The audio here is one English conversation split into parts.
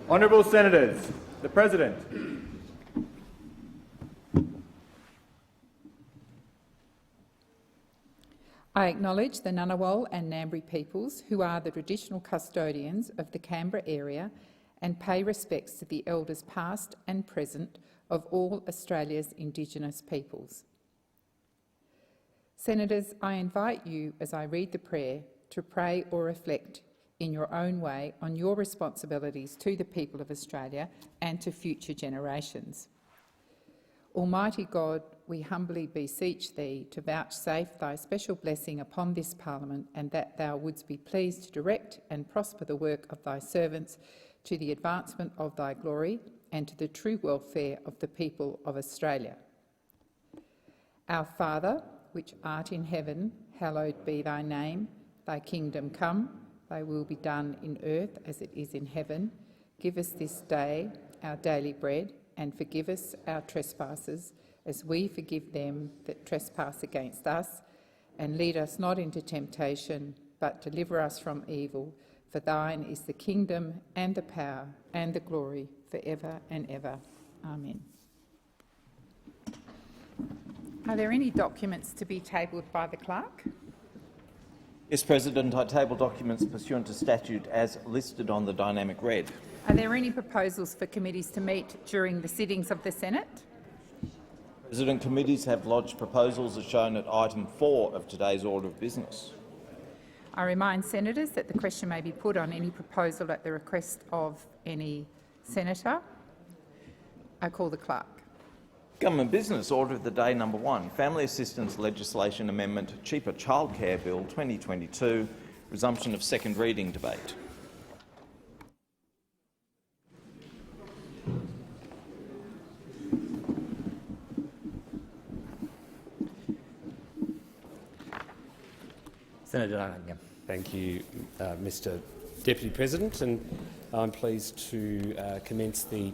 Honourable Senators, the President. I acknowledge the Ngunnawal and Ngambri peoples who are the traditional custodians of the Canberra area and pay respects to the elders past and present of all Australia's Indigenous peoples. Senators, I invite you, as I read the prayer, to pray or reflect in your own way on your responsibilities to the people of Australia and to future generations. Almighty God, we humbly beseech thee to vouchsafe thy special blessing upon this Parliament, and that thou wouldst be pleased to direct and prosper the work of thy servants to the advancement of thy glory and to the true welfare of the people of Australia. Our Father, which art in heaven, hallowed be thy name. Thy kingdom come, thy will be done in earth as it is in heaven. Give us this day our daily bread, and forgive us our trespasses, as we forgive them that trespass against us. And lead us not into temptation, but deliver us from evil. For thine is the kingdom and the power and the glory forever and ever. Amen. Are there any documents to be tabled by the clerk? Yes, President. I table documents pursuant to statute as listed on the dynamic red. Are there any proposals for committees to meet during the sittings of the Senate? President, committees have lodged proposals as shown at item 4 of today's order of business. I remind senators that the question may be put on any proposal at the request of any senator. I call the clerk. Government business. Order of the day number 1. Family Assistance Legislation Amendment Cheaper Childcare Bill 2022. Resumption of second reading debate. Senator Nunningham. Thank you, Mr Deputy President, and I'm pleased to commence the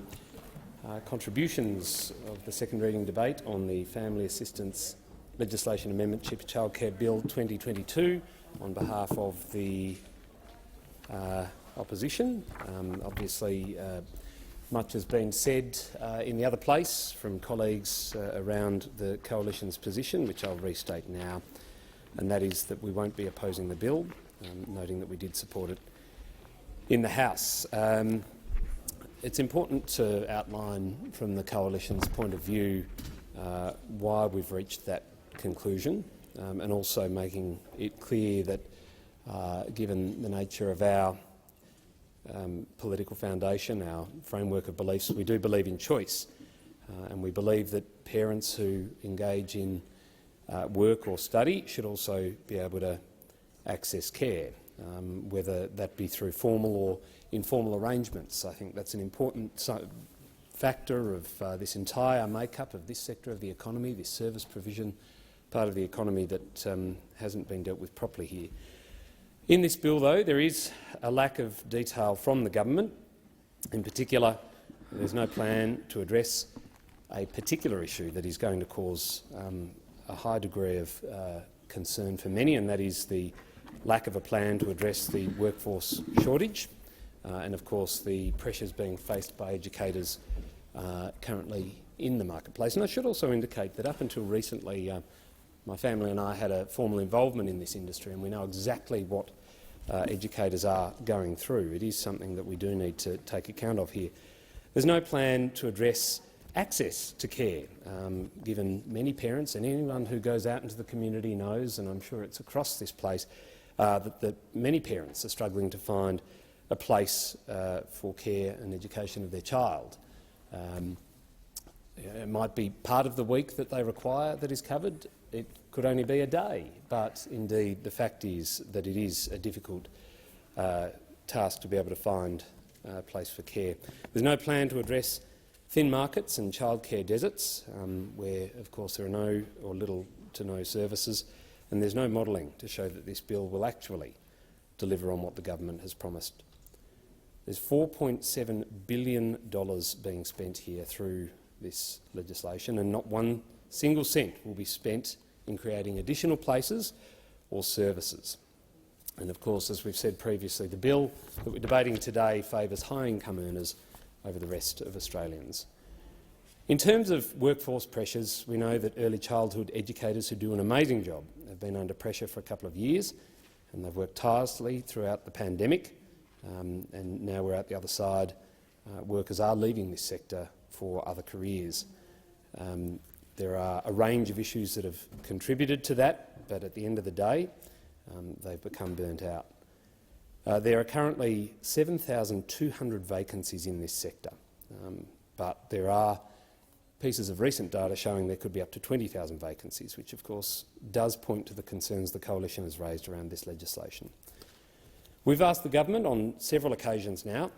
contributions of the second reading debate on the Family Assistance Legislation Amendment Cheaper Childcare Bill 2022 on behalf of the opposition. Obviously, much has been said in the other place from colleagues around the Coalition's position, which I'll restate now, and that is that we won't be opposing the bill, noting that we did support it in the House. It's important to outline from the Coalition's point of view why we've reached that conclusion, and also making it clear that given the nature of our political foundation, our framework of beliefs, we do believe in choice, and we believe that parents who engage in work or study should also be able to access care, whether that be through formal or informal arrangements. I think that's an important factor of this entire makeup of this sector of the economy, this service provision part of the economy that hasn't been dealt with properly here. In this bill, though, there is a lack of detail from the government. In particular, there's no plan to address a particular issue that is going to cause a high degree of concern for many, and that is the lack of a plan to address the workforce shortage and, of course, the pressures being faced by educators currently in the marketplace. And I should also indicate that up until recently, my family and I had a formal involvement in this industry, and we know exactly what educators are going through. It is something that we do need to take account of here. There's no plan to address access to care, given many parents and anyone who goes out into the community knows, and I'm sure it's across this place, that many parents are struggling to find a place for care and education of their child. It might be part of the week that they require that is covered. It could only be a day, but indeed the fact is that it is a difficult task to be able to find a place for care. There's no plan to address thin markets and childcare deserts, where, of course, there are no or little to no services, and there's no modelling to show that this bill will actually deliver on what the government has promised. There's $4.7 billion being spent here through this legislation, and not one single cent will be spent in creating additional places or services. And of course, as we've said previously, the bill that we're debating today favours high-income earners over the rest of Australians. In terms of workforce pressures, we know that early childhood educators who do an amazing job have been under pressure for a couple of years, and they've worked tirelessly throughout the pandemic, and now we're at the other side. Workers are leaving this sector for other careers. There are a range of issues that have contributed to that, but at the end of the day, they've become burnt out. There are currently 7,200 vacancies in this sector, but there are pieces of recent data showing there could be up to 20,000 vacancies, which of course does point to the concerns the Coalition has raised around this legislation. We've asked the government on several occasions now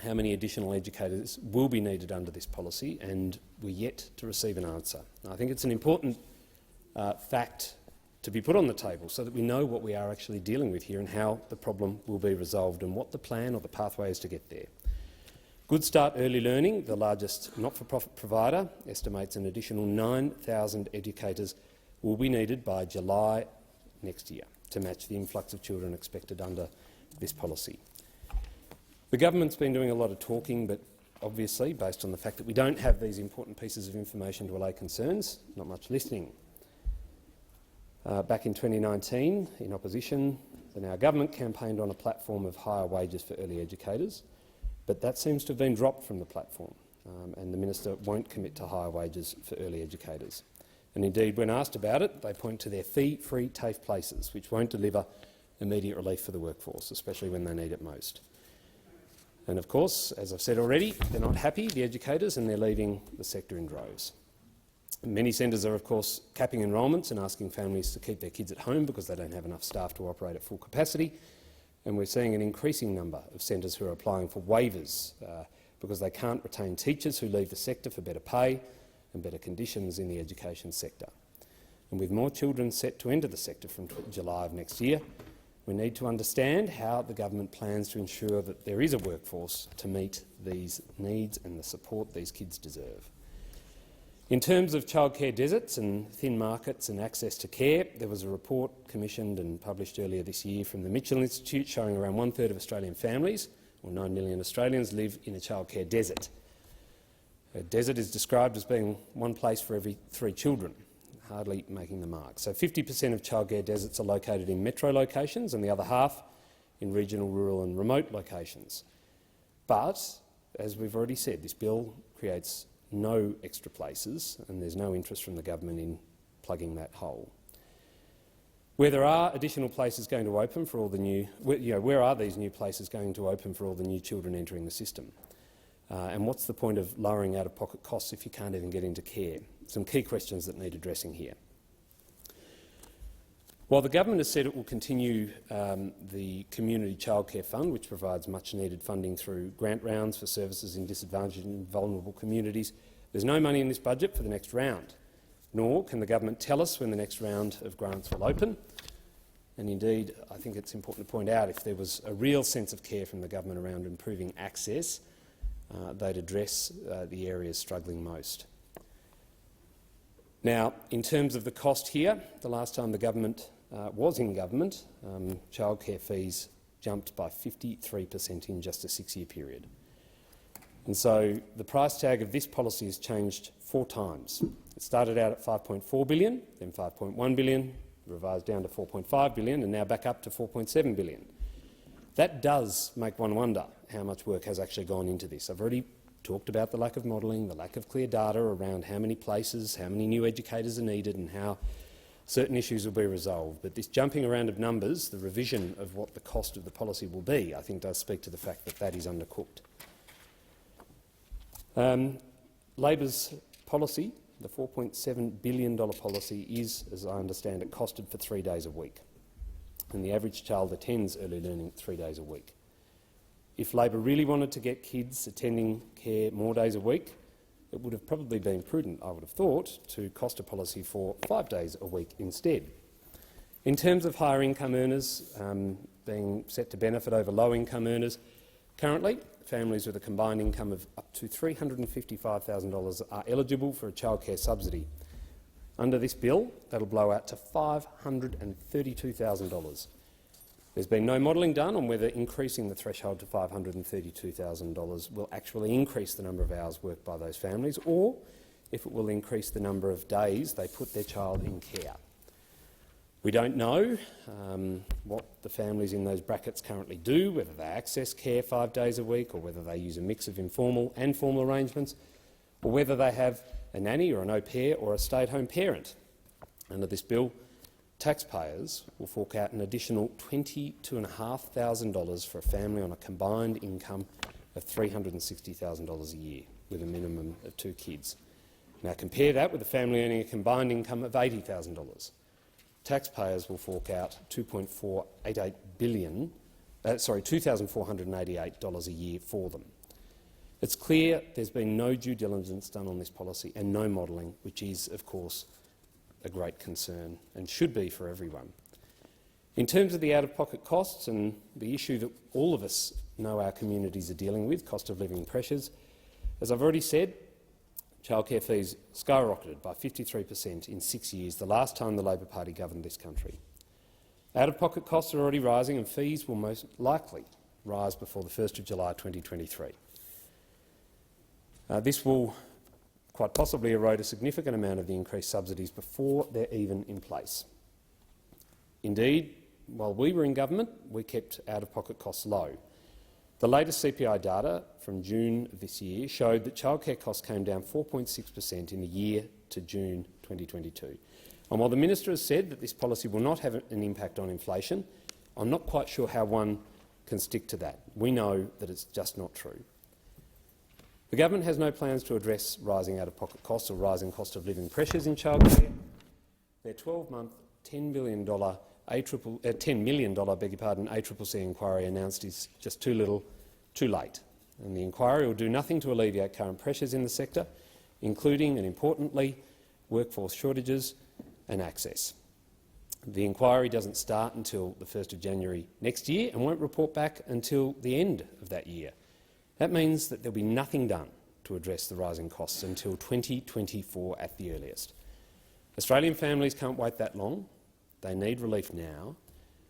how many additional educators will be needed under this policy, and we're yet to receive an answer. I think it's an important fact to be put on the table so that we know what we are actually dealing with here and how the problem will be resolved and what the plan or the pathway is to get there. Good Start Early Learning, the largest not-for-profit provider, estimates an additional 9,000 educators will be needed by July next year to match the influx of children expected under this policy. The government's been doing a lot of talking, but obviously, based on the fact that we don't have these important pieces of information to allay concerns, not much listening. Back in 2019, in opposition, the now government campaigned on a platform of higher wages for early educators, but that seems to have been dropped from the platform, and the minister won't commit to higher wages for early educators. And indeed, when asked about it, they point to their fee-free TAFE places, which won't deliver immediate relief for the workforce, especially when they need it most. And of course, as I've said already, they're not happy, the educators, and they're leaving the sector in droves. Many centres are, of course, capping enrolments and asking families to keep their kids at home because they don't have enough staff to operate at full capacity. And we're seeing an increasing number of centres who are applying for waivers because they can't retain teachers who leave the sector for better pay and better conditions in the education sector. And with more children set to enter the sector from July of next year, we need to understand how the government plans to ensure that there is a workforce to meet these needs and the support these kids deserve. In terms of childcare deserts and thin markets and access to care, there was a report commissioned and published earlier this year from the Mitchell Institute showing around 1/3 of Australian families, or 9 million Australians, live in a childcare desert. A desert is described as being one place for every 3 children, hardly making the mark. So 50% of childcare deserts are located in metro locations and the other half in regional, rural and remote locations. But, as we've already said, this bill creates no extra places, and there's no interest from the government in plugging that hole. Where there are additional places going to open for all the new, where are these new places going to open for all the new children entering the system? And what's the point of lowering out-of-pocket costs if you can't even get into care? Some key questions that need addressing here. While the government has said it will continue the Community Childcare Fund, which provides much-needed funding through grant rounds for services in disadvantaged and vulnerable communities, there's no money in this budget for the next round, nor can the government tell us when the next round of grants will open. And indeed, I think it's important to point out if there was a real sense of care from the government around improving access, they'd address the areas struggling most. Now, in terms of the cost here, the last time the government was in government, childcare fees jumped by 53% in just a 6-year period. And so the price tag of this policy has changed 4 times. It started out at $5.4 billion, then $5.1 billion, revised down to $4.5 billion and now back up to $4.7 billion. That does make one wonder how much work has actually gone into this. I've already talked about the lack of modelling, the lack of clear data around how many places, how many new educators are needed and how certain issues will be resolved. But this jumping around of numbers, the revision of what the cost of the policy will be, I think does speak to the fact that that is undercooked. Labor's policy, the $4.7 billion policy, is, as I understand it, costed for 3 days a week. And the average child attends early learning 3 days a week. If Labor really wanted to get kids attending care more days a week, it would have probably been prudent, I would have thought, to cost a policy for 5 days a week instead. In terms of higher income earners being set to benefit over low income earners, currently families with a combined income of up to $355,000 are eligible for a childcare subsidy. Under this bill, that'll blow out to $532,000. There's been no modelling done on whether increasing the threshold to $532,000 will actually increase the number of hours worked by those families, or if it will increase the number of days they put their child in care. We don't know what the families in those brackets currently do, whether they access care 5 days a week or whether they use a mix of informal and formal arrangements, or whether they have a nanny or an au pair or a stay-at-home parent. Under this bill, taxpayers will fork out an additional $22,500 for a family on a combined income of $360,000 a year, with a minimum of 2 kids. Now compare that with a family earning a combined income of $80,000. Taxpayers will fork out $2,488 a year for them. It's clear there's been no due diligence done on this policy and no modelling, which is, of course, a great concern and should be for everyone. In terms of the out-of-pocket costs and the issue that all of us know our communities are dealing with, cost of living pressures, as I've already said, childcare fees skyrocketed by 53% in 6 years, the last time the Labor Party governed this country. Out-of-pocket costs are already rising and fees will most likely rise before the 1st of July 2023. This will quite possibly erode a significant amount of the increased subsidies before they're even in place. Indeed, while we were in government, we kept out-of-pocket costs low. The latest CPI data from June of this year showed that childcare costs came down 4.6% in the year to June 2022. And while the minister has said that this policy will not have an impact on inflation, I'm not quite sure how one can stick to that. We know that it's just not true. The government has no plans to address rising out-of-pocket costs or rising cost of living pressures in childcare. Their 12-month, $10 million ACCC inquiry announced is just too little, too late, and the inquiry will do nothing to alleviate current pressures in the sector, including, and importantly, workforce shortages and access. The inquiry doesn't start until the 1st of January next year and won't report back until the end of that year. That means that there'll be nothing done to address the rising costs until 2024 at the earliest. Australian families can't wait that long. They need relief now,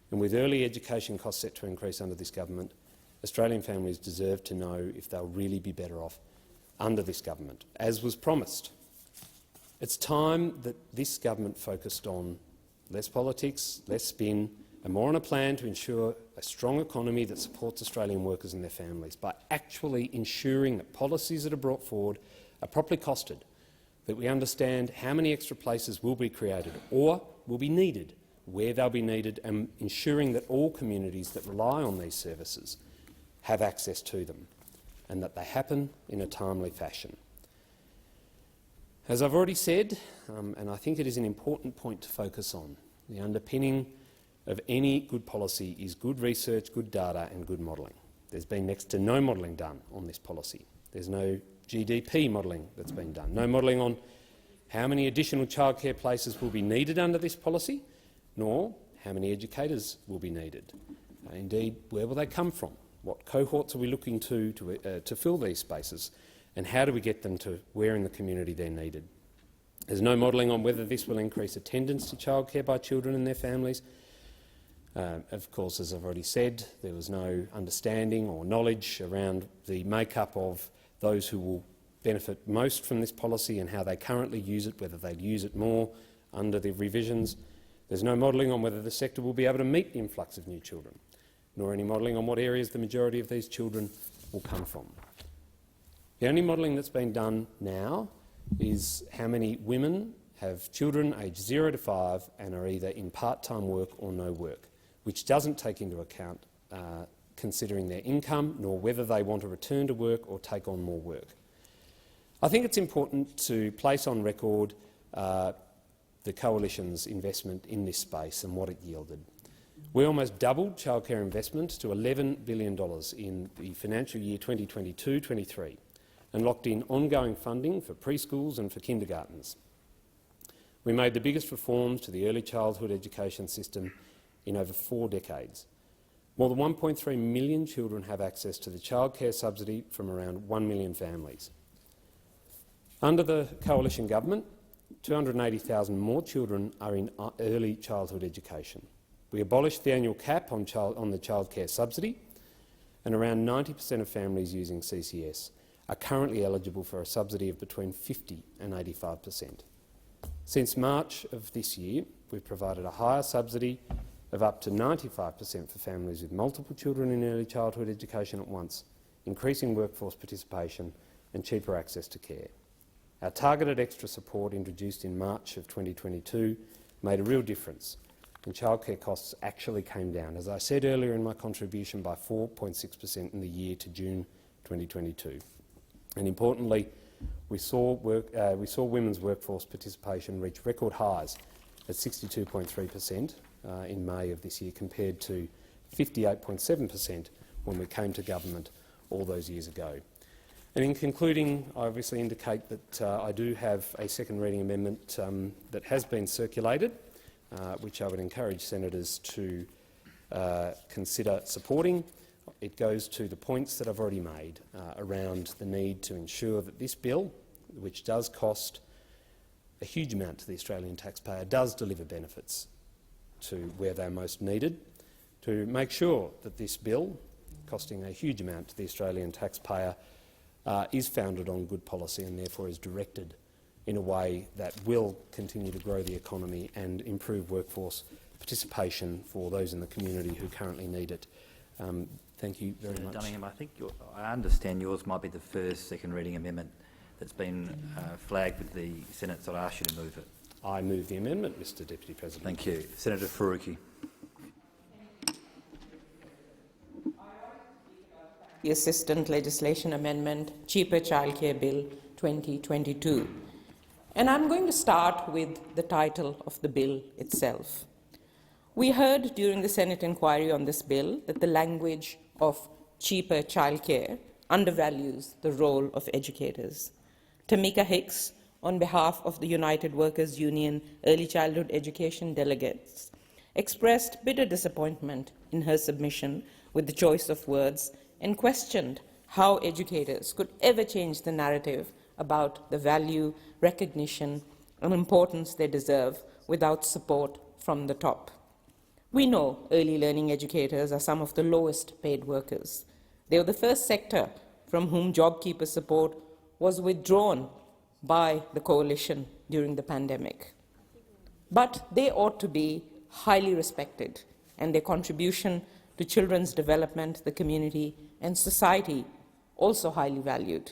and with early education costs set to increase under this government, Australian families deserve to know if they'll really be better off under this government, as was promised. It's time that this government focused on less politics, less spin, and more on a plan to ensure a strong economy that supports Australian workers and their families by actually ensuring that policies that are brought forward are properly costed, that we understand how many extra places will be created or will be needed, where they'll be needed, and ensuring that all communities that rely on these services have access to them and that they happen in a timely fashion. As I've already said, and I think it is an important point to focus on, the underpinning of any good policy is good research, good data and good modelling. There's been next to no modelling done on this policy. There's no GDP modelling that's been done, no modelling on how many additional childcare places will be needed under this policy, nor how many educators will be needed. Indeed, where will they come from? What cohorts are we looking to fill these spaces, and how do we get them to where in the community they're needed? There's no modelling on whether this will increase attendance to childcare by children and their families. Of course, as I've already said, there was no understanding or knowledge around the makeup of those who will benefit most from this policy and how they currently use it, whether they'd use it more under the revisions. There's no modelling on whether the sector will be able to meet the influx of new children, nor any modelling on what areas the majority of these children will come from. The only modelling that's been done now is how many women have children aged 0 to 5 and are either in part-time work or no work, which doesn't take into account considering their income, nor whether they want to return to work or take on more work. I think it's important to place on record the Coalition's investment in this space and what it yielded. We almost doubled childcare investment to $11 billion in the financial year 2022-23 and locked in ongoing funding for preschools and for kindergartens. We made the biggest reforms to the early childhood education system in over 4 decades. More than 1.3 million children have access to the childcare subsidy from around 1 million families. Under the Coalition government, 280,000 more children are in early childhood education. We abolished the annual cap on the childcare subsidy, and around 90% of families using CCS are currently eligible for a subsidy of between 50% and 85%. Since March of this year, we've provided a higher subsidy of up to 95% for families with multiple children in early childhood education at once, increasing workforce participation and cheaper access to care. Our targeted extra support introduced in March of 2022 made a real difference, and childcare costs actually came down, as I said earlier in my contribution, by 4.6% in the year to June 2022. And importantly, we saw women's workforce participation reach record highs at 62.3% in May of this year, compared to 58.7% when we came to government all those years ago. And in concluding, I obviously indicate that I do have a second reading amendment that has been circulated, which I would encourage senators to consider supporting. It goes to the points that I've already made around the need to ensure that this bill, which does cost a huge amount to the Australian taxpayer, does deliver benefits to where they're most needed, to make sure that this bill, costing a huge amount to the Australian taxpayer, is founded on good policy and therefore is directed in a way that will continue to grow the economy and improve workforce participation for those in the community who currently need it. Thank you very much. Dunningham, I understand yours might be the first second reading amendment that's been flagged with the Senate, so I'll ask you to move it. I move the amendment, Mr Deputy President. Thank you. Senator Faruqi. The Assistant Legislation Amendment, Cheaper Childcare Bill 2022. And I'm going to start with the title of the bill itself. We heard during the Senate inquiry on this bill that the language of cheaper childcare undervalues the role of educators. Tamika Hicks, on behalf of the United Workers' Union Early Childhood Education delegates, expressed bitter disappointment in her submission with the choice of words and questioned how educators could ever change the narrative about the value, recognition, and importance they deserve without support from the top. We know early learning educators are some of the lowest paid workers. They were the first sector from whom JobKeeper support was withdrawn by the coalition during the pandemic. But they ought to be highly respected, and their contribution to children's development, the community, and society also highly valued.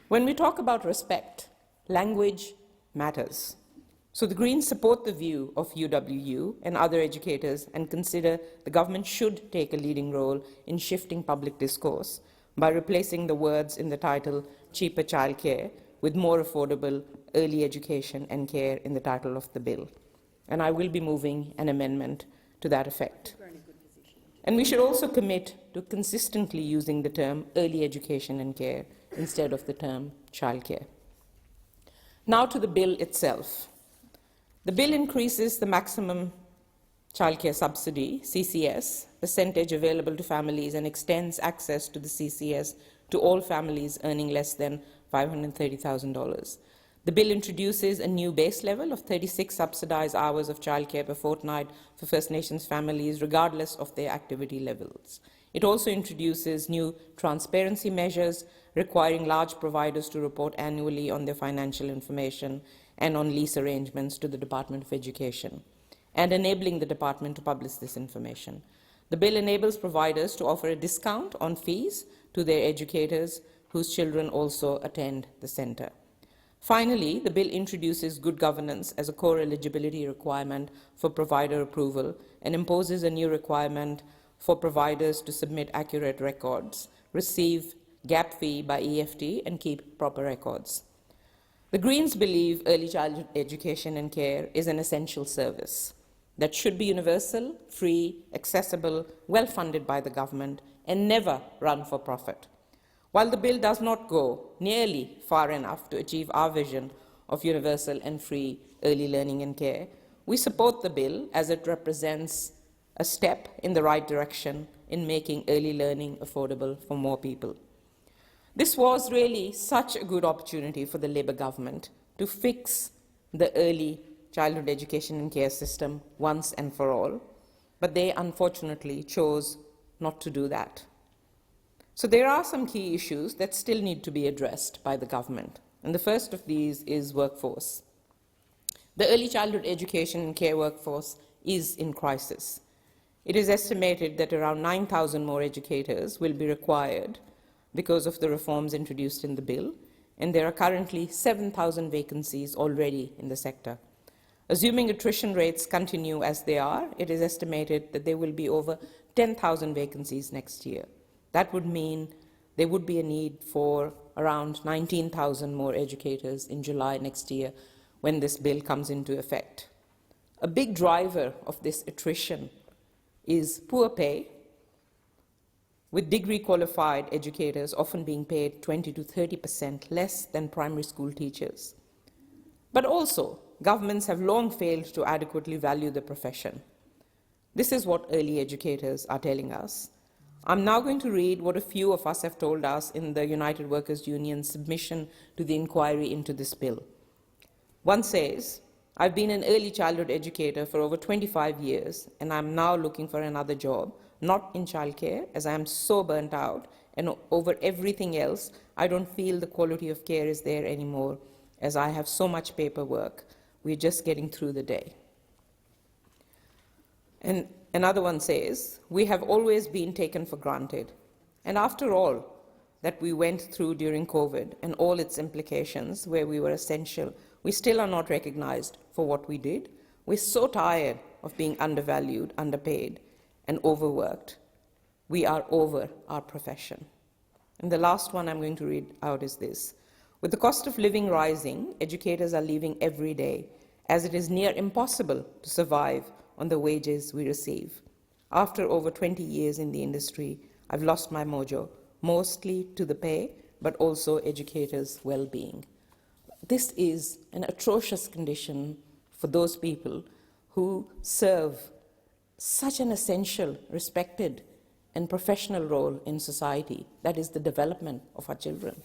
When we talk about respect, language matters. So the Greens support the view of UWU and other educators and consider the government should take a leading role in shifting public discourse by replacing the words in the title cheaper childcare with more affordable early education and care in the title of the bill. And I will be moving an amendment to that effect. And we should also commit to consistently using the term early education and care instead of the term childcare. Now to the bill itself. The bill increases the maximum childcare subsidy, CCS, percentage available to families and extends access to the CCS to all families earning less than $530,000. The bill introduces a new base level of 36 subsidised hours of childcare per fortnight for First Nations families, regardless of their activity levels. It also introduces new transparency measures requiring large providers to report annually on their financial information and on lease arrangements to the Department of Education, and enabling the department to publish this information. The bill enables providers to offer a discount on fees to their educators whose children also attend the centre. Finally, the bill introduces good governance as a core eligibility requirement for provider approval and imposes a new requirement for providers to submit accurate records, receive gap fee by EFT, and keep proper records. The Greens believe early childhood education and care is an essential service that should be universal, free, accessible, well-funded by the government, and never run for profit. While the bill does not go nearly far enough to achieve our vision of universal and free early learning and care, we support the bill as it represents a step in the right direction in making early learning affordable for more people. This was really such a good opportunity for the Labor government to fix the early childhood education and care system once and for all. but they unfortunately chose not to do that. So there are some key issues that still need to be addressed by the government, and the first of these is workforce. The early childhood education and care workforce is in crisis. It is estimated that around 9,000 more educators will be required because of the reforms introduced in the bill, and there are currently 7,000 vacancies already in the sector. Assuming attrition rates continue as they are, it is estimated that there will be over 10,000 vacancies next year. That would mean there would be a need for around 19,000 more educators in July next year when this bill comes into effect. A big driver of this attrition is poor pay, with degree-qualified educators often being paid 20 to 30% less than primary school teachers. But also, governments have long failed to adequately value the profession. This is what early educators are telling us. I'm now going to read what a few of us have told us in the United Workers' Union's submission to the inquiry into this bill. One says, "I've been an early childhood educator for over 25 years, and I'm now looking for another job, not in childcare, as I am so burnt out, and over everything else, I don't feel the quality of care is there anymore, as I have so much paperwork. We're just getting through the day." And another one says, "We have always been taken for granted. And after all that we went through during COVID and all its implications, where we were essential, we still are not recognized for what we did. We're so tired of being undervalued, underpaid, and overworked. We are over our profession." And the last one I'm going to read out is this. "With the cost of living rising, educators are leaving every day, as it is near impossible to survive on the wages we receive. After over 20 years in the industry, I've lost my mojo, mostly to the pay, but also educators' well-being." This is an atrocious condition for those people who serve such an essential, respected, and professional role in society, that is the development of our children.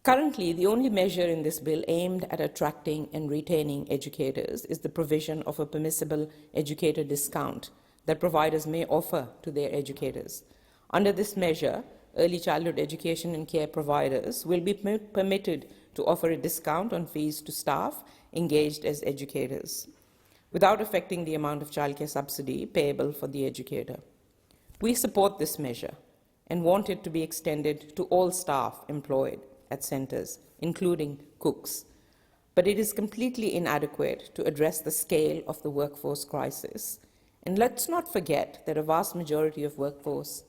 Currently, the only measure in this bill aimed at attracting and retaining educators is the provision of a permissible educator discount that providers may offer to their educators. Under this measure, early childhood education and care providers will be permitted to offer a discount on fees to staff engaged as educators, without affecting the amount of childcare subsidy payable for the educator. We support this measure and want it to be extended to all staff employed at centres, including cooks. But it is completely inadequate to address the scale of the workforce crisis. And let's not forget that a vast majority of workforce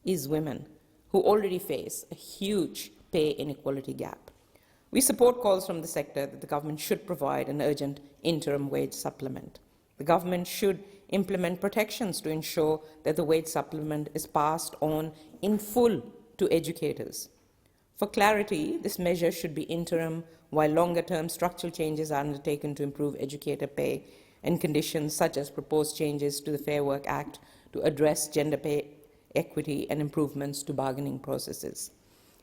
is women, who already face a huge pay inequality gap. We support calls from the sector that the government should provide an urgent interim wage supplement. The government should implement protections to ensure that the wage supplement is passed on in full to educators. For clarity, this measure should be interim, while longer-term structural changes are undertaken to improve educator pay and conditions, such as proposed changes to the Fair Work Act to address gender pay equity and improvements to bargaining processes.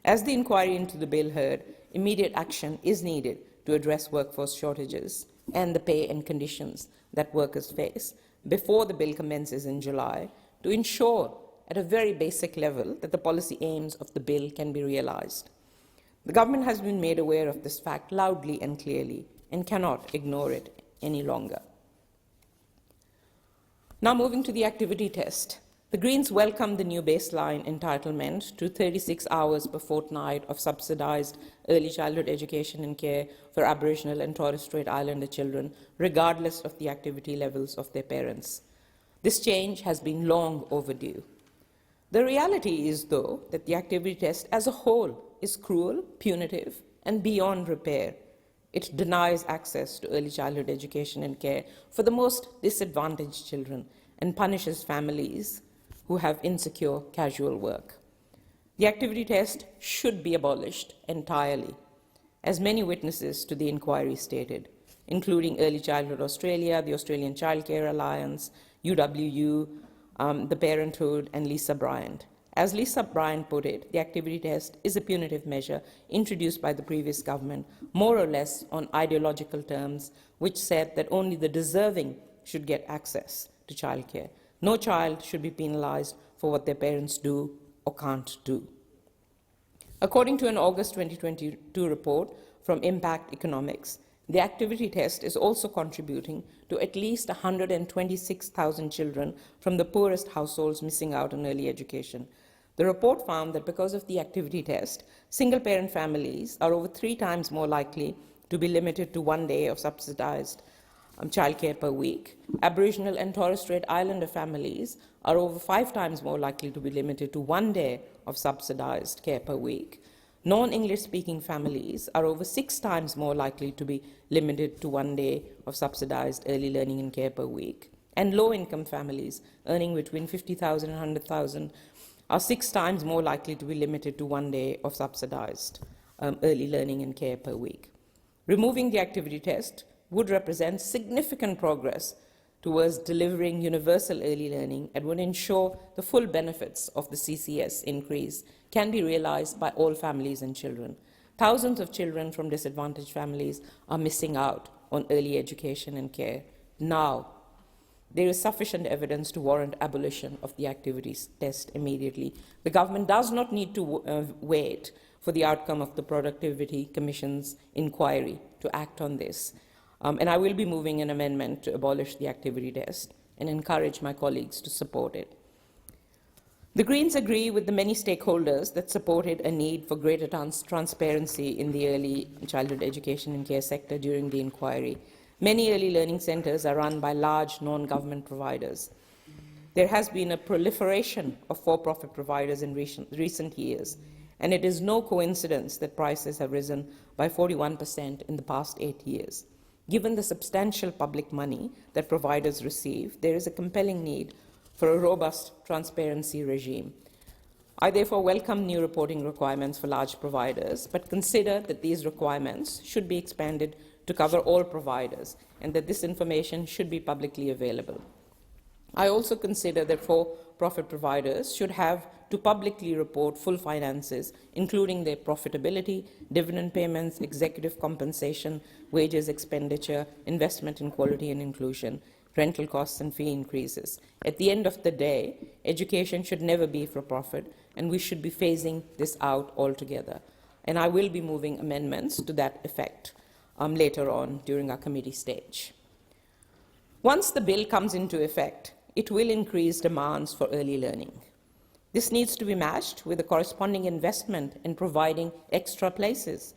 As the inquiry into the bill heard, immediate action is needed to address workforce shortages and the pay and conditions that workers face before the bill commences in July, to ensure at a very basic level that the policy aims of the bill can be realized. The government has been made aware of this fact loudly and clearly and cannot ignore it any longer. Now moving to the activity test. The Greens welcome the new baseline entitlement to 36 hours per fortnight of subsidised early childhood education and care for Aboriginal and Torres Strait Islander children, regardless of the activity levels of their parents. This change has been long overdue. The reality is, though, that the activity test as a whole is cruel, punitive, and beyond repair. It denies access to early childhood education and care for the most disadvantaged children and punishes families who have insecure casual work. The activity test should be abolished entirely, as many witnesses to the inquiry stated, including Early Childhood Australia, the Australian Childcare Alliance, UWU, the Parenthood, and Lisa Bryant. As Lisa Bryant put it, the activity test is a punitive measure introduced by the previous government, more or less on ideological terms, which said that only the deserving should get access to childcare. No child should be penalised for what their parents do or can't do. According to an August 2022 report from Impact Economics, the activity test is also contributing to at least 126,000 children from the poorest households missing out on early education. The report found that because of the activity test, single-parent families are over 3 times more likely to be limited to 1 day of subsidised childcare per week. Aboriginal and Torres Strait Islander families are over 5 times more likely to be limited to 1 day of subsidised care per week. Non-English speaking families are over 6 times more likely to be limited to 1 day of subsidised early learning and care per week. And low-income families earning between 50,000 and 100,000 are 6 times more likely to be limited to 1 day of subsidised early learning and care per week. Removing the activity test would represent significant progress towards delivering universal early learning and would ensure the full benefits of the CCS increase can be realised by all families and children. Thousands of children from disadvantaged families are missing out on early education and care. Now, there is sufficient evidence to warrant abolition of the activities test immediately. The government does not need to wait for the outcome of the Productivity Commission's inquiry to act on this. And I will be moving an amendment to abolish the activity test and encourage my colleagues to support it. The Greens agree with the many stakeholders that supported a need for greater transparency in the early childhood education and care sector during the inquiry. Many early learning centres are run by large non-government providers. There has been a proliferation of for-profit providers in recent years, and it is no coincidence that prices have risen by 41% in the past 8 years. Given the substantial public money that providers receive, there is a compelling need for a robust transparency regime. I therefore welcome new reporting requirements for large providers, but consider that these requirements should be expanded to cover all providers and that this information should be publicly available. I also consider that for-profit providers should have to publicly report full finances, including their profitability, dividend payments, executive compensation, wages expenditure, investment in quality and inclusion, rental costs and fee increases. At the end of the day, education should never be for profit, and we should be phasing this out altogether. And I will be moving amendments to that effect later on during our committee stage. Once the bill comes into effect, it will increase demands for early learning. This needs to be matched with a corresponding investment in providing extra places.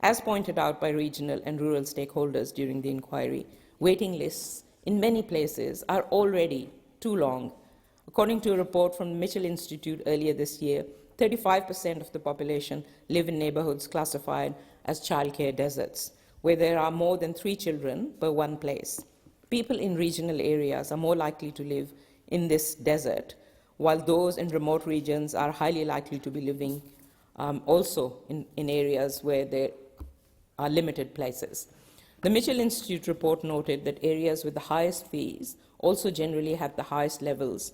As pointed out by regional and rural stakeholders during the inquiry, waiting lists in many places are already too long. According to a report from the Mitchell Institute earlier this year, 35% of the population live in neighbourhoods classified as childcare deserts, where there are more than 3 children per one place. People in regional areas are more likely to live in this desert, while those in remote regions are highly likely to be living also in areas where there are limited places. The Mitchell Institute report noted that areas with the highest fees also generally have the highest levels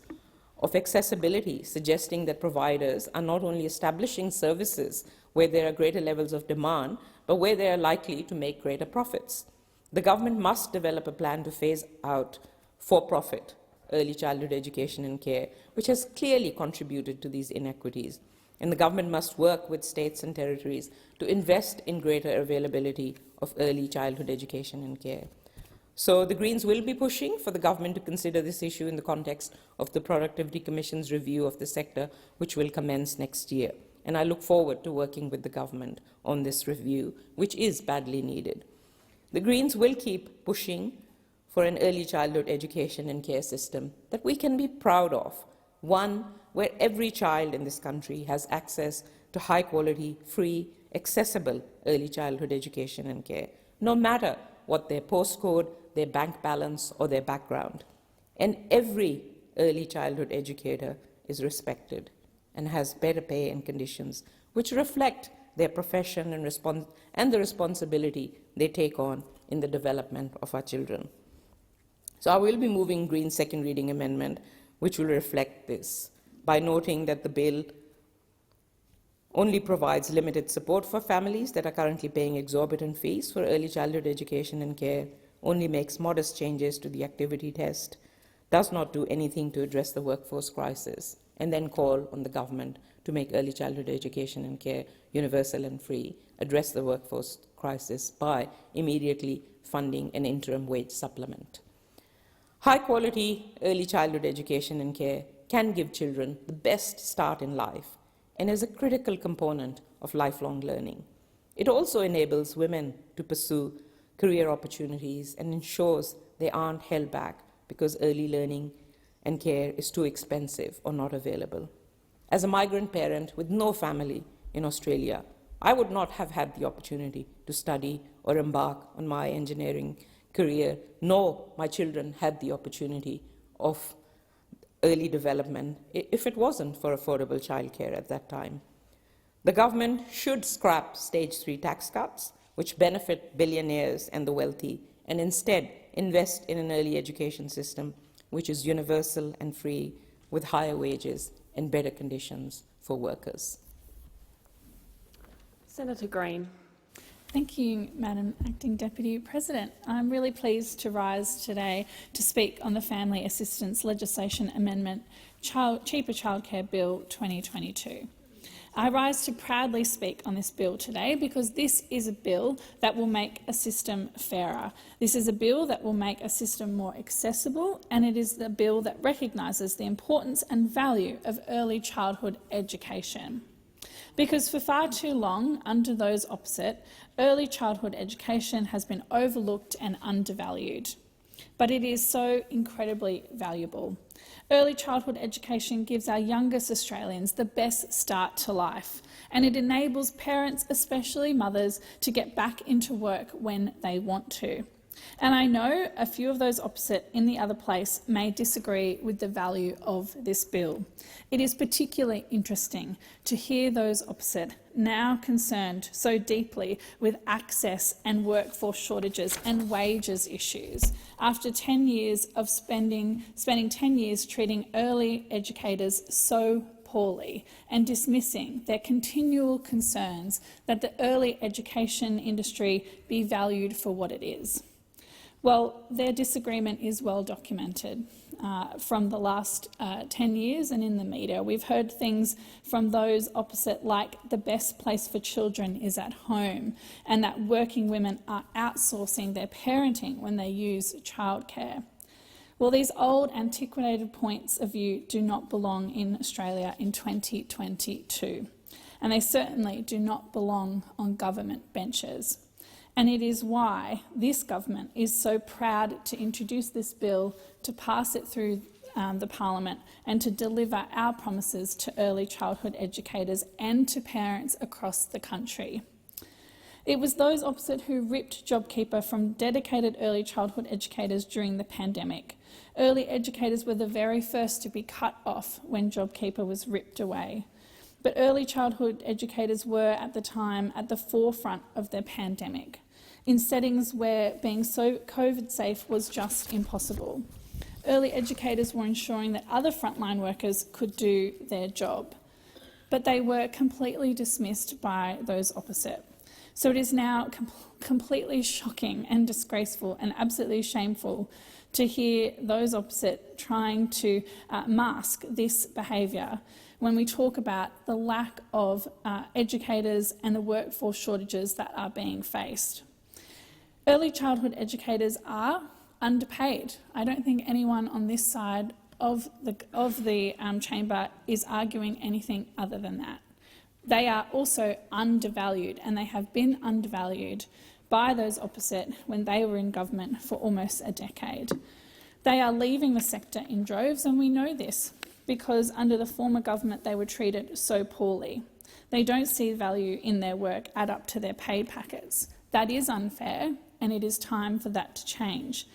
of accessibility, suggesting that providers are not only establishing services where there are greater levels of demand, but where they are likely to make greater profits. The government must develop a plan to phase out for-profit early childhood education and care, which has clearly contributed to these inequities. And the government must work with states and territories to invest in greater availability of early childhood education and care. So the Greens will be pushing for the government to consider this issue in the context of the Productivity Commission's review of the sector, which will commence next year. And I look forward to working with the government on this review, which is badly needed. The Greens will keep pushing for an early childhood education and care system that we can be proud of, one where every child in this country has access to high-quality, free, accessible early childhood education and care, no matter what their postcode, their bank balance, or their background. And every early childhood educator is respected and has better pay and conditions which reflect their profession and the responsibility they take on in the development of our children. So I will be moving Green's second reading amendment, which will reflect this, by noting that the bill only provides limited support for families that are currently paying exorbitant fees for early childhood education and care, only makes modest changes to the activity test, does not do anything to address the workforce crisis, and then call on the government to make early childhood education and care universal and free, address the workforce crisis by immediately funding an interim wage supplement. High-quality early childhood education and care can give children the best start in life and is a critical component of lifelong learning. It also enables women to pursue career opportunities and ensures they aren't held back because early learning and care is too expensive or not available. As a migrant parent with no family in Australia, I would not have had the opportunity to study or embark on my engineering career, nor my children had the opportunity of early development if it wasn't for affordable childcare at that time. The government should scrap Stage 3 tax cuts, which benefit billionaires and the wealthy, and instead invest in an early education system which is universal and free, with higher wages and better conditions for workers. Senator Green. Thank you, Madam Acting Deputy President. I'm really pleased to rise today to speak on the Family Assistance Legislation Amendment Cheaper Childcare Bill 2022. I rise to proudly speak on this bill today because this is a bill that will make a system fairer. This is a bill that will make a system more accessible, and it is the bill that recognises the importance and value of early childhood education. Because for far too long, under those opposite, early childhood education has been overlooked and undervalued. But it is so incredibly valuable. Early childhood education gives our youngest Australians the best start to life, and it enables parents, especially mothers, to get back into work when they want to. And I know a few of those opposite in the other place may disagree with the value of this bill. It is particularly interesting to hear those opposite now concerned so deeply with access and workforce shortages and wages issues after 10 years of spending 10 years treating early educators so poorly and dismissing their continual concerns that the early education industry be valued for what it is. Well, their disagreement is well documented from the last 10 years and in the media. We've heard things from those opposite like the best place for children is at home and that working women are outsourcing their parenting when they use childcare. Well, these old, antiquated points of view do not belong in Australia in 2022, and they certainly do not belong on government benches. And it is why this government is so proud to introduce this bill, to pass it through the parliament and to deliver our promises to early childhood educators and to parents across the country. It was those opposite who ripped JobKeeper from dedicated early childhood educators during the pandemic. Early educators were the very first to be cut off when JobKeeper was ripped away. But early childhood educators were at the time at the forefront of the pandemic, in settings where being so COVID safe was just impossible. Early educators were ensuring that other frontline workers could do their job, but they were completely dismissed by those opposite. So it is now completely shocking and disgraceful and absolutely shameful to hear those opposite trying to mask this behaviour when we talk about the lack of educators and the workforce shortages that are being faced. Early childhood educators are underpaid. I don't think anyone on this side of the chamber is arguing anything other than that. They are also undervalued, and they have been undervalued by those opposite when they were in government for almost a decade. They are leaving the sector in droves, and we know this because under the former government they were treated so poorly. They don't see value in their work add up to their pay packets. That is unfair, and it is time for that to change.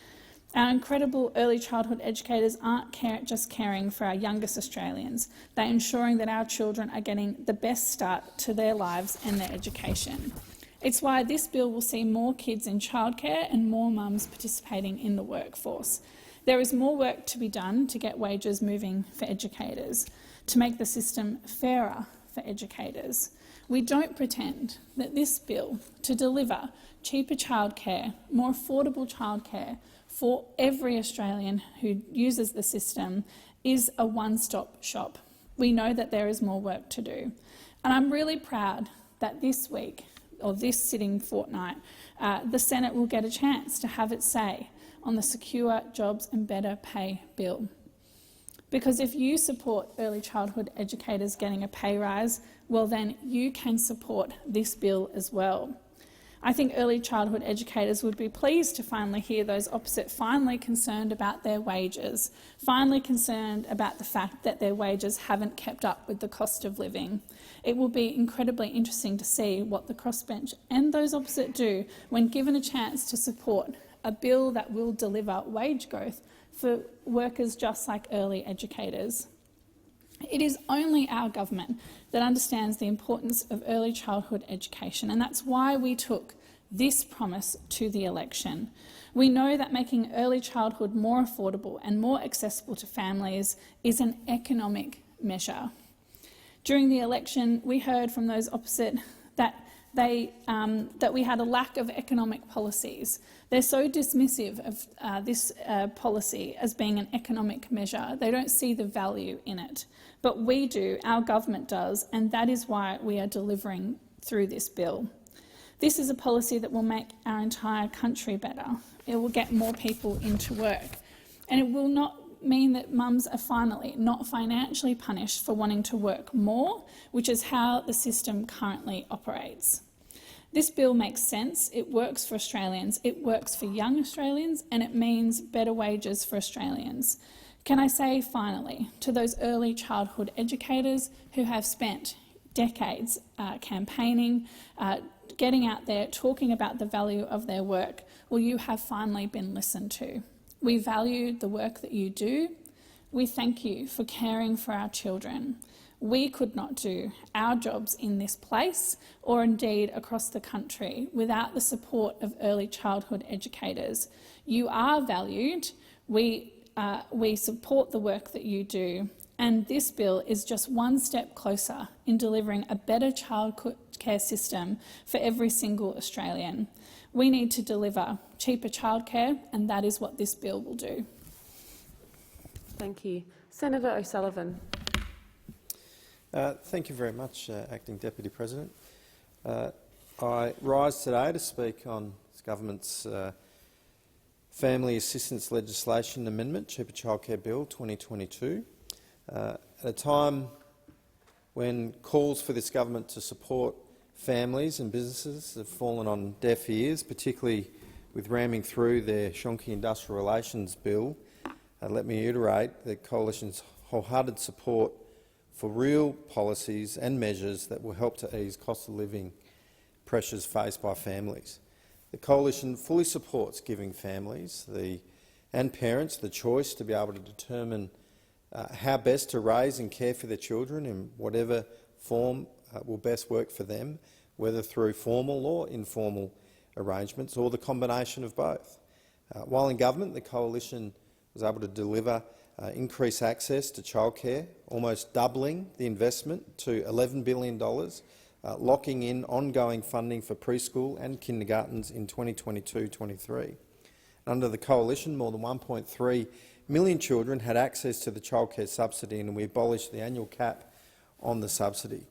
Our incredible early childhood educators aren't just caring for our youngest Australians. They're ensuring that our children are getting the best start to their lives and their education. It's why this bill will see more kids in childcare and more mums participating in the workforce. There is more work to be done to get wages moving for educators, to make the system fairer for educators. We don't pretend that this bill to deliver cheaper childcare, more affordable childcare for every Australian who uses the system is a one-stop shop. We know that there is more work to do. And I'm really proud that this week, or this sitting fortnight, the Senate will get a chance to have its say on the Secure Jobs and Better Pay bill. Because if you support early childhood educators getting a pay rise, well then you can support this bill as well. I think early childhood educators would be pleased to finally hear those opposite finally concerned about their wages, finally concerned about the fact that their wages haven't kept up with the cost of living. It will be incredibly interesting to see what the crossbench and those opposite do when given a chance to support a bill that will deliver wage growth for workers just like early educators. It is only our government that understands the importance of early childhood education, and that's why we took this promise to the election. We know that making early childhood more affordable and more accessible to families is an economic measure. During the election, we heard from those opposite that we had a lack of economic policies. They're so dismissive of this policy as being an economic measure. They don't see the value in it. But we do, our government does, and that is why we are delivering through this bill. This is a policy that will make our entire country better. It will get more people into work, and it will not mean that mums are finally not financially punished for wanting to work more, which is how the system currently operates. This bill makes sense, it works for Australians, it works for young Australians, and it means better wages for Australians. Can I say finally to those early childhood educators who have spent decades campaigning, getting out there, talking about the value of their work, well, you have finally been listened to. We value the work that you do. We thank you for caring for our children. We could not do our jobs in this place or indeed across the country without the support of early childhood educators. You are valued. We support the work that you do, and this bill is just one step closer in delivering a better childcare system for every single Australian. We need to deliver cheaper childcare, and that is what this bill will do. Thank you. Senator O'Sullivan. Thank you very much, Acting Deputy President. I rise today to speak on this government's Family Assistance Legislation Amendment, Cheaper Childcare Bill 2022, at a time when calls for this government to support families and businesses have fallen on deaf ears, particularly with ramming through their shonky industrial relations bill. Let me reiterate the Coalition's wholehearted support for real policies and measures that will help to ease cost of living pressures faced by families. The Coalition fully supports giving families and parents the choice to be able to determine how best to raise and care for their children in whatever form will best work for them, whether through formal or informal arrangements or the combination of both. While in government, the Coalition was able to deliver increased access to childcare, almost doubling the investment to $11 billion, locking in ongoing funding for preschool and kindergartens in 2022-23. Under the Coalition, more than 1.3 million children had access to the childcare subsidy, and we abolished the annual cap on the subsidy.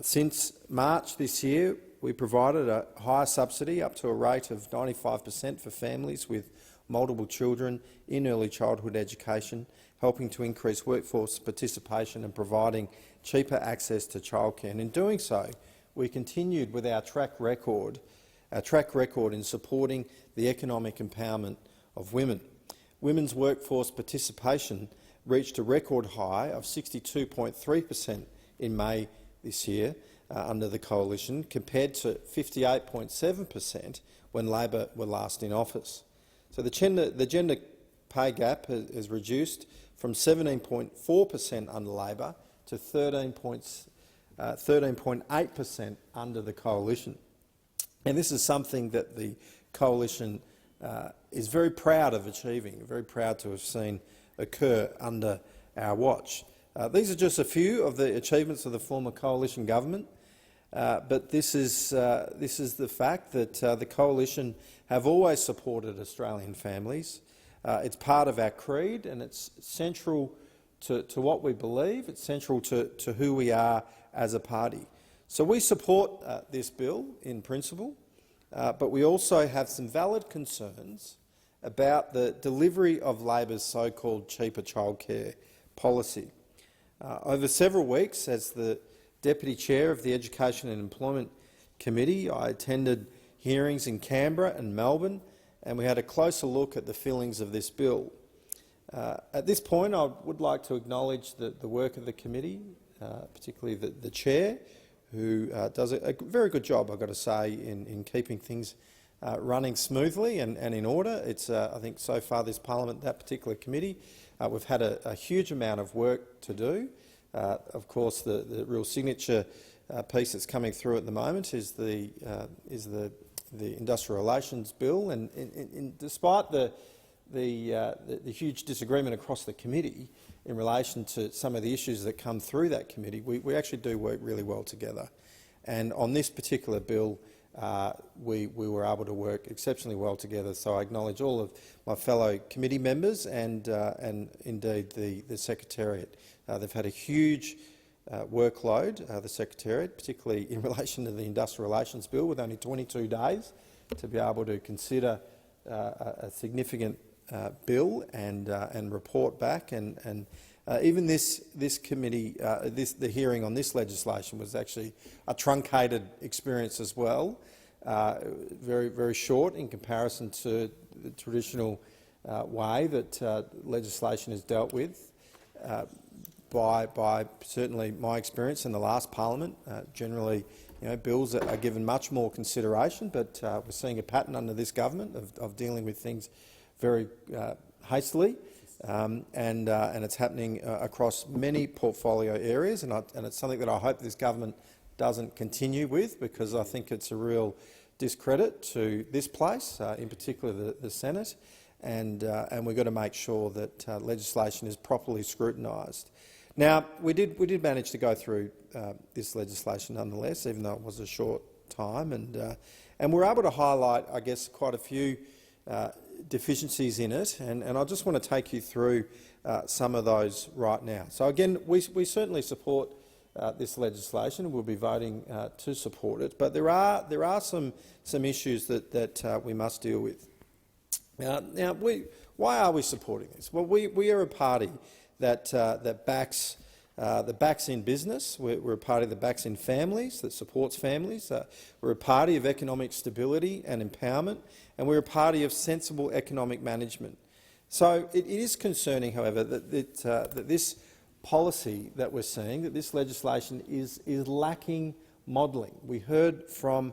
Since March this year, we provided a higher subsidy up to a rate of 95% for families with multiple children in early childhood education, helping to increase workforce participation and providing cheaper access to childcare. And in doing so, we continued with our track record in supporting the economic empowerment of women. Women's workforce participation reached a record high of 62.3% in May this year under the Coalition, compared to 58.7% when Labor were last in office. So the gender pay gap has reduced from 17.4% under Labor to 13.8% under the Coalition. And this is something that the Coalition is very proud of achieving, very proud to have seen occur under our watch. These are just a few of the achievements of the former Coalition government. but this is the fact that the Coalition have always supported Australian families. It's part of our creed and it's central to what we believe. It's central to who we are as a party. So we support this bill in principle, but we also have some valid concerns about the delivery of Labor's so-called cheaper childcare policy. Over several weeks, as the Deputy Chair of the Education and Employment Committee, I attended hearings in Canberra and Melbourne, and we had a closer look at the fillings of this bill. At this point, I would like to acknowledge the work of the committee, particularly the Chair, who does a very good job, I've got to say, in keeping things running smoothly and in order. It's, I think, so far this parliament, that particular committee, we've had a huge amount of work to do. Of course, the real signature piece that's coming through at the moment is the Industrial Relations Bill, and despite the huge disagreement across the committee in relation to some of the issues that come through that committee, we actually do work really well together. And on this particular bill, we were able to work exceptionally well together. So I acknowledge all of my fellow committee members and indeed the Secretariat. They've had a huge workload, the Secretariat, particularly in relation to the Industrial Relations Bill, with only 22 days to be able to consider a significant bill and report back. And even this committee, the hearing on this legislation was actually a truncated experience as well, very short in comparison to the traditional way that legislation is dealt with. By certainly my experience in the last parliament, generally, bills are given much more consideration, but we're seeing a pattern under this government of dealing with things very hastily, and it's happening across many portfolio areas, and it's something that I hope this government doesn't continue with, because I think it's a real discredit to this place, in particular the Senate, and we've got to make sure that legislation is properly scrutinised. Now, we did manage to go through this legislation nonetheless, even though it was a short time, and we're able to highlight, I guess, quite a few deficiencies in it, and I just want to take you through some of those right now. So again, we certainly support this legislation. We'll be voting to support it, but there are some issues that we must deal with. Now, why are we supporting this? Well, we are a party that backs in business. We're a party that backs in families, that supports families. We're a party of economic stability and empowerment, and we're a party of sensible economic management. So it is concerning, however, that this policy that we're seeing, that this legislation is lacking modelling. We heard from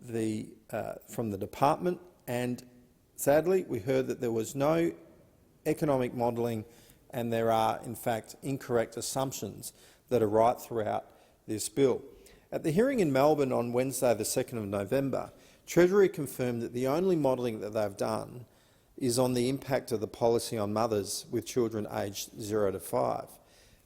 the department, and sadly, we heard that there was no economic modelling, and there are, in fact, incorrect assumptions that are right throughout this bill. At the hearing in Melbourne on Wednesday, the 2nd of November, Treasury confirmed that the only modelling that they've done is on the impact of the policy on mothers with children aged 0 to 5.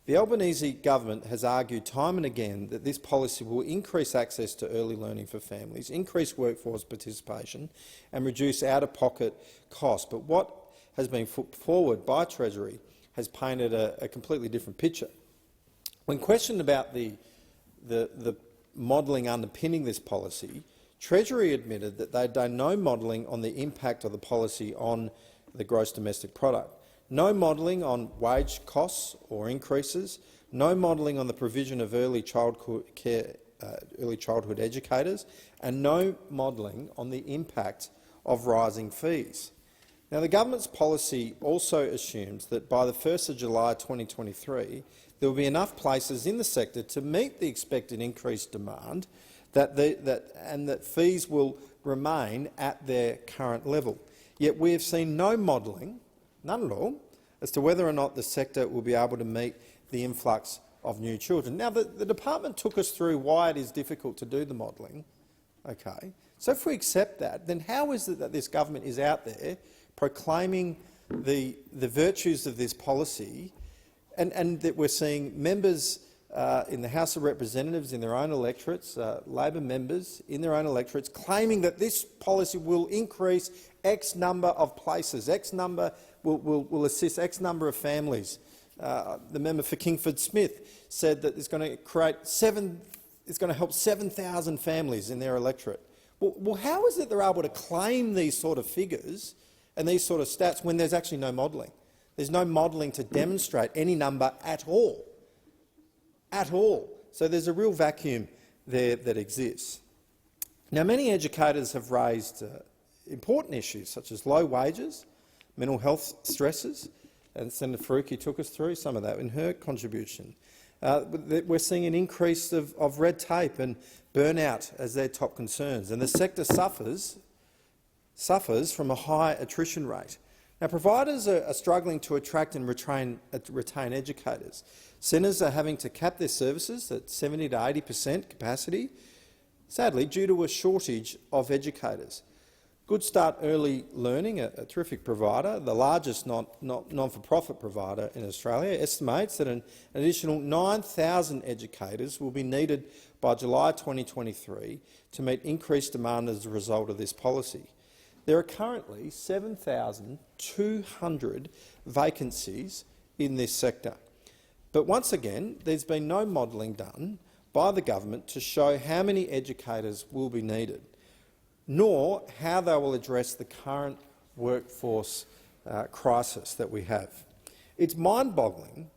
The Albanese government has argued time and again that this policy will increase access to early learning for families, increase workforce participation and reduce out-of-pocket costs. But what has been put forward by Treasury has painted a completely different picture. When questioned about the modelling underpinning this policy, Treasury admitted that they'd done no modelling on the impact of the policy on the gross domestic product, no modelling on wage costs or increases, no modelling on the provision of early childhood educators, and no modelling on the impact of rising fees. Now, the government's policy also assumes that by the 1st of July 2023, there will be enough places in the sector to meet the expected increased demand, and that fees will remain at their current level. Yet we have seen no modelling, none at all, as to whether or not the sector will be able to meet the influx of new children. Now, the department took us through why it is difficult to do the modelling. Okay, so if we accept that, then how is it that this government is out there proclaiming the virtues of this policy, and that we're seeing members in the House of Representatives in their own electorates, Labor members in their own electorates, claiming that this policy will increase X number of places, X number will assist X number of families. The member for Kingford Smith said that it's going to help 7,000 families in their electorate. Well, how is it they're able to claim these sort of figures and these sort of stats when there's actually no modelling? There's no modelling to demonstrate any number at all. At all. So there's a real vacuum there that exists. Now, many educators have raised important issues such as low wages, mental health stresses, and Senator Faruqi took us through some of that in her contribution. We're seeing an increase of red tape and burnout as their top concerns, and the sector suffers from a high attrition rate. Now, providers are struggling to attract and retain educators. Centres are having to cap their services at 70% to 80% capacity, sadly due to a shortage of educators. Good Start Early Learning, a terrific provider, the largest non-for-profit provider in Australia, estimates that an additional 9,000 educators will be needed by July 2023 to meet increased demand as a result of this policy. There are currently 7,200 vacancies in this sector. But once again, there's been no modelling done by the government to show how many educators will be needed, nor how they will address the current workforce crisis that we have. It's mind-boggling,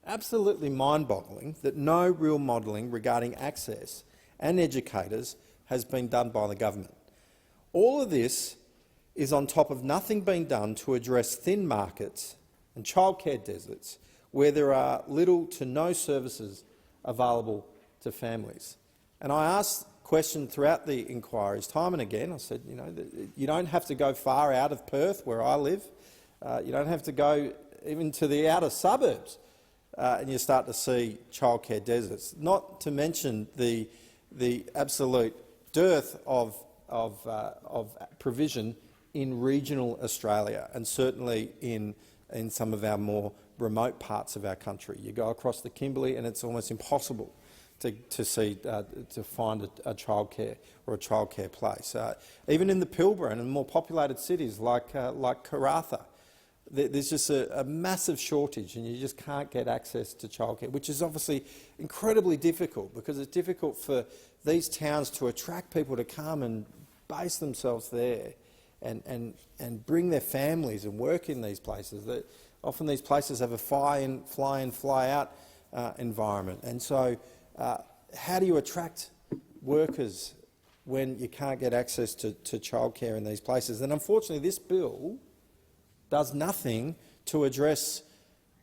absolutely mind-boggling, that no real modelling regarding access and educators has been done by the government. All of this is on top of nothing being done to address thin markets and childcare deserts where there are little to no services available to families. And I asked question throughout the inquiries time and again. I said, you don't have to go far out of Perth, where I live. You don't have to go even to the outer suburbs, and you start to see childcare deserts. Not to mention the absolute dearth of provision in regional Australia, and certainly in some of our more remote parts of our country. You go across the Kimberley, and it's almost impossible to find a childcare or a childcare place. Even in the Pilbara and in more populated cities like Karratha, there's just a massive shortage, and you just can't get access to childcare, which is obviously incredibly difficult because it's difficult for these towns to attract people to come and base themselves there and bring their families and work in these places. Often these places have a fly-in, fly-out environment, and so how do you attract workers when you can't get access to childcare in these places? And unfortunately, this bill does nothing to address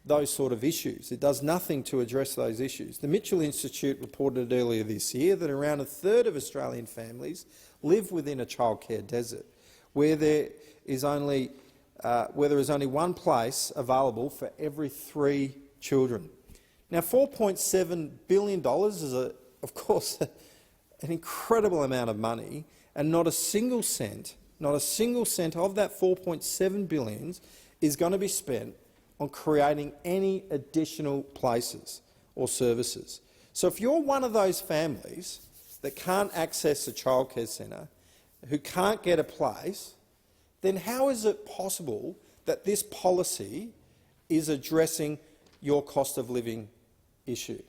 those sort of issues. It does nothing to address those issues. The Mitchell Institute reported earlier this year that around a third of Australian families live within a childcare desert, where there is only one place available for every 3 children. Now, $4.7 billion is, of course, an incredible amount of money, and not a single cent of that $4.7 billion is going to be spent on creating any additional places or services. So if you're one of those families that can't access a childcare centre, who can't get a place, then how is it possible that this policy is addressing your cost of living issue?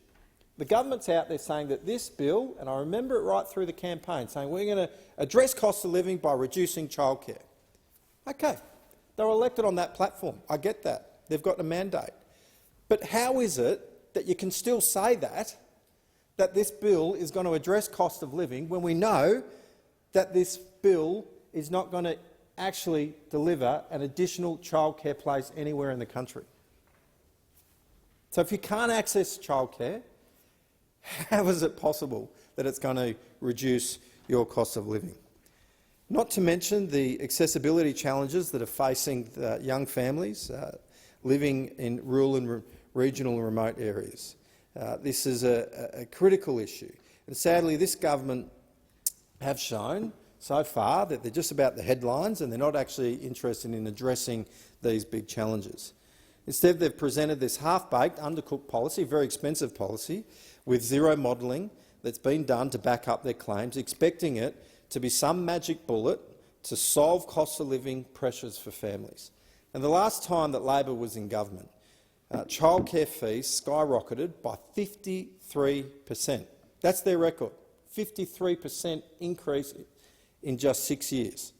The government's out there saying that this bill, and I remember it right through the campaign, saying we're going to address cost of living by reducing childcare. OK, they were elected on that platform. I get that. They've got a mandate. But how is it that you can still say that this bill is going to address cost of living when we know that this bill is not going to actually deliver an additional childcare place anywhere in the country? So if you can't access childcare, how is it possible that it's going to reduce your cost of living? Not to mention the accessibility challenges that are facing young families living in rural and regional and remote areas. This is a critical issue. And sadly, this government have shown so far that they're just about the headlines and they're not actually interested in addressing these big challenges. Instead, they've presented this half-baked, undercooked policy, very expensive policy, with zero modelling that's been done to back up their claims, expecting it to be some magic bullet to solve cost of living pressures for families. And the last time that Labor was in government, childcare fees skyrocketed by 53%. That's their record, 53% increase in just 6 years.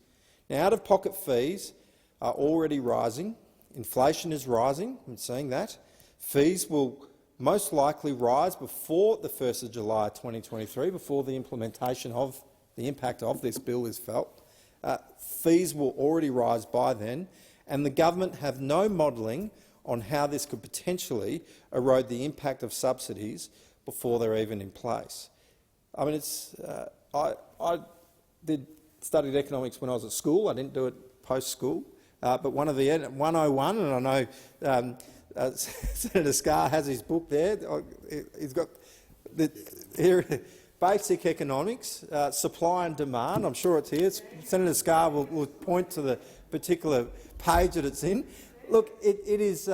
Now, out-of-pocket fees are already rising. Inflation is rising. I'm seeing that. Fees will most likely rise before the 1st of July 2023, before the implementation of the impact of this bill is felt. Fees will already rise by then, and the government have no modelling on how this could potentially erode the impact of subsidies before they're even in place. I mean, I studied economics when I was at school. I didn't do it post-school, but one of the 101, and I know Senator Scarr has his book there. He's got here, basic economics, supply and demand. I'm sure it's here. Senator Scarr will point to the particular page that it's in. Look, it is.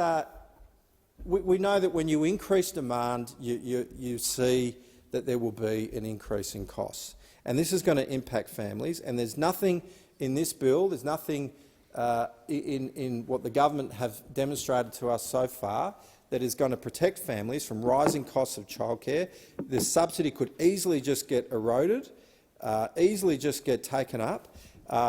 We know that when you increase demand, you see that there will be an increase in costs, and this is going to impact families. And there's nothing in this bill. There's nothing in what the government have demonstrated to us so far that is going to protect families from rising costs of childcare. The subsidy could easily just get eroded, easily just get taken up,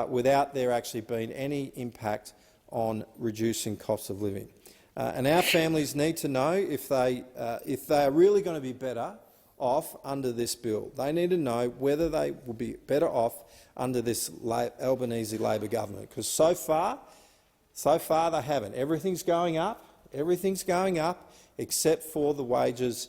without there actually being any impact on reducing costs of living. And our families need to know if they are really going to be better off under this bill. They need to know whether they will be better off under this Albanese Labor government, because so far they haven't. Everything's going up. Everything's going up except for the wages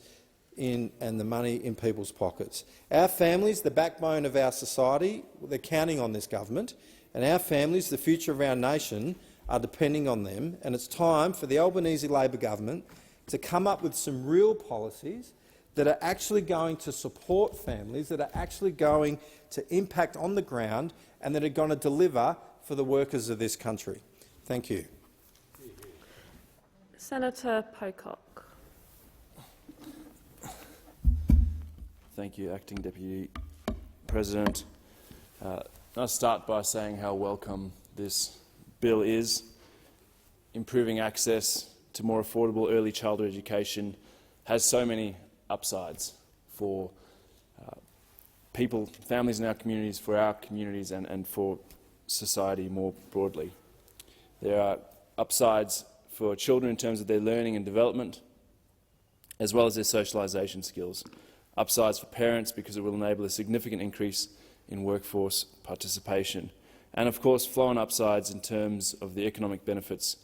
and the money in people's pockets. Our families, the backbone of our society, they're counting on this government, and our families, the future of our nation, are depending on them. And it's time for the Albanese Labor government to come up with some real policies that are actually going to support families, that are actually going to impact on the ground, and that are going to deliver for the workers of this country. Thank you. Senator Pocock. Thank you, Acting Deputy President. I'll start by saying how welcome this bill is. Improving access to more affordable early childhood education has so many upsides for people, families in our communities, for our communities and for society more broadly. There are upsides for children in terms of their learning and development, as well as their socialisation skills. Upsides for parents because it will enable a significant increase in workforce participation. And of course, flow-on upsides in terms of the economic benefits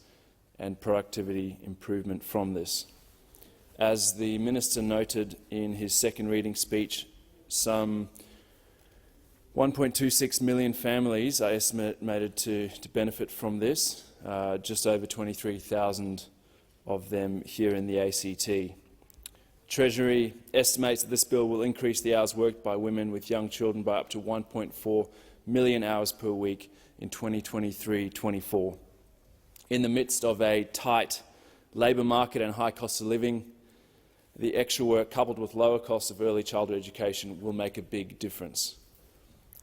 and productivity improvement from this. As the Minister noted in his second reading speech, some 1.26 million families are estimated to benefit from this, just over 23,000 of them here in the ACT. Treasury estimates that this bill will increase the hours worked by women with young children by up to 1.4 million hours per week in 2023-24. In the midst of a tight labour market and high cost of living, the extra work coupled with lower costs of early childhood education will make a big difference.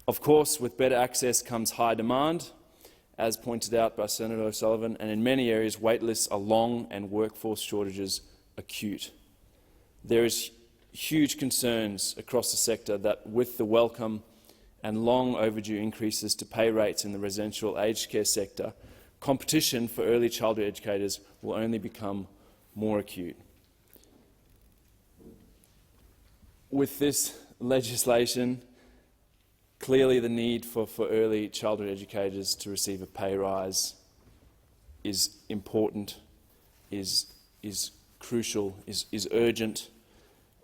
Of course, with better access comes high demand, as pointed out by Senator O'Sullivan, and in many areas wait lists are long and workforce shortages acute. There is huge concerns across the sector that with the welcome and long overdue increases to pay rates in the residential aged care sector, competition for early childhood educators will only become more acute. With this legislation, clearly the need for early childhood educators to receive a pay rise is important, is crucial, is urgent.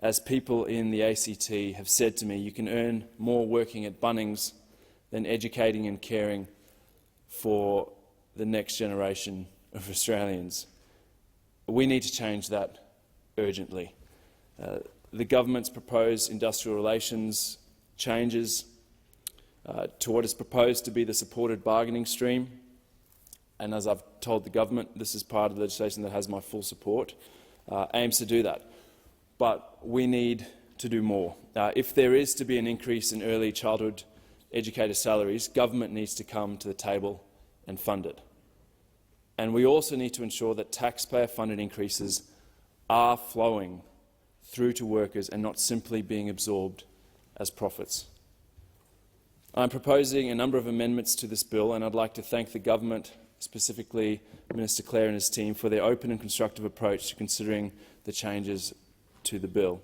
As people in the ACT have said to me, you can earn more working at Bunnings than educating and caring for the next generation of Australians. We need to change that urgently. The government's proposed industrial relations changes to what is proposed to be the supported bargaining stream and as I've told the government, this is part of the legislation that has my full support, aims to do that. But we need to do more. If there is to be an increase in early childhood educator salaries, government needs to come to the table and fund it. And we also need to ensure that taxpayer-funded increases are flowing through to workers and not simply being absorbed as profits. I'm proposing a number of amendments to this bill, and I'd like to thank the government, specifically Minister Clare and his team, for their open and constructive approach to considering the changes to the bill.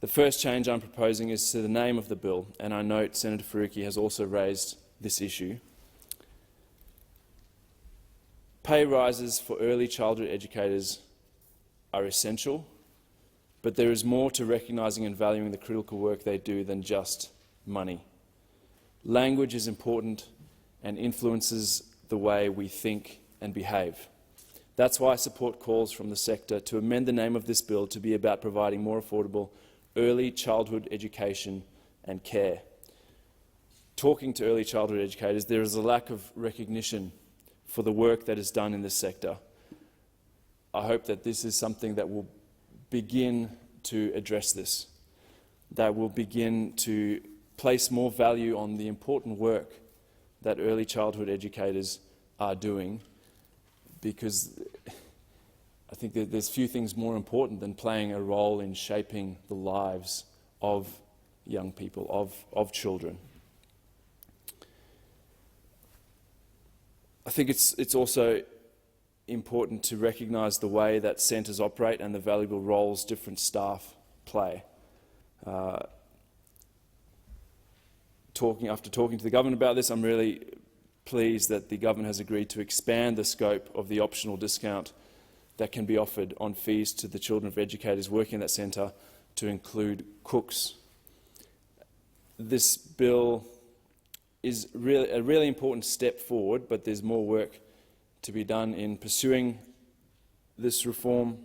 The first change I'm proposing is to the name of the bill, and I note Senator Faruqi has also raised this issue. Pay rises for early childhood educators are essential, but there is more to recognising and valuing the critical work they do than just money. Language is important and influences the way we think and behave. That's why I support calls from the sector to amend the name of this bill to be about providing more affordable early childhood education and care. Talking to early childhood educators, there is a lack of recognition for the work that is done in this sector. I hope that this is something that will begin to address this, that will begin to place more value on the important work that early childhood educators are doing, because I think that there's few things more important than playing a role in shaping the lives of young people, of children. I think it's also important to recognise the way that centres operate and the valuable roles different staff play. After talking to the government about this, I'm really pleased that the government has agreed to expand the scope of the optional discount that can be offered on fees to the children of educators working in that centre to include cooks. This bill is a really important step forward, but there's more work to be done in pursuing this reform,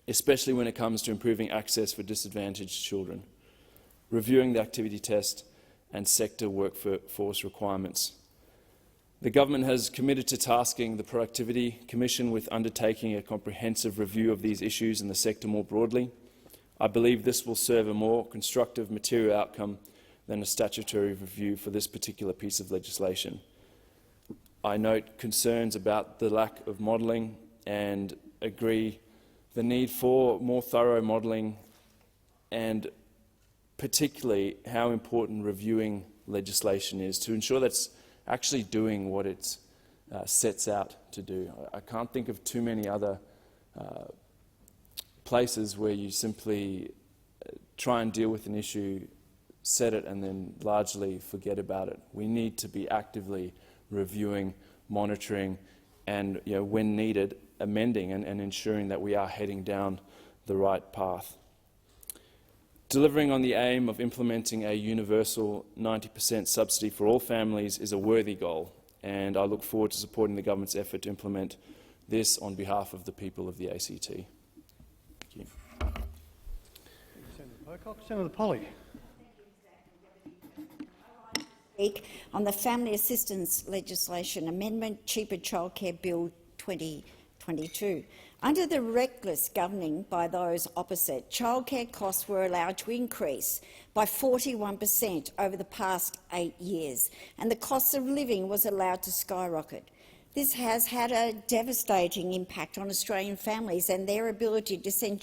especially when it comes to improving access for disadvantaged children, reviewing the activity test and sector workforce requirements. The government has committed to tasking the Productivity Commission with undertaking a comprehensive review of these issues in the sector more broadly. I believe this will serve a more constructive material outcome than a statutory review for this particular piece of legislation. I note concerns about the lack of modelling and agree the need for more thorough modelling, and particularly how important reviewing legislation is to ensure that it's actually doing what it sets out to do. I can't think of too many other places where you simply try and deal with an issue, set it and then largely forget about it. We need to be actively reviewing, monitoring and, when needed, amending and ensuring that we are heading down the right path. Delivering on the aim of implementing a universal 90% subsidy for all families is a worthy goal, and I look forward to supporting the government's effort to implement this on behalf of the people of the ACT. Thank you. Senator Pocock. Senator Polley. On the Family Assistance Legislation Amendment, Cheaper Childcare Bill 2022. Under the reckless governing by those opposite, childcare costs were allowed to increase by 41% over the past 8 years, and the cost of living was allowed to skyrocket. This has had a devastating impact on Australian families and their ability to send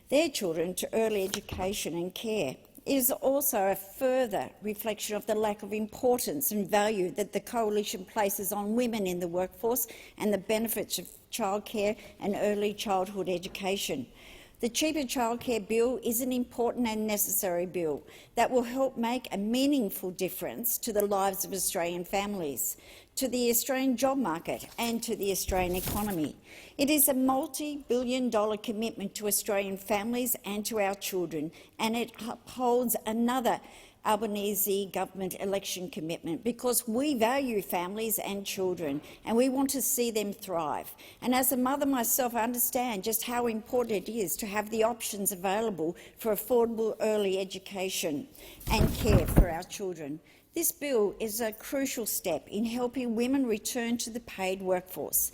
their children to early education and care. It is also a further reflection of the lack of importance and value that the Coalition places on women in the workforce and the benefits of childcare and early childhood education. The Cheaper Childcare Bill is an important and necessary bill that will help make a meaningful difference to the lives of Australian families, to the Australian job market and to the Australian economy. It is a multi-billion-dollar commitment to Australian families and to our children, and it upholds another Albanese government election commitment, because we value families and children and we want to see them thrive. And as a mother myself, I understand just how important it is to have the options available for affordable early education and care for our children. This bill is a crucial step in helping women return to the paid workforce.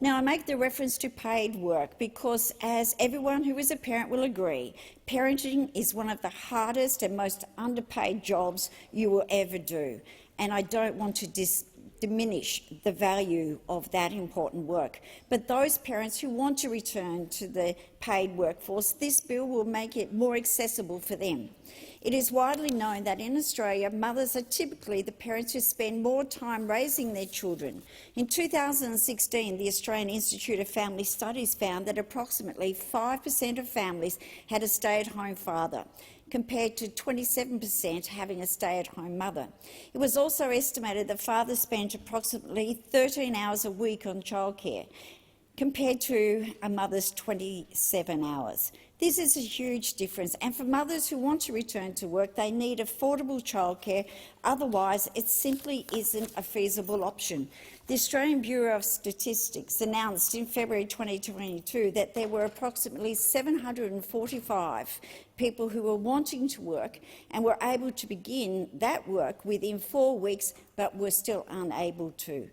Now, I make the reference to paid work because, as everyone who is a parent will agree, parenting is one of the hardest and most underpaid jobs you will ever do, and I don't want to diminish the value of that important work. But those parents who want to return to the paid workforce, this bill will make it more accessible for them. It is widely known that in Australia, mothers are typically the parents who spend more time raising their children. In 2016, the Australian Institute of Family Studies found that approximately 5% of families had a stay-at-home father, compared to 27% having a stay-at-home mother. It was also estimated that fathers spent approximately 13 hours a week on childcare, compared to a mother's 27 hours. This is a huge difference, and for mothers who want to return to work, they need affordable childcare. Otherwise, it simply isn't a feasible option. The Australian Bureau of Statistics announced in February 2022 that there were approximately 745 people who were wanting to work and were able to begin that work within 4 weeks, but were still unable to.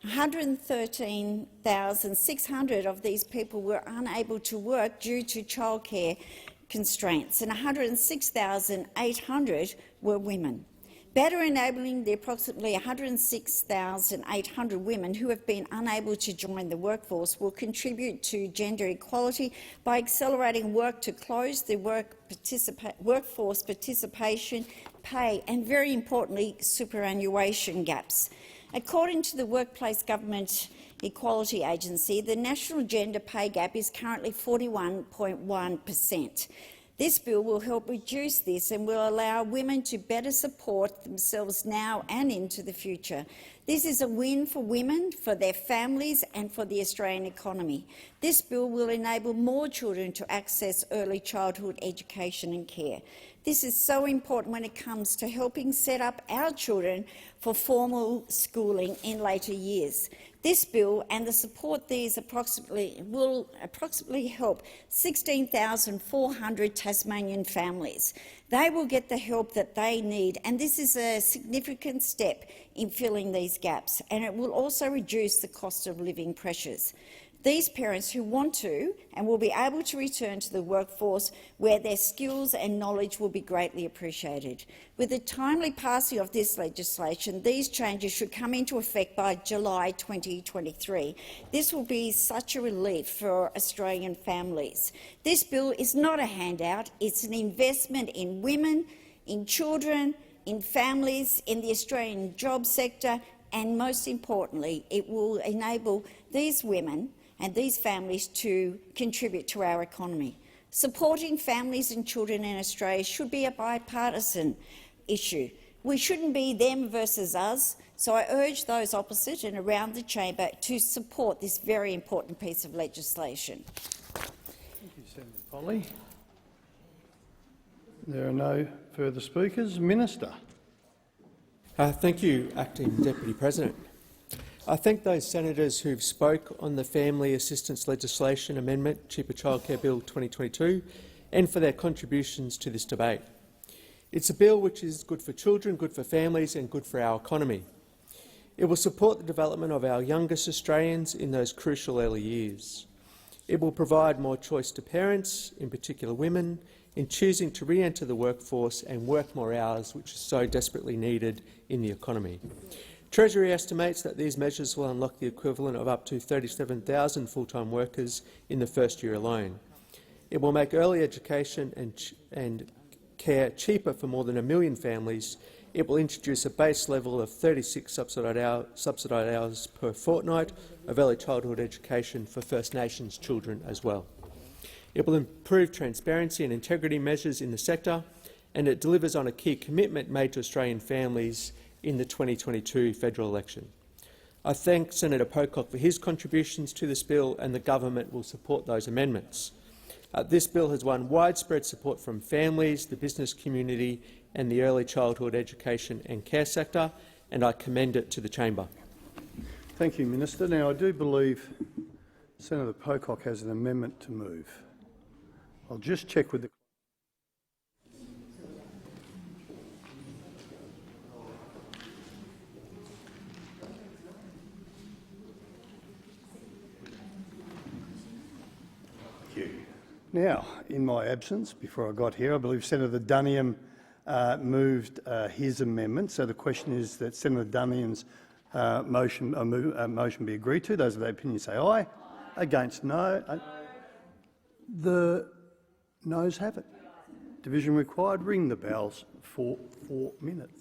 113,600 of these people were unable to work due to childcare constraints, and 106,800 were women. Better enabling the approximately 106,800 women who have been unable to join the workforce will contribute to gender equality by accelerating work to close the workforce participation, pay and, very importantly, superannuation gaps. According to the Workplace Government Equality Agency, the national gender pay gap is currently 41.1%. This bill will help reduce this and will allow women to better support themselves now and into the future. This is a win for women, for their families and for the Australian economy. This bill will enable more children to access early childhood education and care. This is so important when it comes to helping set up our children for formal schooling in later years. This bill and the support these will approximately help 16,400 Tasmanian families. They will get the help that they need, and this is a significant step in filling these gaps, and it will also reduce the cost of living pressures. These parents who want to and will be able to return to the workforce where their skills and knowledge will be greatly appreciated. With the timely passing of this legislation, these changes should come into effect by July 2023. This will be such a relief for Australian families. This bill is not a handout, it's an investment in women, in children, in families, in the Australian job sector, and most importantly, it will enable these women and these families to contribute to our economy. Supporting families and children in Australia should be a bipartisan issue. We shouldn't be them versus us, so I urge those opposite and around the chamber to support this very important piece of legislation. Thank you, Senator Polley. There are no further speakers. Minister. Thank you, Acting Deputy President. I thank those senators who've spoke on the Family Assistance Legislation Amendment, Cheaper Childcare Bill 2022, and for their contributions to this debate. It's a bill which is good for children, good for families and good for our economy. It will support the development of our youngest Australians in those crucial early years. It will provide more choice to parents, in particular women, in choosing to re-enter the workforce and work more hours, which is so desperately needed in the economy. Treasury estimates that these measures will unlock the equivalent of up to 37,000 full-time workers in the first year alone. It will make early education and care cheaper for more than 1 million families. It will introduce a base level of 36 subsidised hours per fortnight of early childhood education for First Nations children as well. It will improve transparency and integrity measures in the sector, and it delivers on a key commitment made to Australian families in the 2022 federal election. I thank Senator Pocock for his contributions to this bill, and the government will support those amendments. This bill has won widespread support from families, the business community and the early childhood education and care sector, and I commend it to the chamber. Thank you, Minister. Now, I do believe Senator Pocock has an amendment to move. I'll just check with the Now, in my absence, before I got here, I believe Senator Duniam moved his amendment. So the question is that Senator Duniam's motion be agreed to. Those of the opinion say aye. Against, no. The noes have it. Division required. Ring the bells for 4 minutes.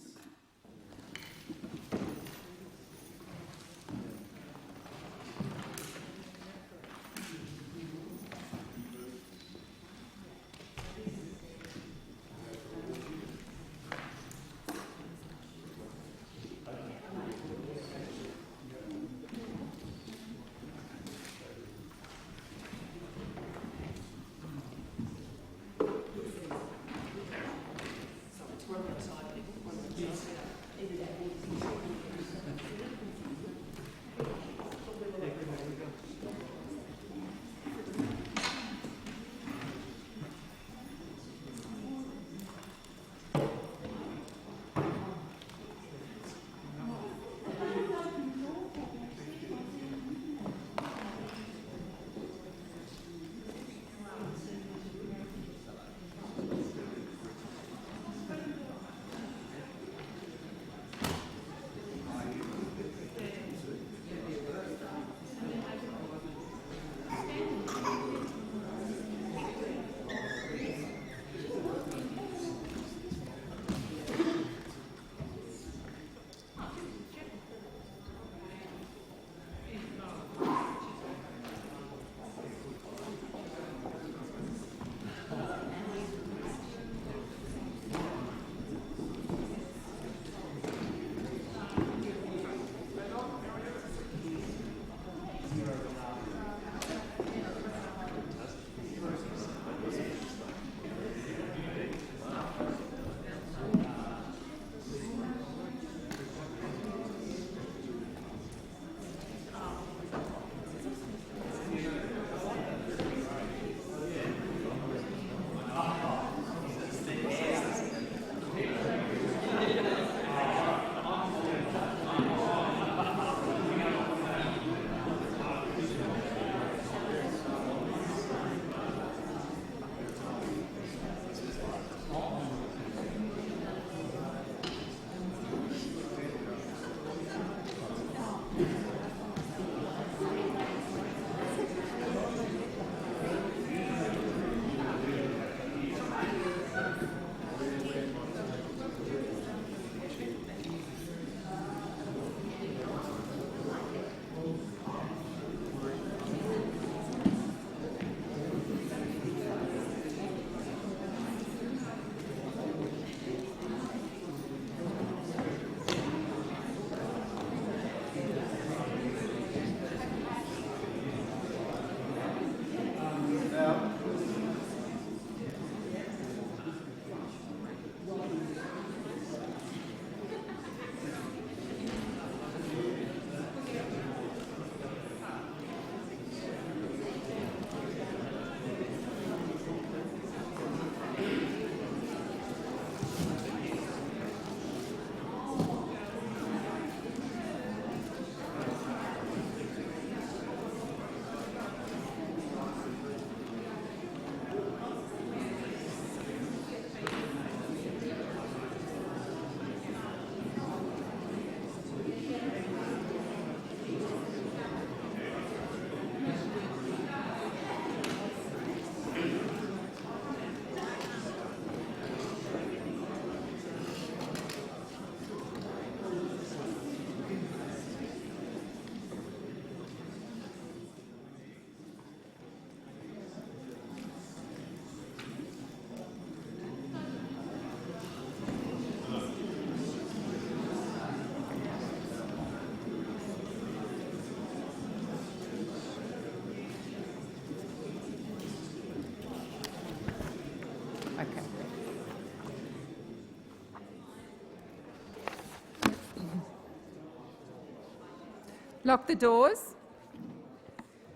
Lock the doors.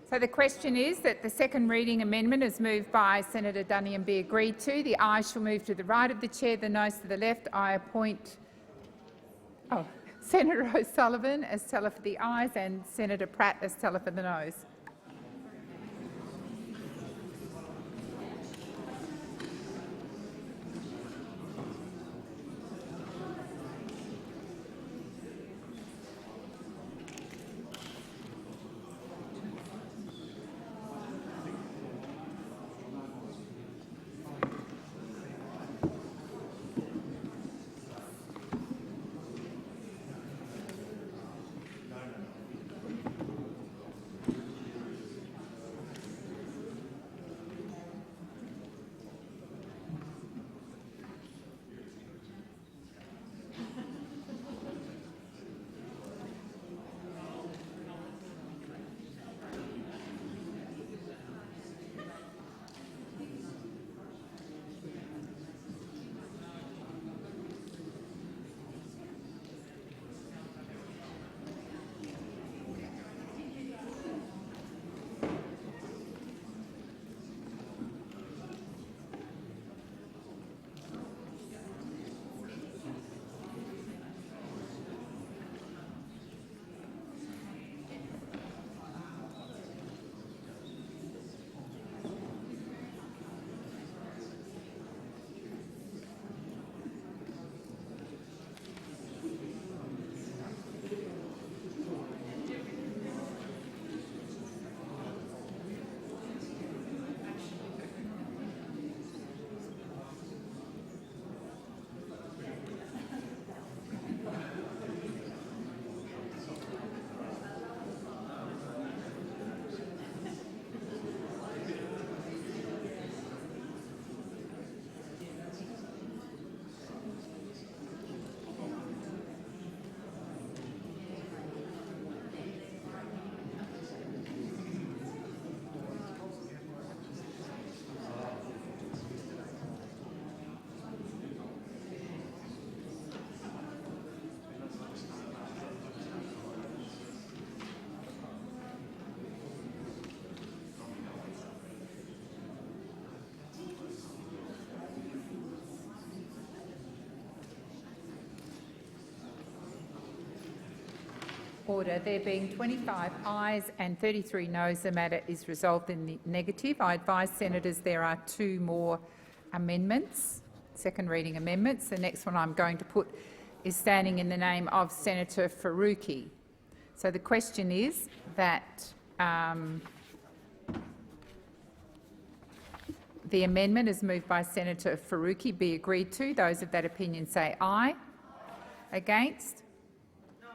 So the question is that the second reading amendment is moved by Senator Duniam be agreed to. The ayes shall move to the right of the chair, the noes to the left. I appoint Senator O'Sullivan as teller for the ayes and Senator Pratt as teller for the noes. Order. There being 25 ayes and 33 noes, the matter is resolved in the negative. I advise senators there are 2 more amendments, second reading amendments. The next one I'm going to put is standing in the name of Senator Faruqi. So the question is that the amendment is moved by Senator Faruqi be agreed to. Those of that opinion say aye. Against? No.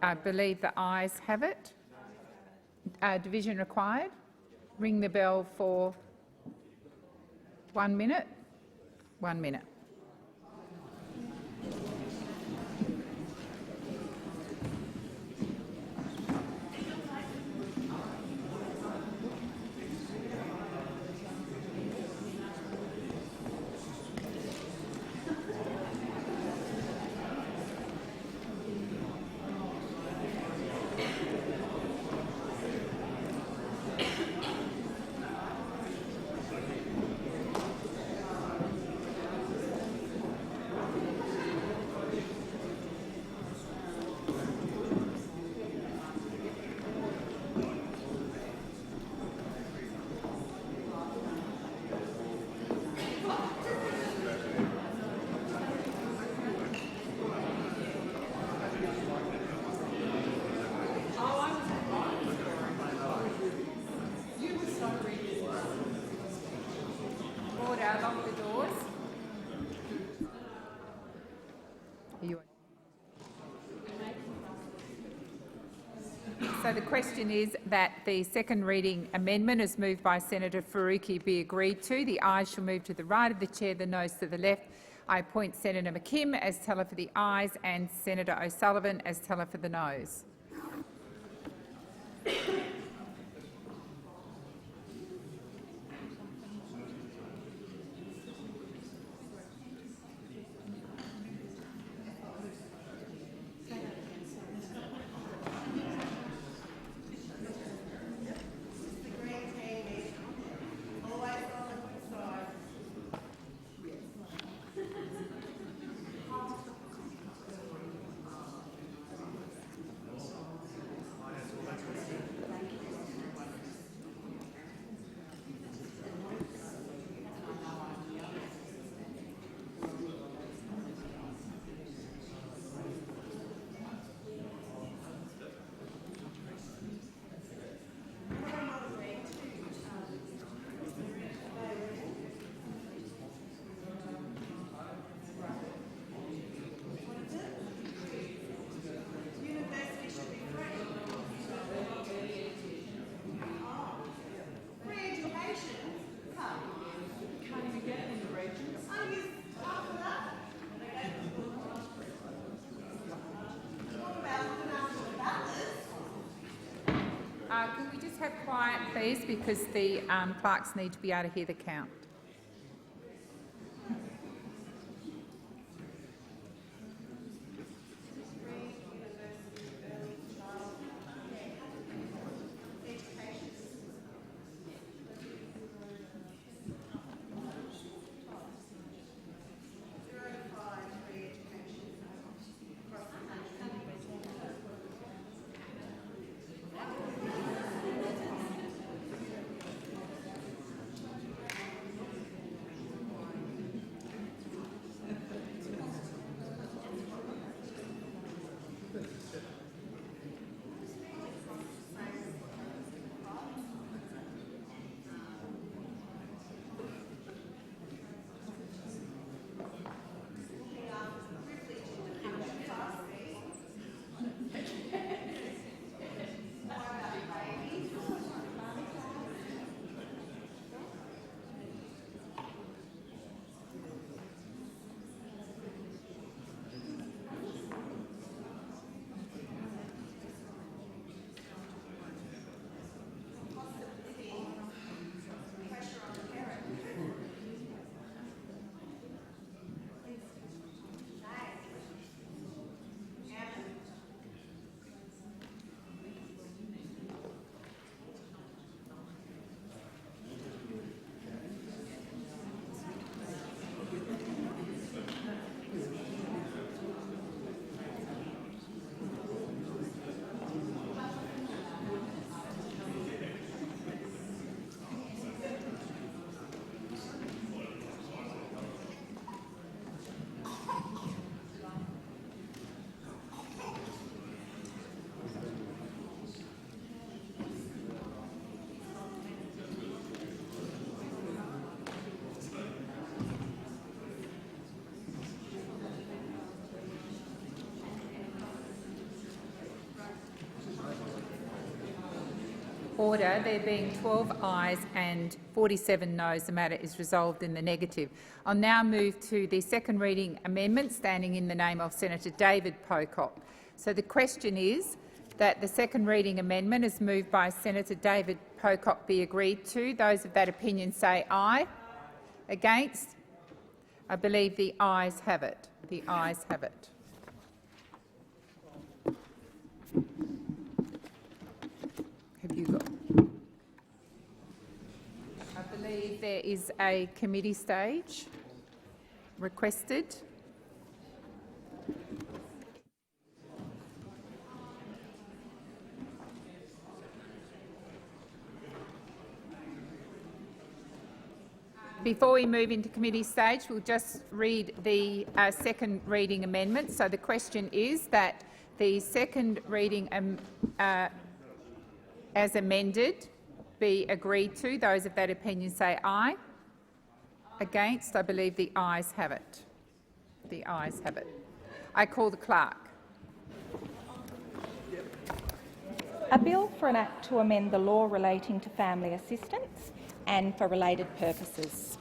I believe the ayes have it. Division required. Ring the bell for 1 minute. 1 minute. Lock the doors. So the question is that the second reading amendment is moved by Senator Faruqi be agreed to. The ayes shall move to the right of the chair, the noes to the left. I appoint Senator McKim as teller for the ayes and Senator O'Sullivan as teller for the noes. Can we just have quiet, please, because the clerks need to be able to hear the count. Order. There being 12 ayes and 47 noes, the matter is resolved in the negative. I'll now move to the second reading amendment standing in the name of Senator David Pocock. So the question is that the second reading amendment is moved by Senator David Pocock be agreed to. Those of that opinion say aye. Against? I believe the ayes have it. The ayes have it. Have you got? I believe there is a committee stage requested. Before we move into committee stage, we'll just read the second reading amendment. So the question is that the second reading as amended be agreed to. Those of that opinion say aye. Against? I believe the ayes have it. The ayes have it. I call the clerk. A bill for an act to amend the law relating to family assistance and for related purposes.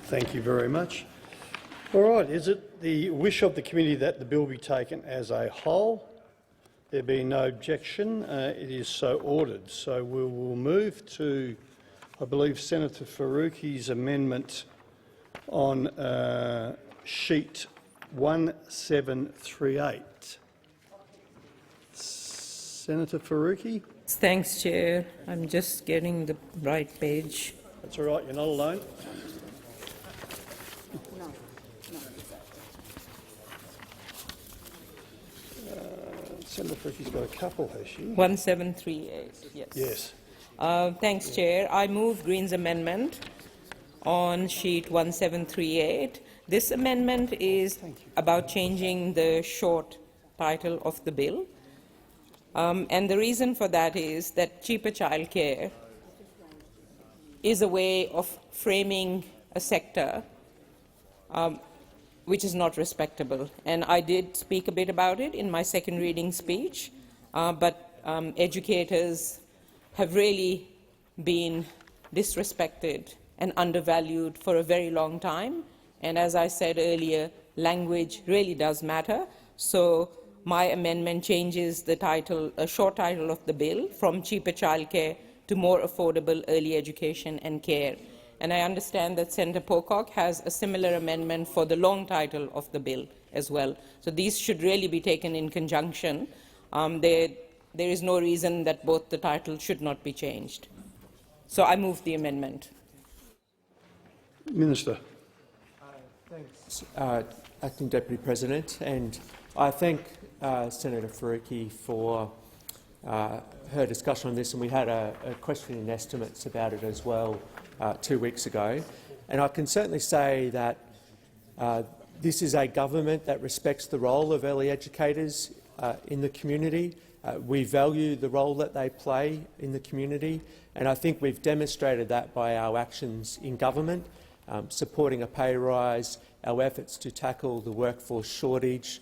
Thank you very much. All right, is it the wish of the committee that the bill be taken as a whole? There being no objection, it is so ordered. So we will move to, I believe, Senator Faruqi's amendment on sheet 1738. Senator Faruqi? Thanks, Chair. I'm just getting the right page. That's all right, you're not alone. Senator Faruqi's got a couple, has she? 1738, yes. Yes. Thanks, Chair. I move Green's amendment on sheet 1738. This amendment is about changing the short title of the bill. And the reason for that is that cheaper childcare is a way of framing a sector which is not respectable. And I did speak a bit about it in my second reading speech, but educators have really been disrespected and undervalued for a very long time. And as I said earlier, language really does matter. So my amendment changes the title, a short title of the bill, from cheaper childcare to more affordable early education and care. And I understand that Senator Pocock has a similar amendment for the long title of the bill as well. So these should really be taken in conjunction. There is no reason that both the titles should not be changed. So I move the amendment. Minister. Thanks, Acting Deputy President, and I thank Senator Faruqi for her discussion on this, and we had a question in estimates about it as well 2 weeks ago. And I can certainly say that this is a government that respects the role of early educators in the community. We value the role that they play in the community, and I think we've demonstrated that by our actions in government, supporting a pay rise, our efforts to tackle the workforce shortage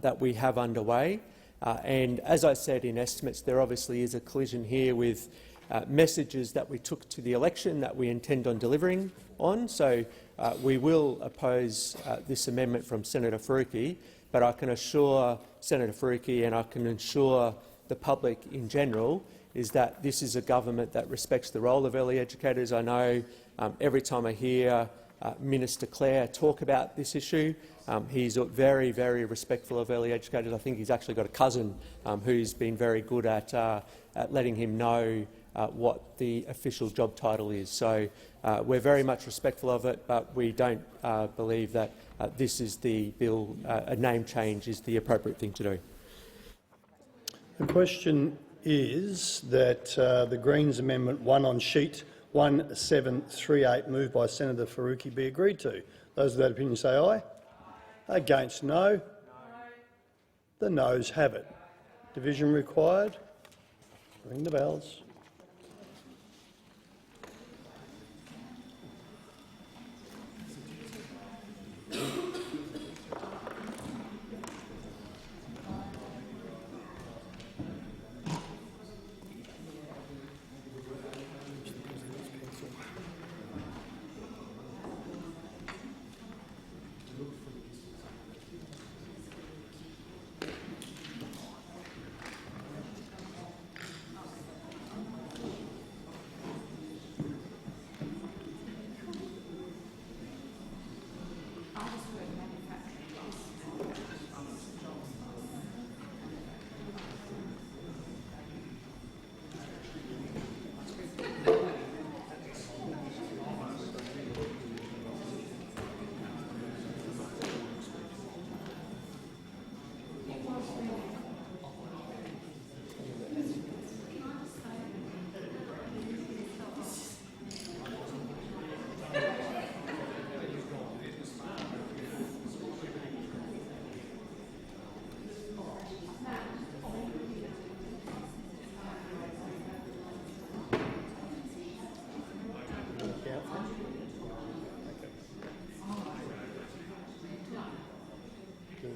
that we have underway. And as I said in estimates, there obviously is a collision here with messages that we took to the election that we intend on delivering on. So we will oppose this amendment from Senator Faruqi, but I can assure Senator Faruqi and I can assure the public in general is that this is a government that respects the role of early educators. I know every time I hear Minister Clare talk about this issue, he's very, very respectful of early educators. I think he's actually got a cousin who's been very good at letting him know what the official job title is. So we're very much respectful of it, but we don't believe that this is the bill, a name change is the appropriate thing to do. The question is that the Greens Amendment 1 on sheet 1738, moved by Senator Faruqi, be agreed to. Those of that opinion say aye. Against, no. The noes have it. Division required. Ring the bells.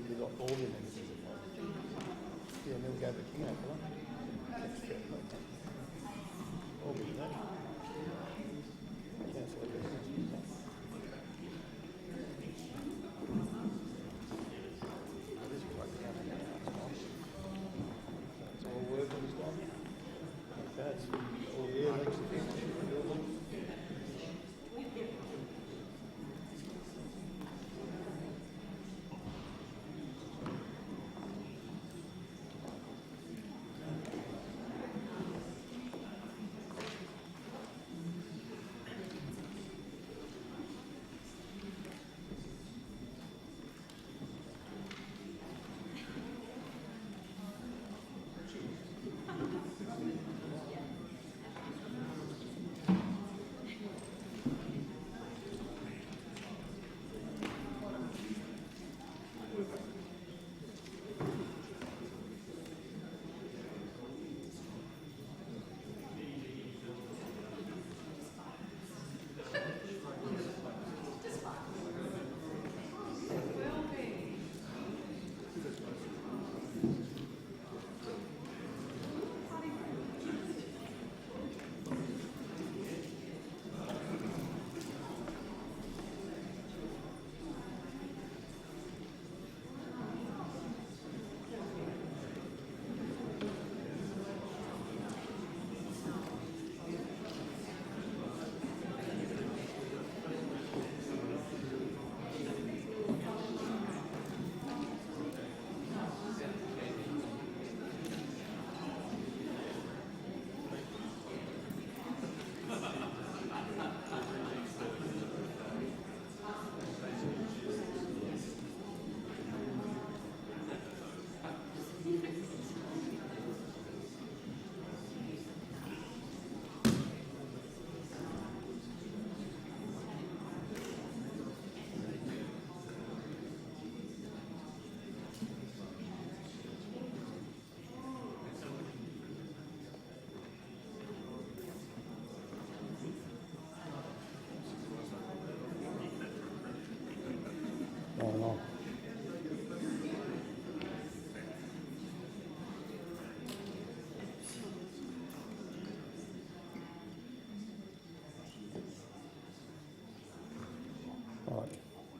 We've got all the amendments. Yeah, and then we go back here. All be that. Councillor That's all work on this one. That's all the elections.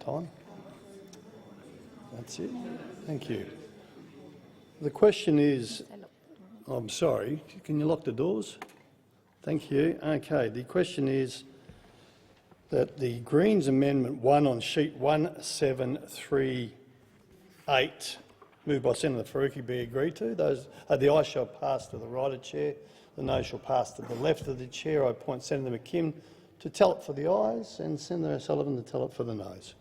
Time? That's it. Thank you. The question is I'm sorry. Can you lock the doors? Thank you. Okay. The question is that the Greens Amendment 1 on sheet 1738, moved by Senator Faruqi, be agreed to. The ayes shall pass to the right of the chair. The noes shall pass to the left of the chair. I appoint Senator McKim to tell it for the ayes and Senator O'Sullivan to tell it for the noes.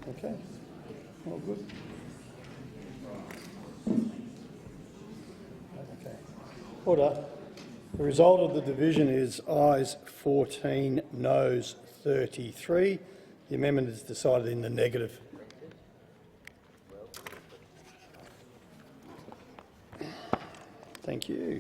Okay. All good. Okay. Order. The result of the division is ayes 14, noes 33. The amendment is decided in the negative. Thank you.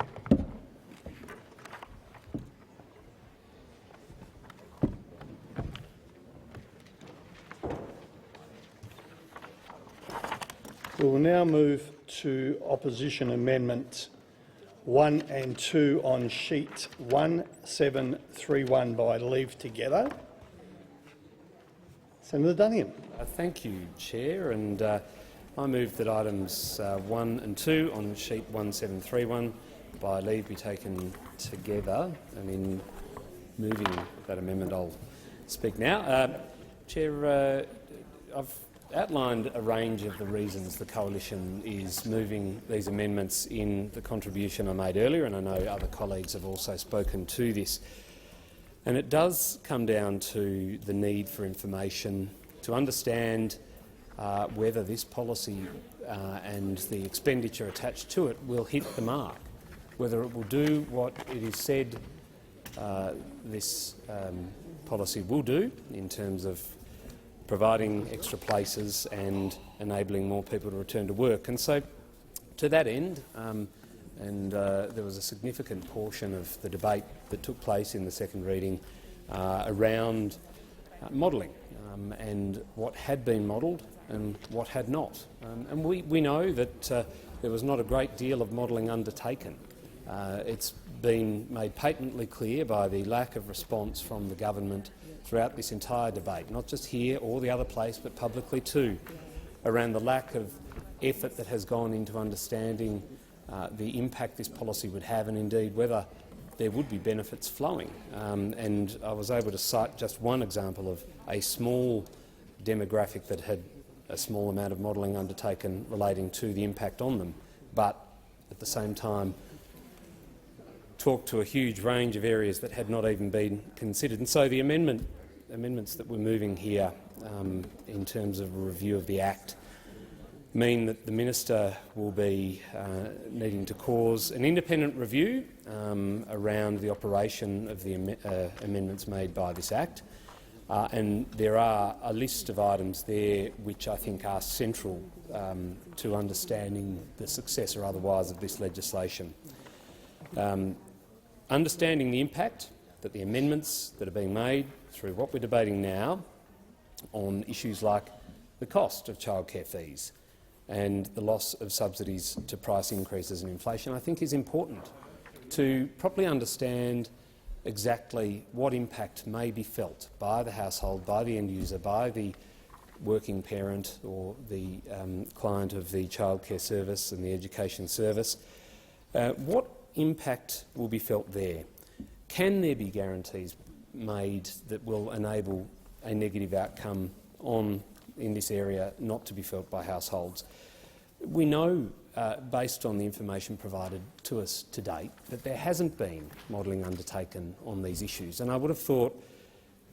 We will now move to opposition amendment 1 and 2 on sheet 1731 by leave together. Senator Duniam. Thank you, Chair. And I move that items 1 and 2 on sheet 1731 by leave be taken together. And in moving that amendment, I'll speak now. Chair, I've outlined a range of the reasons the Coalition is moving these amendments in the contribution I made earlier, and I know other colleagues have also spoken to this. And it does come down to the need for information to understand whether this policy and the expenditure attached to it will hit the mark, whether it will do what it is said this policy will do in terms of providing extra places and enabling more people to return to work. And so, to that end, there was a significant portion of the debate that took place in the second reading around modelling and what had been modelled and what had not. And we know that there was not a great deal of modelling undertaken. It's been made patently clear by the lack of response from the government throughout this entire debate, not just here or the other place, but publicly too, around the lack of effort that has gone into understanding the impact this policy would have and indeed whether there would be benefits flowing. And I was able to cite just one example of a small demographic that had a small amount of modelling undertaken relating to the impact on them, but at the same time talk to a huge range of areas that had not even been considered. And so the amendments that we're moving here in terms of a review of the Act mean that the Minister will be needing to cause an independent review around the operation of the amendments made by this Act. And there are a list of items there which I think are central to understanding the success or otherwise of this legislation. Understanding the impact that the amendments that are being made through what we're debating now on issues like the cost of childcare fees and the loss of subsidies to price increases and inflation, I think is important to properly understand exactly what impact may be felt by the household, by the end user, by the working parent or the client of the childcare service and the education service. What impact will be felt there? Can there be guarantees made that will enable a negative outcome in this area not to be felt by households? We know, based on the information provided to us to date, that there hasn't been modelling undertaken on these issues. And I would have thought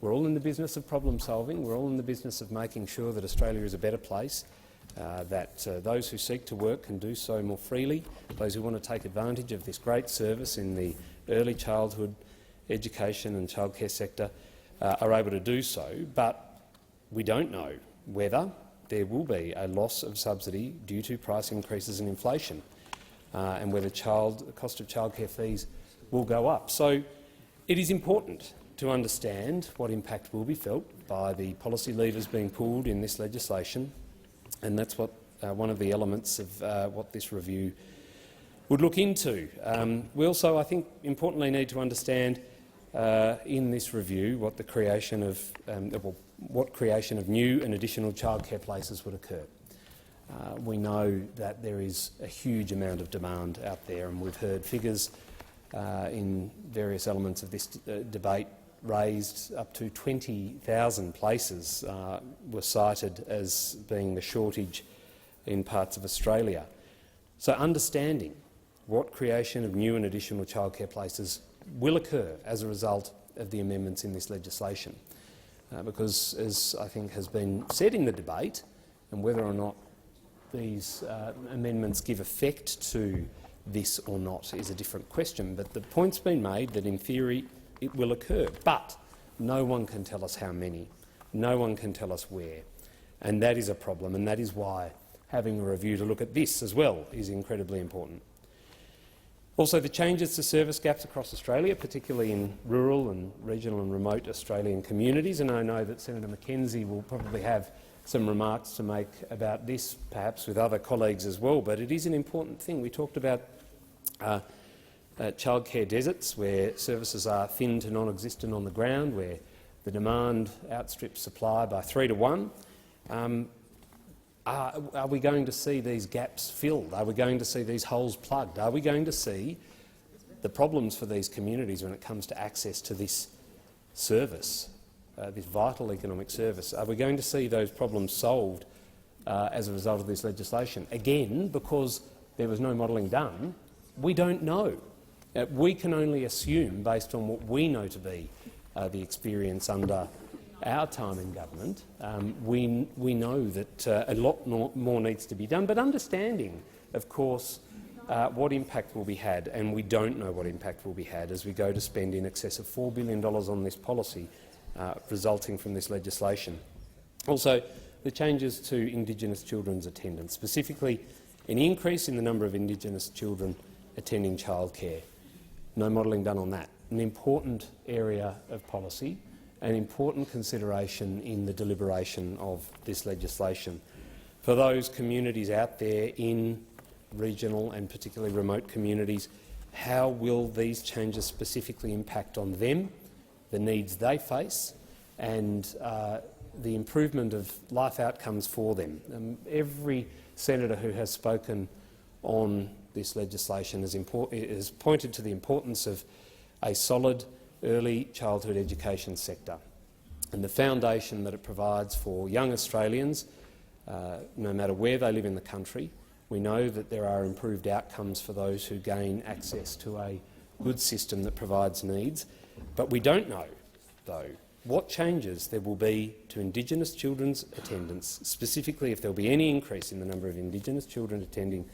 we're all in the business of problem solving, we're all in the business of making sure that Australia is a better place, that those who seek to work can do so more freely, those who want to take advantage of this great service in the early childhood education and childcare sector are able to do so, but we don't know whether there will be a loss of subsidy due to price increases and inflation, and whether the cost of childcare fees will go up. So it is important to understand what impact will be felt by the policy levers being pulled in this legislation, and that's what one of the elements of what this review would look into. We also, I think, importantly need to understand in this review what the creation of what creation of new and additional childcare places would occur. We know that there is a huge amount of demand out there, and we've heard figures in various elements of this debate raised. Up to 20,000 places were cited as being the shortage in parts of Australia. So understanding what creation of new and additional childcare places will occur as a result of the amendments in this legislation. Because, as I think has been said in the debate, and whether or not these amendments give effect to this or not is a different question, but the point's been made that in theory it will occur, but no one can tell us how many, no one can tell us where, and that is a problem, and that is why having a review to look at this as well is incredibly important. Also, the changes to service gaps across Australia, particularly in rural and regional and remote Australian communities, and I know that Senator Mackenzie will probably have some remarks to make about this, perhaps with other colleagues as well, but it is an important thing. We talked about childcare deserts, where services are thin to non-existent on the ground, where the demand outstrips supply by 3 to 1. Are we going to see these gaps filled? Are we going to see these holes plugged? Are we going to see the problems for these communities when it comes to access to this service, this vital economic service? Are we going to see those problems solved as a result of this legislation? Again, because there was no modelling done, we don't know. We can only assume, based on what we know to be the experience under our time in government. We know that a lot more needs to be done, but understanding, of course, what impact will be had, and we don't know what impact will be had as we go to spend in excess of $4 billion on this policy resulting from this legislation. Also, the changes to Indigenous children's attendance, specifically an increase in the number of Indigenous children attending childcare. No modelling done on that. an important area of policy, an important consideration in the deliberation of this legislation. For those communities out there in regional and particularly remote communities, how will these changes specifically impact on them, the needs they face, and the improvement of life outcomes for them? Every senator who has spoken on this legislation has pointed to the importance of a solid early childhood education sector and the foundation that it provides for young Australians, no matter where they live in the country. We know that there are improved outcomes for those who gain access to a good system that provides needs, but we don't know, though, what changes there will be to Indigenous children's attendance, specifically if there will be any increase in the number of Indigenous children attending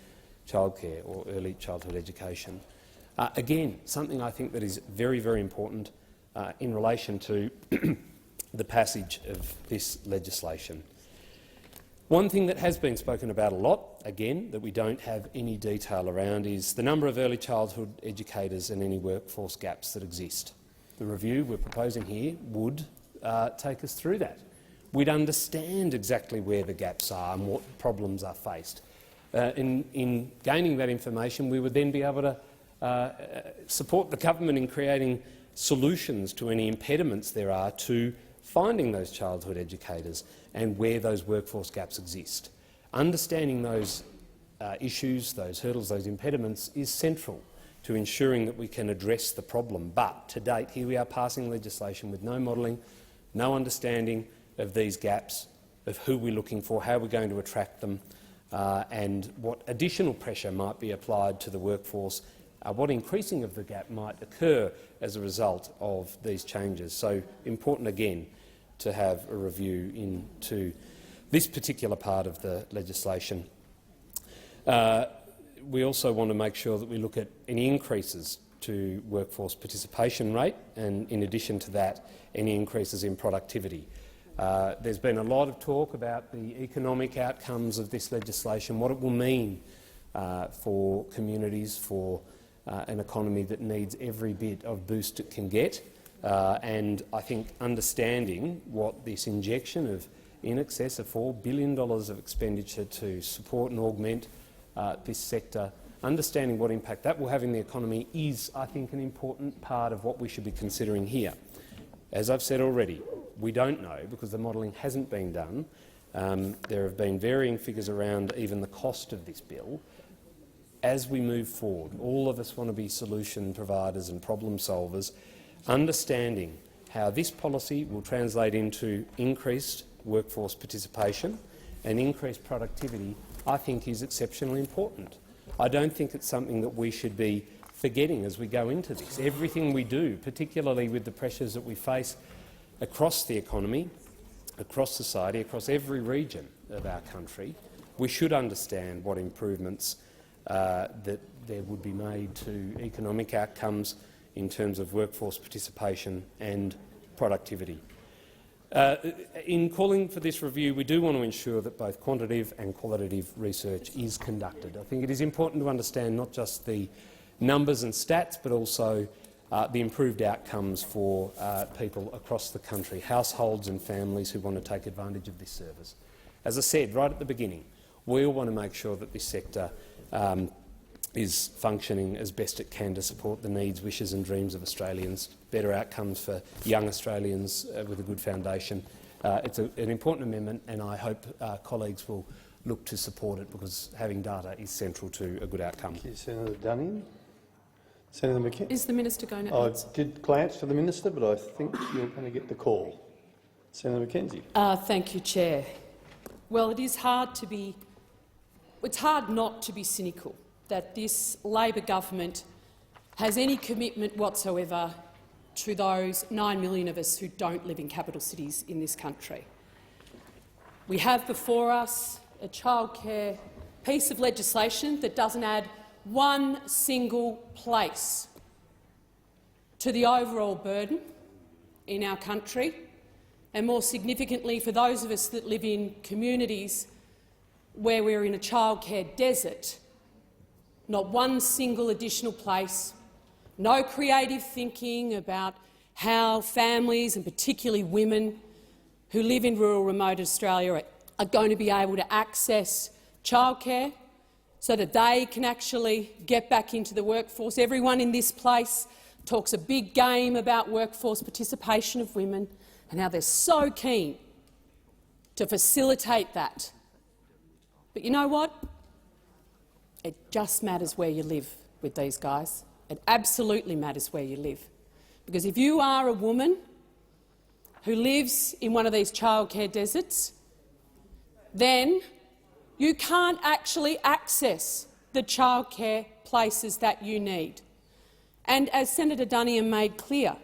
childcare or early childhood education. Again, something I think that is very, very important in relation to the passage of this legislation. One thing that has been spoken about a lot, again, that we don't have any detail around, is the number of early childhood educators and any workforce gaps that exist. The review we're proposing here would take us through that. We'd understand exactly where the gaps are and what problems are faced. In gaining that information, we would then be able to support the government in creating solutions to any impediments there are to finding those childhood educators and where those workforce gaps exist. Understanding those issues, those hurdles, those impediments is central to ensuring that we can address the problem. But to date, here we are passing legislation with no modelling, no understanding of these gaps, of who we're looking for, how we're going to attract them, and what additional pressure might be applied to the workforce, what increasing of the gap might occur as a result of these changes. So important again to have a review into this particular part of the legislation. We also want to make sure that we look at any increases to workforce participation rate and, in addition to that, any increases in productivity. There's been a lot of talk about the economic outcomes of this legislation, what it will mean for communities, for an economy that needs every bit of boost it can get. And I think understanding what this injection of in excess of $4 billion of expenditure to support and augment this sector, understanding what impact that will have in the economy is, I think, an important part of what we should be considering here. As I've said already, we don't know because the modelling hasn't been done. There have been varying figures around even the cost of this bill. As we move forward, all of us want to be solution providers and problem solvers. Understanding how this policy will translate into increased workforce participation and increased productivity, I think, is exceptionally important. I don't think it's something that we should be forgetting as we go into this. Everything we do, particularly with the pressures that we face across the economy, across society, across every region of our country, we should understand what improvements that there would be made to economic outcomes in terms of workforce participation and productivity. In calling for this review, we do want to ensure that both quantitative and qualitative research is conducted. I think it is important to understand not just the numbers and stats, but also the improved outcomes for people across the country, households and families who want to take advantage of this service. As I said right at the beginning, we all want to make sure that this sector is functioning as best it can to support the needs, wishes and dreams of Australians, better outcomes for young Australians with a good foundation. It's an important amendment and I hope colleagues will look to support it because having data is central to a good outcome. Thank you, Senator Dunning. Senator McKenzie. Is the minister going to I answer? did glance to the minister, but I think you're going to get the call. Senator McKenzie. Thank you, Chair. Well, it's hard not to be cynical that this Labor government has any commitment whatsoever to those 9 million of us who don't live in capital cities in this country. We have before us a childcare piece of legislation that doesn't add one single place to the overall burden in our country, and more significantly for those of us that live in communities where we're in a childcare desert, not one single additional place no creative thinking about how families, and particularly women who live in rural, remote Australia, are going to be able to access childcare so that they can actually get back into the workforce. Everyone in this place talks a big game about workforce participation of women and how they're so keen to facilitate that. But you know what? It just matters where you live with these guys. It absolutely matters where you live. Because if you are a woman who lives in one of these childcare deserts, then you can't actually access the childcare places that you need. And as Senator Duniam made clear,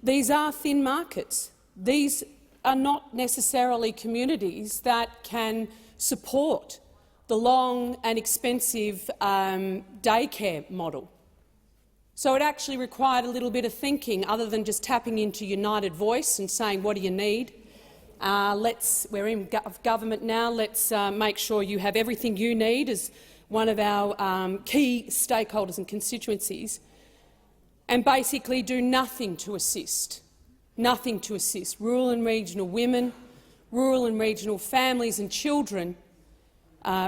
these are thin markets. These are not necessarily communities that can support the long and expensive daycare model. So it actually required a little bit of thinking, other than just tapping into United Voice and saying, what do you need? We're in government now, let's make sure you have everything you need as one of our key stakeholders and constituencies, and basically do nothing to assist rural and regional women, rural and regional families and children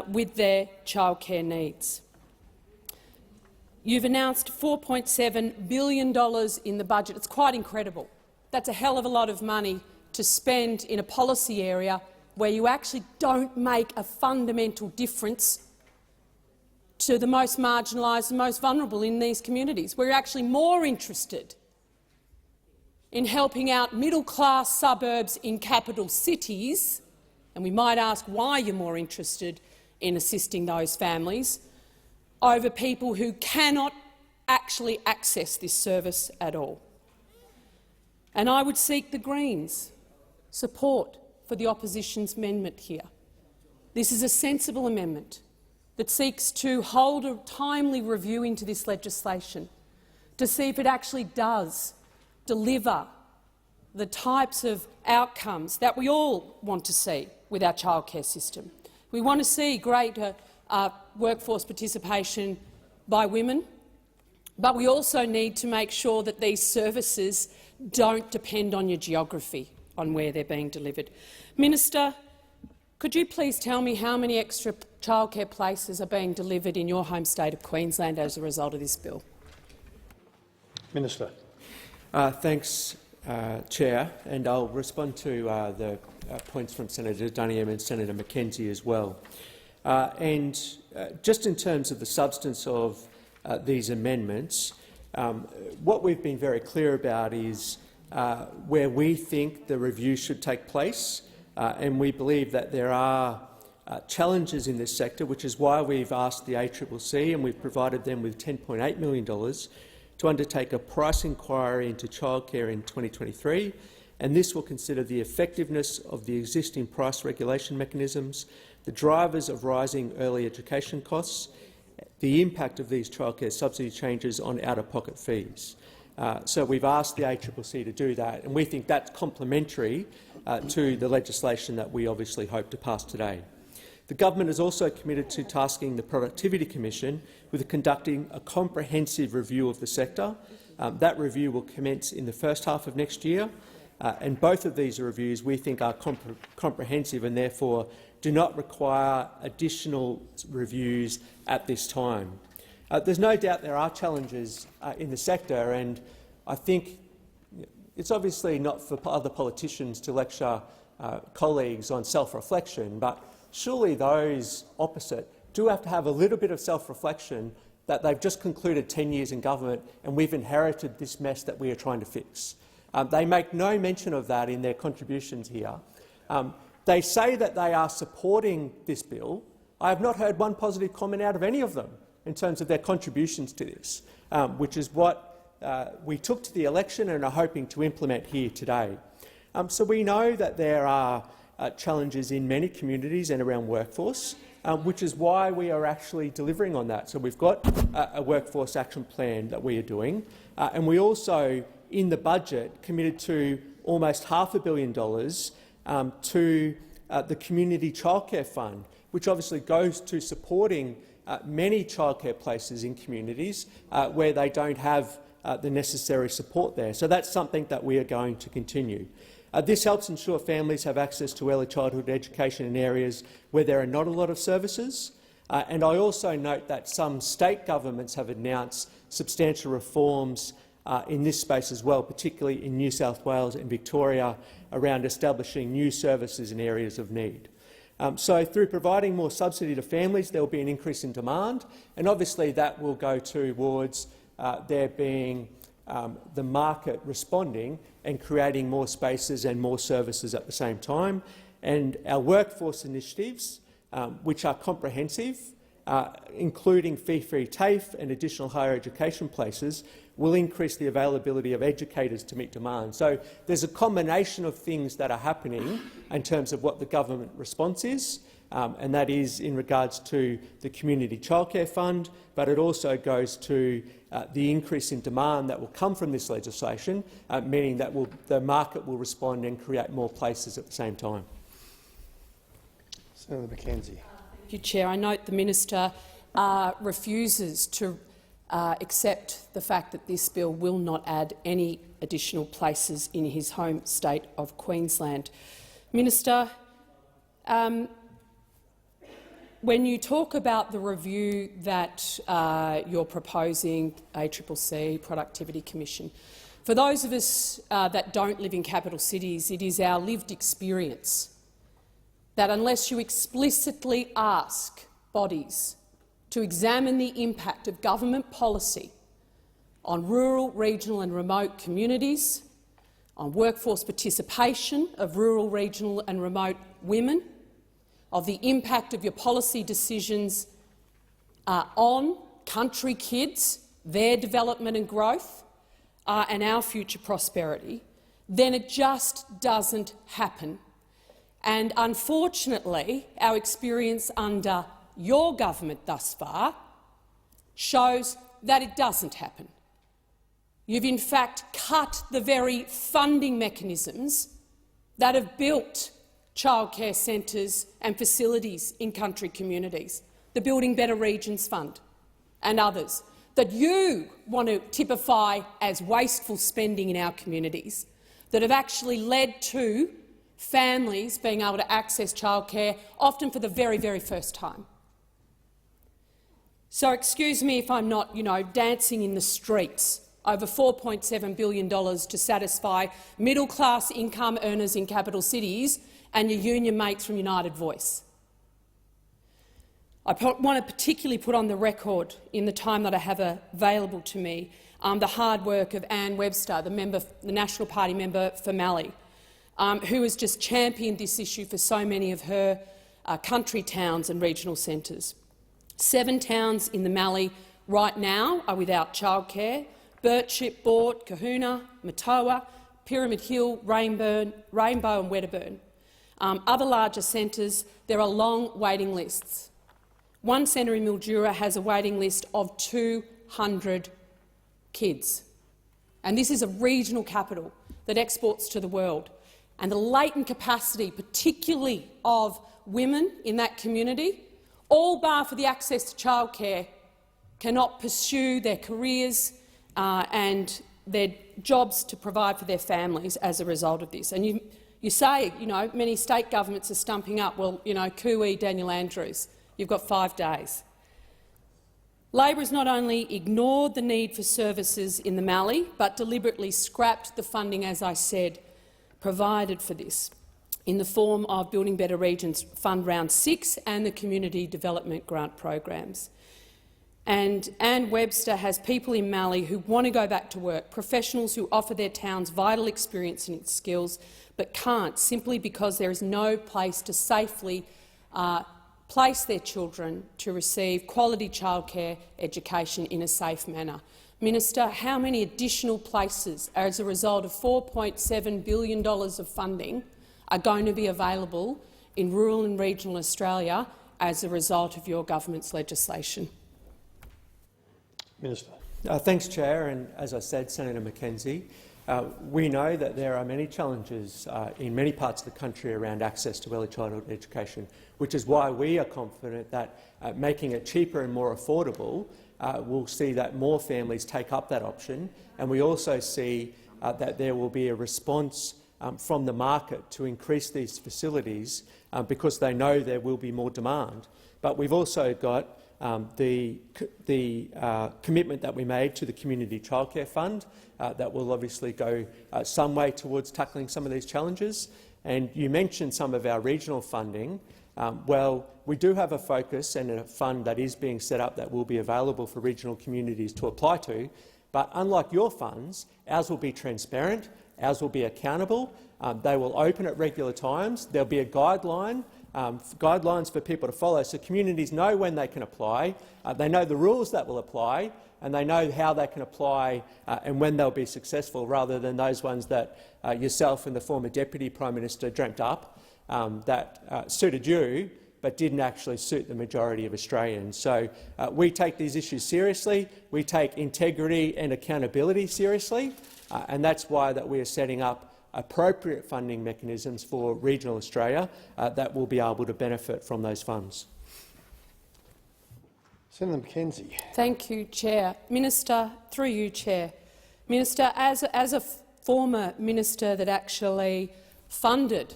with their childcare needs. You've announced $4.7 billion in the budget. It's quite incredible. That's a hell of a lot of money to spend in a policy area where you actually don't make a fundamental difference to the most marginalised and most vulnerable in these communities. We're actually more interested in helping out middle-class suburbs in capital cities, and we might ask why you're more interested in assisting those families, over people who cannot actually access this service at all. And I would seek the Greens' support for the opposition's amendment here. This is a sensible amendment that seeks to hold a timely review into this legislation to see if it actually does deliver the types of outcomes that we all want to see with our childcare system. We want to see greater workforce participation by women, but we also need to make sure that these services don't depend on your geography, on where they're being delivered. Minister, could you please tell me how many extra childcare places are being delivered in your home state of Queensland as a result of this bill? Minister. Thanks, Chair, and I'll respond to the points from Senator Duniam and Senator McKenzie as well. Just in terms of the substance of these amendments, what we've been very clear about is where we think the review should take place, and we believe that there are challenges in this sector, which is why we've asked the ACCC, and we've provided them with $10.8 million to undertake a price inquiry into childcare in 2023, and this will consider the effectiveness of the existing price regulation mechanisms, the drivers of rising early education costs, the impact of these childcare subsidy changes on out-of-pocket fees. So we've asked the ACCC to do that, and we think that's complementary to the legislation that we obviously hope to pass today. The government is also committed to tasking the Productivity Commission with conducting a comprehensive review of the sector. That review will commence in the first half of next year, and both of these reviews we think are comprehensive and therefore do not require additional reviews at this time. There's no doubt there are challenges in the sector, and I think it's obviously not for other politicians to lecture colleagues on self-reflection, but surely those opposite do have to have a little bit of self-reflection that they've just concluded 10 years in government and we've inherited this mess that we are trying to fix. They make no mention of that in their contributions here. They say that they are supporting this bill. I have not heard one positive comment out of any of them in terms of their contributions to this, which is what we took to the election and are hoping to implement here today. So we know that there are challenges in many communities and around workforce, which is why we are actually delivering on that. So we've got a workforce action plan that we are doing, and we also, in the budget, committed to almost $500 million to the Community Childcare Fund, which obviously goes to supporting many childcare places in communities where they don't have the necessary support there. So that's something that we are going to continue. This helps ensure families have access to early childhood education in areas where there are not a lot of services. And I also note that some state governments have announced substantial reforms in this space as well, particularly in New South Wales and Victoria, around establishing new services in areas of need. So through providing more subsidy to families, there will be an increase in demand, and obviously that will go towards there being the market responding and creating more spaces and more services at the same time. And our workforce initiatives, which are comprehensive, including fee-free TAFE and additional higher education places, will increase the availability of educators to meet demand. So there's a combination of things that are happening in terms of what the government response is, and that is in regards to the Community Childcare Fund, but it also goes to the increase in demand that will come from this legislation, meaning that the market will respond and create more places at the same time. Senator Mackenzie. Thank you, Chair. I note the minister refuses to accept the fact that this bill will not add any additional places in his home state of Queensland. Minister, when you talk about the review that you're proposing, ACCC, Productivity Commission, for those of us that don't live in capital cities, it is our lived experience that unless you explicitly ask bodies to examine the impact of government policy on rural, regional and remote communities, on workforce participation of rural, regional and remote women, of the impact of your policy decisions on country kids, their development and growth, and our future prosperity, then it just doesn't happen. And unfortunately, our experience under your government thus far shows that it doesn't happen. You've in fact cut the very funding mechanisms that have built childcare centres and facilities in country communities, the Building Better Regions Fund and others, that you want to typify as wasteful spending in our communities, that have actually led to families being able to access childcare, often for the very, very first time. So excuse me if I'm not, dancing in the streets over $4.7 billion to satisfy middle-class income earners in capital cities and your union mates from United Voice. I want to particularly put on the record, in the time that I have available to me, the hard work of Anne Webster, the National Party member for Mallee, who has just championed this issue for so many of her country towns and regional centres. 7 towns in the Mallee right now are without childcare: Birchip, Boort, Kahuna, Matoa, Pyramid Hill, Rainbow and Wedderburn. Other larger centres, there are long waiting lists. One centre in Mildura has a waiting list of 200 kids. And this is a regional capital that exports to the world. And the latent capacity, particularly of women in that community, all bar for the access to childcare, cannot pursue their careers and their jobs to provide for their families as a result of this. And you say, many state governments are stumping up. Well, cooey Daniel Andrews, you've got 5 days. Labor has not only ignored the need for services in the Mallee, but deliberately scrapped the funding, as I said, provided for this, in the form of Building Better Regions Fund Round 6 and the Community Development Grant programs. And Anne Webster has people in Mallee who want to go back to work, professionals who offer their towns vital experience and skills, but can't, simply because there is no place to safely place their children to receive quality childcare education in a safe manner. Minister, how many additional places, as a result of $4.7 billion of funding, are going to be available in rural and regional Australia as a result of your government's legislation? Minister. Thanks, Chair. And as I said, Senator Mackenzie, We know that there are many challenges in many parts of the country around access to early childhood education, which is why we are confident that making it cheaper and more affordable will see that more families take up that option, and we also see that there will be a response from the market to increase these facilities because they know there will be more demand. But we've also got the commitment that we made to the Community Childcare Fund that will obviously go some way towards tackling some of these challenges. And you mentioned some of our regional funding. Well, we do have a focus and a fund that is being set up that will be available for regional communities to apply to. But unlike your funds, ours will be transparent, ours will be accountable, they will open at regular times, there will be a guidelines for people to follow so communities know when they can apply, they know the rules that will apply, and they know how they can apply and when they'll be successful, rather than those ones that yourself and the former Deputy Prime Minister dreamt up that suited you but didn't actually suit the majority of Australians. So we take these issues seriously, we take integrity and accountability seriously, and that's why that we are setting up appropriate funding mechanisms for regional Australia that will be able to benefit from those funds. Senator McKenzie. Thank you, Chair. Minister, through you, Chair. Minister, as a former minister that actually funded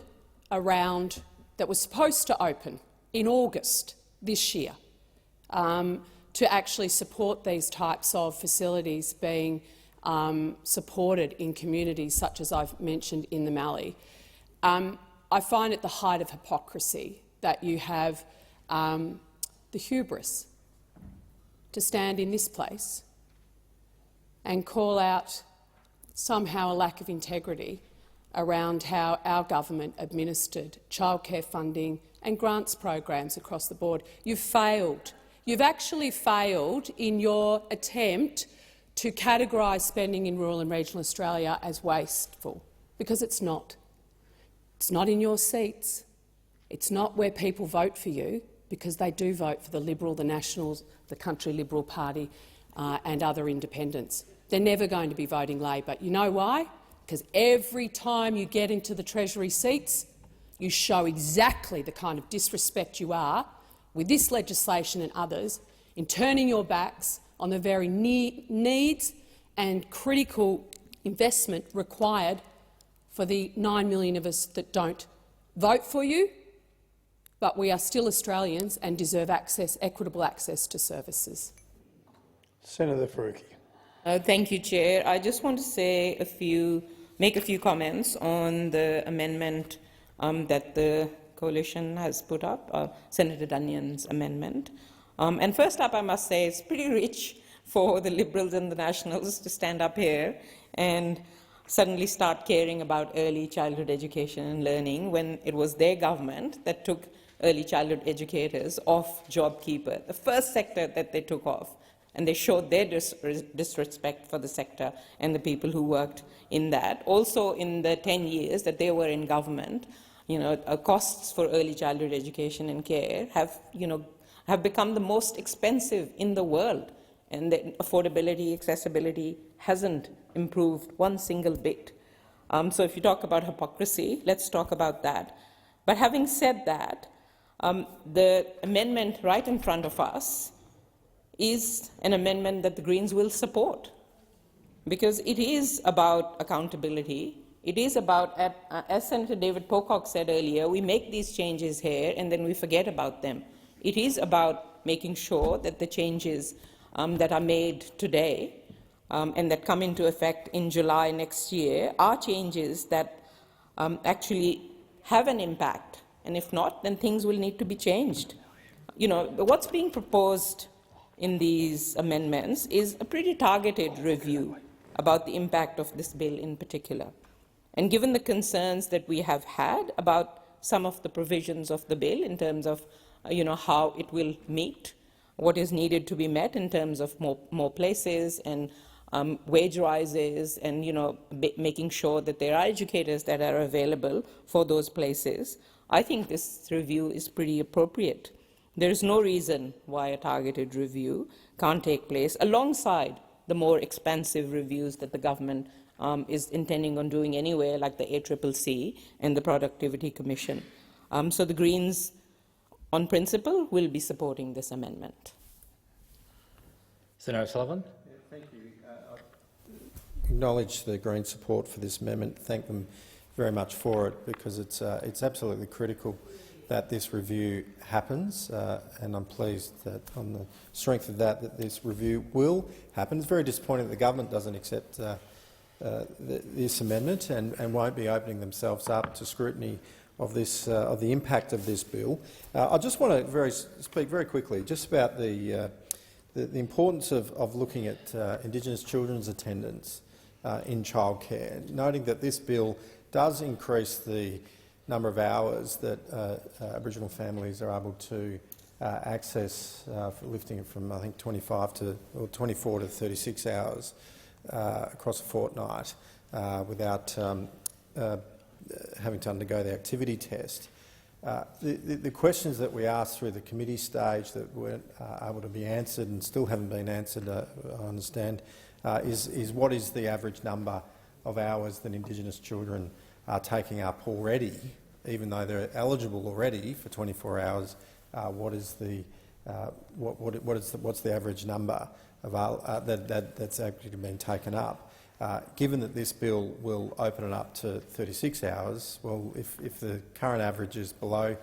a round that was supposed to open in August this year to actually support these types of facilities being supported in communities such as I've mentioned in the Mallee, I find it the height of hypocrisy that you have the hubris to stand in this place and call out somehow a lack of integrity around how our government administered childcare funding and grants programs across the board. You've failed. You've actually failed in your attempt to categorise spending in rural and regional Australia as wasteful, because it's not. It's not in your seats. It's not where people vote for you, because they do vote for the Liberal, the Nationals, the Country Liberal Party and other independents. They're never going to be voting Labor. You know why? Because every time you get into the Treasury seats, you show exactly the kind of disrespect you are with this legislation and others in turning your backs on the very needs and critical investment required for the 9 million of us that don't vote for you, but we are still Australians and deserve access, equitable access to services. Senator Faruqi. Thank you, Chair. I just want to say make a few comments on the amendment that the Coalition has put up, Senator Dunnion's amendment. And first up, I must say it's pretty rich for the Liberals and the Nationals to stand up here and suddenly start caring about early childhood education and learning when it was their government that took early childhood educators off JobKeeper, the first sector that they took off, and they showed their disrespect for the sector and the people who worked in that. Also, in the 10 years that they were in government, costs for early childhood education and care have become the most expensive in the world, and the affordability, accessibility hasn't improved one single bit. So if you talk about hypocrisy, let's talk about that. But having said that, the amendment right in front of us is an amendment that the Greens will support, because it is about accountability. It is about, as Senator David Pocock said earlier, we make these changes here and then we forget about them. It is about making sure that the changes that are made today and that come into effect in July next year are changes that actually have an impact. And if not, then things will need to be changed. What's being proposed in these amendments is a pretty targeted review about the impact of this bill in particular. And given the concerns that we have had about some of the provisions of the bill in terms of how it will meet what is needed to be met in terms of more places and wage rises and making sure that there are educators that are available for those places, I think this review is pretty appropriate. There is no reason why a targeted review can't take place alongside the more expansive reviews that the government is intending on doing anyway, like the ACCC and the Productivity Commission. So the Greens, on principle, will be supporting this amendment. Senator Sullivan. Thank you. I acknowledge the Green support for this amendment. Thank them very much for it, because it's absolutely critical that this review happens, and I'm pleased that on the strength of that this review will happen. It's very disappointing that the government doesn't accept this amendment and won't be opening themselves up to scrutiny of this of the impact of this bill. I just want to speak very quickly just about the importance of looking at Indigenous children's attendance in childcare, noting that this bill does increase the number of hours that Aboriginal families are able to access, for lifting it from I think 24 to 36 hours across a fortnight without having to undergo the activity test. The questions that we asked through the committee stage that weren't able to be answered and still haven't been answered, I understand, is what is the average number of hours that Indigenous children are taking up already, even though they're eligible already for 24 hours. What's the average number of that's actually been taken up? Given that this bill will open it up to 36 hours, well, if the current average is below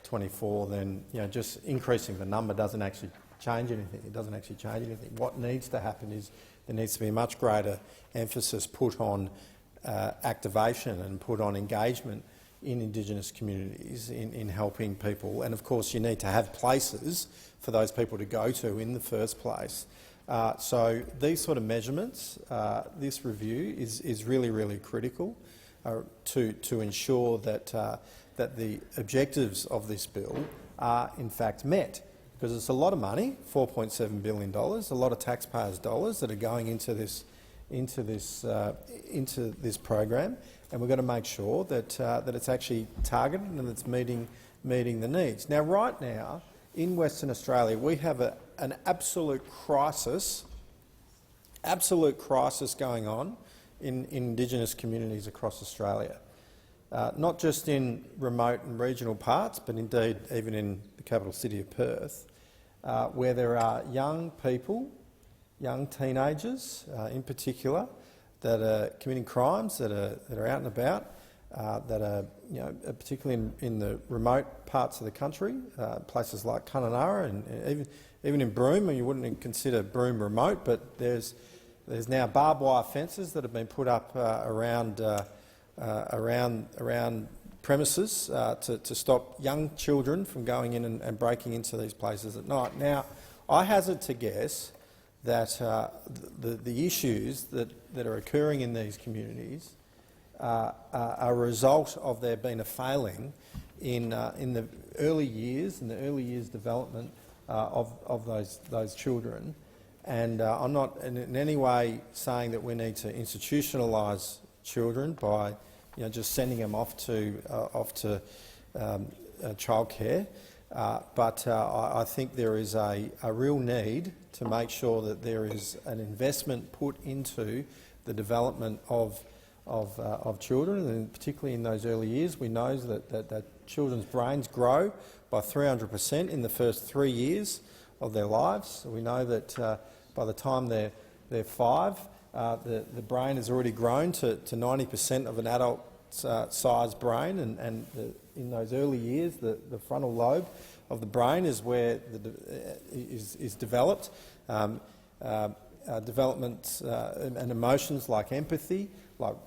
24, then just increasing the number doesn't actually change anything. It doesn't actually change anything. What needs to happen is there needs to be a much greater emphasis put on activation and put on engagement in Indigenous communities in helping people. And of course you need to have places for those people to go to in the first place. So these sort of measurements, this review is really, really critical to ensure that that the objectives of this bill are in fact met, because it's a lot of money, $4.7 billion, a lot of taxpayers' dollars that are going into this program, and we've got to make sure that that it's actually targeted and it's meeting the needs. Now, right now in Western Australia, we have an absolute crisis going on in Indigenous communities across Australia, not just in remote and regional parts, but indeed even in the capital city of Perth, where there are young people, young teenagers in particular, that are committing crimes, that are out and about, that are particularly in the remote parts of the country, places like Kununurra and even in Broome. And you wouldn't consider Broome remote, but there's now barbed wire fences that have been put up around premises to stop young children from going in and breaking into these places at night. Now, I hazard to guess that the issues that are occurring in these communities are a result of there being a failing in the early years, development of those children. And I'm not in any way saying that we need to institutionalise children by just sending them off to childcare. But I think there is a real need to make sure that there is an investment put into the development of children, and particularly in those early years. We know that children's brains grow by 300% in the first 3 years of their lives. We know that by the time they're 5, the brain has already grown to 90% of an adult-sized brain, and in those early years, the frontal lobe of the brain is where is developed. Development and emotions like empathy, like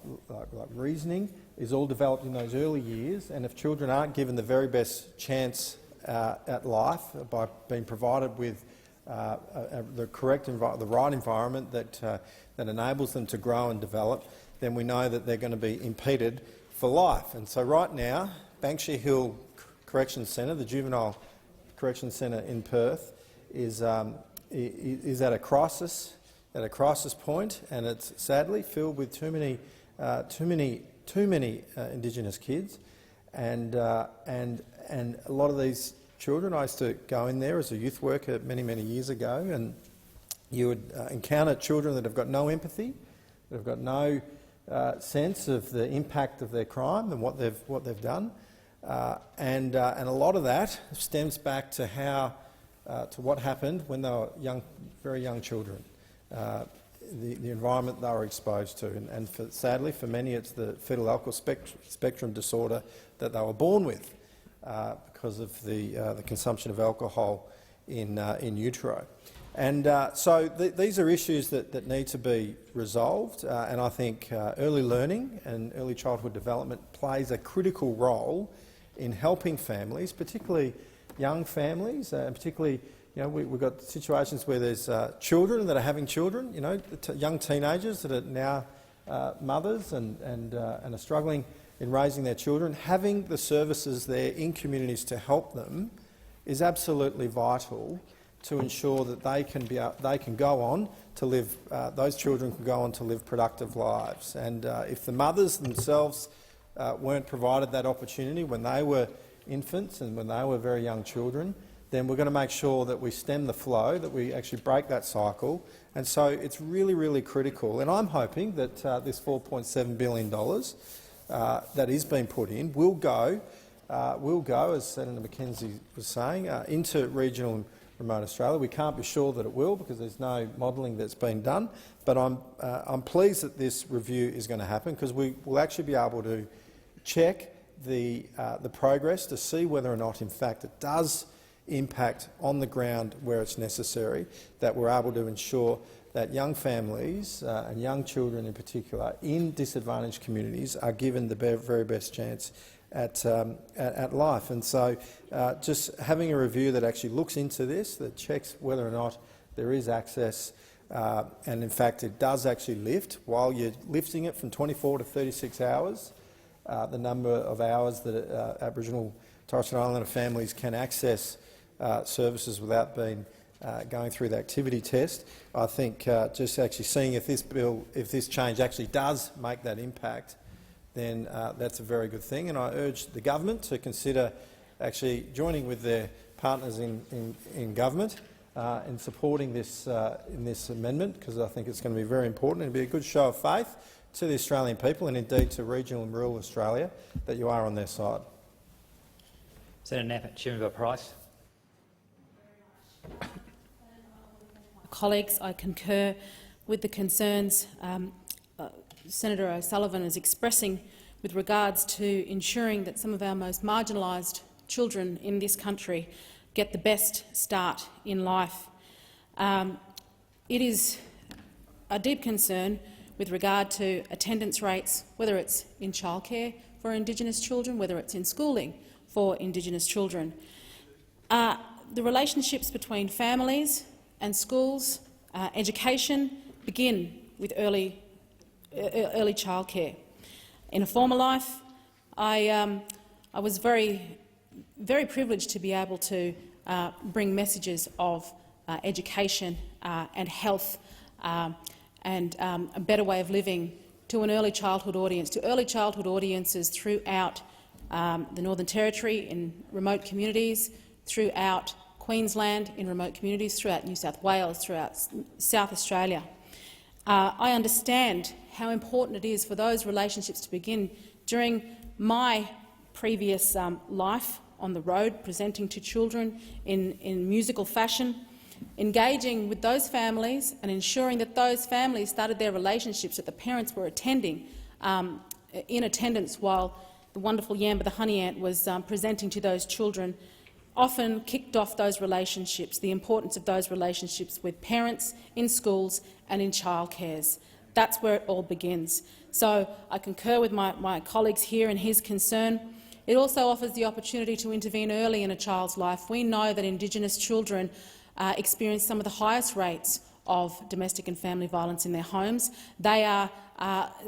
reasoning, is all developed in those early years. And if children aren't given the very best chance at life by being provided with the right environment that enables them to grow and develop, then we know that they're going to be impeded for life. And so right now, Banksia Hill Correction Centre, the Juvenile Correction Centre in Perth, is at a crisis point, and it's sadly filled with too many Indigenous kids, and a lot of these children. I used to go in there as a youth worker many years ago, and you would encounter children that have got no empathy, that have got no sense of the impact of their crime and what they've done, and a lot of that stems back to to what happened when they were very young children. The environment they were exposed to, and sadly for many it's the fetal alcohol spectrum disorder that they were born with because of the consumption of alcohol in utero. And so these are issues that need to be resolved, and I think early learning and early childhood development plays a critical role in helping families, particularly young families, and particularly, we've got situations where there's children that are having children, young teenagers that are now mothers and are struggling in raising their children. Having the services there in communities to help them is absolutely vital to ensure that they can go on to live. Those children can go on to live productive lives. And if the mothers themselves weren't provided that opportunity when they were infants and when they were very young children, then we're going to make sure that we stem the flow, that we actually break that cycle. And so it's really, really critical. And I'm hoping that this $4.7 billion that is being put in will go, as Senator McKenzie was saying, into regional and remote Australia. We can't be sure that it will because there's no modelling that's been done. But I'm pleased that this review is going to happen because we will actually be able to check the progress to see whether or not, in fact, it does impact on the ground where it's necessary, that we're able to ensure that young families and young children in particular in disadvantaged communities are given the very best chance at life. And so just having a review that actually looks into this, that checks whether or not there is access, and in fact it does actually lift, while you're lifting it from 24 to 36 hours, the number of hours that Aboriginal and Torres Strait Islander families can access services without going through the activity test. I think just actually seeing if this change actually does make that impact, then that's a very good thing. And I urge the government to consider actually joining with their partners in government in supporting this in this amendment, because I think it's going to be very important and be a good show of faith to the Australian people and indeed to regional and rural Australia that you are on their side. Senator Knapp, Chairman by Price. Colleagues, I concur with the concerns Senator O'Sullivan is expressing with regards to ensuring that some of our most marginalised children in this country get the best start in life. It is a deep concern with regard to attendance rates, whether it's in childcare for Indigenous children, whether it's in schooling for Indigenous children. The relationships between families and schools, education, begin with early childcare. In a former life, I was very privileged to be able to bring messages of education and health and a better way of living to an early childhood audience, to early childhood audiences throughout the Northern Territory in remote communities, throughout Queensland in remote communities, throughout New South Wales, throughout South Australia. I understand how important it is for those relationships to begin. During my previous life on the road, presenting to children in musical fashion, engaging with those families and ensuring that those families started their relationships, that the parents were attending in attendance while the wonderful Yamba the honey ant was presenting to those children, often kicked off those relationships, the importance of those relationships with parents, in schools and in childcares. That's where it all begins. So I concur with my colleagues here in his concern. It also offers the opportunity to intervene early in a child's life. We know that Indigenous children experience some of the highest rates of domestic and family violence in their homes. They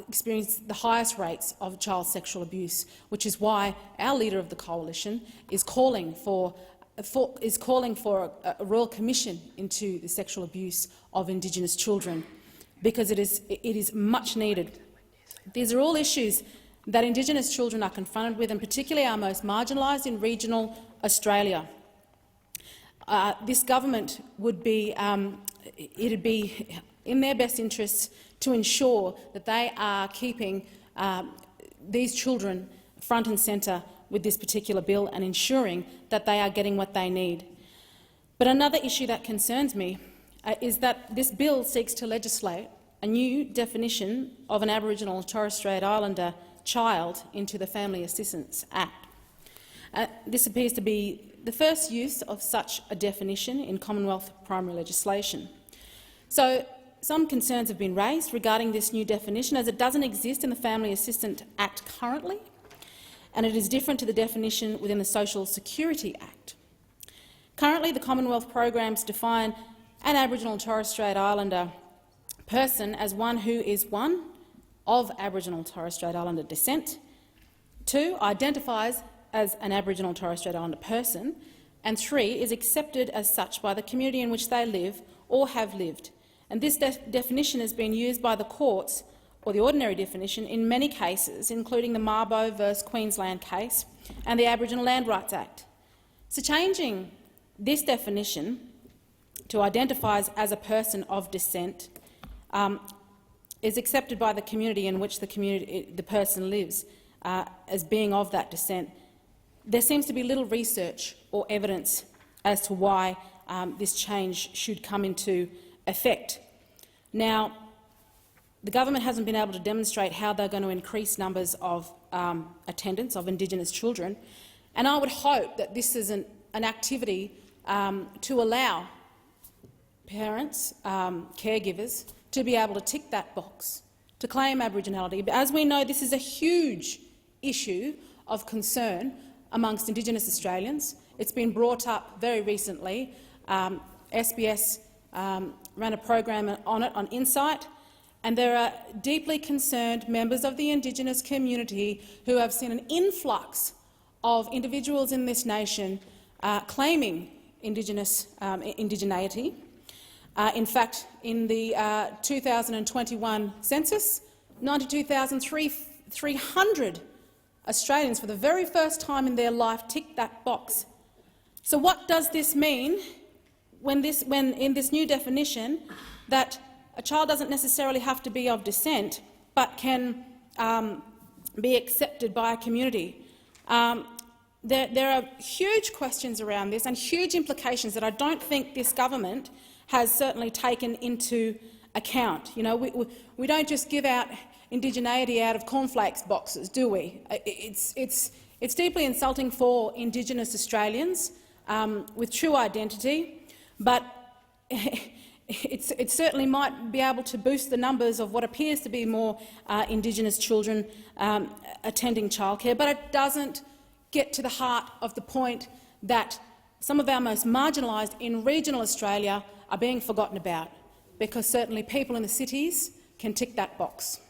experience the highest rates of child sexual abuse, which is why our leader of the coalition is calling for a royal commission into the sexual abuse of Indigenous children, because it is much needed. These are all issues that Indigenous children are confronted with, and particularly our most marginalised in regional Australia. This government would be in their best interests to ensure that they are keeping these children front and centre with this particular bill and ensuring that they are getting what they need. But another issue that concerns me is that this bill seeks to legislate a new definition of an Aboriginal and Torres Strait Islander child into the Family Assistance Act. This appears to be the first use of such a definition in Commonwealth primary legislation. So some concerns have been raised regarding this new definition, as it doesn't exist in the Family Assistance Act currently, and it is different to the definition within the Social Security Act. Currently, the Commonwealth programs define an Aboriginal and Torres Strait Islander person as one who is 1, of Aboriginal and Torres Strait Islander descent, 2, identifies as an Aboriginal and Torres Strait Islander person, and 3, is accepted as such by the community in which they live or have lived. And this definition has been used by the courts, or the ordinary definition, in many cases, including the Mabo v Queensland case and the Aboriginal Land Rights Act. So changing this definition to identify as a person of descent is accepted by the community in which the person lives as being of that descent. There seems to be little research or evidence as to why this change should come into effect. Now, the government hasn't been able to demonstrate how they're going to increase numbers of attendance of Indigenous children, and I would hope that this is an activity to allow parents, caregivers, to be able to tick that box, to claim Aboriginality. But as we know, this is a huge issue of concern amongst Indigenous Australians. It's been brought up very recently. SBS ran a program on it on Insight, and there are deeply concerned members of the Indigenous community who have seen an influx of individuals in this nation claiming indigeneity. In fact, in the 2021 census, 92,300 Australians, for the very first time in their life, ticked that box. So what does this mean when in this new definition that a child doesn't necessarily have to be of descent but can be accepted by a community? There are huge questions around this and huge implications that I don't think this government has certainly taken into account. You know, we don't just give out indigeneity out of cornflakes boxes, do we? It's deeply insulting for Indigenous Australians with true identity, but it certainly might be able to boost the numbers of what appears to be more Indigenous children attending childcare, but it doesn't get to the heart of the point that some of our most marginalised in regional Australia are being forgotten about, because certainly people in the cities can tick that box.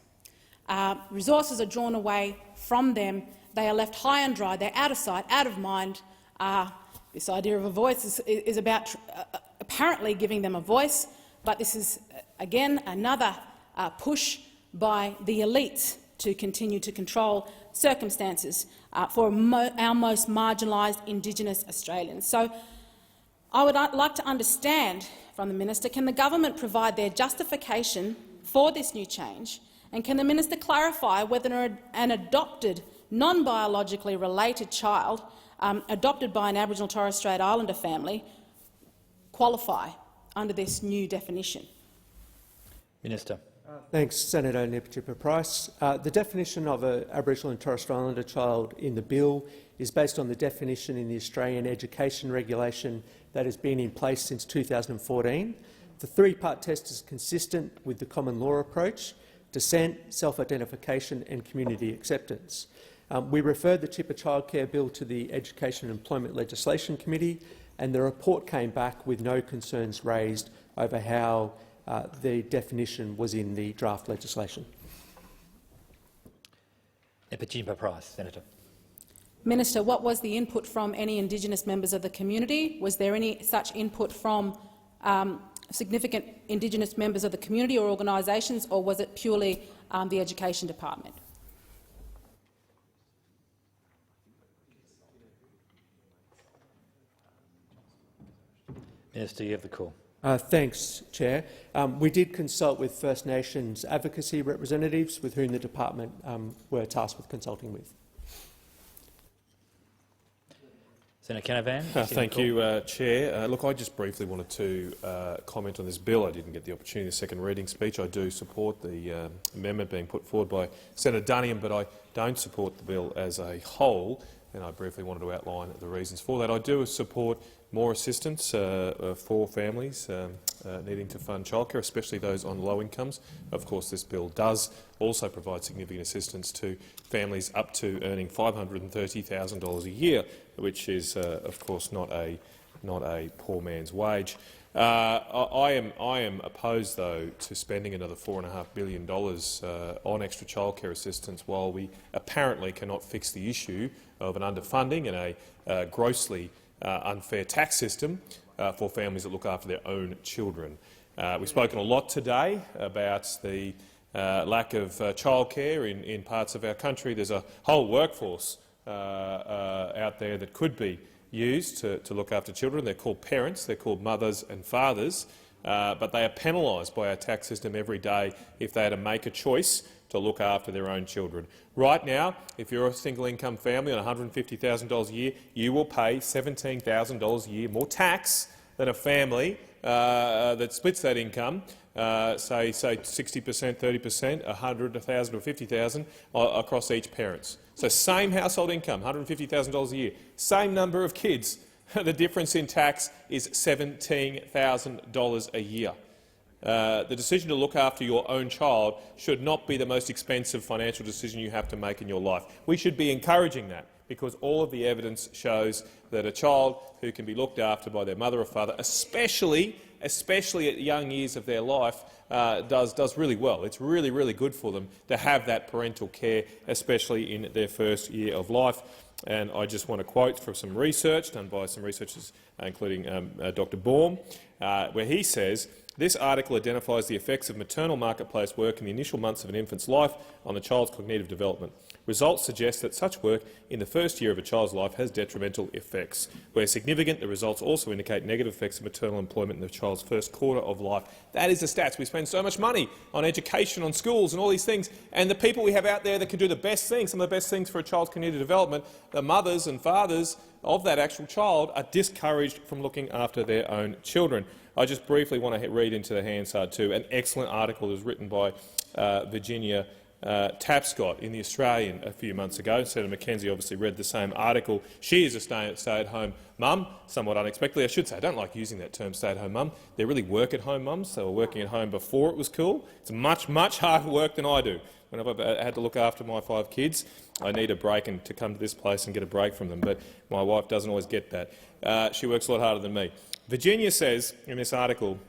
Resources are drawn away from them. They are left high and dry. They're out of sight, out of mind. This idea of a voice is about apparently giving them a voice, but this is, again, another push by the elites to continue to control circumstances for our most marginalised Indigenous Australians. So I would like to understand from the minister, can the government provide their justification for this new change, and can the minister clarify whether an adopted, non-biologically related child adopted by an Aboriginal Torres Strait Islander family qualify under this new definition? Minister. Thanks, Senator Nipa-Price. The definition of an Aboriginal and Torres Strait Islander child in the bill is based on the definition in the Australian Education Regulation that has been in place since 2014. The three-part test is consistent with the common law approach: descent, self-identification and community acceptance. We referred the Cheaper Childcare Bill to the Education and Employment Legislation Committee, and the report came back with no concerns raised over how the definition was in the draft legislation. Nipa-Price, Senator. Minister, what was the input from any Indigenous members of the community? Was there any such input from significant Indigenous members of the community or organisations, or was it purely the Education Department? Minister, you have the call. Thanks, Chair. We did consult with First Nations advocacy representatives with whom the department were tasked with consulting with. Senator Canavan. Thank you, Chair. Look, I just briefly wanted to comment on this bill. I didn't get the opportunity in the second reading speech. I do support the amendment being put forward by Senator Duniam, but I don't support the bill as a whole, and I briefly wanted to outline the reasons for that. I do support more assistance for families needing to fund childcare, especially those on low incomes. Of course, this bill does also provide significant assistance to families up to earning $530,000 a year, which is, of course, not a poor man's wage. I am opposed, though, to spending another $4.5 billion on extra childcare assistance while we apparently cannot fix the issue of an underfunding and a grossly unfair tax system for families that look after their own children. We've spoken a lot today about the lack of childcare in parts of our country. There's a whole workforce out there that could be used to look after children. They're called parents, they're called mothers and fathers, but they are penalised by our tax system every day if they had to make a choice to look after their own children. Right now, if you're a single-income family on $150,000 a year, you will pay $17,000 a year more tax than a family that splits that income, say 60%, 30%, 100, 1,000 or 50,000 across each parent. So same household income, $150,000 a year, same number of kids. The difference in tax is $17,000 a year. The decision to look after your own child should not be the most expensive financial decision you have to make in your life. We should be encouraging that, because all of the evidence shows that a child who can be looked after by their mother or father, especially at young years of their life, does really well. It's really, really good for them to have that parental care, especially in their first year of life. And I just want to quote from some research done by some researchers, including Dr. Baum, where he says, "This article identifies the effects of maternal marketplace work in the initial months of an infant's life on the child's cognitive development. Results suggest that such work in the first year of a child's life has detrimental effects. Where significant, the results also indicate negative effects of maternal employment in the child's first quarter of life." That is the stats. We spend so much money on education, on schools and all these things, and the people we have out there that can do the best things, some of the best things for a child's cognitive development, the mothers and fathers of that actual child, are discouraged from looking after their own children. I just briefly want to read into the Hansard too. An excellent article was written by Virginia Tapscott in The Australian a few months ago. Senator McKenzie obviously read the same article. She is a stay-at-home mum, somewhat unexpectedly, I should say. I don't like using that term, stay-at-home mum. They're really work-at-home mums. They were working at home before it was cool. It's much, much harder work than I do. When I've had to look after my 5 kids, I need a break and to come to this place and get a break from them, but my wife doesn't always get that. She works a lot harder than me. Virginia says in this article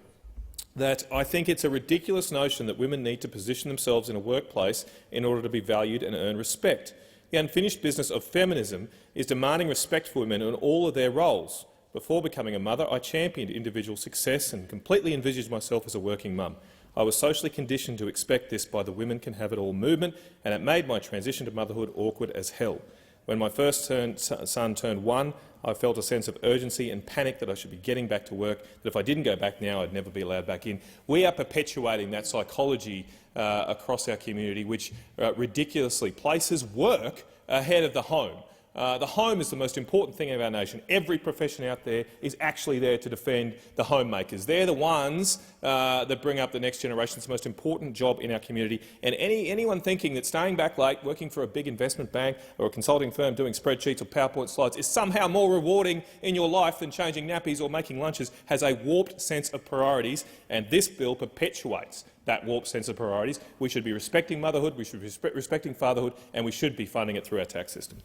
that "I think it's a ridiculous notion that women need to position themselves in a workplace in order to be valued and earn respect. The unfinished business of feminism is demanding respect for women in all of their roles. Before becoming a mother, I championed individual success and completely envisaged myself as a working mum. I was socially conditioned to expect this by the women can have it all movement, and it made my transition to motherhood awkward as hell. When my first son turned 1, I felt a sense of urgency and panic that I should be getting back to work, that if I didn't go back now, I'd never be allowed back in." We are perpetuating that psychology across our community, which ridiculously places work ahead of the home. The home is the most important thing in our nation. Every profession out there is actually there to defend the homemakers. They're the ones that bring up the next generation. It's the most important job in our community. And anyone thinking that staying back late, working for a big investment bank or a consulting firm doing spreadsheets or PowerPoint slides is somehow more rewarding in your life than changing nappies or making lunches has a warped sense of priorities, and this bill perpetuates that warped sense of priorities. We should be respecting motherhood, we should be respecting fatherhood, and we should be funding it through our tax system.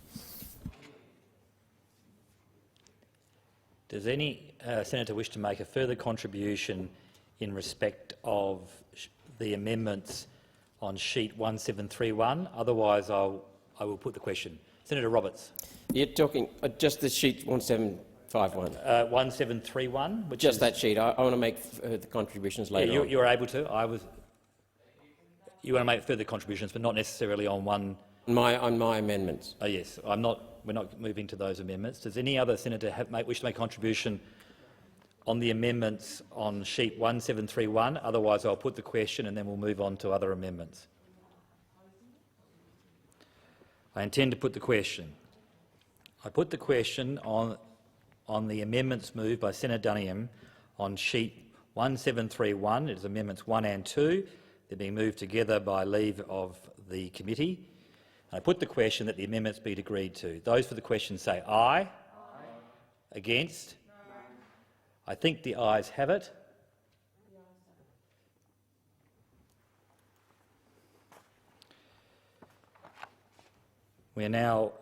Does any senator wish to make a further contribution in respect of the amendments on sheet 1731? Otherwise, I will put the question. Senator Roberts. You're talking just the sheet 1751? 1731. Which just is, that sheet. I want to make the contributions later on. You're able to. You want to make further contributions, but not necessarily on one. On my amendments. Oh yes, we're not moving to those amendments. Does any other senator wish to make a contribution on the amendments on sheet 1731. Otherwise, I'll put the question and then we'll move on to other amendments. I intend to put the question. I put the question on the amendments moved by Senator Duniam on sheet 1731. It is amendments 1 and 2. They're being moved together by leave of the committee. I put the question that the amendments be agreed to. Those for the question say aye. Aye. Against? No. I think the ayes have it. We are now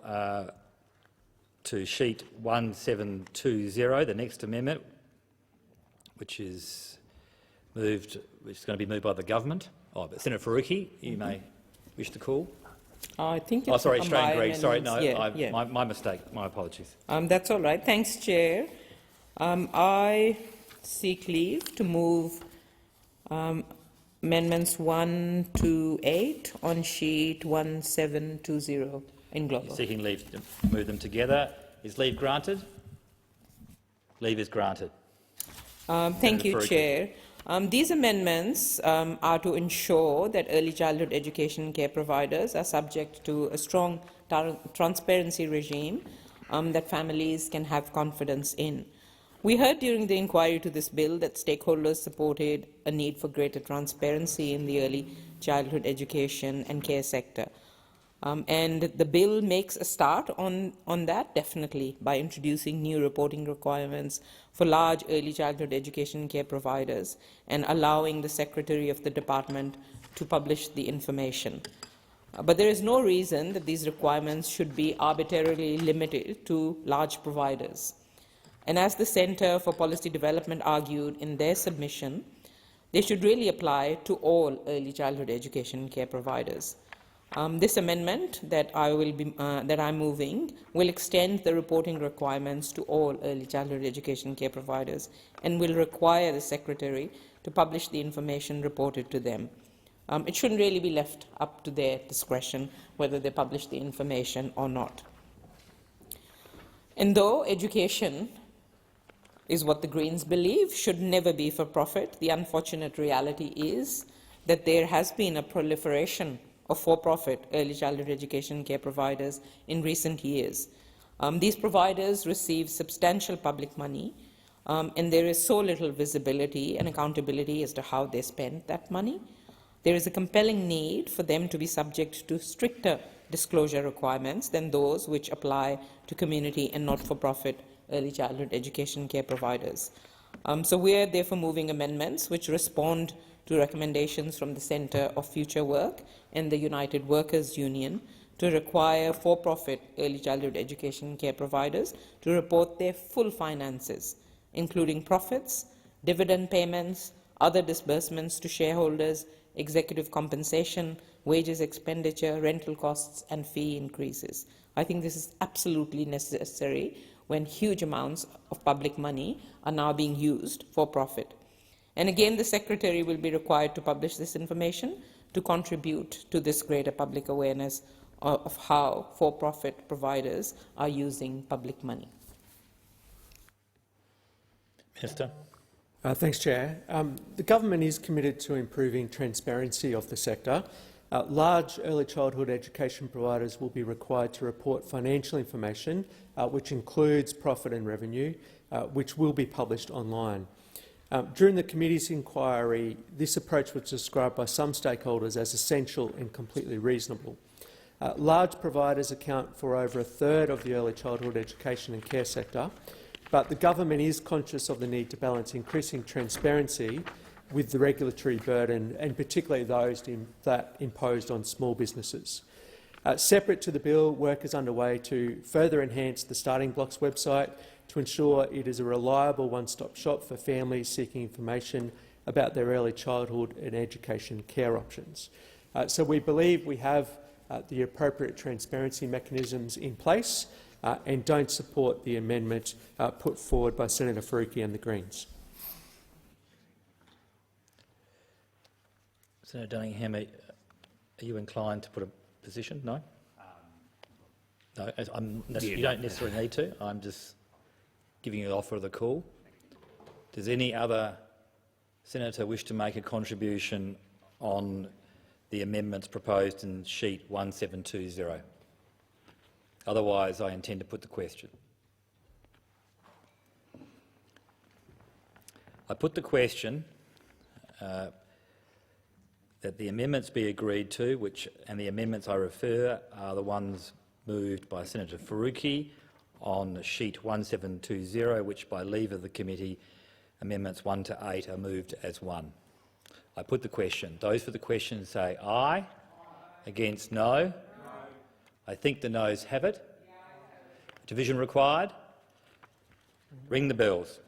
to sheet 1720, the next amendment, which is going to be moved by the government. Oh, but Senator Faruqi, you may wish to call. I think it's sorry, Australian Greens. Sorry, no, yeah. My mistake. My apologies. That's all right. Thanks, Chair. I seek leave to move amendments 1 to 8 on sheet 1720 in global. You're seeking leave to move them together. Is leave granted? Leave is granted. Thank you, Chair. These amendments are to ensure that early childhood education care providers are subject to a strong transparency regime that families can have confidence in. We heard during the inquiry to this bill that stakeholders supported a need for greater transparency in the early childhood education and care sector. And the bill makes a start on that, definitely, by introducing new reporting requirements for large early childhood education care providers and allowing the Secretary of the Department to publish the information. But there is no reason that these requirements should be arbitrarily limited to large providers. And as the Centre for Policy Development argued in their submission, they should really apply to all early childhood education care providers. This amendment that I'm moving will extend the reporting requirements to all early childhood education care providers and will require the Secretary to publish the information reported to them. It shouldn't really be left up to their discretion whether they publish the information or not. And though education is what the Greens believe should never be for profit, the unfortunate reality is that there has been a proliferation of for-profit early childhood education care providers in recent years. These providers receive substantial public money, and there is so little visibility and accountability as to how they spend that money. There is a compelling need for them to be subject to stricter disclosure requirements than those which apply to community and not-for-profit early childhood education care providers. So we are therefore moving amendments which respond to recommendations from the Centre of Future Work and the United Workers' Union to require for-profit early childhood education care providers to report their full finances, including profits, dividend payments, other disbursements to shareholders, executive compensation, wages expenditure, rental costs and fee increases. I think this is absolutely necessary when huge amounts of public money are now being used for profit. And again, the Secretary will be required to publish this information to contribute to this greater public awareness of how for-profit providers are using public money. Minister. Thanks, Chair. The government is committed to improving transparency of the sector. Large early childhood education providers will be required to report financial information, which includes profit and revenue, which will be published online. During the committee's inquiry, this approach was described by some stakeholders as essential and completely reasonable. Large providers account for over a third of the early childhood education and care sector, but the government is conscious of the need to balance increasing transparency with the regulatory burden, and particularly those that imposed on small businesses. Separate to the bill, work is underway to further enhance the Starting Blocks website to ensure it is a reliable one-stop shop for families seeking information about their early childhood and education care options. So we believe we have the appropriate transparency mechanisms in place and don't support the amendment put forward by Senator Faruqi and the Greens. Senator Dunningham, are you inclined to put a position? No? No, you don't necessarily need to. I'm just giving you the offer of the call. Does any other senator wish to make a contribution on the amendments proposed in sheet 1720? Otherwise, I intend to put the question. I put the question that the amendments be agreed to, and the amendments I refer are the ones moved by Senator Faruqi on sheet 1720, which by leave of the committee, amendments 1 to 8 are moved as one. I put the question. Those for the question say aye. Against, no. I think the noes have it. Division required. Ring the bells.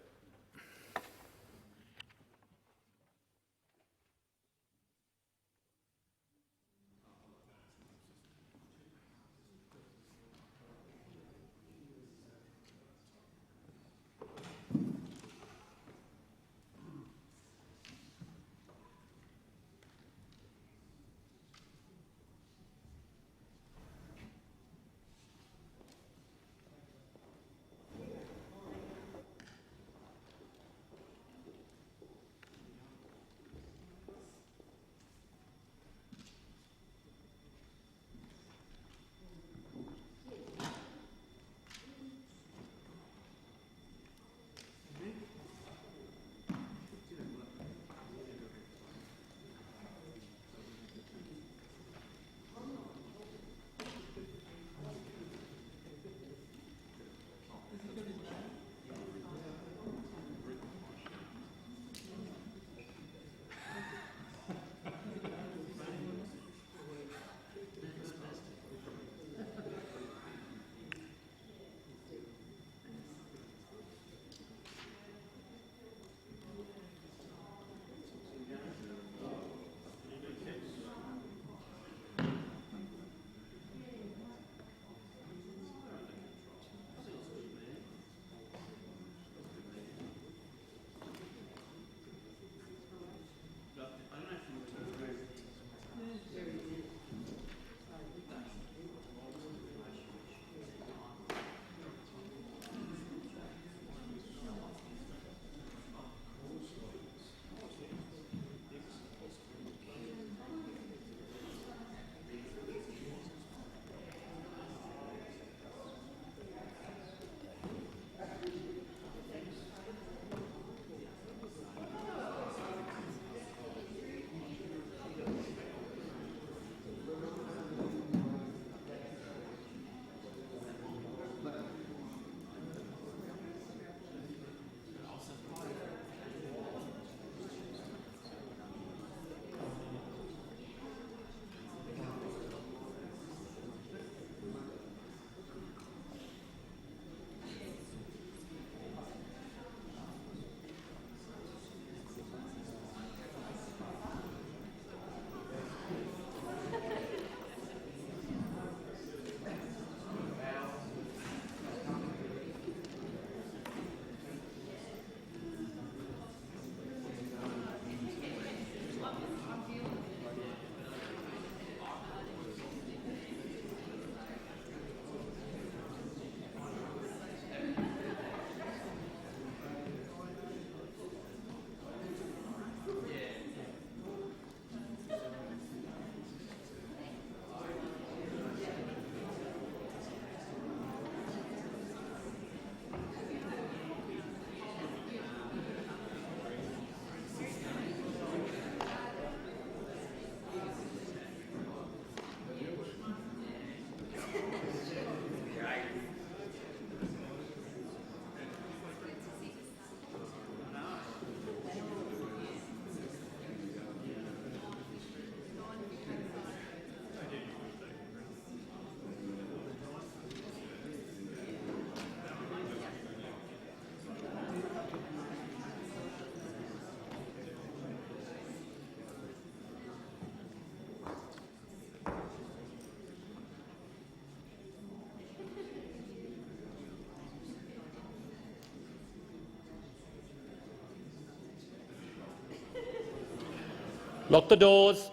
Lock the doors.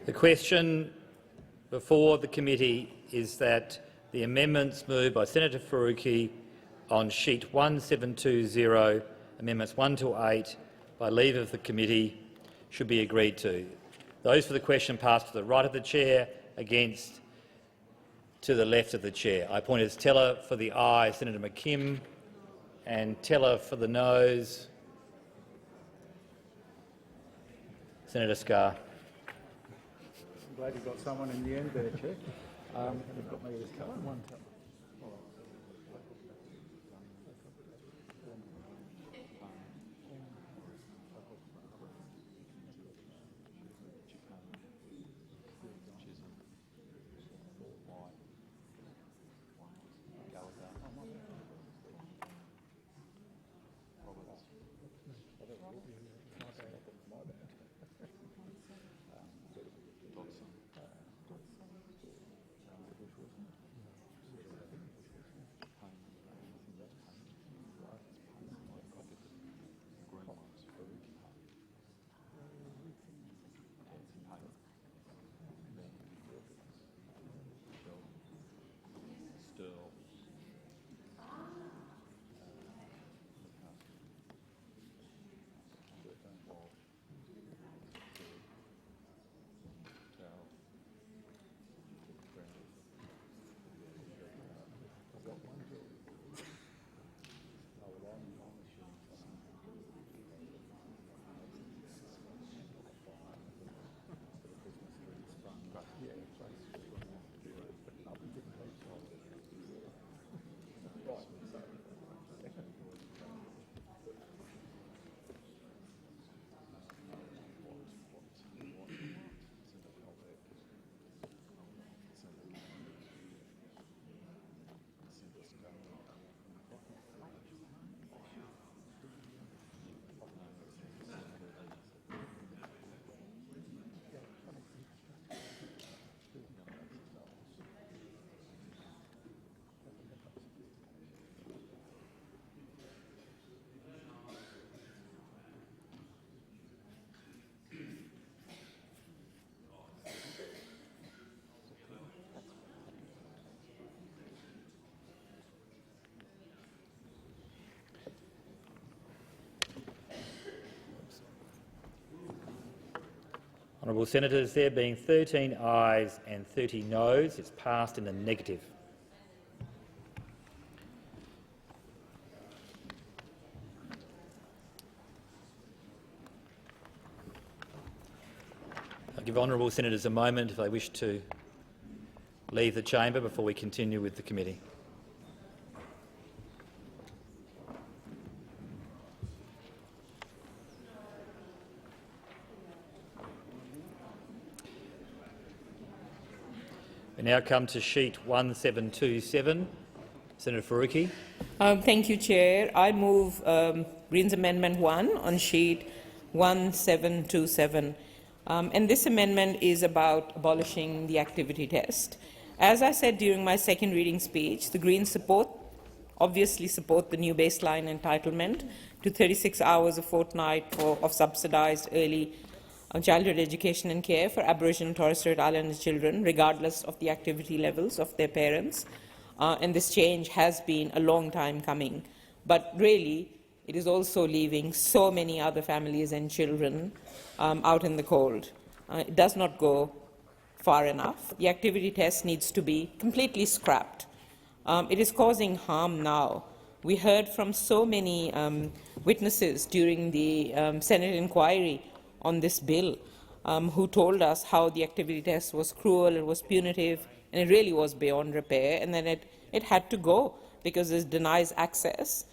The question before the committee is that the amendments moved by Senator Faruqi on sheet 1720, amendments 1 to 8, by leave of the committee, should be agreed to. Those for the question pass to the right of the chair, against to the left of the chair. I appoint as teller for the aye Senator McKim and teller for the noes Senator Scarr. I'm glad you got someone in the end there, Chair. You've got me this colour. One teller. Honourable Senators, there being 13 ayes and 30 noes, it's passed in the negative. I'll give honourable Senators a moment if they wish to leave the chamber before we continue with the committee. We now come to sheet 1727. Senator Faruqi. Thank you, Chair. I move Greens Amendment 1 on sheet 1727. And this amendment is about abolishing the activity test. As I said during my second reading speech, the Greens obviously support the new baseline entitlement to 36 hours a fortnight of subsidised early childhood education and care for Aboriginal and Torres Strait Islander children, regardless of the activity levels of their parents. And this change has been a long time coming. But really, it is also leaving so many other families and children out in the cold. It does not go far enough. The activity test needs to be completely scrapped. It is causing harm now. We heard from so many witnesses during the Senate inquiry on this bill who told us how the activity test was cruel, it was punitive, and it really was beyond repair, and then it had to go because it denies access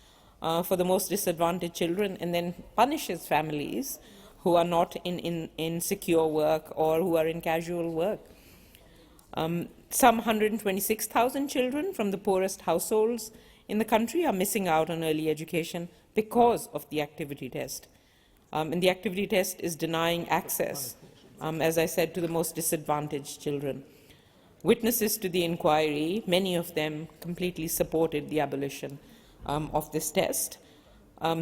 for the most disadvantaged children and then punishes families who are not in secure work or who are in casual work. Some 126,000 children from the poorest households in the country are missing out on early education because of the activity test. And the activity test is denying access, as I said, to the most disadvantaged children. Witnesses to the inquiry, many of them completely supported the abolition of this test.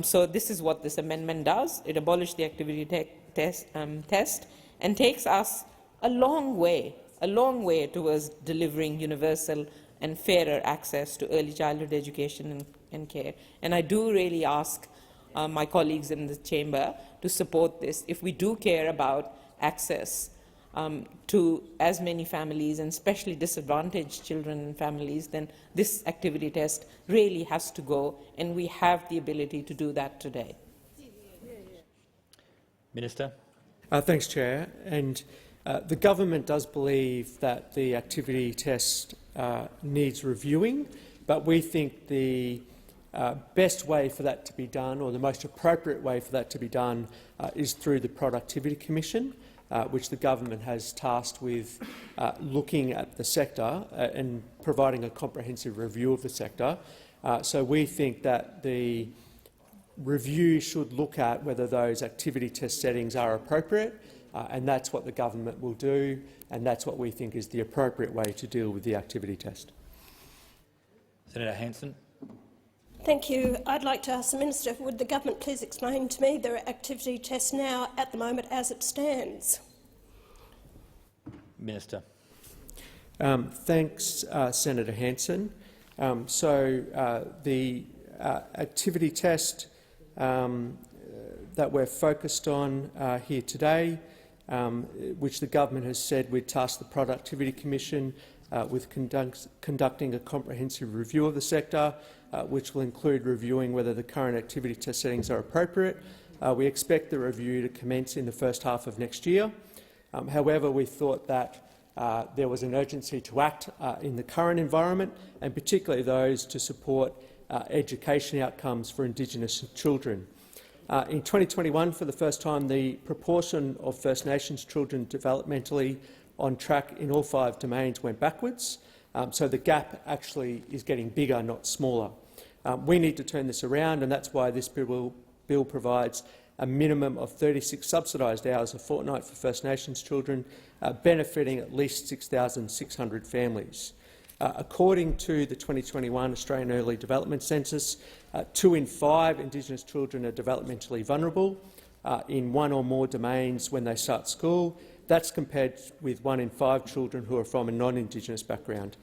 So this is what this amendment does. It abolishes the activity test and takes us a long way towards delivering universal and fairer access to early childhood education and care. And I do really ask my colleagues in the chamber to support this. If we do care about access to as many families, and especially disadvantaged children and families, then this activity test really has to go, and we have the ability to do that today. Minister. Thanks, Chair. And the government does believe that the activity test needs reviewing, but we think the best way for that to be done, or the most appropriate way for that to be done, is through the Productivity Commission, which the government has tasked with looking at the sector and providing a comprehensive review of the sector. So we think that the review should look at whether those activity test settings are appropriate, and that's what the government will do, and that's what we think is the appropriate way to deal with the activity test. Senator Hanson. Thank you. I'd like to ask the Minister, would the government please explain to me their activity test now at the moment as it stands? Minister. Thanks, Senator Hanson. The activity test that we're focused on here today, which the government has said we'd task the Productivity Commission with conducting a comprehensive review of the sector, which will include reviewing whether the current activity test settings are appropriate. We expect the review to commence in the first half of next year. However, we thought that there was an urgency to act in the current environment, and particularly those to support education outcomes for Indigenous children. In 2021, for the first time, the proportion of First Nations children developmentally on track in all 5 domains went backwards. So the gap actually is getting bigger, not smaller. We need to turn this around, and that's why this bill provides a minimum of 36 subsidised hours a fortnight for First Nations children, benefiting at least 6,600 families. According to the 2021 Australian Early Development Census, 2 in 5 Indigenous children are developmentally vulnerable in 1 or more domains when they start school. That's compared with 1 in 5 children who are from a non-Indigenous background.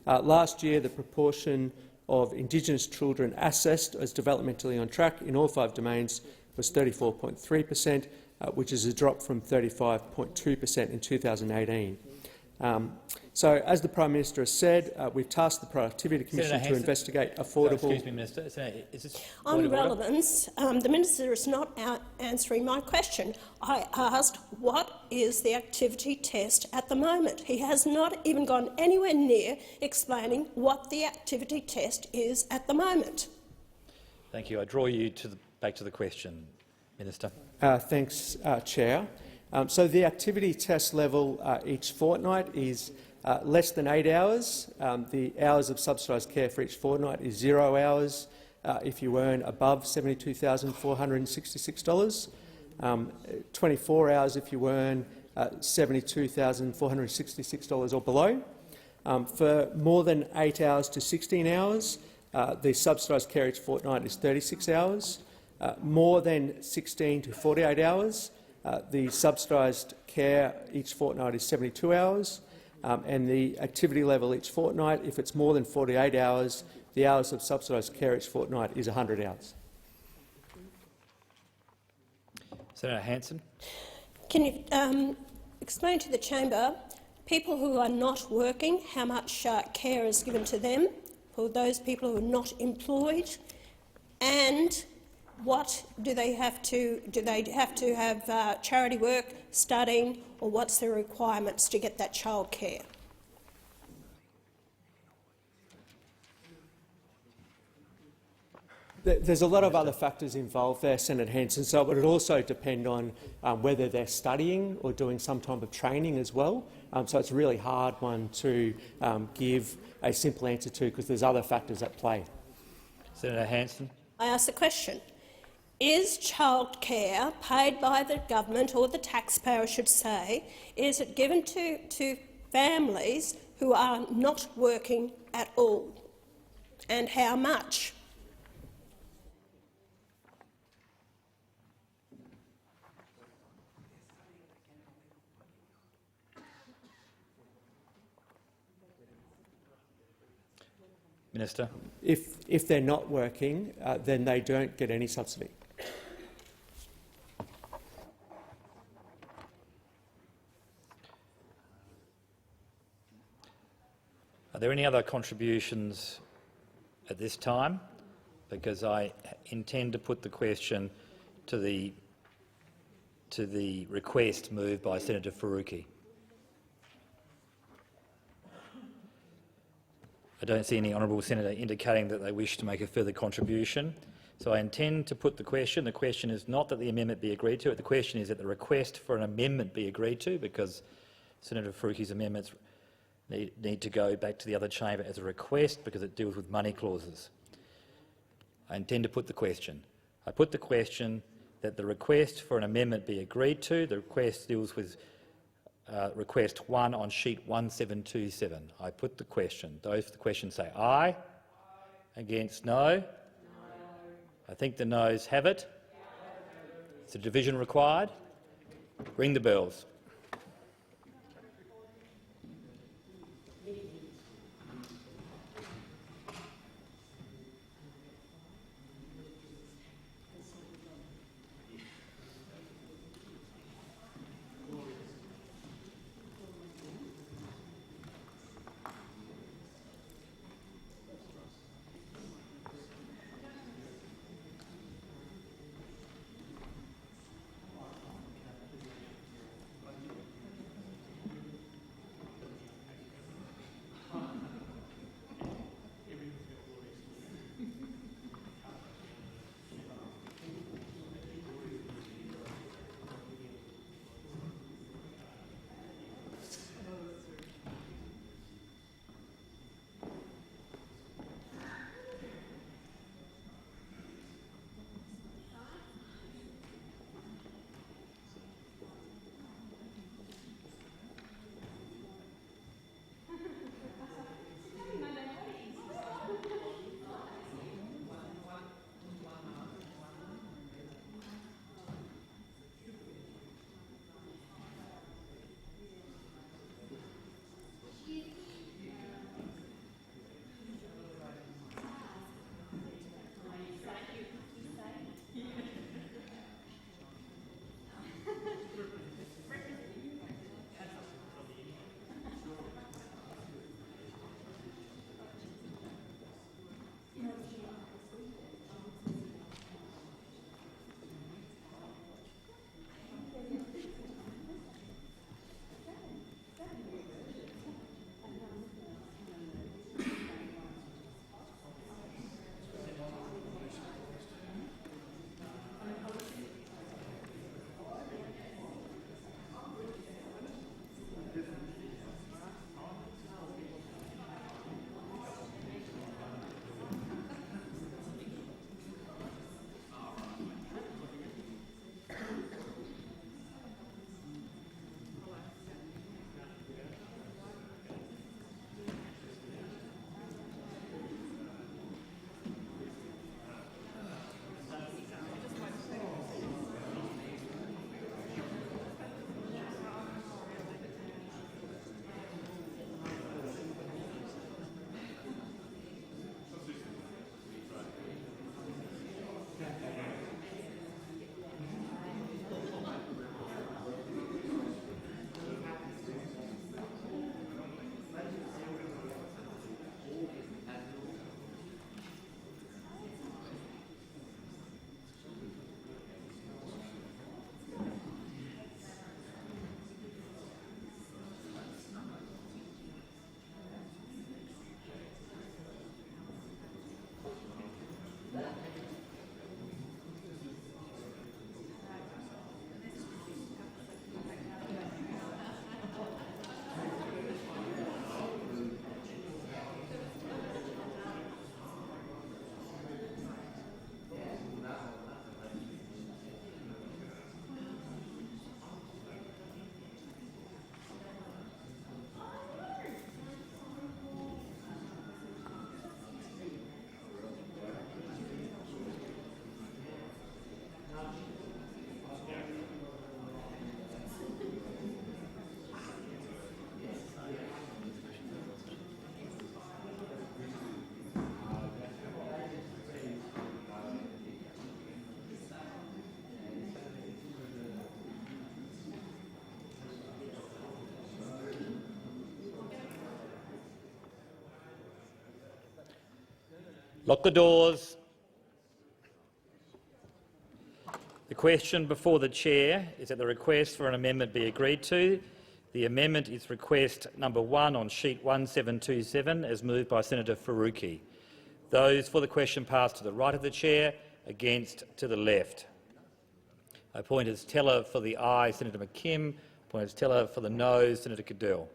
Last year, the proportion of Indigenous children assessed as developmentally on track in all 5 domains was 34.3%, which is a drop from 35.2% in 2018. So, as the Prime Minister has said, we've tasked the Productivity Commission to investigate affordable— Excuse me, Minister. Is this on relevance, the Minister is not answering my question. I asked, what is the activity test at the moment? He has not even gone anywhere near explaining what the activity test is at the moment. Thank you. I draw you back to the question, Minister. Thanks, Chair. So the activity test level each fortnight is less than 8 hours. The hours of subsidised care for each fortnight is 0 hours if you earn above $72,466, 24 hours if you earn $72,466 or below. For more than 8 hours to 16 hours, the subsidised care each fortnight is 36 hours. More than 16 to 48 hours, the subsidised care each fortnight is 72 hours, and the activity level each fortnight, if it's more than 48 hours, the hours of subsidised care each fortnight is 100 hours. Senator Hanson. Can you explain to the chamber, people who are not working, how much care is given to them, for those people who are not employed, and what do they have to have charity work, studying, or what's the requirements to get that childcare? There's a lot of other factors involved there, Senator Hanson, so it would also depend on whether they're studying or doing some type of training as well. So it's a really hard one to give a simple answer to, because there's other factors at play. Senator Hanson. I ask the question, is childcare paid by the government, or the taxpayer I should say, is it given to families who are not working at all, and how much? Minister. If they're not working, then they don't get any subsidy. Are there any other contributions at this time? Because I intend to put the question to the request moved by Senator Faruqi. I don't see any honourable senator indicating that they wish to make a further contribution. So I intend to put the question. The question is not that the amendment be agreed to. The question is that the request for an amendment be agreed to, because Senator Faruqi's amendments need to go back to the other chamber as a request because it deals with money clauses. I intend to put the question. I put the question that the request for an amendment be agreed to. The request deals with request 1 on sheet 1727. I put the question. Those for the question say aye. Against no. I think the noes have it. Is a division required? Ring the bells. Lock the doors. The question before the chair is that the request for an amendment be agreed to. The amendment is request number 1 on sheet 1727, as moved by Senator Faruqi. Those for the question pass to the right of the chair, against to the left. I appoint as teller for the aye, Senator McKim. Appoint as teller for the no, Senator Cadell.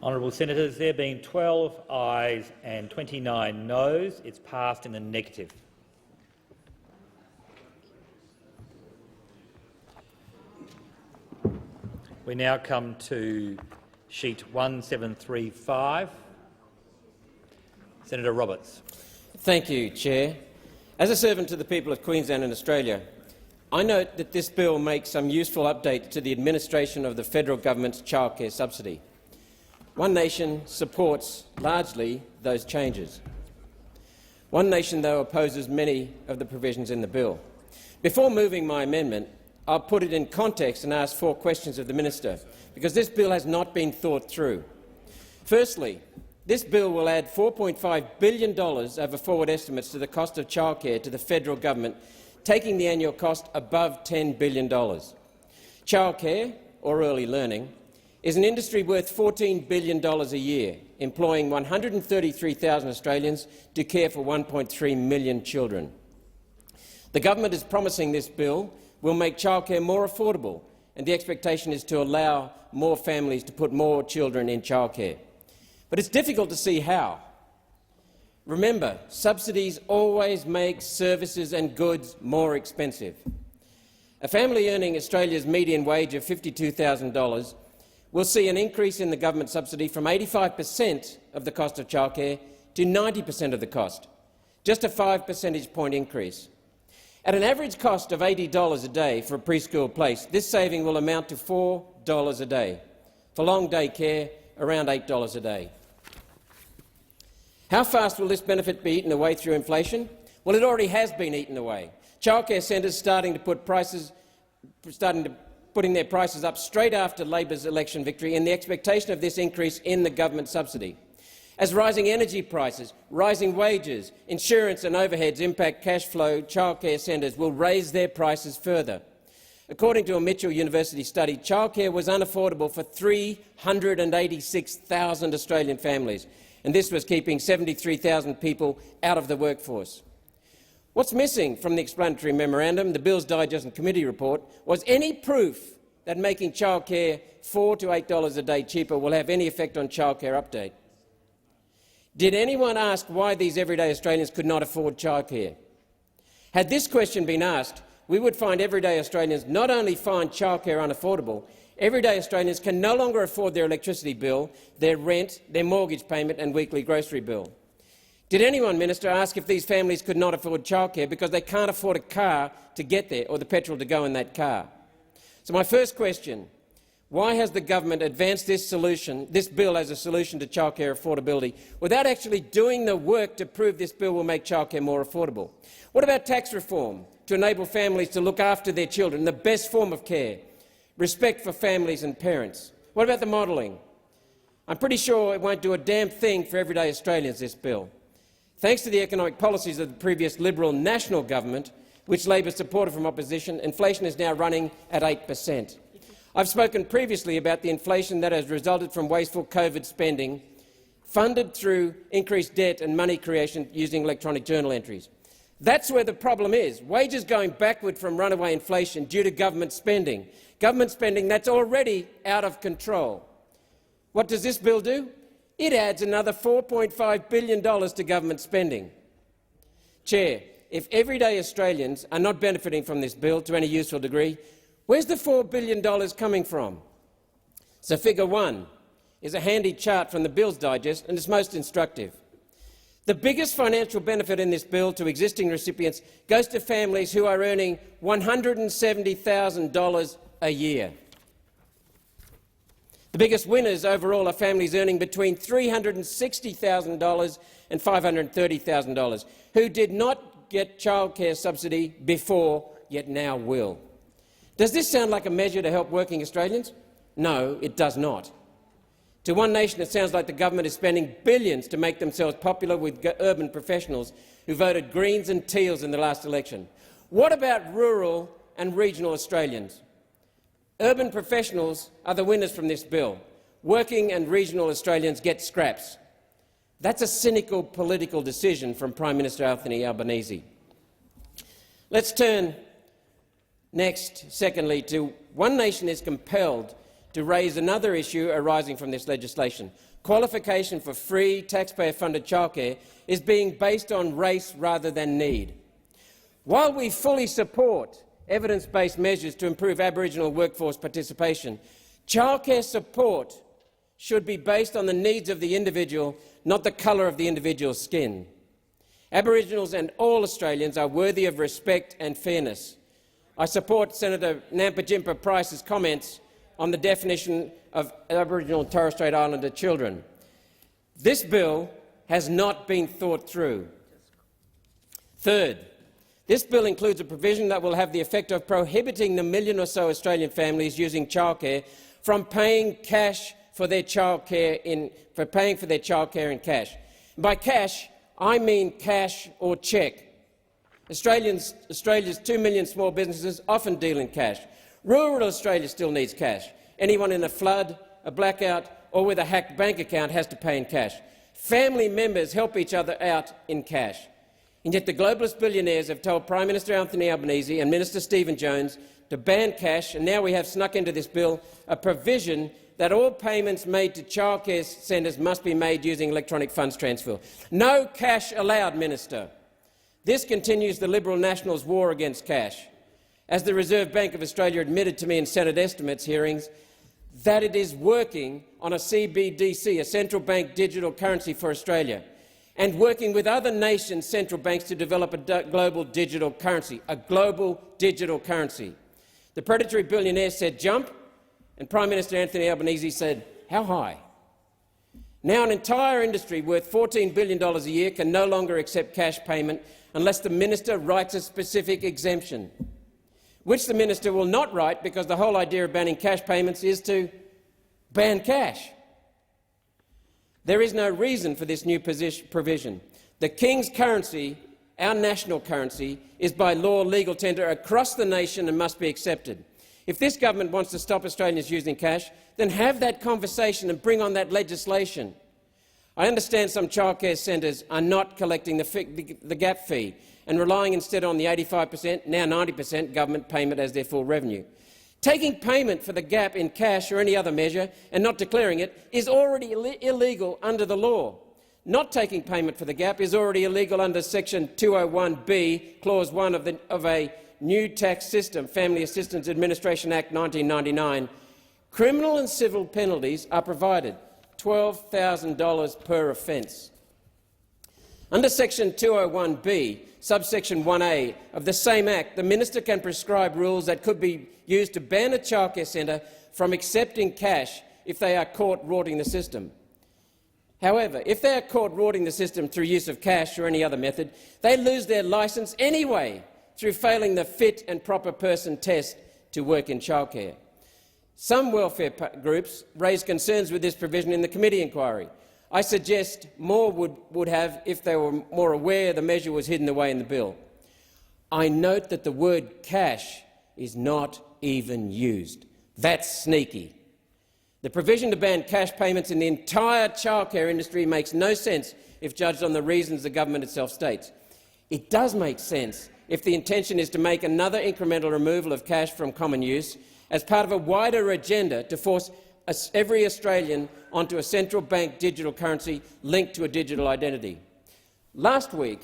Honourable Senators, there being 12 ayes and 29 noes, it's passed in the negative. We now come to sheet 1735. Senator Roberts. Thank you, Chair. As a servant to the people of Queensland and Australia, I note that this bill makes some useful updates to the administration of the federal government's childcare subsidy. One Nation supports largely those changes. One Nation, though, opposes many of the provisions in the bill. Before moving my amendment, I'll put it in context and ask 4 questions of the minister, because this bill has not been thought through. Firstly, this bill will add $4.5 billion over forward estimates to the cost of childcare to the federal government, taking the annual cost above $10 billion. Childcare, or early learning, is an industry worth $14 billion a year, employing 133,000 Australians to care for 1.3 million children. The government is promising this bill will make childcare more affordable, and the expectation is to allow more families to put more children in childcare. But it's difficult to see how. Remember, subsidies always make services and goods more expensive. A family earning Australia's median wage of $52,000 will see an increase in the government subsidy from 85% of the cost of childcare to 90% of the cost, just a 5 percentage point increase. At an average cost of $80 a day for a preschool place, this saving will amount to $4 a day. For long day care, around $8 a day. How fast will this benefit be eaten away through inflation? Well, it already has been eaten away. Childcare centres starting to putting their prices up straight after Labor's election victory in the expectation of this increase in the government subsidy. As rising energy prices, rising wages, insurance and overheads impact cash flow, childcare centres will raise their prices further. According to a Mitchell University study, childcare was unaffordable for 386,000 Australian families, and this was keeping 73,000 people out of the workforce. What's missing from the explanatory memorandum, the Bills Digest and Committee report, was any proof that making childcare $4 to $8 a day cheaper will have any effect on childcare update. Did anyone ask why these everyday Australians could not afford childcare? Had this question been asked, we would find everyday Australians not only find childcare unaffordable, everyday Australians can no longer afford their electricity bill, their rent, their mortgage payment and weekly grocery bill. Did anyone, Minister, ask if these families could not afford childcare because they can't afford a car to get there or the petrol to go in that car? So my first question, why has the government advanced this bill as a solution to childcare affordability without actually doing the work to prove this bill will make childcare more affordable? What about tax reform to enable families to look after their children, the best form of care, respect for families and parents? What about the modelling? I'm pretty sure it won't do a damn thing for everyday Australians, this bill. Thanks to the economic policies of the previous Liberal national government, which Labor supported from opposition, inflation is now running at 8%. I've spoken previously about the inflation that has resulted from wasteful COVID spending, funded through increased debt and money creation using electronic journal entries. That's where the problem is, wages going backward from runaway inflation due to government spending that's already out of control. What does this bill do? It adds another $4.5 billion to government spending. Chair, if everyday Australians are not benefiting from this bill to any useful degree, where's the $4 billion coming from? So figure 1 is a handy chart from the Bills Digest and it's most instructive. The biggest financial benefit in this bill to existing recipients goes to families who are earning $170,000 a year. The biggest winners overall are families earning between $360,000 and $530,000, who did not get childcare subsidy before, yet now will. Does this sound like a measure to help working Australians? No, it does not. To One Nation, it sounds like the government is spending billions to make themselves popular with urban professionals who voted Greens and Teals in the last election. What about rural and regional Australians? Urban professionals are the winners from this bill. Working and regional Australians get scraps. That's a cynical political decision from Prime Minister Anthony Albanese. Let's turn next, secondly, to One Nation is compelled to raise another issue arising from this legislation. Qualification for free, taxpayer-funded childcare is being based on race rather than need. While we fully support evidence-based measures to improve Aboriginal workforce participation, childcare support should be based on the needs of the individual, not the colour of the individual's skin. Aboriginals and all Australians are worthy of respect and fairness. I support Senator Nampijinpa Price's comments on the definition of Aboriginal and Torres Strait Islander children. This bill has not been thought through. Third, this bill includes a provision that will have the effect of prohibiting the million or so Australian families using childcare from paying for their childcare in cash. By cash, I mean cash or cheque. Australia's 2 million small businesses often deal in cash. Rural Australia still needs cash. Anyone in a flood, a blackout or with a hacked bank account has to pay in cash. Family members help each other out in cash. And yet the globalist billionaires have told Prime Minister Anthony Albanese and Minister Stephen Jones to ban cash, and now we have snuck into this bill a provision that all payments made to childcare centres must be made using electronic funds transfer. No cash allowed, Minister. This continues the Liberal Nationals' war against cash. As the Reserve Bank of Australia admitted to me in Senate estimates hearings, that it is working on a CBDC, a central bank digital currency for Australia, and working with other nations' central banks to develop a global digital currency, The predatory billionaire said jump, and Prime Minister Anthony Albanese said how high? Now an entire industry worth $14 billion a year can no longer accept cash payment unless the minister writes a specific exemption, which the minister will not write because the whole idea of banning cash payments is to ban cash. There is no reason for this new provision. The King's currency, our national currency, is by law legal tender across the nation and must be accepted. If this government wants to stop Australians using cash, then have that conversation and bring on that legislation. I understand some childcare centres are not collecting the gap fee and relying instead on the 85%, now 90% government payment as their full revenue. Taking payment for the gap in cash or any other measure and not declaring it is already illegal under the law. Not taking payment for the gap is already illegal under Section 201B, Clause 1 of a new tax system, Family Assistance Administration Act 1999. Criminal and civil penalties are provided, $12,000 per offence. Under Section 201B, subsection 1A of the same Act, the Minister can prescribe rules that could be used to ban a childcare centre from accepting cash if they are caught rorting the system. However, if they are caught rorting the system through use of cash or any other method, they lose their licence anyway through failing the fit and proper person test to work in childcare. Some welfare groups raised concerns with this provision in the committee inquiry. I suggest more would have if they were more aware the measure was hidden away in the bill. I note that the word cash is not even used. That's sneaky. The provision to ban cash payments in the entire childcare industry makes no sense if judged on the reasons the government itself states. It does make sense if the intention is to make another incremental removal of cash from common use as part of a wider agenda to force every Australian onto a central bank digital currency linked to a digital identity. Last week,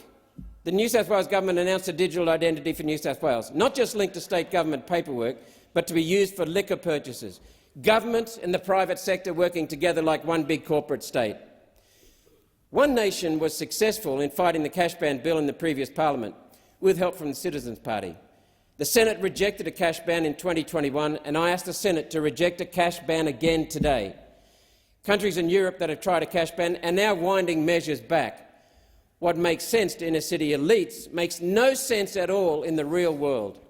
the New South Wales government announced a digital identity for New South Wales, not just linked to state government paperwork, but to be used for liquor purchases. Government and the private sector working together like one big corporate state. One Nation was successful in fighting the cash ban bill in the previous parliament, with help from the Citizens Party. The Senate rejected a cash ban in 2021, and I asked the Senate to reject a cash ban again today. Countries in Europe that have tried a cash ban are now winding measures back. What makes sense to inner-city elites makes no sense at all in the real world.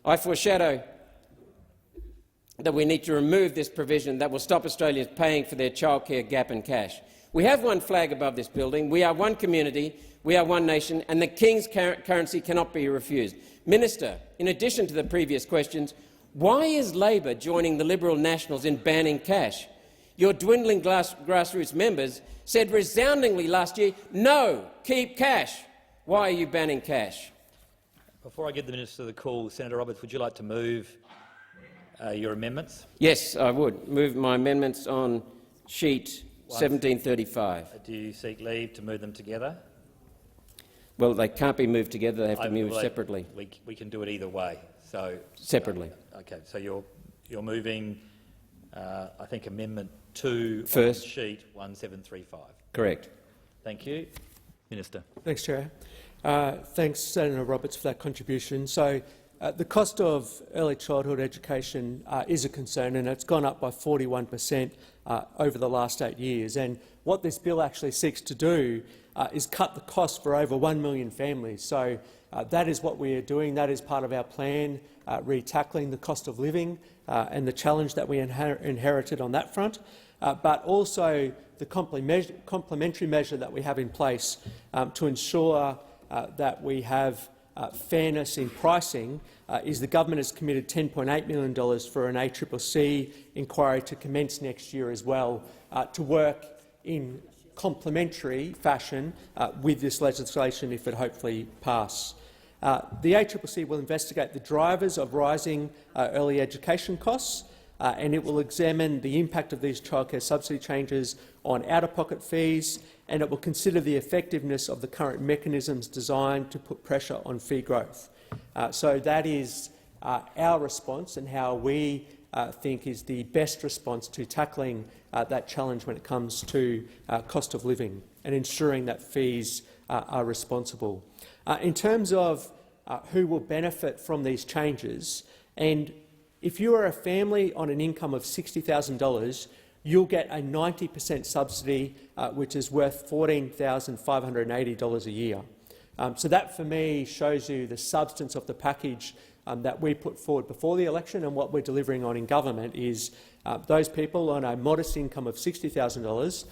I foreshadow that we need to remove this provision that will stop Australians paying for their childcare gap in cash. We have one flag above this building. We are one community, we are one nation, and the King's currency cannot be refused. Minister, in addition to the previous questions, why is Labor joining the Liberal Nationals in banning cash? Your dwindling grassroots members said resoundingly last year, no, keep cash. Why are you banning cash? Before I give the Minister the call, Senator Roberts, would you like to move your amendments? Yes, I would. Move my amendments on sheet 1735. Do you seek leave to move them together? Well, they can't be moved together. They have to be moved separately. We can do it either way. So separately. Okay. So you're moving, I think, Amendment 2 first. On sheet 1735. Correct. Thank you, Minister. Thanks, Chair. Thanks, Senator Roberts, for that contribution. So, the cost of early childhood education is a concern, and it's gone up by 41% over the last 8 years. And what this bill actually seeks to do is cut the cost for over 1 million families. So that is what we are doing. That is part of our plan, re-tackling the cost of living and the challenge that we inherited on that front, but also the complementary measure that we have in place to ensure that we have fairness in pricing is the government has committed $10.8 million for an ACCC inquiry to commence next year as well, to work in complementary fashion with this legislation if it hopefully passes. The ACCC will investigate the drivers of rising early education costs, and it will examine the impact of these childcare subsidy changes on out-of-pocket fees, and it will consider the effectiveness of the current mechanisms designed to put pressure on fee growth. So that is our response and how we think is the best response to tackling that challenge when it comes to cost of living and ensuring that fees are responsible. In terms of who will benefit from these changes, and if you are a family on an income of $60,000, you'll get a 90% subsidy, which is worth $14,580 a year. So that, for me, shows you the substance of the package that we put forward before the election, and what we're delivering on in government is those people on a modest income of $60,000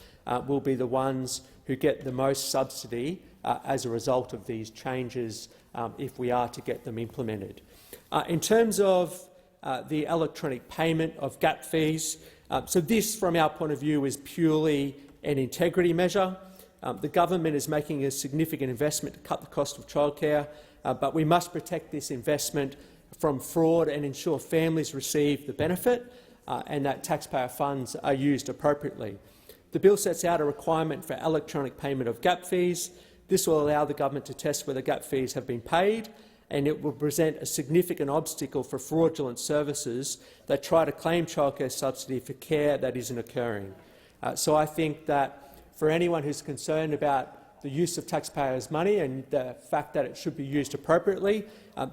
will be the ones who get the most subsidy as a result of these changes if we are to get them implemented. In terms of the electronic payment of gap fees, so this, from our point of view, is purely an integrity measure. The government is making a significant investment to cut the cost of childcare, but we must protect this investment from fraud and ensure families receive the benefit and that taxpayer funds are used appropriately. The bill sets out a requirement for electronic payment of gap fees. This will allow the government to test whether gap fees have been paid, and it will present a significant obstacle for fraudulent services that try to claim childcare subsidy for care that isn't occurring. So I think that for anyone who's concerned about the use of taxpayers' money and the fact that it should be used appropriately,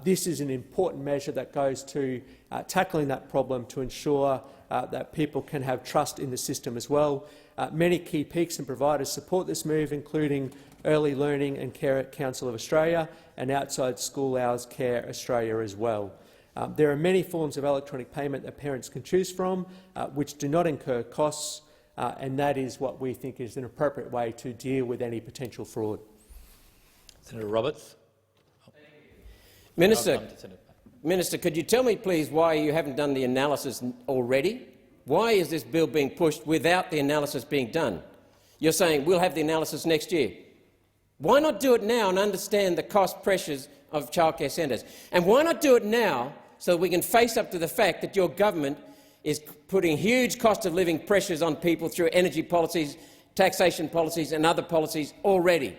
this is an important measure that goes to tackling that problem to ensure that people can have trust in the system as well. Many key peaks and providers support this move, including Early Learning and Care Council of Australia and Outside School Hours Care Australia as well. There are many forms of electronic payment that parents can choose from, which do not incur costs, and that is what we think is an appropriate way to deal with any potential fraud. Senator Roberts. Minister, could you tell me, please, why you haven't done the analysis already? Why is this bill being pushed without the analysis being done? You're saying we'll have the analysis next year. Why not do it now and understand the cost pressures of childcare centres? And why not do it now so we can face up to the fact that your government is putting huge cost of living pressures on people through energy policies, taxation policies and other policies already?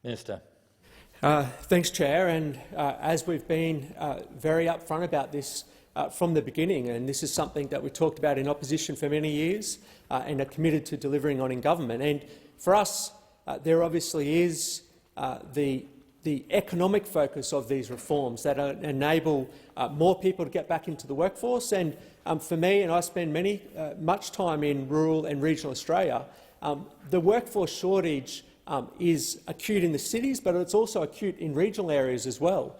Minister. Thanks, Chair. And as we've been very upfront about this from the beginning, and this is something that we talked about in opposition for many years and are committed to delivering on in government. And for us, there obviously is the economic focus of these reforms that enable more people to get back into the workforce. And for me, and I spend much time in rural and regional Australia, the workforce shortage is acute in the cities, but it's also acute in regional areas as well.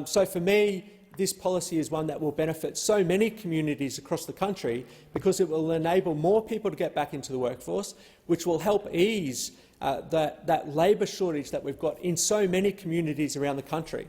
So for me, this policy is one that will benefit so many communities across the country because it will enable more people to get back into the workforce, which will help ease that labour shortage that we've got in so many communities around the country.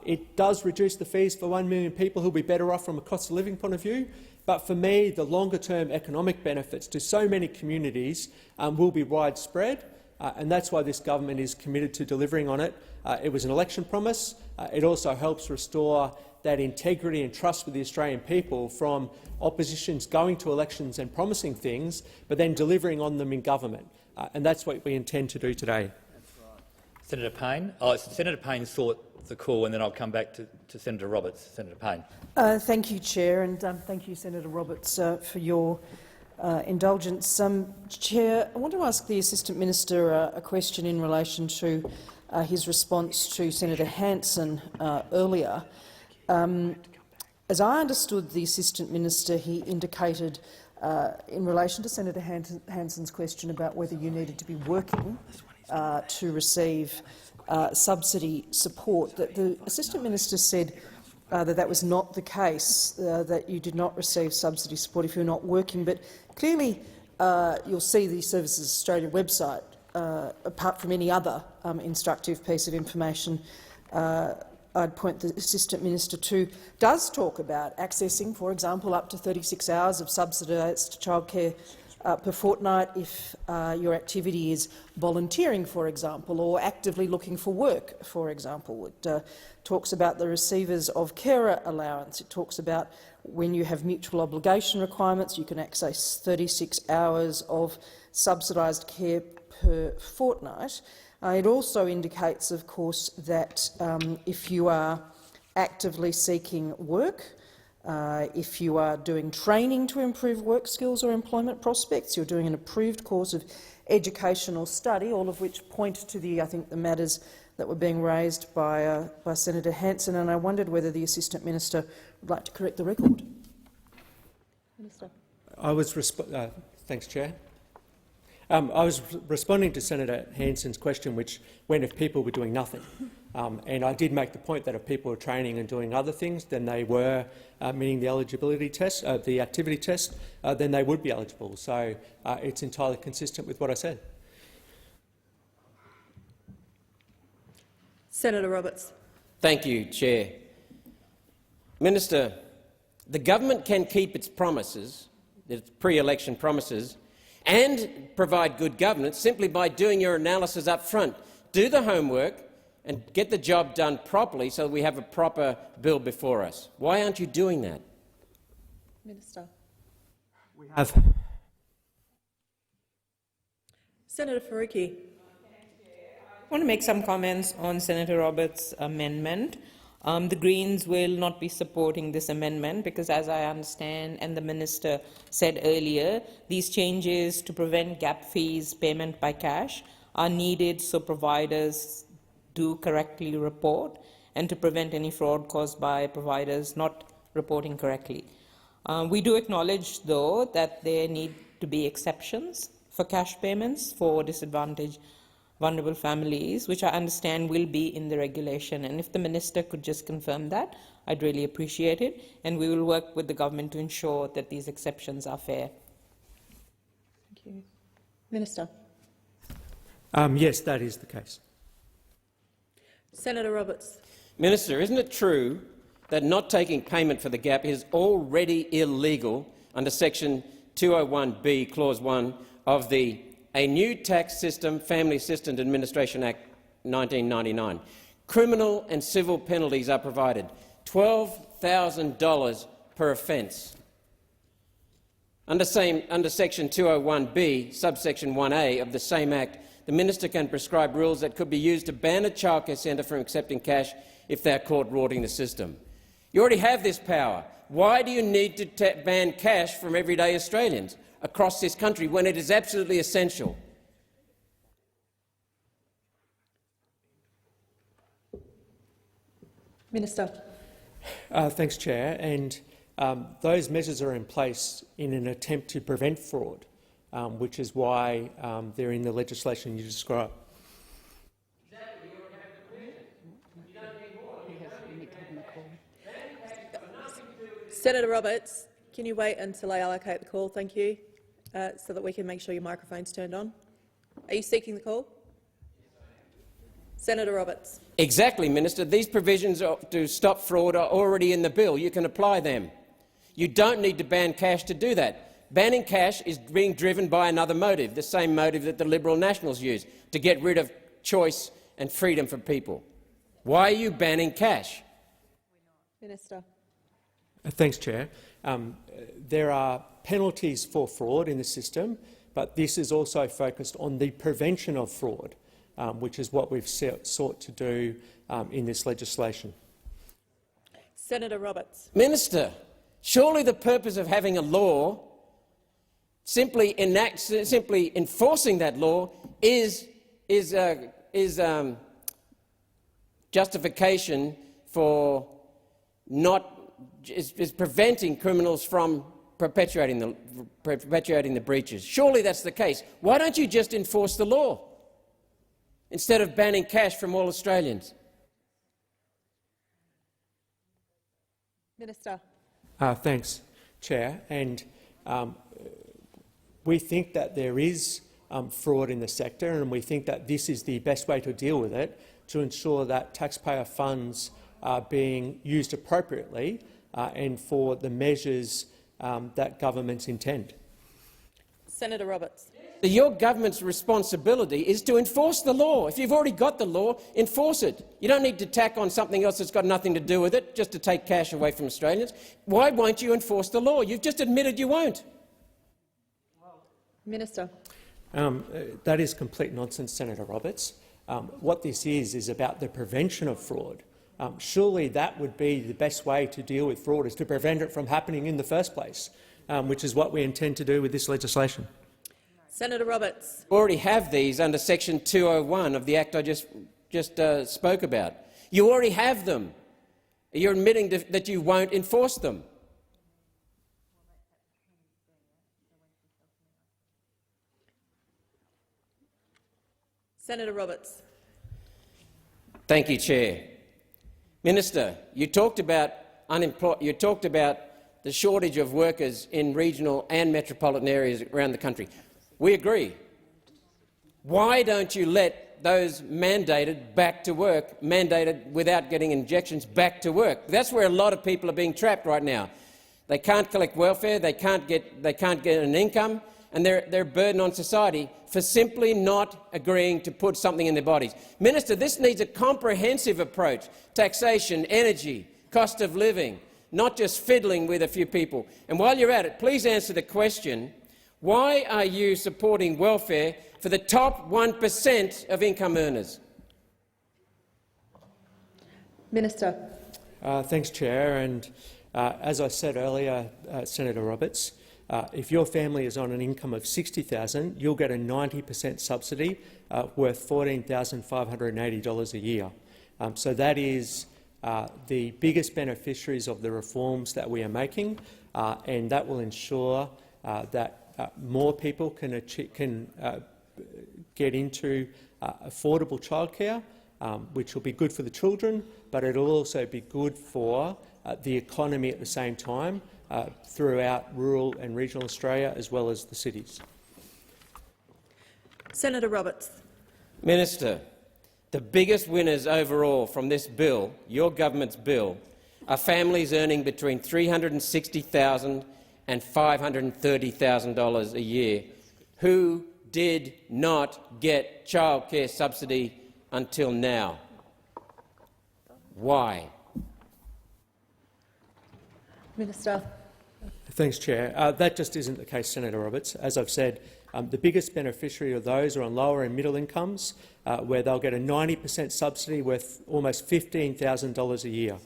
It does reduce the fees for 1 million people who will be better off from a cost of living point of view, but for me, the longer-term economic benefits to so many communities will be widespread, and that's why this government is committed to delivering on it. It was an election promise. It also helps restore that integrity and trust with the Australian people from oppositions going to elections and promising things, but then delivering on them in government. And that's what we intend to do today. Senator Payne. Senator Payne sought the call, and then I'll come back to Senator Roberts. Senator Payne. Thank you, Chair, and thank you, Senator Roberts, for your indulgence. Chair, I want to ask the Assistant Minister a question in relation to his response to Senator Hanson earlier. As I understood the Assistant Minister, he indicated in relation to Senator Hanson's question about whether you needed to be working to receive subsidy support, that the Assistant Minister said that was not the case, that you did not receive subsidy support if you're not working. But clearly you'll see the Services Australia website, apart from any other instructive piece of information I'd point the Assistant Minister to, does talk about accessing, for example, up to 36 hours of subsidised childcare per fortnight if your activity is volunteering, for example, or actively looking for work, for example. It talks about the receivers of carer allowance. It talks about when you have mutual obligation requirements, you can access 36 hours of subsidised care per fortnight. It also indicates, of course, that if you are actively seeking work, if you are doing training to improve work skills or employment prospects, you're doing an approved course of educational study, all of which point to the matters that were being raised by Senator Hanson, and I wondered whether the Assistant Minister would like to correct the record. Minister. Thanks, Chair. I was responding to Senator Hanson's question, which went if people were doing nothing. And I did make the point that if people were training and doing other things than they were meeting the eligibility test, the activity test, then they would be eligible. So it's entirely consistent with what I said. Senator Roberts. Thank you, Chair. Minister, the government can keep its promises its pre-election promises, and provide good governance simply by doing your analysis up front. Do the homework and get the job done properly so that we have a proper bill before us. Why aren't you doing that? Minister. We have. Senator Faruqi. I want to make some comments on Senator Roberts' amendment. The Greens will not be supporting this amendment because, as I understand and the Minister said earlier, these changes to prevent gap fees payment by cash are needed so providers do correctly report and to prevent any fraud caused by providers not reporting correctly. We do acknowledge, though, that there need to be exceptions for cash payments for disadvantaged vulnerable families, which I understand will be in the regulation. And if the Minister could just confirm that, I'd really appreciate it. And we will work with the government to ensure that these exceptions are fair. Thank you. Minister. Yes, that is the case. Senator Roberts. Minister, isn't it true that not taking payment for the gap is already illegal under Section 201B, Clause 1 of the A New Tax System Family Assistance Administration Act 1999? Criminal and civil penalties are provided, $12,000 per offence. Under Section 201B, subsection 1A of the same Act, the Minister can prescribe rules that could be used to ban a childcare centre from accepting cash if they are caught rorting the system. You already have this power. Why do you need to ban cash from everyday Australians across this country when it is absolutely essential? Minister. Thanks, Chair. And those measures are in place in an attempt to prevent fraud, which is why they're in the legislation you describe. Senator Roberts, can you wait until I allocate the call? Thank you, so that we can make sure your microphone's turned on. Are you seeking the call? Senator Roberts. Exactly, Minister. These provisions to stop fraud are already in the bill. You can apply them. You don't need to ban cash to do that. Banning cash is being driven by another motive, the same motive that the Liberal Nationals use, to get rid of choice and freedom for people. Why are you banning cash? Minister. Thanks, Chair. There are penalties for fraud in the system, but this is also focused on the prevention of fraud, which is what we've sought to do in this legislation. Senator Roberts. Minister, surely the purpose of having a law, simply enforcing that law, is justification for is preventing criminals from perpetuating the breaches. Surely that's the case. Why don't you just enforce the law instead of banning cash from all Australians? Minister. Thanks, Chair. And we think that there is fraud in the sector, and we think that this is the best way to deal with it, to ensure that taxpayer funds are being used appropriately and for the measures that governments intend. Senator Roberts. Your government's responsibility is to enforce the law. If you've already got the law, enforce it. You don't need to tack on something else that's got nothing to do with it just to take cash away from Australians. Why won't you enforce the law? You've just admitted you won't. Minister. That is complete nonsense, Senator Roberts. What this is about the prevention of fraud. Surely that would be the best way to deal with fraud, is to prevent it from happening in the first place, which is what we intend to do with this legislation. Senator Roberts. You already have these under Section 201 of the Act I just spoke about. You already have them. You're admitting that you won't enforce them. Senator Roberts. Thank you, Chair. Minister, you talked about the shortage of workers in regional and metropolitan areas around the country. We agree. Why don't you let those mandated back to work, mandated without getting injections back to work? That's where a lot of people are being trapped right now. They can't collect welfare, they can't get an income, and they're a burden on society for simply not agreeing to put something in their bodies. Minister, this needs a comprehensive approach: taxation, energy, cost of living, not just fiddling with a few people. And while you're at it, please answer the question: why are you supporting welfare for the top 1% of income earners? Minister. Thanks, Chair. And as I said earlier, Senator Roberts, if your family is on an income of $60,000, you'll get a 90% subsidy worth $14,580 a year. So that is the biggest beneficiaries of the reforms that we are making, and that will ensure that more people can get into affordable childcare, which will be good for the children, but it will also be good for the economy at the same time throughout rural and regional Australia as well as the cities. Senator Roberts. Minister, the biggest winners overall from this bill, your government's bill, are families earning between $360,000 and $530,000 a year who did not get childcare subsidy until now. Why? Minister. Thanks, Chair. That just isn't the case, Senator Roberts. As I've said, the biggest beneficiary of those are on lower and middle incomes, where they'll get a 90% subsidy worth almost $15,000 a year.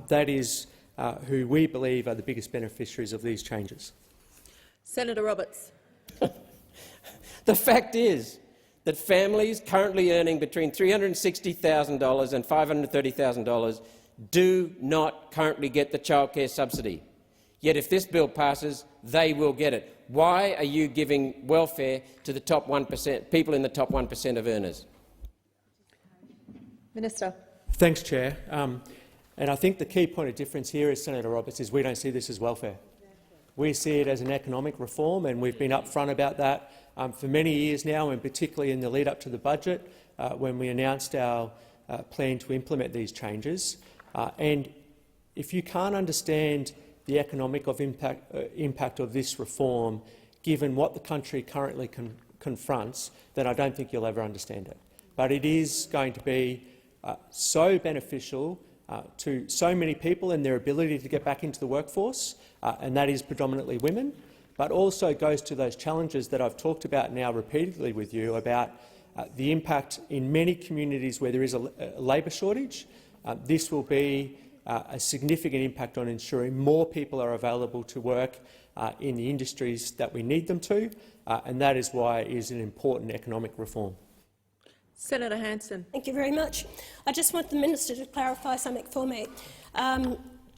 That is who we believe are the biggest beneficiaries of these changes. Senator Roberts. The fact is that families currently earning between $360,000 and $530,000 do not currently get the childcare subsidy. Yet if this bill passes, they will get it. Why are you giving welfare to the top 1%, people in the top 1% of earners? Minister. Thanks, Chair. And I think the key point of difference here is, Senator Roberts, is we don't see this as welfare. We see it as an economic reform, and we've been upfront about that for many years now, and particularly in the lead-up to the budget when we announced our plan to implement these changes. And if you can't understand the economic impact of this reform, given what the country currently confronts, then I don't think you'll ever understand it. But it is going to be so beneficial to so many people and their ability to get back into the workforce, and that is predominantly women, but also goes to those challenges that I've talked about now repeatedly with you about the impact in many communities where there is a labour shortage. This will be a significant impact on ensuring more people are available to work in the industries that we need them to, and that is why it is an important economic reform. Senator Hanson. Thank you very much. I just want the minister to clarify something for me.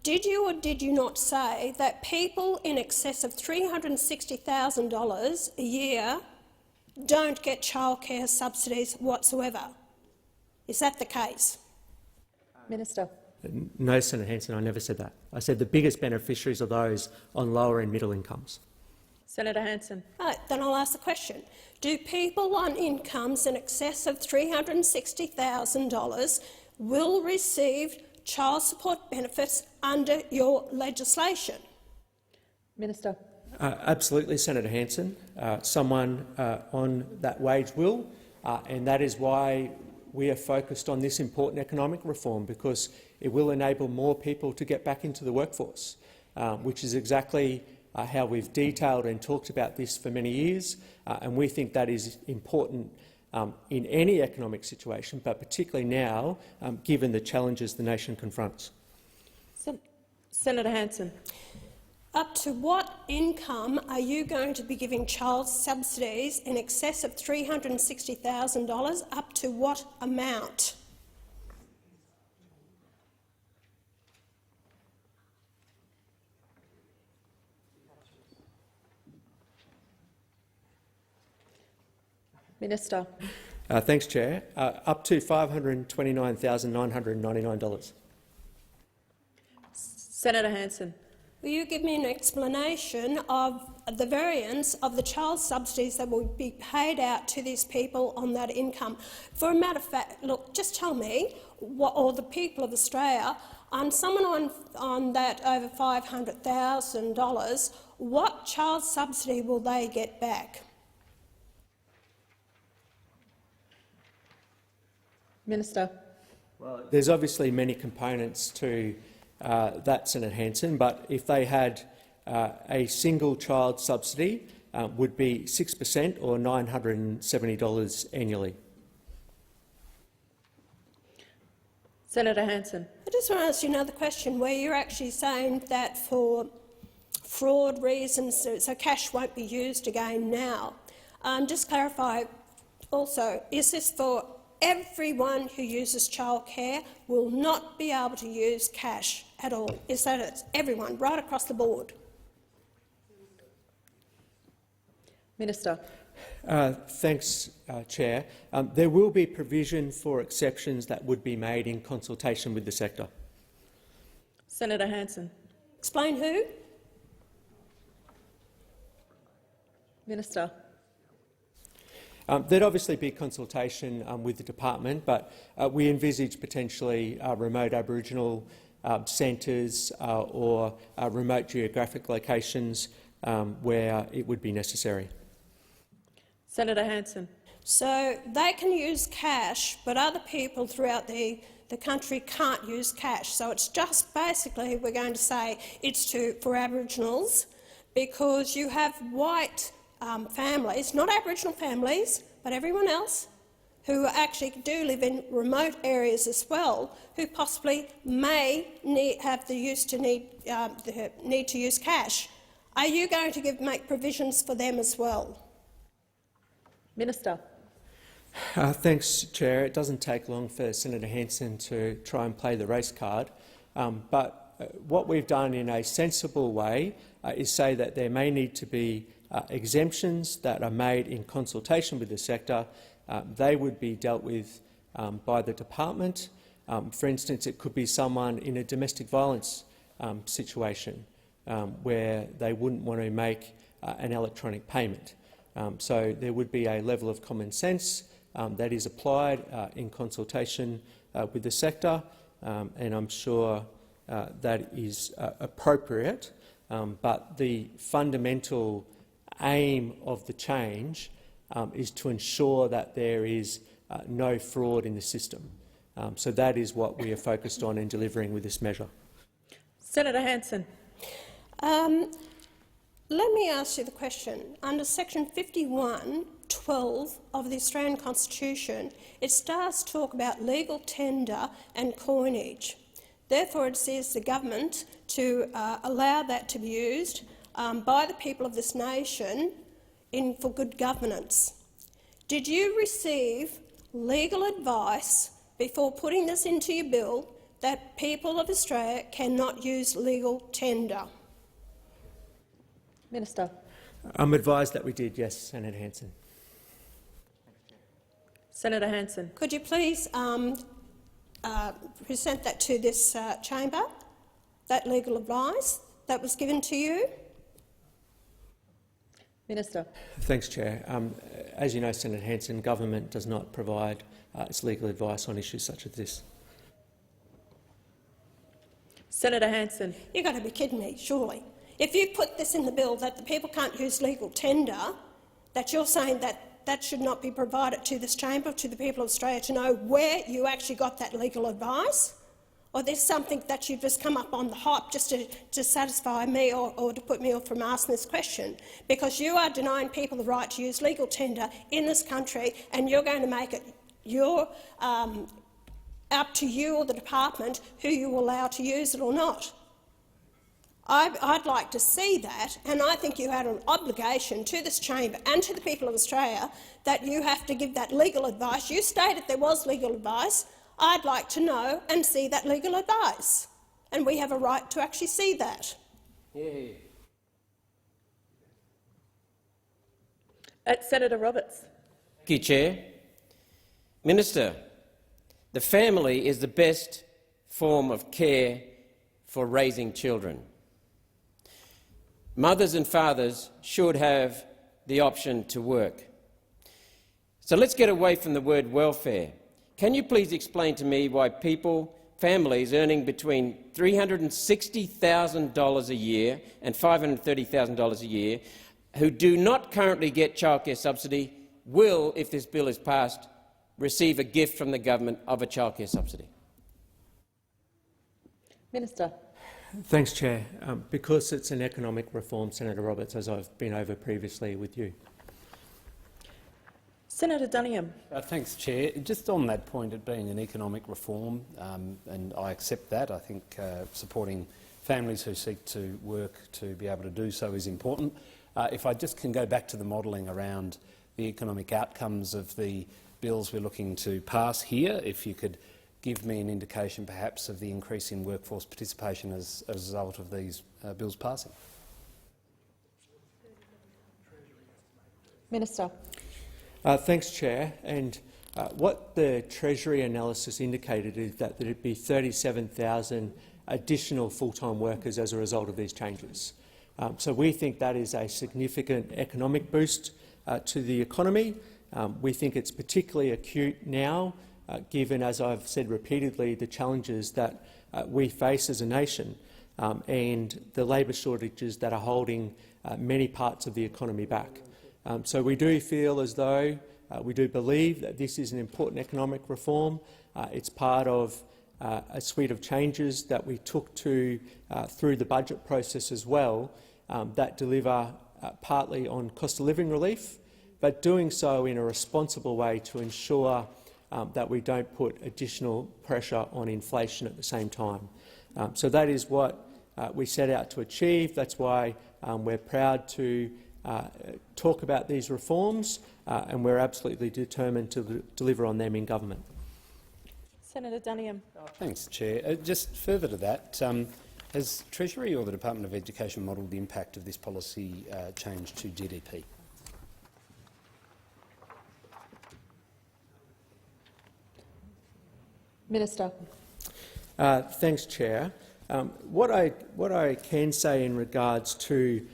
Did you or did you not say that people in excess of $360,000 a year don't get childcare subsidies whatsoever? Is that the case? Minister. No, Senator Hanson, I never said that. I said the biggest beneficiaries are those on lower and middle incomes. Senator Hanson. Right, then I'll ask the question. Do people on incomes in excess of $360,000 will receive child support benefits under your legislation? Minister. Absolutely, Senator Hanson. Someone on that wage will, and that is why we are focused on this important economic reform, because it will enable more people to get back into the workforce, which is exactly how we've detailed and talked about this for many years, and we think that is important in any economic situation, but particularly now, given the challenges the nation confronts. Senator Hanson. Up to what income are you going to be giving child subsidies in excess of $360,000? Up to what amount? Minister. Thanks, Chair. Up to $529,999. Senator Hanson. will you give me an explanation of the variance of the child subsidies that will be paid out to these people on that income? For a matter of fact, look, just tell me, or the people of Australia, someone on that over $500,000, what child subsidy will they get back? Minister. Well, there's obviously many components to that, Senator Hanson, but if they had a single child subsidy, would be 6% or $970 annually. Senator Hanson. I just want to ask you another question where you're actually saying that for fraud reasons, so cash won't be used again now. Just clarify also, is this for everyone who uses childcare will not be able to use cash at all? Is that it's everyone, right across the board? Minister. Thanks, Chair. There will be provision for exceptions that would be made in consultation with the sector. Senator Hanson. Explain who? Minister. There'd obviously be consultation with the department, but we envisage potentially remote Aboriginal centres or remote geographic locations where it would be necessary. Senator Hanson. So they can use cash, but other people throughout the country can't use cash. So it's just basically we're going to say it's for Aboriginals because you have white families, not Aboriginal families, but everyone else, who actually do live in remote areas as well, who possibly may need to use cash. Are you going to make provisions for them as well? Minister. Thanks, Chair. It doesn't take long for Senator Hanson to try and play the race card, but what we've done in a sensible way is say that there may need to be exemptions that are made in consultation with the sector. They would be dealt with by the department. For instance, it could be someone in a domestic violence situation where they wouldn't want to make an electronic payment. So there would be a level of common sense that is applied in consultation with the sector, and I'm sure that is appropriate. But the fundamental aim of the change is to ensure that there is no fraud in the system. So that is what we are focused on in delivering with this measure. Senator Hanson. Let me ask you the question. Under section 51(12) of the Australian Constitution, it does talk about legal tender and coinage. Therefore, it says the government to allow that to be used by the people of this nation for good governance. Did you receive legal advice before putting this into your bill that people of Australia cannot use legal tender? Minister. I'm advised that we did, yes, Senator Hanson. Senator Hanson. Could you please present that to this chamber, that legal advice that was given to you? Minister. Thanks, Chair. As you know, Senator Hanson, government does not provide its legal advice on issues such as this. Senator Hanson. You've got to be kidding me, surely. If you put this in the bill that the people can't use legal tender, that you're saying that that should not be provided to this chamber, to the people of Australia, to know where you actually got that legal advice? Or there's something that you've just come up on the hop just to satisfy me or to put me off from asking this question? Because you are denying people the right to use legal tender in this country, and you're going to make it up to you or the department who you will allow to use it or not. I'd like to see that, and I think you had an obligation to this chamber and to the people of Australia that you have to give that legal advice. You stated there was legal advice. I'd like to know and see that legal advice, and we have a right to actually see that. Yeah. Senator Roberts. Thank you, Chair. Minister, the family is the best form of care for raising children. mothers and fathers should have the option to work. So let's get away from the word welfare. Can you please explain to me why families earning between $360,000 a year and $530,000 a year who do not currently get childcare subsidy will, if this bill is passed, receive a gift from the government of a childcare subsidy? Minister. Thanks, Chair. Because it's an economic reform, Senator Roberts, as I've been over previously with you. Senator Duniam. Thanks, Chair. Just on that point, it being an economic reform, and I accept that. I think supporting families who seek to work to be able to do so is important. If I just can go back to the modelling around the economic outcomes of the bills we're looking to pass here, if you could give me an indication perhaps of the increase in workforce participation as a result of these bills passing. Minister. Thanks, Chair. And what the Treasury analysis indicated is that there would be 37,000 additional full-time workers as a result of these changes. So we think that is a significant economic boost to the economy. We think it's particularly acute now, given, as I've said repeatedly, the challenges that we face as a nation and the labour shortages that are holding many parts of the economy back. So we do feel as though we do believe that this is an important economic reform. It's part of a suite of changes that we took to through the budget process as well that deliver partly on cost of living relief, but doing so in a responsible way to ensure that we don't put additional pressure on inflation at the same time. So that is what we set out to achieve. That's why we're proud to talk about these reforms, and we're absolutely determined to deliver on them in government. Senator Duniam. Thanks, Chair. Just further to that, has Treasury or the Department of Education modelled the impact of this policy change to GDP? Minister. Thanks, Chair. What I can say in regards to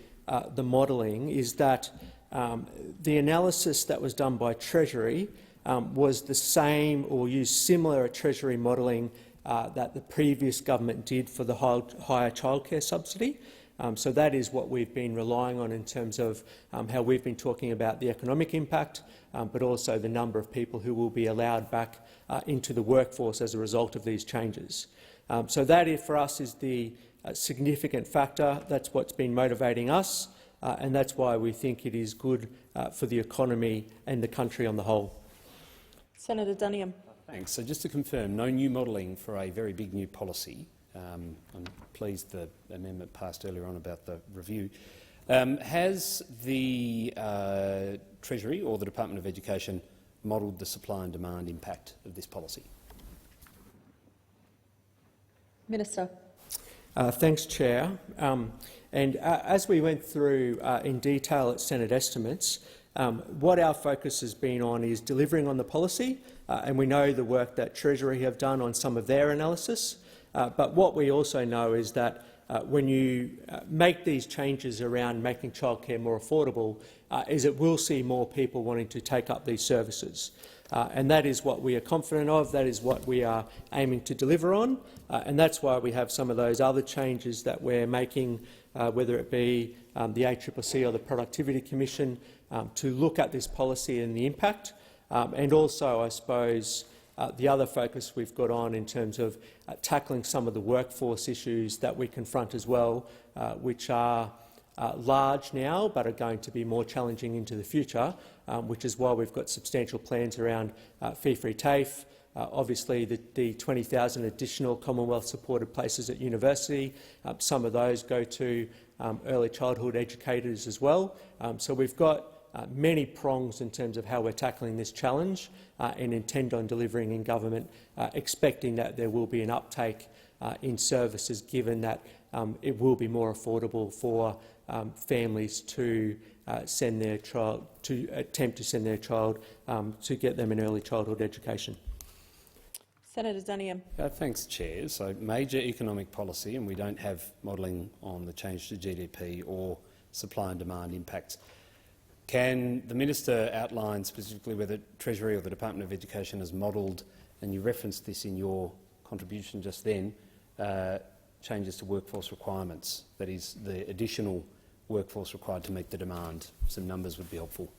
the modelling is that the analysis that was done by Treasury was the same or used similar Treasury modelling that the previous government did for the higher childcare subsidy. So that is what we've been relying on in terms of how we've been talking about the economic impact, but also the number of people who will be allowed back into the workforce as a result of these changes. So that, for us, is the significant factor. That's what's been motivating us, and that's why we think it is good for the economy and the country on the whole. Senator Duniam. Thanks. So just to confirm, no new modelling for a very big new policy. I'm pleased the amendment passed earlier on about the review. Has the Treasury or the Department of Education modelled the supply and demand impact of this policy? Minister. Thanks, Chair. As we went through in detail at Senate estimates, what our focus has been on is delivering on the policy, and we know the work that Treasury have done on some of their analysis. But what we also know is that when you make these changes around making childcare more affordable, is it will see more people wanting to take up these services. And that is what we are confident of, that is what we are aiming to deliver on, and that's why we have some of those other changes that we're making, whether it be the ACCC or the Productivity Commission, to look at this policy and the impact, and also, I suppose, the other focus we've got on in terms of tackling some of the workforce issues that we confront as well, which are large now but are going to be more challenging into the future, which is why we've got substantial plans around fee-free TAFE, obviously the 20,000 additional Commonwealth-supported places at university. Some of those go to early childhood educators as well. So we've got many prongs in terms of how we're tackling this challenge and intend on delivering in government, expecting that there will be an uptake in services, given that it will be more affordable for families to send their child, to attempt to send their child to get them an early childhood education. Senator Duniam. Thanks, Chair. So major economic policy, and we don't have modelling on the change to GDP or supply and demand impacts. Can the Minister outline specifically whether Treasury or the Department of Education has modelled, and you referenced this in your contribution just then, changes to workforce requirements, that is, the additional workforce required to meet the demand? Some numbers would be helpful.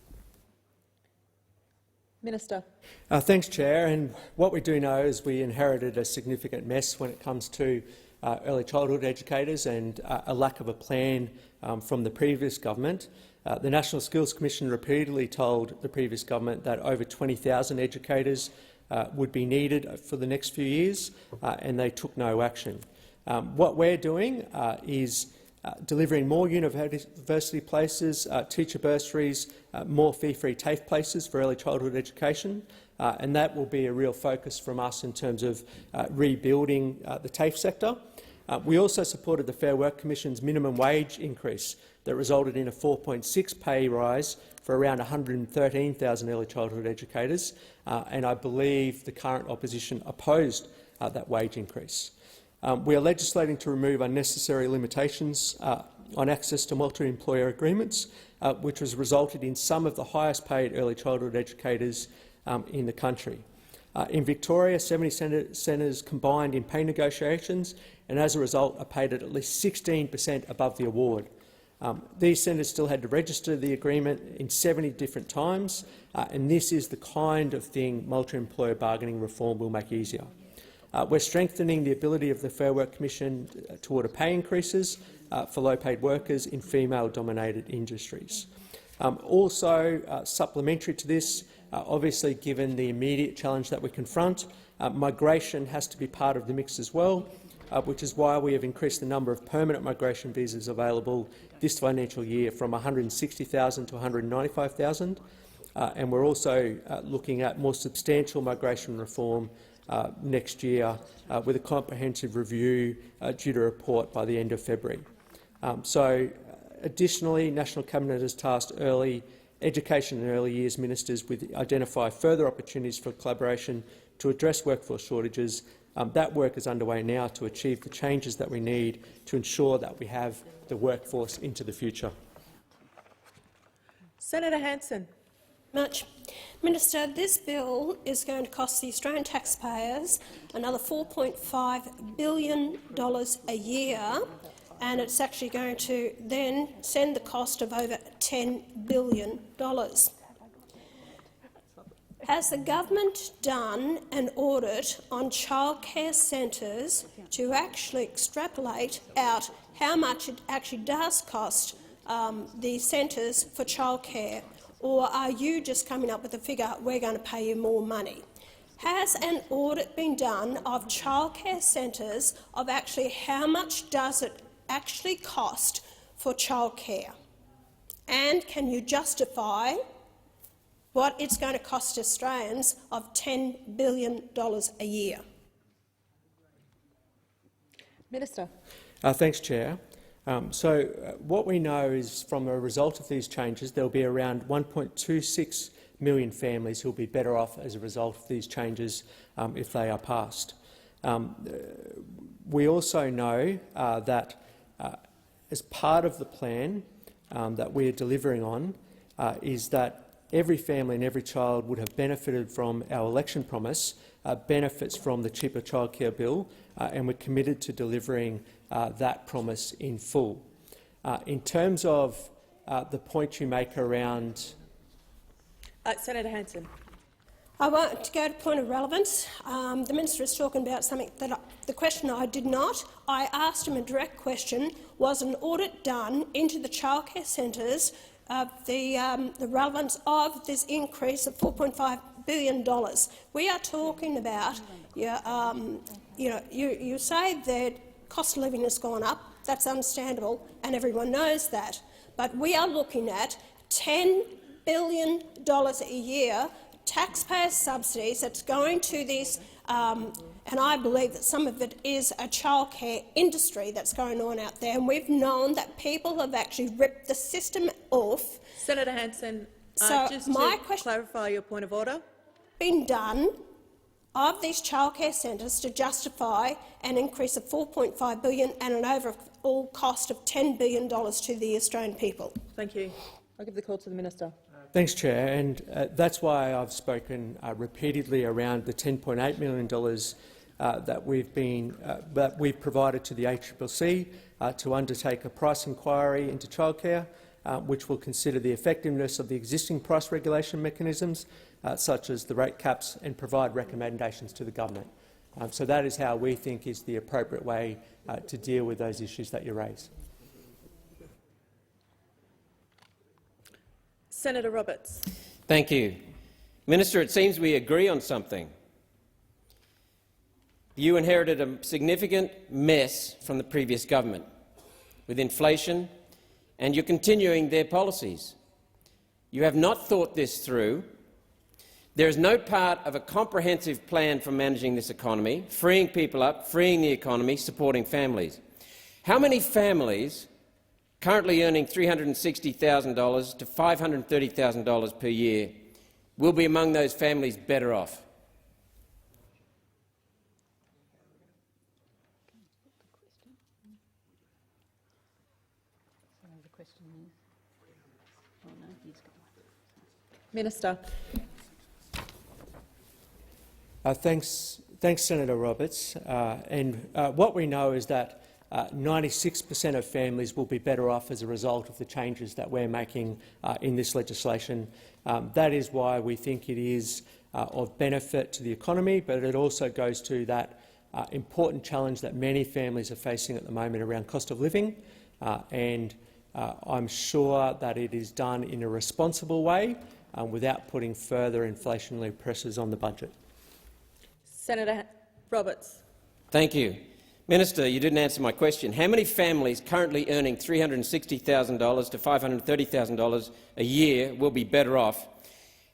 Minister. Thanks, Chair. And what we do know is we inherited a significant mess when it comes to early childhood educators and a lack of a plan from the previous government. The National Skills Commission repeatedly told the previous government that over 20,000 educators would be needed for the next few years, and they took no action. What we're doing is delivering more university places, teacher bursaries, more fee-free TAFE places for early childhood education, and that will be a real focus from us in terms of rebuilding the TAFE sector. We also supported the Fair Work Commission's minimum wage increase that resulted in a 4.6 pay rise for around 113,000 early childhood educators, and I believe the current opposition opposed that wage increase. We are legislating to remove unnecessary limitations on access to multi-employer agreements, which has resulted in some of the highest paid early childhood educators in the country. In Victoria, 70 centres combined in pay negotiations, and as a result are paid at least 16% above the award. These centres still had to register the agreement in 70 different times, and this is the kind of thing multi-employer bargaining reform will make easier. We're strengthening the ability of the Fair Work Commission to order pay increases for low-paid workers in female-dominated industries. Also, supplementary to this, obviously given the immediate challenge that we confront, migration has to be part of the mix as well, which is why we have increased the number of permanent migration visas available this financial year from 160,000 to 195,000, and we're also looking at more substantial migration reform next year with a comprehensive review due to report by the end of February. Additionally, National Cabinet has tasked early education and early years ministers with identify further opportunities for collaboration to address workforce shortages. That work is underway now to achieve the changes that we need to ensure that we have the workforce into the future. Senator Hanson. Minister, this bill is going to cost the Australian taxpayers another $4.5 billion a year, and it's actually going to then send the cost of over $10 billion. Has the government done an audit on childcare centres to actually extrapolate out how much it actually does cost the centres for childcare, or are you just coming up with a figure, we're going to pay you more money? Has an audit been done of childcare centres of actually how much does it actually cost for childcare? And can you justify what it's going to cost Australians of $10 billion a year? Minister. Thanks, Chair. What we know is from a result of these changes, there will be around 1.26 million families who will be better off as a result of these changes if they are passed. We also know that as part of the plan that we are delivering on is that every family and every child would have benefited from our election promise, benefits from the Cheaper Childcare Bill, and we're committed to delivering that promise in full. In terms of the point you make around— Senator Hanson. I want to go to point of relevance. The minister is talking about something that the question I did not. I asked him a direct question: was an audit done into the childcare centres of the relevance of this increase of $4.5 billion? We are talking about, you say that cost of living has gone up. That's understandable, and everyone knows that. But we are looking at $10 billion a year taxpayer subsidies that's going to this, and I believe that some of it is a childcare industry that's going on out there, and we've known that people have actually ripped the system off. Senator Hanson, so just my to question, clarify your point of order. been done of these childcare centres to justify an increase of $4.5 billion and an overall cost of $10 billion to the Australian people? Thank you. I'll give the call to the Minister. Thanks, Chair, and that's why I've spoken repeatedly around the $10.8 million that we've provided to the ACCC to undertake a price inquiry into childcare, which will consider the effectiveness of the existing price regulation mechanisms, such as the rate caps, and provide recommendations to the government. So that is how we think is the appropriate way to deal with those issues that you raise. Senator Roberts. Thank you. Minister, it seems we agree on something. You inherited a significant mess from the previous government with inflation, and you're continuing their policies. You have not thought this through. There is no part of a comprehensive plan for managing this economy, freeing people up, freeing the economy, supporting families. How many families currently earning $360,000 to $530,000 per year will be among those families better off? Minister. Thanks, Senator Roberts. What we know is that 96% of families will be better off as a result of the changes that we're making in this legislation. That is why we think it is of benefit to the economy, but it also goes to that important challenge that many families are facing at the moment around cost of living. I'm sure that it is done in a responsible way without putting further inflationary pressures on the budget. Senator Roberts. Thank you. Minister, you didn't answer my question. How many families currently earning $360,000 to $530,000 a year will be better off?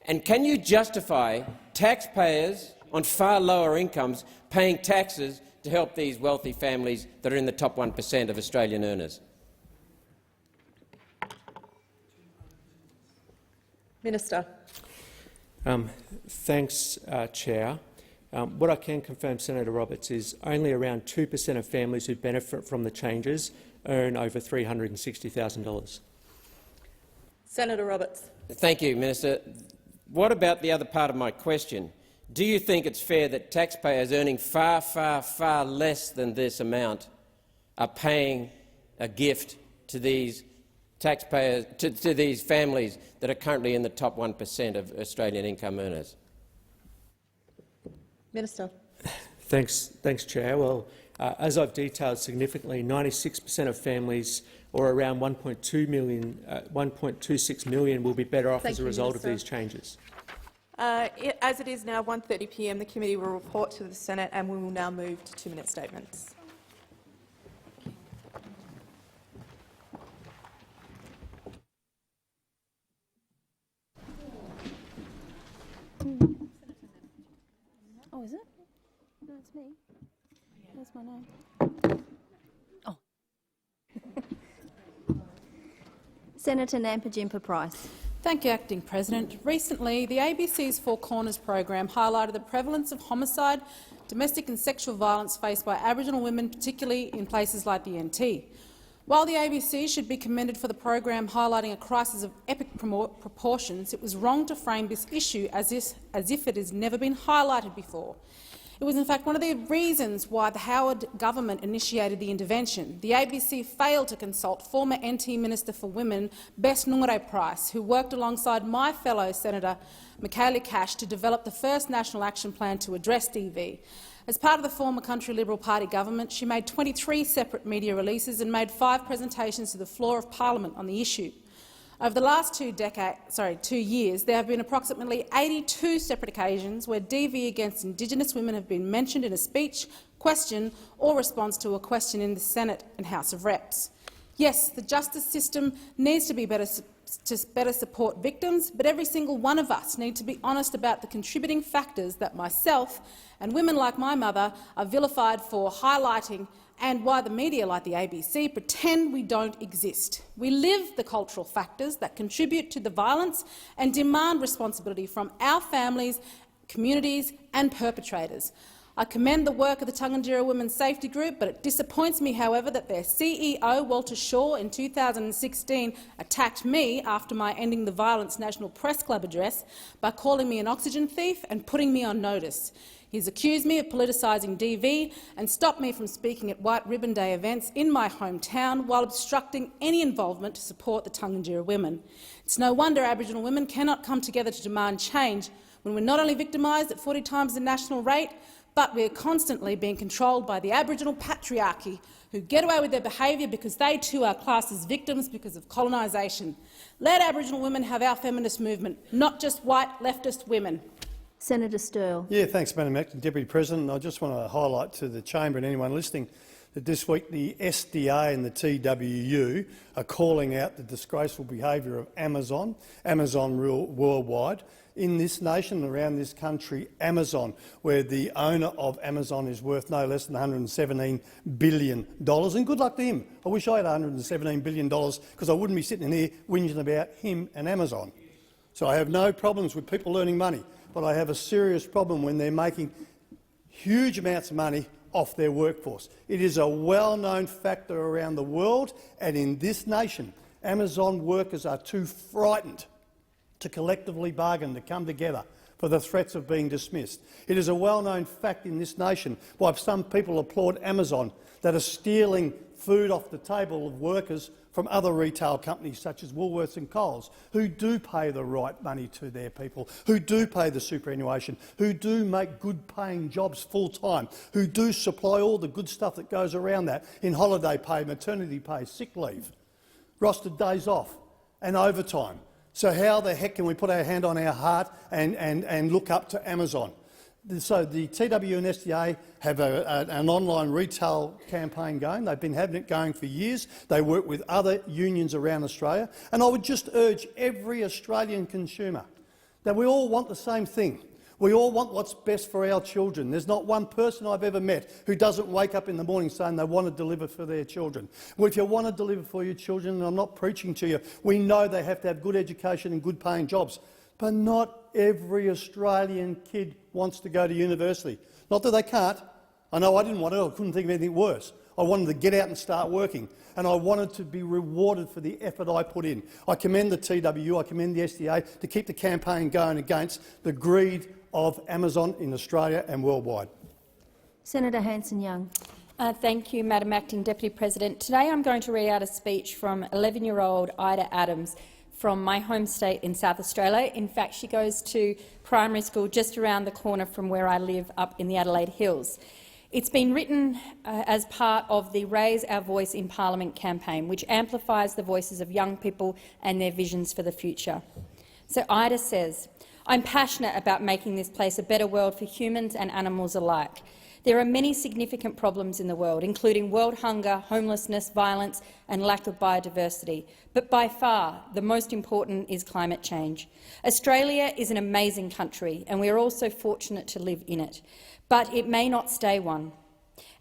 And can you justify taxpayers on far lower incomes paying taxes to help these wealthy families that are in the top 1% of Australian earners? Minister. Thanks, Chair. What I can confirm, Senator Roberts, is only around 2% of families who benefit from the changes earn over $360,000. Senator Roberts. Thank you, Minister. What about the other part of my question? Do you think it's fair that taxpayers earning far, far, far less than this amount are paying a gift to these taxpayers, to these families that are currently in the top 1% of Australian income earners? Minister. Thanks, Chair. Well, as I've detailed significantly, 96% of families, or around 1.26 million, will be better off as a result of these changes. As it is now 1:30 p.m, the committee will report to the Senate, and we will now move to 2-minute statements. Oh, is it? No, it's me. Where's my name? Oh. Senator Nampijinpa Price. Thank you, Acting President. Recently, the ABC's Four Corners program highlighted the prevalence of homicide, domestic and sexual violence faced by Aboriginal women, particularly in places like the NT. While the ABC should be commended for the program highlighting a crisis of epic proportions, it was wrong to frame this issue as if it has never been highlighted before. It was in fact one of the reasons why the Howard government initiated the intervention. The ABC failed to consult former NT Minister for Women, Bess Nungare Price, who worked alongside my fellow Senator Michaela Cash to develop the first National Action Plan to address DV. As part of the former Country Liberal Party government, she made 23 separate media releases and made 5 presentations to the floor of Parliament on the issue. Over the last 2 years, there have been approximately 82 separate occasions where DV against Indigenous women have been mentioned in a speech, question or response to a question in the Senate and House of Reps. Yes, the justice system needs to be better support victims, but every single one of us need to be honest about the contributing factors that myself and women like my mother are vilified for highlighting, and why the media like the ABC pretend we don't exist. We live the cultural factors that contribute to the violence and demand responsibility from our families, communities and perpetrators. I commend the work of the Tungunjira Women's Safety Group, but it disappoints me, however, that their CEO, Walter Shaw, in 2016 attacked me after my Ending the Violence National Press Club address by calling me an oxygen thief and putting me on notice. He's accused me of politicising DV and stopped me from speaking at White Ribbon Day events in my hometown while obstructing any involvement to support the Tungunjira women. It's no wonder Aboriginal women cannot come together to demand change when we're not only victimised at 40 times the national rate, but we're constantly being controlled by the Aboriginal patriarchy, who get away with their behaviour because they too are classed as victims because of colonisation. Let Aboriginal women have our feminist movement, not just white leftist women. Senator Sterle. Yeah, thanks, Madam Acting Deputy President. I just want to highlight to the chamber and anyone listening that this week the SDA and the TWU are calling out the disgraceful behaviour of Amazon worldwide, in this nation, around this country, Amazon, where the owner of Amazon is worth no less than $117 billion. And good luck to him. I wish I had $117 billion because I wouldn't be sitting in here whinging about him and Amazon. So I have no problems with people earning money, but I have a serious problem when they're making huge amounts of money off their workforce. It is a well-known factor around the world, and in this nation, Amazon workers are too frightened to collectively bargain, to come together for the threats of being dismissed. It is a well-known fact in this nation why some people applaud Amazon that are stealing food off the table of workers from other retail companies such as Woolworths and Coles, who do pay the right money to their people, who do pay the superannuation, who do make good-paying jobs full-time, who do supply all the good stuff that goes around that in holiday pay, maternity pay, sick leave, rostered days off and overtime. So how the heck can we put our hand on our heart and look up to Amazon? So the TW and SDA have an online retail campaign going. They've been having it going for years. They work with other unions around Australia. And I would just urge every Australian consumer that we all want the same thing. We all want what's best for our children. There's not one person I've ever met who doesn't wake up in the morning saying they want to deliver for their children. Well, if you want to deliver for your children, and I'm not preaching to you, we know they have to have good education and good paying jobs. But not every Australian kid wants to go to university. Not that they can't. I know I didn't want it. I couldn't think of anything worse. I wanted to get out and start working, and I wanted to be rewarded for the effort I put in. I commend the TWU, I commend the SDA to keep the campaign going against the greed of Amazon in Australia and worldwide. Senator Hanson-Young. Thank you, Madam Acting Deputy President. Today I'm going to read out a speech from 11-year-old Ida Adams from my home state in South Australia. In fact, she goes to primary school just around the corner from where I live up in the Adelaide Hills. It's been written as part of the Raise Our Voice in Parliament campaign, which amplifies the voices of young people and their visions for the future. So Ida says, "I'm passionate about making this place a better world for humans and animals alike. There are many significant problems in the world, including world hunger, homelessness, violence and lack of biodiversity. But by far, the most important is climate change. Australia is an amazing country, and we are also fortunate to live in it. But it may not stay one.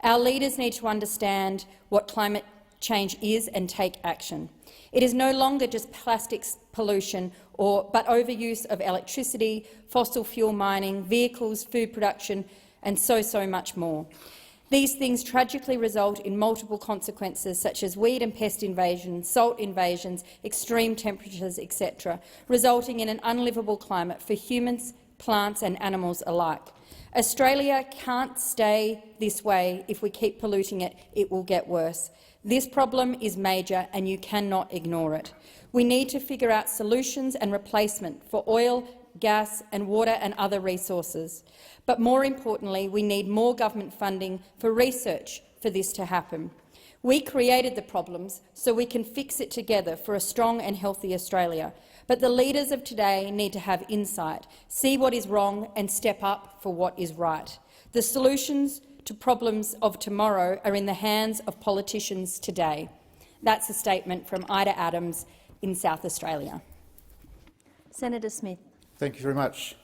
Our leaders need to understand what climate change is and take action. It is no longer just plastics pollution but overuse of electricity, fossil fuel mining, vehicles, food production and so much more. These things tragically result in multiple consequences such as weed and pest invasions, salt invasions, extreme temperatures, etc., resulting in an unlivable climate for humans, plants and animals alike. Australia can't stay this way. If we keep polluting it, it will get worse. This problem is major and you cannot ignore it. We need to figure out solutions and replacement for oil, gas and water and other resources. But more importantly, we need more government funding for research for this to happen. We created the problems so we can fix it together for a strong and healthy Australia. But the leaders of today need to have insight, see what is wrong and step up for what is right. The solutions to problems of tomorrow are in the hands of politicians today. That's a statement from Ida Adams in South Australia. Senator Smith. Thank you very much.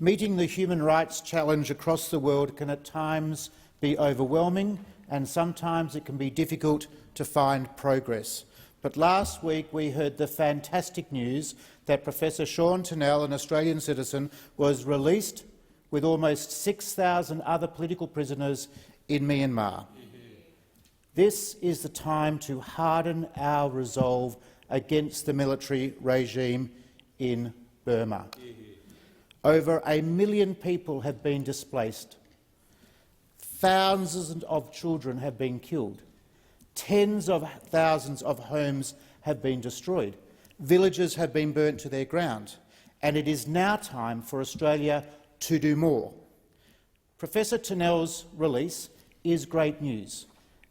Meeting the human rights challenge across the world can at times be overwhelming and sometimes it can be difficult to find progress. But last week we heard the fantastic news that Professor Sean Turnell, an Australian citizen, was released with almost 6,000 other political prisoners in Myanmar. This is the time to harden our resolve against the military regime in Burma. Over 1 million people have been displaced. Thousands of children have been killed. Tens of thousands of homes have been destroyed. Villages have been burnt to their ground. And it is now time for Australia to do more. Professor Turnell's release is great news,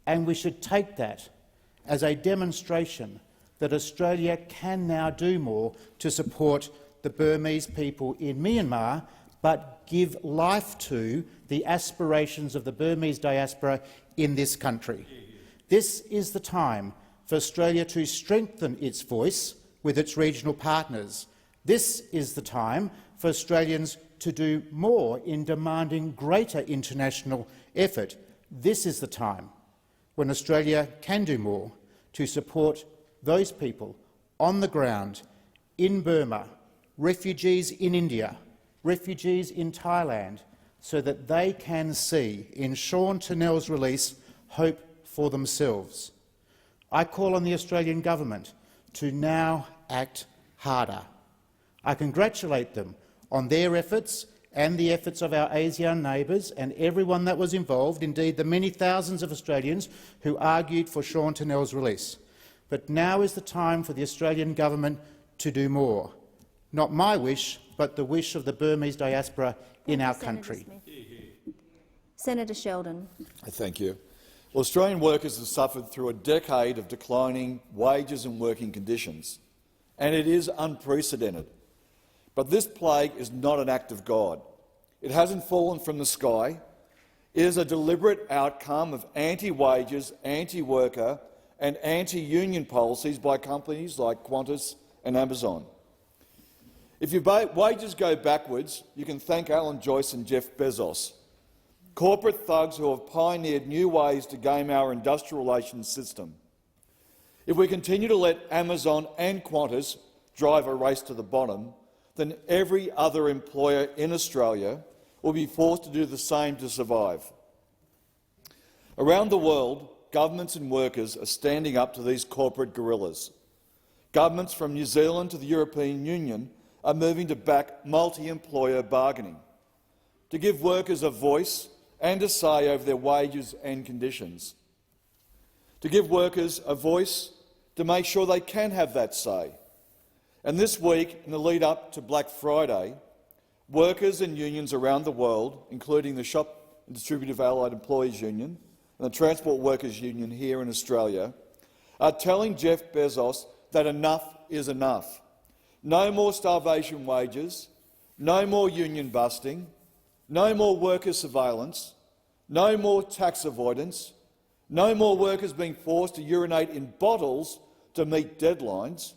and we should take that as a demonstration that Australia can now do more to support the Burmese people in Myanmar, but give life to the aspirations of the Burmese diaspora in this country. This is the time for Australia to strengthen its voice with its regional partners. This is the time for Australians to do more in demanding greater international effort. This is the time when Australia can do more to support those people on the ground in Burma, refugees in India, refugees in Thailand, so that they can see in Sean Turnell's release hope for themselves. I call on the Australian government to now act harder. I congratulate them on their efforts and the efforts of our ASEAN neighbours and everyone that was involved, indeed the many thousands of Australians who argued for Sean Turnell's release. But now is the time for the Australian government to do more. Not my wish, but the wish of the Burmese diaspora in our country. Senator Sheldon. Thank you. Well, Australian workers have suffered through a decade of declining wages and working conditions, and it is unprecedented. But this plague is not an act of God. It hasn't fallen from the sky. It is a deliberate outcome of anti-wages, anti-worker and anti-union policies by companies like Qantas and Amazon. If your wages go backwards, you can thank Alan Joyce and Jeff Bezos, corporate thugs who have pioneered new ways to game our industrial relations system. If we continue to let Amazon and Qantas drive a race to the bottom, then every other employer in Australia will be forced to do the same to survive. Around the world, governments and workers are standing up to these corporate guerrillas. Governments from New Zealand to the European Union are moving to back multi-employer bargaining, to give workers a voice and a say over their wages and conditions, to give workers a voice to make sure they can have that say. And this week, in the lead-up to Black Friday, workers and unions around the world, including the Shop and Distributive Allied Employees Union and the Transport Workers Union here in Australia, are telling Jeff Bezos that enough is enough. No more starvation wages, no more union busting, no more worker surveillance, no more tax avoidance, no more workers being forced to urinate in bottles to meet deadlines.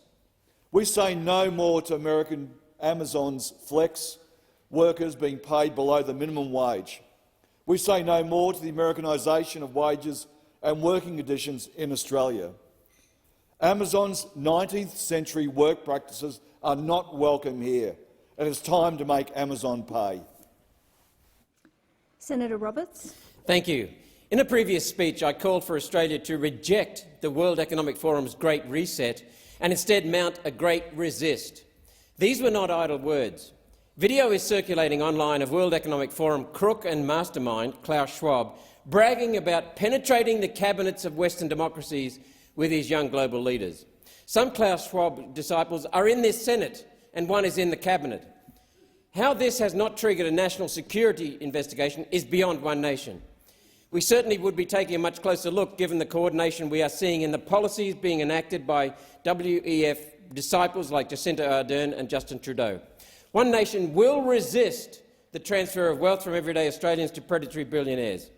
We say no more to American Amazon's flex workers being paid below the minimum wage. We say no more to the Americanisation of wages and working conditions in Australia. Amazon's 19th century work practices are not welcome here, and it's time to make Amazon pay. Senator Roberts. Thank you. In a previous speech, I called for Australia to reject the World Economic Forum's Great Reset and instead mount a Great Resist. These were not idle words. Video is circulating online of World Economic Forum crook and mastermind Klaus Schwab bragging about penetrating the cabinets of Western democracies with his young global leaders. Some Klaus Schwab disciples are in this Senate and one is in the Cabinet. How this has not triggered a national security investigation is beyond one nation. We certainly would be taking a much closer look given the coordination we are seeing in the policies being enacted by WEF disciples like Jacinda Ardern and Justin Trudeau. One nation will resist the transfer of wealth from everyday Australians to predatory billionaires.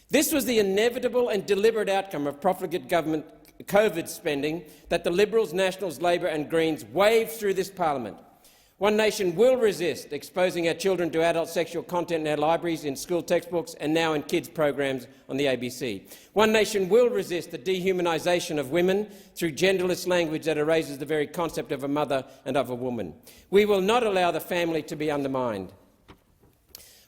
This was the inevitable and deliberate outcome of profligate government COVID spending that the Liberals, Nationals, Labor and Greens waved through this parliament. One Nation will resist exposing our children to adult sexual content in our libraries, in school textbooks and now in kids' programs on the ABC. One Nation will resist the dehumanisation of women through genderless language that erases the very concept of a mother and of a woman. We will not allow the family to be undermined.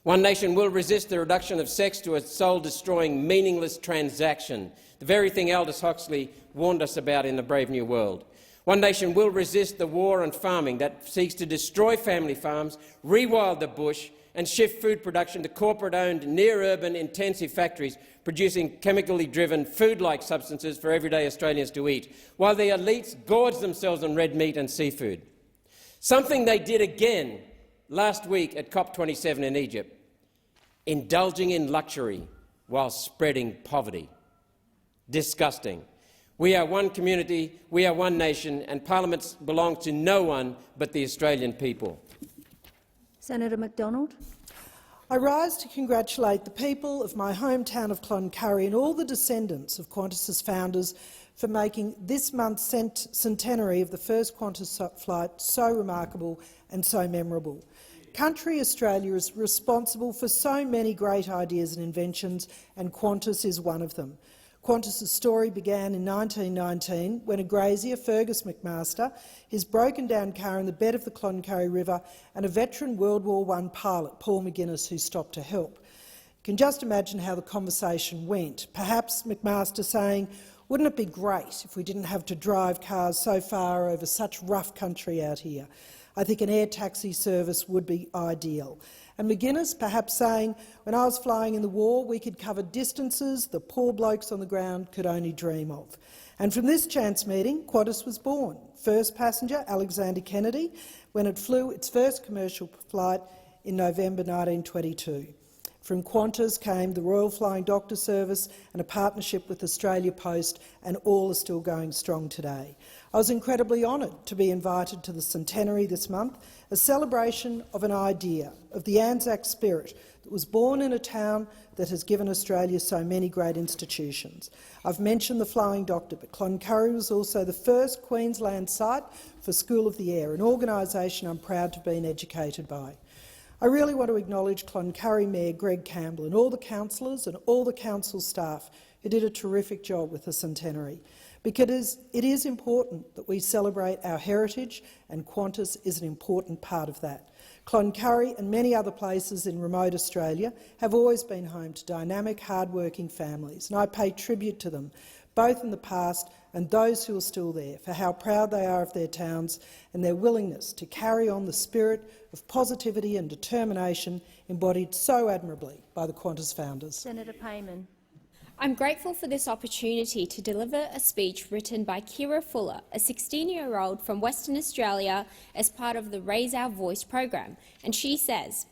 One Nation will resist the reduction of sex to a soul-destroying, meaningless transaction, the very thing Aldous Huxley warned us about in A Brave New World. One Nation will resist the war on farming that seeks to destroy family farms, rewild the bush and shift food production to corporate-owned, near-urban, intensive factories producing chemically-driven, food-like substances for everyday Australians to eat, while the elites gorge themselves on red meat and seafood. Something they did again last week at COP27 in Egypt, indulging in luxury while spreading poverty. Disgusting. We are one community, we are one nation, and parliaments belong to no one but the Australian people. Senator McDonald. I rise to congratulate the people of my hometown of Cloncurry and all the descendants of Qantas's founders for making this month's centenary of the first Qantas flight so remarkable and so memorable. Country Australia is responsible for so many great ideas and inventions, and Qantas is one of them. Qantas's story began in 1919 when a grazier, Fergus McMaster, his broken-down car in the bed of the Cloncurry River, and a veteran World War I pilot, Paul McGuinness, who stopped to help. You can just imagine how the conversation went. Perhaps McMaster saying, "Wouldn't it be great if we didn't have to drive cars so far over such rough country out here? I think an air taxi service would be ideal." And McGuinness perhaps saying, "When I was flying in the war, we could cover distances the poor blokes on the ground could only dream of." And from this chance meeting, Qantas was born. First passenger, Alexander Kennedy, when it flew its first commercial flight in November 1922. From Qantas came the Royal Flying Doctor Service and a partnership with Australia Post, and all are still going strong today. I was incredibly honoured to be invited to the centenary this month, a celebration of an idea, of the Anzac spirit that was born in a town that has given Australia so many great institutions. I've mentioned the Flying Doctor, but Cloncurry was also the first Queensland site for School of the Air, an organisation I'm proud to have been educated by. I really want to acknowledge Cloncurry Mayor Greg Campbell and all the councillors and all the council staff who did a terrific job with the centenary, because it is important that we celebrate our heritage, and Qantas is an important part of that. Cloncurry and many other places in remote Australia have always been home to dynamic, hard-working families, and I pay tribute to them, both in the past and those who are still there, for how proud they are of their towns and their willingness to carry on the spirit of positivity and determination embodied so admirably by the Qantas founders. Senator Payman. I'm grateful for this opportunity to deliver a speech written by Kira Fuller, a 16-year-old from Western Australia, as part of the Raise Our Voice program, and she says,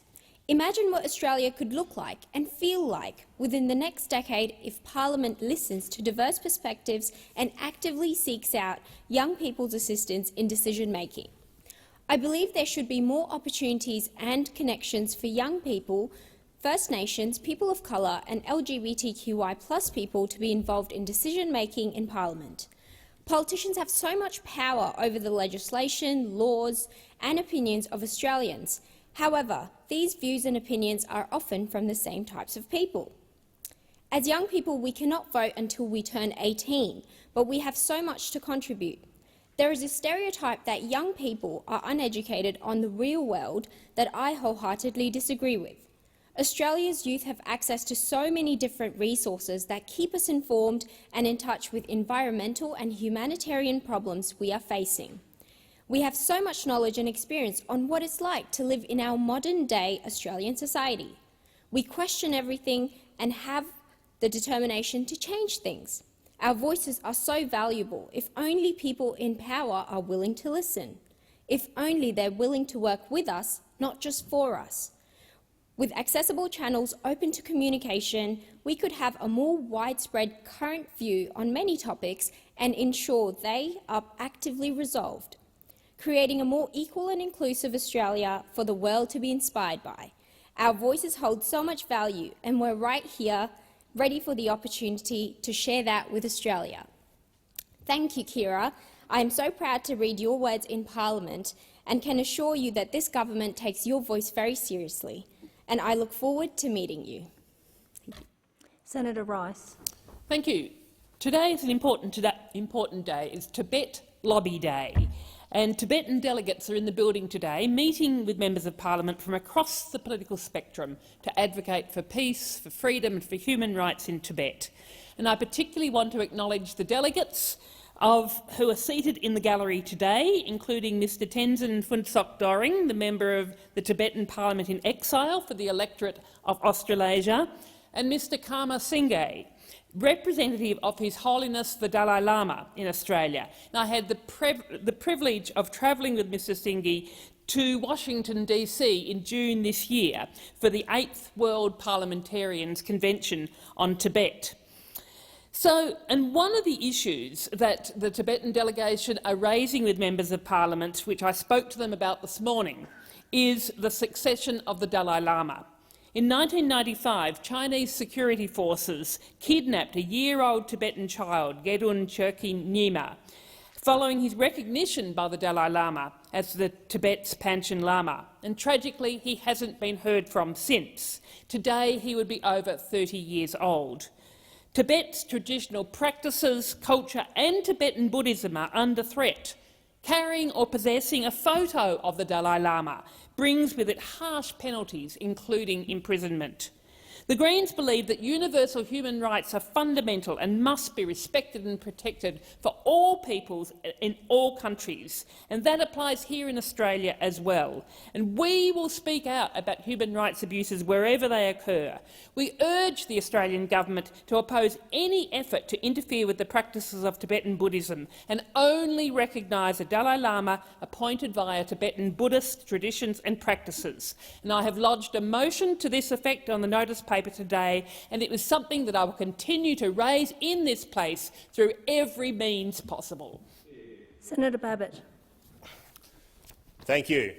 "Imagine what Australia could look like and feel like within the next decade if Parliament listens to diverse perspectives and actively seeks out young people's assistance in decision-making. I believe there should be more opportunities and connections for young people, First Nations, people of colour and LGBTQI+ people to be involved in decision-making in Parliament. Politicians have so much power over the legislation, laws and opinions of Australians. However, these views and opinions are often from the same types of people. As young people, we cannot vote until we turn 18, but we have so much to contribute. There is a stereotype that young people are uneducated on the real world that I wholeheartedly disagree with. Australia's youth have access to so many different resources that keep us informed and in touch with environmental and humanitarian problems we are facing. We have so much knowledge and experience on what it's like to live in our modern-day Australian society. We question everything and have the determination to change things. Our voices are so valuable if only people in power are willing to listen, if only they're willing to work with us, not just for us. With accessible channels open to communication, we could have a more widespread current view on many topics and ensure they are actively resolved, creating a more equal and inclusive Australia for the world to be inspired by. Our voices hold so much value, and we're right here, ready for the opportunity to share that with Australia. Thank you, Kira. I am so proud to read your words in Parliament, and can assure you that this government takes your voice very seriously, and I look forward to meeting you. Senator Rice. Thank you. Today is an important day. It's Tibet Lobby Day. And Tibetan delegates are in the building today, meeting with members of parliament from across the political spectrum to advocate for peace, for freedom and for human rights in Tibet. And I particularly want to acknowledge the delegates who are seated in the gallery today, including Mr Tenzin Phuntsok Doring, the member of the Tibetan Parliament in exile for the electorate of Australasia, and Mr Karma Singay, representative of His Holiness the Dalai Lama in Australia. And I had the privilege of travelling with Mr Singay to Washington DC in June this year for the 8th World Parliamentarians Convention on Tibet. And one of the issues that the Tibetan delegation are raising with members of parliament, which I spoke to them about this morning, is the succession of the Dalai Lama. In 1995, Chinese security forces kidnapped a year-old Tibetan child, Gedun Cherki Nyima, following his recognition by the Dalai Lama as the Tibet's Panchen Lama, and tragically he hasn't been heard from since. Today he would be over 30 years old. Tibet's traditional practices, culture and Tibetan Buddhism are under threat. Carrying or possessing a photo of the Dalai Lama brings with it harsh penalties, including imprisonment. The Greens believe that universal human rights are fundamental and must be respected and protected for all peoples in all countries, and that applies here in Australia as well. And we will speak out about human rights abuses wherever they occur. We urge the Australian government to oppose any effort to interfere with the practices of Tibetan Buddhism and only recognise the Dalai Lama appointed via Tibetan Buddhist traditions and practices. And I have lodged a motion to this effect on the notice paper today, and it was something that I will continue to raise in this place through every means possible. Senator Babbitt. Thank you.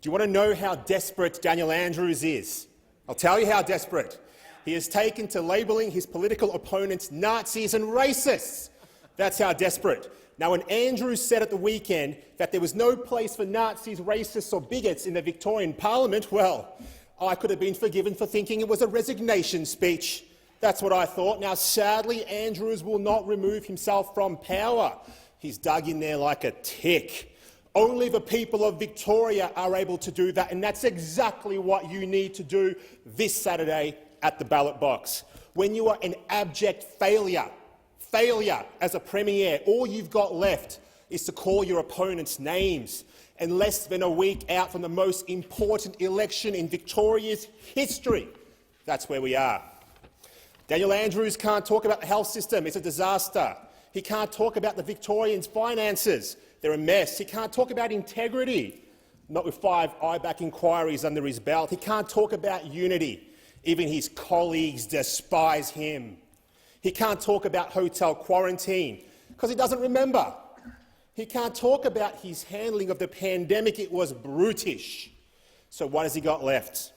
Do you want to know how desperate Daniel Andrews is? I'll tell you how desperate. He has taken to labelling his political opponents Nazis and racists. That's how desperate. Now, when Andrews said at the weekend that there was no place for Nazis, racists or bigots in the Victorian Parliament, well, I could have been forgiven for thinking it was a resignation speech. That's what I thought. Now, sadly, Andrews will not remove himself from power. He's dug in there like a tick. Only the people of Victoria are able to do that, and that's exactly what you need to do this Saturday at the ballot box. When you are an abject failure as a premier, all you've got left is to call your opponents names. And less than a week out from the most important election in Victoria's history, that's where we are. Daniel Andrews can't talk about the health system. It's a disaster. He can't talk about the Victorians' finances. They're a mess. He can't talk about integrity, not with 5 IBAC inquiries under his belt. He can't talk about unity. Even his colleagues despise him. He can't talk about hotel quarantine because he doesn't remember. He can't talk about his handling of the pandemic. It was brutish. So what has he got left?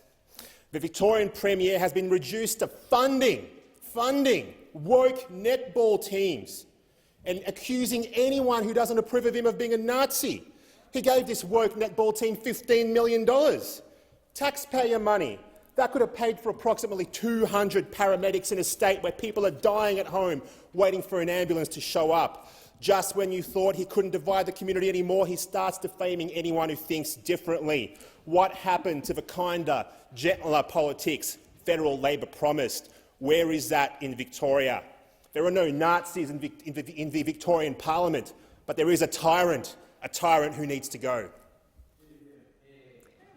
The Victorian Premier has been reduced to funding woke netball teams and accusing anyone who doesn't approve of him of being a Nazi. He gave this woke netball team $15 million. Taxpayer money. That could have paid for approximately 200 paramedics in a state where people are dying at home waiting for an ambulance to show up. Just when you thought he couldn't divide the community anymore, he starts defaming anyone who thinks differently. What happened to the kinder, gentler politics federal Labor promised? Where is that in Victoria? There are no Nazis in the Victorian Parliament, but there is a tyrant who needs to go.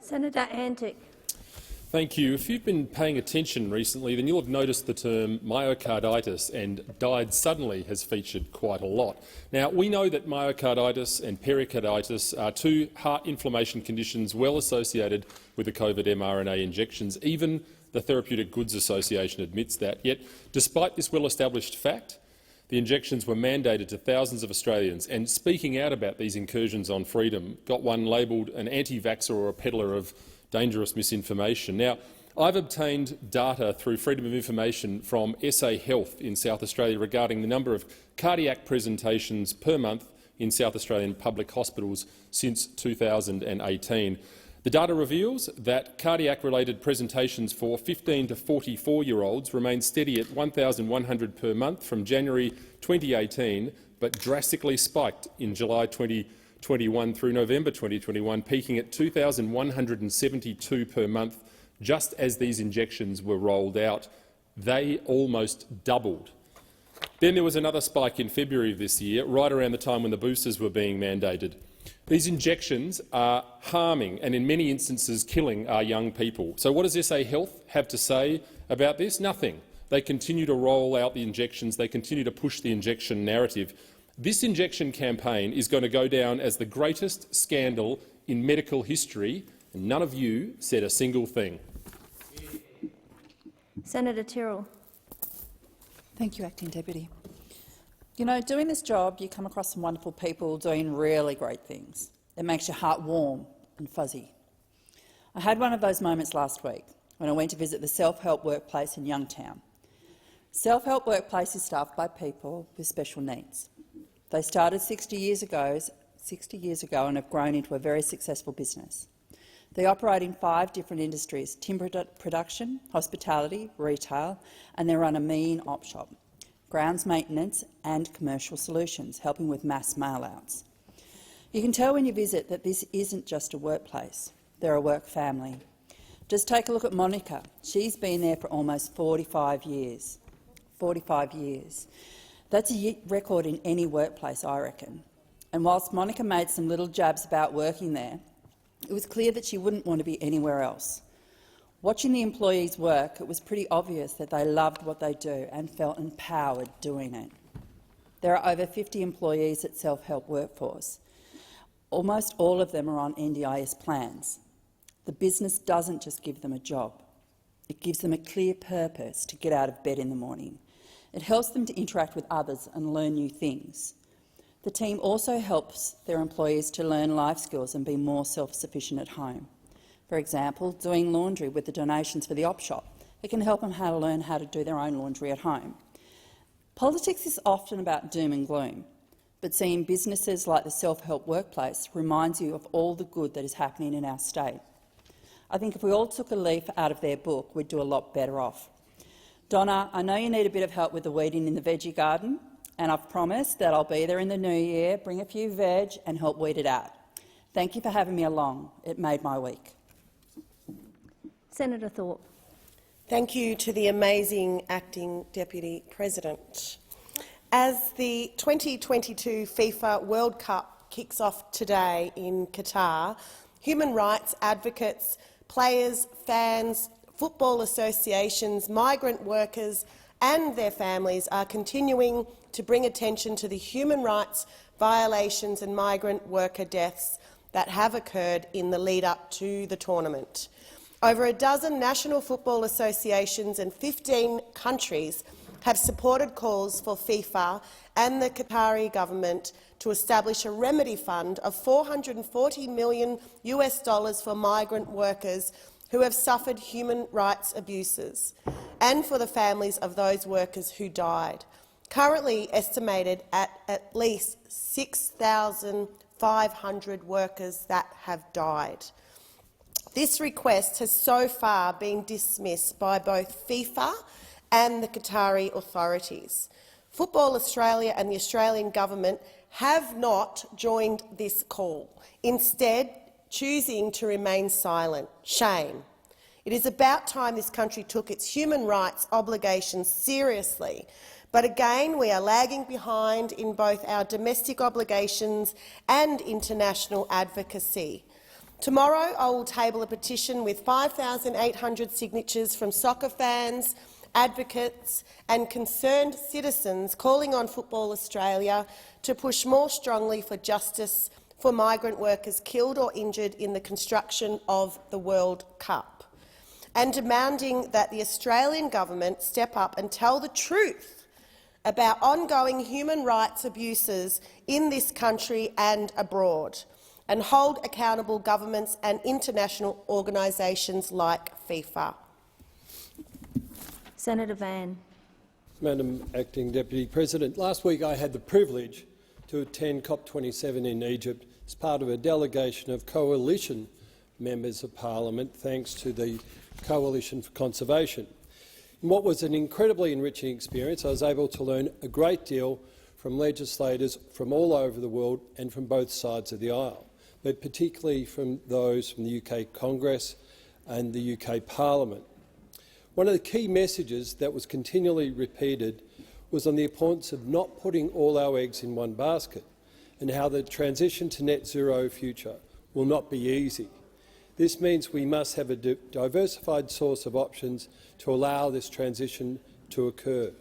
Senator Antic. Thank you. If you've been paying attention recently, then you'll have noticed the term myocarditis and died suddenly has featured quite a lot. Now, we know that myocarditis and pericarditis are 2 heart inflammation conditions well associated with the COVID mRNA injections. Even the Therapeutic Goods Association admits that. Yet, despite this well-established fact, the injections were mandated to thousands of Australians, and speaking out about these incursions on freedom got one labelled an anti-vaxxer or a peddler of dangerous misinformation. Now, I've obtained data through Freedom of Information from SA Health in South Australia regarding the number of cardiac presentations per month in South Australian public hospitals since 2018. The data reveals that cardiac-related presentations for 15 to 44-year-olds remain steady at 1,100 per month from January 2018, but drastically spiked in July 2021 through November 2021, peaking at 2,172 per month just as these injections were rolled out. They almost doubled. Then there was another spike in February of this year, right around the time when the boosters were being mandated. These injections are harming and in many instances killing our young people. So what does SA Health have to say about this? Nothing. They continue to roll out the injections. They continue to push the injection narrative. This injection campaign is going to go down as the greatest scandal in medical history, and none of you said a single thing. Senator Tyrrell. Thank you, Acting Deputy. You know, doing this job, you come across some wonderful people doing really great things. It makes your heart warm and fuzzy. I had one of those moments last week when I went to visit the Self-Help Workplace in Youngtown. Self-Help Workplace is staffed by people with special needs. They started 60 years ago and have grown into a very successful business. They operate in 5 different industries: timber production, hospitality, retail, and they run a mean op shop, grounds maintenance and commercial solutions, helping with mass mail-outs. You can tell when you visit that this isn't just a workplace. They're a work family. Just take a look at Monica. She's been there for almost 45 years. 45 years. That's a record in any workplace, I reckon. And whilst Monica made some little jabs about working there, it was clear that she wouldn't want to be anywhere else. Watching the employees work, it was pretty obvious that they loved what they do and felt empowered doing it. There are over 50 employees at Self-Help Workforce. Almost all of them are on NDIS plans. The business doesn't just give them a job. It gives them a clear purpose to get out of bed in the morning. It helps them to interact with others and learn new things. The team also helps their employees to learn life skills and be more self-sufficient at home. For example, doing laundry with the donations for the op shop. It can help them to learn how to do their own laundry at home. Politics is often about doom and gloom, but seeing businesses like the Self-Help Workplace reminds you of all the good that is happening in our state. I think if we all took a leaf out of their book, we'd do a lot better off. Donna, I know you need a bit of help with the weeding in the veggie garden, and I've promised that I'll be there in the new year, bring a few veg and help weed it out. Thank you for having me along. It made my week. Senator Thorpe. Thank you to the amazing Acting Deputy President. As the 2022 FIFA World Cup kicks off today in Qatar, human rights advocates, players, fans, football associations, migrant workers and their families are continuing to bring attention to the human rights violations and migrant worker deaths that have occurred in the lead-up to the tournament. Over a dozen national football associations and 15 countries have supported calls for FIFA and the Qatari government to establish a remedy fund of $440 million for migrant workers who have suffered human rights abuses, and for the families of those workers who died, currently estimated at least 6,500 workers that have died. This request has so far been dismissed by both FIFA and the Qatari authorities. Football Australia and the Australian government have not joined this call, instead choosing to remain silent. Shame. It is about time this country took its human rights obligations seriously. But again, we are lagging behind in both our domestic obligations and international advocacy. Tomorrow, I will table a petition with 5,800 signatures from soccer fans, advocates and concerned citizens calling on Football Australia to push more strongly for justice for migrant workers killed or injured in the construction of the World Cup, and demanding that the Australian government step up and tell the truth about ongoing human rights abuses in this country and abroad, and hold accountable governments and international organisations like FIFA. Senator Van. Madam Acting Deputy President, last week I had the privilege to attend COP27 in Egypt as part of a delegation of coalition members of parliament, thanks to the Coalition for Conservation. In what was an incredibly enriching experience, I was able to learn a great deal from legislators from all over the world and from both sides of the aisle, but particularly from those from the UK Congress and the UK Parliament. One of the key messages that was continually repeated was on the importance of not putting all our eggs in one basket and how the transition to net zero future will not be easy. This means we must have a diversified source of options to allow this transition to occur,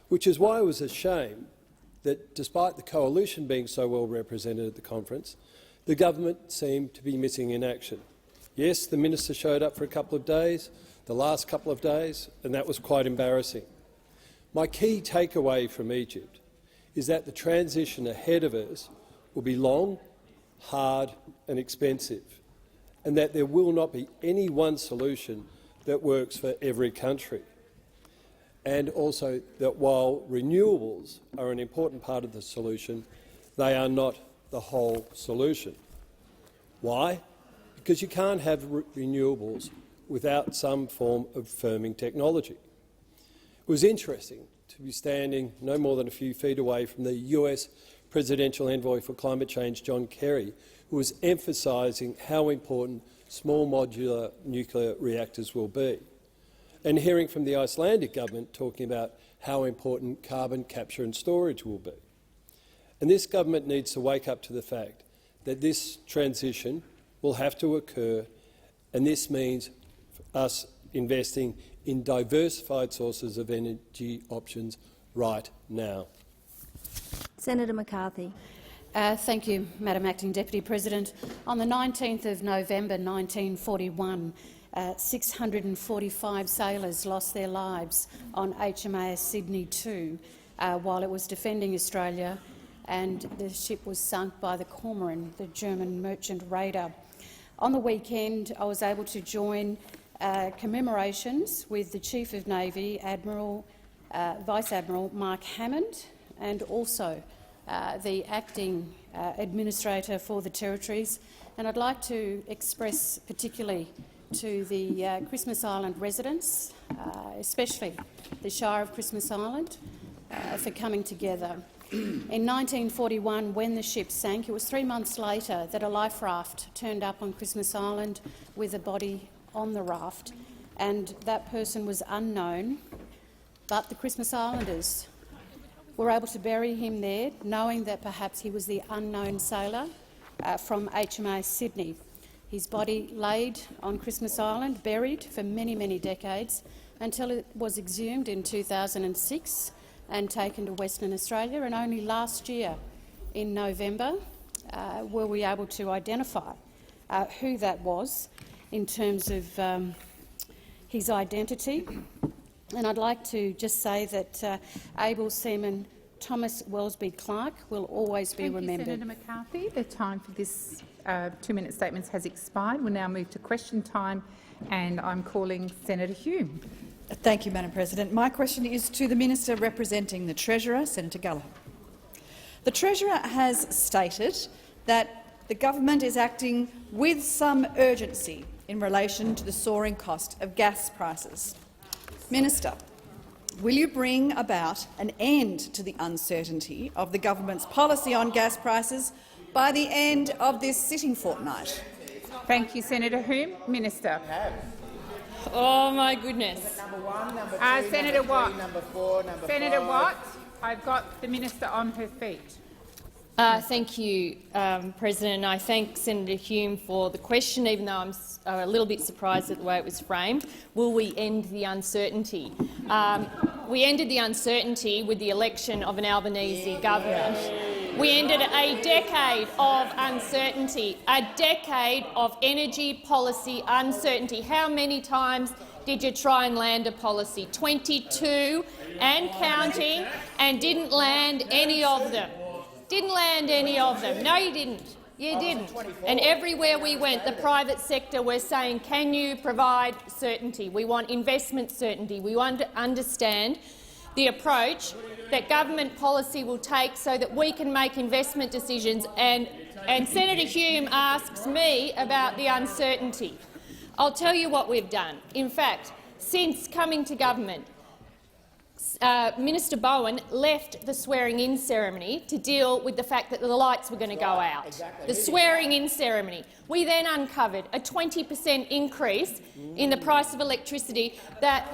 which is why it was a shame that, despite the coalition being so well represented at the conference, the government seemed to be missing in action. Yes, the minister showed up for a couple of days, the last couple of days, and that was quite embarrassing. My key takeaway from Egypt is that the transition ahead of us will be long, hard and expensive, and that there will not be any one solution that works for every country. And also that while renewables are an important part of the solution, they are not the whole solution. Why? Because you can't have renewables without some form of firming technology. It was interesting to be standing no more than a few feet away from the US Presidential Envoy for Climate Change, John Kerry, who was emphasising how important small modular nuclear reactors will be, and hearing from the Icelandic government talking about how important carbon capture and storage will be. And this government needs to wake up to the fact that this transition will have to occur, and this means us investing in diversified sources of energy options right now. Senator McCarthy. Thank you, Madam Acting Deputy President. On the 19th of November 1941, 645 sailors lost their lives on HMAS Sydney 2 while it was defending Australia, and the ship was sunk by the Cormoran, the German merchant raider. On the weekend, I was able to join commemorations with the Chief of Navy, Vice Admiral Mark Hammond, and also the Acting Administrator for the Territories. And I'd like to express particularly to the Christmas Island residents, especially the Shire of Christmas Island, for coming together. In 1941, when the ship sank, it was 3 months later that a life raft turned up on Christmas Island with a body on the raft, and that person was unknown, but the Christmas Islanders were able to bury him there, knowing that perhaps he was the unknown sailor from HMAS Sydney. His body laid on Christmas Island, buried for many, many decades, until it was exhumed in 2006 and taken to Western Australia. And only last year, in November, were we able to identify who that was in terms of his identity. And I'd like to just say that able seaman Thomas Wellesby Clark will always be remembered. Thank you, Senator McCarthy. The time for this 2-minute statements has expired. We'll now move to question time, and I'm calling Senator Hume. Thank you, Madam President. My question is to the Minister representing the Treasurer, Senator Gallagher. The Treasurer has stated that the government is acting with some urgency in relation to the soaring cost of gas prices. Minister, will you bring about an end to the uncertainty of the government's policy on gas prices by the end of this sitting fortnight? Thank you, Senator Hume. Minister. Oh my goodness. Senator Watt. Number 4, number Senator 5. Watt, I've got the minister on her feet. Thank you, President. I thank Senator Hume for the question, even though I'm a little bit surprised at the way it was framed. Will we end the uncertainty? We ended the uncertainty with the election of an Albanese government. We ended a decade of uncertainty, a decade of energy policy uncertainty. How many times did you try and land a policy? 22 and counting, and didn't land any of them. Didn't land any of them. No, you didn't. You didn't. And everywhere we went, the private sector were saying, can you provide certainty? We want investment certainty. We want to understand the approach that government policy will take so that we can make investment decisions. And Senator Hume asks me about the uncertainty. I'll tell you what we've done. In fact, since coming to government, Minister Bowen left the swearing-in ceremony to deal with the fact that the lights were going to go out. Exactly. The swearing-in ceremony. We then uncovered a 20% increase in the price of electricity that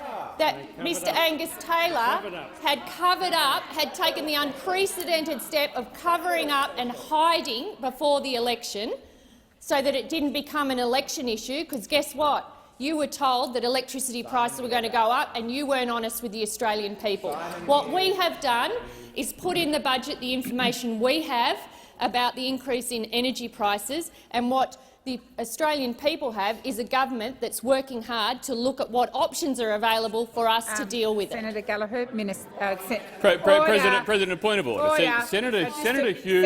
Mr Angus Taylor had covered up, had taken the unprecedented step of covering up and hiding before the election so that it didn't become an election issue, because guess what? You were told that electricity prices were going to go up and you weren't honest with the Australian people. What we have done is put in the budget the information we have about the increase in energy prices, and what the Australian people have is a government that's working hard to look at what options are available for us to deal with Senator Gallagher, President, point of order. Senator Hughes.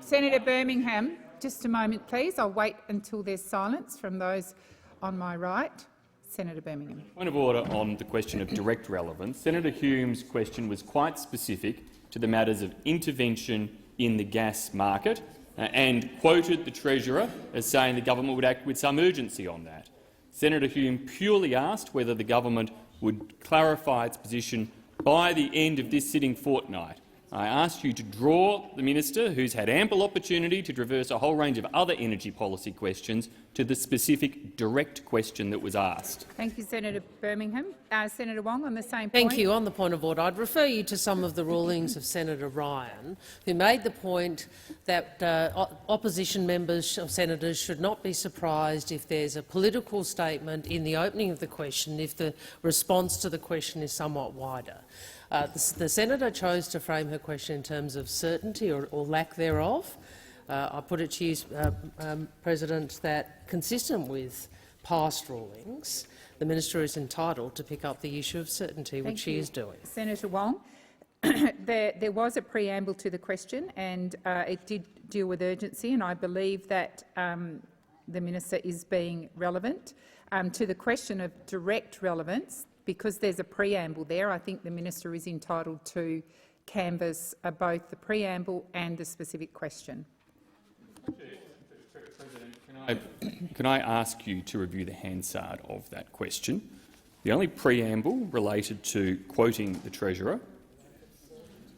Senator Birmingham, just a moment, please. I'll wait until there's silence from those on my right. Senator Birmingham. Point of order on the question of direct relevance. Senator Hume's question was quite specific to the matters of intervention in the gas market and quoted the Treasurer as saying the government would act with some urgency on that. Senator Hume purely asked whether the government would clarify its position by the end of this sitting fortnight. I asked you to draw the minister, who's had ample opportunity to traverse a whole range of other energy policy questions, to the specific direct question that was asked. Thank you, Senator Birmingham. Senator Wong, on the same point. Thank you. On the point of order, I'd refer you to some of the rulings of Senator Ryan, who made the point that opposition members or senators should not be surprised if there's a political statement in the opening of the question if the response to the question is somewhat wider. The senator chose to frame her question in terms of certainty or lack thereof. I put it to you, President, that consistent with past rulings, the minister is entitled to pick up the issue of certainty, which she is doing. Senator Wong, there was a preamble to the question, and it did deal with urgency, and I believe that the minister is being relevant. To the question of direct relevance, because there's a preamble there, I think the minister is entitled to canvass both the preamble and the specific question. Can I ask you to review the Hansard of that question? The only preamble related to quoting the Treasurer,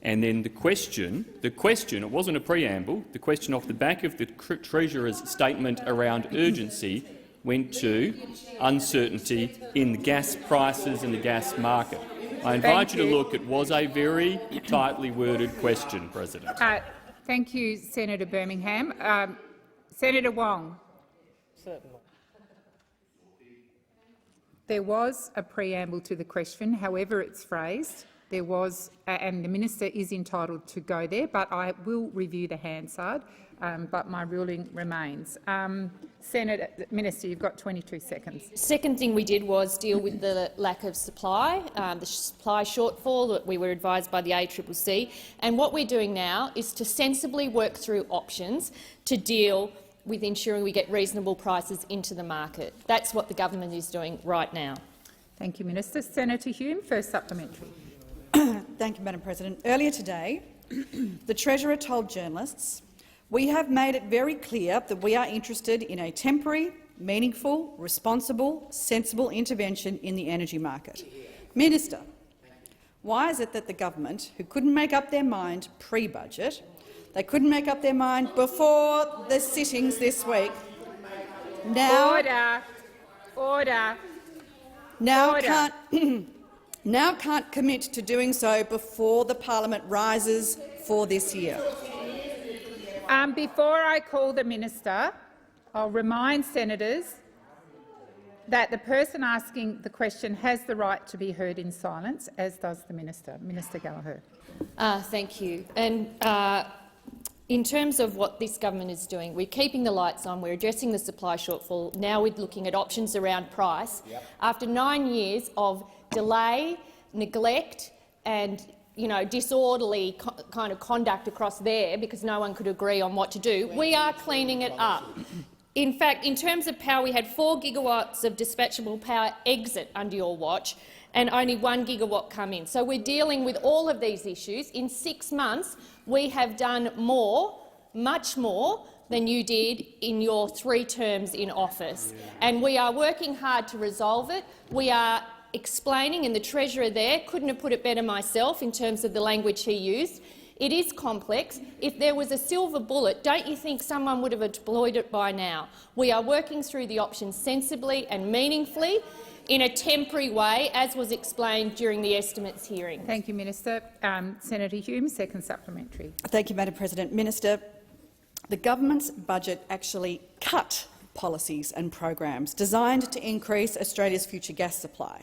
and then the question, it wasn't a preamble, the question off the back of the Treasurer's statement around urgency went to uncertainty in the gas prices and the gas market. I invite you to look. It was a very tightly worded question, President. Thank you, Senator Birmingham. Senator Wong. Certainly. There was a preamble to the question, however it's phrased. There was, and the minister is entitled to go there, but I will review the Hansard. But my ruling remains. Minister, you've got 22 seconds. Second thing we did was deal with the lack of supply, the supply shortfall that we were advised by the ACCC. And what we're doing now is to sensibly work through options to deal with ensuring we get reasonable prices into the market. That's what the government is doing right now. Thank you, Minister. Senator Hume, first supplementary. Thank you, Madam President. Earlier today, the Treasurer told journalists, "We have made it very clear that we are interested in a temporary, meaningful, responsible, sensible intervention in the energy market." Minister, why is it that the government, who couldn't make up their mind pre-budget, they couldn't make up their mind before the sittings this week, now can't commit to doing so before the parliament rises for this year? Before I call the minister, I'll remind senators that the person asking the question has the right to be heard in silence, as does the minister. Minister Gallagher. Thank you. And in terms of what this government is doing, we're keeping the lights on, we're addressing the supply shortfall. Now we're looking at options around price. Yep. After 9 years of delay, neglect and disorderly kind of conduct across there because no one could agree on what to do, we are cleaning it up. In fact, in terms of power, we had 4 gigawatts of dispatchable power exit under your watch, and only 1 gigawatt come in. So we're dealing with all of these issues. In 6 months, we have done more, much more, than you did in your 3 terms in office. And we are working hard to resolve it. We are explaining, and the Treasurer there couldn't have put it better myself in terms of the language he used. It is complex. If there was a silver bullet, don't you think someone would have deployed it by now? We are working through the options sensibly and meaningfully in a temporary way, as was explained during the estimates hearing. Thank you, Minister. Senator Hume, second supplementary. Thank you, Madam President. Minister, the government's budget actually cut policies and programs designed to increase Australia's future gas supply,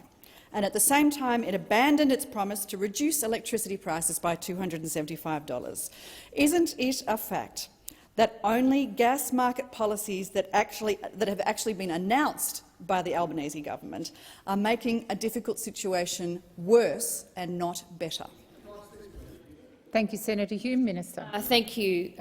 and at the same time it abandoned its promise to reduce electricity prices by $275. Isn't it a fact that only gas market policies that have actually been announced by the Albanese government are making a difficult situation worse and not better? Thank you, Senator Hume. Minister. Thank you,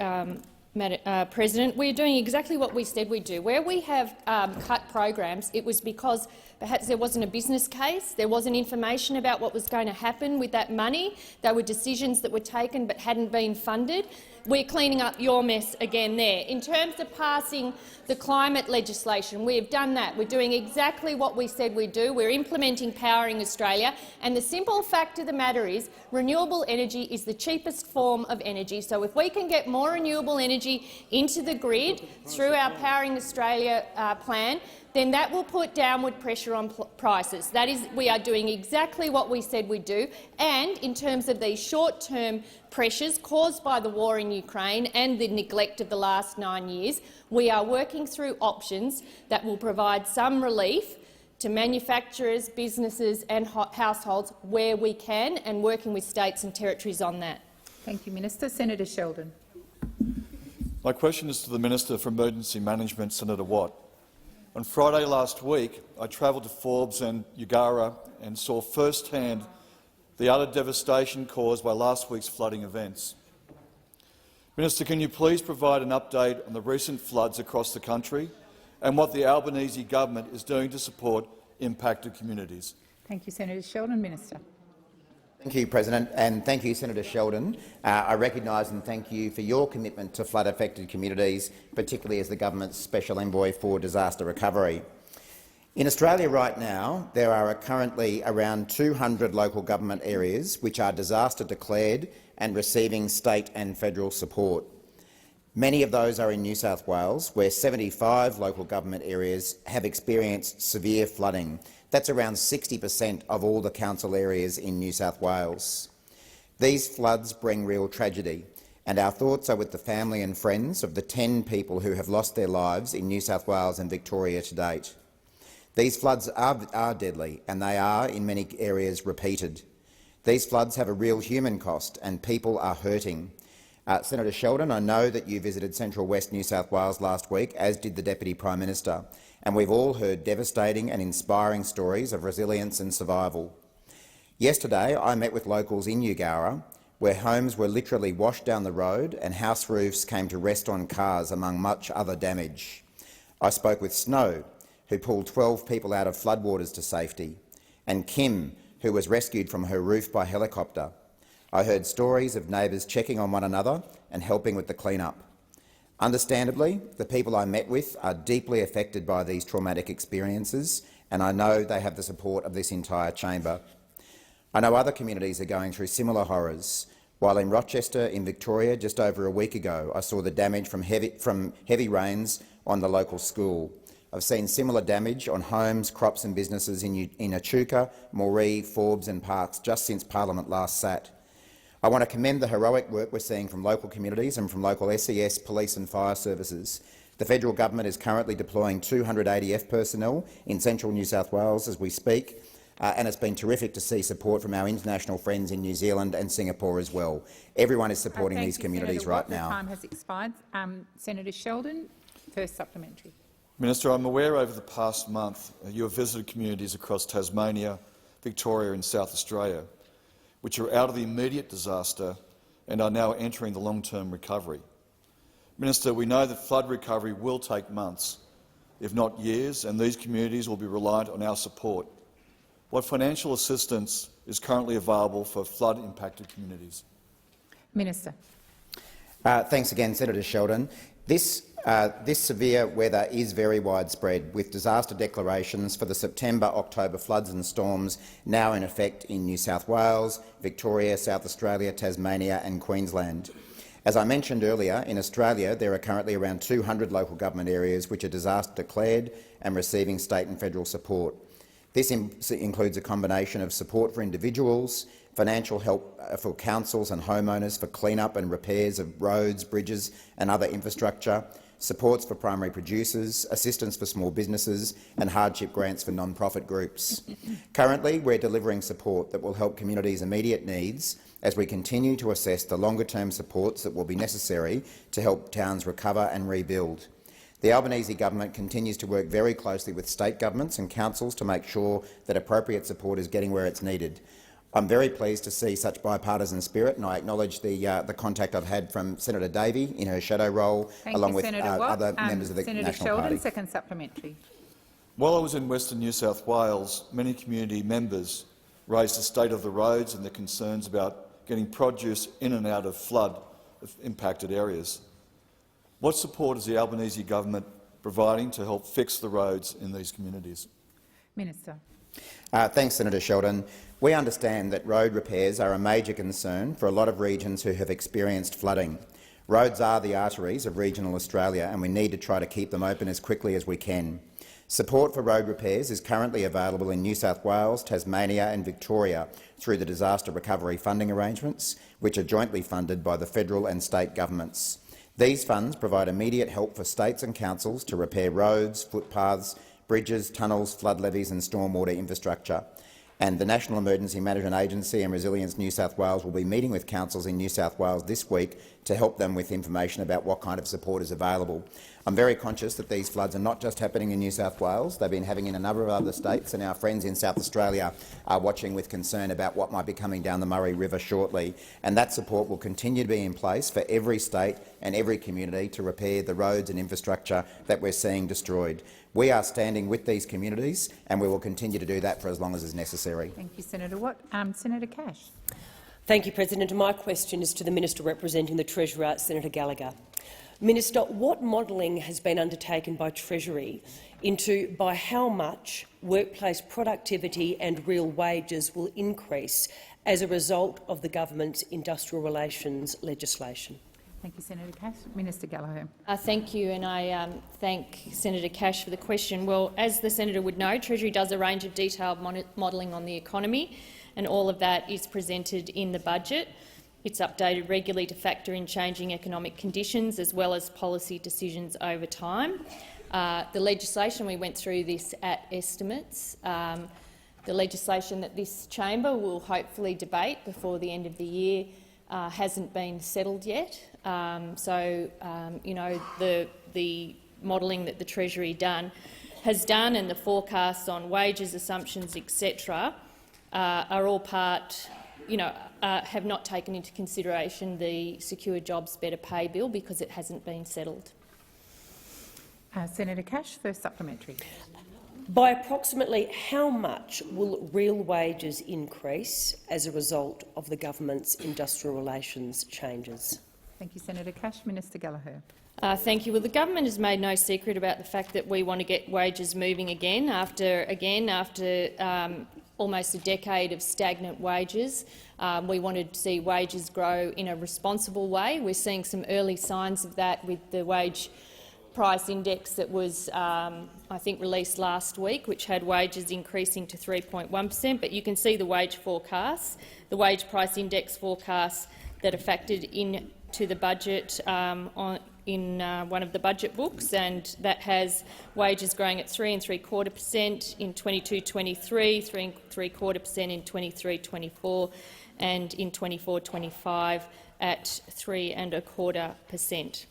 Madam President. We're doing exactly what we said we'd do. Where we have cut programs, it was because perhaps there wasn't a business case, there wasn't information about what was going to happen with that money. There were decisions that were taken but hadn't been funded. We're cleaning up your mess again there. In terms of passing the climate legislation, we have done that. We're doing exactly what we said we'd do. We're implementing Powering Australia, and the simple fact of the matter is renewable energy is the cheapest form of energy. So if we can get more renewable energy into the grid through our Powering Australia plan, then that will put downward pressure on prices. That is, we are doing exactly what we said we'd do. And in terms of these short-term pressures caused by the war in Ukraine and the neglect of the last 9 years, we are working through options that will provide some relief to manufacturers, businesses and households where we can, and working with states and territories on that. Thank you, Minister. Senator Sheldon. My question is to the Minister for Emergency Management, Senator Watt. On Friday last week, I travelled to Forbes and Eugowra and saw firsthand the utter devastation caused by last week's flooding events. Minister, can you please provide an update on the recent floods across the country and what the Albanese government is doing to support impacted communities? Thank you, Senator Sheldon. Minister. Thank you, President, and thank you, Senator Sheldon. I recognise and thank you for your commitment to flood-affected communities, particularly as the government's Special Envoy for Disaster Recovery. In Australia right now, there are currently around 200 local government areas which are disaster declared and receiving state and federal support. Many of those are in New South Wales, where 75 local government areas have experienced severe flooding. That's around 60% of all the council areas in New South Wales. These floods bring real tragedy, and our thoughts are with the family and friends of the 10 people who have lost their lives in New South Wales and Victoria to date. These floods are deadly, and they are, in many areas, repeated. These floods have a real human cost, and people are hurting. Senator Sheldon, I know that you visited Central West New South Wales last week, as did the Deputy Prime Minister, and we've all heard devastating and inspiring stories of resilience and survival. Yesterday, I met with locals in Eugowra, where homes were literally washed down the road and house roofs came to rest on cars, among much other damage. I spoke with Snow, who pulled 12 people out of floodwaters to safety, and Kim, who was rescued from her roof by helicopter. I heard stories of neighbours checking on one another and helping with the clean-up. Understandably, the people I met with are deeply affected by these traumatic experiences, and I know they have the support of this entire chamber. I know other communities are going through similar horrors. While in Rochester, in Victoria, just over a week ago, I saw the damage from heavy rains on the local school. I've seen similar damage on homes, crops and businesses in Echuca, Moree, Forbes and Parkes just since Parliament last sat. I want to commend the heroic work we're seeing from local communities and from local SES, police and fire services. The federal government is currently deploying 200 ADF personnel in central New South Wales as we speak, and it's been terrific to see support from our international friends in New Zealand and Singapore as well. Everyone is supporting these communities Senator right Watt, now. The time has expired. Senator Sheldon, first supplementary. Minister, I'm aware over the past month you have visited communities across Tasmania, Victoria and South Australia, which are out of the immediate disaster and are now entering the long-term recovery. Minister, we know that flood recovery will take months, if not years, and these communities will be reliant on our support. what financial assistance is currently available for flood-impacted communities? Minister. Thanks again, Senator Sheldon. This severe weather is very widespread, with disaster declarations for the September-October floods and storms now in effect in New South Wales, Victoria, South Australia, Tasmania and Queensland. As I mentioned earlier, in Australia there are currently around 200 local government areas which are disaster declared and receiving state and federal support. This includes a combination of support for individuals, financial help for councils and homeowners for clean-up and repairs of roads, bridges and other infrastructure, supports for primary producers, assistance for small businesses and hardship grants for non-profit groups. Currently, we're delivering support that will help communities' immediate needs as we continue to assess the longer-term supports that will be necessary to help towns recover and rebuild. The Albanese government continues to work very closely with state governments and councils to make sure that appropriate support is getting where it's needed. I'm very pleased to see such bipartisan spirit, and I acknowledge the contact I've had from Senator Davey in her shadow role, along with other members of the Senator National Sheldon, Party. second supplementary. While I was in Western New South Wales, many community members raised the state of the roads and their concerns about getting produce in and out of flood-impacted areas. What support is the Albanese government providing to help fix the roads in these communities? Minister. Thanks, Senator Sheldon. We understand that road repairs are a major concern for a lot of regions who have experienced flooding. Roads are the arteries of regional Australia, and we need to try to keep them open as quickly as we can. Support for road repairs is currently available in New South Wales, Tasmania and Victoria through the disaster recovery funding arrangements, which are jointly funded by the federal and state governments. These funds provide immediate help for states and councils to repair roads, footpaths, bridges, tunnels, flood levees and stormwater infrastructure. And the National Emergency Management Agency and Resilience New South Wales will be meeting with councils in New South Wales this week to help them with information about what kind of support is available. I'm very conscious that these floods are not just happening in New South Wales. They've been happening in a number of other states, and our friends in South Australia are watching with concern about what might be coming down the Murray River shortly. And that support will continue to be in place for every state and every community to repair the roads and infrastructure that we're seeing destroyed. We are standing with these communities, and we will continue to do that for as long as is necessary. Thank you, Senator Watt. Senator Cash. Thank you, President. My question is to the Minister representing the Treasurer, Senator Gallagher. Minister, what modelling has been undertaken by Treasury into by how much workplace productivity and real wages will increase as a result of the government's industrial relations legislation? Thank you, Senator Cash. Minister Gallagher. Thank you, and I thank Senator Cash for the question. Well, as the senator would know, Treasury does a range of detailed modelling on the economy, and all of that is presented in the budget. It's updated regularly to factor in changing economic conditions as well as policy decisions over time. The legislation, we went through this at estimates. The legislation that this chamber will hopefully debate before the end of the year hasn't been settled yet. You know, the modelling that the Treasury has done and the forecasts on wages, assumptions, etc., are all part, have not taken into consideration the Secure Jobs Better Pay Bill because it hasn't been settled. Senator Cash, first supplementary. By approximately how much will real wages increase as a result of the government's industrial relations changes? Thank you, Senator Cash. Minister Gallagher. Thank you. Well, the government has made no secret about the fact that we want to get wages moving again after almost a decade of stagnant wages. We wanted to see wages grow in a responsible way. We're seeing some early signs of that with the wage price index that was, I think, released last week, which had wages increasing to 3.1%. But you can see the wage forecasts, the wage price index forecasts that are factored into the budget in one of the budget books, and that has wages growing at 3.75% in 22-23, 3.75% in 23-24, and in 24-25 at 3.25%.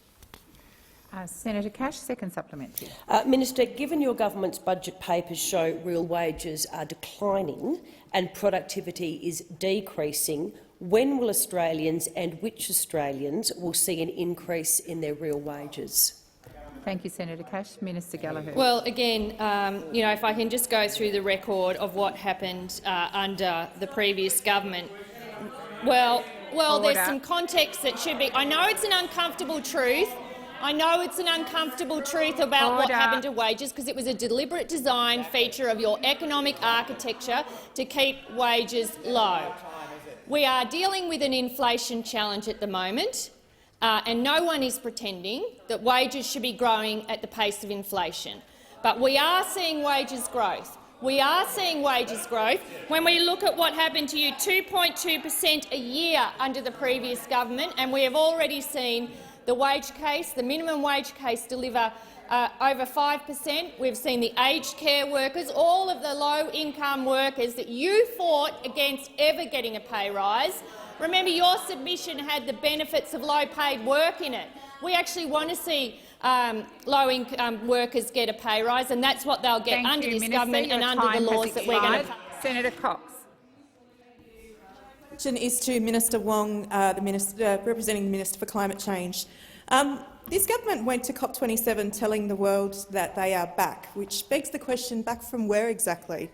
Senator Cash, second supplementary. Minister, given your government's budget papers show real wages are declining and productivity is decreasing, when will Australians and which Australians will see an increase in their real wages? Thank you, Senator Cash. Minister Gallagher. Well, again, you know, if I can just go through the record of what happened under the previous government. Well, there's some context that should be. I know it's an uncomfortable truth. I know it's an uncomfortable truth about what happened to wages, because it was a deliberate design feature of your economic architecture to keep wages low. We are dealing with an inflation challenge at the moment, and no one is pretending that wages should be growing at the pace of inflation. But we are seeing wages growth. We are seeing wages growth. When we look at what happened to you, 2.2% a year under the previous government, and we have already seen the wage case, the minimum wage case, deliver over 5%. We've seen the aged care workers, all of the low-income workers that you fought against ever getting a pay rise. Remember, your submission had the benefits of low-paid work in it. We actually want to see low-income workers get a pay rise, and that's what they'll get under this government and under the laws that we're going to pass. Senator Cox. The question is to Minister Wong, representing the Minister for Climate Change. This government went to COP27 telling the world that they are back, which begs the question, back from where exactly?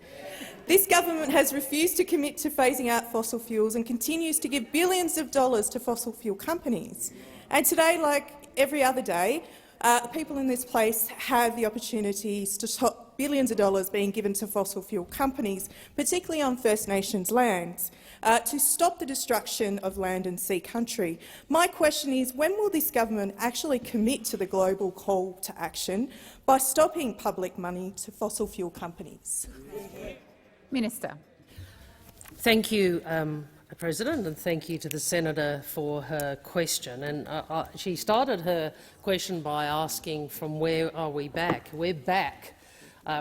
This government has refused to commit to phasing out fossil fuels and continues to give billions of dollars to fossil fuel companies. And today, like every other day, people in this place have the opportunities to stop billions of dollars being given to fossil fuel companies, particularly on First Nations lands, to stop the destruction of land and sea country. My question is, when will this government actually commit to the global call to action by stopping public money to fossil fuel companies? Minister. Thank you, President, and thank you to the senator for her question. And she started her question by asking, from where are we back? We're back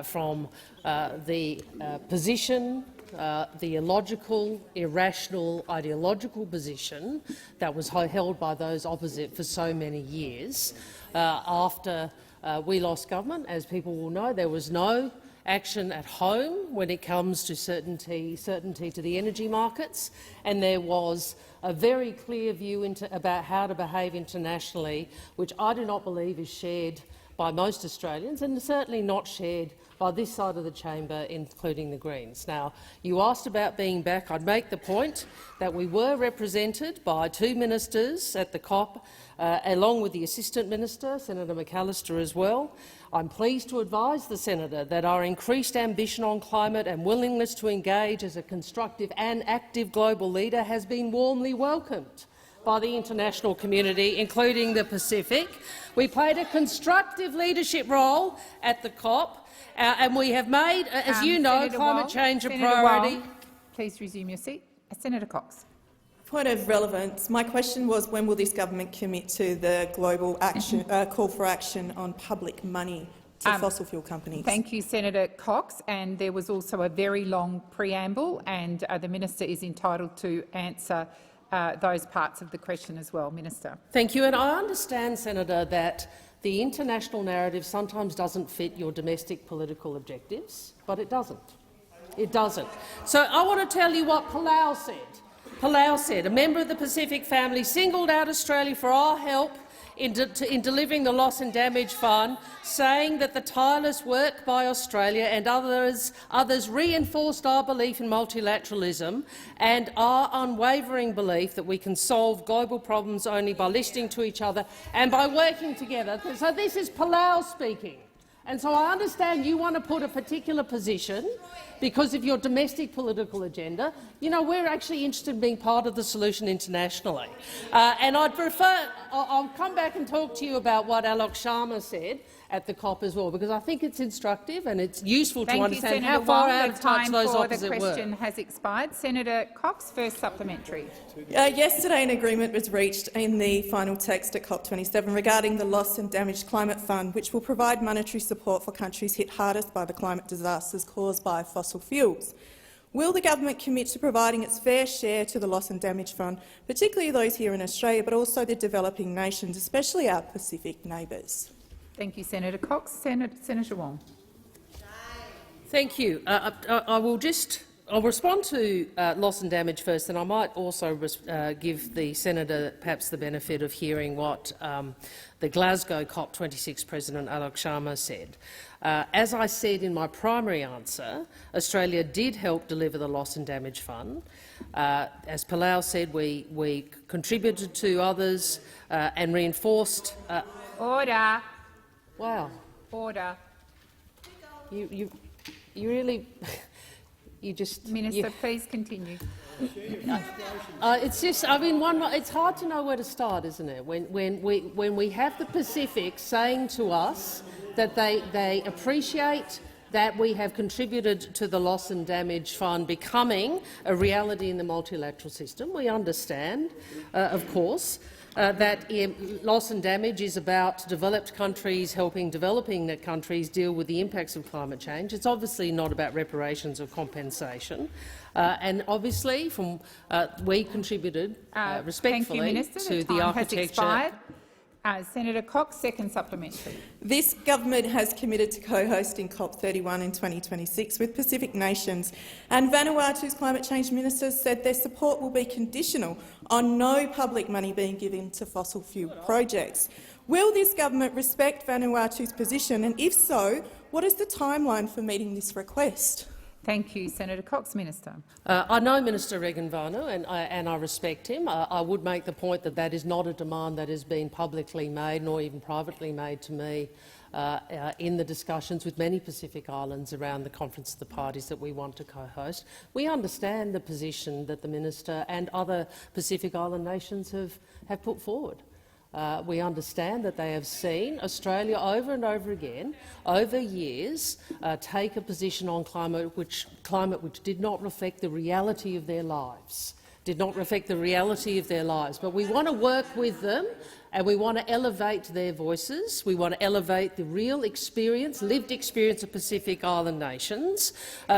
from the position, the illogical, irrational, ideological position that was held by those opposite for so many years. After we lost government, as people will know, there was no action at home when it comes to certainty to the energy markets, and there was a very clear view about how to behave internationally, which I do not believe is shared by most Australians, and certainly not shared by this side of the chamber, including the Greens. Now, you asked about being back. I'd make the point that we were represented by 2 ministers at the COP, along with the Assistant Minister, Senator McAllister, as well. I'm pleased to advise the senator that our increased ambition on climate and willingness to engage as a constructive and active global leader has been warmly welcomed by the international community, including the Pacific. We played a constructive leadership role at the COP, and we have made, as you know, Senator climate Wong, change a Senator priority. Wong, please resume your seat. Senator Cox. Point of relevance. My question was, when will this government commit to the global action, call for action on public money to fossil fuel companies? Thank you, Senator Cox. And there was also a very long preamble, and the minister is entitled to answer those parts of the question as well. Minister. Thank you. And I understand, Senator, that the international narrative sometimes doesn't fit your domestic political objectives, but it doesn't. It doesn't. So I want to tell you what Palau said. Palau said, a member of the Pacific family singled out Australia for our help in delivering the Loss and Damage Fund, saying that the tireless work by Australia and others reinforced our belief in multilateralism and our unwavering belief that we can solve global problems only by listening to each other and by working together. So this is Palau speaking. And so I understand you want to put a particular position because of your domestic political agenda. You know, we're actually interested in being part of the solution internationally. And I'll come back and talk to you about what Alok Sharma said at the COP as well, because I think it's instructive and it's useful to understand how far out of touch those opposite were. The question has expired. Senator Cox, first supplementary. Yesterday, an agreement was reached in the final text at COP27 regarding the Loss and Damage Climate Fund, which will provide monetary support for countries hit hardest by the climate disasters caused by fossil fuels. Will the government commit to providing its fair share to the Loss and Damage Fund, particularly those here in Australia, but also the developing nations, especially our Pacific neighbours? Thank you, Senator Cox. Senator Wong. Thank you. I will just I'll respond to loss and damage first, and I might also give the senator perhaps the benefit of hearing what the Glasgow COP26 President Alok Sharma said. As I said in my primary answer, Australia did help deliver the Loss and Damage Fund. As Palau said, we contributed to others and reinforced— Order. Wow. Order. You really— You just— Minister, please continue. It's just— I mean, it's hard to know where to start, isn't it? When we have the Pacific saying to us that they appreciate that we have contributed to the Loss and Damage Fund becoming a reality in the multilateral system. We understand, of course, that loss and damage is about developed countries helping developing countries deal with the impacts of climate change. It's obviously not about reparations or compensation. And obviously, we contributed respectfully Thank you, Minister. to the the time architecture. has expired. Senator Cox, second supplementary. This government has committed to co-hosting COP31 in 2026 with Pacific nations, and Vanuatu's climate change minister said their support will be conditional on no public money being given to fossil fuel projects. Will this government respect Vanuatu's position, and if so, what is the timeline for meeting this request? Thank you, Senator Cox. Minister. I know Minister Regan Vanu, and I respect him. I would make the point that that is not a demand that has been publicly made, nor even privately made to me in the discussions with many Pacific Islands around the Conference of the Parties that we want to co-host. We understand the position that the minister and other Pacific Island nations have put forward. We understand that they have seen Australia over and over again, over years, take a position on climate which did not reflect the reality of their lives. But we want to work with them, and we want to elevate their voices. We want to elevate the real experience, lived experience of Pacific Island nations,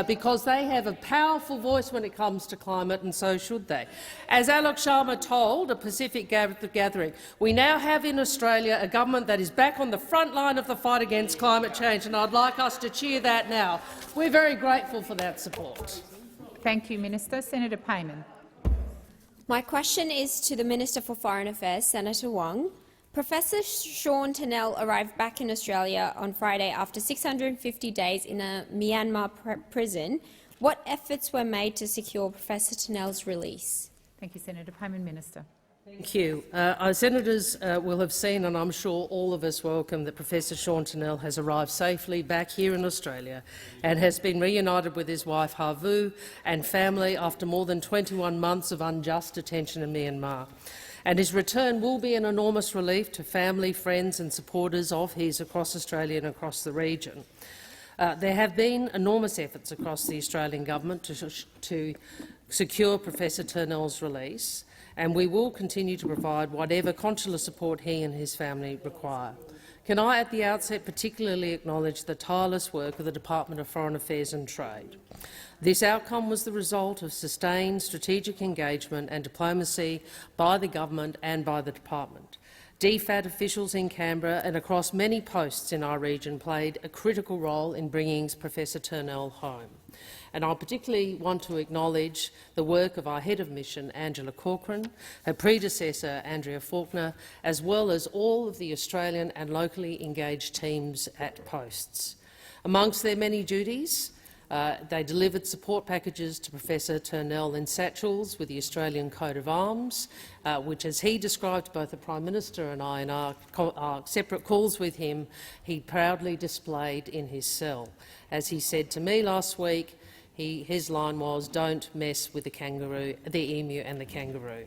because they have a powerful voice when it comes to climate, and so should they. As Alok Sharma told a Pacific gathering, we now have in Australia a government that is back on the front line of the fight against climate change, and I'd like us to cheer that now. We're very grateful for that support. Thank you, Minister. Senator Payman. My question is to the Minister for Foreign Affairs, Senator Wong. Professor Sean Turnell arrived back in Australia on Friday after 650 days in a Myanmar prison. What efforts were made to secure Professor Turnell's release? Thank you, Senator Payman. Minister. Thank you. Our senators will have seen, and I'm sure all of us welcome, that Professor Sean Turnell has arrived safely back here in Australia and has been reunited with his wife Havu and family after more than 21 months of unjust detention in Myanmar. And his return will be an enormous relief to family, friends and supporters of his across Australia and across the region. There have been enormous efforts across the Australian government to secure Professor Turnell's release, and we will continue to provide whatever consular support he and his family require. Can I at the outset particularly acknowledge the tireless work of the Department of Foreign Affairs and Trade. This outcome was the result of sustained strategic engagement and diplomacy by the government and by the department. DFAT officials in Canberra and across many posts in our region played a critical role in bringing Professor Turnell home. And I particularly want to acknowledge the work of our head of mission, Angela Corcoran, her predecessor, Andrea Faulkner, as well as all of the Australian and locally engaged teams at posts. Amongst their many duties, they delivered support packages to Professor Turnell in satchels with the Australian coat of arms, which, as he described to both the Prime Minister and I in our separate calls with him, he proudly displayed in his cell. As he said to me last week, his line was, "Don't mess with the emu and the kangaroo."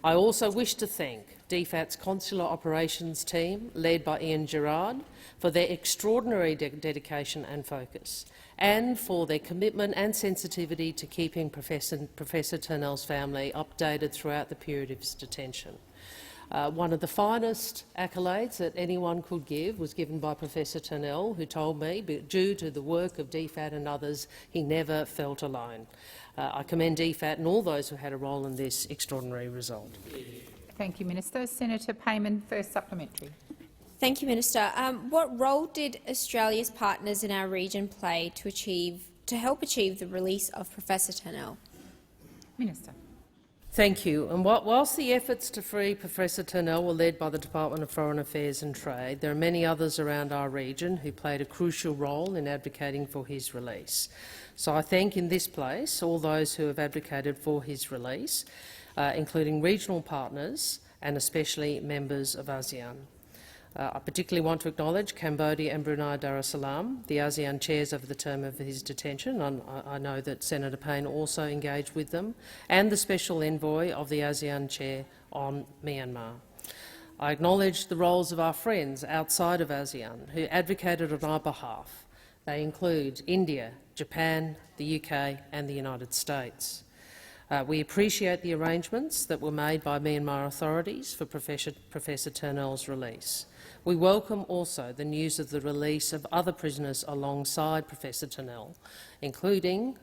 I also wish to thank DFAT's Consular Operations team, led by Ian Gerard, for their extraordinary dedication and focus, and for their commitment and sensitivity to keeping Professor Turnell's family updated throughout the period of his detention. One of the finest accolades that anyone could give was given by Professor Turnell, who told me, due to the work of DFAT and others, he never felt alone. I commend DFAT and all those who had a role in this extraordinary result. Thank you, Minister. Senator Payman, first supplementary. Thank you, Minister. What role did Australia's partners in our region play to to help achieve the release of Professor Turnell? Minister. Thank you. And whilst the efforts to free Professor Turnell were led by the Department of Foreign Affairs and Trade, there are many others around our region who played a crucial role in advocating for his release. So I thank in this place all those who have advocated for his release, including regional partners and especially members of ASEAN. I particularly want to acknowledge Cambodia and Brunei Darussalam, the ASEAN chairs over the term of his detention. I know that Senator Payne also engaged with them, and the Special Envoy of the ASEAN chair on Myanmar. I acknowledge the roles of our friends outside of ASEAN who advocated on our behalf. They include India, Japan, the UK and the United States. We appreciate the arrangements that were made by Myanmar authorities for Professor Turnell's release. We welcome also the news of the release of other prisoners alongside Professor Turnell, including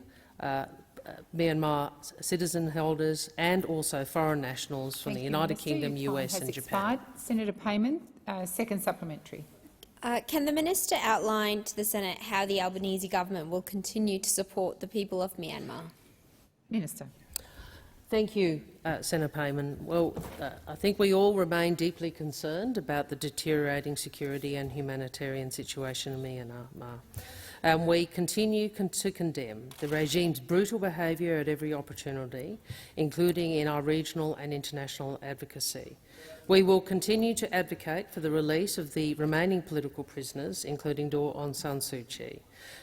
Myanmar citizen holders and also foreign nationals from the United Kingdom, US and Japan. Senator Payman, second supplementary. Can the minister outline to the Senate how the Albanese government will continue to support the people of Myanmar? Minister. Thank you, Senator Payman. Well, I think we all remain deeply concerned about the deteriorating security and humanitarian situation in Myanmar. And we continue to condemn the regime's brutal behaviour at every opportunity, including in our regional and international advocacy. We will continue to advocate for the release of the remaining political prisoners, including Daw Aung San Suu Kyi.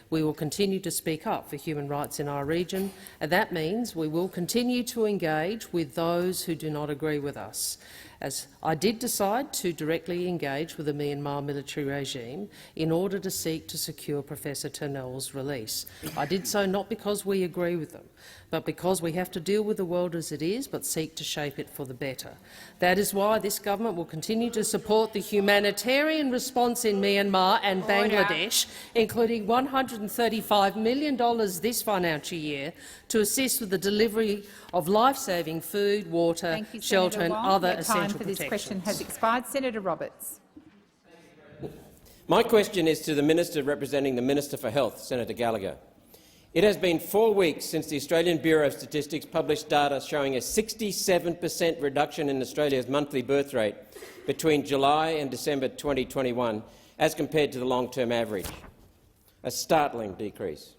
We will continue to speak up for human rights in our region, and that means we will continue to engage with those who do not agree with us. As I did decide to directly engage with the Myanmar military regime in order to seek to secure Professor Turnell's release. I did so not because we agree with them, but because we have to deal with the world as it is, but seek to shape it for the better. That is why this government will continue to support the humanitarian response in Myanmar and Bangladesh, including $135 million this financial year to assist with the delivery of life-saving food, water, shelter and other essential time for this question has expired. Senator Roberts. My question is to the Minister representing the Minister for Health, Senator Gallagher. It has been 4 weeks since the Australian Bureau of Statistics published data showing a 67% reduction in Australia's monthly birth rate between July and December 2021 as compared to the long-term average, a startling decrease.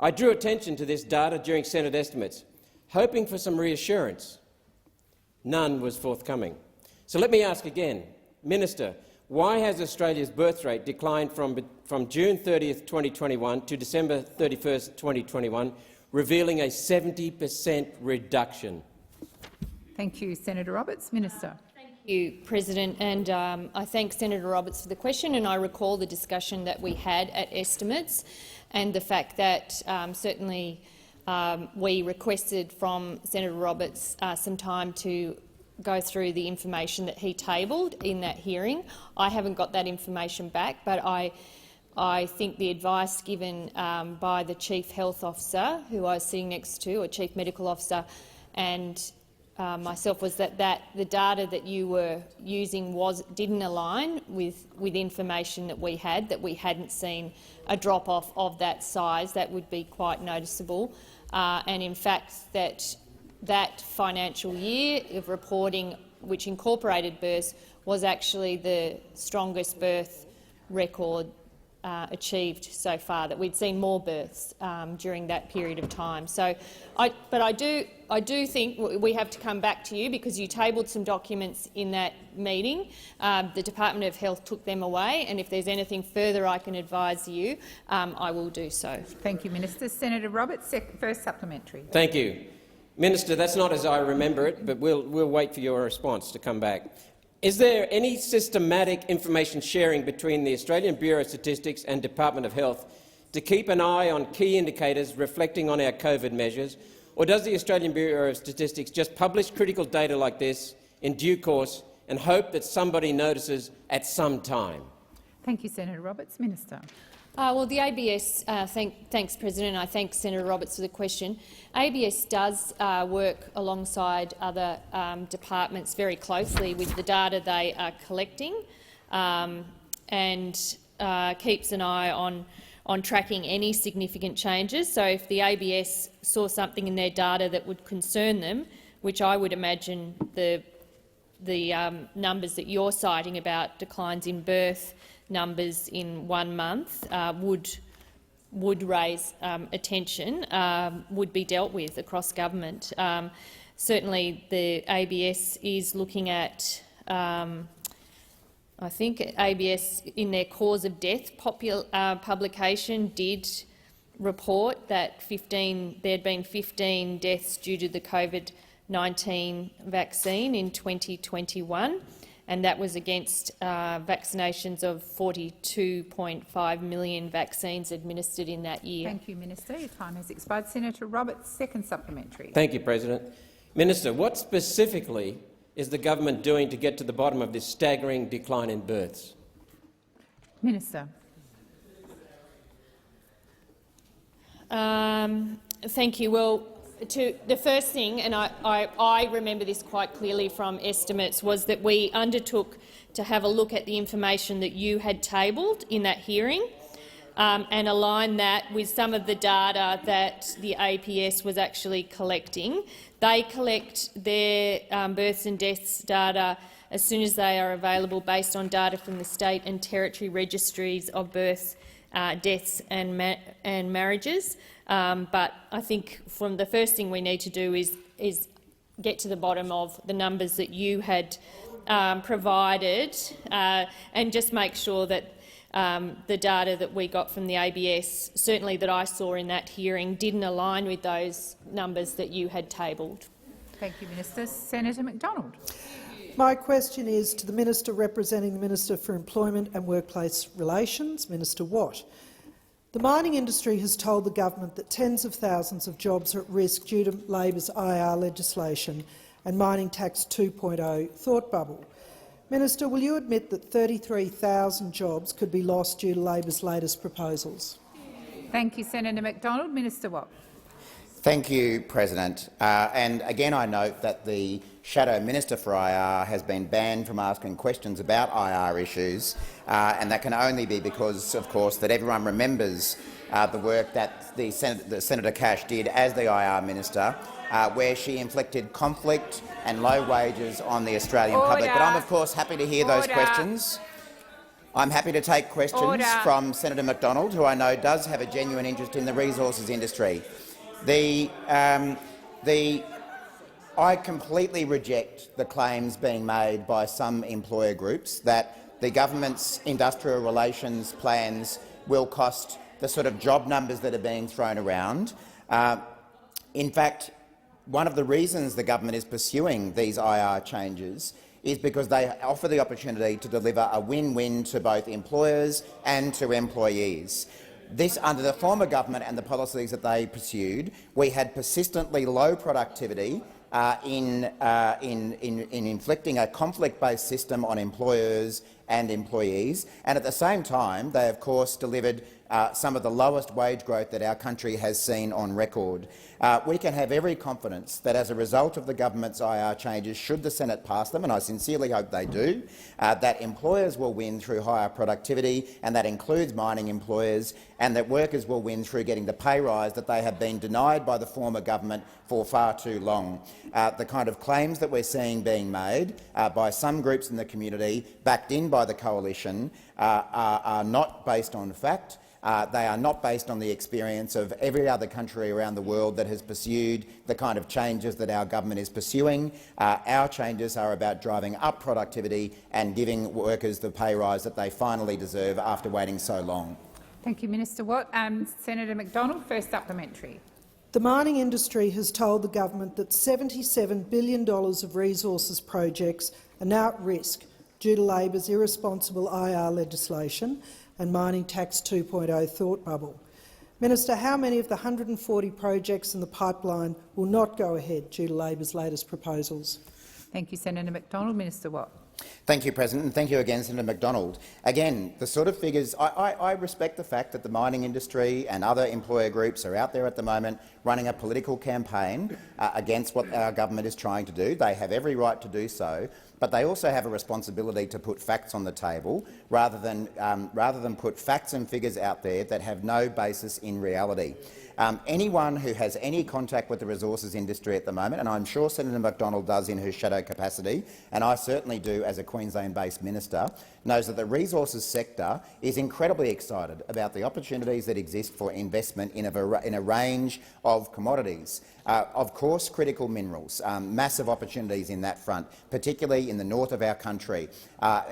I drew attention to this data during Senate estimates, hoping for some reassurance. None was forthcoming. So let me ask again, Minister, why has Australia's birth rate declined from June 30th, 2021 to December 31st, 2021, revealing a 70% reduction? Thank you, Senator Roberts. Minister. Thank you, President, and I thank Senator Roberts for the question, and I recall the discussion that we had at estimates and the fact that certainly we requested from Senator Roberts some time to go through the information that he tabled in that hearing. I haven't got that information back, but I think the advice given by the Chief Health Officer, who I was sitting next to, or Chief Medical Officer, and myself was that the data that you were using didn't align with information that we had, that we hadn't seen a drop-off of that size. That would be quite noticeable. And in fact, that financial year of reporting, which incorporated births, was actually the strongest birth record achieved so far, that we'd seen more births during that period of time. So, but I do think we have to come back to you because you tabled some documents in that meeting. The Department of Health took them away, and if there's anything further I can advise you, I will do so. Thank you, Minister. Senator Roberts, first supplementary. Thank you. Minister, that's not as I remember it, but we'll wait for your response to come back. Is there any systematic information sharing between the Australian Bureau of Statistics and Department of Health to keep an eye on key indicators reflecting on our COVID measures, or does the Australian Bureau of Statistics just publish critical data like this in due course and hope that somebody notices at some time? Thank you, Senator Roberts. Minister. Well, the ABS, thanks, President. I thank Senator Roberts for the question. ABS does work alongside other departments very closely with the data they are collecting and keeps an eye on on tracking any significant changes. So if the ABS saw something in their data that would concern them, which I would imagine the numbers that you're citing about declines in birth numbers in 1 month would raise attention, would be dealt with across government. Certainly the ABS is looking at, I think ABS in their cause of death publication did report that there had been 15 deaths due to the COVID-19 vaccine in 2021, and that was against vaccinations of 42.5 million vaccines administered in that year. Thank you, Minister. Your time has expired. Senator Roberts, second supplementary. Thank you, President. Minister, what specifically is the government doing to get to the bottom of this staggering decline in births? Minister. Thank you. Well, the first thing, and I remember this quite clearly from estimates, was that we undertook to have a look at the information that you had tabled in that hearing and align that with some of the data that the APS was actually collecting. They collect their births and deaths data as soon as they are available based on data from the state and territory registries of births, deaths and marriages. But I think from the first thing we need to do is get to the bottom of the numbers that you had provided and just make sure that the data that we got from the ABS, certainly that I saw in that hearing, didn't align with those numbers that you had tabled. Thank you, Minister. Senator McDonald. My question is to the Minister representing the Minister for Employment and Workplace Relations, Minister Watt. The mining industry has told the government that tens of thousands of jobs are at risk due to Labor's IR legislation and Mining Tax 2.0 thought bubble. Minister, will you admit that 33,000 jobs could be lost due to Labor's latest proposals? Thank you, Senator McDonald. Minister Watt. Thank you, President. And again, I note that the Shadow Minister for IR has been banned from asking questions about IR issues, and that can only be because, of course, that everyone remembers the work that Senator Cash did as the IR Minister, where she inflicted conflict and low wages on the Australian public. But I'm, of course, happy to hear those questions. I'm happy to take questions from Senator McDonald, who I know does have a genuine interest in the resources industry. I completely reject the claims being made by some employer groups that the government's industrial relations plans will cost the sort of job numbers that are being thrown around. In fact, one of the reasons the government is pursuing these IR changes is because they offer the opportunity to deliver a win-win to both employers and to employees. This, under the former government and the policies that they pursued, we had persistently low productivity in inflicting a conflict-based system on employers and employees, and at the same time they, of course, delivered some of the lowest wage growth that our country has seen on record. We can have every confidence that as a result of the government's IR changes, should the Senate pass them, and I sincerely hope they do, that employers will win through higher productivity, and that includes mining employers, and that workers will win through getting the pay rise that they have been denied by the former government for far too long. The kind of claims that we're seeing being made by some groups in the community, backed in by the coalition, are not based on fact. They are not based on the experience of every other country around the world that has pursued the kind of changes that our government is pursuing. Our changes are about driving up productivity and giving workers the pay rise that they finally deserve after waiting so long. Thank you, Minister Watt. Senator McDonald, first supplementary. The mining industry has told the government that $77 billion of resources projects are now at risk due to Labor's irresponsible IR legislation and Mining Tax 2.0 thought bubble. Minister, how many of the 140 projects in the pipeline will not go ahead due to Labor's latest proposals? Thank you, Senator McDonald. Minister Watt. Thank you, President, and thank you again, Senator McDonald. Again, the sort of figures— I respect the fact that the mining industry and other employer groups are out there at the moment running a political campaign against what our government is trying to do. They have every right to do so, but they also have a responsibility to put facts on the table rather than put facts and figures out there that have no basis in reality. Anyone who has any contact with the resources industry at the moment, and I'm sure Senator McDonald does in her shadow capacity, and I certainly do as a Queensland-based minister, knows that the resources sector is incredibly excited about the opportunities that exist for investment in a range of commodities. Of course, critical minerals, massive opportunities in that front, particularly in the north of our country.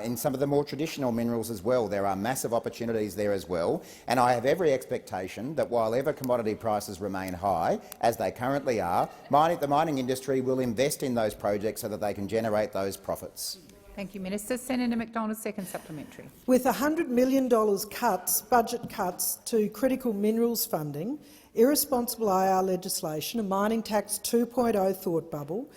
In some of the more traditional minerals as well, there are massive opportunities there as well. And I have every expectation that while ever commodity prices remain high, as they currently are, the mining industry will invest in those projects so that they can generate those profits. Thank you, Minister. Senator McDonald, second supplementary. With $100 million budget cuts to critical minerals funding, irresponsible IR legislation, a mining tax 2.0 thought bubble,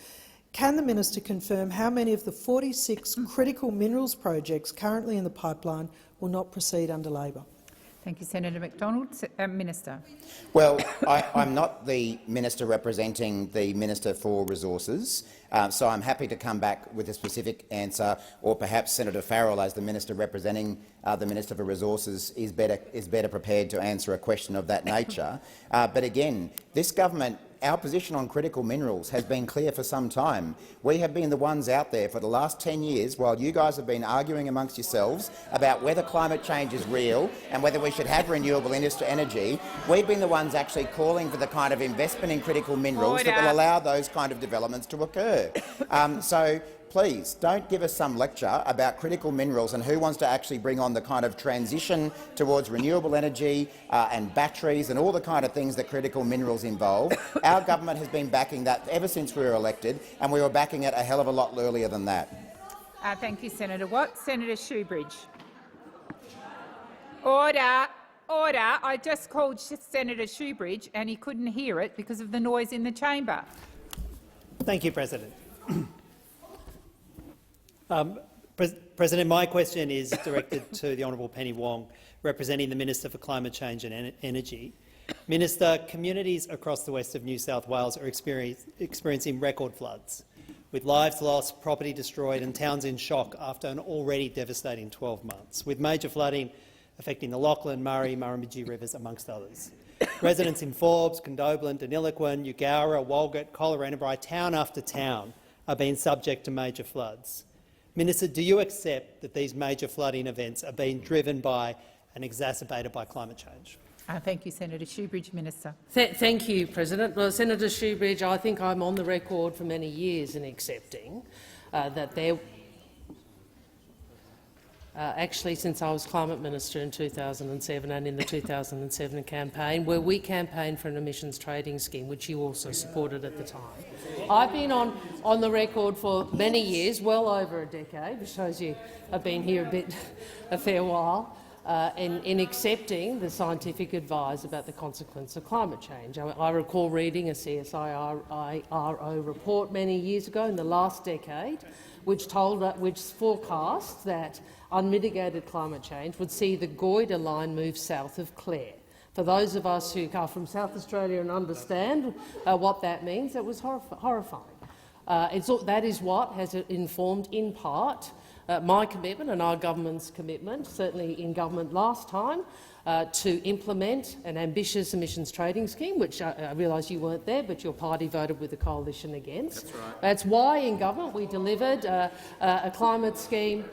can the minister confirm how many of the 46 critical minerals projects currently in the pipeline will not proceed under Labor? Thank you, Senator McDonald. Minister. Well, I'm not the minister representing the Minister for Resources, so I'm happy to come back with a specific answer, or perhaps Senator Farrell, as the minister representing the Minister for Resources, is better prepared to answer a question of that nature. But again, this government— our position on critical minerals has been clear for some time. We have been the ones out there for the last 10 years, while you guys have been arguing amongst yourselves about whether climate change is real and whether we should have renewable energy. We've been the ones actually calling for the kind of investment in critical minerals that will allow those kind of developments to occur. So please don't give us some lecture about critical minerals and who wants to actually bring on the kind of transition towards renewable energy and batteries and all the kind of things that critical minerals involve. Our government has been backing that ever since we were elected, and we were backing it a hell of a lot earlier than that. Thank you, Senator Watt. Senator Shoebridge. Order. Order. I just called Senator Shoebridge and he couldn't hear it because of the noise in the chamber. Thank you, President. President, my question is directed to the Honourable Penny Wong, representing the Minister for Climate Change and Energy. Minister, communities across the west of New South Wales are experiencing record floods, with lives lost, property destroyed and towns in shock after an already devastating 12 months, with major flooding affecting the Lachlan, Murray, Murrumbidgee rivers, amongst others. Residents in Forbes, Condobolin, Deniliquin, Eugowra, Walgett, Collarenebri, town after town are being subject to major floods. Minister, do you accept that these major flooding events are being driven by and exacerbated by climate change? Thank you, Senator Shoebridge. Minister. Thank you, President. Well, Senator Shoebridge, I think I'm on the record for many years in accepting that there— actually since I was Climate Minister in 2007 and in the 2007 campaign, where we campaigned for an emissions trading scheme, which you also supported at the time. I've been on the record for many years, well over a decade, which shows you I've been here a fair while, in accepting the scientific advice about the consequence of climate change. I recall reading a CSIRO report many years ago in the last decade, which forecast that unmitigated climate change would see the Goyder line move south of Clare. For those of us who are from South Australia and understand what that means, it was horrifying. That is what has informed, in part, my commitment and our government's commitment, certainly in government last time, to implement an ambitious emissions trading scheme, which I realise you weren't there, but your party voted with the coalition against. That's right. That's why in government we delivered a climate scheme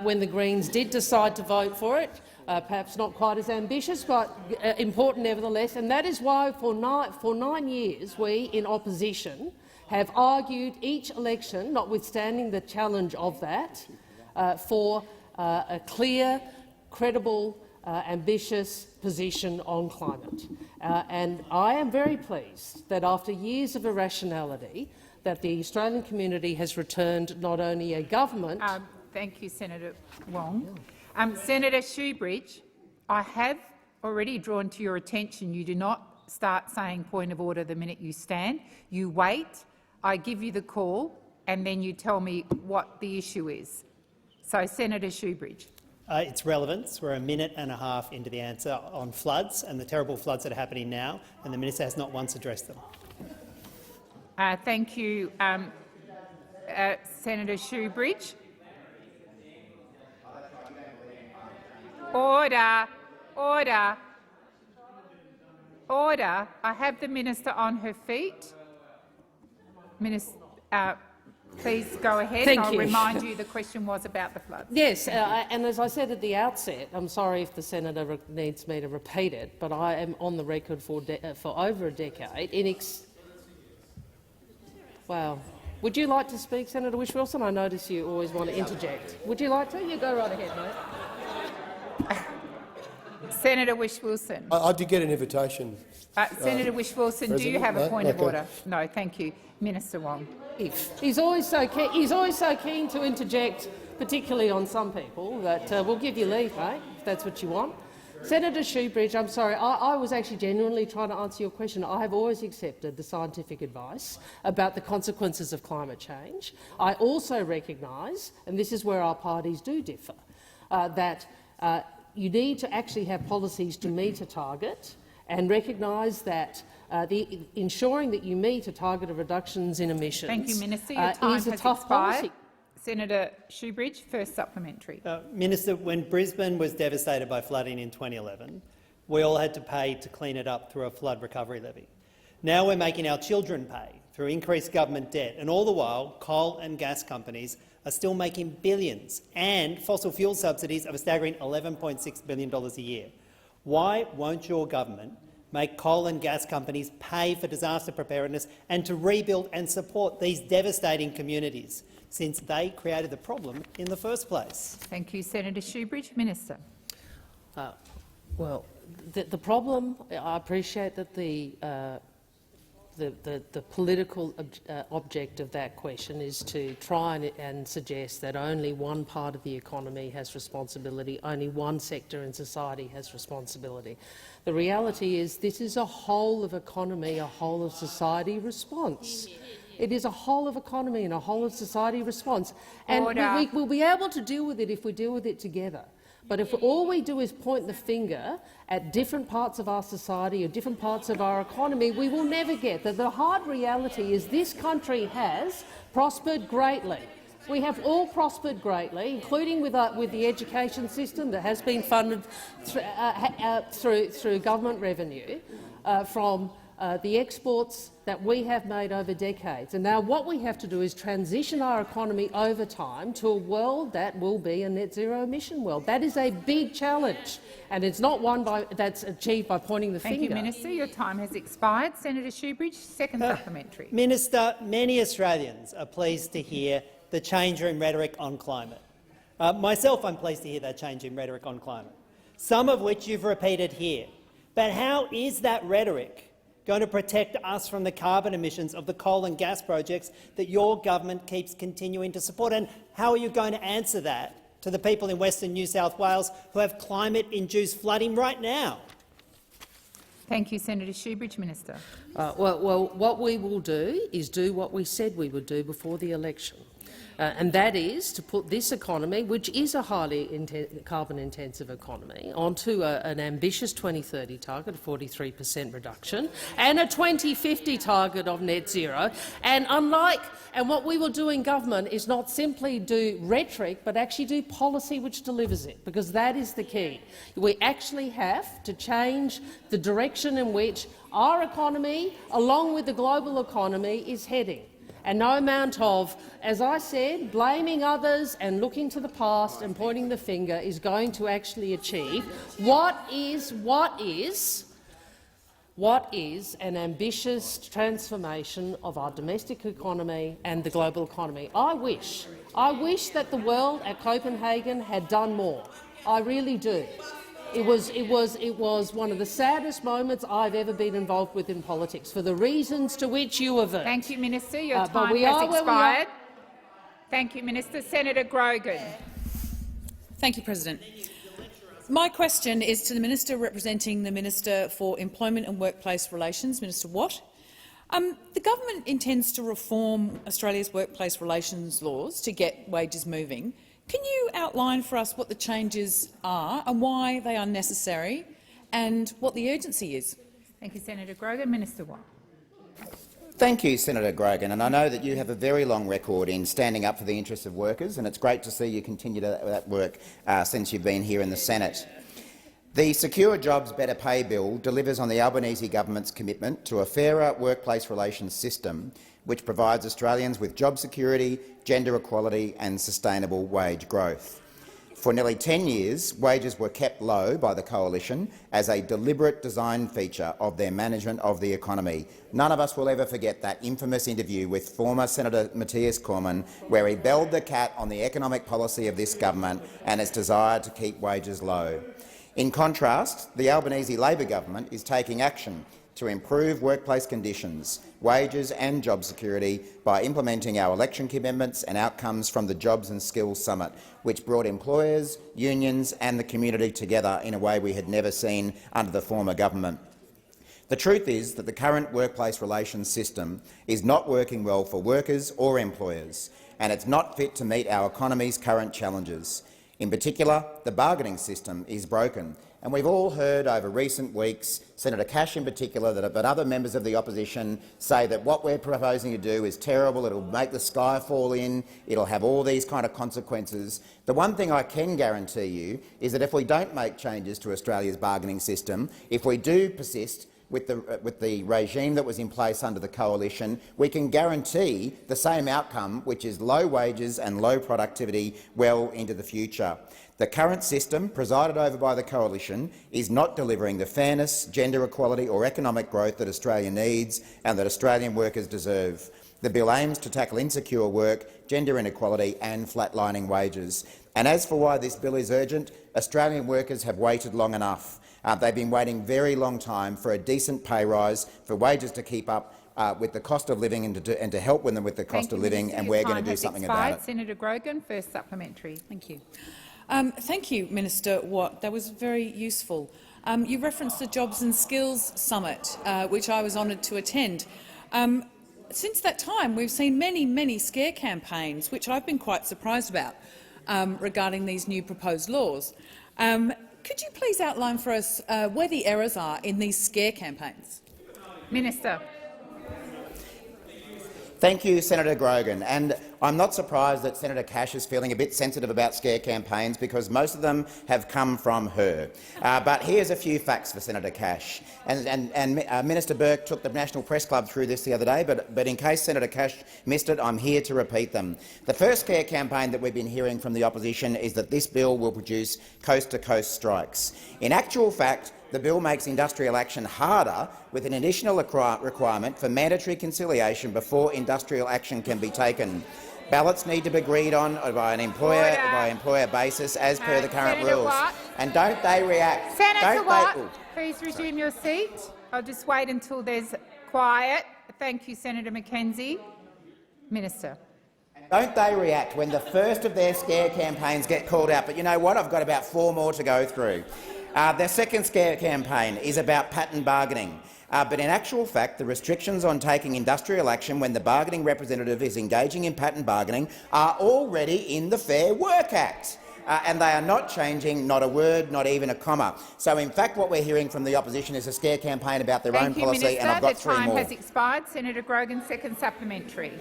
when the Greens did decide to vote for it. Perhaps not quite as ambitious, but important nevertheless. And that is why for 9 years we, in opposition, have argued each election, notwithstanding the challenge of that, for a clear, credible, ambitious position on climate. And I am very pleased that after years of irrationality that the Australian community has returned not only a government— Thank you, Senator Wong. Senator Shoebridge, I have already drawn to your attention you do not start saying point of order the minute you stand. You wait, I give you the call, and then you tell me what the issue is. So, Senator Shoebridge. It's relevance. We're a minute and a half into the answer on floods and the terrible floods that are happening now, and the minister has not once addressed them. Thank you, Senator Shoebridge. Order. Order. Order. I have the minister on her feet. Minister, please go ahead. Thank I'll you. remind you the question was about the floods. Yes, and as I said at the outset, I'm sorry if the senator needs me to repeat it, but I am on the record for over a decade. Wow. Would you like to speak, Senator Whish-Wilson? I notice you always want to interject. Would you like to? You go right ahead, mate. Senator Whish-Wilson. I did get an invitation. Senator Whish-Wilson, do you have a point of order? No, thank you. Minister Wong. He's always so keen to interject, particularly on some people, that we'll give you leave, mate, if that's what you want. Senator Shoebridge, I'm sorry, I was actually genuinely trying to answer your question. I have always accepted the scientific advice about the consequences of climate change. I also recognise, and this is where our parties do differ, that you need to actually have policies to meet a target and recognise that ensuring that you meet a target of reductions in emissions Thank you, Minister. Your time is a has tough expired. policy. Senator Shoebridge, first supplementary. Minister, when Brisbane was devastated by flooding in 2011, we all had to pay to clean it up through a flood recovery levy. Now we're making our children pay through increased government debt, and all the while coal and gas companies are still making billions, and fossil fuel subsidies of a staggering $11.6 billion a year. Why won't your government make coal and gas companies pay for disaster preparedness and to rebuild and support these devastating communities, since they created the problem in the first place? Thank you, Senator Shoebridge. Minister. Well, the problem, I appreciate that the political object of that question is to try and suggest that only one part of the economy has responsibility, only one sector in society has responsibility. The reality is this is a whole of economy, a whole of society response. It is a whole of economy and a whole of society response. And we'll be able to deal with it if we deal with it together. But if all we do is point the finger at different parts of our society or different parts of our economy, we will never get that. The hard reality is this country has prospered greatly. We have all prospered greatly, including with the education system that has been funded through government revenue from the exports that we have made over decades. And now what we have to do is transition our economy over time to a world that will be a net zero emission world. That is a big challenge, and it's not one that's achieved by pointing the finger. Thank you, Minister. Your time has expired. Senator Shoebridge, second supplementary. Minister, many Australians are pleased to hear the change in rhetoric on climate. Myself, I'm pleased to hear that change in rhetoric on climate, some of which you've repeated here. But how is that rhetoric going to protect us from the carbon emissions of the coal and gas projects that your government keeps continuing to support? And how are you going to answer that to the people in Western New South Wales who have climate-induced flooding right now? Thank you, Senator Shoebridge. Minister. Well, what we will do is do what we said we would do before the election. And that is to put this economy, which is a highly carbon-intensive economy, onto an ambitious 2030 target of 43% reduction and a 2050 target of net zero. And what we will do in government is not simply do rhetoric, but actually do policy which delivers it, because that is the key. We actually have to change the direction in which our economy, along with the global economy, is heading. And no amount of, as I said, blaming others and looking to the past and pointing the finger is going to actually achieve what is an ambitious transformation of our domestic economy and the global economy. I wish that the world at Copenhagen had done more. I really do. It was one of the saddest moments I've ever been involved with in politics, for the reasons to which you avert. Thank you, Minister. Your time has expired. Thank you, Minister. Senator Grogan. Thank you, President. My question is to the Minister representing the Minister for Employment and Workplace Relations, Minister Watt. The government intends to reform Australia's workplace relations laws to get wages moving. Can you outline for us what the changes are and why they are necessary and what the urgency is? Thank you, Senator Grogan. Minister Watt. Thank you, Senator Grogan, and I know that you have a very long record in standing up for the interests of workers, and it's great to see you continue that work since you've been here in the Senate. The Secure Jobs Better Pay Bill delivers on the Albanese government's commitment to a fairer workplace relations system which provides Australians with job security, gender equality and sustainable wage growth. For nearly 10 years, wages were kept low by the Coalition as a deliberate design feature of their management of the economy. None of us will ever forget that infamous interview with former Senator Matthias Cormann, where he belled the cat on the economic policy of this government and its desire to keep wages low. In contrast, the Albanese Labor government is taking action to improve workplace conditions, wages and job security by implementing our election commitments and outcomes from the Jobs and Skills Summit, which brought employers, unions and the community together in a way we had never seen under the former government. The truth is that the current workplace relations system is not working well for workers or employers, and it's not fit to meet our economy's current challenges. In particular, the bargaining system is broken. And we've all heard over recent weeks, Senator Cash in particular, but other members of the opposition say that what we're proposing to do is terrible, it'll make the sky fall in, it'll have all these kind of consequences. The one thing I can guarantee you is that if we don't make changes to Australia's bargaining system, if we do persist with the regime that was in place under the Coalition, we can guarantee the same outcome, which is low wages and low productivity well into the future. The current system, presided over by the Coalition, is not delivering the fairness, gender equality or economic growth that Australia needs and that Australian workers deserve. The bill aims to tackle insecure work, gender inequality and flatlining wages. And as for why this bill is urgent, Australian workers have waited long enough. They've been waiting a very long time for a decent pay rise, for wages to keep up with the cost of living and to help them with the cost of living, and we're going to do something about it. Senator Grogan, first supplementary. Thank you. Thank you, Minister Watt. That was very useful. You referenced the Jobs and Skills Summit, which I was honoured to attend. Since that time, we've seen many scare campaigns, which I've been quite surprised about, regarding these new proposed laws. Could you please outline for us where the errors are in these scare campaigns? Minister. Thank you, Senator Grogan. And I'm not surprised that Senator Cash is feeling a bit sensitive about scare campaigns because most of them have come from her. But here's a few facts for Senator Cash. And Minister Burke took the National Press Club through this the other day, but in case Senator Cash missed it, I'm here to repeat them. The first scare campaign that we've been hearing from the opposition is that this bill will produce coast-to-coast strikes. In actual fact, the bill makes industrial action harder with an additional requirement for mandatory conciliation before industrial action can be taken. Ballots need to be agreed on by an employer basis as per the current Senator rules. Watt. And don't they react? Senator Watt, please resume your seat. I'll just wait until there's quiet. Thank you, Senator McKenzie. Minister. Don't they react when the first of their scare campaigns get called out? But you know what? I've got about 4 more to go through. Their second scare campaign is about pattern bargaining. But in actual fact, the restrictions on taking industrial action when the bargaining representative is engaging in pattern bargaining are already in the Fair Work Act. And they are not changing, not a word, not even a comma. So, in fact, what we're hearing from the opposition is a scare campaign about their own policy, Minister. and I've got 3 more. The time has expired. Senator Grogan, second supplementary.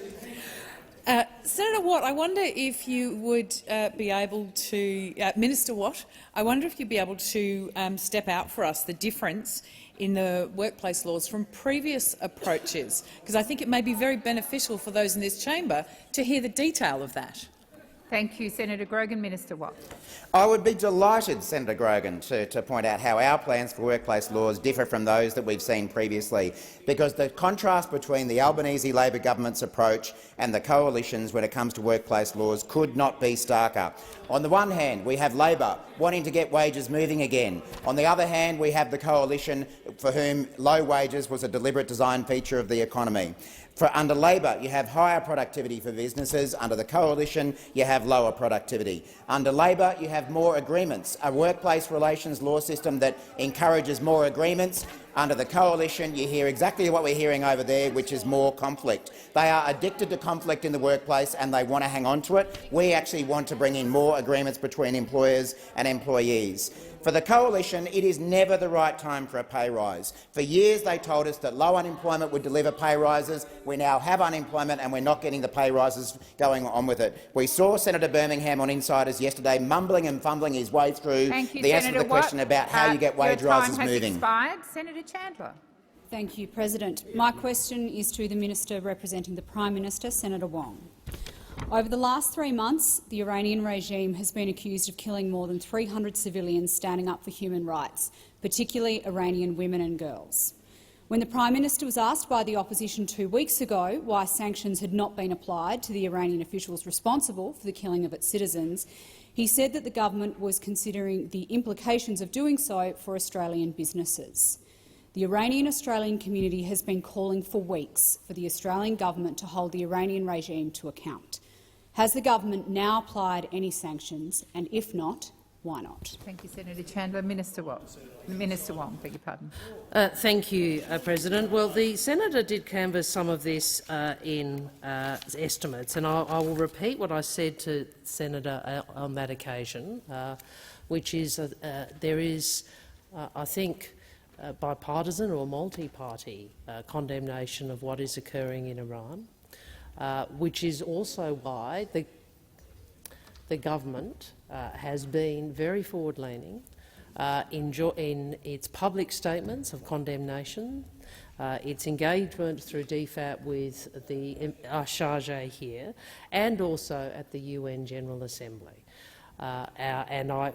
Senator Watt, I wonder if you would be able to— Minister Watt, I wonder if you'd be able to step out for us the difference in the workplace laws from previous approaches, because I think it may be very beneficial for those in this chamber to hear the detail of that. Thank you, Senator Grogan. Minister Watt. I would be delighted, Senator Grogan, to point out how our plans for workplace laws differ from those that we've seen previously, because the contrast between the Albanese Labor government's approach and the Coalition's when it comes to workplace laws could not be starker. On the one hand, we have Labor wanting to get wages moving again. On the other hand, we have the Coalition for whom low wages was a deliberate design feature of the economy. Under Labor, you have higher productivity for businesses. Under the Coalition, you have lower productivity. Under Labor, you have more agreements, a workplace relations law system that encourages more agreements. Under the coalition, you hear exactly what we're hearing over there, which is more conflict. They are addicted to conflict in the workplace and they want to hang on to it. We actually want to bring in more agreements between employers and employees. For the coalition, it is never the right time for a pay rise. For years they told us that low unemployment would deliver pay rises. We now have unemployment and we're not getting the pay rises going on with it. We saw Senator Birmingham on Insiders yesterday mumbling and fumbling his way through the answer to the question about how you get wage rises moving. Expired. Senator Chandler. Thank you, President. My question is to the Minister representing the Prime Minister, Senator Wong. Over the last 3 months, the Iranian regime has been accused of killing more than 300 civilians standing up for human rights, particularly Iranian women and girls. When the Prime Minister was asked by the opposition 2 weeks ago why sanctions had not been applied to the Iranian officials responsible for the killing of its citizens, he said that the government was considering the implications of doing so for Australian businesses. The Iranian-Australian community has been calling for weeks for the Australian government to hold the Iranian regime to account. Has the government now applied any sanctions, and if not, why not? Thank you, Senator Chandler. Minister Wong. Minister Wong, beg your pardon. Thank you, President. Well, the senator did canvass some of this in estimates, and I will repeat what I said to the senator on that occasion, which is there is, I think, bipartisan or multi-party condemnation of what is occurring in Iran. Which is also why the government has been very forward-leaning in its public statements of condemnation, its engagement through DFAT with the Sharjah here, and also at the UN General Assembly. And I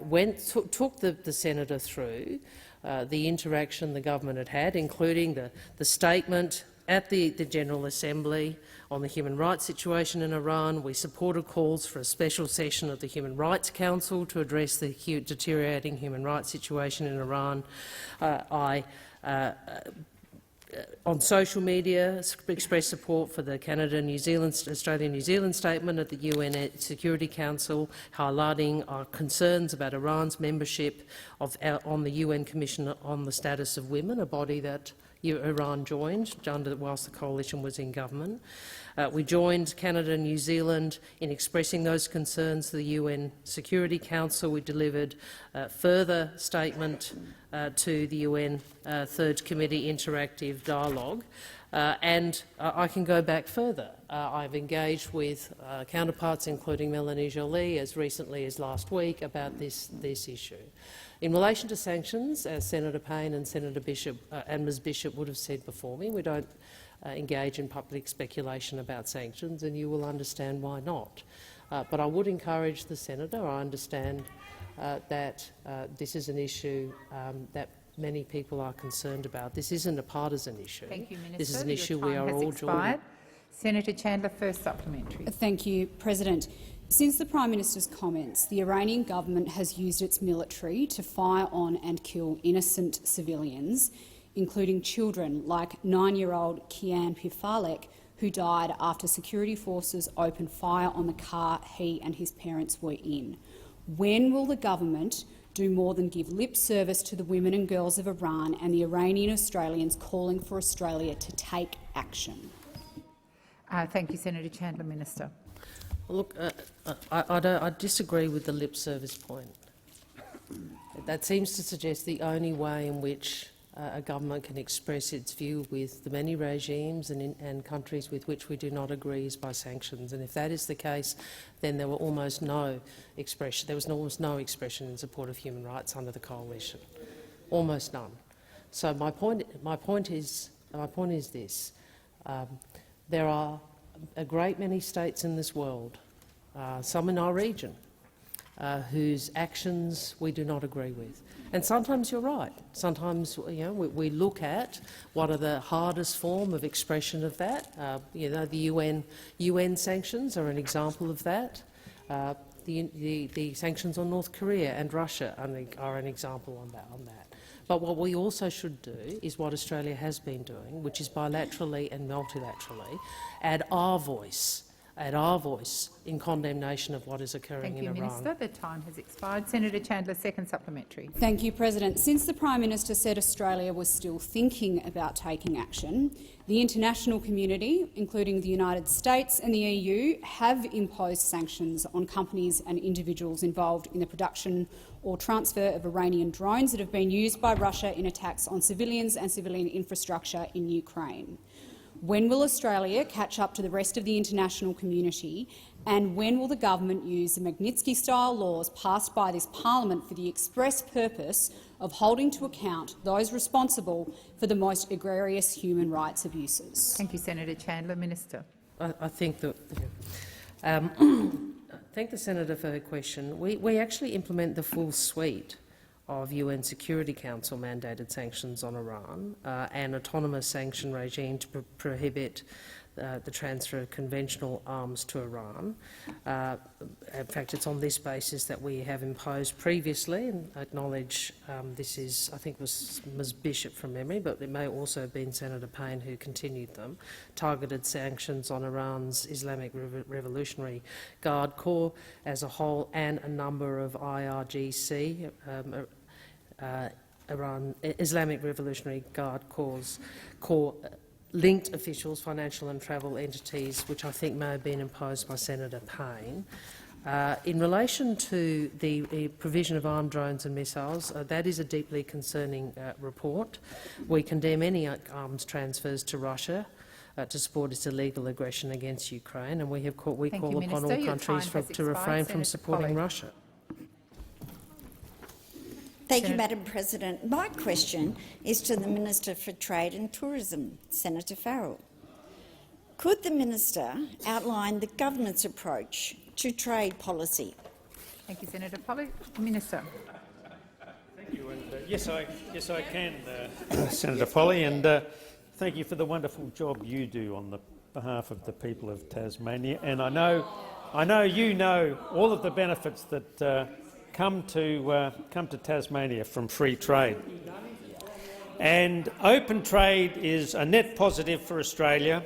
took the senator through the interaction the government had had, including the statement at the General Assembly on the human rights situation in Iran. We supported calls for a special session of the Human Rights Council to address the deteriorating human rights situation in Iran. On social media, expressed support for the Australia-New Zealand statement at the UN Security Council, highlighting our concerns about Iran's membership on the UN Commission on the Status of Women, a body that Iran joined whilst the coalition was in government. We joined Canada and New Zealand in expressing those concerns to the UN Security Council. We delivered a further statement to the UN Third Committee Interactive Dialogue. And I can go back further. I've engaged with counterparts, including Melanie Joly, as recently as last week about this issue. In relation to sanctions, as Senator Payne and Senator Bishop and Ms Bishop would have said before me, we don't engage in public speculation about sanctions, and you will understand why not. But I would encourage the senator. I understand that this is an issue that many people are concerned about. This isn't a partisan issue. Thank you, Minister. This is an issue we are all joining. Senator Chandler, first supplementary. Thank you, President. Since the Prime Minister's comments, the Iranian government has used its military to fire on and kill innocent civilians, including children like 9-year-old Kian Pifalek, who died after security forces opened fire on the car he and his parents were in. When will the government do more than give lip service to the women and girls of Iran and the Iranian Australians calling for Australia to take action? Thank you, Senator Chandler. Minister. Look, I disagree with the lip service point. That seems to suggest the only way in which a government can express its view with the many regimes and countries with which we do not agree is by sanctions. And if that is the case, then there was almost no expression in support of human rights under the coalition, almost none. So my point is this: there are a great many states in this world, some in our region, whose actions we do not agree with. And sometimes you're right. Sometimes we look at what are the hardest form of expression of that. The UN sanctions are an example of that. The sanctions on North Korea and Russia are an example on that. But what we also should do is what Australia has been doing, which is bilaterally and multilaterally, add our voice add our voice in condemnation of what is occurring Thank you, in Iran. Minister. The time has expired. Senator Chandler, second supplementary. Thank you, President. Since the Prime Minister said Australia was still thinking about taking action, the international community, including the United States and the EU, have imposed sanctions on companies and individuals involved in the production or transfer of Iranian drones that have been used by Russia in attacks on civilians and civilian infrastructure in Ukraine. When will Australia catch up to the rest of the international community, and when will the government use the Magnitsky-style laws passed by this parliament for the express purpose of holding to account those responsible for the most egregious human rights abuses? Thank you, Senator Chandler. Minister. I think that. Thank the senator for her question. We actually implement the full suite of UN Security Council mandated sanctions on Iran, an autonomous sanction regime to prohibit the transfer of conventional arms to Iran. In fact, it's on this basis that we have imposed previously, and I acknowledge this is, I think, was Ms Bishop from memory, but it may also have been Senator Payne who continued them, targeted sanctions on Iran's Islamic Revolutionary Guard Corps as a whole and a number of IRGC, Iran Islamic Revolutionary Guard Corps linked officials, financial and travel entities, which I think may have been imposed by Senator Payne. In relation to the provision of armed drones and missiles, that is a deeply concerning report. We condemn any arms transfers to Russia to support its illegal aggression against Ukraine, and we call upon all countries to refrain from supporting Russia. Thank you, Madam President. My question is to the Minister for Trade and Tourism, Senator Farrell. Could the Minister outline the government's approach to trade policy? Thank you, Senator Polly. Minister. Thank you. And, yes, I can, Senator Polly, and thank you for the wonderful job you do on the behalf of the people of Tasmania. And I know you know all of the benefits that come to Tasmania from free trade. And open trade is a net positive for Australia.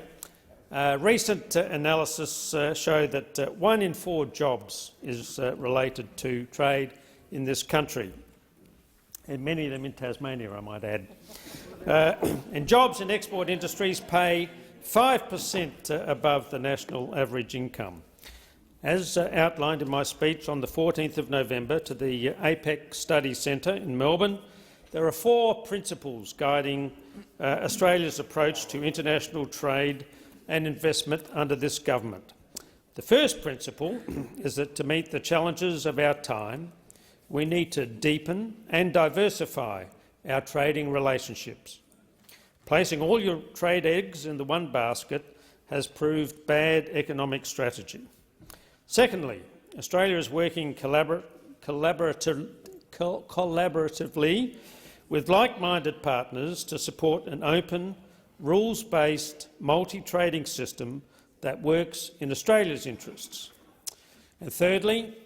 Recent analysis showed that 1 in 4 jobs is related to trade in this country, and many of them in Tasmania, I might add. And jobs in export industries pay 5% above the national average income. As outlined in my speech on the 14th of November to the APEC Study Centre in Melbourne, there are 4 principles guiding Australia's approach to international trade and investment under this government. The first principle is that to meet the challenges of our time, we need to deepen and diversify our trading relationships. Placing all your trade eggs in the one basket has proved bad economic strategy. Secondly, Australia is working collaboratively with like-minded partners to support an open, rules-based, multi-trading system that works in Australia's interests. And thirdly,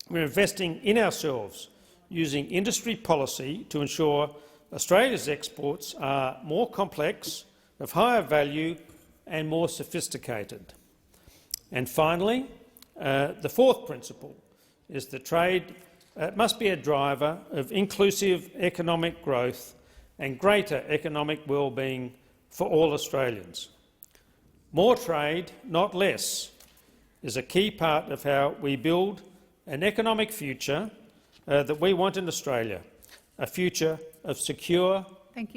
we're investing in ourselves, using industry policy to ensure Australia's exports are more complex, of higher value and more sophisticated. And finally, the fourth principle is that trade must be a driver of inclusive economic growth and greater economic well-being for all Australians. More trade, not less, is a key part of how we build an economic future that we want in Australia, a future of secure,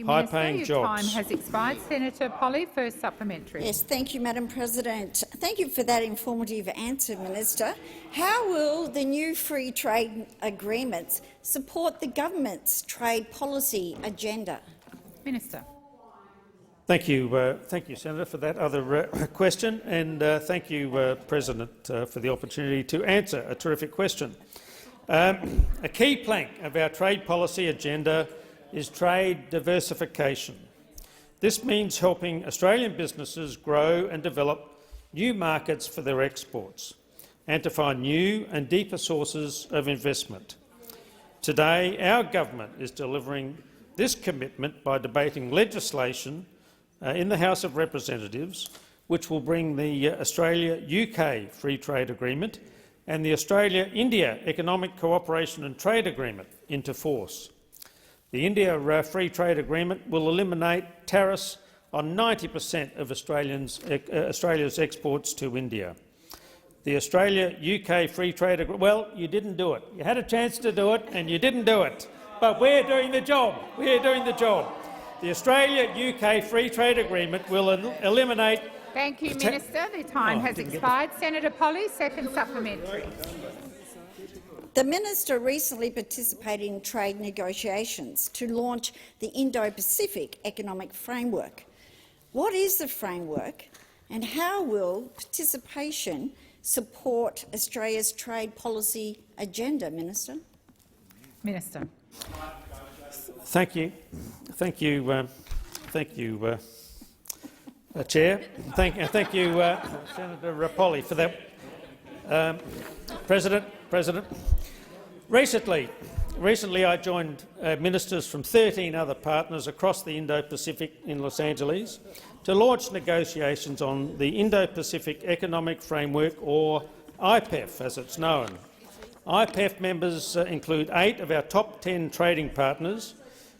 high-paying jobs. Your time has expired. Senator Polly, first supplementary. Yes, thank you, Madam President. Thank you for that informative answer, Minister. How will the new free trade agreements support the government's trade policy agenda? Minister. Thank you, Senator, for that other question, and thank you, President, for the opportunity to answer a terrific question. A key plank of our trade policy agenda is trade diversification. This means helping Australian businesses grow and develop new markets for their exports and to find new and deeper sources of investment. Today, our government is delivering this commitment by debating legislation in the House of Representatives which will bring the Australia-UK Free Trade Agreement and the Australia-India Economic Cooperation and Trade Agreement into force. The India Free Trade Agreement will eliminate tariffs on 90% of Australia's exports to India. The Australia-UK Free Trade Agreement— well, you didn't do it. You had a chance to do it and you didn't do it. But we're doing the job. We're doing the job. The Australia-UK Free Trade Agreement will eliminate— Thank you, Minister. The time has expired. Senator Polley, second supplementary. The minister recently participated in trade negotiations to launch the Indo-Pacific Economic Framework. What is the framework and how will participation support Australia's trade policy agenda, Minister? Minister. Thank you. Thank you. Thank you, Chair. Thank you, Senator Polley, for that. President. Recently I joined ministers from 13 other partners across the Indo-Pacific in Los Angeles to launch negotiations on the Indo-Pacific Economic Framework, or IPEF as it's known. IPEF members include 8 of our top 10 trading partners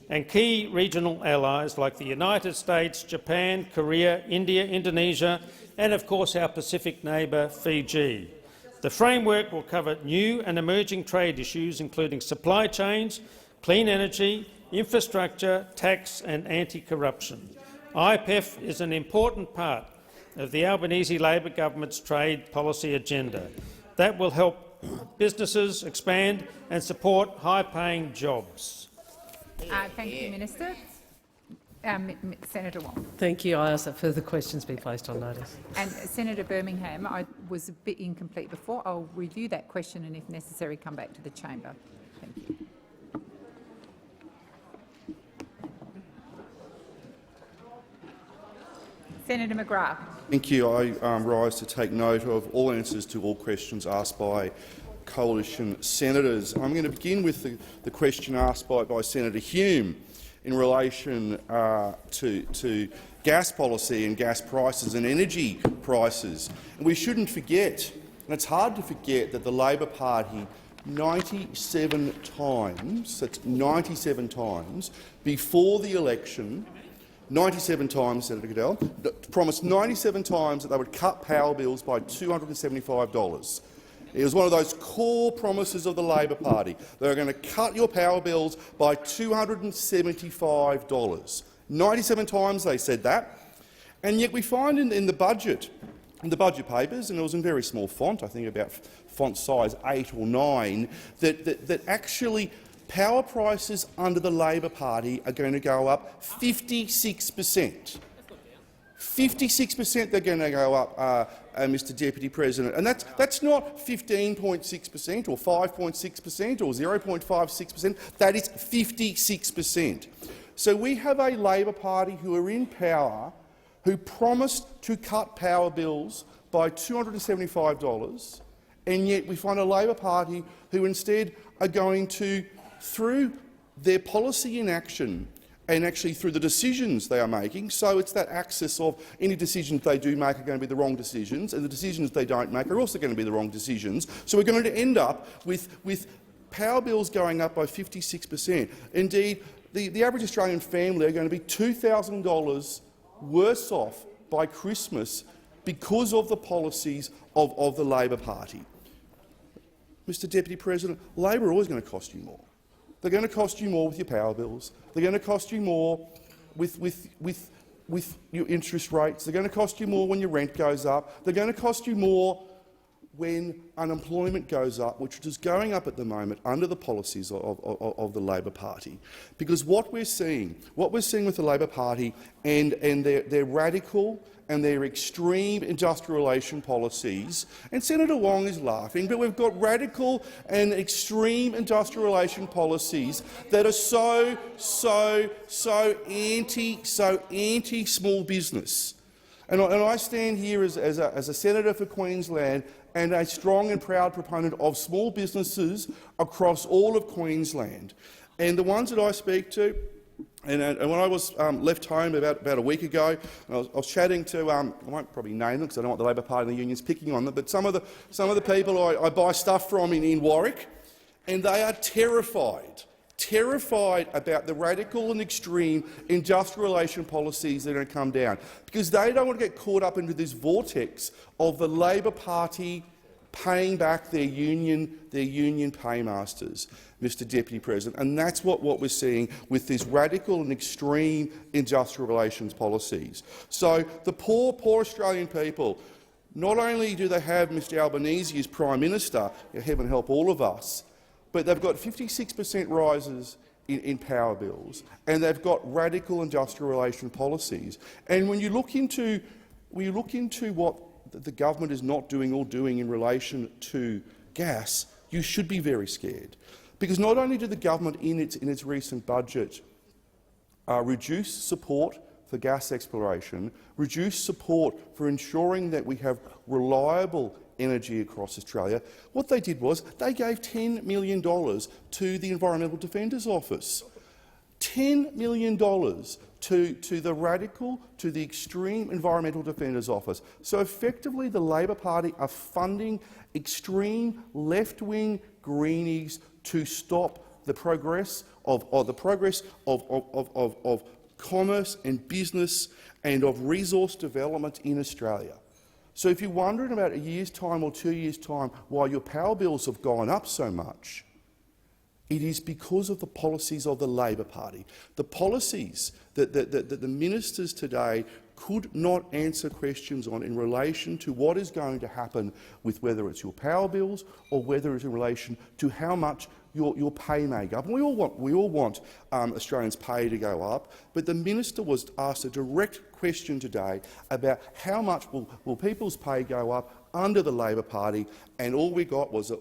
and key regional allies like the United States, Japan, Korea, India, Indonesia and, of course, our Pacific neighbour Fiji. The framework will cover new and emerging trade issues including supply chains, clean energy, infrastructure, tax and anti-corruption. IPEF is an important part of the Albanese Labor government's trade policy agenda that will help businesses expand and support high-paying jobs. Thank you, Minister. Senator Wong. Thank you. I ask that further questions be placed on notice. And Senator Birmingham, I was a bit incomplete before. I'll review that question and, if necessary, come back to the chamber. Thank you. Senator McGrath. Thank you. I rise to take note of all answers to all questions asked by coalition senators. I'm going to begin with the question asked by Senator Hume in relation to gas policy and gas prices and energy prices. And we shouldn't forget, and it's hard to forget, that the Labor Party 97 times, that's 97 times, before the election, 97 times, Senator Goodell, promised 97 times that they would cut power bills by $275. It was one of those core promises of the Labor Party. They were going to cut your power bills by $275. 97 times they said that. And yet we find in the budget papers, and it was in very small font, I think about font size 8 or 9, that actually power prices under the Labor Party are going to go up 56%. 56% they're going to go up, Mr Deputy President, and that's not 15.6% or 5.6% or 0.56%. That is 56%. So we have a Labor Party who are in power who promised to cut power bills by $275, and yet we find a Labor Party who instead are going to, through their policy in action, and actually through the decisions they are making, so it's that axis of any decisions they do make are going to be the wrong decisions, and the decisions they don't make are also going to be the wrong decisions. So we're going to end up with power bills going up by 56%. Indeed, the average Australian family are going to be $2,000 worse off by Christmas because of the policies of the Labor Party. Mr Deputy President, Labor are always going to cost you more. They're going to cost you more with your power bills. They're going to cost you more with your interest rates. They're going to cost you more when your rent goes up. They're going to cost you more when unemployment goes up, which is going up at the moment under the policies of the Labor Party. Because what we're seeing with the Labor Party and their radical and their extreme industrial relation policies, and Senator Wong is laughing, but we've got radical and extreme industrial relation policies that are so anti-small business. And I stand here as a senator for Queensland and a strong and proud proponent of small businesses across all of Queensland. And the ones that I speak to And when I was left home about a week ago, I was chatting to, I won't probably name them because I don't want the Labor Party and the unions picking on them, but some of the people I buy stuff from in Warwick, and they are terrified about the radical and extreme industrial relation policies that are going to come down, because they don't want to get caught up into this vortex of the Labor Party paying back their union paymasters, Mr Deputy President. And that's what we're seeing with these radical and extreme industrial relations policies. So the poor Australian people, not only do they have Mr Albanese as Prime Minister, heaven help all of us, but they've got 56% rises in power bills, and they've got radical industrial relation policies. And when you look into what the government is not doing or doing in relation to gas, you should be very scared, because not only did the government in its recent budget reduce support for gas exploration, reduce support for ensuring that we have reliable energy across Australia, what they did was they gave $10 million to the Environmental Defenders Office. $10 million to the radical, to the extreme Environmental Defenders Office. So effectively the Labor Party are funding extreme left-wing greenies to stop the progress of commerce and business and of resource development in Australia. So if you're wondering about a year's time or 2 years' time why your power bills have gone up so much, it is because of the policies of the Labor Party. The policies that the ministers today could not answer questions on in relation to what is going to happen with whether it's your power bills or whether it's in relation to how much your pay may go up. And we all want Australians' pay to go up, but the minister was asked a direct question today about how much will people's pay go up under the Labor Party, and all we got was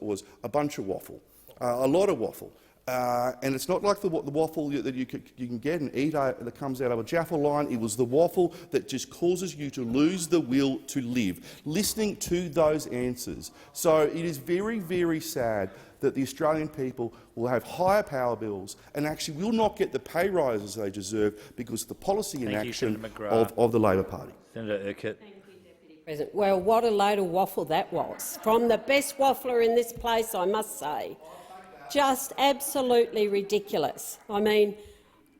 a bunch of waffle, a lot of waffle. And it's not like the waffle that you can get and eat that comes out of a Jaffa line. It was the waffle that just causes you to lose the will to live, listening to those answers. So it is very, very sad that the Australian people will have higher power bills and actually will not get the pay rises they deserve because of the policy inaction of the Labor Party. Senator Urquhart. President. Well, what a load of waffle that was, from the best waffler in this place, I must say. Just absolutely ridiculous. I mean,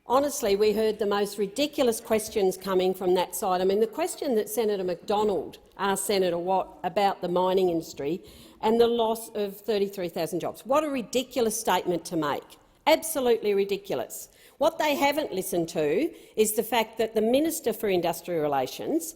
honestly, we heard the most ridiculous questions coming from that side. I mean, the question that Senator McDonald asked Senator Watt about the mining industry and the loss of 33,000 jobs. What a ridiculous statement to make. Absolutely ridiculous. What they haven't listened to is the fact that the Minister for Industrial Relations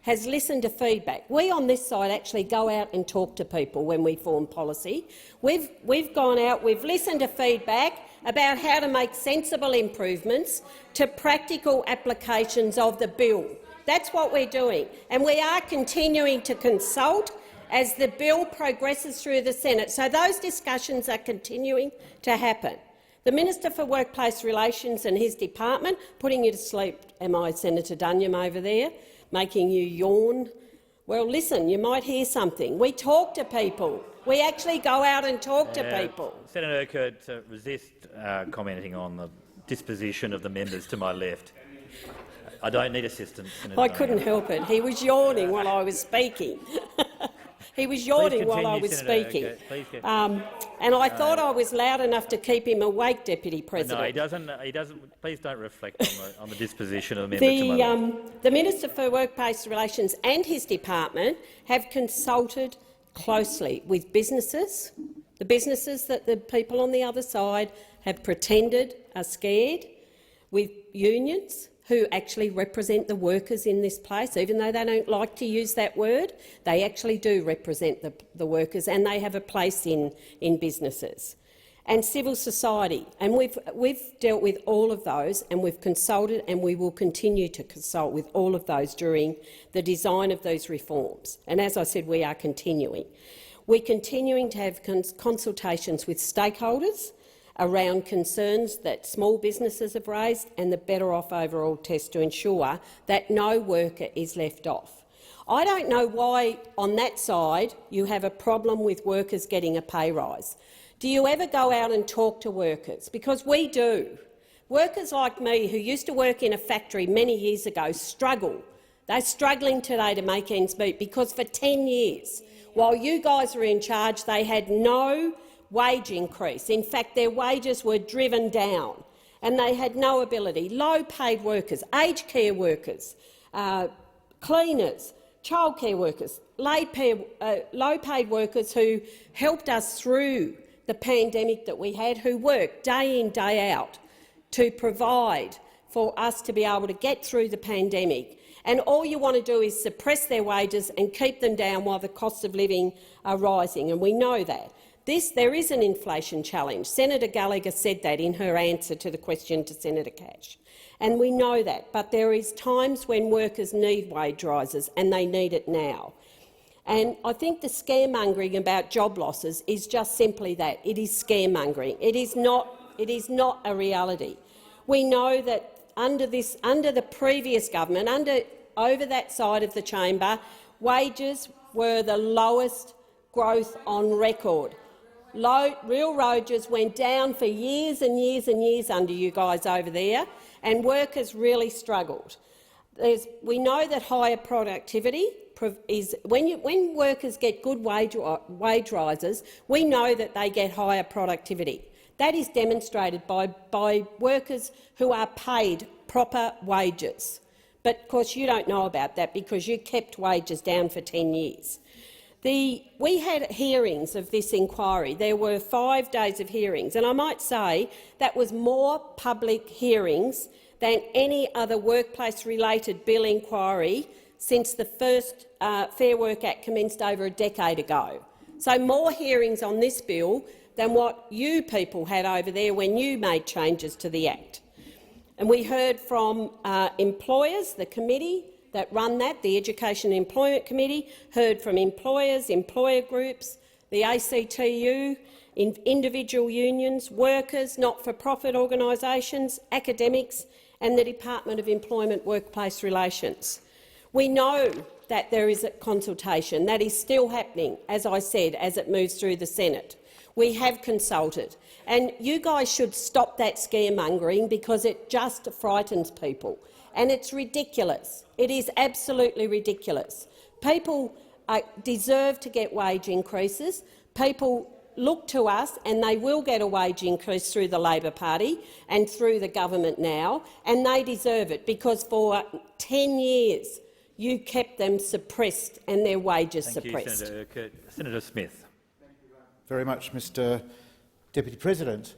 has listened to feedback. We on this side actually go out and talk to people when we form policy. We've gone out, we've listened to feedback about how to make sensible improvements to practical applications of the bill. That's what we're doing, and we are continuing to consult as the bill progresses through the Senate. So those discussions are continuing to happen. The Minister for Workplace Relations and his department, putting you to sleep, am I, Senator Dunyam over there, making you yawn? Well, listen, you might hear something. We talk to people. We actually go out and talk to people. Senator Urquhart, resist commenting on the disposition of the members to my left. I don't need assistance, Senator I couldn't help it. He was yawning while I was speaking. He was yawning while I was speaking. And I thought I was loud enough to keep him awake, Deputy President. No, he doesn't. Please don't reflect on the disposition of the member to my left. The Minister for Workplace Relations and his department have consulted closely with businesses, the businesses that the people on the other side have pretended are scared, with unions who actually represent the workers in this place. Even though they don't like to use that word, they actually do represent the workers, and they have a place in businesses. And civil society. And we've dealt with all of those, and we've consulted, and we will continue to consult with all of those during the design of those reforms. And as I said, we are continuing. We're continuing to have consultations with stakeholders around concerns that small businesses have raised and the Better Off Overall test to ensure that no worker is left off. I don't know why on that side you have a problem with workers getting a pay rise. Do you ever go out and talk to workers? Because we do. Workers like me who used to work in a factory many years ago struggle. They're struggling today to make ends meet because for 10 years, while you guys were in charge, they had no wage increase. In fact, their wages were driven down and they had no ability. Low-paid workers, aged care workers, cleaners, childcare workers, low-paid workers who helped us through the pandemic that we had, who worked day in, day out to provide for us to be able to get through the pandemic. And all you want to do is suppress their wages and keep them down while the costs of living are rising, and we know that. There is an inflation challenge. Senator Gallagher said that in her answer to the question to Senator Cash. And we know that, but there is times when workers need wage rises and they need it now. And I think the scaremongering about job losses is just simply that. It is scaremongering. It is not a reality. We know that under the previous government, over that side of the chamber, wages were the lowest growth on record. Real wages went down for years and years and years under you guys over there, and workers really struggled. We know that higher productivity is when workers get good wage rises, we know that they get higher productivity. That is demonstrated by workers who are paid proper wages. But of course you don't know about that because you kept wages down for 10 years. We had hearings of this inquiry. There were 5 days of hearings, and I might say that was more public hearings than any other workplace-related bill inquiry since the first Fair Work Act commenced over a decade ago. So more hearings on this bill than what you people had over there when you made changes to the Act. And we heard from employers, the committee that run that, the Education and Employment Committee, heard from employers, employer groups, the ACTU, individual unions, workers, not-for-profit organisations, academics and the Department of Employment Workplace Relations. We know that there is a consultation. That is still happening, as I said, as it moves through the Senate. We have consulted. And you guys should stop that scaremongering because it just frightens people. And it's ridiculous. It is absolutely ridiculous. People deserve to get wage increases. People look to us and they will get a wage increase through the Labor Party and through the government now, and they deserve it because for 10 years you kept them suppressed and their wages suppressed. Thank you, Senator Smith. Very much, Mr Deputy President.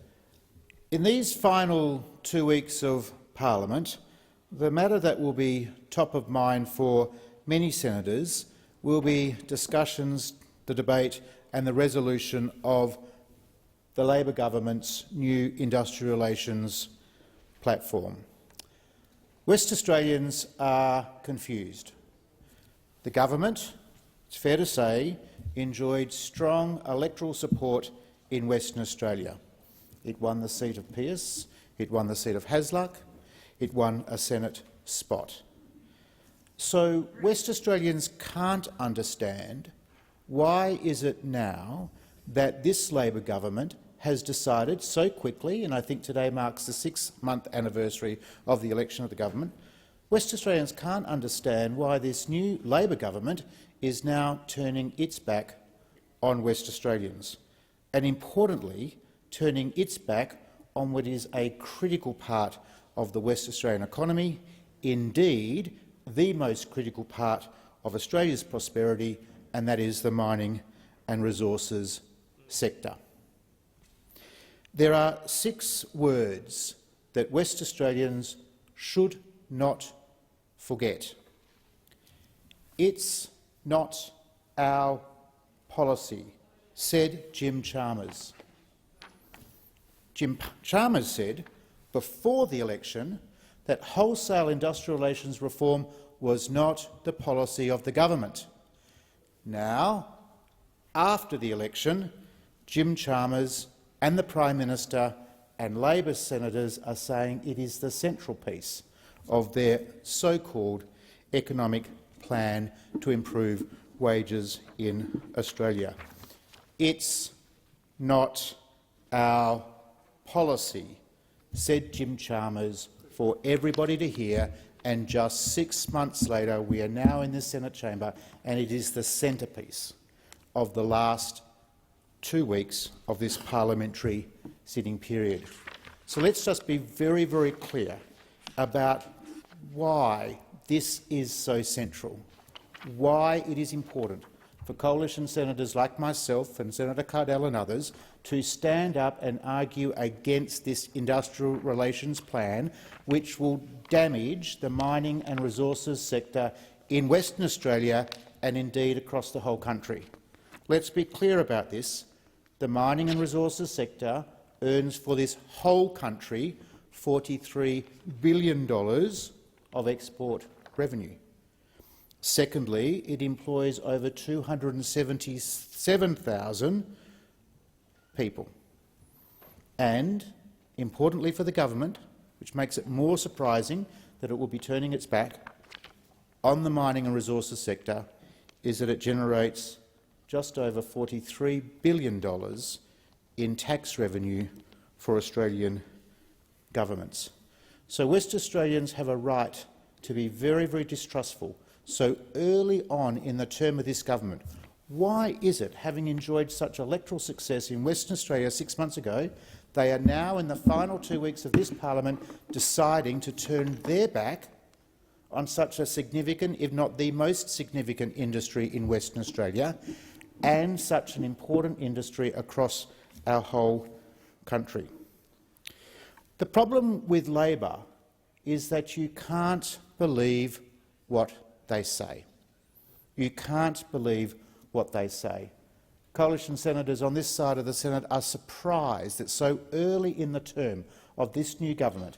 In these final 2 weeks of Parliament, the matter that will be top of mind for many senators will be discussions, the debate and the resolution of the Labor government's new industrial relations platform. West Australians are confused. The government, it's fair to say, enjoyed strong electoral support in Western Australia. It won the seat of Pearce, it won the seat of Hasluck, it won a Senate spot. So West Australians can't understand why is it now that this Labor government has decided so quickly, and I think today marks the 6-month anniversary of the election of the government. West Australians can't understand why this new Labor government is now turning its back on West Australians, and importantly, turning its back on what is a critical part of the West Australian economy, indeed the most critical part of Australia's prosperity, and that is the mining and resources sector. There are 6 words that West Australians should not forget. It's not our policy, said Jim Chalmers. Jim Chalmers said before the election that wholesale industrial relations reform was not the policy of the government. Now, after the election, Jim Chalmers and the Prime Minister and Labor senators are saying it is the central piece of their so-called economic plan to improve wages in Australia. It's not our policy, said Jim Chalmers, for everybody to hear, and just 6 months later we are now in the Senate chamber, and it is the centrepiece of the last 2 weeks of this parliamentary sitting period. So let's just be very, very clear about why this is so central, why it is important for coalition senators like myself and Senator Cardell and others to stand up and argue against this industrial relations plan, which will damage the mining and resources sector in Western Australia and indeed across the whole country. Let's be clear about this. The mining and resources sector earns for this whole country $43 billion of export revenue. Secondly, it employs over 277,000 people. And, importantly for the government, which makes it more surprising that it will be turning its back on the mining and resources sector, is that it generates just over $43 billion in tax revenue for Australian governments. So West Australians have a right to be very, very distrustful so early on in the term of this government. Why is it, having enjoyed such electoral success in Western Australia 6 months ago, they are now in the final 2 weeks of this parliament deciding to turn their back on such a significant, if not the most significant industry in Western Australia and such an important industry across our whole country? The problem with Labor is that you can't believe what they say. You can't believe what they say. Coalition senators on this side of the Senate are surprised that so early in the term of this new government,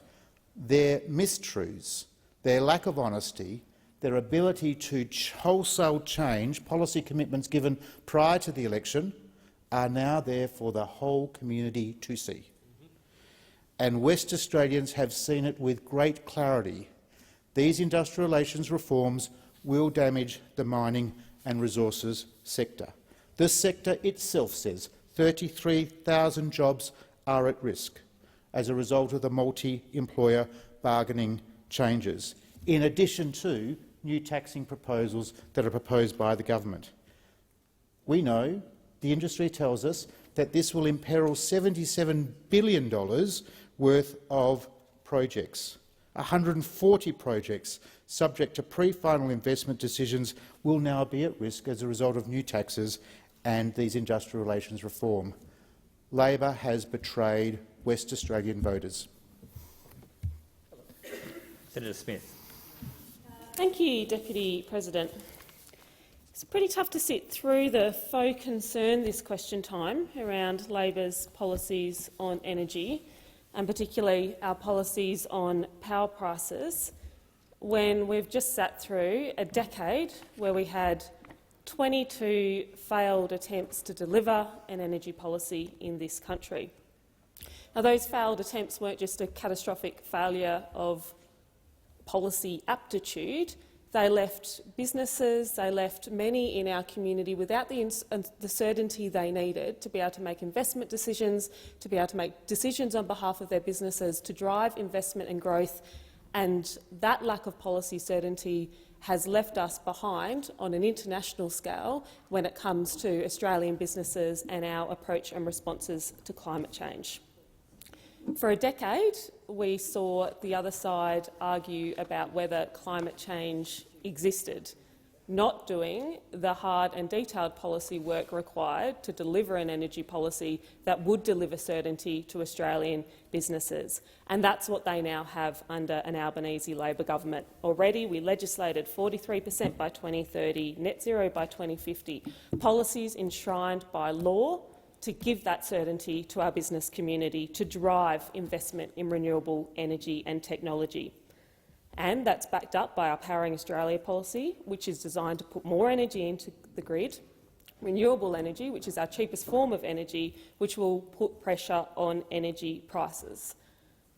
their mistruths, their lack of honesty, their ability to wholesale change policy commitments given prior to the election are now there for the whole community to see. And West Australians have seen it with great clarity. These industrial relations reforms will damage the mining and resources sector. The sector itself says 33,000 jobs are at risk as a result of the multi-employer bargaining changes, in addition to new taxing proposals that are proposed by the government. We know, the industry tells us, that this will imperil $77 billion worth of projects. 140 projects subject to pre-final investment decisions will now be at risk as a result of new taxes and these industrial relations reform. Labor has betrayed West Australian voters. Senator Smith. Thank you, Deputy President. It's pretty tough to sit through the faux concern this question time around Labor's policies on energy, and particularly our policies on power prices, when we've just sat through a decade where we had 22 failed attempts to deliver an energy policy in this country. Now, those failed attempts weren't just a catastrophic failure of policy aptitude. They left businesses, they left many in our community without the certainty they needed to be able to make investment decisions, to be able to make decisions on behalf of their businesses, to drive investment and growth. And that lack of policy certainty has left us behind on an international scale when it comes to Australian businesses and our approach and responses to climate change. For a decade, we saw the other side argue about whether climate change existed, not doing the hard and detailed policy work required to deliver an energy policy that would deliver certainty to Australian businesses. And that's what they now have under an Albanese Labor government. Already we legislated 43% by 2030, net zero by 2050, policies enshrined by law to give that certainty to our business community, to drive investment in renewable energy and technology. And that's backed up by our Powering Australia policy, which is designed to put more energy into the grid, renewable energy, which is our cheapest form of energy, which will put pressure on energy prices.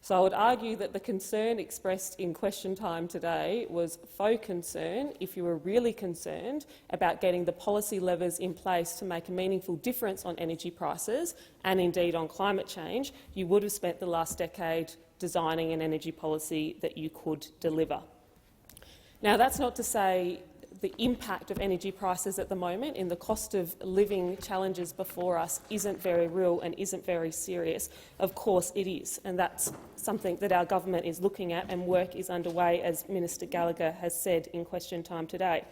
So I would argue that the concern expressed in question time today was faux concern. If you were really concerned about getting the policy levers in place to make a meaningful difference on energy prices and indeed on climate change, you would have spent the last decade designing an energy policy that you could deliver. Now, that's not to say the impact of energy prices at the moment in the cost of living challenges before us isn't very real and isn't very serious. Of course it is, and that's something that our government is looking at, and work is underway, as Minister Gallagher has said in question time today.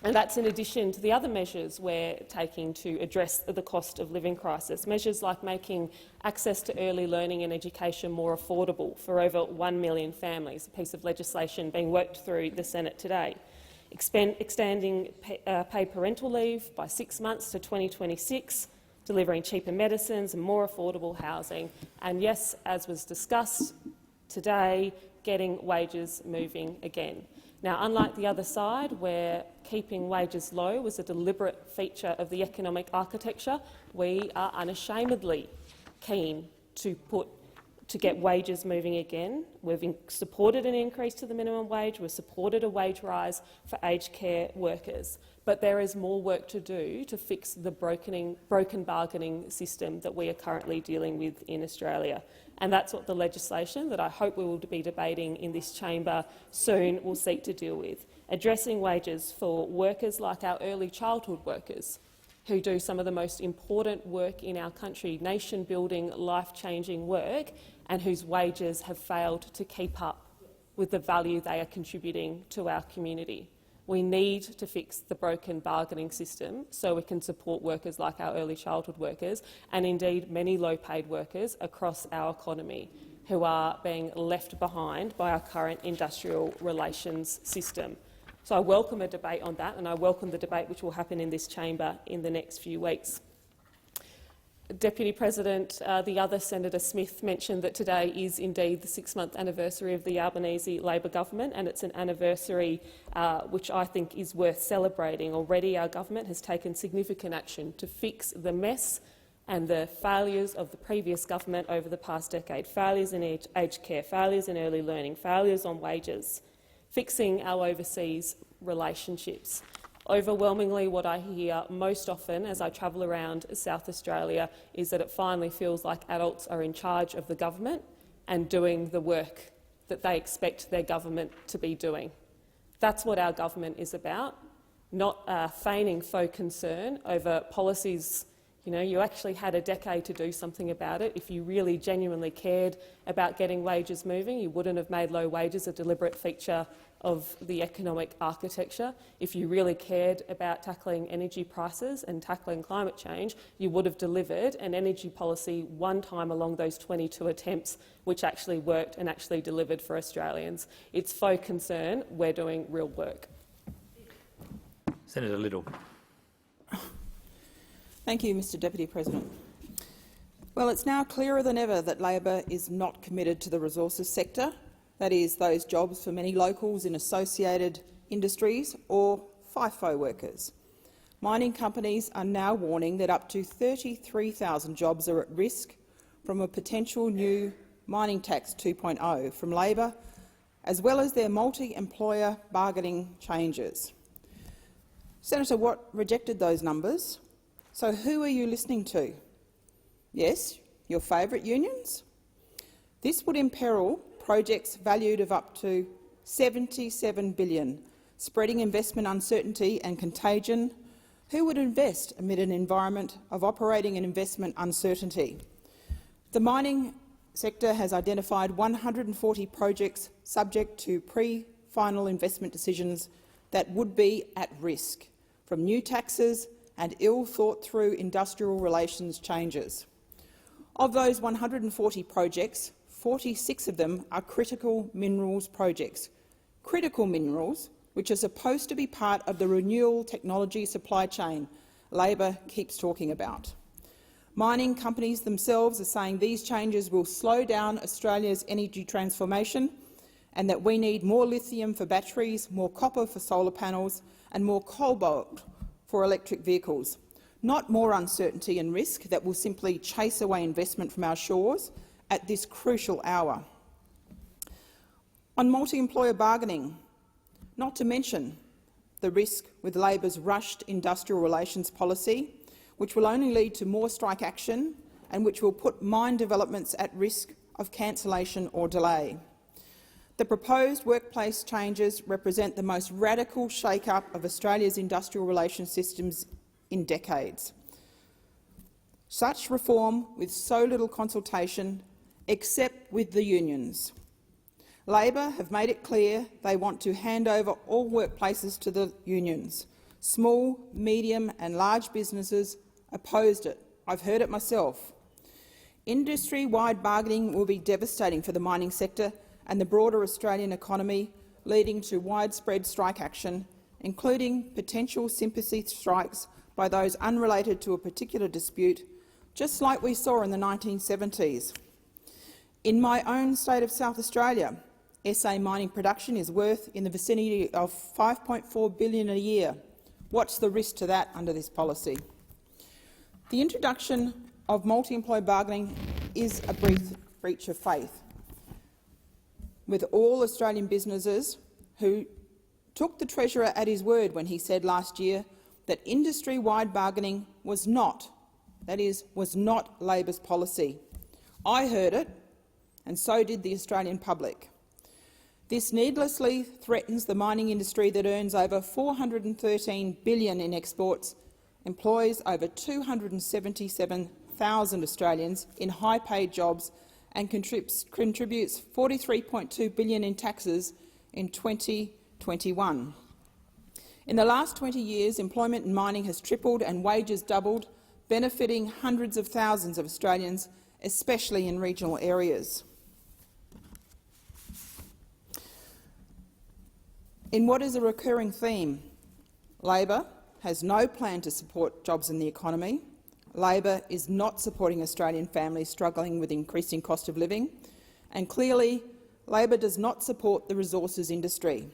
And that's in addition to the other measures we're taking to address the cost of living crisis, measures like making access to early learning and education more affordable for over 1 million families, a piece of legislation being worked through the Senate today. Extending paid parental leave by 6 months to 2026, delivering cheaper medicines and more affordable housing, and yes, as was discussed today, getting wages moving again. Now, unlike the other side, where keeping wages low was a deliberate feature of the economic architecture, we are unashamedly keen to get wages moving again. We've supported an increase to the minimum wage. We've supported a wage rise for aged care workers. But there is more work to do to fix the broken bargaining system that we are currently dealing with in Australia. And that's what the legislation that I hope we will be debating in this chamber soon will seek to deal with, addressing wages for workers like our early childhood workers, who do some of the most important work in our country, nation-building, life-changing work, and whose wages have failed to keep up with the value they are contributing to our community. We need to fix the broken bargaining system so we can support workers like our early childhood workers and indeed many low-paid workers across our economy who are being left behind by our current industrial relations system. So I welcome a debate on that, and I welcome the debate which will happen in this chamber in the next few weeks. Deputy President, the other Senator Smith mentioned that today is indeed the 6-month anniversary of the Albanese Labor government, and it's an anniversary which I think is worth celebrating. Already our government has taken significant action to fix the mess and the failures of the previous government over the past decade, failures in aged care, failures in early learning, failures on wages, fixing our overseas relationships. Overwhelmingly, what I hear most often as I travel around South Australia is that it finally feels like adults are in charge of the government and doing the work that they expect their government to be doing. That's what our government is about, not feigning faux concern over policies. You know, you actually had a decade to do something about it. If you really genuinely cared about getting wages moving, you wouldn't have made low wages a deliberate feature of the economic architecture. If you really cared about tackling energy prices and tackling climate change, you would have delivered an energy policy one time along those 22 attempts which actually worked and actually delivered for Australians. It's faux concern. We're doing real work. Senator Little. Thank you, Mr Deputy President. Well, it's now clearer than ever that Labor is not committed to the resources sector, that is, those jobs for many locals in associated industries or FIFO workers. Mining companies are now warning that up to 33,000 jobs are at risk from a potential new mining tax 2.0 from Labor, as well as their multi-employer bargaining changes. Senator Watt rejected those numbers. So who are you listening to? Yes, your favourite unions? This would imperil projects valued of up to $77 billion, spreading investment uncertainty and contagion. Who would invest amid an environment of operating and investment uncertainty? The mining sector has identified 140 projects subject to pre-final investment decisions that would be at risk from new taxes and ill-thought-through industrial relations changes. Of those 140 projects, 46 of them are critical minerals projects. Critical minerals, which are supposed to be part of the renewable technology supply chain Labor keeps talking about. Mining companies themselves are saying these changes will slow down Australia's energy transformation and that we need more lithium for batteries, more copper for solar panels and more cobalt for electric vehicles, not more uncertainty and risk that will simply chase away investment from our shores at this crucial hour. On multi-employer bargaining, not to mention the risk with Labor's rushed industrial relations policy, which will only lead to more strike action and which will put mine developments at risk of cancellation or delay. The proposed workplace changes represent the most radical shake-up of Australia's industrial relations systems in decades. Such reform with so little consultation, except with the unions. Labor have made it clear they want to hand over all workplaces to the unions. Small, medium and large businesses opposed it. I've heard it myself. Industry-wide bargaining will be devastating for the mining sector and the broader Australian economy, leading to widespread strike action, including potential sympathy strikes by those unrelated to a particular dispute, just like we saw in the 1970s. In my own state of South Australia, SA mining production is worth in the vicinity of $5.4 billion a year. What's the risk to that under this policy? The introduction of multi-employer bargaining is a breach of faith with all Australian businesses who took the Treasurer at his word when he said last year that industry-wide bargaining was not, that is, was not Labor's policy. I heard it, and so did the Australian public. This needlessly threatens the mining industry that earns over $413 billion in exports, employs over 277,000 Australians in high-paid jobs and contributes $43.2 billion in taxes in 2021. In the last 20 years, employment in mining has tripled and wages doubled, benefiting hundreds of thousands of Australians, especially in regional areas. In what is a recurring theme, Labor has no plan to support jobs in the economy. Labor is not supporting Australian families struggling with increasing cost of living, and clearly Labor does not support the resources industry.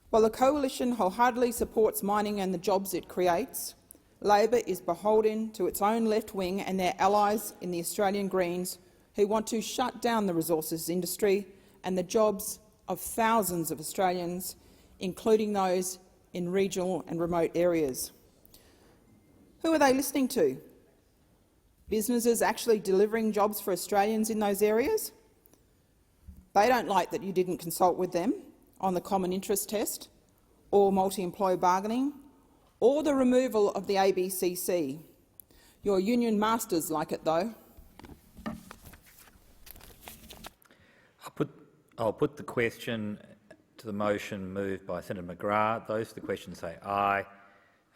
While the coalition wholeheartedly supports mining and the jobs it creates, Labor is beholden to its own left wing and their allies in the Australian Greens, who want to shut down the resources industry and the jobs of thousands of Australians, including those in regional and remote areas. Who are they listening to? Businesses actually delivering jobs for Australians in those areas? They don't like that you didn't consult with them on the common interest test or multi-employer bargaining or the removal of the ABCC. Your union masters like it, though. I'll put the question to the motion moved by Senator McGrath. Those for the question say aye.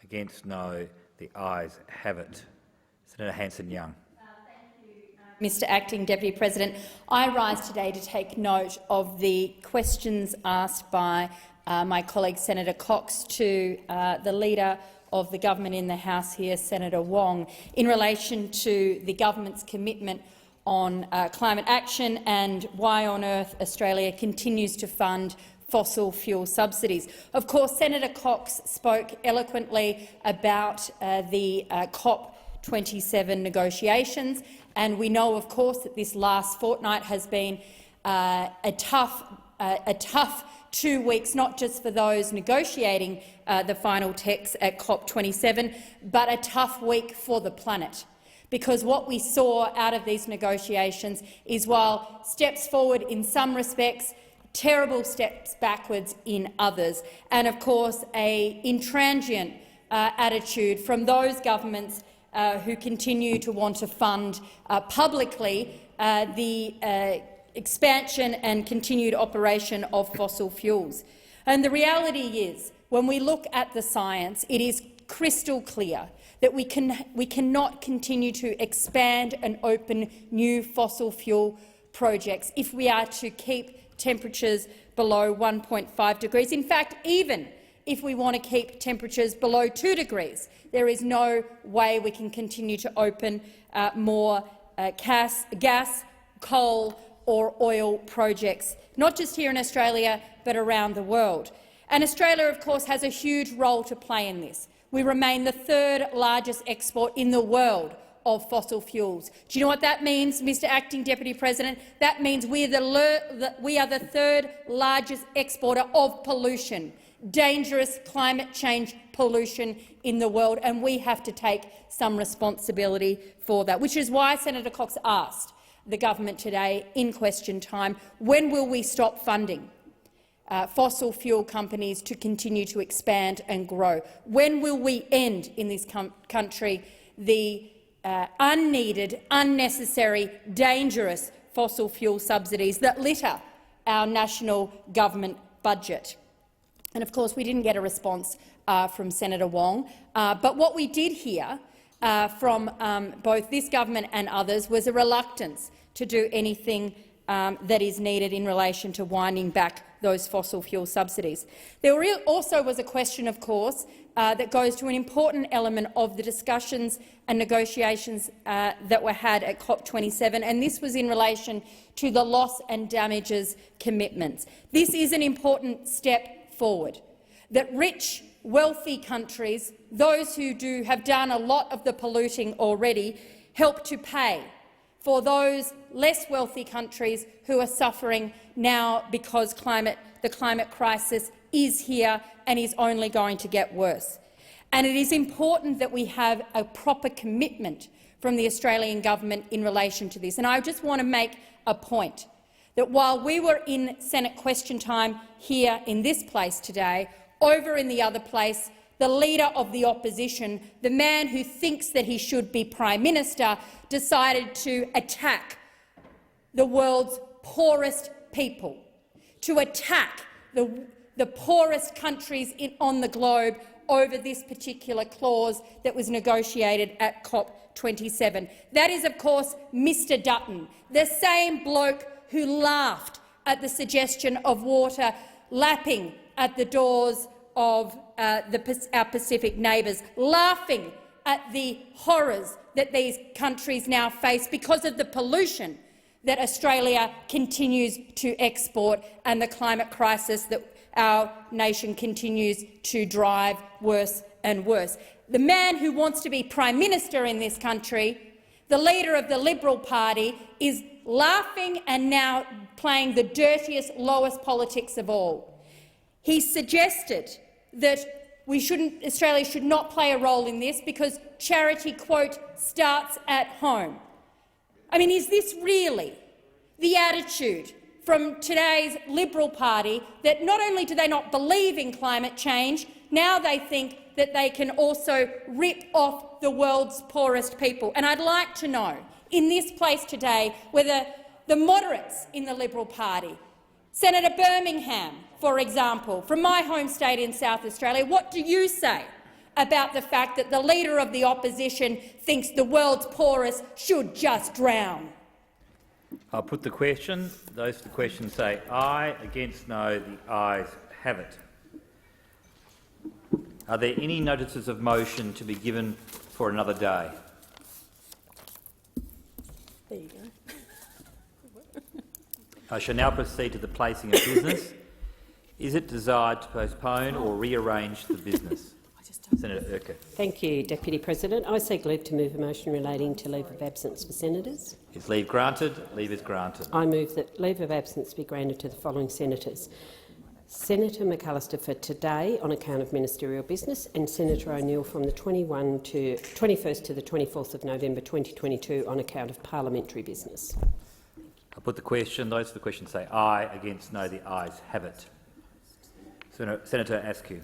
Against, no. The ayes have it. Senator Hanson-Young. Mr Acting Deputy President, I rise today to take note of the questions asked by my colleague Senator Cox to the Leader of the Government in the House here, Senator Wong, in relation to the government's commitment on climate action and why on earth Australia continues to fund fossil fuel subsidies. Of course, Senator Cox spoke eloquently about the COP27 negotiations, and we know, of course, that this last fortnight has been a tough 2 weeks, not just for those negotiating the final text at COP27, but a tough week for the planet. Because what we saw out of these negotiations is, while steps forward in some respects, terrible steps backwards in others, and of course an intransient attitude from those governments who continue to want to fund publicly the expansion and continued operation of fossil fuels. And the reality is, when we look at the science, it is crystal clear that we cannot continue to expand and open new fossil fuel projects if we are to keep temperatures below 1.5 degrees. In fact, even if we want to keep temperatures below 2 degrees, there is no way we can continue to open more gas, coal or oil projects, not just here in Australia but around the world. And Australia, of course, has a huge role to play in this. We remain the third largest export in the world of fossil fuels. Do you know what that means, Mr Acting Deputy President? That means we are the third largest exporter of pollution, dangerous climate change pollution in the world, and we have to take some responsibility for that, which is why Senator Cox asked the government today in question time, when will we stop funding fossil fuel companies to continue to expand and grow? When will we end in this country the unneeded, unnecessary, dangerous fossil fuel subsidies that litter our national government budget? And of course, we didn't get a response from Senator Wong. But what we did hear from both this government and others was a reluctance to do anything that is needed in relation to winding back those fossil fuel subsidies. There also was a question, of course, that goes to an important element of the discussions and negotiations that were had at COP27, and this was in relation to the loss and damages commitments. This is an important step forward, that rich, wealthy countries, those who have done a lot of the polluting already, help to pay for those less wealthy countries who are suffering now because the climate crisis is here and is only going to get worse. And it is important that we have a proper commitment from the Australian government in relation to this. And I just want to make a point that while we were in Senate question time here in this place today, over in the other place, the Leader of the Opposition, the man who thinks that he should be Prime Minister, decided to attack the world's poorest people, to attack the poorest countries on the globe over this particular clause that was negotiated at COP27. That is, of course, Mr Dutton, the same bloke who laughed at the suggestion of water lapping at the doors of our Pacific neighbours, laughing at the horrors that these countries now face because of the pollution that Australia continues to export and the climate crisis that our nation continues to drive worse and worse. The man who wants to be Prime Minister in this country, the leader of the Liberal Party, is laughing and now playing the dirtiest, lowest politics of all. He suggested that Australia should not play a role in this because charity, quote, starts at home. I mean, is this really the attitude from today's Liberal Party, that not only do they not believe in climate change, now they think that they can also rip off the world's poorest people? And I'd like to know, in this place today, whether the moderates in the Liberal Party, Senator Birmingham, for example, from my home state in South Australia, what do you say about the fact that the Leader of the Opposition thinks the world's poorest should just drown? I'll put the question. Those for the question say aye. Against, no. The ayes have it. Are there any notices of motion to be given for another day? There you go. I shall now proceed to the placing of business. Is it desired to postpone or rearrange the business? Senator Urquhart. Thank you, Deputy President. I seek leave to move a motion relating to leave of absence for senators. Is leave granted? Leave is granted. I move that leave of absence be granted to the following senators: Senator McAllister for today on account of ministerial business, and Senator O'Neill from the 21st to the 24th of November 2022 on account of parliamentary business. I'll put the question. Those for the question say aye. Against, no. The ayes have it. Senator Askew.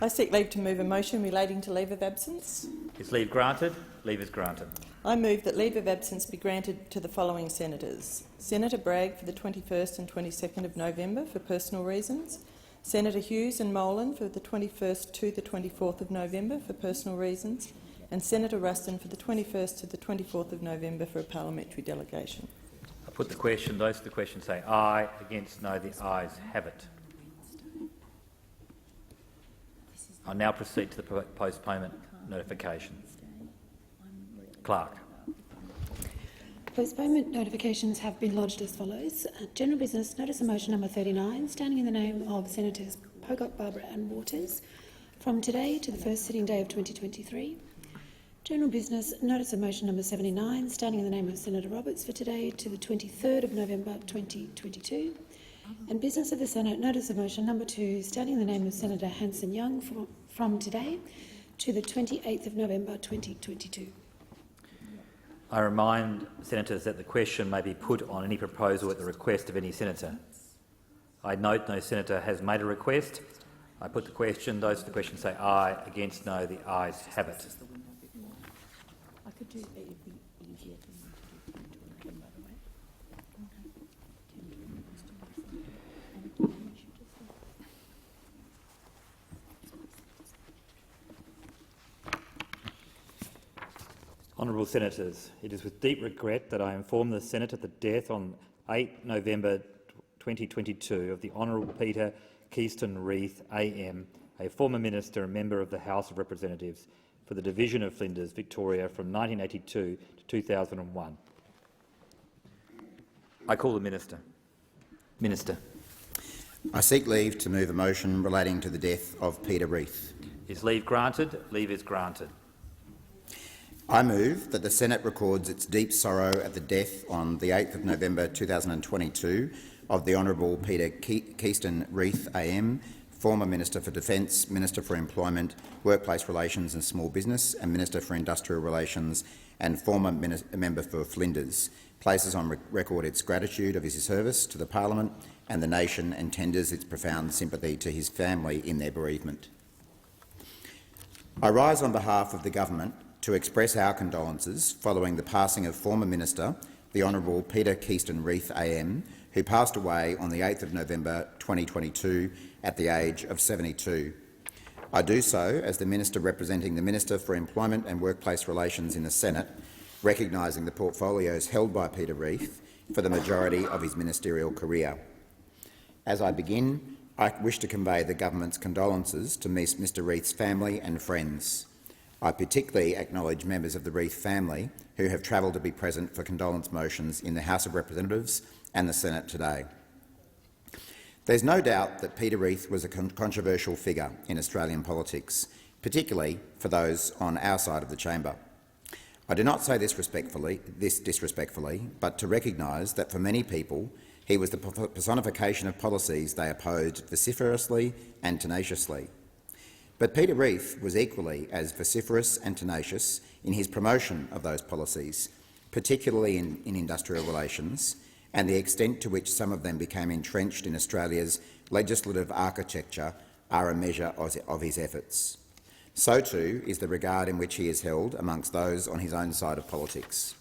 I seek leave to move a motion relating to leave of absence. Is leave granted? Leave is granted. I move that leave of absence be granted to the following senators: Senator Bragg for the 21st and 22nd of November for personal reasons, Senator Hughes and Molan for the 21st to the 24th of November for personal reasons, and Senator Ruston for the 21st to the 24th of November for a parliamentary delegation. I put the question. Those for the question say aye. Against, no. The ayes have it. I now proceed to the postponement notification. Clerk. Postponement notifications have been lodged as follows. General business notice of motion number 39, standing in the name of Senators Pocock, Barbara and Waters, from today to the first sitting day of 2023. General business, notice of motion number 79, standing in the name of Senator Roberts for today to the 23rd of November 2022. And business of the Senate, notice of motion number 2, standing in the name of Senator Hanson-Young from today to the 28th of November 2022. I remind senators that the question may be put on any proposal at the request of any senator. I note no senator has made a request. I put the question. Those for the question say aye. Against no. The ayes have it. Honourable Senators, it is with deep regret that I inform the Senate of the death on 8 November 2022 of the Honourable Peter Keaston Reith AM, a former minister and member of the House of Representatives for the Division of Flinders, Victoria from 1982 to 2001. I call the Minister. Minister. I seek leave to move a motion relating to the death of Peter Reith. Is leave granted? Leave is granted. I move that the Senate records its deep sorrow at the death on the 8th of November 2022 of the Honourable Peter Keaston Reith AM, former Minister for Defence, Minister for Employment, Workplace Relations and Small Business and Minister for Industrial Relations and former member for Flinders, places on record its gratitude of his service to the Parliament and the nation and tenders its profound sympathy to his family in their bereavement. I rise on behalf of the Government to express our condolences following the passing of former Minister, the Honourable Peter Keaston Reith AM, who passed away on the 8th of November 2022 at the age of 72. I do so as the Minister representing the Minister for Employment and Workplace Relations in the Senate, recognising the portfolios held by Peter Reith for the majority of his ministerial career. As I begin, I wish to convey the Government's condolences to Mr Reith's family and friends. I particularly acknowledge members of the Reith family who have travelled to be present for condolence motions in the House of Representatives and the Senate today. There's no doubt that Peter Reith was a controversial figure in Australian politics, particularly for those on our side of the chamber. I do not say this disrespectfully, but to recognise that for many people he was the personification of policies they opposed vociferously and tenaciously. But Peter Reith was equally as vociferous and tenacious in his promotion of those policies, particularly in industrial relations, and the extent to which some of them became entrenched in Australia's legislative architecture are a measure of his efforts. So too is the regard in which he is held amongst those on his own side of politics.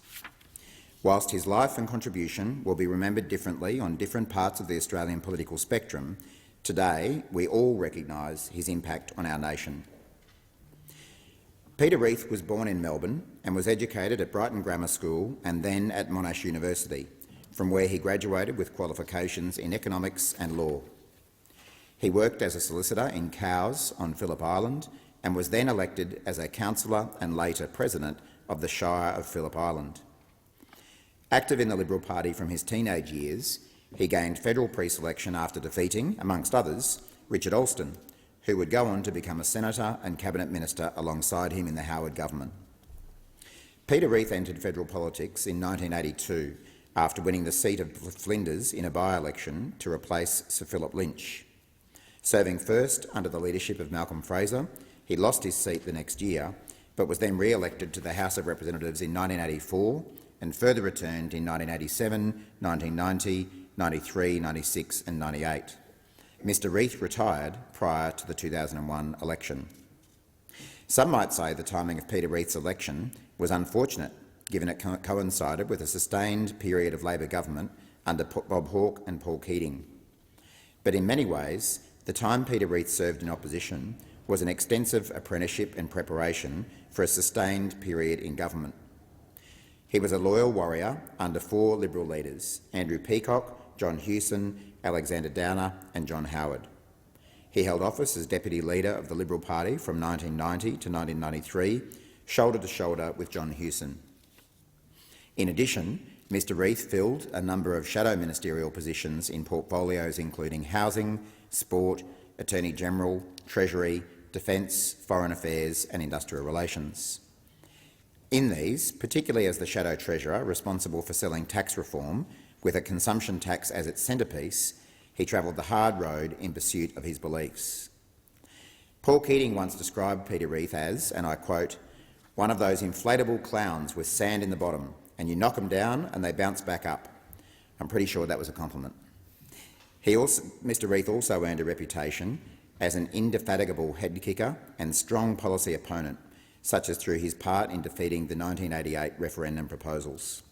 Whilst his life and contribution will be remembered differently on different parts of the Australian political spectrum, today we all recognise his impact on our nation. Peter Reith was born in Melbourne and was educated at Brighton Grammar School and then at Monash University, from where he graduated with qualifications in economics and law. He worked as a solicitor in Cowes on Phillip Island and was then elected as a councillor and later president of the Shire of Phillip Island. Active in the Liberal Party from his teenage years, he gained federal pre-selection after defeating, amongst others, Richard Alston, who would go on to become a senator and cabinet minister alongside him in the Howard government. Peter Reith entered federal politics in 1982 after winning the seat of Flinders in a by-election to replace Sir Philip Lynch. Serving first under the leadership of Malcolm Fraser, he lost his seat the next year, but was then re-elected to the House of Representatives in 1984 and further returned in 1987, 1990, 93, 96 and 98. Mr Reith retired prior to the 2001 election. Some might say the timing of Peter Reith's election was unfortunate, given it coincided with a sustained period of Labor government under Bob Hawke and Paul Keating. But in many ways, the time Peter Reith served in opposition was an extensive apprenticeship and preparation for a sustained period in government. He was a loyal warrior under 4 Liberal leaders, Andrew Peacock, John Hewson, Alexander Downer and John Howard. He held office as Deputy Leader of the Liberal Party from 1990 to 1993, shoulder to shoulder with John Hewson. In addition, Mr Reith filled a number of shadow ministerial positions in portfolios including Housing, Sport, Attorney-General, Treasury, Defence, Foreign Affairs and Industrial Relations. In these, particularly as the Shadow Treasurer responsible for selling tax reform with a consumption tax as its centrepiece, he travelled the hard road in pursuit of his beliefs. Paul Keating once described Peter Reith as, and I quote, "one of those inflatable clowns with sand in the bottom, and you knock them down and they bounce back up." I'm pretty sure that was a compliment. Mr Reith also earned a reputation as an indefatigable head-kicker and strong policy opponent, such as through his part in defeating the 1988 referendum proposals.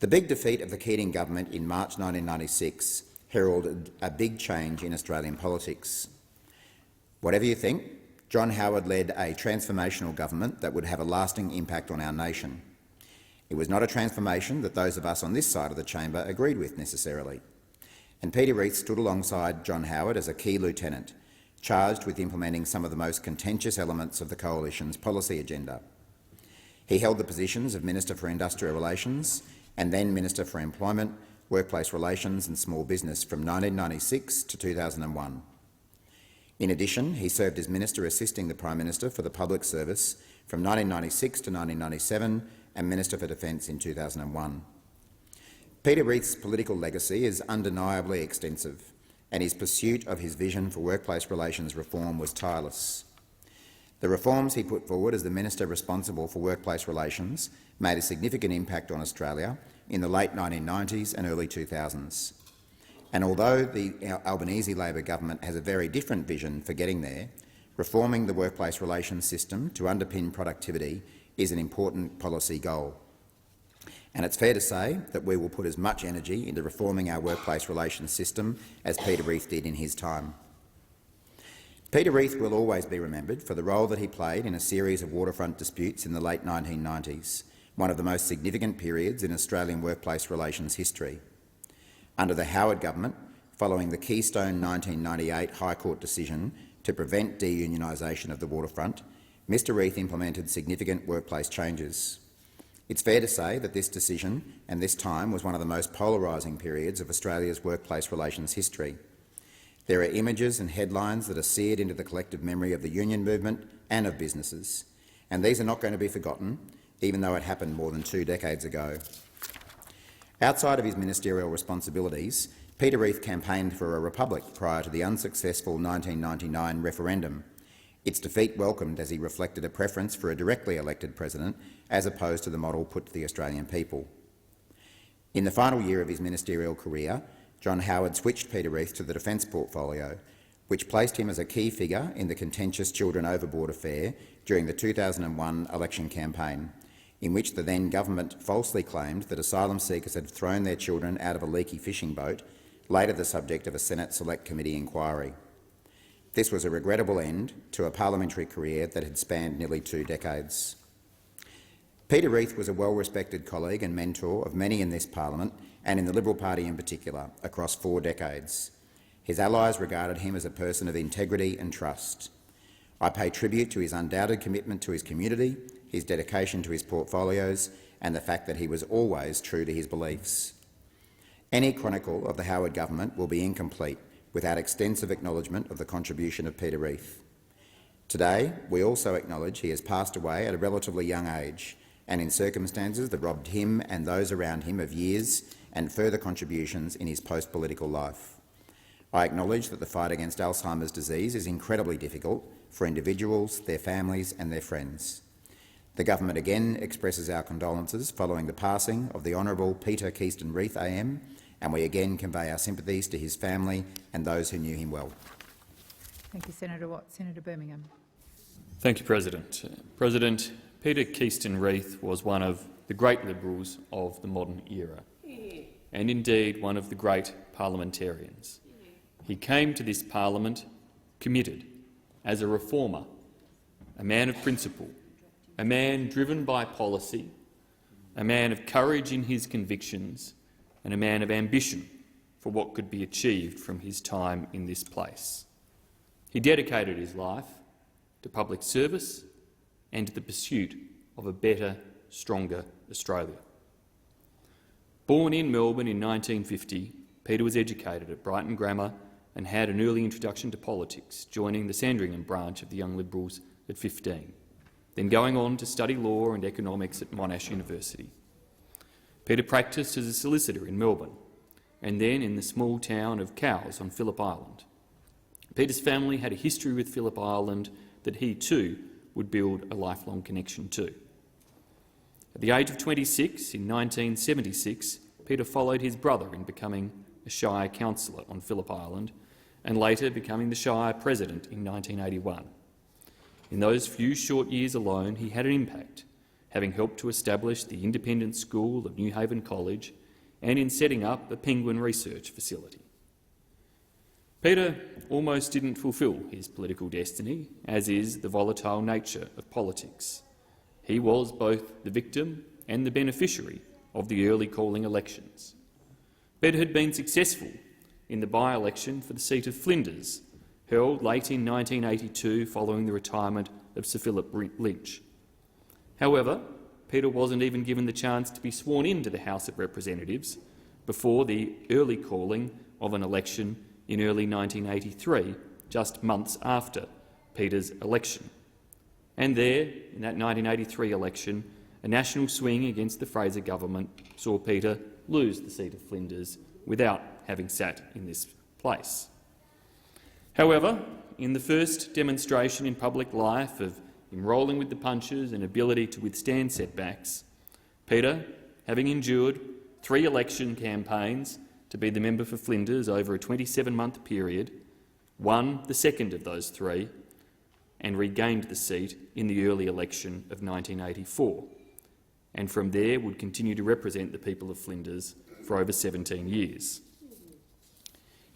The big defeat of the Keating government in March 1996 heralded a big change in Australian politics. Whatever you think, John Howard led a transformational government that would have a lasting impact on our nation. It was not a transformation that those of us on this side of the chamber agreed with necessarily. And Peter Reith stood alongside John Howard as a key lieutenant, charged with implementing some of the most contentious elements of the Coalition's policy agenda. He held the positions of Minister for Industrial Relations and then Minister for Employment, Workplace Relations and Small Business from 1996 to 2001. In addition, he served as Minister assisting the Prime Minister for the Public Service from 1996 to 1997 and Minister for Defence in 2001. Peter Reith's political legacy is undeniably extensive, and his pursuit of his vision for workplace relations reform was tireless. The reforms he put forward as the Minister responsible for workplace relations made a significant impact on Australia in the late 1990s and early 2000s. And although the Albanese Labor government has a very different vision for getting there, reforming the workplace relations system to underpin productivity is an important policy goal. And it's fair to say that we will put as much energy into reforming our workplace relations system as Peter Reith did in his time. Peter Reith will always be remembered for the role that he played in a series of waterfront disputes in the late 1990s, one of the most significant periods in Australian workplace relations history. Under the Howard government, following the Keystone 1998 High Court decision to prevent deunionisation of the waterfront, Mr Reith implemented significant workplace changes. It's fair to say that this decision and this time was one of the most polarising periods of Australia's workplace relations history. There are images and headlines that are seared into the collective memory of the union movement and of businesses, and these are not going to be forgotten, even though it happened more than 2 decades ago. Outside of his ministerial responsibilities, Peter Reith campaigned for a republic prior to the unsuccessful 1999 referendum. Its defeat welcomed as he reflected a preference for a directly elected president as opposed to the model put to the Australian people. In the final year of his ministerial career, John Howard switched Peter Reith to the defence portfolio, which placed him as a key figure in the contentious Children Overboard affair during the 2001 election campaign, in which the then government falsely claimed that asylum seekers had thrown their children out of a leaky fishing boat, later the subject of a Senate Select Committee inquiry. This was a regrettable end to a parliamentary career that had spanned nearly 2 decades. Peter Reith was a well-respected colleague and mentor of many in this parliament, and in the Liberal Party in particular, across 4 decades. His allies regarded him as a person of integrity and trust. I pay tribute to his undoubted commitment to his community, his dedication to his portfolios, and the fact that he was always true to his beliefs. Any chronicle of the Howard government will be incomplete without extensive acknowledgement of the contribution of Peter Reith. Today, we also acknowledge he has passed away at a relatively young age and in circumstances that robbed him and those around him of years and further contributions in his post-political life. I acknowledge that the fight against Alzheimer's disease is incredibly difficult for individuals, their families and their friends. The government again expresses our condolences following the passing of the Honourable Peter Keaston Reith AM, and we again convey our sympathies to his family and those who knew him well. Thank you, Senator Watt. Senator Birmingham. Thank you, President. President, Peter Keaston Reith was one of the great Liberals of the modern era, and indeed one of the great parliamentarians. He came to this parliament committed as a reformer, a man of principle, a man driven by policy, a man of courage in his convictions, and a man of ambition for what could be achieved from his time in this place. He dedicated his life to public service and to the pursuit of a better, stronger Australia. Born in Melbourne in 1950, Peter was educated at Brighton Grammar and had an early introduction to politics, joining the Sandringham branch of the Young Liberals at 15. then going on to study law and economics at Monash University. Peter practised as a solicitor in Melbourne and then in the small town of Cowes on Phillip Island. Peter's family had a history with Phillip Island that he too would build a lifelong connection to. At the age of 26, in 1976, Peter followed his brother in becoming a Shire councillor on Phillip Island and later becoming the Shire president in 1981. In those few short years alone, he had an impact, having helped to establish the independent school of Newhaven College and in setting up a penguin research facility. Peter almost didn't fulfil his political destiny, as is the volatile nature of politics. He was both the victim and the beneficiary of the early calling elections. Peter had been successful in the by-election for the seat of Flinders, held late in 1982 following the retirement of Sir Philip Lynch. However, Peter wasn't even given the chance to be sworn into the House of Representatives before the early calling of an election in early 1983, just months after Peter's election. And there, in that 1983 election, a national swing against the Fraser government saw Peter lose the seat of Flinders without having sat in this place. However, in the first demonstration in public life of him rolling with the punches and ability to withstand setbacks, Peter, having endured 3 election campaigns to be the member for Flinders over a 27-month period, won the second of those 3 and regained the seat in the early election of 1984, and from there would continue to represent the people of Flinders for over 17 years.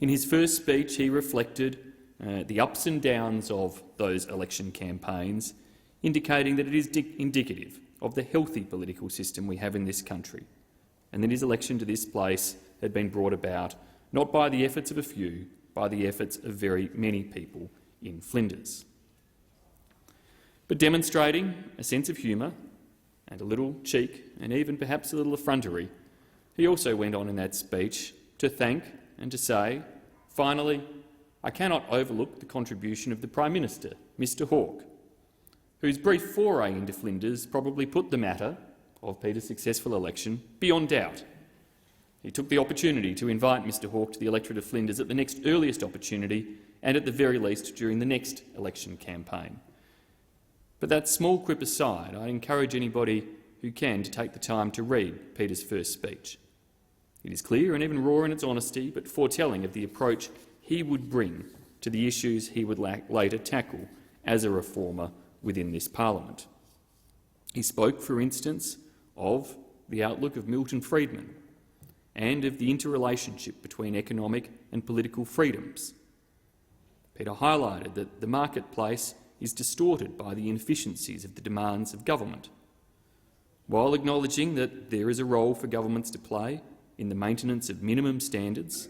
In his first speech, he reflected the ups and downs of those election campaigns, indicating that it is indicative of the healthy political system we have in this country, and that his election to this place had been brought about not by the efforts of a few, by the efforts of very many people in Flinders. But demonstrating a sense of humour and a little cheek and even perhaps a little effrontery, he also went on in that speech to thank and to say, finally, I cannot overlook the contribution of the Prime Minister, Mr Hawke, whose brief foray into Flinders probably put the matter of Peter's successful election beyond doubt. He took the opportunity to invite Mr Hawke to the electorate of Flinders at the next earliest opportunity and at the very least during the next election campaign. But that small quip aside, I encourage anybody who can to take the time to read Peter's first speech. It is clear and even raw in its honesty, but foretelling of the approach he would bring to the issues he would later tackle as a reformer within this parliament. He spoke, for instance, of the outlook of Milton Friedman and of the interrelationship between economic and political freedoms. Peter highlighted that the marketplace is distorted by the inefficiencies of the demands of government, while acknowledging that there is a role for governments to play in the maintenance of minimum standards.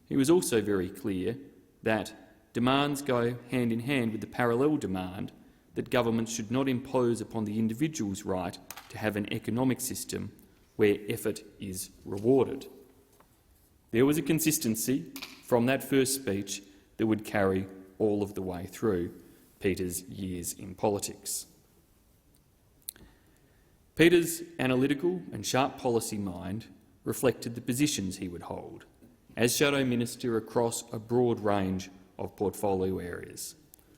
He was also very clear that demands go hand in hand with the parallel demand that governments should not impose upon the individual's right to have an economic system where effort is rewarded. There was a consistency from that first speech that would carry all of the way through Peter's years in politics. Peter's analytical and sharp policy mind reflected the positions he would hold as Shadow Minister across a broad range of portfolio areas,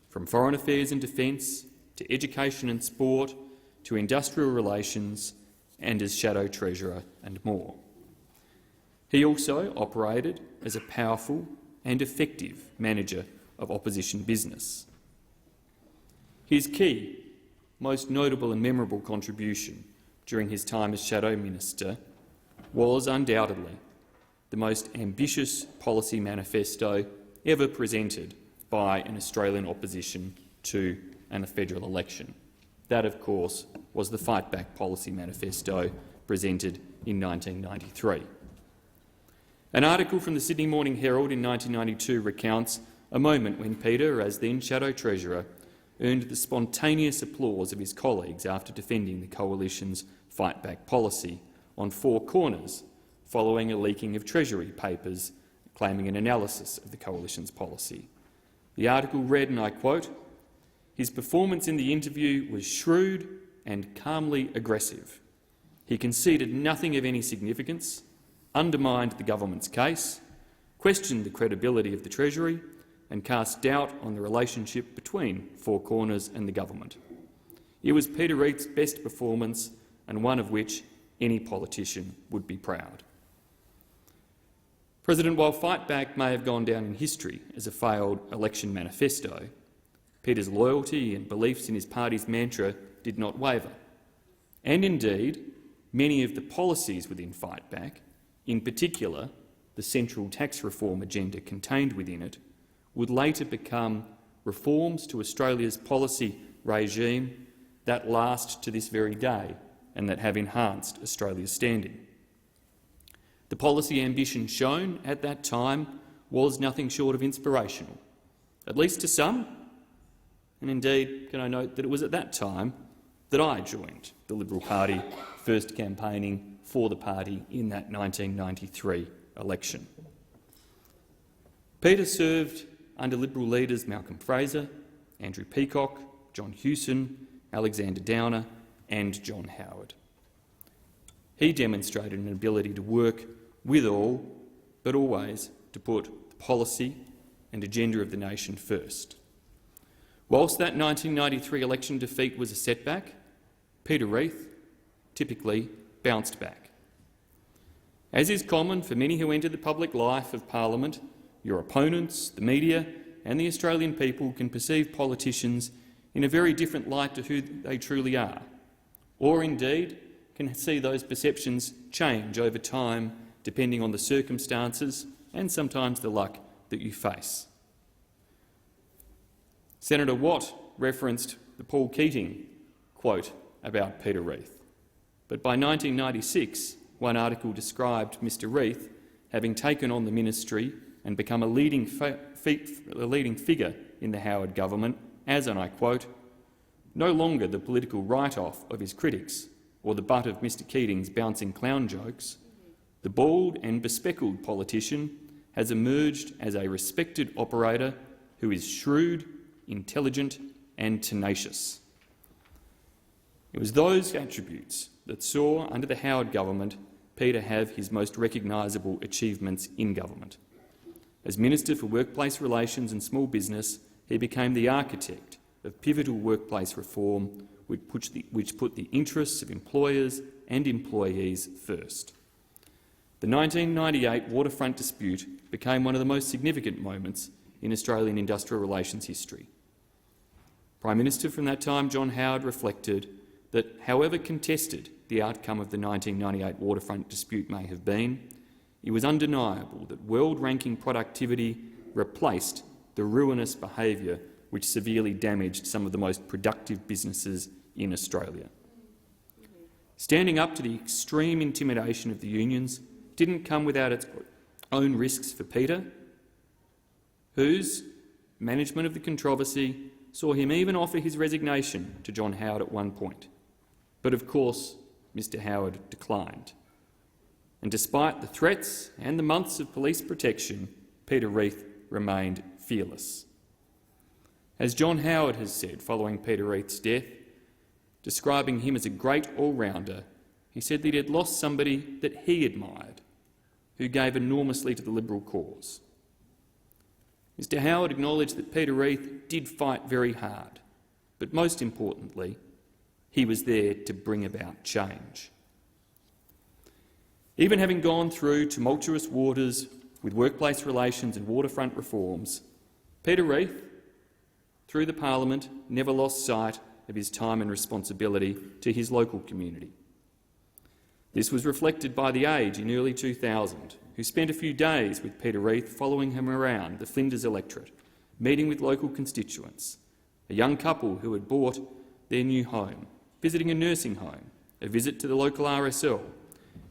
from foreign affairs and defence to education and sport to industrial relations and as Shadow Treasurer and more. He also operated as a powerful and effective manager of opposition business. His key, most notable and memorable contribution during his time as Shadow Minister was undoubtedly the most ambitious policy manifesto ever presented by an Australian opposition to a federal election. That, of course, was the Fight Back Policy Manifesto presented in 1993. An article from the Sydney Morning Herald in 1992 recounts a moment when Peter, as then Shadow Treasurer, earned the spontaneous applause of his colleagues after defending the Coalition's Fight Back policy on 4 corners, following a leaking of Treasury papers claiming an analysis of the Coalition's policy. The article read, and I quote, His performance in the interview was shrewd and calmly aggressive. He conceded nothing of any significance, undermined the government's case, questioned the credibility of the Treasury and cast doubt on the relationship between Four Corners and the government. It was Peter Reith's best performance and one of which any politician would be proud. President, while Fight Back may have gone down in history as a failed election manifesto, Peter's loyalty and beliefs in his party's mantra did not waver. And indeed, many of the policies within Fight Back, in particular the central tax reform agenda contained within it, would later become reforms to Australia's policy regime that last to this very day and that have enhanced Australia's standing. The policy ambition shown at that time was nothing short of inspirational, at least to some, and indeed can I note that it was at that time that I joined the Liberal Party, first campaigning for the party in that 1993 election. Peter served under Liberal leaders Malcolm Fraser, Andrew Peacock, John Hewson, Alexander Downer and John Howard. He demonstrated an ability to work with all, but always to put the policy and agenda of the nation first. Whilst that 1993 election defeat was a setback, Peter Reith typically bounced back. As is common for many who enter the public life of Parliament, your opponents, the media and the Australian people can perceive politicians in a very different light to who they truly are, or indeed can see those perceptions change over time depending on the circumstances and sometimes the luck that you face. Senator Watt referenced the Paul Keating quote about Peter Reith, but by 1996 one article described Mr Reith having taken on the ministry and become a leading figure in the Howard government as, and I quote, "no longer the political write-off of his critics or the butt of Mr Keating's bouncing clown jokes, the bald and bespectacled politician has emerged as a respected operator who is shrewd, intelligent and tenacious." It was those attributes that saw, under the Howard government, Peter have his most recognisable achievements in government. As Minister for Workplace Relations and Small Business, he became the architect of pivotal workplace reform which put the interests of employers and employees first. The 1998 waterfront dispute became one of the most significant moments in Australian industrial relations history. Prime Minister from that time, John Howard, reflected that however contested the outcome of the 1998 waterfront dispute may have been, it was undeniable that world-ranking productivity replaced the ruinous behaviour which severely damaged some of the most productive businesses in Australia. Standing up to the extreme intimidation of the unions didn't come without its own risks for Peter, whose management of the controversy saw him even offer his resignation to John Howard at one point. But of course, Mr Howard declined. And despite the threats and the months of police protection, Peter Reith remained fearless. As John Howard has said following Peter Reith's death, describing him as a great all-rounder, he said that he had lost somebody that he admired, who gave enormously to the Liberal cause. Mr Howard acknowledged that Peter Reith did fight very hard, but most importantly, he was there to bring about change. Even having gone through tumultuous waters with workplace relations and waterfront reforms, Peter Reith, through the Parliament, never lost sight of his time and responsibility to his local community. This was reflected by The Age in early 2000, who spent a few days with Peter Reith following him around the Flinders electorate, meeting with local constituents, a young couple who had bought their new home, visiting a nursing home, a visit to the local RSL,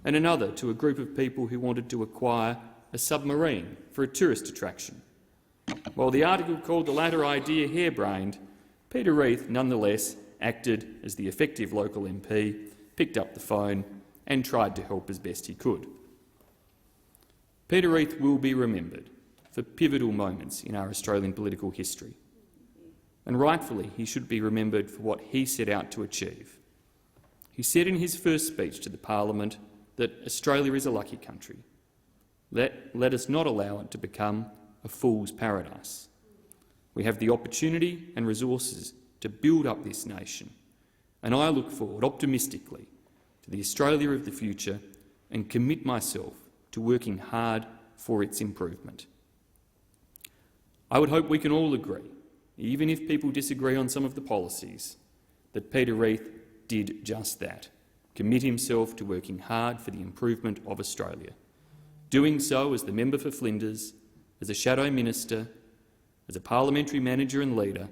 and another to a group of people who wanted to acquire a submarine for a tourist attraction. While the article called the latter idea harebrained, Peter Reith nonetheless acted as the effective local MP, picked up the phone and tried to help as best he could. Peter Reith will be remembered for pivotal moments in our Australian political history. and rightfully he should be remembered for what he set out to achieve. He said in his first speech to the Parliament that Australia is a lucky country. Let us not allow it to become a fool's paradise. We have the opportunity and resources to build up this nation, and I look forward optimistically to the Australia of the future and commit myself to working hard for its improvement. I would hope we can all agree, even if people disagree on some of the policies, that Peter Reith did just that, commit himself to working hard for the improvement of Australia, doing so as the member for Flinders, as a shadow minister, as a parliamentary manager and leader,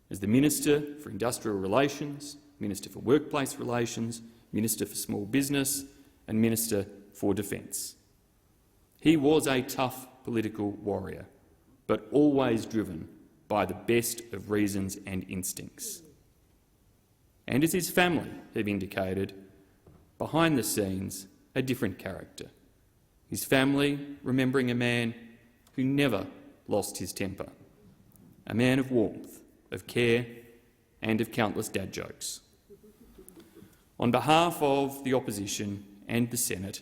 as the Minister for Industrial Relations, Minister for Workplace Relations, Minister for Small Business and Minister for Defence. He was a tough political warrior, but always driven by the best of reasons and instincts. And as his family have indicated, behind the scenes, a different character. His family remembering a man who never lost his temper, a man of warmth, of care and of countless dad jokes. On behalf of the opposition and the Senate,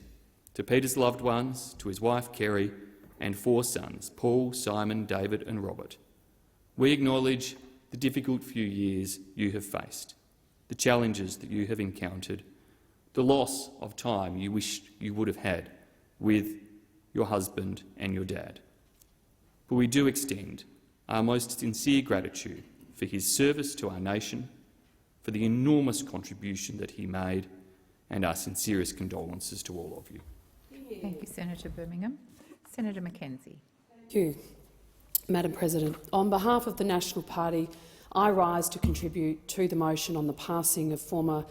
to Peter's loved ones, to his wife Kerry and 4 sons, Paul, Simon, David and Robert, we acknowledge the difficult few years you have faced, the challenges that you have encountered, the loss of time you wished you would have had with your husband and your dad. But we do extend our most sincere gratitude for his service to our nation, for the enormous contribution that he made, and our sincerest condolences to all of you. Thank you, Senator Birmingham. Senator Mackenzie. Thank you, Madam President. On behalf of the National Party, I rise to contribute to the motion on the passing of former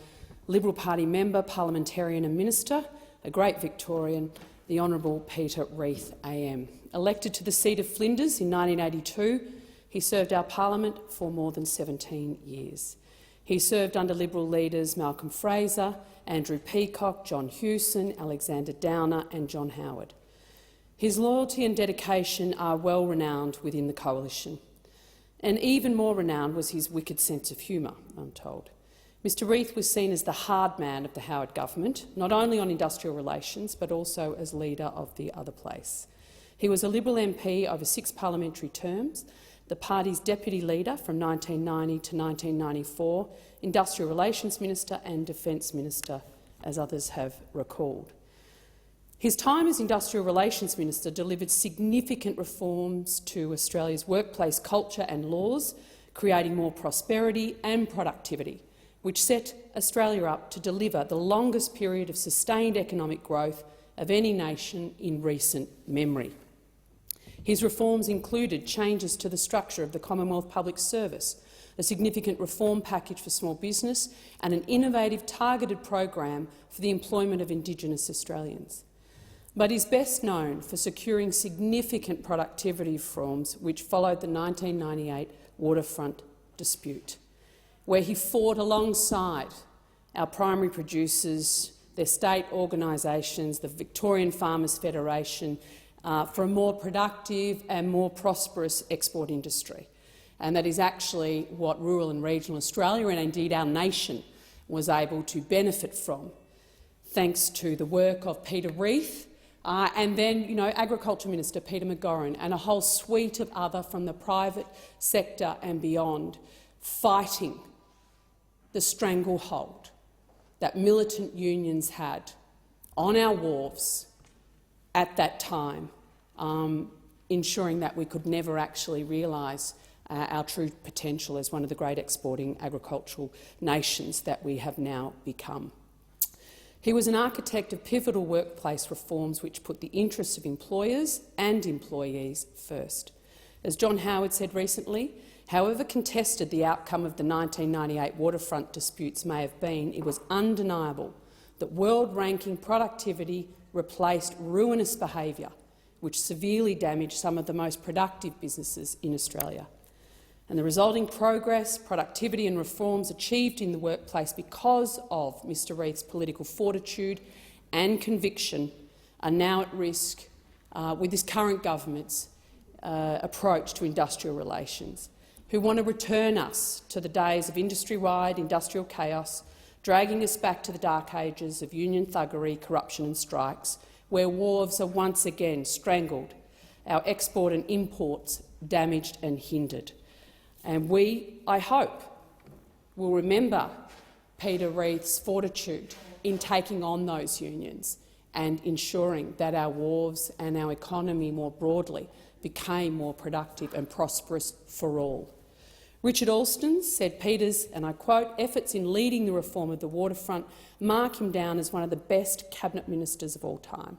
Liberal Party member, parliamentarian and minister, a great Victorian, the Honourable Peter Reith AM. Elected to the seat of Flinders in 1982, he served our parliament for more than 17 years. He served under Liberal leaders Malcolm Fraser, Andrew Peacock, John Hewson, Alexander Downer and John Howard. His loyalty and dedication are well renowned within the coalition. And even more renowned was his wicked sense of humour, I'm told. Mr Reith was seen as the hard man of the Howard government, not only on industrial relations but also as leader of the other place. He was a Liberal MP over 6 parliamentary terms, the party's deputy leader from 1990 to 1994, Industrial Relations Minister and Defence Minister, as others have recalled. His time as Industrial Relations Minister delivered significant reforms to Australia's workplace culture and laws, creating more prosperity and productivity, which set Australia up to deliver the longest period of sustained economic growth of any nation in recent memory. His reforms included changes to the structure of the Commonwealth Public Service, a significant reform package for small business and an innovative targeted program for the employment of Indigenous Australians. But he's best known for securing significant productivity reforms which followed the 1998 waterfront dispute, where he fought alongside our primary producers, their state organisations, the Victorian Farmers Federation, for a more productive and more prosperous export industry. And that is actually what rural and regional Australia, and indeed our nation, was able to benefit from, thanks to the work of Peter Reith, and then, Agriculture Minister Peter McGauran and a whole suite of other from the private sector and beyond, fighting the stranglehold that militant unions had on our wharves at that time, ensuring that we could never actually realise our true potential as one of the great exporting agricultural nations that we have now become. He was an architect of pivotal workplace reforms which put the interests of employers and employees first. As John Howard said recently, however contested the outcome of the 1998 waterfront disputes may have been, it was undeniable that world-ranking productivity replaced ruinous behaviour, which severely damaged some of the most productive businesses in Australia. And the resulting progress, productivity and reforms achieved in the workplace because of Mr Reith's political fortitude and conviction are now at risk with this current government's approach to industrial relations. who want to return us to the days of industry-wide industrial chaos, dragging us back to the dark ages of union thuggery, corruption and strikes, where wharves are once again strangled, our export and imports damaged and hindered. And we, I hope, will remember Peter Reith's fortitude in taking on those unions and ensuring that our wharves and our economy more broadly became more productive and prosperous for all. Richard Alston said Peter's, and I quote, efforts in leading the reform of the waterfront mark him down as one of the best cabinet ministers of all time.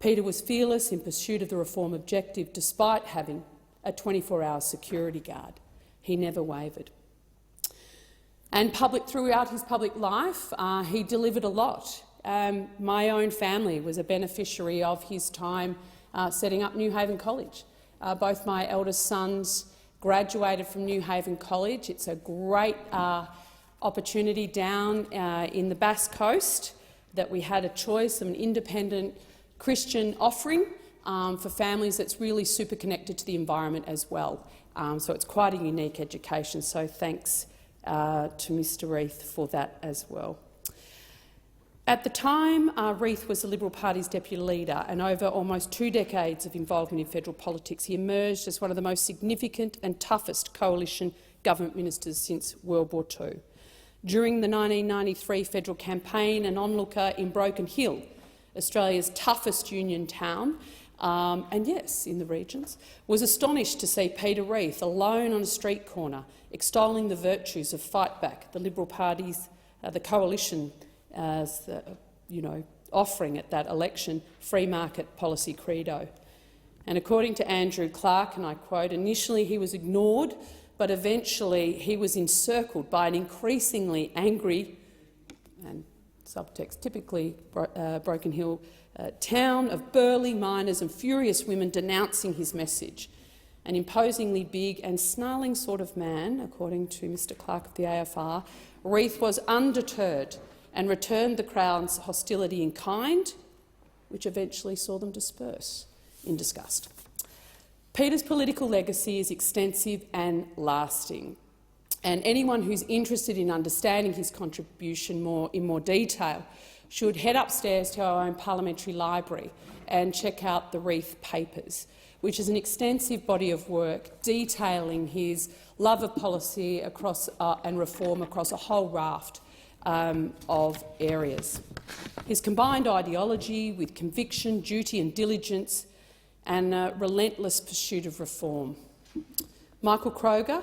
Peter was fearless in pursuit of the reform objective despite having a 24-hour security guard. He never wavered. And throughout his public life, he delivered a lot. My own family was a beneficiary of his time setting up New Haven College. Both my eldest sons graduated from New Haven College. It's a great opportunity down in the Bass Coast that we had a choice of an independent Christian offering for families that's really super connected to the environment as well. So it's quite a unique education, so thanks to Mr Reith for that as well. At the time, Reith was the Liberal Party's deputy leader, and over almost 2 decades of involvement in federal politics, he emerged as one of the most significant and toughest coalition government ministers since World War II. During the 1993 federal campaign, an onlooker in Broken Hill, Australia's toughest union town, and yes, in the regions, was astonished to see Peter Reith alone on a street corner, extolling the virtues of Fight Back, the Liberal Party's, the coalition, offering at that election free market policy credo. And according to Andrew Clark, and I quote, initially he was ignored, but eventually he was encircled by an increasingly angry, and subtext typically Broken Hill, town of burly miners and furious women denouncing his message. An imposingly big and snarling sort of man, according to Mr Clark of the AFR, Reith was undeterred and returned the crowd's hostility in kind, which eventually saw them disperse in disgust. Peter's political legacy is extensive and lasting, and anyone who's interested in understanding his contribution in more detail should head upstairs to our own parliamentary library and check out the Reith Papers, which is an extensive body of work detailing his love of policy and reform across a whole raft of areas. His combined ideology with conviction, duty and diligence and a relentless pursuit of reform. Michael Kroger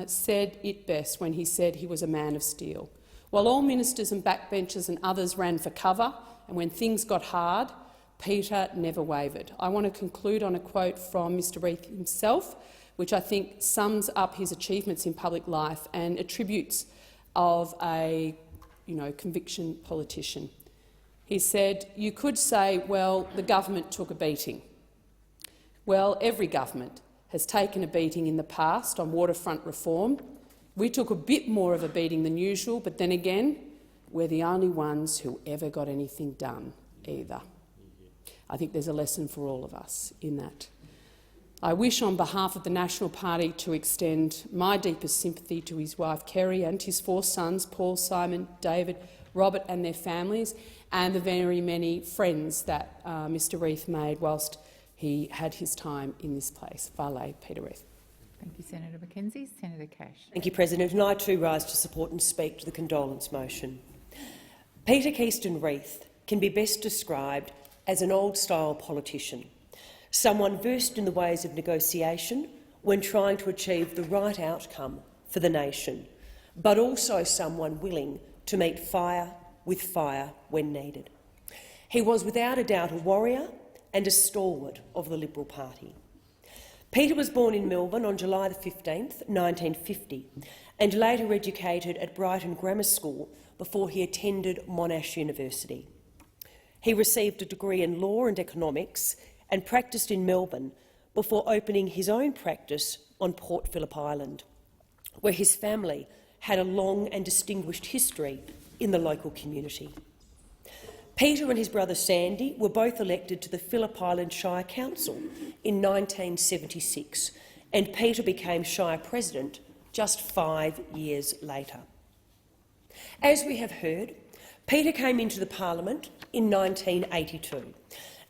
said it best when he said he was a man of steel. While all ministers and backbenchers and others ran for cover, and when things got hard, Peter never wavered. I want to conclude on a quote from Mr Reith himself, which I think sums up his achievements in public life and attributes of a conviction politician. He said, "You could say, well, the government took a beating. Well, every government has taken a beating in the past on waterfront reform. We took a bit more of a beating than usual, but then again, we're the only ones who ever got anything done either." I think there's a lesson for all of us in that. I wish on behalf of the National Party to extend my deepest sympathy to his wife Kerry and his 4 sons, Paul, Simon, David, Robert and their families, and the very many friends that Mr Reith made whilst he had his time in this place. Vale, Peter Reith. Thank you, Senator McKenzie. Senator Cash. Thank you, President. And I too rise to support and speak to the condolence motion. Peter Keyston Reith can be best described as an old-style politician, someone versed in the ways of negotiation when trying to achieve the right outcome for the nation, but also someone willing to meet fire with fire when needed. He was without a doubt a warrior and a stalwart of the Liberal Party. Peter was born in Melbourne on July 15, 1950, and later educated at Brighton Grammar School before he attended Monash University. He received a degree in law and economics and practised in Melbourne before opening his own practice on Port Phillip Island, where his family had a long and distinguished history in the local community. Peter and his brother Sandy were both elected to the Phillip Island Shire Council in 1976 and Peter became Shire President just 5 years later. As we have heard, Peter came into the Parliament in 1982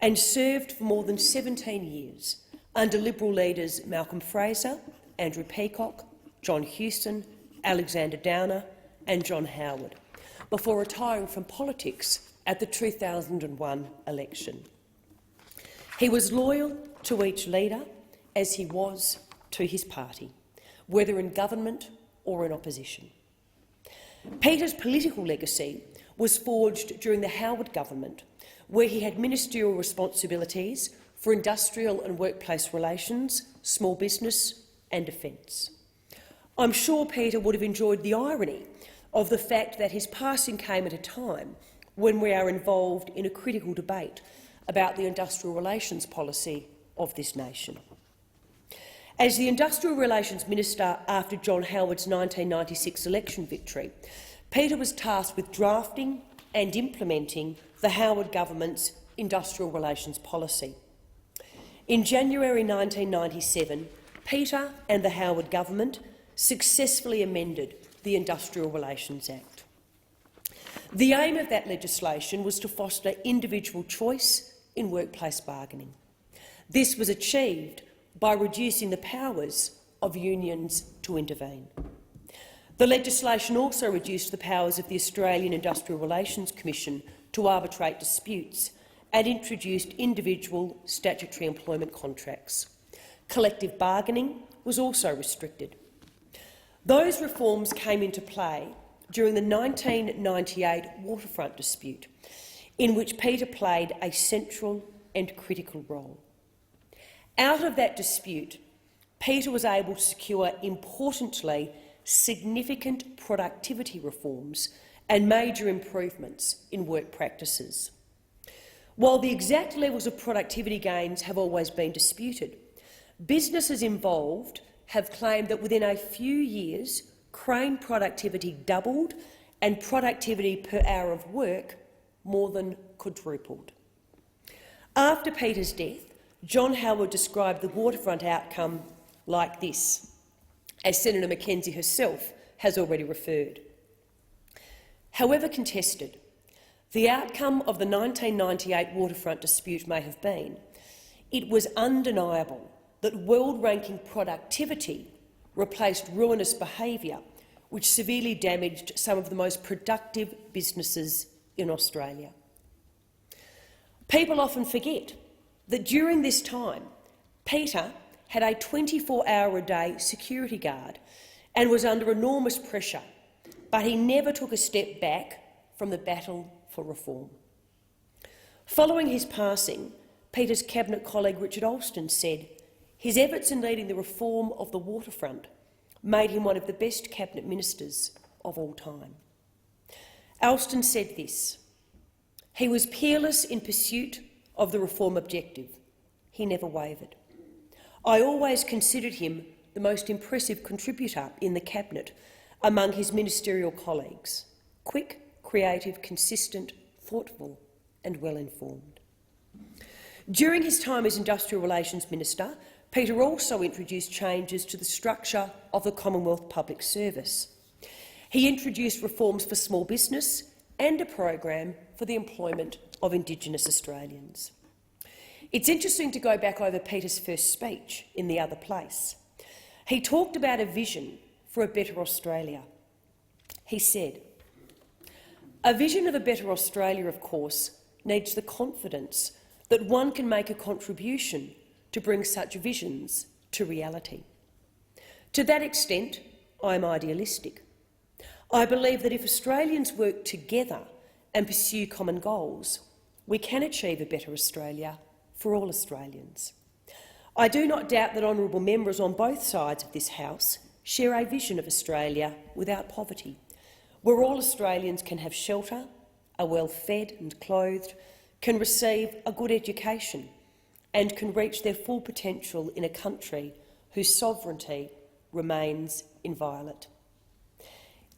and served for more than 17 years under Liberal leaders Malcolm Fraser, Andrew Peacock, John Hewson, Alexander Downer and John Howard, before retiring from politics at the 2001 election. He was loyal to each leader, as he was to his party, whether in government or in opposition. Peter's political legacy was forged during the Howard government, where he had ministerial responsibilities for industrial and workplace relations, small business and defence. I'm sure Peter would have enjoyed the irony of the fact that his passing came at a time when we are involved in a critical debate about the industrial relations policy of this nation. As the Industrial Relations Minister after John Howard's 1996 election victory, Peter was tasked with drafting and implementing the Howard government's industrial relations policy. In January 1997, Peter and the Howard government successfully amended the Industrial Relations Act. The aim of that legislation was to foster individual choice in workplace bargaining. This was achieved by reducing the powers of unions to intervene. The legislation also reduced the powers of the Australian Industrial Relations Commission to arbitrate disputes and introduced individual statutory employment contracts. Collective bargaining was also restricted. Those reforms came into play during the 1998 waterfront dispute, in which Peter played a central and critical role. Out of that dispute, Peter was able to secure, importantly, significant productivity reforms and major improvements in work practices. While the exact levels of productivity gains have always been disputed, businesses involved have claimed that within a few years, crane productivity doubled and productivity per hour of work more than quadrupled. After Peter's death, John Howard described the waterfront outcome like this, as Senator Mackenzie herself has already referred. However contested the outcome of the 1998 waterfront dispute may have been, it was undeniable that world-ranking productivity replaced ruinous behaviour, which severely damaged some of the most productive businesses in Australia. People often forget that during this time, Peter had a 24-hour-a-day security guard and was under enormous pressure, but he never took a step back from the battle for reform. Following his passing, Peter's cabinet colleague Richard Alston said his efforts in leading the reform of the waterfront made him one of the best cabinet ministers of all time. Alston said this: "He was peerless in pursuit of the reform objective. He never wavered. I always considered him the most impressive contributor in the cabinet among his ministerial colleagues. Quick, creative, consistent, thoughtful and well-informed." During his time as Industrial Relations Minister, Peter also introduced changes to the structure of the Commonwealth Public Service. He introduced reforms for small business and a program for the employment of Indigenous Australians. It's interesting to go back over Peter's first speech in the other place. He talked about a vision for a better Australia. He said, "A vision of a better Australia, of course, needs the confidence that one can make a contribution to bring such visions to reality. To that extent, I'm idealistic. I believe that if Australians work together and pursue common goals, we can achieve a better Australia for all Australians. I do not doubt that honourable members on both sides of this House share a vision of Australia without poverty, where all Australians can have shelter, are well fed and clothed, can receive a good education and can reach their full potential in a country whose sovereignty remains inviolate.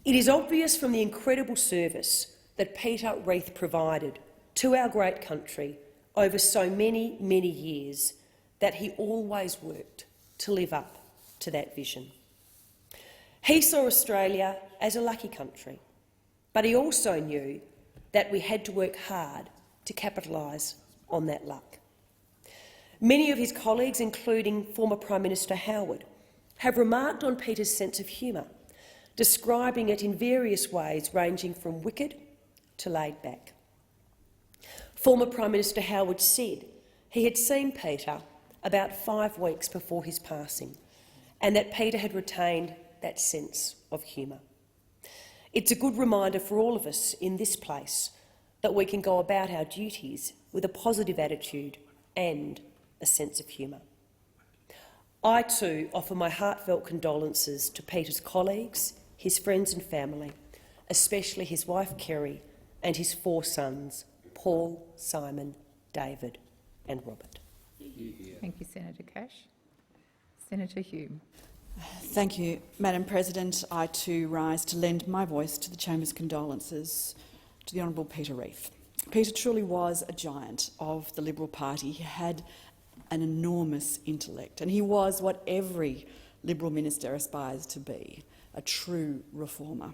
It is obvious from the incredible service that Peter Reith provided to our great country over so many, many years that he always worked to live up to that vision. He saw Australia as a lucky country, but he also knew that we had to work hard to capitalise on that luck. Many of his colleagues, including former Prime Minister Howard, have remarked on Peter's sense of humour, describing it in various ways ranging from wicked to laid back. Former Prime Minister Howard said he had seen Peter about 5 weeks before his passing and that Peter had retained that sense of humour. It's a good reminder for all of us in this place that we can go about our duties with a positive attitude and a sense of humour. I too offer my heartfelt condolences to Peter's colleagues, his friends and family, especially his wife Kerry and his 4 sons, Paul, Simon, David and Robert. Thank you, Senator Cash. Senator Hume. Thank you, Madam President. I too rise to lend my voice to the Chamber's condolences to the Honourable Peter Reith. Peter truly was a giant of the Liberal Party. He had an enormous intellect, and he was what every Liberal minister aspires to be, a true reformer.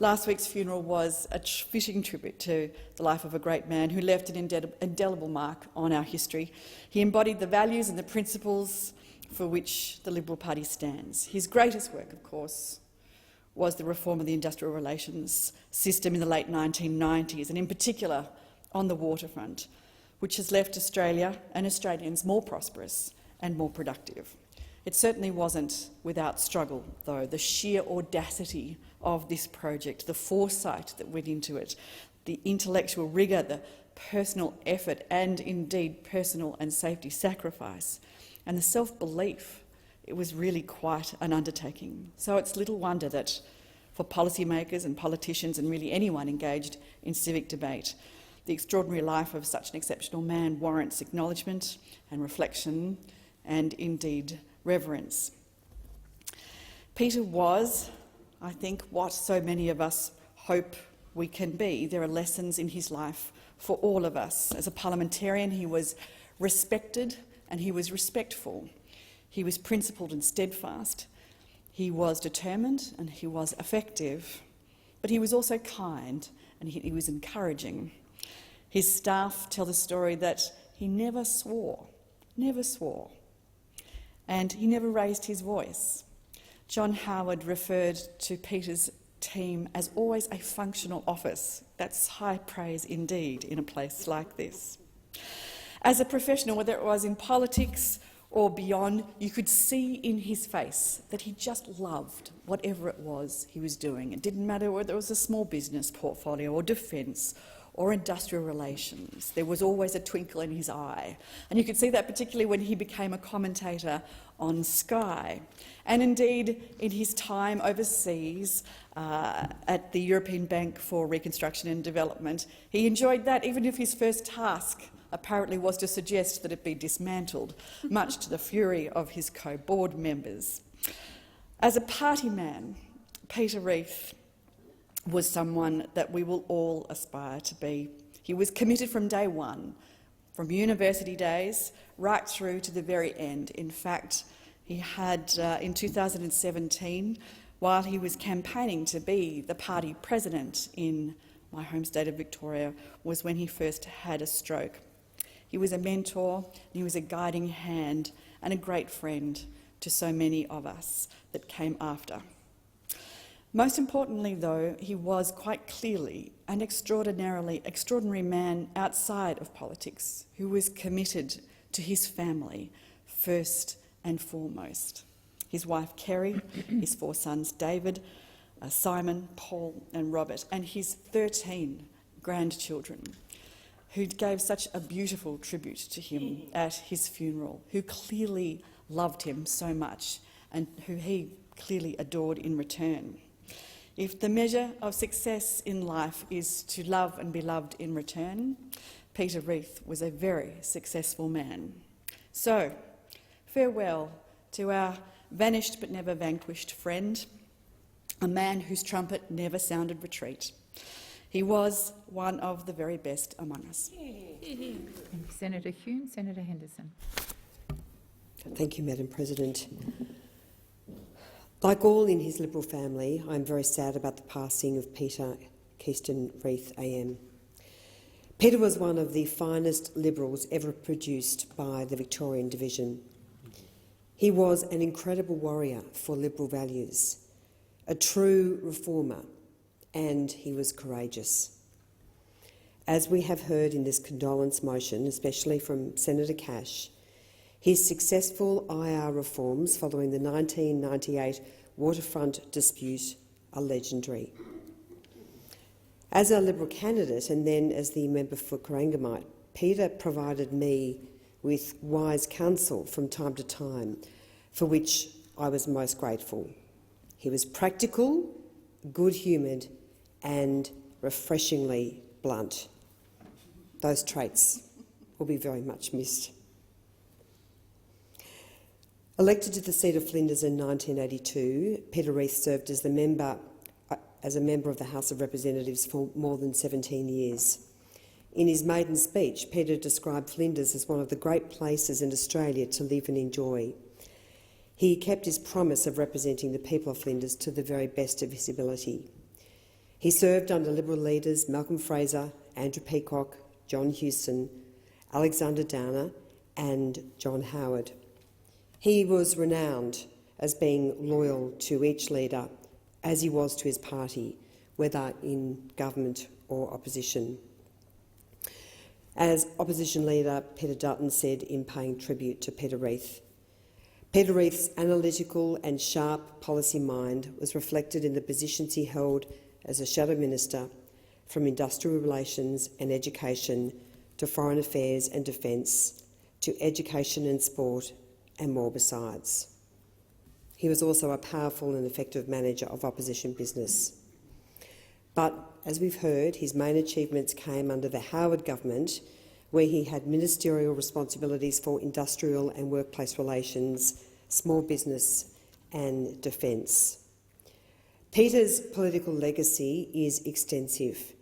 Last week's funeral was a fitting tribute to the life of a great man who left an indelible mark on our history. He embodied the values and the principles for which the Liberal Party stands. His greatest work, of course, was the reform of the industrial relations system in the late 1990s, and in particular on the waterfront, which has left Australia and Australians more prosperous and more productive. It certainly wasn't without struggle, though. The sheer audacity of this project, the foresight that went into it, the intellectual rigour, the personal effort and indeed personal and safety sacrifice, and the self-belief, it was really quite an undertaking. So it's little wonder that for policymakers and politicians and really anyone engaged in civic debate, the extraordinary life of such an exceptional man warrants acknowledgement and reflection and indeed reverence. Peter was, I think, what so many of us hope we can be. There are lessons in his life for all of us. As a parliamentarian, he was respected and he was respectful. He was principled and steadfast. He was determined and he was effective. But he was also kind and he was encouraging. His staff tell the story that he never swore, and he never raised his voice. John Howard referred to Peter's team as always a functional office. That's high praise indeed in a place like this. As a professional, whether it was in politics or beyond, you could see in his face that he just loved whatever it was he was doing. It didn't matter whether it was a small business portfolio or defence or industrial relations. There was always a twinkle in his eye. And you could see that particularly when he became a commentator on Sky. And indeed, in his time overseas at the European Bank for Reconstruction and Development, he enjoyed that, even if his first task apparently was to suggest that it be dismantled, much to the fury of his co-board members. As a party man, Peter Reith was someone that we will all aspire to be. He was committed from day one, from university days right through to the very end. In fact, he had, in 2017, while he was campaigning to be the party president in my home state of Victoria, was when he first had a stroke. He was a mentor, and he was a guiding hand and a great friend to so many of us that came after. Most importantly, though, he was quite clearly an extraordinary man outside of politics who was committed to his family first and foremost. His wife Kerry, his 4 sons David, Simon, Paul and Robert, and his 13 grandchildren, who gave such a beautiful tribute to him at his funeral, who clearly loved him so much and who he clearly adored in return. If the measure of success in life is to love and be loved in return, Peter Reith was a very successful man. So, farewell to our vanished but never vanquished friend, a man whose trumpet never sounded retreat. He was one of the very best among us. Senator Hume. Senator Henderson. Thank you, Madam President. Like all in his Liberal family, I am very sad about the passing of Peter Keaston-Reith AM. Peter was one of the finest Liberals ever produced by the Victorian Division. He was an incredible warrior for Liberal values, a true reformer, and he was courageous. As we have heard in this condolence motion, especially from Senator Cash, his successful IR reforms following the 1998 waterfront dispute are legendary. As a Liberal candidate and then as the member for Corangamite, Peter provided me with wise counsel from time to time, for which I was most grateful. He was practical, good-humoured and refreshingly blunt. Those traits will be very much missed. Elected to the seat of Flinders in 1982, Peter Reith served as a member of the House of Representatives for more than 17 years. In his maiden speech, Peter described Flinders as one of the great places in Australia to live and enjoy. He kept his promise of representing the people of Flinders to the very best of his ability. He served under Liberal leaders Malcolm Fraser, Andrew Peacock, John Hewson, Alexander Downer and John Howard. He was renowned as being loyal to each leader, as he was to his party, whether in government or opposition. As opposition leader Peter Dutton said in paying tribute to Peter Reith, Peter Reith's analytical and sharp policy mind was reflected in the positions he held as a shadow minister, from industrial relations and education to foreign affairs and defence, to education and sport, and more besides. He was also a powerful and effective manager of opposition business. But, as we've heard, his main achievements came under the Howard government, where he had ministerial responsibilities for industrial and workplace relations, small business and defence. Peter's political legacy is extensive.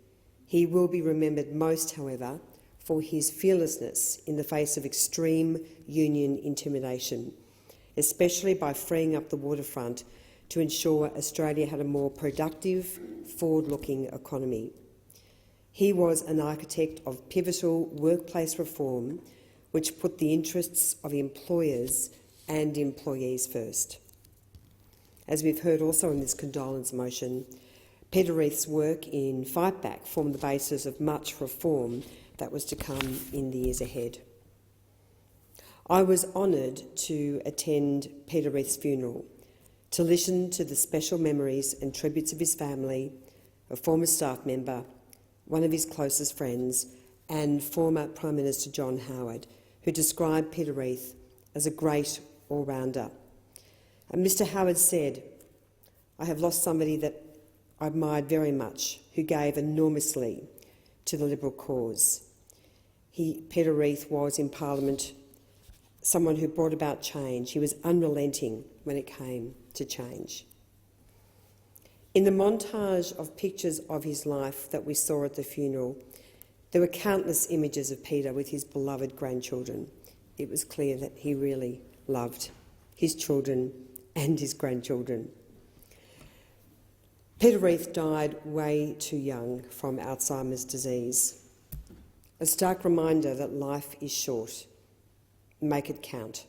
He will be remembered most, however, for his fearlessness in the face of extreme union intimidation, especially by freeing up the waterfront to ensure Australia had a more productive, forward-looking economy. He was an architect of pivotal workplace reform which put the interests of employers and employees first. As we've heard also in this condolence motion, Peter Reith's work in Fightback formed the basis of much reform that was to come in the years ahead. I was honoured to attend Peter Reith's funeral, to listen to the special memories and tributes of his family, a former staff member, one of his closest friends, and former Prime Minister John Howard, who described Peter Reith as a great all-rounder. And Mr Howard said, "I have lost somebody that I admired very much, who gave enormously to the Liberal cause." Peter Reith was in Parliament someone who brought about change. He was unrelenting when it came to change. In the montage of pictures of his life that we saw at the funeral, there were countless images of Peter with his beloved grandchildren. It was clear that he really loved his children and his grandchildren. Peter Reith died way too young from Alzheimer's disease. A stark reminder that life is short. Make it count.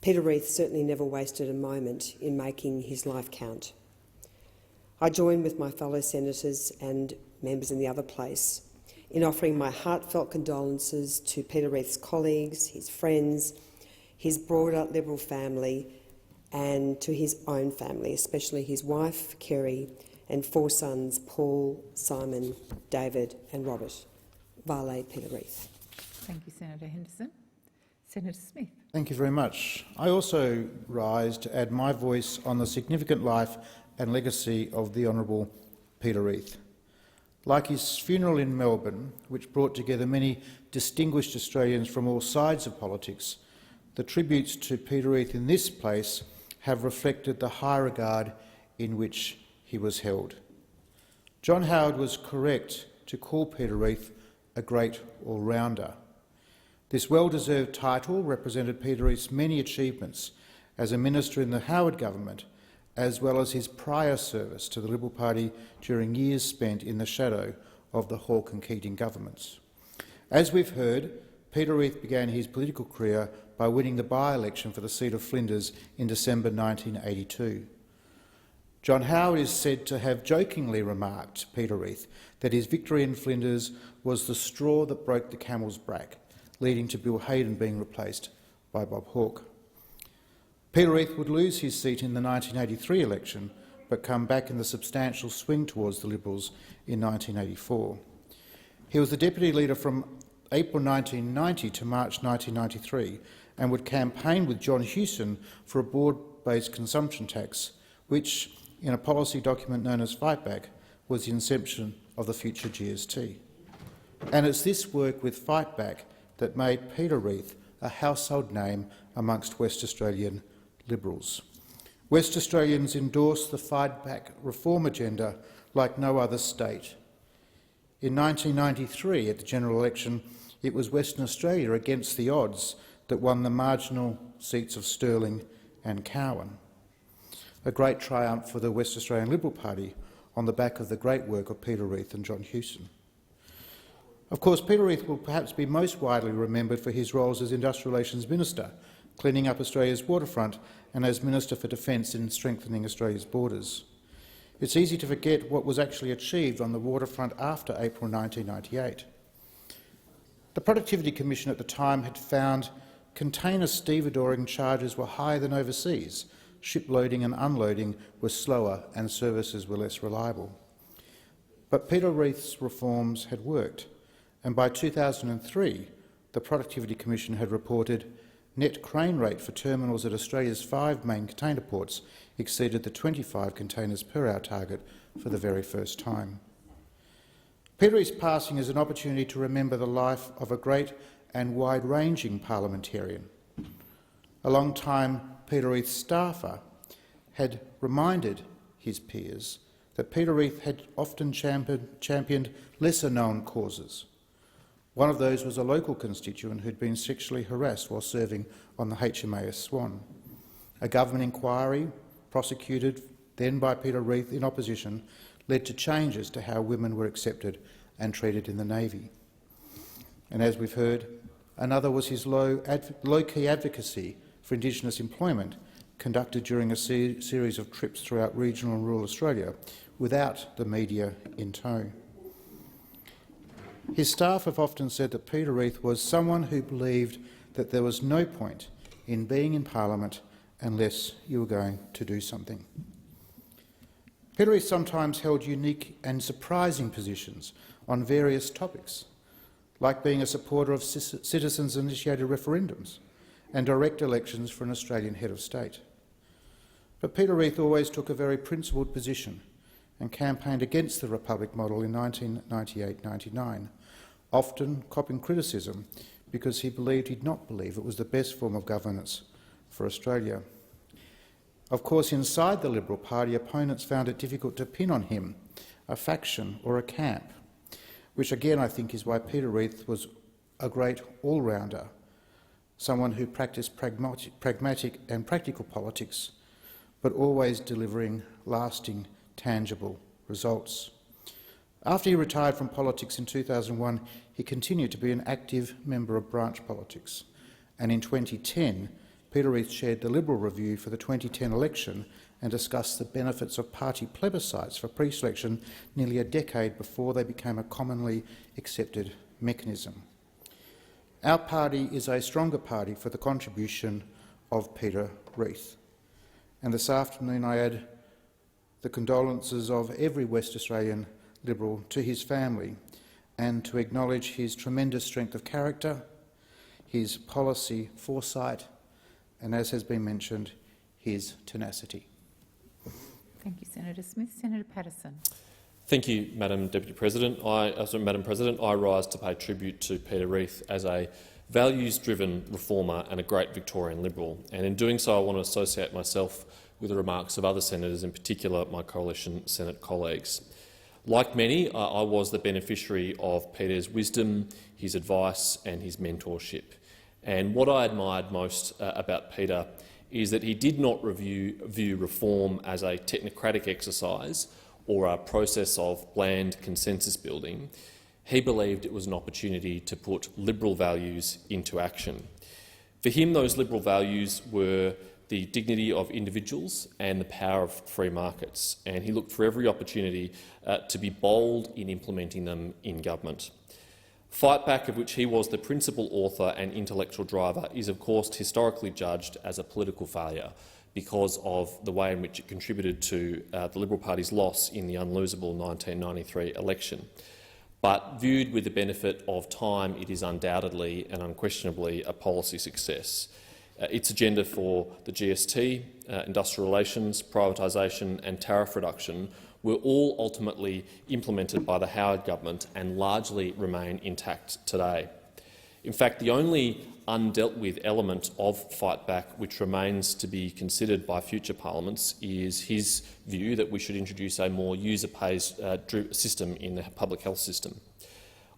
Peter Reith certainly never wasted a moment in making his life count. I join with my fellow senators and members in the other place in offering my heartfelt condolences to Peter Reith's colleagues, his friends, his broader Liberal family and to his own family, especially his wife, Kerry, and 4 sons, Paul, Simon, David and Robert. Vale Peter Reith. Thank you, Senator Henderson. Senator Smith. Thank you very much. I also rise to add my voice on the significant life and legacy of the Honourable Peter Reith. Like his funeral in Melbourne, which brought together many distinguished Australians from all sides of politics, the tributes to Peter Reith in this place have reflected the high regard in which he was held. John Howard was correct to call Peter Reith a great all-rounder. This well-deserved title represented Peter Reith's many achievements as a minister in the Howard government as well as his prior service to the Liberal Party during years spent in the shadow of the Hawke and Keating governments. As we've heard, Peter Reith began his political career by winning the by-election for the seat of Flinders in December 1982. John Howard is said to have jokingly remarked to Peter Reith that his victory in Flinders was the straw that broke the camel's back, leading to Bill Hayden being replaced by Bob Hawke. Peter Reith would lose his seat in the 1983 election, but come back in the substantial swing towards the Liberals in 1984. He was the deputy leader from April 1990 to March 1993 and would campaign with John Hewson for a board-based consumption tax, which, in a policy document known as Fightback, was the inception of the future GST. And it's this work with Fightback that made Peter Reith a household name amongst West Australian Liberals. West Australians endorsed the Fightback reform agenda like no other state. In 1993, at the general election, it was Western Australia against the odds that won the marginal seats of Stirling and Cowan. A great triumph for the West Australian Liberal Party on the back of the great work of Peter Reith and John Hewson. Of course, Peter Reith will perhaps be most widely remembered for his roles as Industrial Relations Minister, cleaning up Australia's waterfront, and as Minister for Defence in strengthening Australia's borders. It's easy to forget what was actually achieved on the waterfront after April 1998. The Productivity Commission at the time had found container stevedoring charges were higher than overseas, ship loading and unloading were slower and services were less reliable. But Peter Reith's reforms had worked, and by 2003 the Productivity Commission had reported net crane rate for terminals at Australia's 5 main container ports exceeded the 25 containers per hour target for the very first time. Peter Reith's passing is an opportunity to remember the life of a great and wide-ranging parliamentarian. A long-time Peter Reith staffer had reminded his peers that Peter Reith had often championed lesser-known causes. One of those was a local constituent who'd been sexually harassed while serving on the HMAS Swan. A government inquiry, prosecuted then by Peter Reith in opposition, led to changes to how women were accepted and treated in the Navy. And as we've heard, another was his low-key advocacy for Indigenous employment, conducted during a series of trips throughout regional and rural Australia, without the media in tow. His staff have often said that Peter Reith was someone who believed that there was no point in being in Parliament unless you were going to do something. Peter Reith sometimes held unique and surprising positions on various topics, like being a supporter of citizens-initiated referendums and direct elections for an Australian head of state. But Peter Reith always took a very principled position and campaigned against the Republic model in 1998-99, often copping criticism because he did not believe it was the best form of governance for Australia. Of course, inside the Liberal Party, opponents found it difficult to pin on him a faction or a camp, which again I think is why Peter Reith was a great all-rounder, someone who practised pragmatic and practical politics, but always delivering lasting, tangible results. After he retired from politics in 2001, he continued to be an active member of branch politics, and in 2010 Peter Reith chaired the Liberal Review for the 2010 election and discussed the benefits of party plebiscites for pre-selection nearly a decade before they became a commonly accepted mechanism. Our party is a stronger party for the contribution of Peter Reith. And this afternoon I add the condolences of every West Australian Liberal to his family and to acknowledge his tremendous strength of character, his policy foresight and, as has been mentioned, his tenacity. Thank you, Senator Smith. Senator Patterson. Thank you, Madam Deputy President. Madam President, I rise to pay tribute to Peter Reith as a values-driven reformer and a great Victorian Liberal. And in doing so, I want to associate myself with the remarks of other senators, in particular my Coalition Senate colleagues. Like many, I was the beneficiary of Peter's wisdom, his advice and his mentorship. And what I admired most about Peter is that he did not view reform as a technocratic exercise or a process of bland consensus building. He believed it was an opportunity to put Liberal values into action. For him, those Liberal values were the dignity of individuals and the power of free markets, and he looked for every opportunity to be bold in implementing them in government. Fightback, of which he was the principal author and intellectual driver, is of course historically judged as a political failure because of the way in which it contributed to the Liberal Party's loss in the unlosable 1993 election. But viewed with the benefit of time, it is undoubtedly and unquestionably a policy success. Its agenda for the GST, industrial relations, privatisation and tariff reduction were all ultimately implemented by the Howard government and largely remain intact today. In fact, the only undealt with element of Fightback which remains to be considered by future parliaments is his view that we should introduce a more user-pays system in the public health system.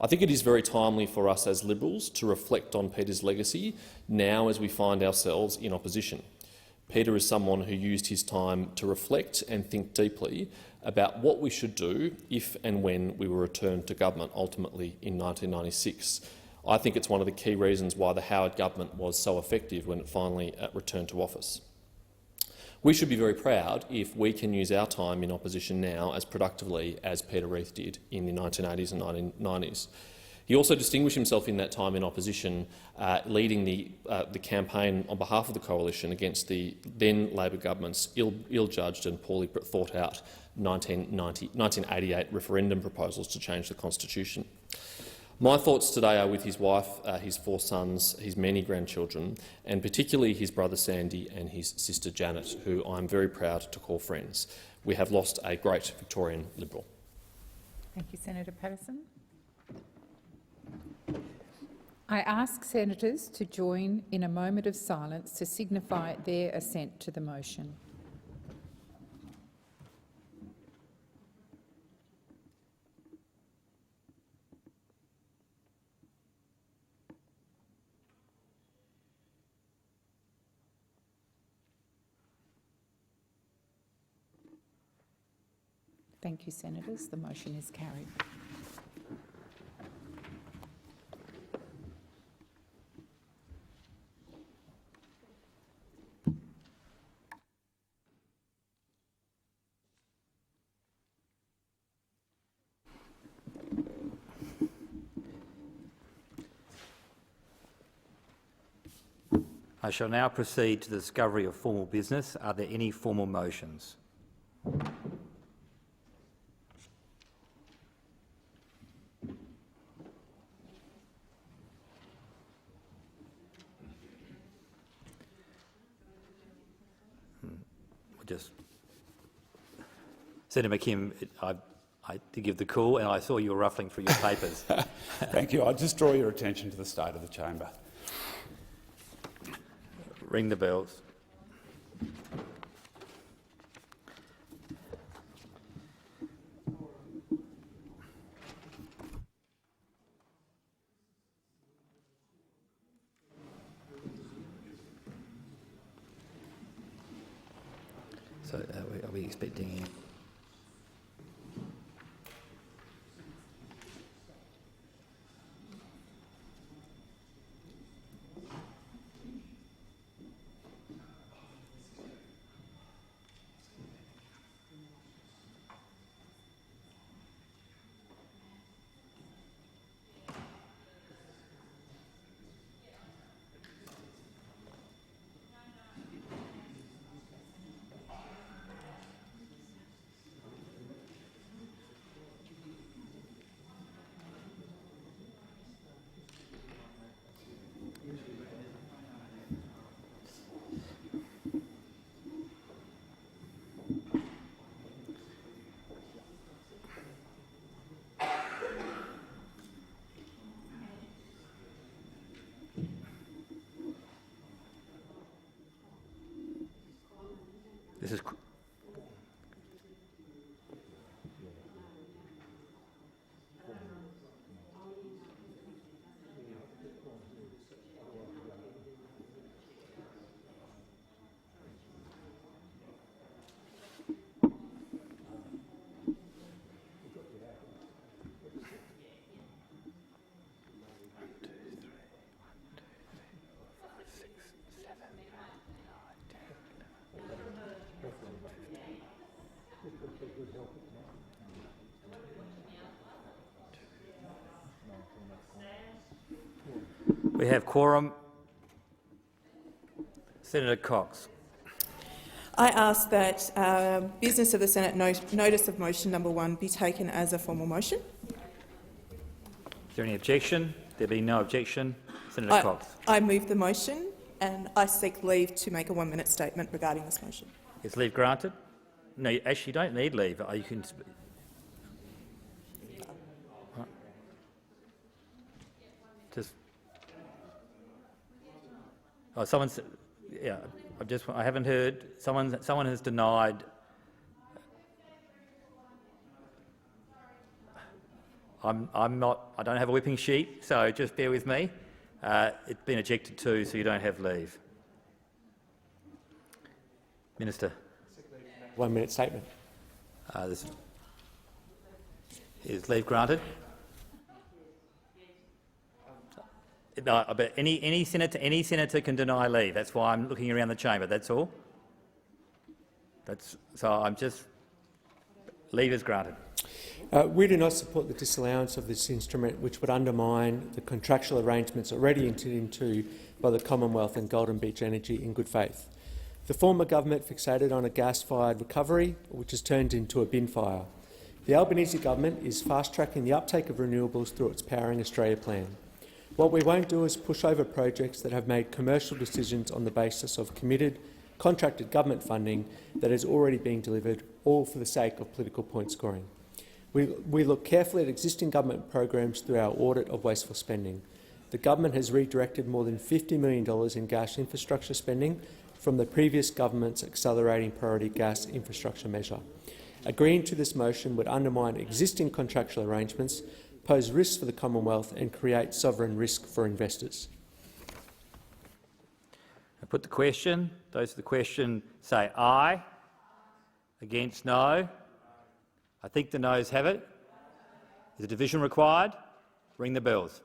I think it is very timely for us as Liberals to reflect on Peter's legacy now as we find ourselves in opposition. Peter is someone who used his time to reflect and think deeply about what we should do if and when we were returned to government, ultimately in 1996. I think it's one of the key reasons why the Howard government was so effective when it finally returned to office. We should be very proud if we can use our time in opposition now as productively as Peter Reith did in the 1980s and 1990s. He also distinguished himself in that time in opposition, leading the campaign on behalf of the coalition against the then Labor government's ill-judged and poorly thought-out 1988 referendum proposals to change the constitution. My thoughts today are with his wife, his 4 sons, his many grandchildren, and particularly his brother Sandy and his sister Janet, who I am very proud to call friends. We have lost a great Victorian Liberal. Thank you, Senator Patterson. I ask senators to join in a moment of silence to signify their assent to the motion. Thank you, senators. The motion is carried. I shall now proceed to the discovery of formal business. Are there any formal motions? Senator McKim, I did give the call and I saw you were ruffling through your papers. Thank you. I'll just draw your attention to the state of the chamber. Ring the bells. So are we expecting... We have quorum. Senator Cox. I ask that business of the Senate notice of motion number 1 be taken as a formal motion. Is there any objection? There being no objection, Senator Cox. I move the motion and I seek leave to make a 1-minute statement regarding this motion. Is leave granted? No, you actually don't need leave. You can. Just. Oh, someone's. Yeah, I haven't heard. Someone has denied. I'm not. I don't have a whipping sheet, so just bear with me. It's been objected to, so you don't have leave. Minister. 1-minute statement. Is leave granted? No, but any senator can deny leave. That's why I'm looking around the chamber. That's all. So I'm just leave is granted. We do not support the disallowance of this instrument, which would undermine the contractual arrangements already entered into by the Commonwealth and Golden Beach Energy in good faith. The former government fixated on a gas-fired recovery, which has turned into a bin fire. The Albanese government is fast-tracking the uptake of renewables through its Powering Australia plan. What we won't do is push over projects that have made commercial decisions on the basis of committed, contracted government funding that is already being delivered, all for the sake of political point scoring. We look carefully at existing government programs through our audit of wasteful spending. The government has redirected more than $50 million in gas infrastructure spending from the previous government's accelerating priority gas infrastructure measure. Agreeing to this motion would undermine existing contractual arrangements, pose risks for the Commonwealth and create sovereign risk for investors. I put the question. Those for the question say aye. Against no. I think the noes have it. Is a division required? Ring the bells.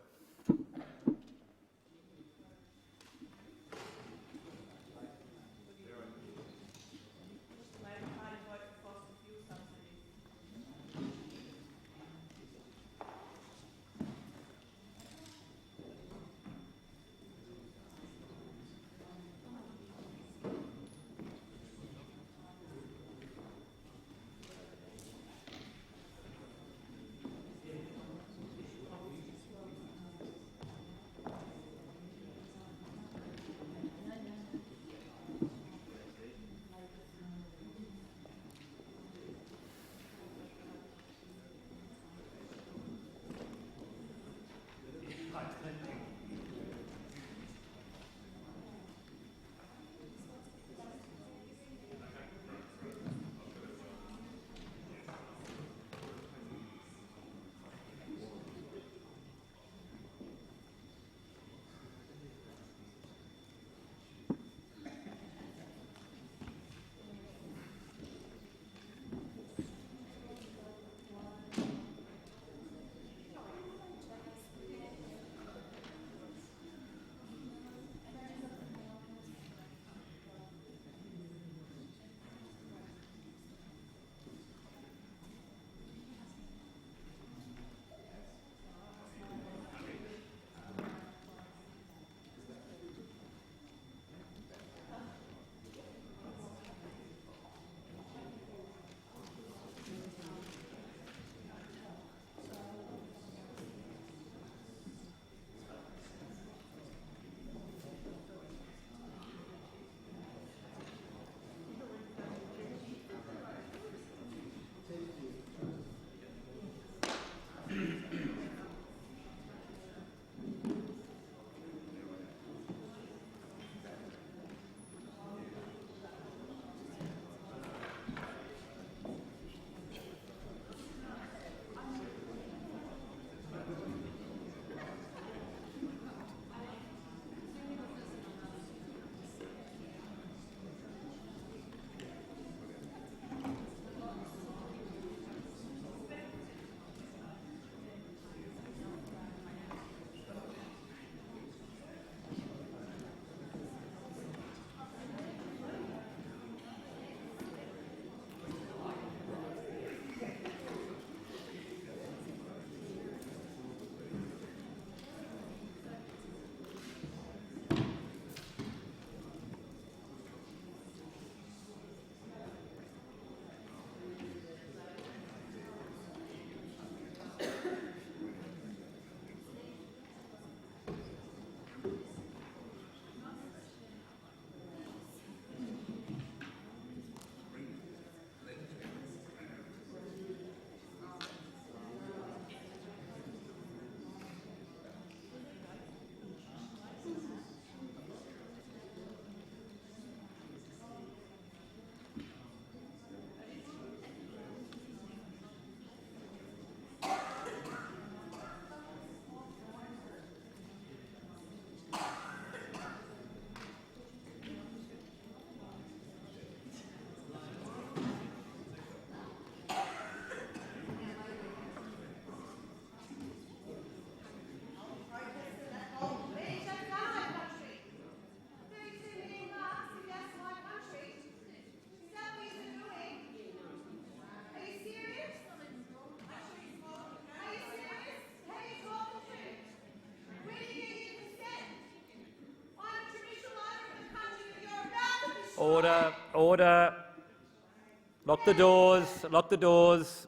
Order. Order. Lock the doors. Lock the doors.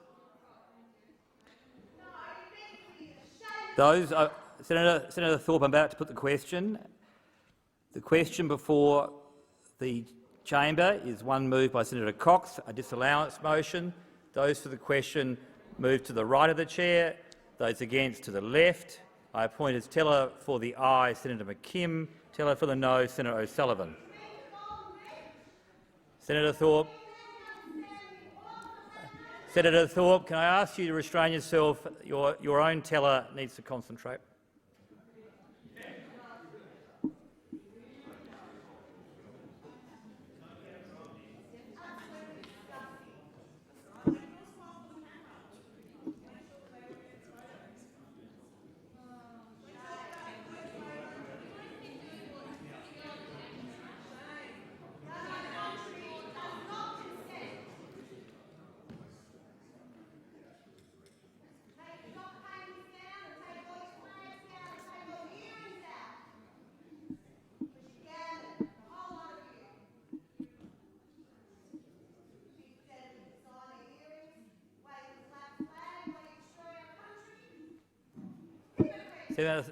Senator Thorpe, I'm about to put the question. The question before the chamber is one moved by Senator Cox, a disallowance motion. Those for the question move to the right of the chair. Those against to the left. I appoint as teller for the aye Senator McKim, teller for the no Senator O'Sullivan. Senator Thorpe. Senator Thorpe, can I ask you to restrain yourself? Your own teller needs to concentrate.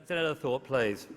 Senator Thorpe, please.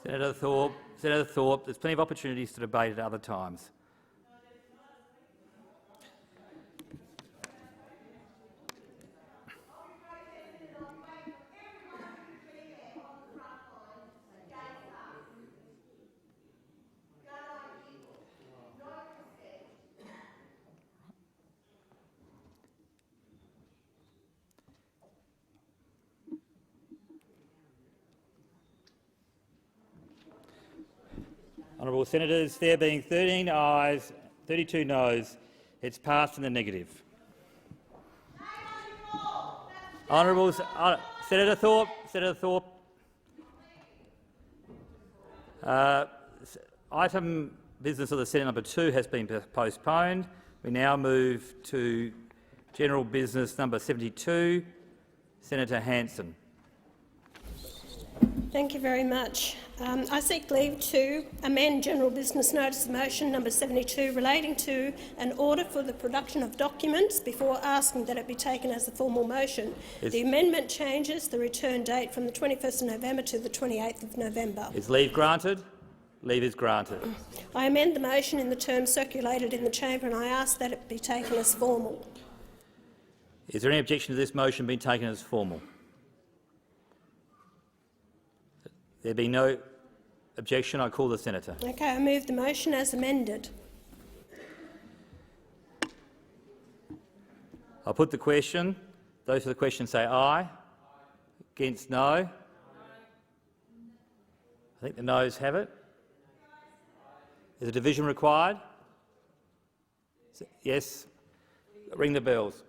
Senator Thorpe, there's plenty of opportunities to debate at other times. Honourable Senators, there being 13 ayes, 32 noes, it's passed in the negative. Honourable Senator Thorpe, item business of the Senate number 2 has been postponed. We now move to general business number 72. Senator Hanson. Thank you very much. I seek leave to amend General Business Notice Motion number 72 relating to an order for the production of documents before asking that it be taken as a formal motion. The amendment changes the return date from the 21st of November to the 28th of November. Is leave granted? Leave is granted. I amend the motion in the terms circulated in the chamber and I ask that it be taken as formal. Is there any objection to this motion being taken as formal? There being no objection, I call the senator. Okay, I move the motion as amended. I'll put the question. Those for the question say aye. Against no. I think the noes have it. Is a division required? Yes. Ring the bells.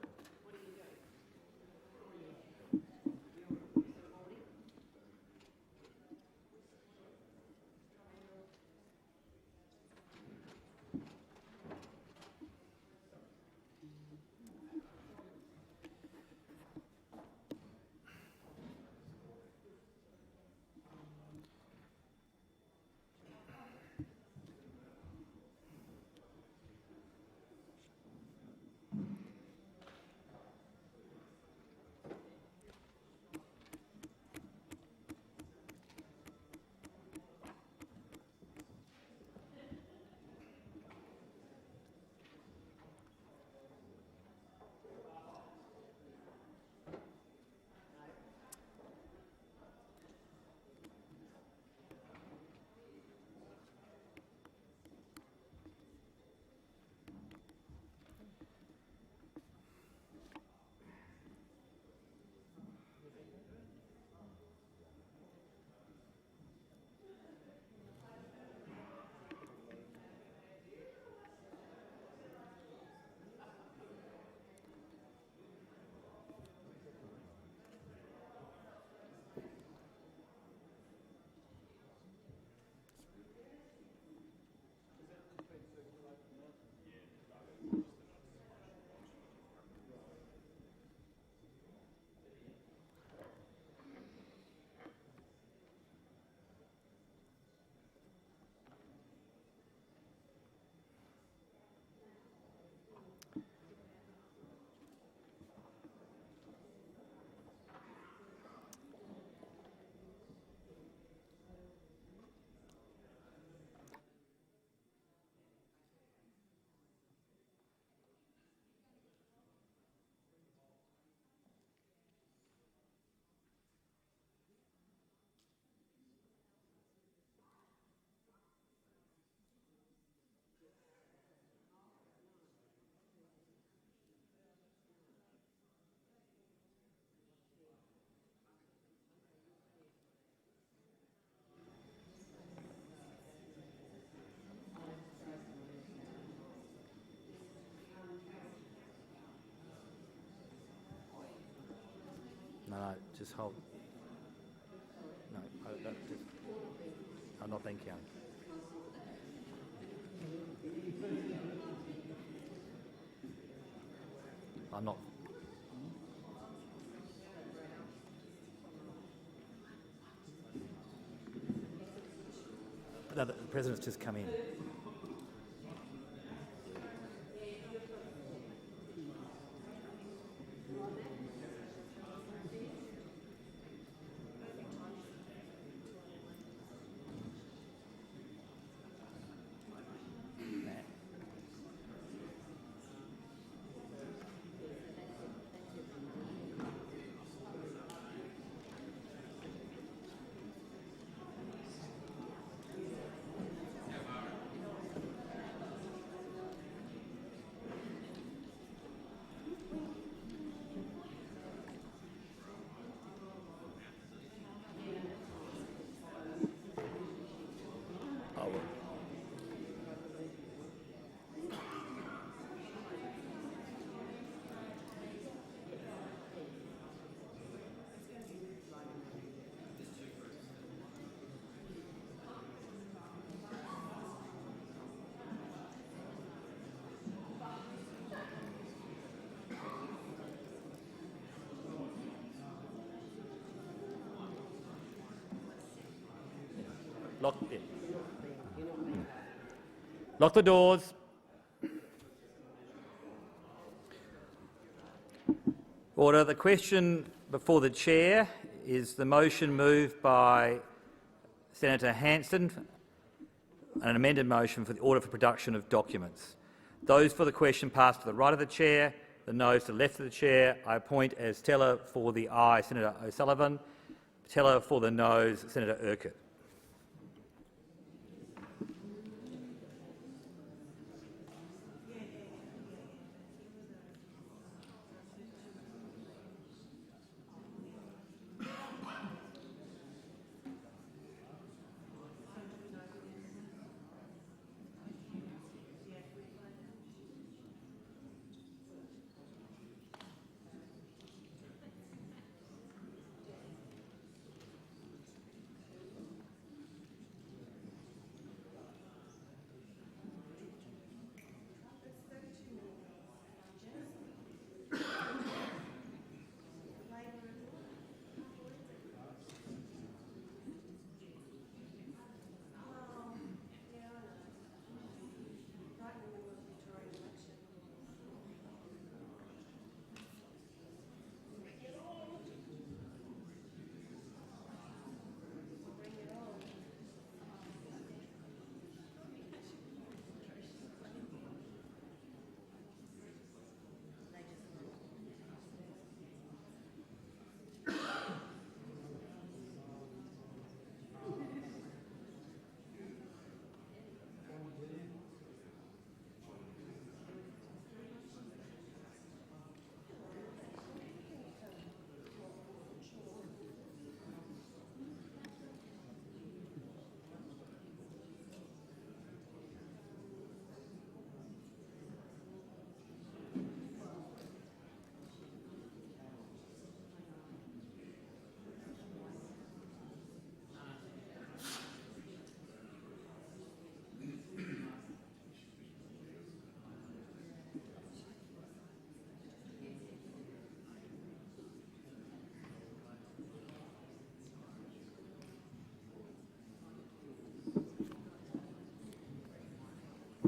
No, just hold. No, I'm not being counted. I'm not. No, the President's just come in. Lock the doors. Order. The question before the chair is the motion moved by Senator Hanson, an amended motion for the order for production of documents. Those for the question pass to the right of the chair, the noes to the left of the chair. I appoint as teller for the aye Senator O'Sullivan, teller for the noes Senator Urquhart.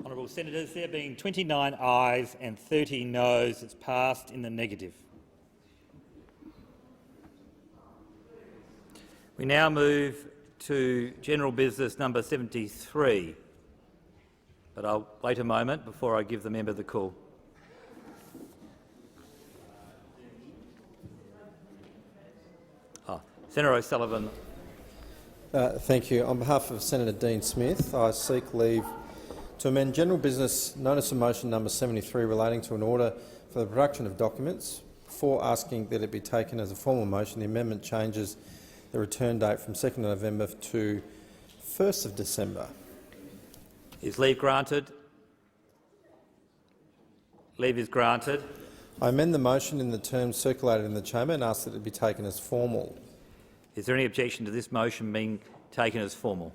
Honourable Senators, there being 29 ayes and 30 noes, it's passed in the negative. We now move to general business number 73, but I'll wait a moment before I give the member the call. Senator O'Sullivan. Thank you. On behalf of Senator Dean Smith, I seek leave to amend general business notice of motion number 73 relating to an order for the production of documents. Before asking that it be taken as a formal motion, the amendment changes the return date from 2nd November to 1st of December. Is leave granted? Leave is granted. I amend the motion in the terms circulated in the chamber and ask that it be taken as formal. Is there any objection to this motion being taken as formal?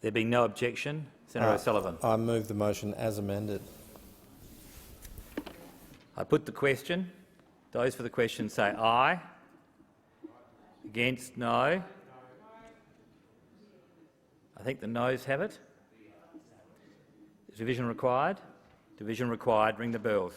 There being no objection, Senator O'Sullivan. I move the motion as amended. I put the question. Those for the question say aye. Against, no. I think the noes have it. Is division required? Division required. Ring the bells.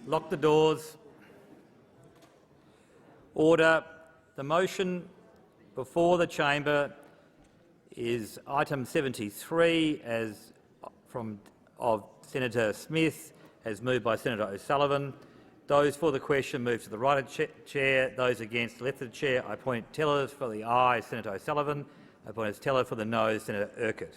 Lock the doors. Order. The motion before the chamber is item 73 of Senator Smith, as moved by Senator O'Sullivan. Those for the question move to the right of the chair. Those against the left of the chair. I appoint tellers for the aye, Senator O'Sullivan. I appoint as teller for the no, Senator Urquhart.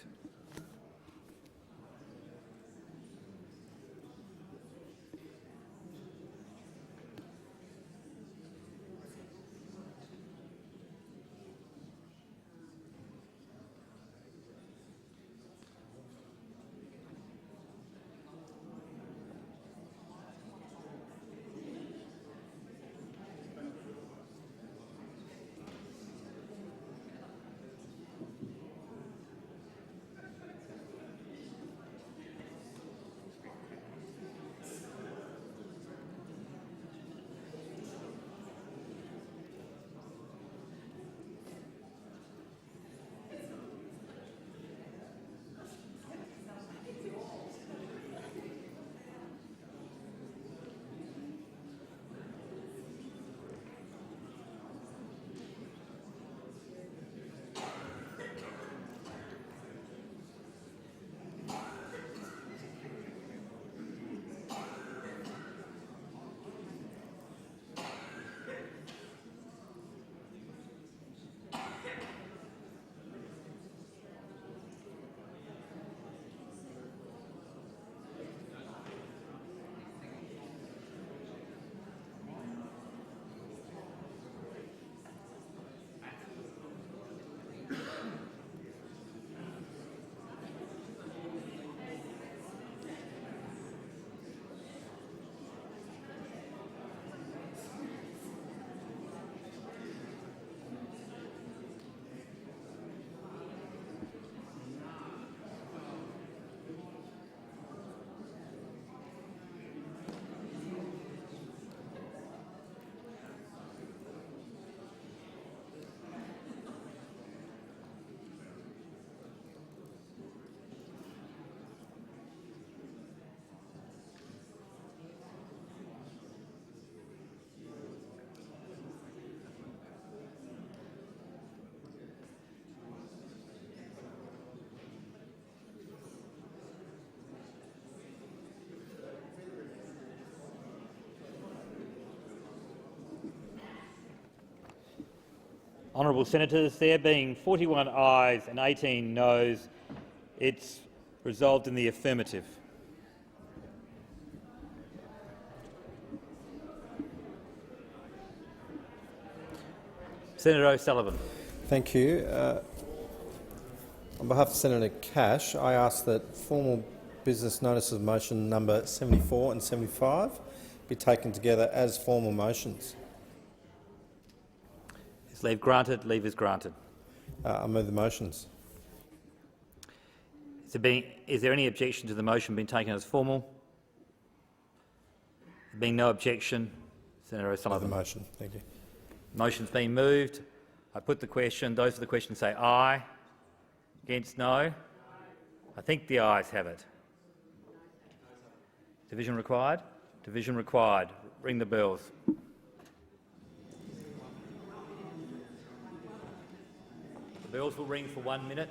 Honourable Senators, there being 41 ayes and 18 noes, it's resolved in the affirmative. Senator O'Sullivan. Thank you. On behalf of Senator Cash, I ask that formal business notices of motion number 74 and 75 be taken together as formal motions. Is leave granted? Leave is granted. I move the motions. Is there any objection to the motion being taken as formal? There being no objection, Senator O'Sullivan. The motion. Thank you. Motion's been moved. I put the question. Those for the question say aye. Against, no. I think the ayes have it. Division required? Division required. Ring the bells. The bells will ring for 1 minute.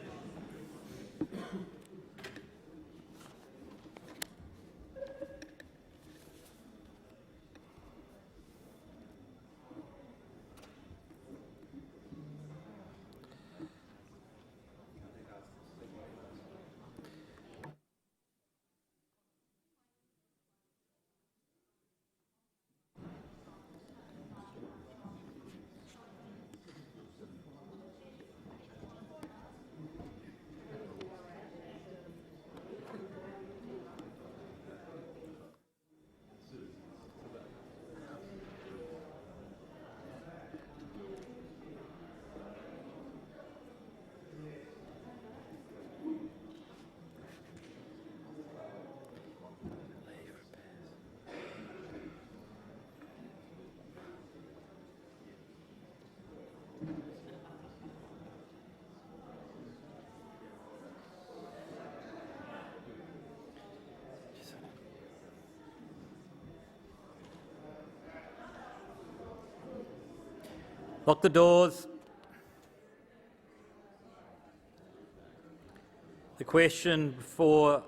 Lock the doors. The question before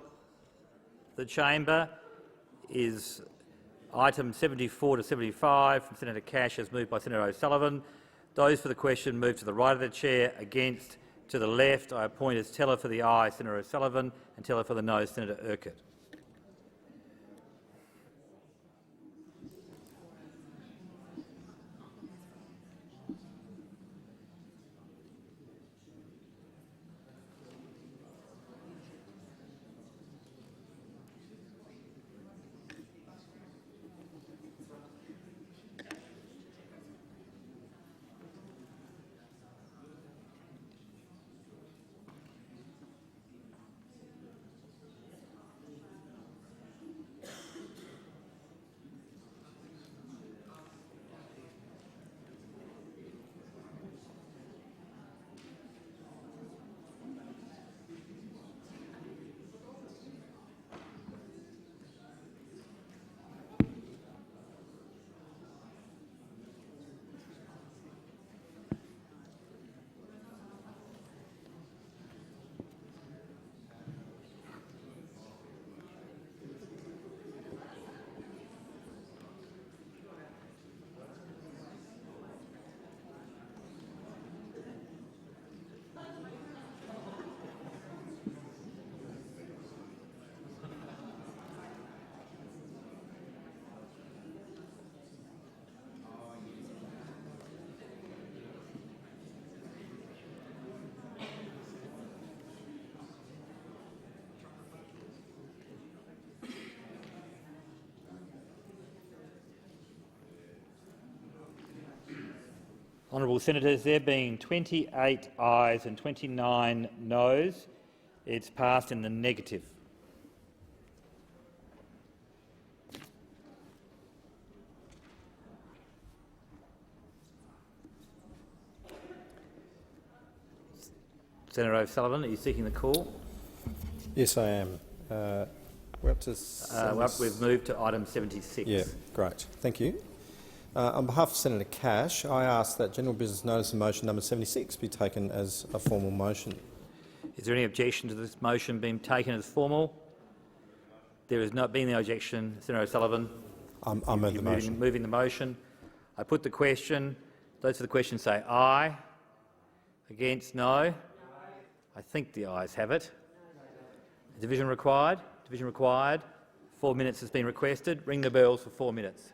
the chamber is item 74 to 75 from Senator Cash, as moved by Senator O'Sullivan. Those for the question move to the right of the chair. Against, to the left. I appoint as teller for the aye Senator O'Sullivan and teller for the no Senator Urquhart. Honourable Senators, there being 28 ayes and 29 noes, it's passed in the negative. Senator O'Sullivan, are you seeking the call? Yes, I am. We're up to we've moved to item 76. Yeah, great. Thank you. On behalf of Senator Cash, I ask that general business notice of motion number 76 be taken as a formal motion. Is there any objection to this motion being taken as formal? There has not been the objection. Senator O'Sullivan. I move the motion. Moving the motion. I put the question. Those for the question say aye. Against? No. I think the ayes have it. Division required? Division required. 4 minutes has been requested. Ring the bells for 4 minutes.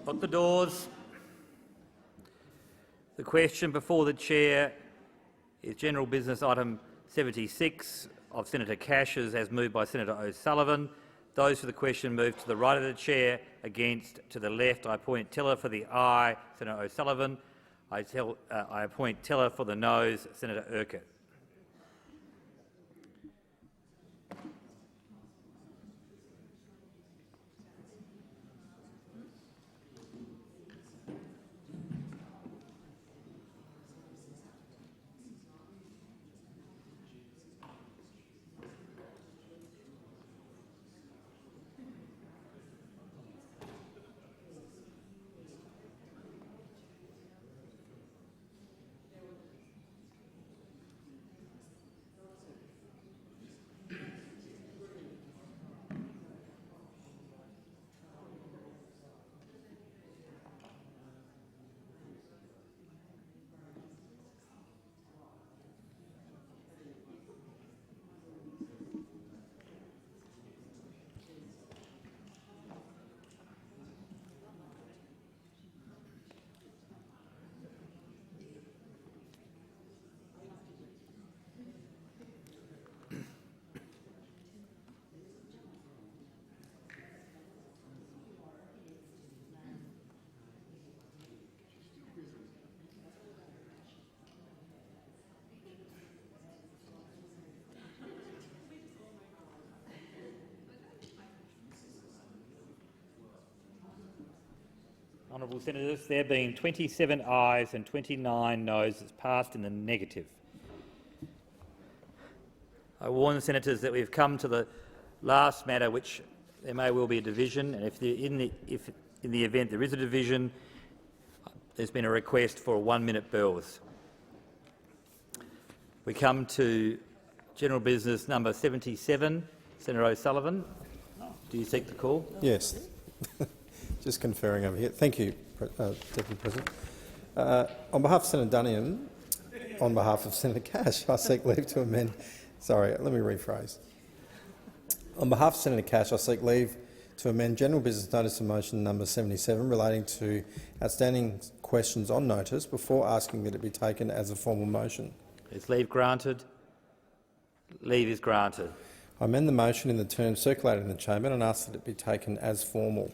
Lock the doors. The question before the chair is general business item 76 of Senator Cash's, as moved by Senator O'Sullivan. Those for the question move to the right of the chair. Against to the left. I appoint teller for the aye, Senator O'Sullivan. I appoint teller for the noes, Senator Urquhart. Honourable Senators, there being 27 ayes and 29 noes, it's passed in the negative. I warn the senators that we've come to the last matter, which there may well be a division, and if in the event there is a division, there's been a request for 1-minute bells. We come to general business number 77. Senator O'Sullivan, do you seek the call? Yes. Just conferring over here. Thank you, Deputy President. On behalf of Senator Duniam, on behalf of Senator Cash, I seek leave to amend. Sorry, let me rephrase. On behalf of Senator Cash, I seek leave to amend General Business Notice of Motion number 77 relating to outstanding questions on notice before asking that it be taken as a formal motion. Is leave granted? Leave is granted. I amend the motion in the terms circulated in the chamber and ask that it be taken as formal.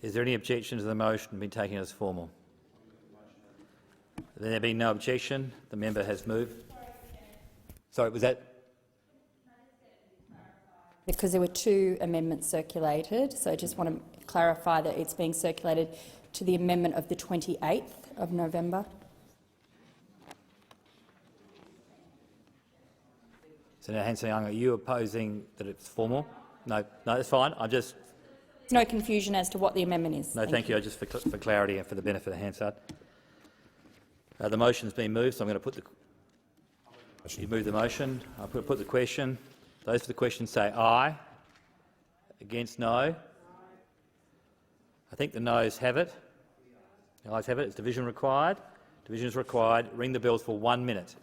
Is there any objection to the motion being taken as formal? There being no objection, the member has moved. Sorry, was that? Because there were 2 amendments circulated, so I just want to clarify that it's being circulated to the amendment of the 28th of November. Senator Hanson-Young, are you opposing that it's formal? No, that's fine. I'm just. No confusion as to what the amendment is. No, thank you. Just for clarity and for the benefit of Hansard. The motion's been moved, so I'm going to put the. You move the motion. I'll put the question. Those for the question say aye. Against, no. I think the noes have it. The ayes have it. Is division required? Division is required. Ring the bells for 1 minute.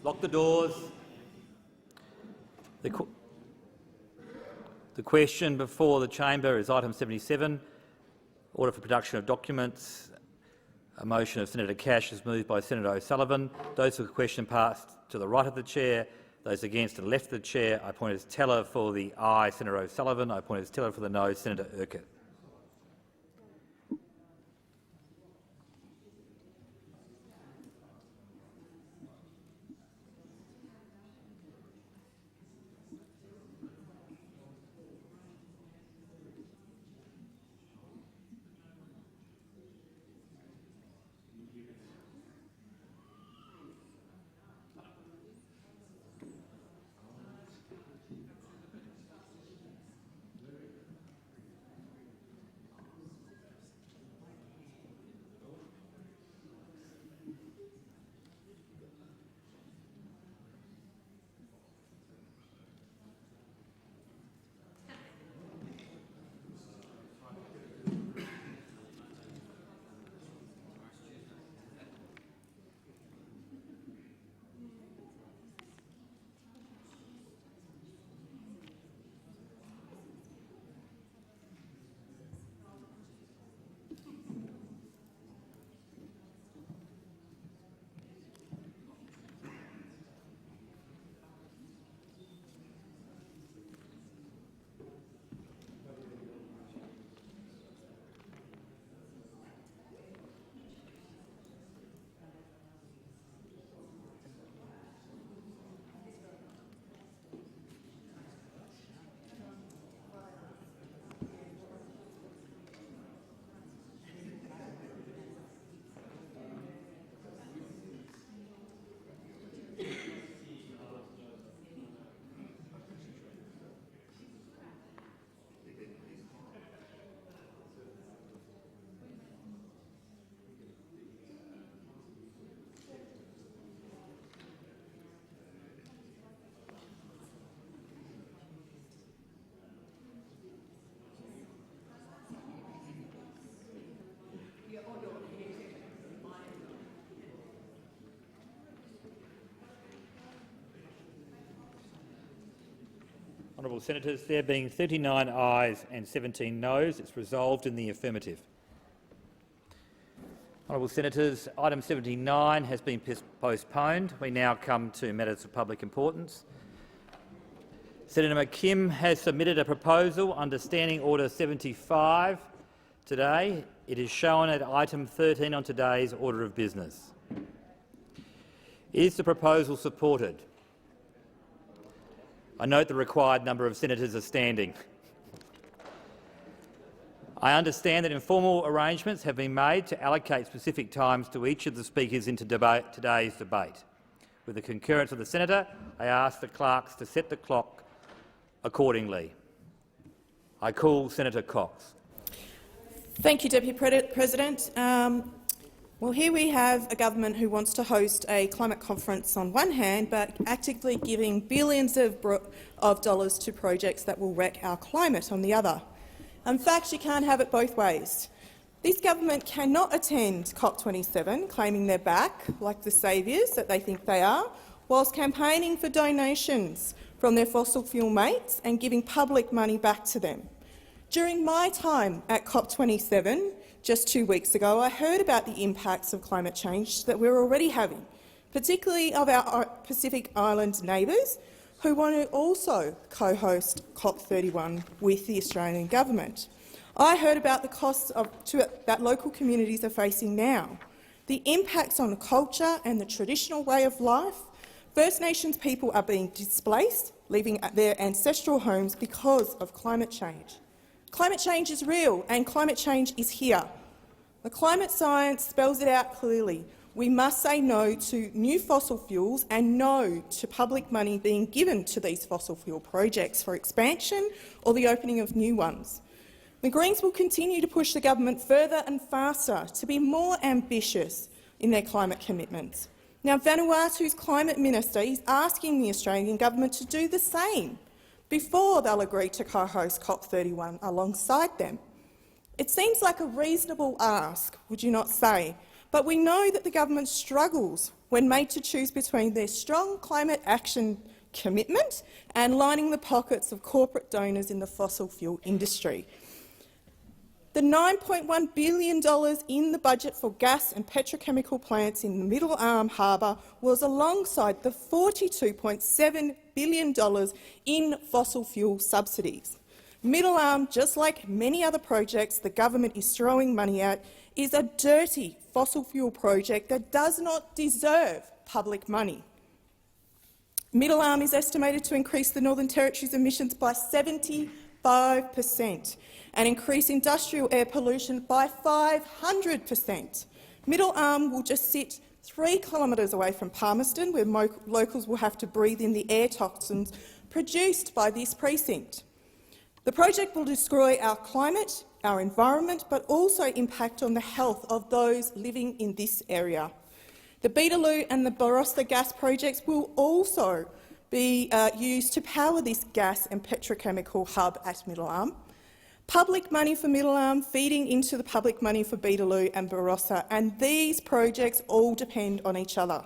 Lock the doors. The question before the chamber is item 77, order for production of documents. A motion of Senator Cash is moved by Senator O'Sullivan. Those for the question passed to the right of the chair. Those against to the left of the chair. I point as teller for the aye, Senator O'Sullivan. I point as teller for the no, Senator Urquhart. Honourable Senators, there being 39 ayes and 17 noes, it's resolved in the affirmative. Honourable Senators, item 79 has been postponed. We now come to matters of public importance. Senator McKim has submitted a proposal under Standing Order 75 today. It is shown at item 13 on today's order of business. Is the proposal supported? I note the required number of senators are standing. I understand that informal arrangements have been made to allocate specific times to each of the speakers into today's debate. With the concurrence of the senator, I ask the clerks to set the clock accordingly. I call Senator Cox. Thank you, Deputy President. Well, here we have a government who wants to host a climate conference on one hand, but actively giving billions of dollars to projects that will wreck our climate on the other. In fact, you can't have it both ways. This government cannot attend COP27, claiming they're back, like the saviours that they think they are, whilst campaigning for donations from their fossil fuel mates and giving public money back to them. During my time at COP27, just 2 weeks ago, I heard about the impacts of climate change that we're already having, particularly of our Pacific Island neighbours, who want to also co-host COP31 with the Australian government. I heard about the costs that local communities are facing now, the impacts on the culture and the traditional way of life. First Nations people are being displaced, leaving their ancestral homes because of climate change. Climate change is real and climate change is here. The climate science spells it out clearly. We must say no to new fossil fuels and no to public money being given to these fossil fuel projects for expansion or the opening of new ones. The Greens will continue to push the government further and faster to be more ambitious in their climate commitments. Now, Vanuatu's climate minister is asking the Australian government to do the same before they'll agree to co-host COP31 alongside them. It seems like a reasonable ask, would you not say? But we know that the government struggles when made to choose between their strong climate action commitment and lining the pockets of corporate donors in the fossil fuel industry. The $9.1 billion in the budget for gas and petrochemical plants in the Middle Arm Harbour was alongside the $42.7 billion in fossil fuel subsidies. Middle Arm, just like many other projects the government is throwing money at, is a dirty fossil fuel project that does not deserve public money. Middle Arm is estimated to increase the Northern Territory's emissions by 75% and increase industrial air pollution by 500%. Middle Arm will just sit 3 kilometres away from Palmerston, where locals will have to breathe in the air toxins produced by this precinct. The project will destroy our climate, our environment, but also impact on the health of those living in this area. The Beetaloo and the Barossa gas projects will also be used to power this gas and petrochemical hub at Middle Arm. Public money for Middle Arm feeding into the public money for Beetaloo and Barossa, and these projects all depend on each other.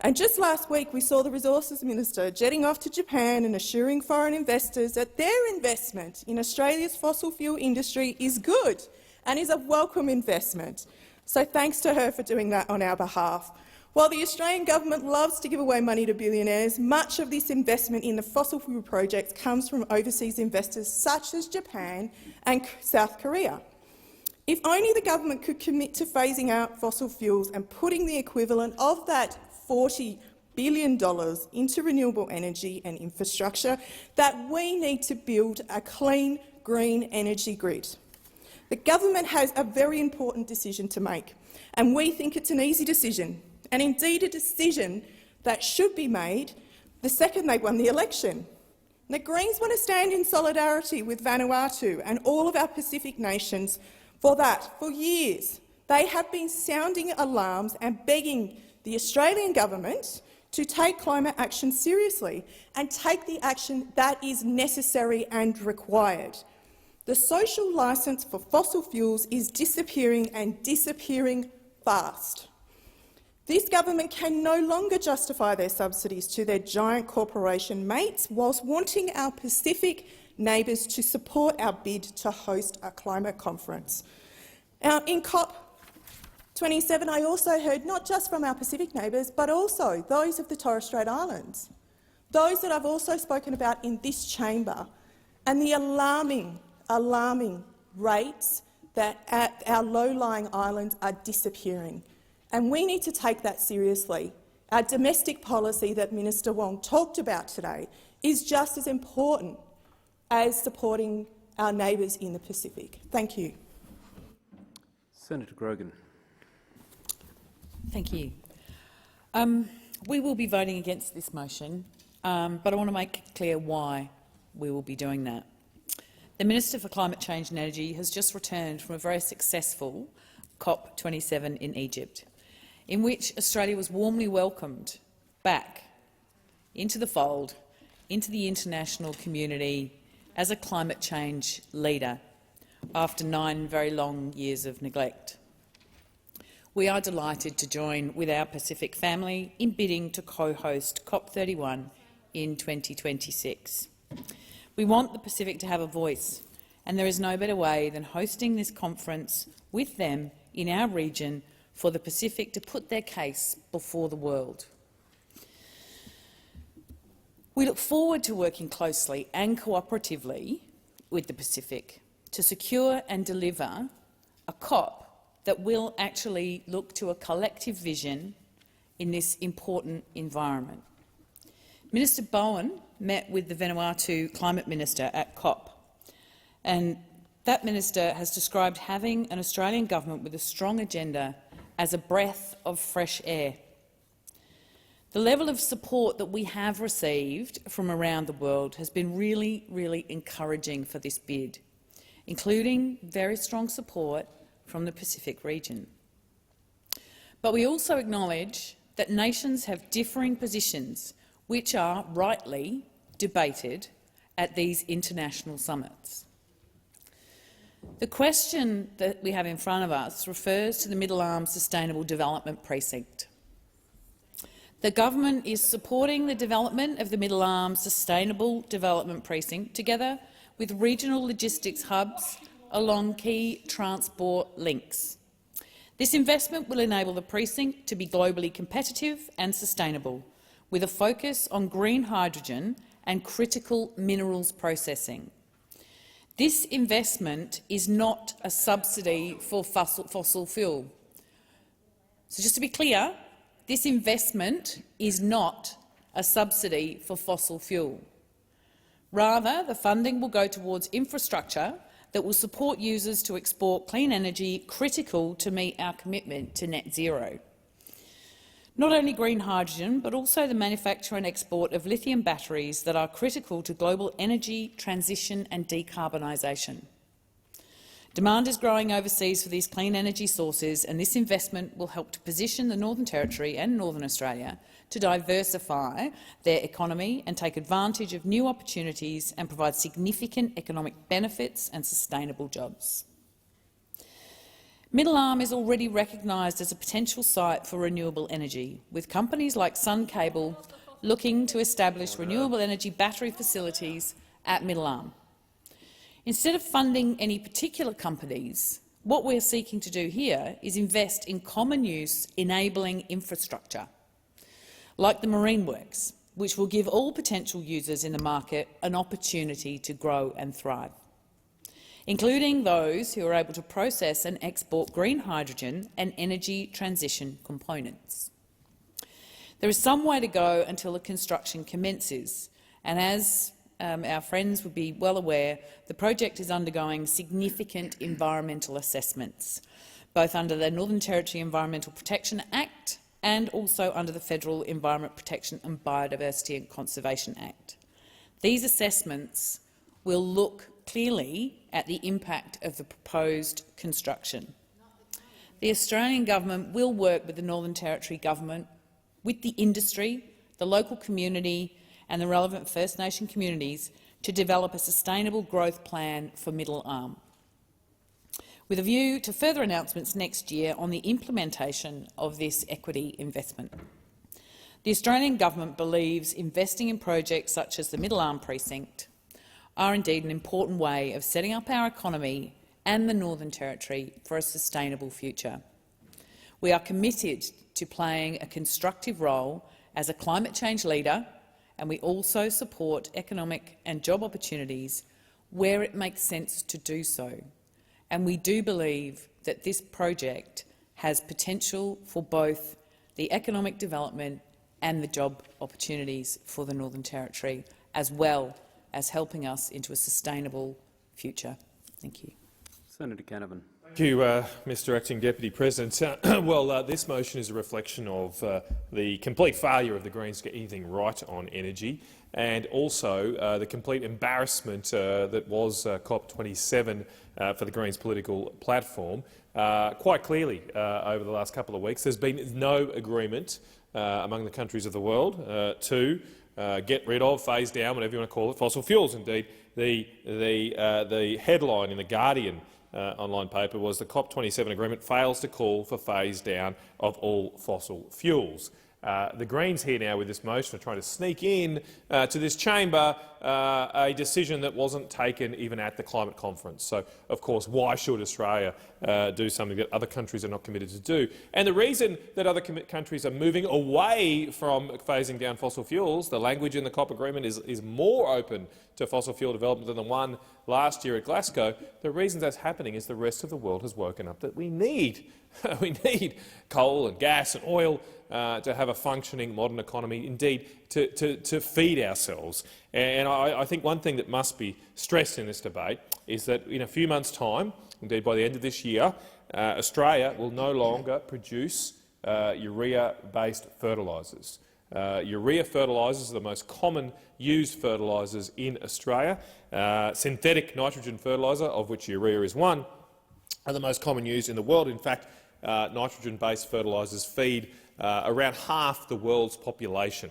And just last week we saw the Resources Minister jetting off to Japan and assuring foreign investors that their investment in Australia's fossil fuel industry is good and is a welcome investment. So thanks to her for doing that on our behalf. While the Australian government loves to give away money to billionaires, much of this investment in the fossil fuel projects comes from overseas investors such as Japan and South Korea. If only the government could commit to phasing out fossil fuels and putting the equivalent of that $40 billion into renewable energy and infrastructure, that we need to build a clean, green energy grid. The government has a very important decision to make, and we think it's an easy decision, and indeed a decision that should be made the second they won the election. The Greens want to stand in solidarity with Vanuatu and all of our Pacific nations for that. For years, they have been sounding alarms and begging the Australian government to take climate action seriously and take the action that is necessary and required. The social licence for fossil fuels is disappearing and disappearing fast. This government can no longer justify their subsidies to their giant corporation mates whilst wanting our Pacific neighbours to support our bid to host a climate conference. In COP27, I also heard not just from our Pacific neighbours, but also those of the Torres Strait Islands, those that I've also spoken about in this chamber, and the alarming rates that our low-lying islands are disappearing. And we need to take that seriously. Our domestic policy that Minister Wong talked about today is just as important as supporting our neighbours in the Pacific. Thank you. Senator Grogan. Thank you. We will be voting against this motion, but I want to make clear why we will be doing that. The Minister for Climate Change and Energy has just returned from a very successful COP27 in Egypt, in which Australia was warmly welcomed back into the fold, into the international community as a climate change leader after 9 very long years of neglect. We are delighted to join with our Pacific family in bidding to co-host COP31 in 2026. We want the Pacific to have a voice, and there is no better way than hosting this conference with them in our region for the Pacific to put their case before the world. We look forward to working closely and cooperatively with the Pacific to secure and deliver a COP that will actually look to a collective vision in this important environment. Minister Bowen met with the Vanuatu Climate Minister at COP, and that minister has described having an Australian government with a strong agenda as a breath of fresh air. The level of support that we have received from around the world has been really, really encouraging for this bid, including very strong support from the Pacific region. But we also acknowledge that nations have differing positions which are rightly debated at these international summits. The question that we have in front of us refers to the Middle Arm Sustainable Development Precinct. The government is supporting the development of the Middle Arm Sustainable Development Precinct together with regional logistics hubs along key transport links. This investment will enable the precinct to be globally competitive and sustainable, with a focus on green hydrogen and critical minerals processing. This investment is not a subsidy for fossil fuel. So just to be clear, this investment is not a subsidy for fossil fuel. Rather, the funding will go towards infrastructure that will support users to export clean energy critical to meet our commitment to net zero. Not only green hydrogen, but also the manufacture and export of lithium batteries that are critical to global energy transition and decarbonisation. Demand is growing overseas for these clean energy sources, and this investment will help to position the Northern Territory and Northern Australia to diversify their economy and take advantage of new opportunities and provide significant economic benefits and sustainable jobs. Middle Arm is already recognised as a potential site for renewable energy, with companies like Sun Cable looking to establish renewable energy battery facilities at Middle Arm. Instead of funding any particular companies, what we're seeking to do here is invest in common use enabling infrastructure, like the Marine Works, which will give all potential users in the market an opportunity to grow and thrive, including those who are able to process and export green hydrogen and energy transition components. There is some way to go until the construction commences, and as our friends would be well aware, the project is undergoing significant environmental assessments, both under the Northern Territory Environmental Protection Act and also under the Federal Environment Protection and Biodiversity and Conservation Act. These assessments will look clearly at the impact of the proposed construction. The Australian government will work with the Northern Territory government, with the industry, the local community and the relevant First Nation communities to develop a sustainable growth plan for Middle Arm. with a view to further announcements next year on the implementation of this equity investment. The Australian government believes investing in projects such as the Middle Arm Precinct are indeed an important way of setting up our economy and the Northern Territory for a sustainable future. We are committed to playing a constructive role as a climate change leader, and we also support economic and job opportunities where it makes sense to do so. And we do believe that this project has potential for both the economic development and the job opportunities for the Northern Territory, as well as helping us into a sustainable future. Thank you. Senator Canavan. Thank you, Mr Acting Deputy President. This motion is a reflection of the complete failure of the Greens to get anything right on energy, and also the complete embarrassment that was COP27 for the Greens' political platform. Quite clearly, over the last couple of weeks, there's been no agreement among the countries of the world to get rid of, phase down, whatever you want to call it, fossil fuels. Indeed, the headline in The Guardian online paper was the COP27 agreement fails to call for phase down of all fossil fuels. The Greens here now with this motion are trying to sneak in to this chamber a decision that wasn't taken even at the climate conference. So, of course, why should Australia do something that other countries are not committed to do? And the reason that other countries are moving away from phasing down fossil fuels, the language in the COP agreement is more open to fossil fuel development than the one last year at Glasgow. The reason that's happening is the rest of the world has woken up that we need coal and gas and oil to have a functioning modern economy, indeed to feed ourselves. And I think one thing that must be stressed in this debate is that in a few months' time, indeed by the end of this year, Australia will no longer produce urea-based fertilisers. Urea fertilisers are the most common used fertilisers in Australia. Synthetic nitrogen fertiliser, of which urea is one, are the most common used in the world. In fact, nitrogen-based fertilisers feed around half the world's population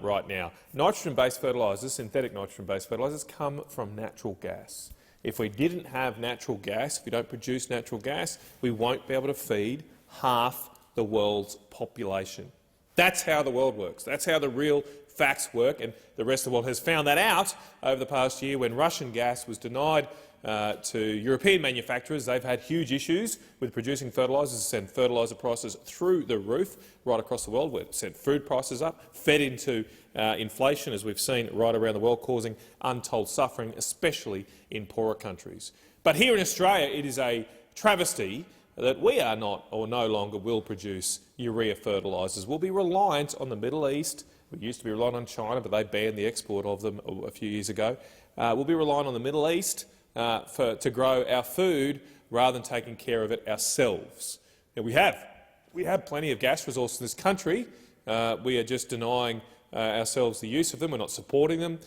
right now. Nitrogen-based fertilisers, synthetic nitrogen-based fertilisers, come from natural gas. If we didn't have natural gas, if we don't produce natural gas, we won't be able to feed half the world's population. That's how the world works. That's how the real facts work, and the rest of the world has found that out over the past year when Russian gas was denied to European manufacturers. They've had huge issues with producing fertilisers, sent fertiliser prices through the roof right across the world, where it sent food prices up, fed into inflation, as we've seen right around the world, causing untold suffering, especially in poorer countries. But here in Australia, it is a travesty that we are not, or no longer will produce urea fertilisers. We'll be reliant on the Middle East. We used to be reliant on China, but they banned the export of them a few years ago. We'll be relying on the Middle East to grow our food rather than taking care of it ourselves. And we have plenty of gas resources in this country. We are just denying ourselves the use of them. We're not supporting them.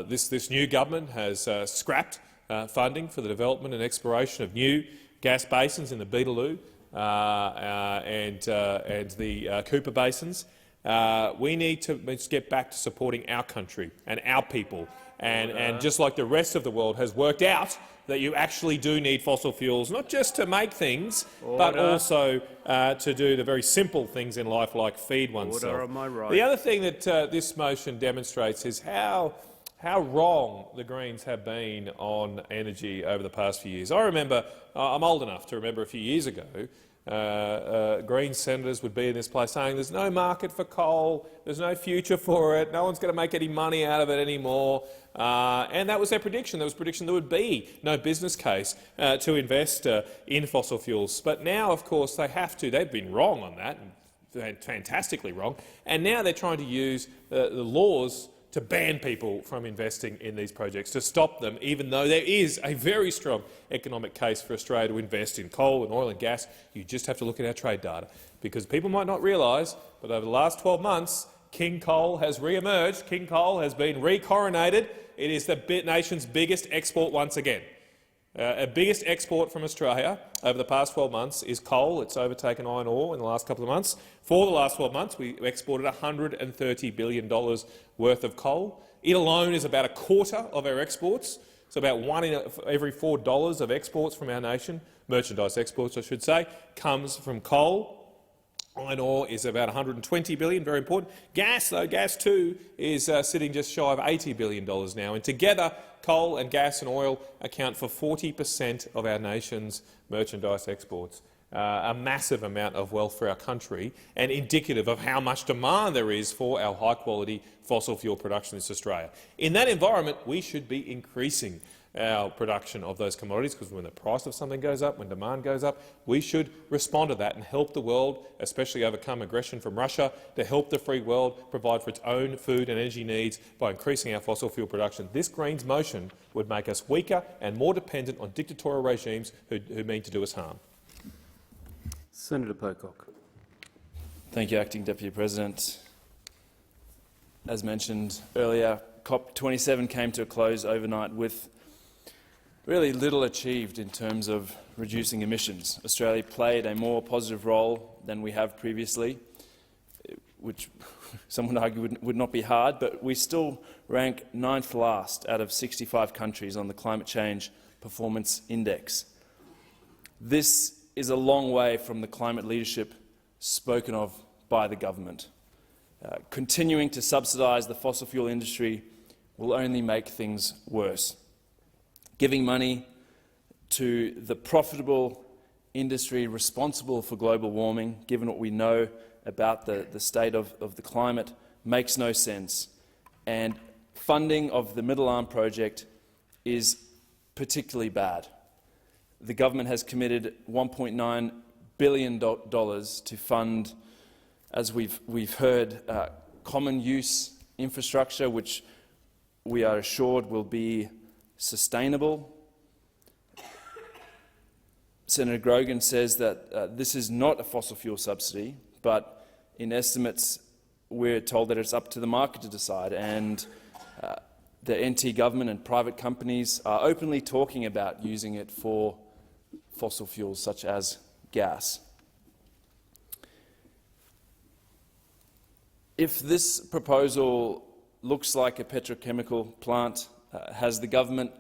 This new government has scrapped funding for the development and exploration of new gas basins in the Beetaloo and the Cooper basins. We need to get back to supporting our country and our people. And just like the rest of the world has worked out that you actually do need fossil fuels, not just to make things, but also to do the very simple things in life like feed oneself. Am I right? The other thing that this motion demonstrates is how wrong the Greens have been on energy over the past few years. I remember, I'm old enough to remember a few years ago, Greens senators would be in this place saying there's no market for coal, there's no future for it, no one's going to make any money out of it anymore. And that was their prediction. There was a prediction there would be no business case to invest in fossil fuels. But now, of course, they have to. They've been wrong on that, fantastically wrong. And now they're trying to use the laws to ban people from investing in these projects, to stop them, even though there is a very strong economic case for Australia to invest in coal and oil and gas. You just have to look at our trade data, because people might not realise, but over the last 12 months, King Coal has re-emerged. King Coal has been re-coronated. It is the nation's biggest export once again. Our biggest export from Australia over the past 12 months is coal. It's overtaken iron ore in the last couple of months. For the last 12 months, we exported $130 billion worth of coal. It alone is about a quarter of our exports. So about one in every $4 of exports from our nation, merchandise exports I should say, comes from coal. Iron ore is about $120 billion, very important. Gas, though, gas too is sitting just shy of $80 billion now, and together coal and gas and oil account for 40% of our nation's merchandise exports. A massive amount of wealth for our country and indicative of how much demand there is for our high-quality fossil fuel production in Australia. In that environment, we should be increasing our production of those commodities, because when the price of something goes up, when demand goes up, we should respond to that and help the world, especially overcome aggression from Russia, to help the free world provide for its own food and energy needs by increasing our fossil fuel production. This Greens motion would make us weaker and more dependent on dictatorial regimes who mean to do us harm. Senator Pocock. Thank you, Acting Deputy President. As mentioned earlier, COP27 came to a close overnight with really little achieved in terms of reducing emissions. Australia played a more positive role than we have previously, which some would argue would not be hard, but we still rank 9th last out of 65 countries on the Climate Change Performance Index. This is a long way from the climate leadership spoken of by the government. Continuing to subsidise the fossil fuel industry will only make things worse. Giving money to the profitable industry responsible for global warming, given what we know about the state of the climate, makes no sense. And funding of the Middle Arm project is particularly bad. The government has committed $1.9 billion to fund, as we've heard, common use infrastructure, which we are assured will be sustainable. Senator Grogan says that this is not a fossil fuel subsidy, but in estimates we're told that it's up to the market to decide, and the NT government and private companies are openly talking about using it for fossil fuels such as gas. If this proposal looks like a petrochemical plant, has the government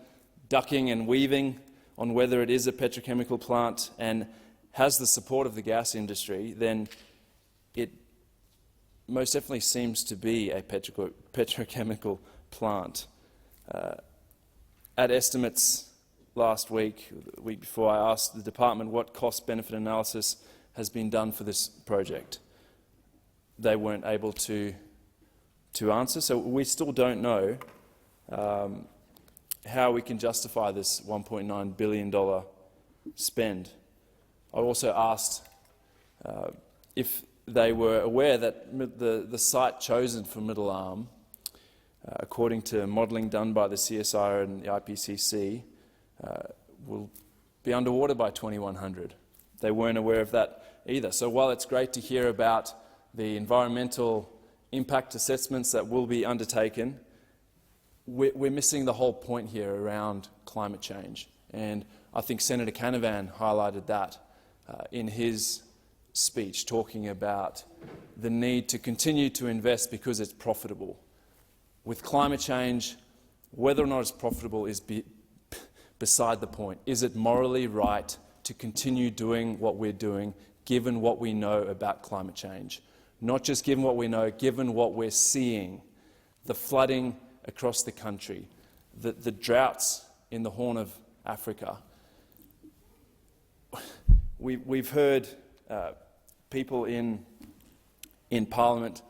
ducking and weaving on whether it is a petrochemical plant and has the support of the gas industry, then it most definitely seems to be a petrochemical plant. At estimates last week, the week before, I asked the department what cost-benefit analysis has been done for this project. They weren't able to answer, so we still don't know how we can justify this $1.9 billion spend. I also asked if they were aware that the site chosen for Middle Arm, according to modelling done by the CSIRO and the IPCC, will be underwater by 2100. They weren't aware of that either. So while it's great to hear about the environmental impact assessments that will be undertaken, we're missing the whole point here around climate change. And I think Senator Canavan highlighted that in his speech, talking about the need to continue to invest because it's profitable. With climate change, whether or not it's profitable is beside the point. Is it morally right to continue doing what we're doing, given what we know about climate change? Not just given what we know, given what we're seeing, the flooding across the country, the droughts in the Horn of Africa. We've heard people in Parliament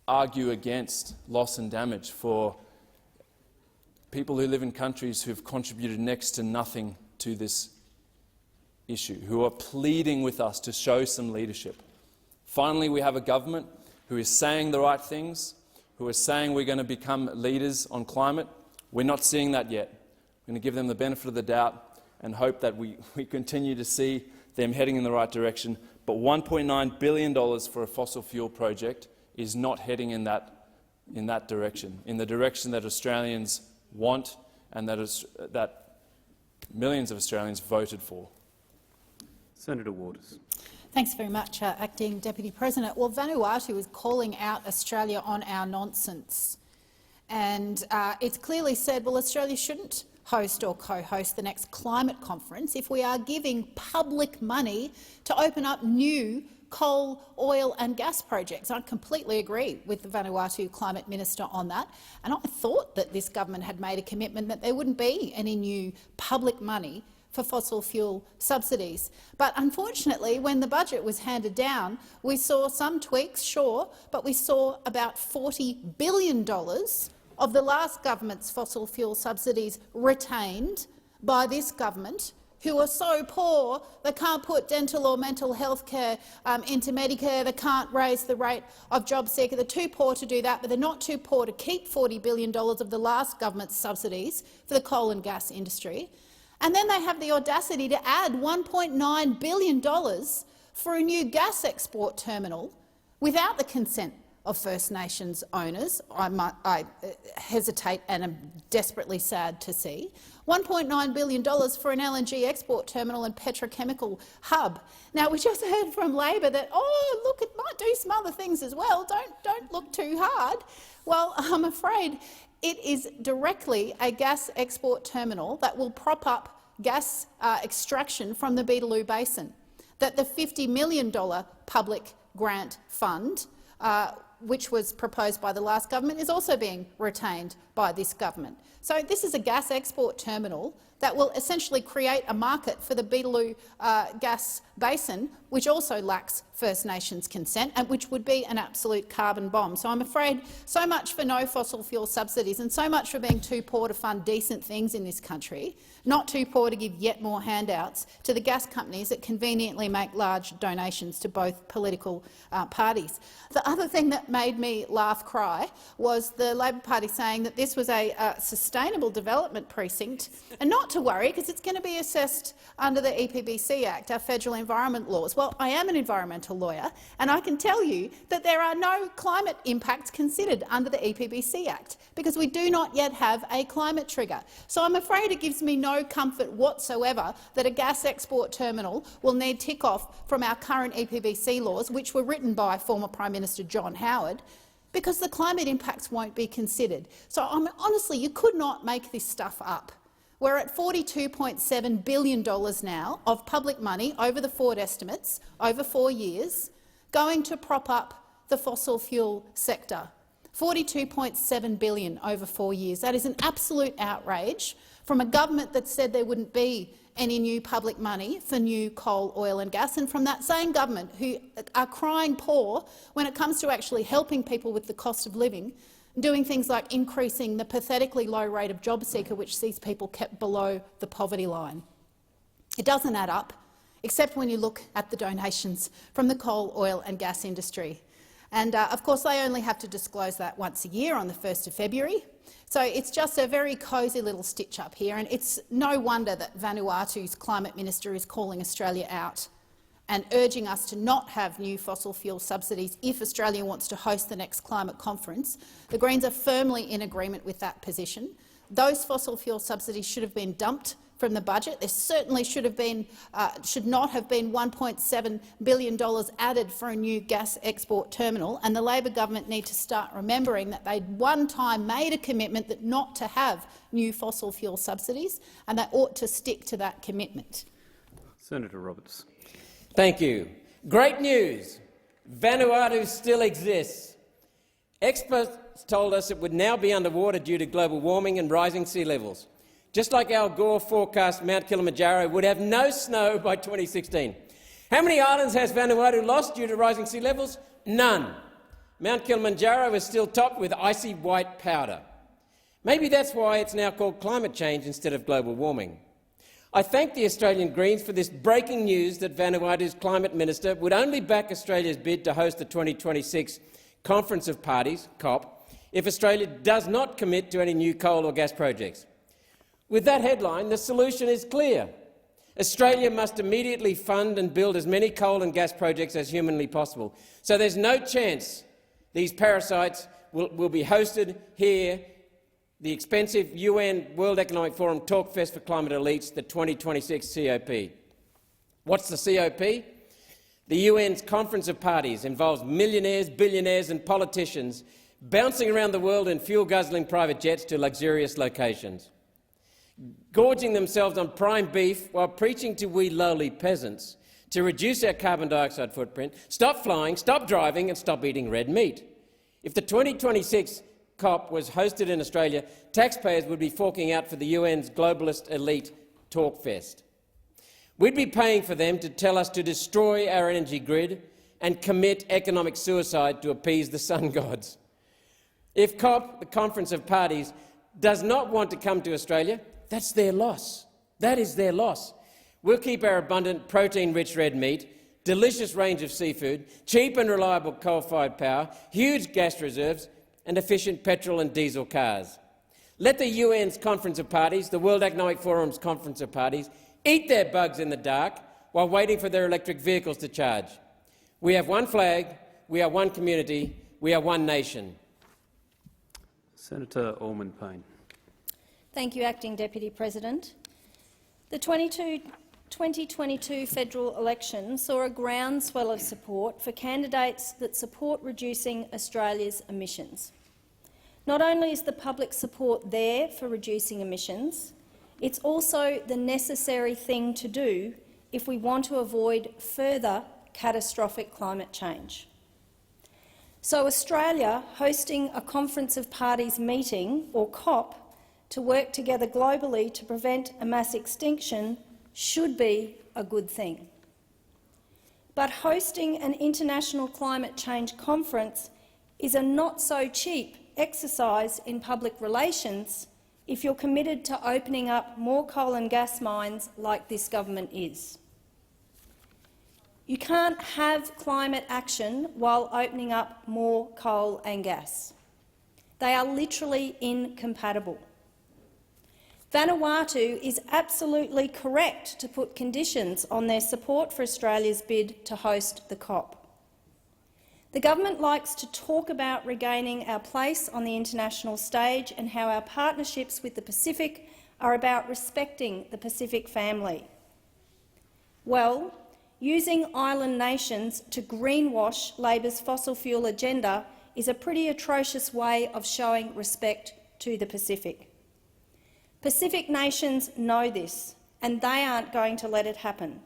argue against loss and damage for people who live in countries who've contributed next to nothing to this issue, who are pleading with us to show some leadership. Finally, we have a government who is saying the right things, who is saying we're going to become leaders on climate. We're not seeing that yet. We're going to give them the benefit of the doubt and hope that we continue to see them heading in the right direction. But $1.9 billion for a fossil fuel project is not heading in that direction, in the direction that Australians want and that millions of Australians voted for. Senator Waters. Thanks very much, Acting Deputy President. Well, Vanuatu is calling out Australia on our nonsense. And it's clearly said, well, Australia shouldn't host or co-host the next climate conference if we are giving public money to open up new coal, oil and gas projects. I completely agree with the Vanuatu Climate Minister on that, and I thought that this government had made a commitment that there wouldn't be any new public money for fossil fuel subsidies. But unfortunately, when the budget was handed down, we saw some tweaks, sure, but we saw about $40 billion of the last government's fossil fuel subsidies retained by this government, who are so poor they can't put dental or mental health care into Medicare, they can't raise the rate of job seeker. They're too poor to do that, but they're not too poor to keep $40 billion of the last government's subsidies for the coal and gas industry. And then they have the audacity to add $1.9 billion for a new gas export terminal without the consent of First Nations owners. I hesitate and am desperately sad to see. $1.9 billion for an LNG export terminal and petrochemical hub. Now, we just heard from Labor that, oh, look, it might do some other things as well. Don't look too hard. Well, I'm afraid it is directly a gas export terminal that will prop up gas extraction from the Beetaloo Basin, that the $50 million public grant fund, which was proposed by the last government, is also being retained by this government. So this is a gas export terminal that will essentially create a market for the Beetaloo gas basin, which also lacks First Nations consent and which would be an absolute carbon bomb. So I'm afraid so much for no fossil fuel subsidies and so much for being too poor to fund decent things in this country, not too poor to give yet more handouts to the gas companies that conveniently make large donations to both political parties. The other thing that made me laugh cry was the Labor Party saying that this was a sustainable development precinct, and not to worry because it's going to be assessed under the EPBC Act, our federal environment laws. Well, I am an environmental lawyer and I can tell you that there are no climate impacts considered under the EPBC Act because we do not yet have a climate trigger. So I'm afraid it gives me no comfort whatsoever that a gas export terminal will need tick-off from our current EPBC laws, which were written by former Prime Minister John Howard, because the climate impacts won't be considered. So honestly, you could not make this stuff up. We're at $42.7 billion now of public money over the Ford estimates over 4 years going to prop up the fossil fuel sector. $42.7 billion over 4 years. That is an absolute outrage from a government that said there wouldn't be any new public money for new coal, oil and gas, and from that same government who are crying poor when it comes to actually helping people with the cost of living, doing things like increasing the pathetically low rate of job seeker, which sees people kept below the poverty line. It doesn't add up, except when you look at the donations from the coal, oil and gas industry. And of course, they only have to disclose that once a year on the 1st of February. So it's just a very cosy little stitch-up here, and it's no wonder that Vanuatu's Climate Minister is calling Australia out and urging us to not have new fossil fuel subsidies if Australia wants to host the next climate conference. The Greens are firmly in agreement with that position. Those fossil fuel subsidies should have been dumped from the budget. There certainly should not have been $1.7 billion added for a new gas export terminal, and the Labor government need to start remembering that they'd one time made a commitment that not to have new fossil fuel subsidies, and they ought to stick to that commitment. Senator Roberts. Thank you. Great news. Vanuatu still exists. Experts told us it would now be underwater due to global warming and rising sea levels. Just like Al Gore forecast, Mount Kilimanjaro would have no snow by 2016. How many islands has Vanuatu lost due to rising sea levels? None. Mount Kilimanjaro is still topped with icy white powder. Maybe that's why it's now called climate change instead of global warming. I thank the Australian Greens for this breaking news that Vanuatu's Climate Minister would only back Australia's bid to host the 2026 Conference of Parties, COP, if Australia does not commit to any new coal or gas projects. With that headline, the solution is clear. Australia must immediately fund and build as many coal and gas projects as humanly possible. So there's no chance these parasites will be hosted here, the expensive UN World Economic Forum Talkfest for Climate Elites, the 2026 COP. What's the COP? The UN's Conference of Parties involves millionaires, billionaires and politicians bouncing around the world in fuel-guzzling private jets to luxurious locations. gorging themselves on prime beef while preaching to we lowly peasants to reduce our carbon dioxide footprint, stop flying, stop driving and stop eating red meat. If the 2026 COP was hosted in Australia, taxpayers would be forking out for the UN's globalist elite talkfest. We'd be paying for them to tell us to destroy our energy grid and commit economic suicide to appease the sun gods. If COP, the Conference of Parties, does not want to come to Australia, that's their loss. That is their loss. We'll keep our abundant protein-rich red meat, delicious range of seafood, cheap and reliable coal-fired power, huge gas reserves and efficient petrol and diesel cars. Let the UN's Conference of Parties, the World Economic Forum's Conference of Parties, eat their bugs in the dark while waiting for their electric vehicles to charge. We have one flag, we are one community, we are one nation. Senator Allman-Payne. Thank you, Acting Deputy President. The 2022 federal election saw a groundswell of support for candidates that support reducing Australia's emissions. Not only is the public support there for reducing emissions, it's also the necessary thing to do if we want to avoid further catastrophic climate change. So Australia hosting a Conference of Parties meeting, or COP, to work together globally to prevent a mass extinction should be a good thing. But hosting an international climate change conference is a not-so-cheap exercise in public relations if you're committed to opening up more coal and gas mines like this government is. You can't have climate action while opening up more coal and gas. They are literally incompatible. Vanuatu is absolutely correct to put conditions on their support for Australia's bid to host the COP. The government likes to talk about regaining our place on the international stage and how our partnerships with the Pacific are about respecting the Pacific family. Well, using island nations to greenwash Labor's fossil fuel agenda is a pretty atrocious way of showing respect to the Pacific. Pacific nations know this, and they aren't going to let it happen.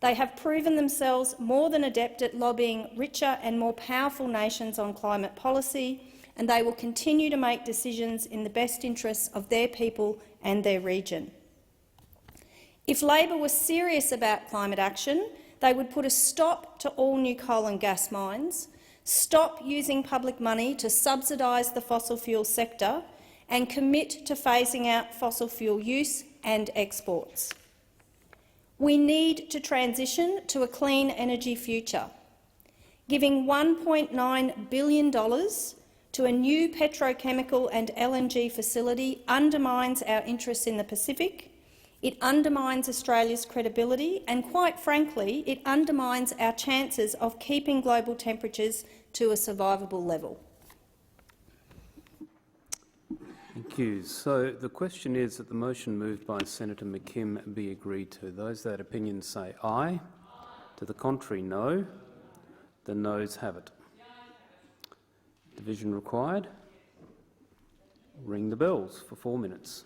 They have proven themselves more than adept at lobbying richer and more powerful nations on climate policy, and they will continue to make decisions in the best interests of their people and their region. If Labor was serious about climate action, they would put a stop to all new coal and gas mines, stop using public money to subsidise the fossil fuel sector, and commit to phasing out fossil fuel use and exports. We need to transition to a clean energy future. Giving $1.9 billion to a new petrochemical and LNG facility undermines our interests in the Pacific, it undermines Australia's credibility and, quite frankly, it undermines our chances of keeping global temperatures to a survivable level. Thank you. So the question is that the motion moved by Senator McKim be agreed to. Those that opinion say aye. To the contrary, no. The noes have it. Division required. Ring the bells for 4 minutes.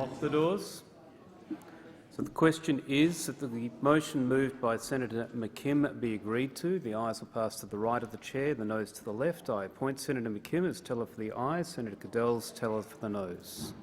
Lock the doors. So the question is that the motion moved by Senator McKim be agreed to. The ayes will pass to the right of the chair, the noes to the left. I appoint Senator McKim as teller for the ayes, Senator Cadell as teller for the noes.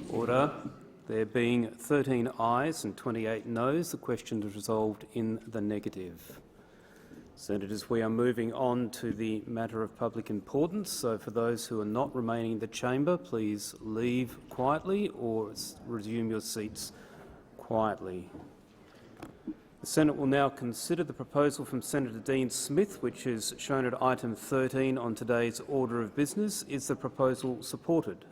Order. There being 13 ayes and 28 noes, the question is resolved in the negative. Senators, we are moving on to the matter of public importance, so for those who are not remaining in the chamber, please leave quietly or resume your seats quietly. The Senate will now consider the proposal from Senator Dean Smith, which is shown at item 13 on today's order of business. Is the proposal supported?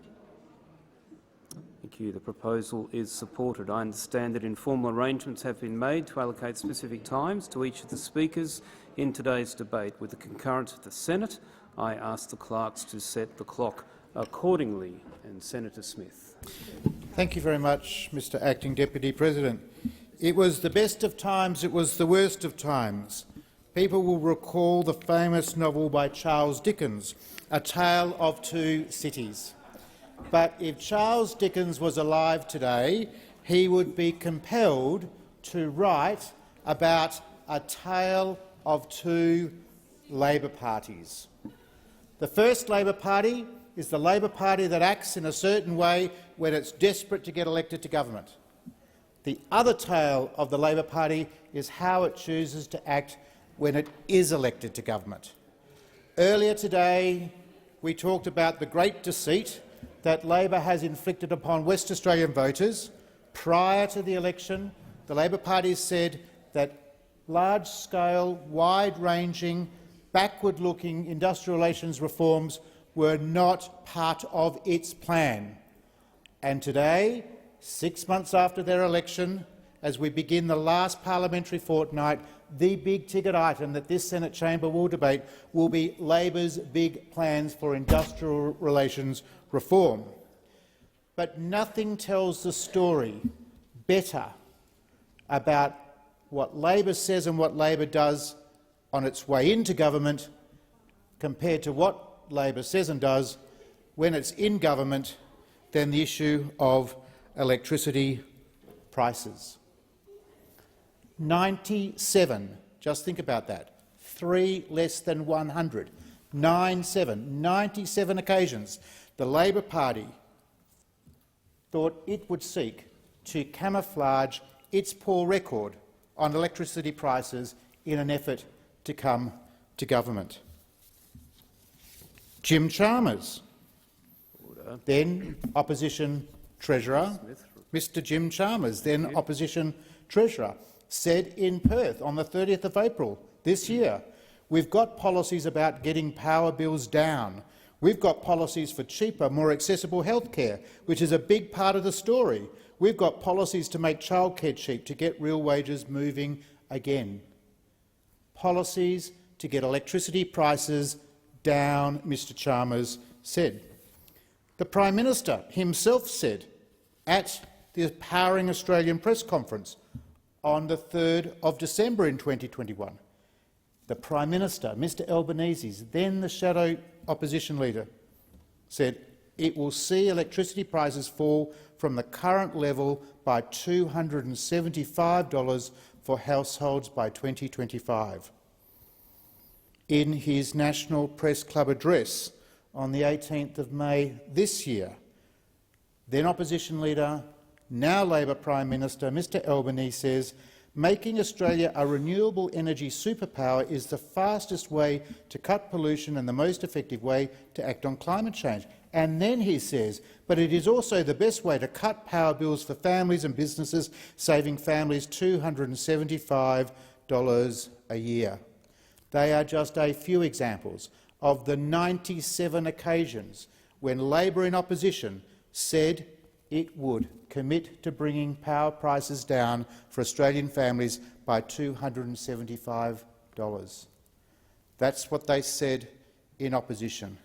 Thank you. The proposal is supported. I understand that informal arrangements have been made to allocate specific times to each of the speakers in today's debate. With the concurrence of the Senate, I ask the clerks to set the clock accordingly. And Senator Smith. Thank you very much, Mr Acting Deputy President. It was the best of times, it was the worst of times. People will recall the famous novel by Charles Dickens, A Tale of Two Cities. But if Charles Dickens was alive today, he would be compelled to write about a tale of two Labor parties. The first Labor Party is the Labor Party that acts in a certain way when it's desperate to get elected to government. The other tale of the Labor Party is how it chooses to act when it is elected to government. Earlier today, we talked about the great deceit that Labor has inflicted upon West Australian voters. Prior to the election, the Labor Party said that large-scale, wide-ranging backward-looking industrial relations reforms were not part of its plan. And today, 6 months after their election, as we begin the last parliamentary fortnight, the big-ticket item that this Senate chamber will debate will be Labor's big plans for industrial relations reform. But nothing tells the story better about what Labor says and what Labor does on its way into government compared to what Labor says and does when it's in government than the issue of electricity prices. 97, just think about that, 3 less than 100, 97 occasions the Labor Party thought it would seek to camouflage its poor record on electricity prices in an effort to come to government. Jim Chalmers, then Opposition Treasurer, Mr Jim Chalmers, then Opposition Treasurer, said in Perth on the 30th of April this year, "We've got policies about getting power bills down. We've got policies for cheaper, more accessible health care, which is a big part of the story. We've got policies to make childcare cheap, to get real wages moving again." Policies to get electricity prices down, Mr Chalmers said. The Prime Minister himself said at the Powering Australian press conference on the 3rd of December in 2021, the Prime Minister, Mr Albanese, then the shadow opposition leader, said it will see electricity prices fall from the current level by $275 for households by 2025. In his National Press Club address on the 18th of May this year, then opposition leader, now Labor Prime Minister Mr Albanese says, "Making Australia a renewable energy superpower is the fastest way to cut pollution and the most effective way to act on climate change." And then he says, "But it is also the best way to cut power bills for families and businesses, saving families $275 a year." They are just a few examples of the 97 occasions when Labor in opposition said it would commit to bringing power prices down for Australian families by $275. That's what they said in opposition.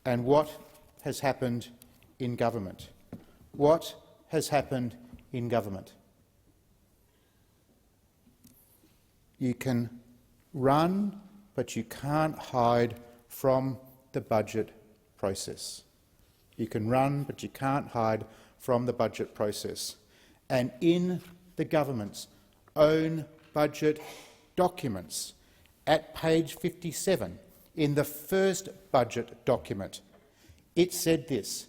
And what has happened in government? What has happened in government? You can run, but you can't hide from the budget process. You can run, but you can't hide from the budget process. And in the government's own budget documents, at page 57, in the first budget document, it said this: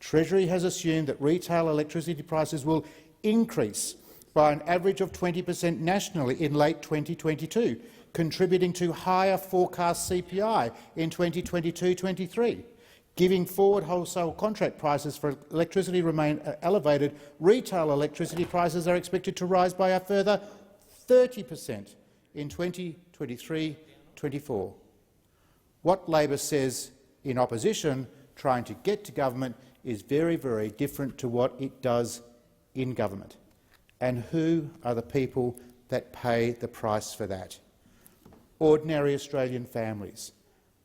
"Treasury has assumed that retail electricity prices will increase by an average of 20% nationally in late 2022, contributing to higher forecast CPI in 2022-23. Giving forward wholesale contract prices for electricity remain elevated, retail electricity prices are expected to rise by a further 30% in 2023-24. What Labor says in opposition, trying to get to government, is very, very different to what it does in government. And who are the people that pay the price for that? Ordinary Australian families,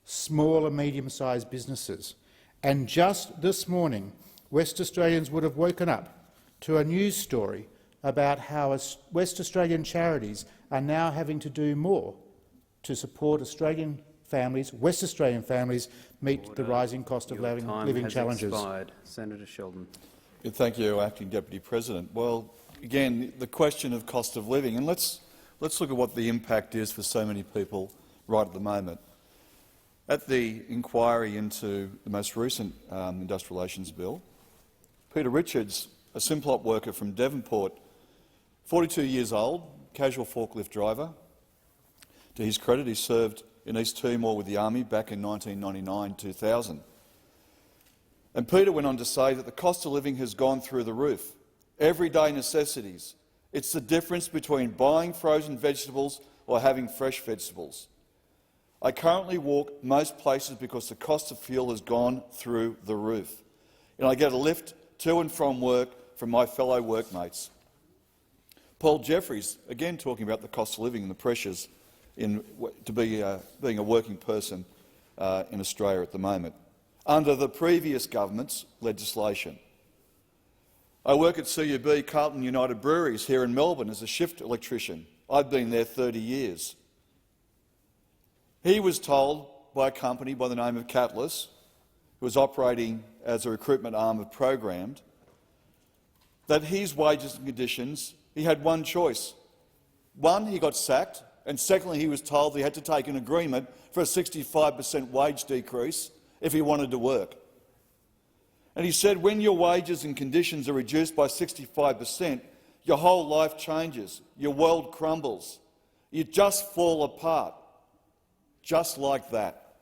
small and medium-sized businesses. And just this morning, West Australians would have woken up to a news story about how West Australian charities are now having to do more to support Australian families, West Australian families, meet the rising cost of living challenges. Senator Sheldon. Thank you, Acting Deputy President. Well, again, the question of cost of living, and let's look at what the impact is for so many people right at the moment. At the inquiry into the most recent Industrial Relations Bill, Peter Richards, a Simplot worker from Devonport, 42 years old, casual forklift driver. To his credit, he served in East Timor with the Army back in 1999-2000. And Peter went on to say that the cost of living has gone through the roof. Everyday necessities. It's the difference between buying frozen vegetables or having fresh vegetables. I currently walk most places because the cost of fuel has gone through the roof, and I get a lift to and from work from my fellow workmates. Paul Jeffries, again talking about the cost of living and the pressures being a working person in Australia at the moment, under the previous government's legislation. I work at CUB, Carlton United Breweries, here in Melbourne as a shift electrician. I've been there 30 years. He was told by a company by the name of Catalyst, who was operating as a recruitment arm of Programmed, that his wages and conditions, he had one choice. One, he got sacked, and secondly, he was told he had to take an agreement for a 65% wage decrease if he wanted to work. And he said, when your wages and conditions are reduced by 65%, your whole life changes, your world crumbles, you just fall apart, just like that.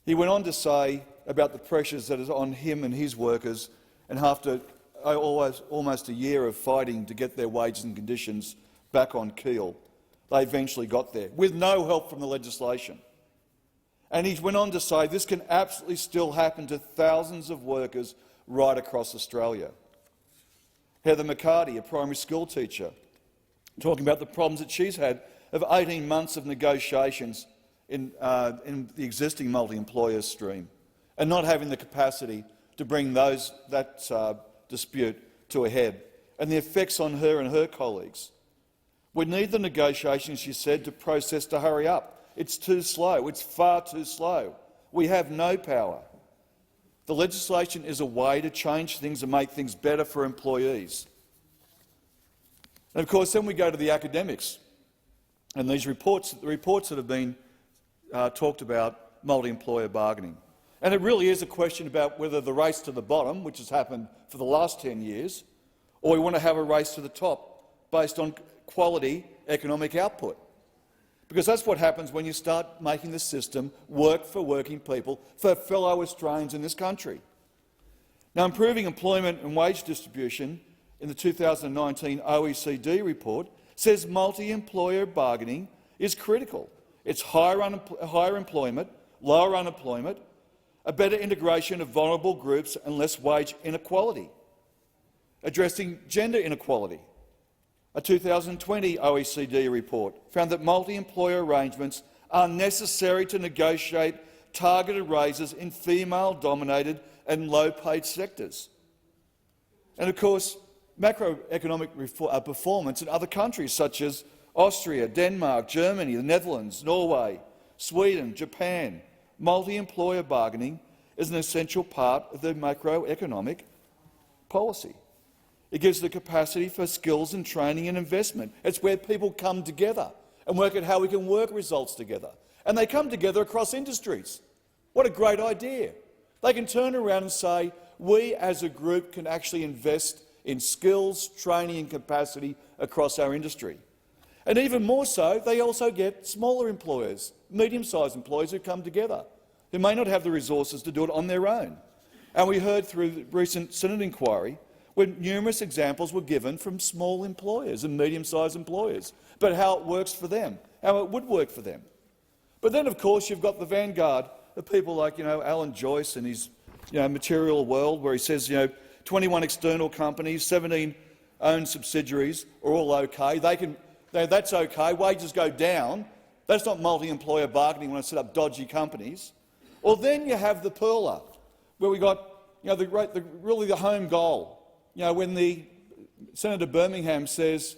He went on to say about the pressures that is on him and his workers, and after almost a year of fighting to get their wages and conditions back on keel, they eventually got there, with no help from the legislation. And he went on to say this can absolutely still happen to thousands of workers right across Australia. Heather McCarty, a primary school teacher, talking about the problems that she's had of 18 months of negotiations in the existing multi-employer stream and not having the capacity to bring that dispute to a head, and the effects on her and her colleagues. We need the negotiations, she said, to process to hurry up. It's too slow. It's far too slow. We have no power. The legislation is a way to change things and make things better for employees. And of course, then we go to the academics and these reports that have been talked about multi-employer bargaining. And it really is a question about whether the race to the bottom, which has happened for the last 10 years, or we want to have a race to the top based on quality economic output. Because that's what happens when you start making the system work for working people, for fellow Australians in this country. Now, improving employment and wage distribution in the 2019 OECD report says multi-employer bargaining is critical. It's higher employment, lower unemployment, a better integration of vulnerable groups and less wage inequality, addressing gender inequality. A 2020 OECD report found that multi-employer arrangements are necessary to negotiate targeted raises in female-dominated and low-paid sectors. And of course, macroeconomic performance in other countries such as Austria, Denmark, Germany, the Netherlands, Norway, Sweden, Japan. Multi-employer bargaining is an essential part of the macroeconomic policy. It gives the capacity for skills and training and investment. It's where people come together and work at how we can work results together. And they come together across industries. What a great idea. They can turn around and say, we as a group can actually invest in skills, training and capacity across our industry. And even more so, they also get smaller employers, medium-sized employers who come together, who may not have the resources to do it on their own. And we heard through the recent Senate inquiry when numerous examples were given from small employers and medium-sized employers, but how it works for them, how it would work for them. But then, of course, you've got the vanguard of people like, Alan Joyce and his, Material World, where he says, 21 external companies, 17 owned subsidiaries are all OK. That's OK. Wages go down. That's not multi-employer bargaining when I set up dodgy companies. Or then you have the perler, where we got, really the home goal. When Senator Birmingham says,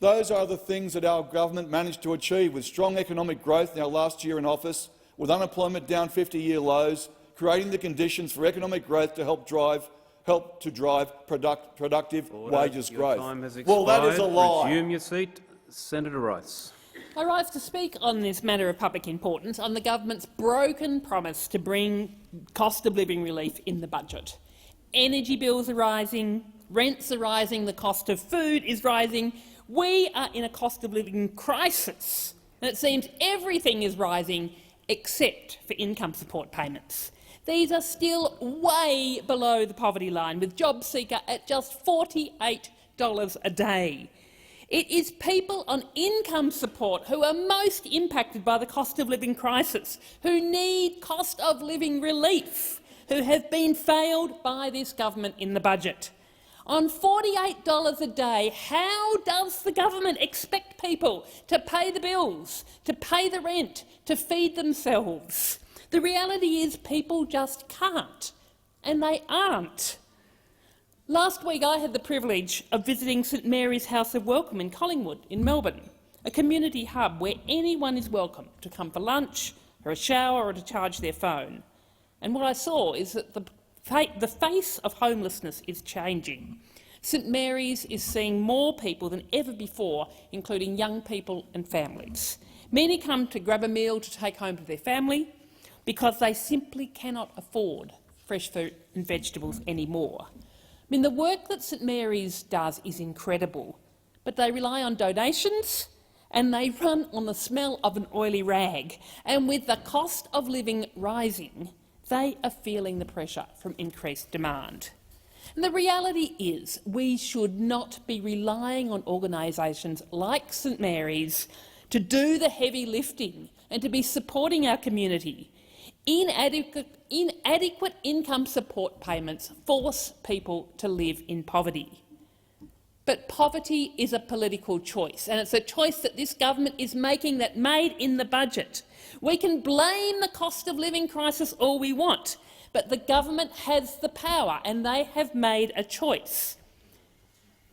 those are the things that our government managed to achieve with strong economic growth in our last year in office, with unemployment down 50-year lows, creating the conditions for economic growth to help to drive productive wages growth. Time has expired. Well, that is a lie. Resume your seat. Senator Rice. I rise to speak on this matter of public importance on the government's broken promise to bring cost of living relief in the budget. Energy bills are rising, rents are rising, the cost of food is rising. We are in a cost of living crisis, and it seems everything is rising except for income support payments. These are still way below the poverty line, with JobSeeker at just $48 a day. It is people on income support who are most impacted by the cost of living crisis, who need cost of living relief, who have been failed by this government in the budget. On $48 a day, how does the government expect people to pay the bills, to pay the rent, to feed themselves? The reality is people just can't, and they aren't. Last week I had the privilege of visiting St Mary's House of Welcome in Collingwood in Melbourne, a community hub where anyone is welcome to come for lunch, or a shower or to charge their phone. And what I saw is that the face of homelessness is changing. St Mary's is seeing more people than ever before, including young people and families. Many come to grab a meal to take home to their family because they simply cannot afford fresh fruit and vegetables anymore. I mean, the work that St Mary's does is incredible, but they rely on donations and they run on the smell of an oily rag. And with the cost of living rising, they are feeling the pressure from increased demand. And the reality is we should not be relying on organisations like St Mary's to do the heavy lifting and to be supporting our community. Inadequate income support payments force people to live in poverty. But poverty is a political choice, and it's a choice that this government is making, that made in the budget. We can blame the cost of living crisis all we want, but the government has the power and they have made a choice.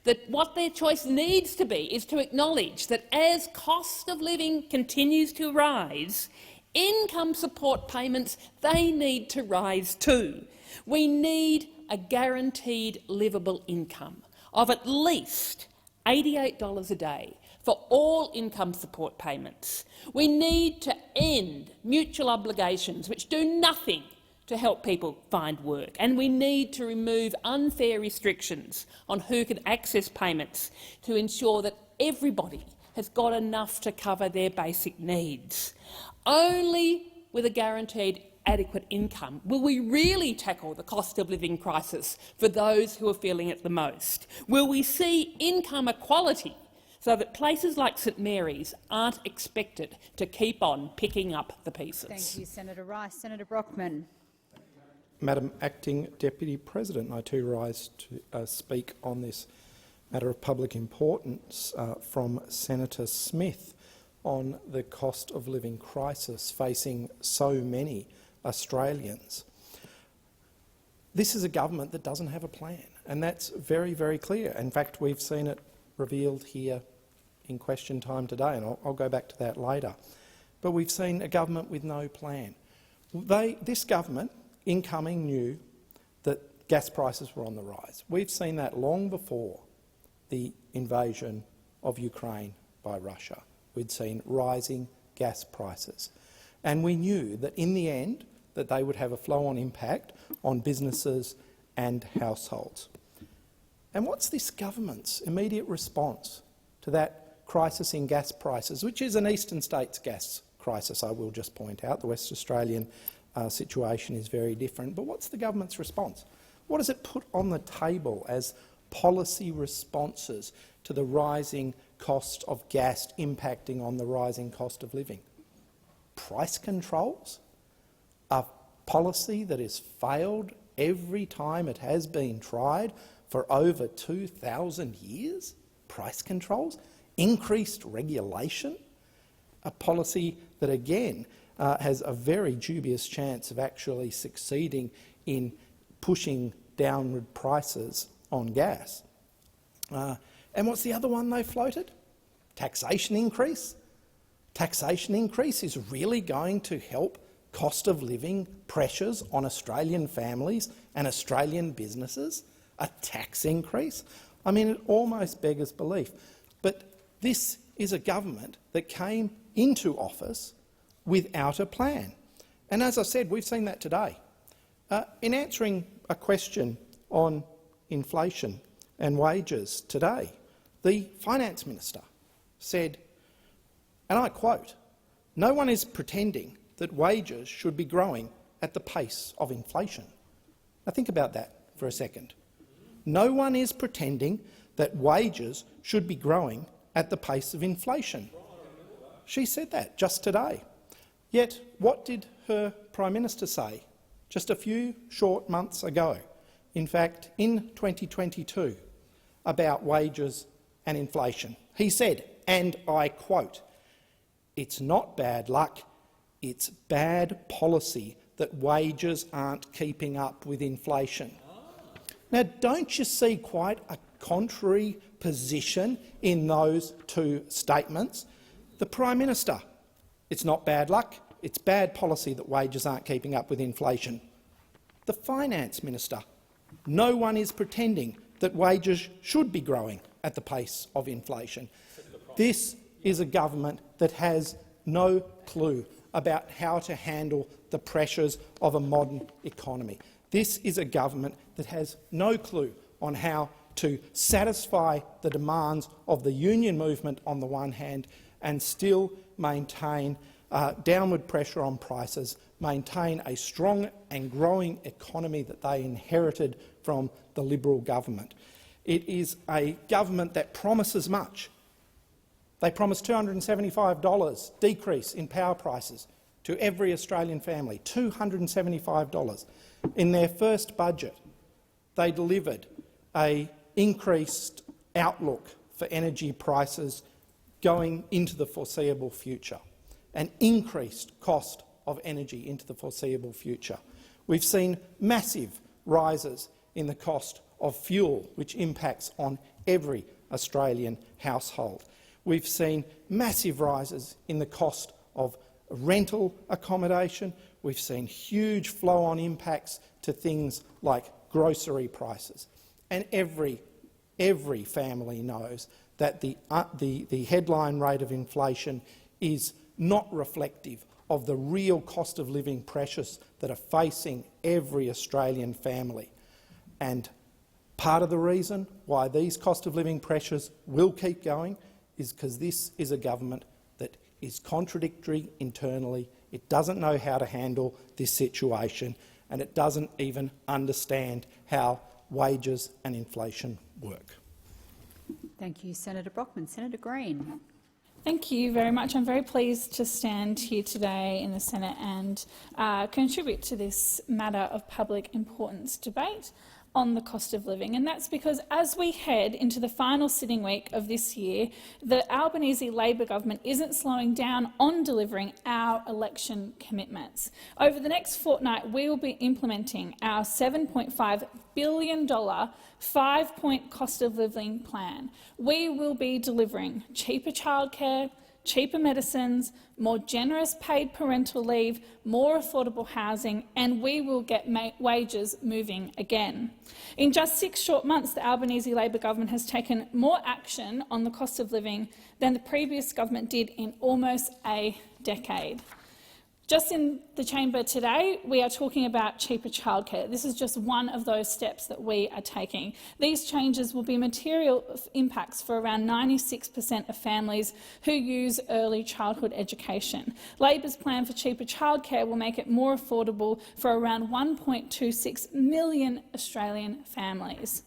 That what their choice needs to be is to acknowledge that as cost of living continues to rise, income support payments, they need to rise too. We need a guaranteed livable income of at least $88 a day for all income support payments. We need to end mutual obligations which do nothing to help people find work, and we need to remove unfair restrictions on who can access payments to ensure that everybody has got enough to cover their basic needs. Only with a guaranteed adequate income will we really tackle the cost of living crisis for those who are feeling it the most. Will we see income equality so that places like St Mary's aren't expected to keep on picking up the pieces? Thank you, Senator Rice. Senator Brockman. Madam Acting Deputy President, I too rise to speak on this matter of public importance from Senator Smith on the cost of living crisis facing so many Australians. This is a government that doesn't have a plan, and that's very, very clear. In fact, we've seen it revealed here in question time today, and I'll go back to that later. But we've seen a government with no plan. This government, incoming, knew that gas prices were on the rise. We've seen that long before the invasion of Ukraine by Russia. We'd seen rising gas prices. And we knew that in the end that they would have a flow-on impact on businesses and households. And what's this government's immediate response to that crisis in gas prices, which is an eastern states gas crisis, I will just point out. The West Australian situation is very different. But what's the government's response? What does it put on the table as policy responses to the rising cost of gas impacting on the rising cost of living? Price controls? A policy that has failed every time it has been tried for over 2,000 years? Price controls? Increased regulation? A policy that, again, has a very dubious chance of actually succeeding in pushing downward prices on gas. And what's the other one they floated? Taxation increase. Taxation increase is really going to help cost of living pressures on Australian families and Australian businesses? A tax increase? I mean, it almost beggars belief. But this is a government that came into office without a plan. And as I said, we've seen that today. In answering a question on inflation and wages today, the Finance Minister said, and I quote, "No one is pretending that wages should be growing at the pace of inflation." Now think about that for a second. No one is pretending that wages should be growing at the pace of inflation. She said that just today. Yet what did her Prime Minister say just a few short months ago, in fact in 2022, about wages and inflation? He said, and I quote, "It's not bad luck, it's bad policy that wages aren't keeping up with inflation." Now, don't you see quite a contrary position in those two statements? The Prime Minister, it's not bad luck, it's bad policy that wages aren't keeping up with inflation. The Finance Minister, no one is pretending that wages should be growing at the pace of inflation. This is a government that has no clue about how to handle the pressures of a modern economy. This is a government that has no clue on how to satisfy the demands of the union movement on the one hand and still maintain downward pressure on prices, maintain a strong and growing economy that they inherited from the Liberal government. It is a government that promises much. They promised $275 decrease in power prices to every Australian family, $275. In their first budget, they delivered an increased outlook for energy prices going into the foreseeable future, an increased cost of energy into the foreseeable future. We've seen massive rises in the cost of fuel, which impacts on every Australian household. We've seen massive rises in the cost of rental accommodation. We've seen huge flow-on impacts to things like grocery prices. And every family knows that the headline rate of inflation is not reflective of the real cost of living pressures that are facing every Australian family. And part of the reason why these cost of living pressures will keep going is because this is a government that is contradictory internally. It doesn't know how to handle this situation, and it doesn't even understand how wages and inflation work. Thank you, Senator Brockman. Senator Green. Thank you very much. I'm very pleased to stand here today in the Senate and contribute to this matter of public importance debate on the cost of living. And that's because as we head into the final sitting week of this year, the Albanese Labor government isn't slowing down on delivering our election commitments. Over the next fortnight, we will be implementing our $7.5 billion 5-point cost of living plan. We will be delivering cheaper childcare, cheaper medicines, more generous paid parental leave, more affordable housing, and we will get wages moving again. In just 6 short months, the Albanese Labor government has taken more action on the cost of living than the previous government did in almost a decade. Just in the chamber today, we are talking about cheaper childcare. This is just one of those steps that we are taking. These changes will be material impacts for around 96% of families who use early childhood education. Labor's plan for cheaper childcare will make it more affordable for around 1.26 million Australian families.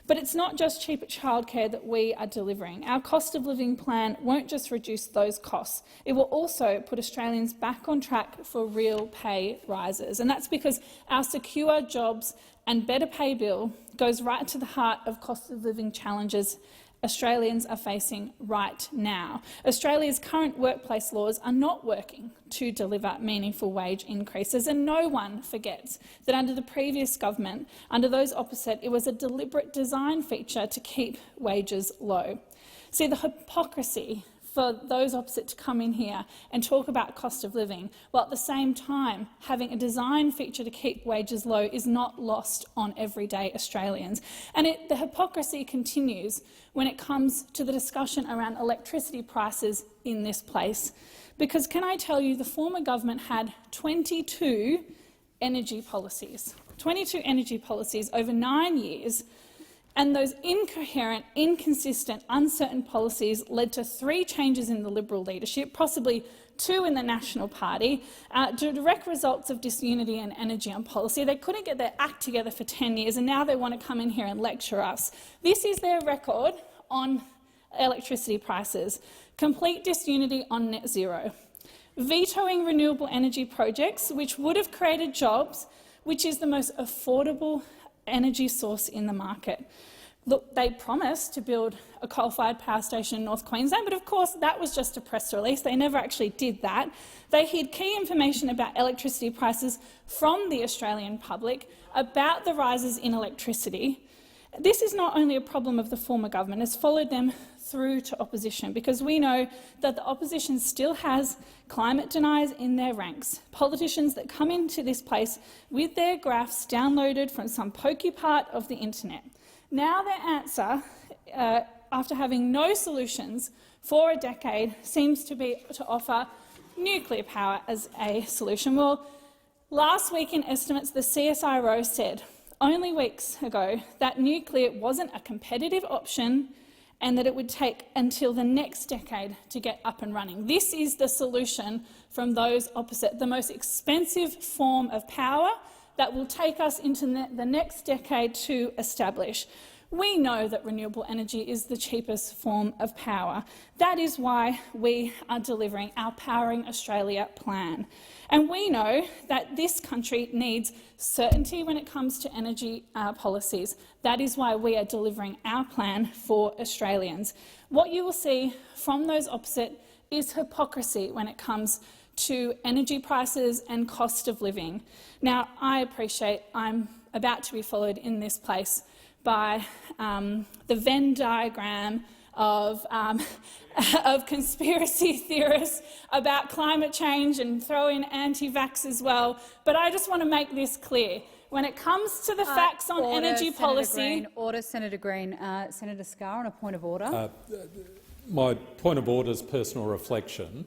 But it's not just cheaper childcare that we are delivering. Our cost of living plan won't just reduce those costs. It will also put Australians back on track for real pay rises. And that's because our secure jobs and better pay bill goes right to the heart of cost of living challenges Australians are facing right now. Australia's current workplace laws are not working to deliver meaningful wage increases, and no one forgets that under the previous government, under those opposite, it was a deliberate design feature to keep wages low. See, the hypocrisy for those opposite to come in here and talk about cost of living, while at the same time having a design feature to keep wages low, is not lost on everyday Australians. And the hypocrisy continues when it comes to the discussion around electricity prices in this place. Because can I tell you, the former government had 22 energy policies. 22 energy policies over 9 years. And those incoherent, inconsistent, uncertain policies led to 3 changes in the Liberal leadership, possibly 2 in the National Party, direct results of disunity and energy on policy. They couldn't get their act together for 10 years, and now they want to come in here and lecture us. This is their record on electricity prices, complete disunity on net zero, vetoing renewable energy projects which would have created jobs, which is the most affordable energy source in the market. Look, they promised to build a coal-fired power station in North Queensland, but of course that was just a press release. They never actually did that. They hid key information about electricity prices from the Australian public, about the rises in electricity. This is not only a problem of the former government, it's followed them through to opposition, because we know that the opposition still has climate deniers in their ranks, politicians that come into this place with their graphs downloaded from some pokey part of the internet. Now their answer, after having no solutions for a decade, seems to be to offer nuclear power as a solution. Well, last week in estimates, the CSIRO said, only weeks ago, that nuclear wasn't a competitive option and that it would take until the next decade to get up and running. This is the solution from those opposite, the most expensive form of power that will take us into the next decade to establish. We know that renewable energy is the cheapest form of power. That is why we are delivering our Powering Australia plan. And we know that this country needs certainty when it comes to energy policies. That is why we are delivering our plan for Australians. What you will see from those opposite is hypocrisy when it comes to energy prices and cost of living. Now, I appreciate I'm about to be followed in this place by the Venn diagram of conspiracy theorists about climate change, and throw in anti-vax as well. But I just want to make this clear. When it comes to the facts on energy policy— Order, Senator Green. Senator Scarr, on a point of order. My point of order is personal reflection.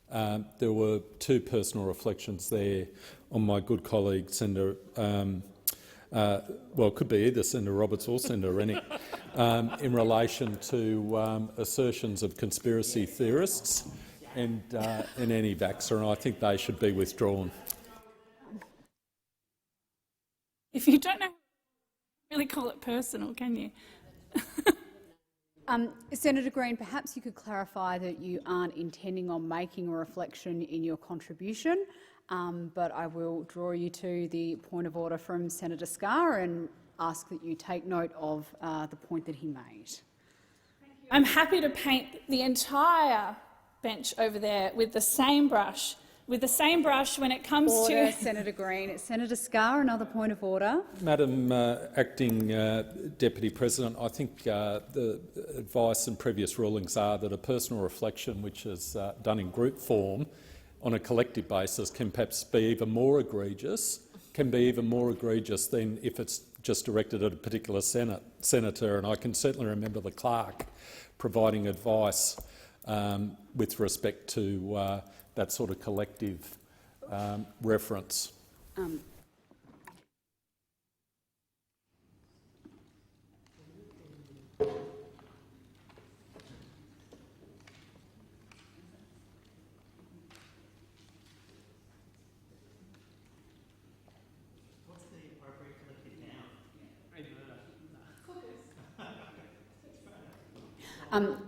There were two personal reflections there on my good colleague, Senator well, it could be either Senator Roberts or Senator Rennick, in relation to assertions of conspiracy theorists and anti-vaxxer, and I think they should be withdrawn. If you don't know, really call it personal, can you? Senator Green, perhaps you could clarify that you aren't intending on making a reflection in your contribution, but I will draw you to the point of order from Senator Scarr and ask that you take note of the point that he made. I'm happy to paint the entire bench over there with the same brush. When it comes order, to— Senator Green. Senator Scarr, another point of order. Madam Acting Deputy President, I think the advice and previous rulings are that a personal reflection which is done in group form on a collective basis can perhaps be even more egregious, than if it's just directed at a particular senator. And I can certainly remember the clerk providing advice with respect to that sort of collective reference.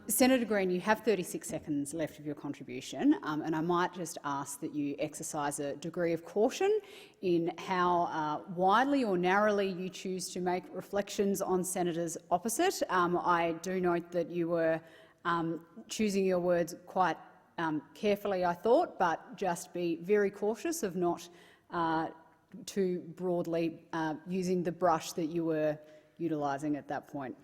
Senator Green, you have 36 seconds left of your contribution, and I might just ask that you exercise a degree of caution in how widely or narrowly you choose to make reflections on senators opposite. I do note that you were choosing your words quite carefully, I thought, but just be very cautious of not too broadly using the brush that you were utilising at that point.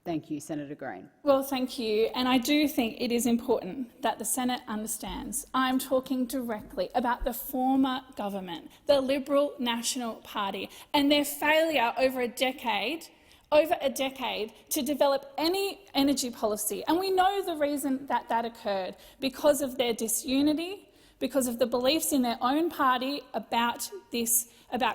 Thank you, Senator Green. Well, thank you. And I do think it is important that the Senate understands I'm talking directly about the former government, the Liberal National Party, and their failure over a decade to develop any energy policy. And we know the reason that that occurred, because of their disunity, because of the beliefs in their own party about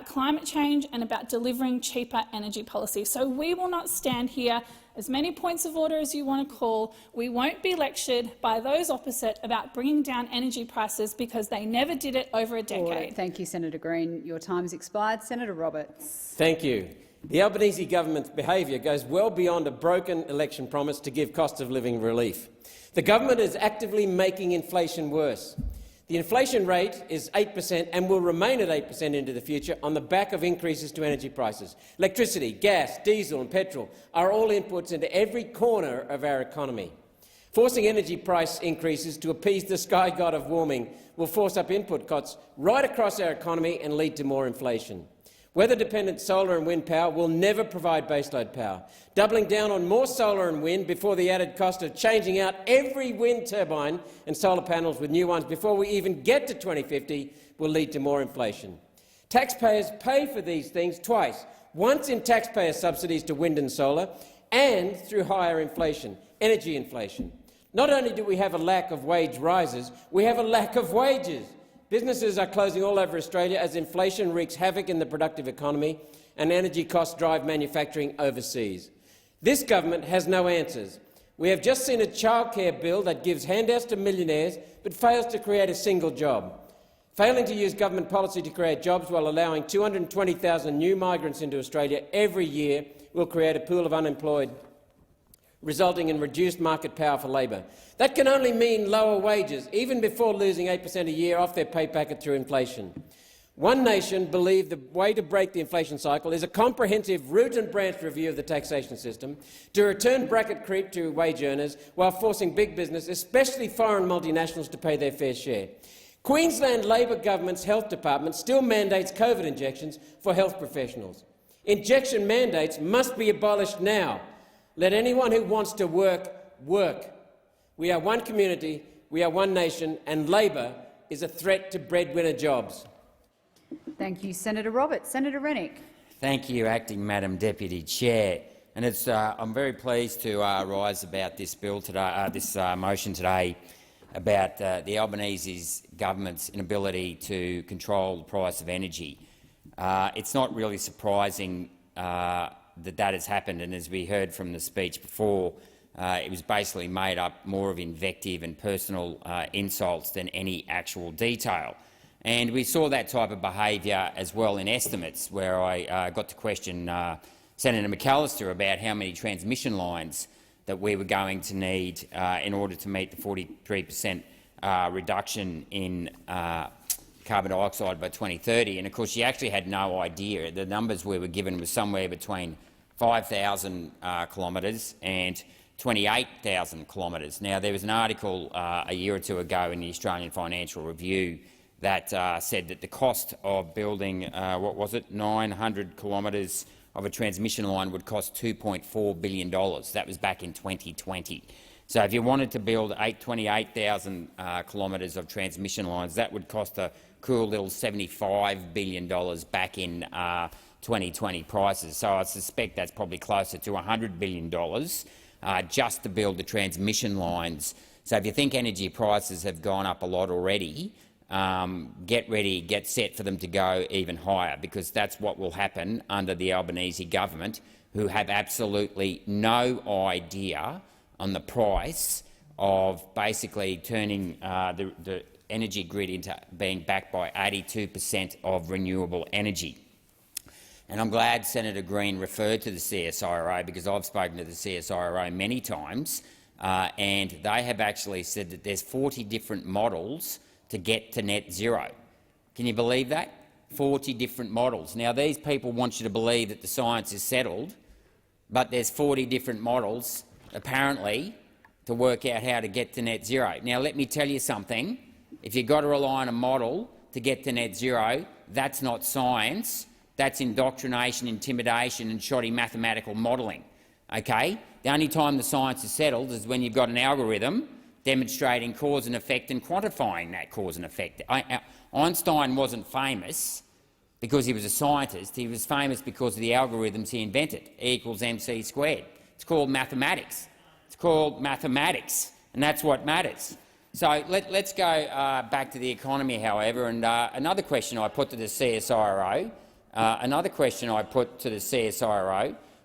climate change and about delivering cheaper energy policy. So we will not stand here, as many points of order as you want to call. We won't be lectured by those opposite about bringing down energy prices because they never did it over a decade. Order. Thank you, Senator Green. Your time has expired. Senator Roberts. Thank you. The Albanese government's behaviour goes well beyond a broken election promise to give cost of living relief. The government is actively making inflation worse. The inflation rate is 8% and will remain at 8% into the future on the back of increases to energy prices. Electricity, gas, diesel and petrol are all inputs into every corner of our economy. Forcing energy price increases to appease the sky god of warming will force up input costs right across our economy and lead to more inflation. Weather-dependent solar and wind power will never provide baseload power. Doubling down on more solar and wind before the added cost of changing out every wind turbine and solar panels with new ones before we even get to 2050 will lead to more inflation. Taxpayers pay for these things twice, once in taxpayer subsidies to wind and solar and through higher inflation, energy inflation. Not only do we have a lack of wage rises, we have a lack of wages. Businesses are closing all over Australia as inflation wreaks havoc in the productive economy and energy costs drive manufacturing overseas. This government has no answers. We have just seen a childcare bill that gives handouts to millionaires but fails to create a single job. Failing to use government policy to create jobs while allowing 220,000 new migrants into Australia every year will create a pool of unemployed, resulting in reduced market power for labour. That can only mean lower wages, even before losing 8% a year off their pay packet through inflation. One Nation believe the way to break the inflation cycle is a comprehensive root and branch review of the taxation system to return bracket creep to wage earners while forcing big business, especially foreign multinationals, to pay their fair share. Queensland Labor government's health department still mandates COVID injections for health professionals. Injection mandates must be abolished now. Let anyone who wants to work, work. We are one community, we are one nation, and Labor is a threat to breadwinner jobs. Thank you, Senator Roberts. Senator Rennick. Thank you, Acting Madam Deputy Chair. And I'm very pleased to rise about this bill today, this motion today about the Albanese government's inability to control the price of energy. It's not really surprising that has happened, and as we heard from the speech before, it was basically made up more of invective and personal insults than any actual detail. And we saw that type of behaviour as well in estimates, where I got to question Senator McAllister about how many transmission lines that we were going to need in order to meet the 43% reduction in carbon dioxide by 2030. And of course, she actually had no idea. The numbers we were given was somewhere between 5,000 kilometres and 28,000 kilometres. Now, there was an article a year or two ago in the Australian Financial Review that said that the cost of building, 900 kilometres of a transmission line would cost $2.4 billion. That was back in 2020. So if you wanted to build 28,000 kilometres of transmission lines, that would cost a cool little $75 billion back in 2020 prices. So I suspect that's probably closer to $100 billion just to build the transmission lines. So if you think energy prices have gone up a lot already, get ready, get set for them to go even higher, because that's what will happen under the Albanese government, who have absolutely no idea on the price of basically turning the energy grid into being backed by 82% of renewable energy. And I'm glad Senator Green referred to the CSIRO, because I've spoken to the CSIRO many times, and they have actually said that there's 40 different models to get to net zero. Can you believe that? 40 different models. Now, these people want you to believe that the science is settled, but there's 40 different models, apparently, to work out how to get to net zero. Now, let me tell you something. If you've got to rely on a model to get to net zero, that's not science. That's indoctrination, intimidation and shoddy mathematical modelling. Okay? The only time the science is settled is when you've got an algorithm demonstrating cause and effect and quantifying that cause and effect. Einstein wasn't famous because he was a scientist. He was famous because of the algorithms he invented, E = mc squared. It's called mathematics. It's called mathematics, and that's what matters. So let's go back to the economy, however, and another question I put to the CSIRO,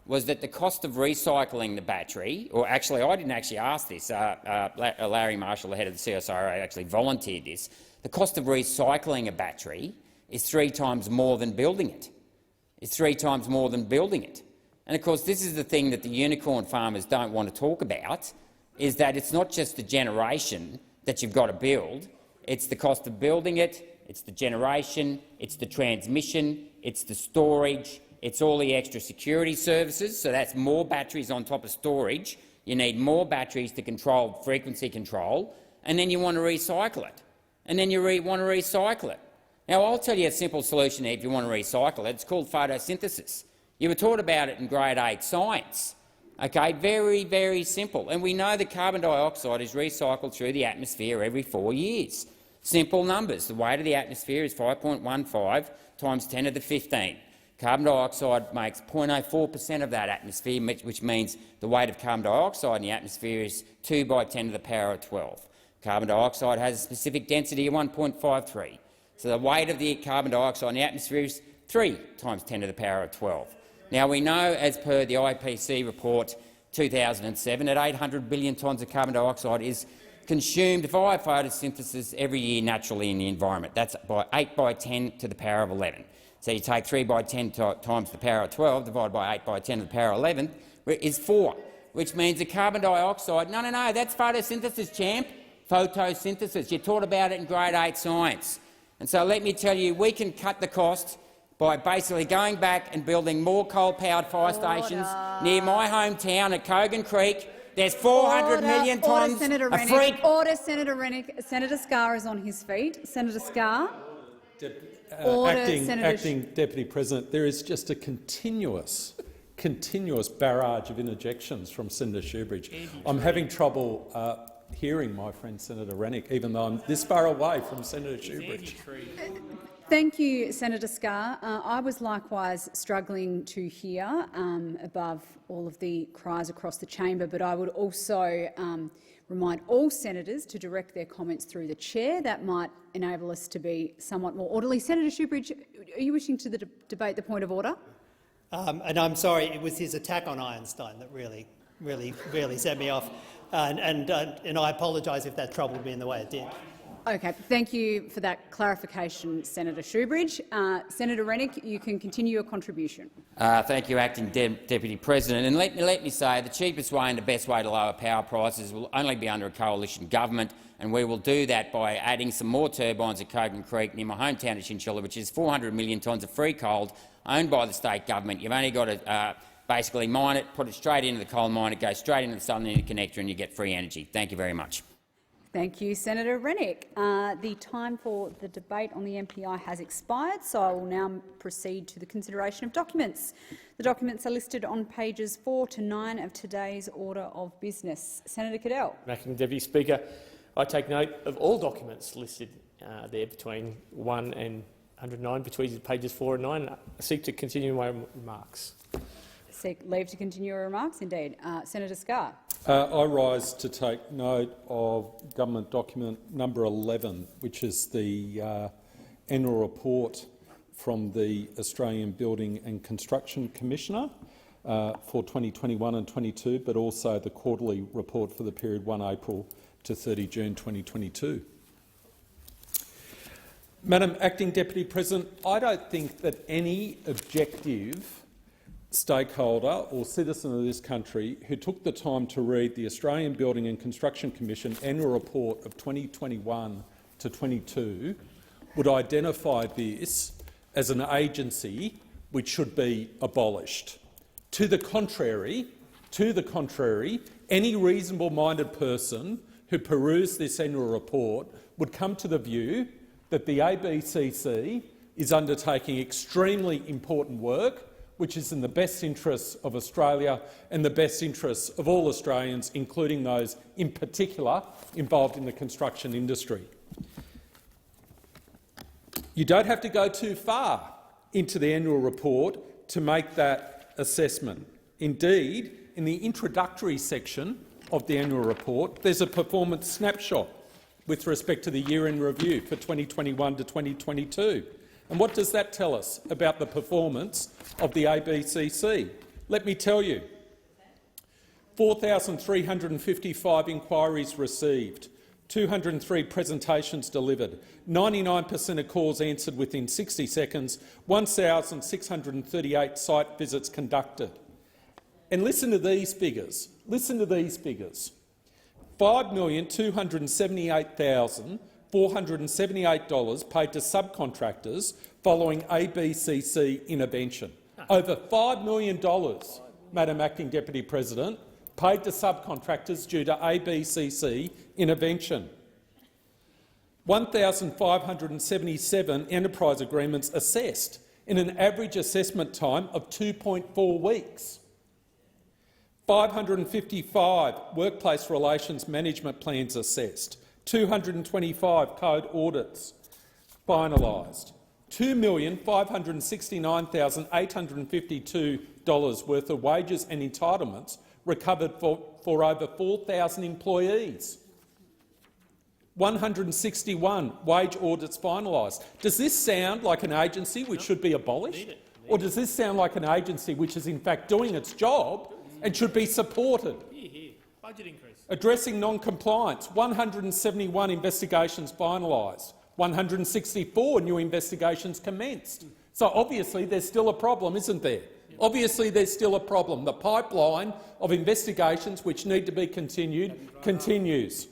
was that the cost of recycling the battery, or actually I didn't actually ask this, Larry Marshall, the head of the CSIRO, actually volunteered this. The cost of recycling a battery is 3 times more than building it. It's 3 times more than building it. And of course, this is the thing that the unicorn farmers don't want to talk about, is that it's not just the generation that you've got to build, it's the cost of building it, it's the generation, it's the transmission, it's the storage, it's all the extra security services, so that's more batteries on top of storage. You need more batteries to control frequency control, and then you want to recycle it. And then you want to recycle it. Now, I'll tell you a simple solution if you want to recycle it. It's called photosynthesis. You were taught about it in grade 8 science. Okay, very, very simple. And we know that carbon dioxide is recycled through the atmosphere every 4 years. Simple numbers. The weight of the atmosphere is 5.15 times 10 to the 15. Carbon dioxide makes 0.04% of that atmosphere, which means the weight of carbon dioxide in the atmosphere is 2 by 10 to the power of 12. Carbon dioxide has a specific density of 1.53. So the weight of the carbon dioxide in the atmosphere is 3 times 10 to the power of 12. Now, we know, as per the IPCC report 2007, that 800 billion tonnes of carbon dioxide is consumed via photosynthesis every year naturally in the environment. That's by 8 by 10 to the power of 11. So you take 3 by 10 times the power of 12 divided by 8 by 10 to the power of 11 is 4, which means the carbon dioxide— no, that's photosynthesis, champ. Photosynthesis. You taught about it in grade 8 science. And so let me tell you, we can cut the cost by basically going back and building more coal-powered fire stations near my hometown at Kogan Creek. There's 400 million tonnes of free— Order, Senator Rennick. Senator Scarr is on his feet. Senator Scarr. Acting Deputy President, there is just a continuous barrage of interjections from Senator Shoebridge. I'm having trouble hearing my friend Senator Rennick, even though I'm this far away from Senator Shoebridge. Thank you, Senator Scarr. I was likewise struggling to hear above all of the cries across the chamber, but I would also remind all senators to direct their comments through the chair. That might enable us to be somewhat more orderly. Senator Shoebridge, are you wishing to debate the point of order? And I'm sorry, it was his attack on Einstein that really set me off, and I apologise if that troubled me in the way it did. Okay, thank you for that clarification, Senator Shoebridge. Senator Rennick, you can continue your contribution. Thank you, Acting Deputy President. And let me say the cheapest way and the best way to lower power prices will only be under a coalition government, and we will do that by adding some more turbines at Kogan Creek near my hometown of Chinchilla, which is 400 million tonnes of free coal owned by the state government. You've only got to basically mine it, put it straight into the coal mine, it goes straight into the Southern Interconnector and you get free energy. Thank you very much. Thank you, Senator Rennick. The time for the debate on the MPI has expired, so I will now proceed to the consideration of documents. The documents are listed on pages 4 to 9 of today's order of business. Senator Cadell. Acting Deputy Speaker, I take note of all documents listed there between 1 and 109, between pages 4 and 9. I seek to continue my remarks. Seek leave to continue your remarks, indeed. Senator Scarr. I rise to take note of government document number 11, which is the annual report from the Australian Building and Construction Commissioner for 2021 and 22, but also the quarterly report for the period 1 April to 30 June 2022. Madam Acting Deputy President, I don't think that any objective stakeholder or citizen of this country who took the time to read the Australian Building and Construction Commission annual report of 2021 to 22 would identify this as an agency which should be abolished. To the contrary, any reasonable-minded person who perused this annual report would come to the view that the ABCC is undertaking extremely important work which is in the best interests of Australia and the best interests of all Australians, including those in particular involved in the construction industry. You don't have to go too far into the annual report to make that assessment. Indeed, in the introductory section of the annual report, there's a performance snapshot with respect to the year-end review for 2021 to 2022. And what does that tell us about the performance of the ABCC? Let me tell you. 4,355 inquiries received, 203 presentations delivered, 99% of calls answered within 60 seconds, 1,638 site visits conducted. And listen to these figures. Listen to these figures. $5,278,478 paid to subcontractors following ABCC intervention. Over $5 million, Madam Acting Deputy President, paid to subcontractors due to ABCC intervention. 1,577 enterprise agreements assessed in an average assessment time of 2.4 weeks. 555 workplace relations management plans assessed, 225 code audits finalised, $2,569,852 worth of wages and entitlements recovered for over 4,000 employees. 161 wage audits finalised. Does this sound like an agency which should be abolished? Or does this sound like an agency which is in fact doing its job and should be supported? Budget increase. Addressing non-compliance, 171 investigations finalised, 164 new investigations commenced. So obviously there's still a problem, isn't there? Obviously there's still a problem. The pipeline of investigations which need to be continued continues.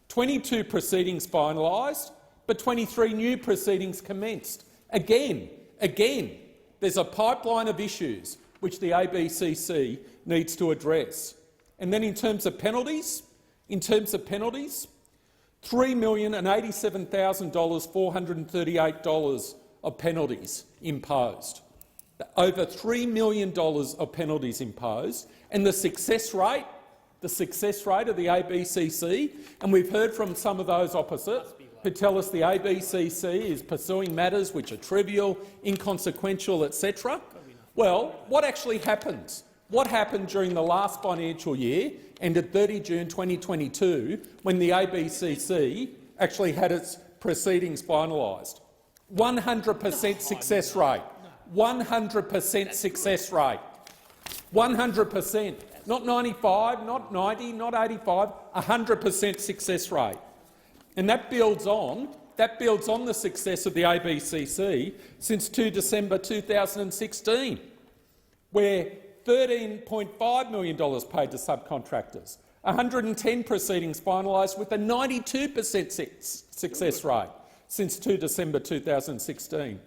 22 proceedings finalised, but 23 new proceedings commenced. Again, there's a pipeline of issues which the ABCC needs to address. And then in terms of penalties, $3,087,438 of penalties imposed. Over $3 million of penalties imposed, and the success rate of the ABCC, and we've heard from some of those opposite who tell us the ABCC is pursuing matters which are trivial, inconsequential, etc. Well, what actually happens? What happened during the last financial year, ended 30 June 2022, when the ABCC actually had its proceedings finalised? 100% success rate. 100% success rate. 100%. Not 95, not 90, not 85, 100% success rate. And that builds on the success of the ABCC since 2 December 2016, where $13.5 million paid to subcontractors, 110 proceedings finalised with a 92% success rate since 2 December 2016,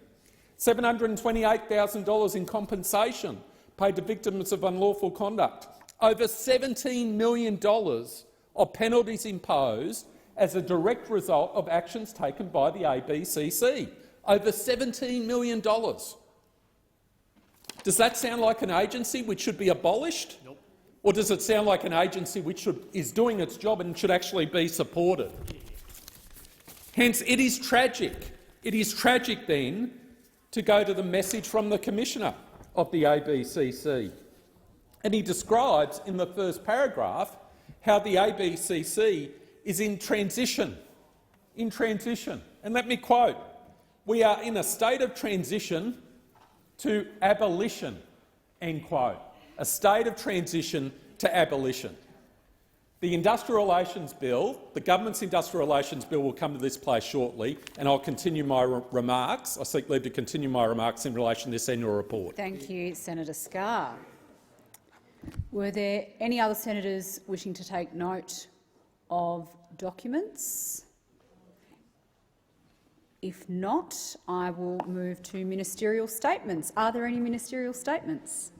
$728,000 in compensation paid to victims of unlawful conduct, over $17 million of penalties imposed as a direct result of actions taken by the ABCC. Over $17 million. Does that sound like an agency which should be abolished? Nope. Or does it sound like an agency which is doing its job and should actually be supported? Hence, it is tragic then to go to the message from the Commissioner of the ABCC. And he describes in the first paragraph how the ABCC is in transition. And let me quote, "We are in a state of transition to abolition," end quote. A state of transition to abolition. The Industrial Relations Bill, the government's Industrial Relations Bill, will come to this place shortly, and I'll continue my remarks. I seek leave to continue my remarks in relation to this annual report. Thank you, Senator Scarr. Were there any other senators wishing to take note of documents? If not, I will move to ministerial statements. Are there any ministerial statements?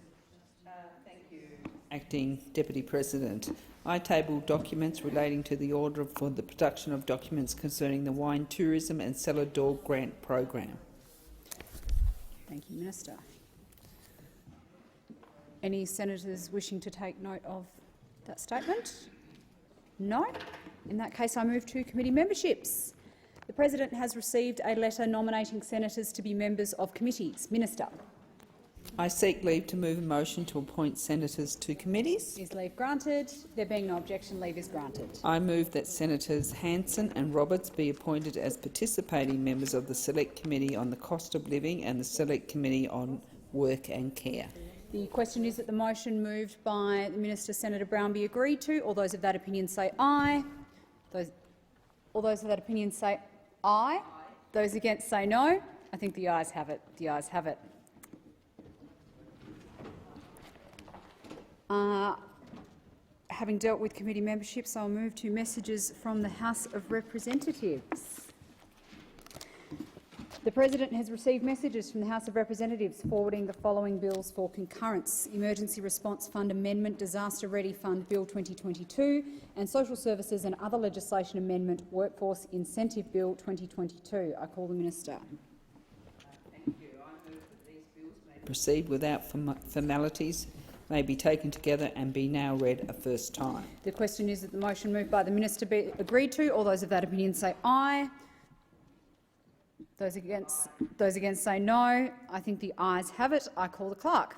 Thank you, Acting Deputy President. I table documents relating to the order for the production of documents concerning the Wine Tourism and Cellar Door Grant Program. Thank you, Minister. Any senators wishing to take note of that statement? No? In that case, I move to committee memberships. The President has received a letter nominating senators to be members of committees. Minister. I seek leave to move a motion to appoint senators to committees. Is leave granted? There being no objection, leave is granted. I move that Senators Hanson and Roberts be appointed as participating members of the Select Committee on the Cost of Living and the Select Committee on Work and Care. The question is that the motion moved by the Minister, Senator Brown, be agreed to. All those of that opinion say aye. All those of that opinion say aye. Those against say no. I think the ayes have it. The ayes have it. Having dealt with committee memberships, I'll move to messages from the House of Representatives. The President has received messages from the House of Representatives forwarding the following bills for concurrence: Emergency Response Fund Amendment, Disaster Ready Fund Bill 2022 and Social Services and Other Legislation Amendment, Workforce Incentive Bill 2022. I call the Minister. Thank you. I move that these bills may proceed without formalities, may be taken together and be now read a first time. The question is that the motion moved by the Minister be agreed to. All those of that opinion say aye. Those against say no. I think the ayes have it. I call the clerk.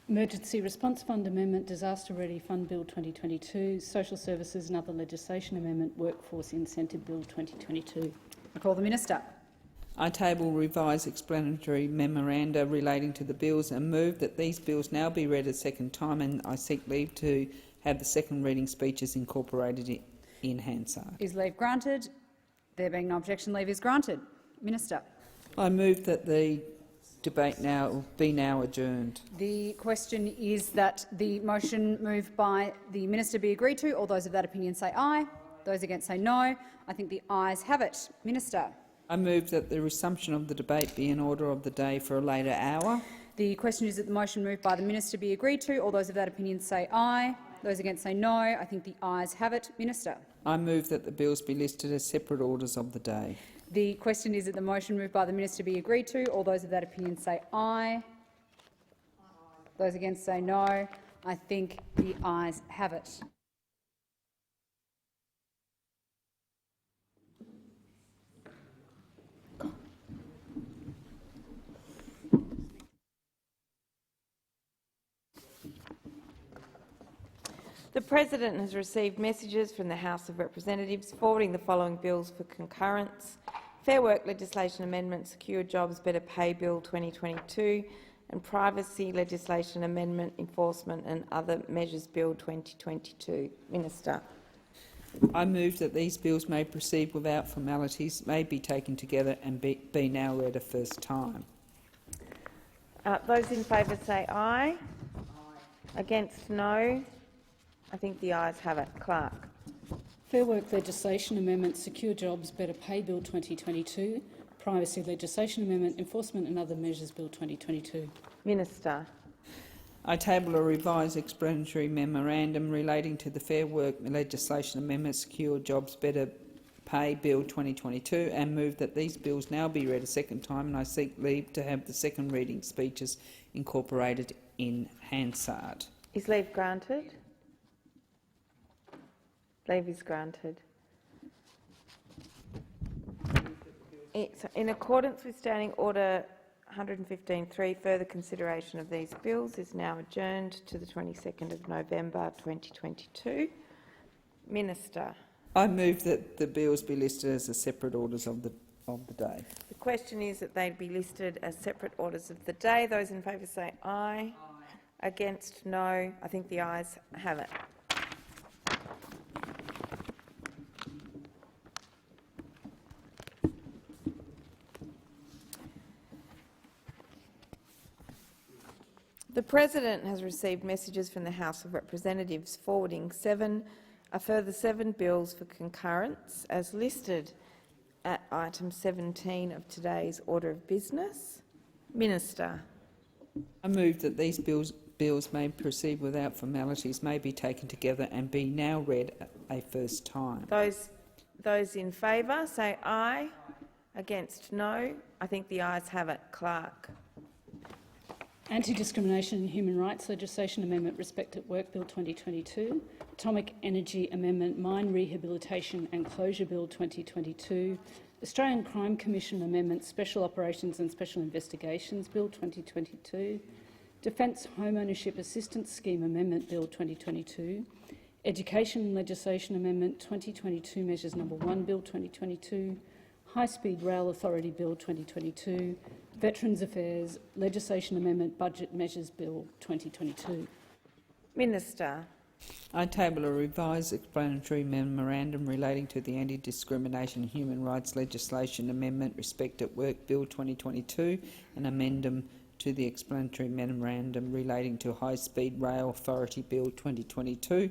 Emergency Response Fund Amendment, Disaster Ready Fund Bill 2022, Social Services and Other Legislation Amendment, Workforce Incentive Bill 2022. I call the Minister. I table revised explanatory memoranda relating to the bills and move that these bills now be read a second time, and I seek leave to have the second reading speeches incorporated in Hansard. Is leave granted? There being no objection, leave is granted. Minister. I move that the debate be now adjourned. The question is that the motion moved by the Minister be agreed to. All those of that opinion say aye. Those against say no. I think the ayes have it. Minister. I move that the resumption of the debate be in order of the day for a later hour. The question is that the motion moved by the Minister be agreed to. All those of that opinion say aye. Those against say no. I think the ayes have it. Minister. I move that the bills be listed as separate orders of the day. The question is that the motion moved by the Minister be agreed to. All those of that opinion say aye. Those against say no. I think the ayes have it. The President has received messages from the House of Representatives forwarding the following bills for concurrence: Fair Work Legislation Amendment, Secure Jobs Better Pay Bill 2022 and Privacy Legislation Amendment, Enforcement and Other Measures Bill 2022. Minister. I move that these bills may proceed without formalities, may be taken together and be now read a first time. Those in favour say aye. Against no. I think the ayes have it. Clerk. Fair Work Legislation Amendment, Secure Jobs Better Pay Bill 2022, Privacy Legislation Amendment, Enforcement and Other Measures Bill 2022. Minister. I table a revised explanatory memorandum relating to the Fair Work Legislation Amendment, Secure Jobs Better Pay Bill 2022 and move that these bills now be read a second time, and I seek leave to have the second reading speeches incorporated in Hansard. Is leave granted? Leave is granted. In accordance with Standing Order 115.3, further consideration of these bills is now adjourned to the 22nd of November 2022. Minister. I move that the bills be listed as the separate orders of the day. The question is that they be listed as separate orders of the day. Those in favour say aye. Against no. I think the ayes have it. The President has received messages from the House of Representatives forwarding a further 7 bills for concurrence as listed at item 17 of today's order of business. Minister. I move that these bills may proceed without formalities, may be taken together and be now read a first time. Those in favour say aye. Against no. I think the ayes have it. Clerk. Anti-Discrimination and Human Rights Legislation Amendment, Respect at Work Bill 2022, Atomic Energy Amendment, Mine Rehabilitation and Closure Bill 2022, Australian Crime Commission Amendment, Special Operations and Special Investigations Bill 2022, Defence Home Ownership Assistance Scheme Amendment Bill 2022, Education Legislation Amendment 2022 Measures No. 1 Bill 2022, High Speed Rail Authority Bill 2022, Veterans Affairs Legislation Amendment Budget Measures Bill 2022. Minister. I table a revised explanatory memorandum relating to the Anti-Discrimination and Human Rights Legislation Amendment Respect at Work Bill 2022 and amendum to the explanatory memorandum relating to High Speed Rail Authority Bill 2022,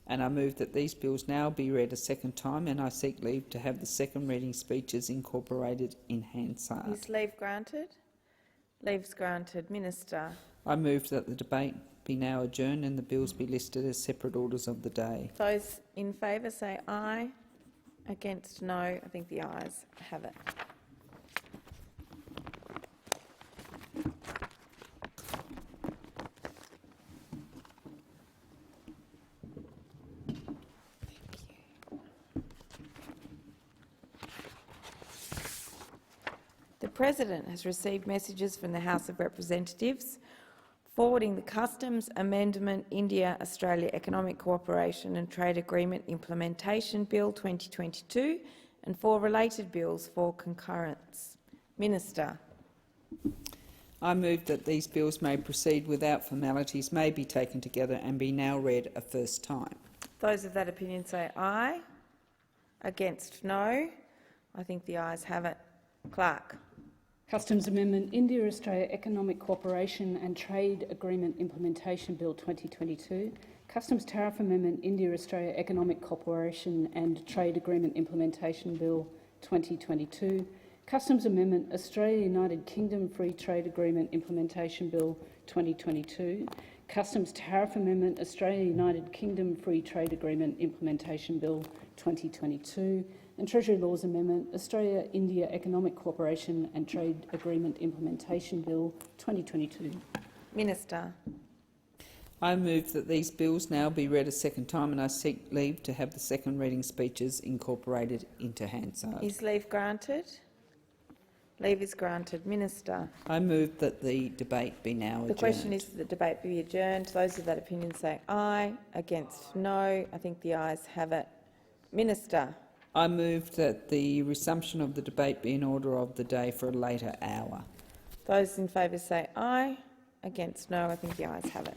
and I move that these bills now be read a second time, and I seek leave to have the second reading speeches incorporated in Hansard. Is leave granted? Leave's granted. Minister. I move that the debate be now adjourned and the bills be listed as separate orders of the day. Those in favour say aye. Against, no. I think the ayes have it. The President has received messages from the House of Representatives forwarding the Customs Amendment India-Australia Economic Cooperation and Trade Agreement Implementation Bill 2022 and 4 related bills for concurrence. Minister. I move that these bills may proceed without formalities, may be taken together and be now read a first time. Those of that opinion say aye. Against, no. I think the ayes have it. Clerk. Customs Amendment India-Australia Economic Cooperation and Trade Agreement Implementation Bill 2022, Customs Tariff Amendment India-Australia Economic Cooperation and Trade Agreement Implementation Bill 2022, Customs Amendment Australia-United Kingdom Free Trade Agreement Implementation Bill 2022, Customs Tariff Amendment Australia-United Kingdom Free Trade Agreement Implementation Bill 2022, and Treasury Laws Amendment Australia-India Economic Cooperation and Trade Agreement Implementation Bill 2022. Minister. I move that these bills now be read a second time, and I seek leave to have the second reading speeches incorporated into Hansard. Is leave granted? Leave is granted. Minister. I move that the debate be now adjourned. The question is that the debate be adjourned. Those of that opinion say aye. Against, no. I think the ayes have it. Minister. I move that the resumption of the debate be in order of the day for a later hour. Those in favour say aye. Against, no. I think the ayes have it.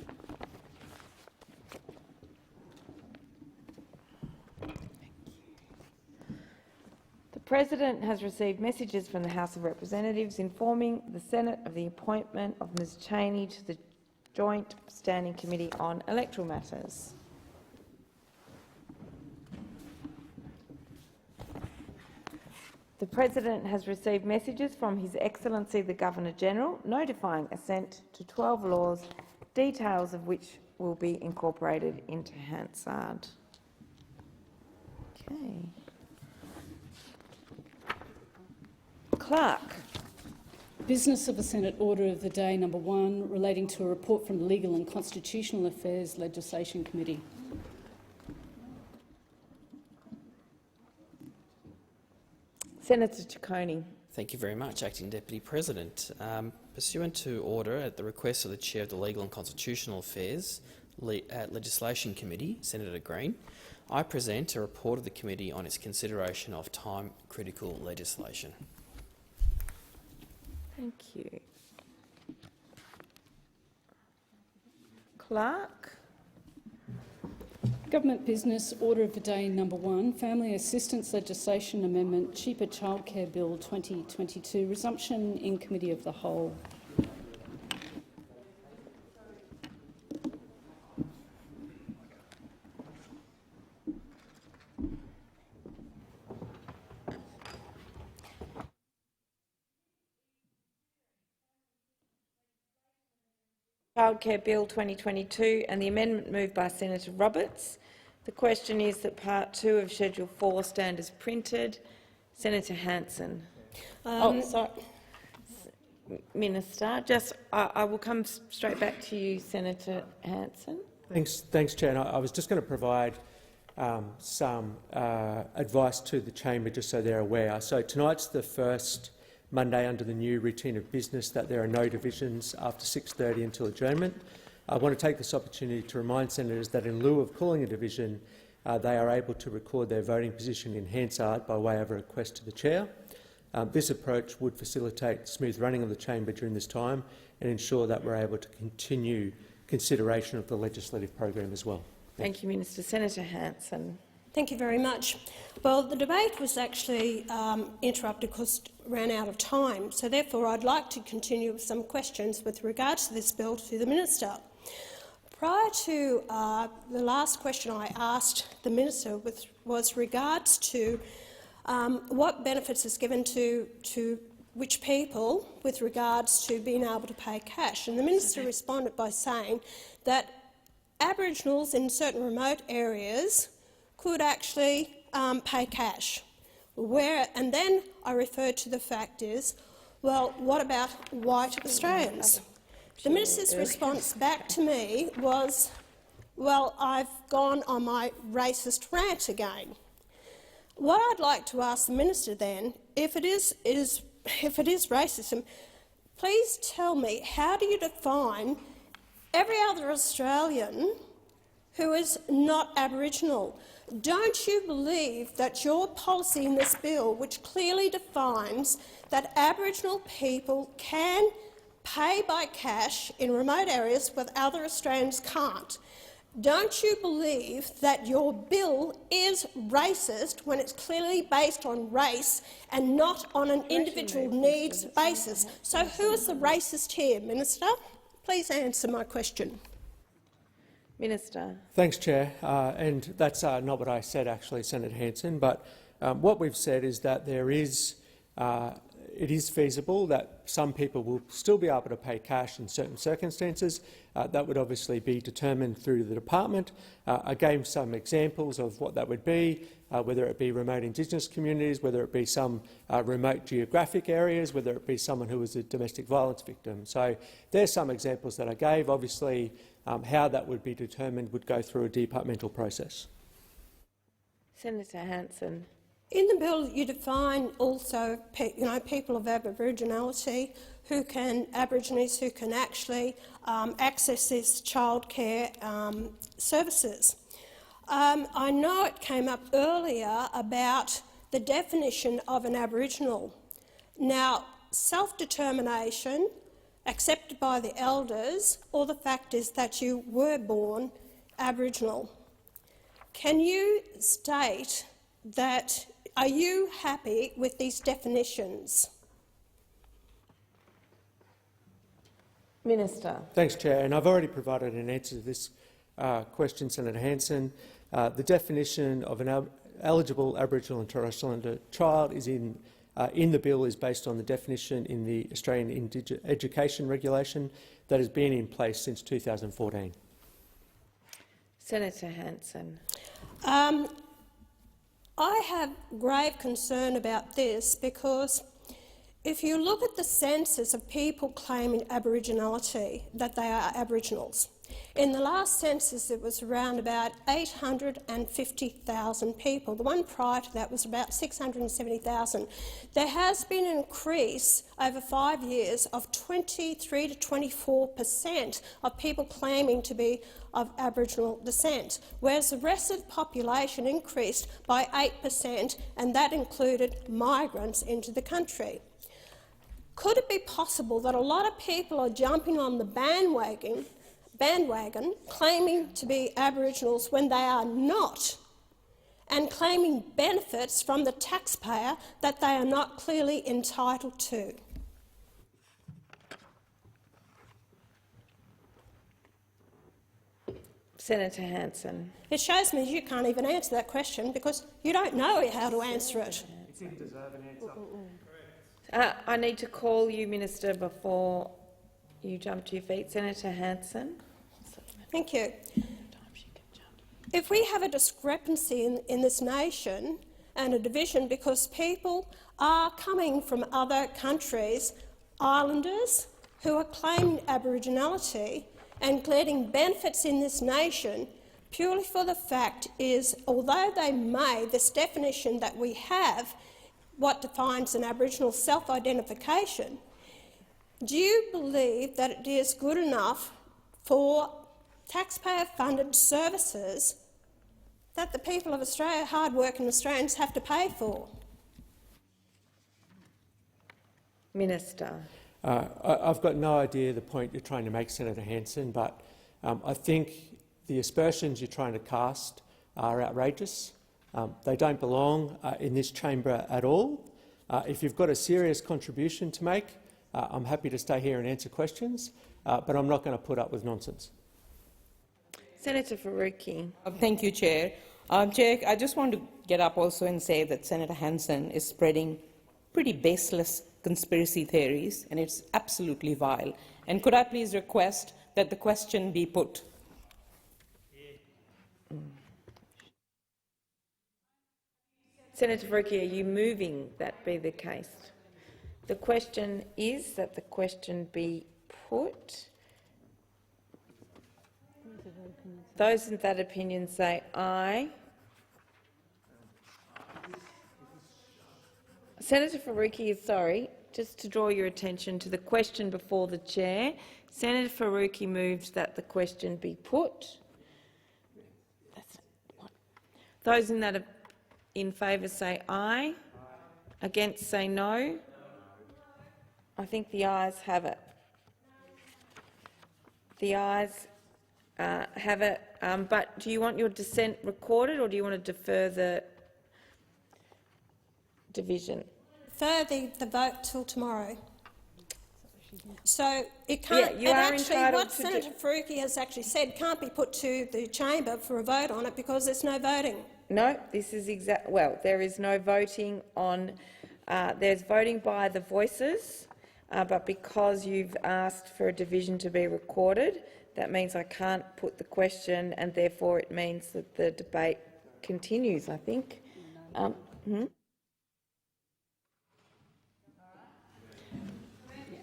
The President has received messages from the House of Representatives informing the Senate of the appointment of Ms Cheney to the Joint Standing Committee on Electoral Matters. The President has received messages from His Excellency the Governor-General notifying assent to 12 laws, details of which will be incorporated into Hansard. Okay. Clerk. Business of the Senate Order of the Day number 1 relating to a report from the Legal and Constitutional Affairs Legislation Committee. Senator Ciccone. Thank you very much, Acting Deputy President. Pursuant to order at the request of the Chair of the Legal and Constitutional Affairs Legislation Committee, Senator Green, I present a report of the committee on its consideration of time-critical legislation. Thank you. Clerk. Government Business Order of the Day number 1, Family Assistance Legislation Amendment Cheaper Childcare Bill 2022, resumption in Committee of the Whole. Childcare Bill 2022 and the amendment moved by Senator Roberts. The question is that Part 2 of Schedule 4 stand as printed. Senator Hanson. Sorry. Minister, I will come straight back to you, Senator Hanson. Thanks, Chair. And I was just going to provide some advice to the chamber, just so they're aware. So tonight's the first Monday under the new routine of business that there are no divisions after 6:30 until adjournment. I want to take this opportunity to remind senators that in lieu of calling a division, they are able to record their voting position in Hansard by way of a request to the chair. This approach would facilitate smooth running of the chamber during this time and ensure that we're able to continue consideration of the legislative program as well. Thank you, Minister. Senator Hanson. Thank you very much. Well, the debate was actually interrupted because it ran out of time, so therefore I'd like to continue with some questions with regards to this bill to the Minister. Prior to the last question I asked the Minister was regards to what benefits is given to which people with regards to being able to pay cash. And the Minister responded by saying that Aboriginals in certain remote areas could actually pay cash. And then I referred to the fact is, well, what about white Australians? The Minister's response back to me was, well, I've gone on my racist rant again. What I'd like to ask the Minister then, if it is racism, please tell me, how do you define every other Australian who is not Aboriginal? Don't you believe that your policy in this bill, which clearly defines that Aboriginal people can pay by cash in remote areas where other Australians can't, don't you believe that your bill is racist when it's clearly based on race and not on an individual needs basis? So who is the racist here, Minister? Please answer my question. Minister. Thanks, Chair. And that's not what I said, actually, Senator Hanson. But what we've said is that it is feasible that some people will still be able to pay cash in certain circumstances. That would obviously be determined through the department. I gave some examples of what that would be, whether it be remote Indigenous communities, whether it be some remote geographic areas, whether it be someone who was a domestic violence victim. So there's some examples that I gave. Obviously, how that would be determined would go through a departmental process. Senator Hanson. In the bill, you define also people of Aboriginality Aborigines who can actually access these childcare services. I know it came up earlier about the definition of an Aboriginal. Now, self-determination accepted by the elders, or the fact is that you were born Aboriginal. Can you state that? Are you happy with these definitions? Minister. Thanks, Chair. And I've already provided an answer to this question, Senator Hanson. The definition of an eligible Aboriginal and Torres Strait Islander child is in the bill is based on the definition in the Australian Education Regulation that has been in place since 2014. Senator Hanson. I have grave concern about this because if you look at the census of people claiming Aboriginality, that they are Aboriginals, in the last census it was around about 850,000 people. The one prior to that was about 670,000. There has been an increase over 5 years of 23 to 24% of people claiming to be of Aboriginal descent, whereas the rest of the population increased by 8%, and that included migrants into the country. Could it be possible that a lot of people are jumping on the bandwagon claiming to be Aboriginals when they are not, and claiming benefits from the taxpayer that they are not clearly entitled to? Senator Hanson. It shows me you can't even answer that question because you don't know how to answer it. I need to call you, Minister, before you jump to your feet. Senator Hanson. Thank you. If we have a discrepancy in this nation and a division because people are coming from other countries, islanders who are claiming Aboriginality and getting benefits in this nation purely for the fact is, although they may, this definition that we have, what defines an Aboriginal self-identification, do you believe that it is good enough for taxpayer-funded services that the people of Australia, hard-working Australians, have to pay for? Minister. I've got no idea the point you're trying to make, Senator Hanson, but I think The aspersions you're trying to cast are outrageous. They don't belong in this chamber at all. If you've got a serious contribution to make, I'm happy to stay here and answer questions, but I'm not going to put up with nonsense. Senator Faruqi. Thank you, Chair. Chair, I just want to get up also and say that Senator Hanson is spreading pretty baseless conspiracy theories, and it's absolutely vile. And could I please request that the question be put? Senator Faruqi, are you moving that be the case? The question is that the question be put. Those in that opinion say aye. Senator Faruqi, sorry, just to draw your attention to the question before the chair. Senator Faruqi moved that the question be put. Those in that in favour say aye. Against say no. I think the ayes have it. The ayes have it. But do you want your dissent recorded, or do you want to defer the division? Defer the vote till tomorrow. So it can't. Yeah, you are actually, entitled what to Senator Faruqi has actually said can't be put to the chamber for a vote on it because there's no voting. No, this is exact. Well, there is no voting on. There's voting by the voices, but because you've asked for a division to be recorded, that means I can't put the question, and therefore it means that the debate continues, I think.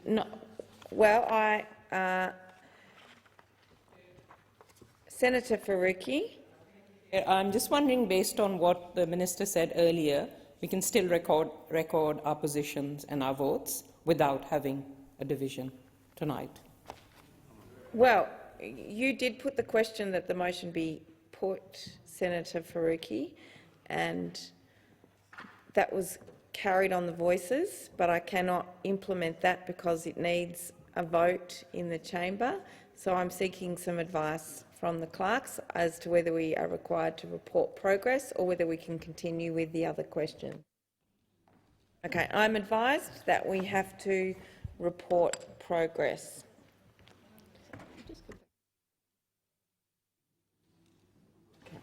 No. Well, Senator Faruqi. I'm just wondering, based on what the minister said earlier, we can still record our positions and our votes without having a division tonight. Well, you did put the question that the motion be put, Senator Faruqi, and that was carried on the voices, but I cannot implement that because it needs a vote in the chamber. So I'm seeking some advice from the clerks as to whether we are required to report progress or whether we can continue with the other question. Okay, I'm advised that we have to report progress. Okay.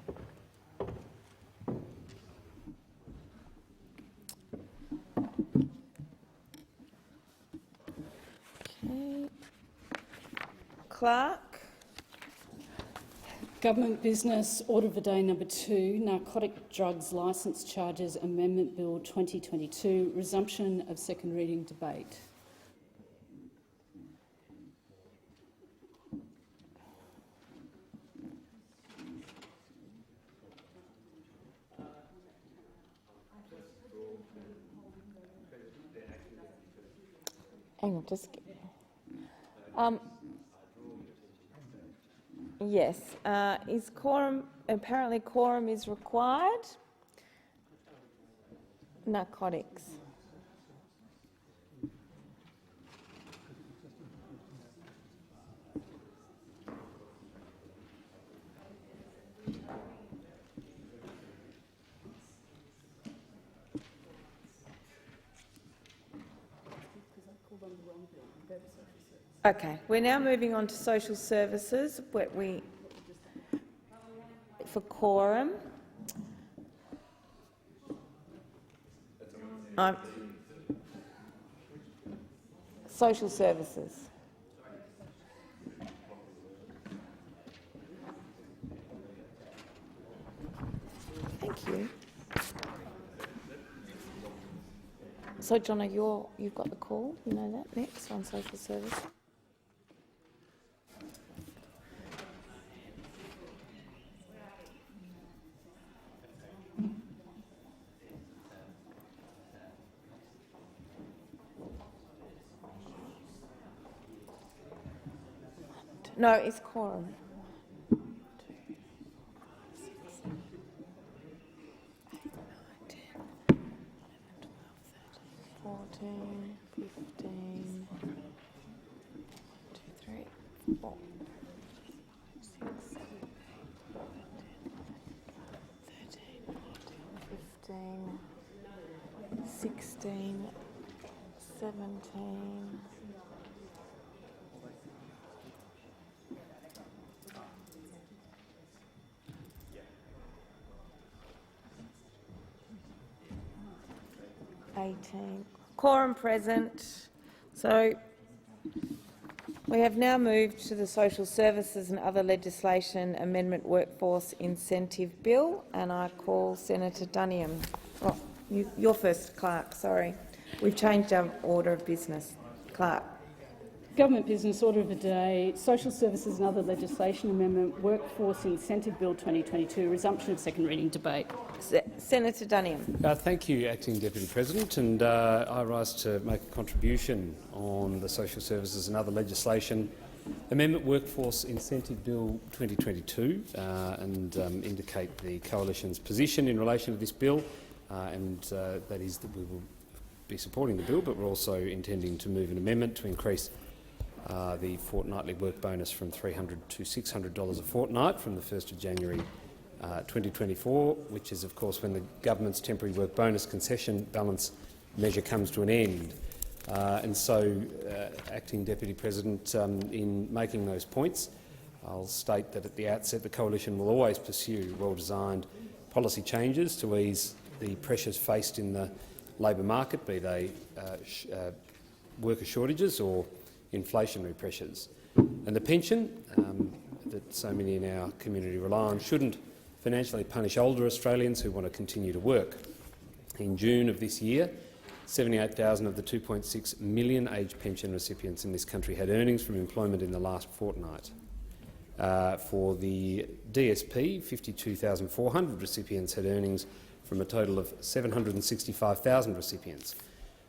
Clerk. Government Business Order of the Day number 2, Narcotic Drugs Licence Charges Amendment Bill 2022, resumption of second reading debate. Hang on, just. Yes, is quorum? Apparently, quorum is required. Narcotics. Okay, we're now moving on to social services. For quorum. Social services. Thank you. So, Jono, you've got the call. You know that next on social service. No, it's quorum. 14, 15, 1, 2, 3, 4, 5, 6, 7, 16, 17. Quorum present. So we have now moved to the Social Services and Other Legislation Amendment Workforce Incentive Bill, and I call Senator Duniam. Oh, you're first, Clerk. Sorry, we've changed our order of business. Clerk. Government Business Order of the Day, Social Services and Other Legislation Amendment Workforce Incentive Bill 2022, resumption of second reading debate. Senator Duniam. Thank you, Acting Deputy President, and I rise to make a contribution on the Social Services and Other Legislation Amendment Workforce Incentive Bill 2022 and indicate the Coalition's position in relation to this bill, and that is that we will be supporting the bill, but we're also intending to move an amendment to increase the fortnightly work bonus from $300 to $600 a fortnight from the 1st of January 2024, which is, of course, when the government's temporary work bonus concession balance measure comes to an end. And so, Acting Deputy President, in making those points, I'll state that at the outset the Coalition will always pursue well-designed policy changes to ease the pressures faced in the labour market, be they worker shortages or inflationary pressures. And the pension that so many in our community rely on shouldn't financially punish older Australians who want to continue to work. In June of this year, 78,000 of the 2.6 million aged pension recipients in this country had earnings from employment in the last fortnight. For the DSP, 52,400 recipients had earnings from a total of 765,000 recipients.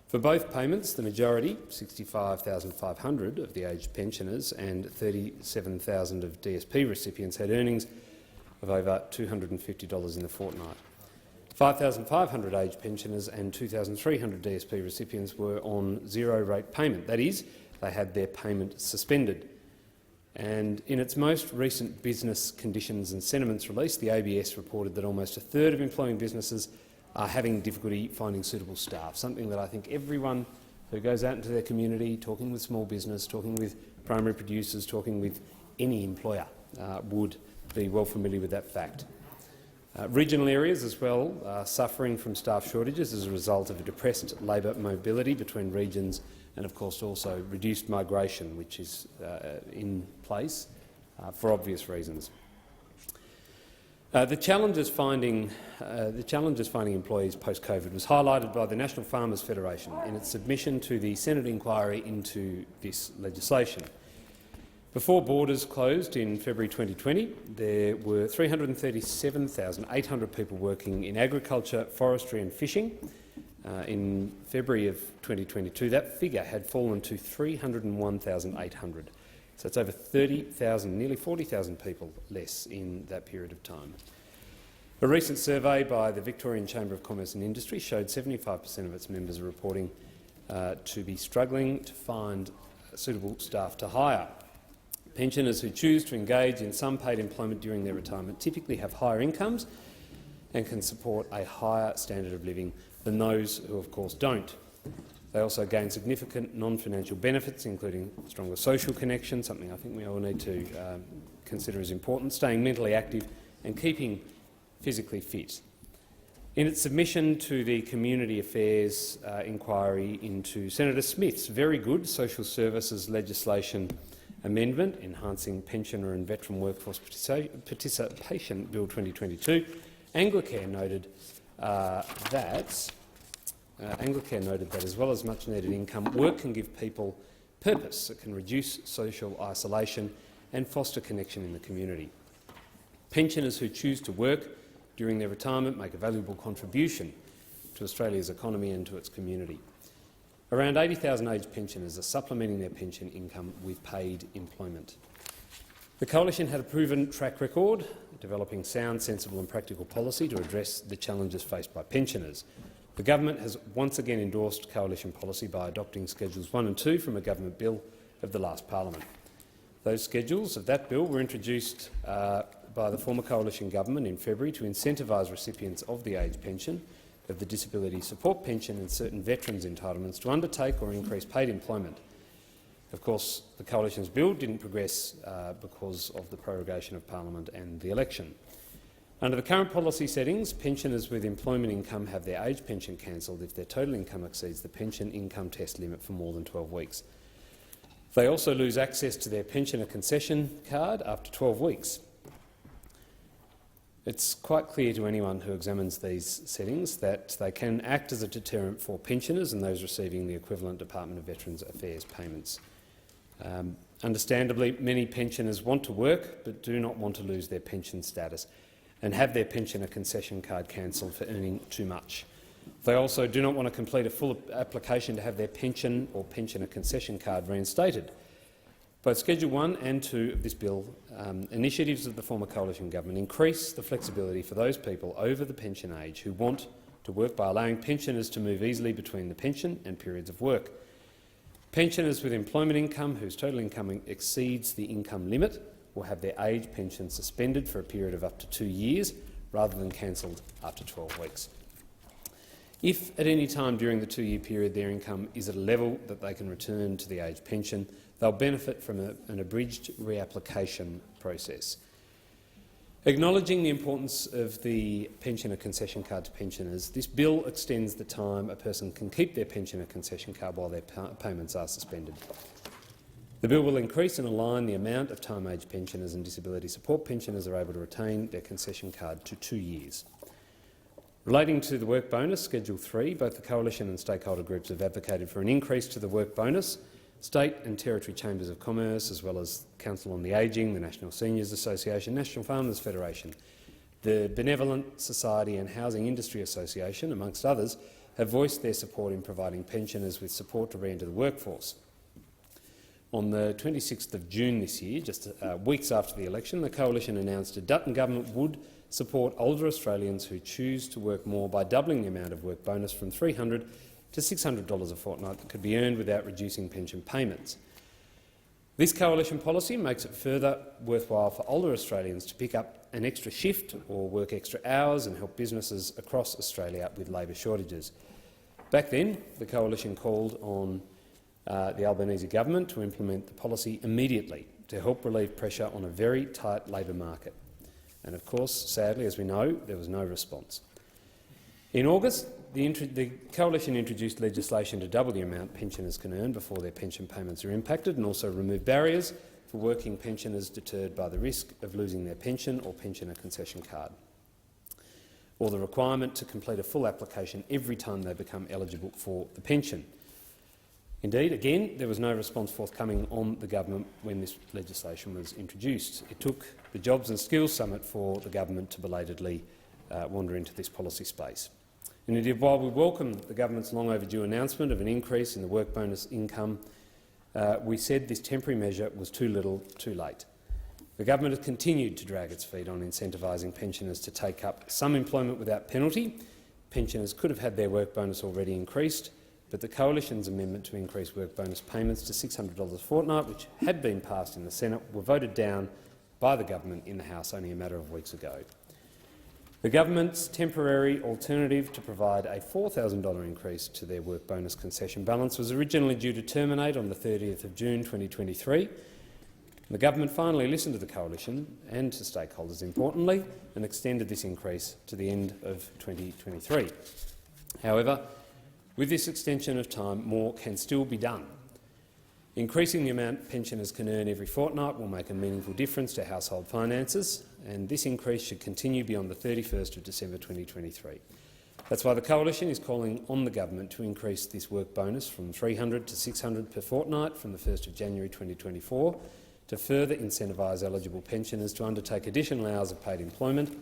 For both payments, the majority, 65,500 of the aged pensioners and 37,000 of DSP recipients had earnings of over $250 in the fortnight. 5,500 aged pensioners and 2,300 DSP recipients were on zero-rate payment. That is, they had their payment suspended. And in its most recent Business Conditions and Sentiments release, the ABS reported that almost a third of employing businesses are having difficulty finding suitable staff, something that I think everyone who goes out into their community, talking with small business, talking with primary producers, talking with any employer would be well familiar with that fact. Regional areas as well are suffering from staff shortages as a result of a depressed labour mobility between regions and, of course, also reduced migration, which is in place for obvious reasons. The challenges finding employees post-COVID was highlighted by the National Farmers Federation in its submission to the Senate inquiry into this legislation. Before borders closed in February 2020, there were 337,800 people working in agriculture, forestry and fishing. In February of 2022, that figure had fallen to 301,800. So it's over 30,000, nearly 40,000 people less in that period of time. A recent survey by the Victorian Chamber of Commerce and Industry showed 75% of its members are reporting to be struggling to find suitable staff to hire. Pensioners who choose to engage in some paid employment during their retirement typically have higher incomes and can support a higher standard of living than those who, of course, don't. They also gain significant non-financial benefits, including stronger social connections, something I think we all need to consider as important, staying mentally active and keeping physically fit. In its submission to the Community Affairs inquiry into Senator Smith's very good social services legislation amendment enhancing pensioner and veteran workforce participation Bill 2022, Anglicare noted that as well as much-needed income, work can give people purpose. It can reduce social isolation and foster connection in the community. Pensioners who choose to work during their retirement make a valuable contribution to Australia's economy and to its community. Around 80,000 aged pensioners are supplementing their pension income with paid employment. The Coalition had a proven track record developing sound, sensible and practical policy to address the challenges faced by pensioners. The government has once again endorsed Coalition policy by adopting Schedules 1 and 2 from a government bill of the last parliament. Those schedules of that bill were introduced by the former Coalition government in February to incentivise recipients of the age pension of the disability support pension and certain veterans' entitlements to undertake or increase paid employment. Of course, the Coalition's bill didn't progress because of the prorogation of Parliament and the election. Under the current policy settings, pensioners with employment income have their age pension cancelled if their total income exceeds the pension income test limit for more than 12 weeks. They also lose access to their pensioner concession card after 12 weeks. It's quite clear to anyone who examines these settings that they can act as a deterrent for pensioners and those receiving the equivalent Department of Veterans Affairs payments. Understandably, many pensioners want to work but do not want to lose their pension status and have their pensioner concession card cancelled for earning too much. They also do not want to complete a full application to have their pension or pensioner concession card reinstated. Both Schedule 1 and 2 of this bill, initiatives of the former Coalition government, increase the flexibility for those people over the pension age who want to work by allowing pensioners to move easily between the pension and periods of work. Pensioners with employment income whose total income exceeds the income limit will have their age pension suspended for a period of up to 2 years rather than cancelled after 12 weeks. If at any time during the 2-year period their income is at a level that they can return to the age pension, they'll benefit from an abridged reapplication process. Acknowledging the importance of the pensioner concession card to pensioners, this bill extends the time a person can keep their pensioner concession card while their payments are suspended. The bill will increase and align the amount of time-aged pensioners and disability support pensioners are able to retain their concession card to 2 years. Relating to the work bonus, Schedule 3, both the Coalition and stakeholder groups have advocated for an increase to the work bonus. State and Territory Chambers of Commerce, as well as Council on the Ageing, the National Seniors Association, National Farmers Federation, the Benevolent Society and Housing Industry Association, amongst others, have voiced their support in providing pensioners with support to re-enter the workforce. On the 26th of June this year, just weeks after the election, the Coalition announced a Dutton government would support older Australians who choose to work more by doubling the amount of work bonus from $300 to $600 a fortnight that could be earned without reducing pension payments. This Coalition policy makes it further worthwhile for older Australians to pick up an extra shift or work extra hours and help businesses across Australia with labour shortages. Back then, the Coalition called on the Albanese government to implement the policy immediately to help relieve pressure on a very tight labour market. And of course, sadly, as we know, there was no response. In August, the Coalition introduced legislation to double the amount pensioners can earn before their pension payments are impacted and also remove barriers for working pensioners deterred by the risk of losing their pension or pensioner concession card, or the requirement to complete a full application every time they become eligible for the pension. Indeed, again, there was no response forthcoming on the government when this legislation was introduced. It took the Jobs and Skills Summit for the government to belatedly wander into this policy space. And indeed, while we welcome the government's long overdue announcement of an increase in the work bonus income, we said this temporary measure was too little, too late. The government has continued to drag its feet on incentivising pensioners to take up some employment without penalty. Pensioners could have had their work bonus already increased, but the Coalition's amendment to increase work bonus payments to $600 a fortnight, which had been passed in the Senate, were voted down by the government in the House only a matter of weeks ago. The government's temporary alternative to provide a $4,000 increase to their work bonus concession balance was originally due to terminate on the 30th of June 2023. The government finally listened to the Coalition and to stakeholders, importantly, and extended this increase to the end of 2023. However, with this extension of time, more can still be done. Increasing the amount pensioners can earn every fortnight will make a meaningful difference to household finances, and this increase should continue beyond the 31st of December 2023. That's why the Coalition is calling on the government to increase this work bonus from $300 to $600 per fortnight from the 1st of January 2024 to further incentivise eligible pensioners to undertake additional hours of paid employment.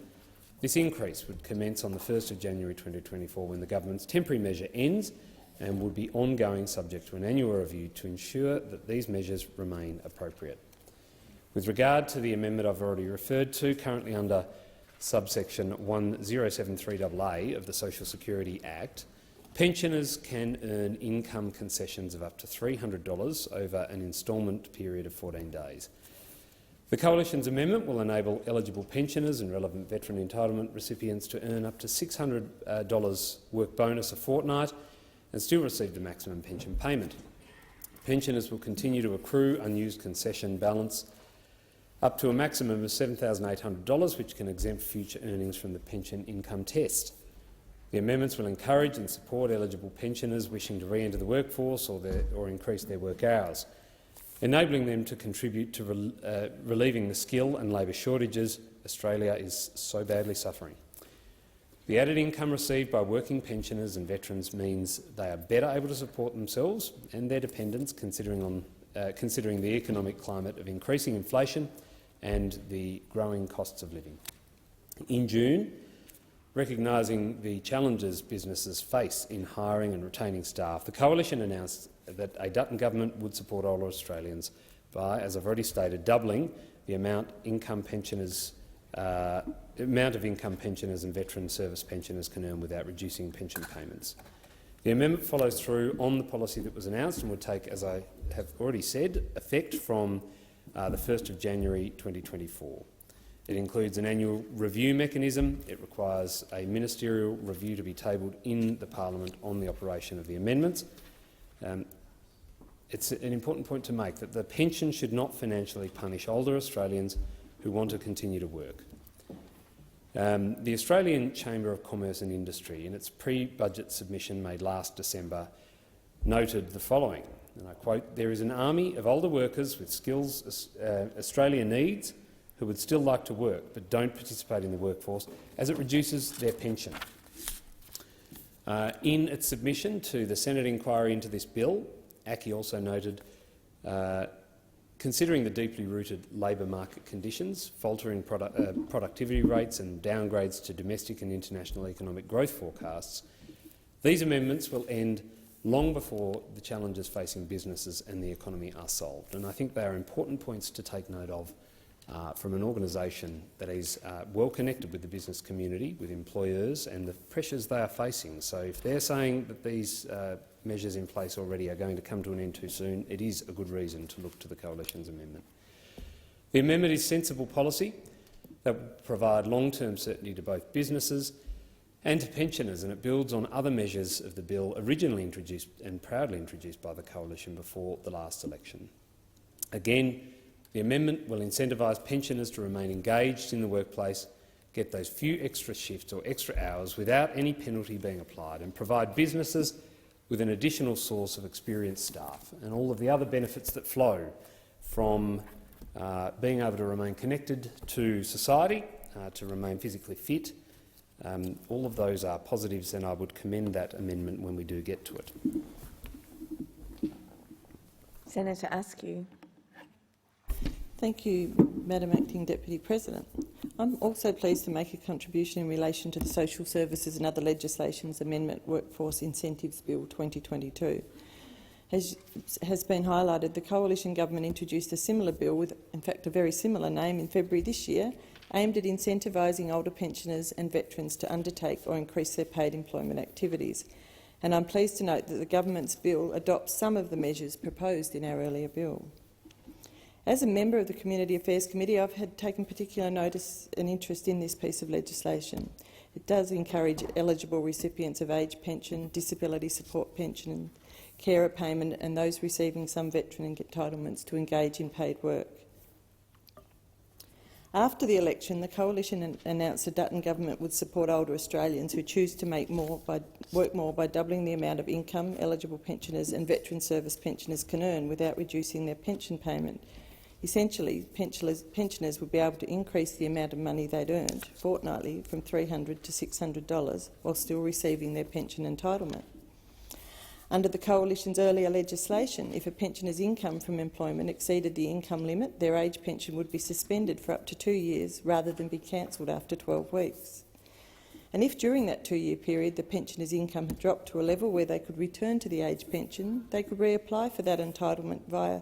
This increase would commence on the 1st of January 2024 when the government's temporary measure ends and would be ongoing subject to an annual review to ensure that these measures remain appropriate. With regard to the amendment I've already referred to, currently under subsection 1073AA of the Social Security Act, pensioners can earn income concessions of up to $300 over an instalment period of 14 days. The Coalition's amendment will enable eligible pensioners and relevant veteran entitlement recipients to earn up to $600 work bonus a fortnight and still receive the maximum pension payment. Pensioners will continue to accrue unused concession balance up to a maximum of $7,800, which can exempt future earnings from the pension income test. The amendments will encourage and support eligible pensioners wishing to re-enter the workforce or increase their work hours, enabling them to contribute to relieving the skill and labour shortages Australia is so badly suffering. The added income received by working pensioners and veterans means they are better able to support themselves and their dependents, considering the economic climate of increasing inflation and the growing costs of living. In June, recognising the challenges businesses face in hiring and retaining staff, the Coalition announced that a Dutton government would support older Australians by, as I've already stated, doubling the amount of income pensioners and veteran service pensioners can earn without reducing pension payments. The amendment follows through on the policy that was announced and would take, as I have already said, effect from the 1st of January 2024. It includes an annual review mechanism. It requires a ministerial review to be tabled in the Parliament on the operation of the amendments. It's an important point to make that the pension should not financially punish older Australians who want to continue to work. The Australian Chamber of Commerce and Industry, in its pre-budget submission made last December, noted the following, and I quote, "There is an army of older workers with skills Australia needs who would still like to work but don't participate in the workforce as it reduces their pension." In its submission to the Senate inquiry into this bill, ACCI also noted, considering the deeply rooted labour market conditions, faltering productivity rates and downgrades to domestic and international economic growth forecasts, these amendments will end long before the challenges facing businesses and the economy are solved. And I think they are important points to take note of from an organisation that is well connected with the business community, with employers and the pressures they are facing. So if they're saying that these measures in place already are going to come to an end too soon, it is a good reason to look to the Coalition's amendment. The amendment is sensible policy that will provide long-term certainty to both businesses and to pensioners, and it builds on other measures of the bill originally introduced and proudly introduced by the Coalition before the last election. Again, the amendment will incentivise pensioners to remain engaged in the workplace, get those few extra shifts or extra hours without any penalty being applied, and provide businesses with an additional source of experienced staff and all of the other benefits that flow from being able to remain connected to society, to remain physically fit. All of those are positives, and I would commend that amendment when we do get to it. Senator Askew. Thank you, Madam Acting Deputy President. I'm also pleased to make a contribution in relation to the Social Services and Other Legislations Amendment Workforce Incentives Bill 2022. As has been highlighted, the Coalition Government introduced a similar bill with, in fact, a very similar name in February this year, aimed at incentivising older pensioners and veterans to undertake or increase their paid employment activities. And I'm pleased to note that the Government's bill adopts some of the measures proposed in our earlier bill. As a member of the Community Affairs Committee, I've had taken particular notice and interest in this piece of legislation. It does encourage eligible recipients of age pension, disability support pension and carer payment and those receiving some veteran entitlements to engage in paid work. After the election, the Coalition announced the Dutton Government would support older Australians who choose to work more by doubling the amount of income eligible pensioners and veteran service pensioners can earn without reducing their pension payment. Essentially, pensioners would be able to increase the amount of money they'd earned fortnightly from $300 to $600 while still receiving their pension entitlement. Under the Coalition's earlier legislation, if a pensioner's income from employment exceeded the income limit, their age pension would be suspended for up to 2 years rather than be cancelled after 12 weeks. And if during that 2-year period the pensioner's income had dropped to a level where they could return to the age pension, they could reapply for that entitlement via,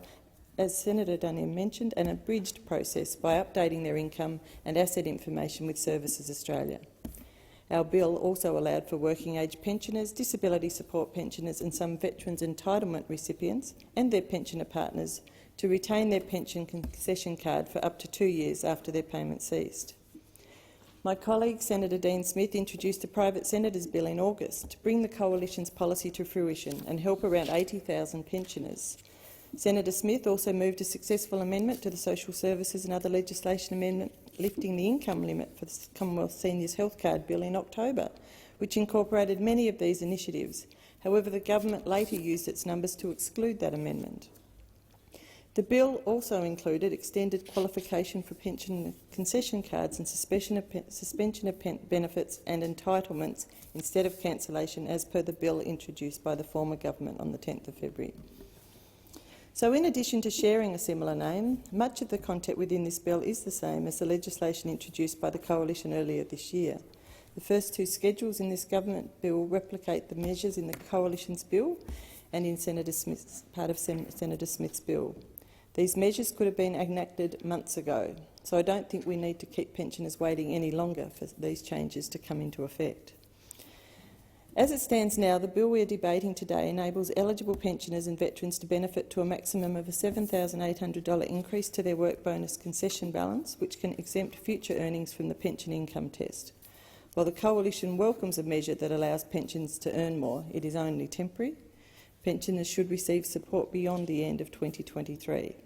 as Senator Dunham mentioned, an abridged process by updating their income and asset information with Services Australia. Our bill also allowed for working-age pensioners, disability support pensioners and some veterans entitlement recipients and their pensioner partners to retain their pension concession card for up to 2 years after their payment ceased. My colleague Senator Dean Smith introduced a private senator's bill in August to bring the Coalition's policy to fruition and help around 80,000 pensioners. Senator Smith also moved a successful amendment to the Social Services and Other Legislation Amendment lifting the income limit for the Commonwealth Seniors Health Card Bill in October, which incorporated many of these initiatives. However, the government later used its numbers to exclude that amendment. The bill also included extended qualification for pension concession cards and suspension of benefits and entitlements instead of cancellation, as per the bill introduced by the former government on the 10th of February. So, in addition to sharing a similar name, much of the content within this bill is the same as the legislation introduced by the Coalition earlier this year. The first two schedules in this government bill replicate the measures in the Coalition's bill and in part of Senator Smith's bill. These measures could have been enacted months ago, so I don't think we need to keep pensioners waiting any longer for these changes to come into effect. As it stands now, the bill we are debating today enables eligible pensioners and veterans to benefit to a maximum of a $7,800 increase to their work bonus concession balance, which can exempt future earnings from the pension income test. While the Coalition welcomes a measure that allows pensions to earn more, it is only temporary. Pensioners should receive support beyond the end of 2023.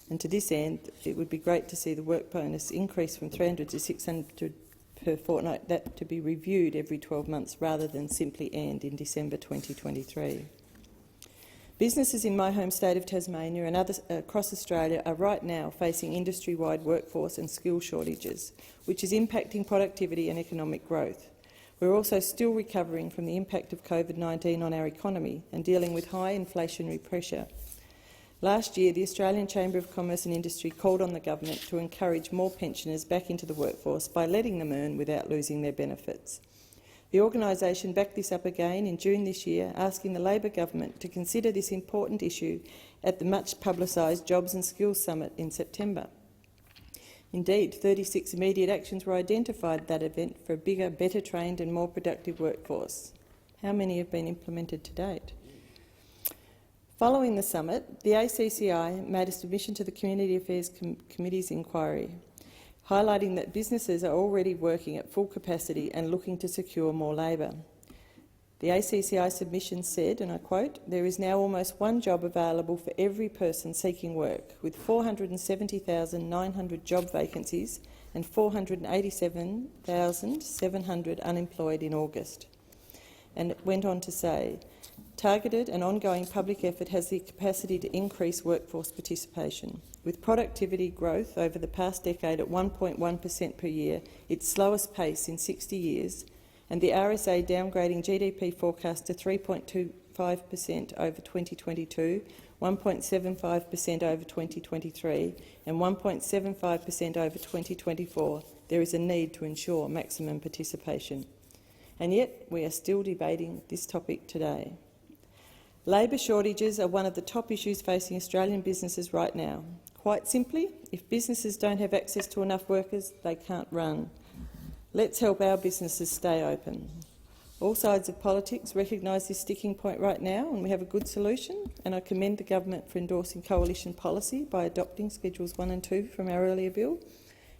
And to this end, it would be great to see the work bonus increase from $300 to $600 per fortnight, that to be reviewed every 12 months rather than simply end in December 2023. Businesses in my home state of Tasmania and others across Australia are right now facing industry-wide workforce and skill shortages, which is impacting productivity and economic growth. We're also still recovering from the impact of COVID-19 on our economy and dealing with high inflationary pressure. Last year, the Australian Chamber of Commerce and Industry called on the government to encourage more pensioners back into the workforce by letting them earn without losing their benefits. The organisation backed this up again in June this year, asking the Labor government to consider this important issue at the much publicised Jobs and Skills Summit in September. Indeed, 36 immediate actions were identified at that event for a bigger, better trained and more productive workforce. How many have been implemented to date? Following the summit, the ACCI made a submission to the Community Affairs Committee's inquiry, highlighting that businesses are already working at full capacity and looking to secure more labour. The ACCI submission said, and I quote, "There is now almost one job available for every person seeking work, with 470,900 job vacancies and 487,700 unemployed in August." And it went on to say, "Targeted and ongoing public effort has the capacity to increase workforce participation. With productivity growth over the past decade at 1.1% per year, its slowest pace in 60 years, and the RSA downgrading GDP forecast to 3.25% over 2022, 1.75% over 2023 and 1.75% over 2024, there is a need to ensure maximum participation." And yet we are still debating this topic today. Labour shortages are one of the top issues facing Australian businesses right now. Quite simply, if businesses don't have access to enough workers, they can't run. Let's help our businesses stay open. All sides of politics recognise this sticking point right now, and we have a good solution, and I commend the government for endorsing coalition policy by adopting Schedules 1 and 2 from our earlier bill.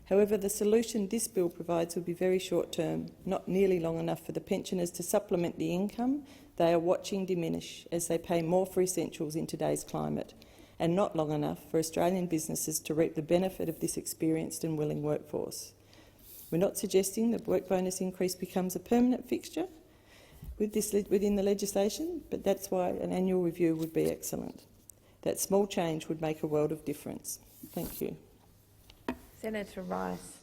However, the solution this bill provides will be very short-term, not nearly long enough for the pensioners to supplement the income they are watching diminish as they pay more for essentials in today's climate, and not long enough for Australian businesses to reap the benefit of this experienced and willing workforce. We're not suggesting the work bonus increase becomes a permanent fixture within the legislation, but that's why an annual review would be excellent. That small change would make a world of difference. Thank you. Senator Rice.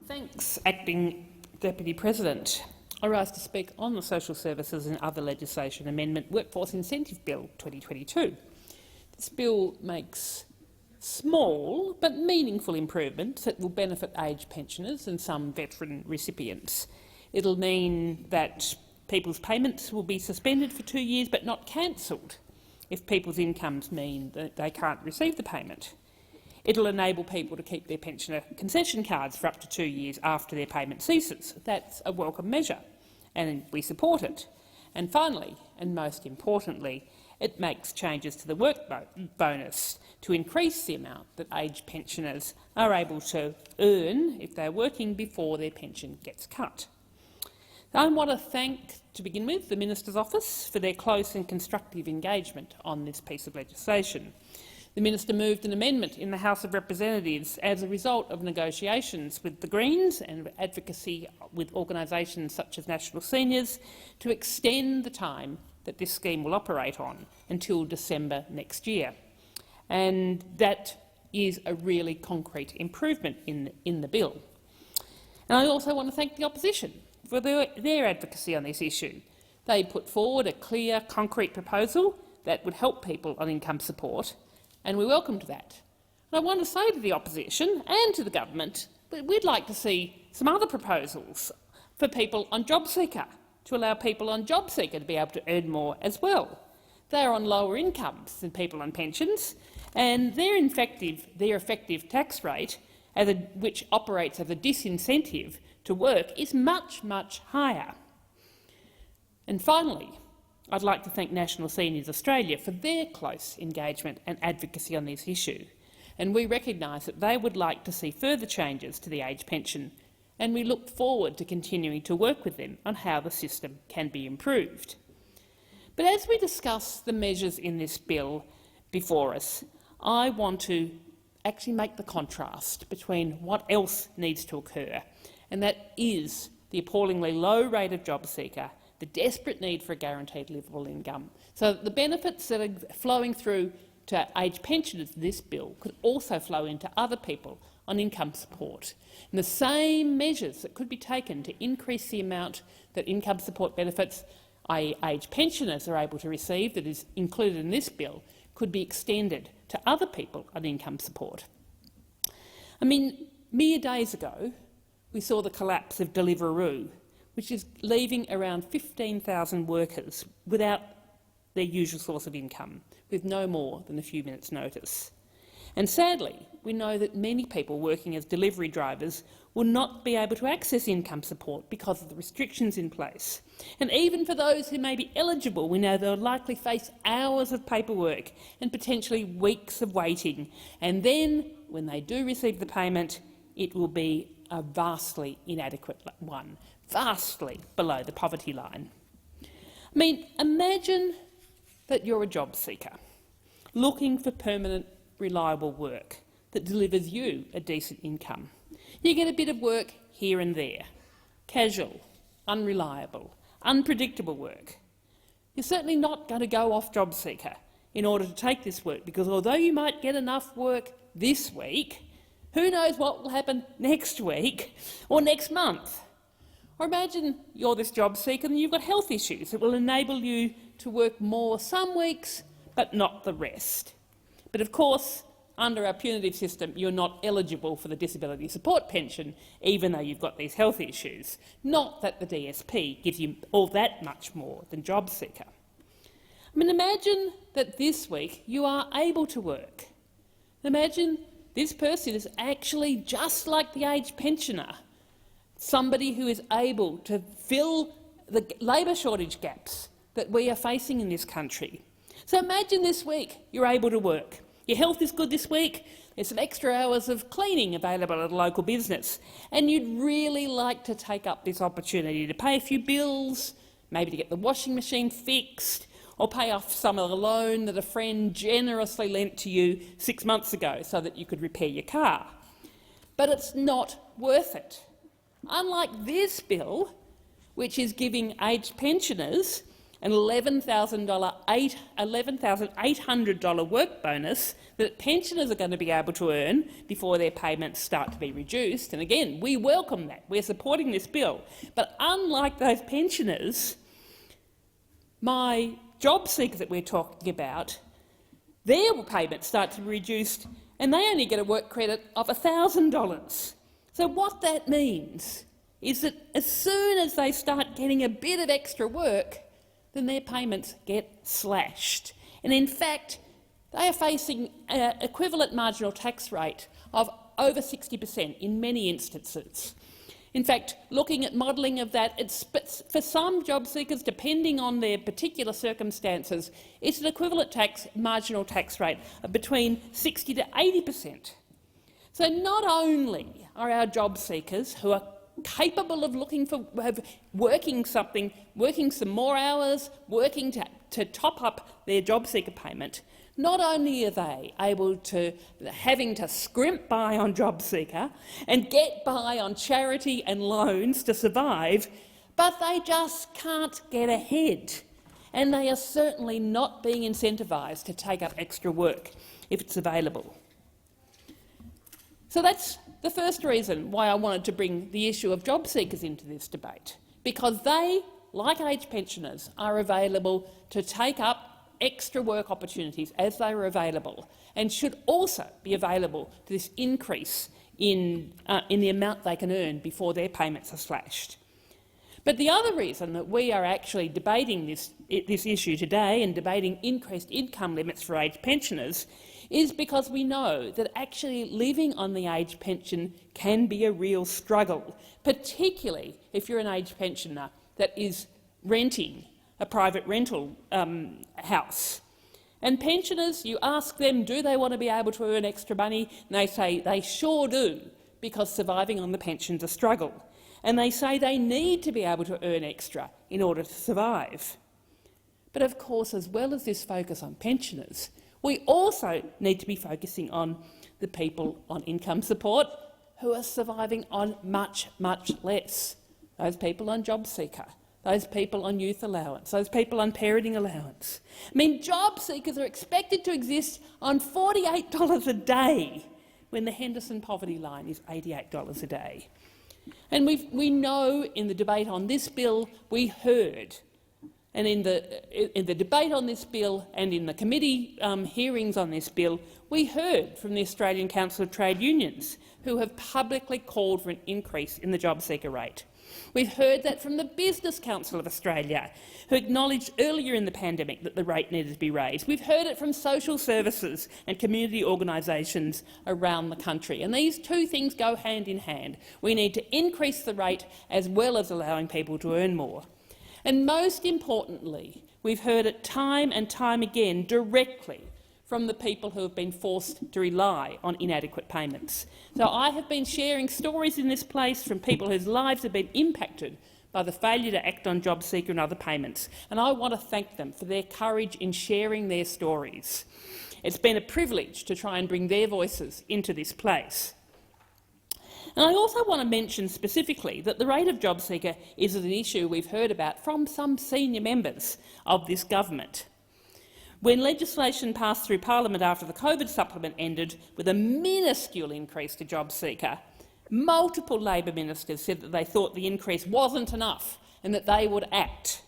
Thanks, Acting Deputy President. I rise to speak on the Social Services and Other Legislation Amendment Workforce Incentive Bill 2022. This bill makes small but meaningful improvements that will benefit aged pensioners and some veteran recipients. It'll mean that people's payments will be suspended for 2 years but not cancelled if people's incomes mean that they can't receive the payment. It'll enable people to keep their pensioner concession cards for up to 2 years after their payment ceases. That's a welcome measure, and we support it. And finally, and most importantly, it makes changes to the work bonus to increase the amount that aged pensioners are able to earn if they're working before their pension gets cut. I want to thank, to begin with, the Minister's office for their close and constructive engagement on this piece of legislation. The Minister moved an amendment in the House of Representatives as a result of negotiations with the Greens and advocacy with organisations such as National Seniors to extend the time that this scheme will operate on until December next year. And that is a really concrete improvement in the bill. And I also want to thank the opposition for their advocacy on this issue. They put forward a clear, concrete proposal that would help people on income support, and we welcomed that. And I want to say to the opposition and to the government that we'd like to see some other proposals for people on JobSeeker, to allow people on JobSeeker to be able to earn more as well. They're on lower incomes than people on pensions, and their effective tax rate, which operates as a disincentive to work, is much, much higher. And finally, I'd like to thank National Seniors Australia for their close engagement and advocacy on this issue. And we recognise that they would like to see further changes to the age pension, and we look forward to continuing to work with them on how the system can be improved. But as we discuss the measures in this bill before us, I want to actually make the contrast between what else needs to occur, and that is the appallingly low rate of JobSeeker, the desperate need for a guaranteed livable income, so that the benefits that are flowing through to age pensioners in this bill could also flow into other people on income support. And the same measures that could be taken to increase the amount that income support benefits, i.e. age pensioners, are able to receive that is included in this bill could be extended to other people on income support. I mean, mere days ago, we saw the collapse of Deliveroo, which is leaving around 15,000 workers without their usual source of income, with no more than a few minutes' notice. And sadly, we know that many people working as delivery drivers will not be able to access income support because of the restrictions in place. And even for those who may be eligible, we know they'll likely face hours of paperwork and potentially weeks of waiting. And then, when they do receive the payment, it will be a vastly inadequate one, vastly below the poverty line. I mean, imagine that you're a job seeker looking for permanent, reliable work that delivers you a decent income. You get a bit of work here and there, casual, unreliable, unpredictable work. You're certainly not going to go off JobSeeker in order to take this work, because although you might get enough work this week, who knows what will happen next week or next month. Or imagine you're this job seeker and you've got health issues that will enable you to work more some weeks but not the rest. But of course, under our punitive system, you're not eligible for the disability support pension, even though you've got these health issues. Not that the DSP gives you all that much more than job seeker. I mean, imagine that this week you are able to work. Imagine this person is actually just like the aged pensioner, somebody who is able to fill the labour shortage gaps that we are facing in this country. So imagine this week you're able to work. Your health is good this week, there's some extra hours of cleaning available at a local business, and you'd really like to take up this opportunity to pay a few bills, maybe to get the washing machine fixed, or pay off some of the loan that a friend generously lent to you 6 months ago so that you could repair your car. But it's not worth it. Unlike this bill, which is giving aged pensioners an $11,800 work bonus that pensioners are going to be able to earn before their payments start to be reduced. And again, we welcome that. We're supporting this bill. But unlike those pensioners, my job seekers that we're talking about, their payments start to be reduced and they only get a work credit of $1,000. So what that means is that as soon as they start getting a bit of extra work, then their payments get slashed. And in fact, They are facing an equivalent marginal tax rate of over 60% in many instances. In fact, looking at modelling of that, for some job seekers, depending on their particular circumstances, it's an equivalent marginal tax rate of between 60 to 80%. So not only are our job seekers who are capable of working some more hours, working to top up their job seeker payment, not only are they having to scrimp by on job seeker and get by on charity and loans to survive, but they just can't get ahead. And they are certainly not being incentivised to take up extra work if it's available. So that's the first reason why I wanted to bring the issue of job seekers into this debate, because they, like age pensioners, are available to take up extra work opportunities as they are available, and should also be available to this increase in the amount they can earn before their payments are slashed. But the other reason that we are actually debating this issue today and debating increased income limits for age pensioners is because we know that actually living on the age pension can be a real struggle, particularly if you're an age pensioner that is renting a private rental house. And pensioners, you ask them, do they want to be able to earn extra money? And they say they sure do, because surviving on the pension's a struggle. And they say they need to be able to earn extra in order to survive. But of course, as well as this focus on pensioners, we also need to be focusing on the people on income support who are surviving on much, much less. Those people on job seeker, those people on youth allowance, those people on parenting allowance. I mean, job seekers are expected to exist on $48 a day when the Henderson poverty line is $88 a day. And we know in the debate on this bill, we heard, and in the debate on this bill and in the committee hearings on this bill, we heard from the Australian Council of Trade Unions, who have publicly called for an increase in the job seeker rate. We've heard that from the Business Council of Australia, who acknowledged earlier in the pandemic that the rate needed to be raised. We've heard it from social services and community organisations around the country. And these two things go hand in hand. We need to increase the rate as well as allowing people to earn more. And most importantly, we've heard it time and time again directly from the people who have been forced to rely on inadequate payments. So I have been sharing stories in this place from people whose lives have been impacted by the failure to act on job seeker and other payments, and I want to thank them for their courage in sharing their stories. It's been a privilege to try and bring their voices into this place. And I also want to mention specifically that the rate of job seeker is an issue we've heard about from some senior members of this government. When legislation passed through Parliament after the COVID supplement ended with a minuscule increase to job seeker, multiple Labor ministers said that they thought the increase wasn't enough and that they would act.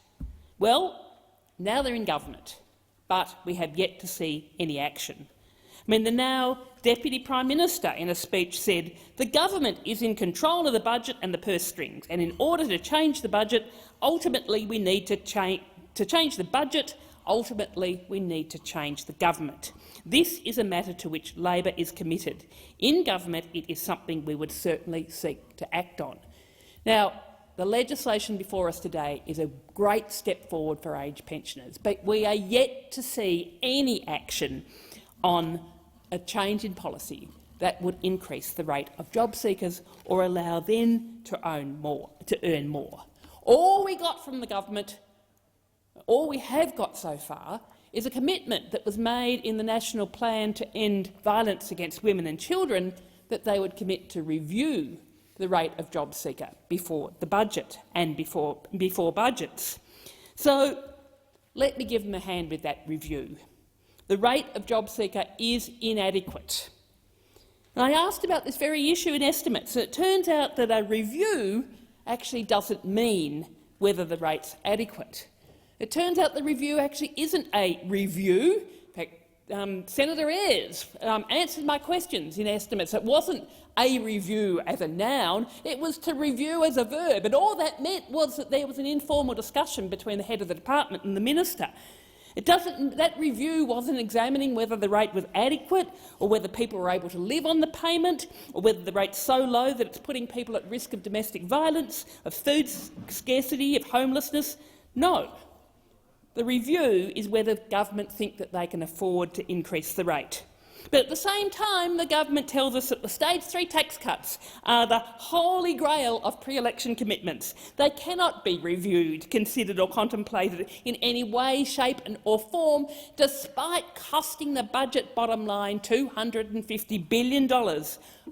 Well, now they're in government, but we have yet to see any action. I mean, the now Deputy Prime Minister in a speech said, "The government is in control of the budget and the purse strings, and in order to change the budget, ultimately we need to change the budget. Ultimately, we need to change the government. This is a matter to which Labor is committed. In government, it is something we would certainly seek to act on." Now, the legislation before us today is a great step forward for age pensioners, but we are yet to see any action on a change in policy that would increase the rate of job seekers or allow them to earn more. All we got from the government, all we have got so far, is a commitment that was made in the National Plan to End Violence Against Women and Children that they would commit to review the rate of job seeker before the budget and before budgets. So let me give them a hand with that review. The rate of job seeker is inadequate. And I asked about this very issue in estimates, and it turns out that a review actually doesn't mean whether the rate's adequate. It turns out the review actually isn't a review. In fact, Senator Ayres answered my questions in estimates. It wasn't a review as a noun, it was to review as a verb, and all that meant was that there was an informal discussion between the head of the department and the minister. That review wasn't examining whether the rate was adequate or whether people were able to live on the payment or whether the rate's so low that it's putting people at risk of domestic violence, of food scarcity, of homelessness. No. The review is whether government think that they can afford to increase the rate. But at the same time, the government tells us that the Stage 3 tax cuts are the holy grail of pre-election commitments. They cannot be reviewed, considered or contemplated in any way, shape or form, despite costing the budget bottom line $250 billion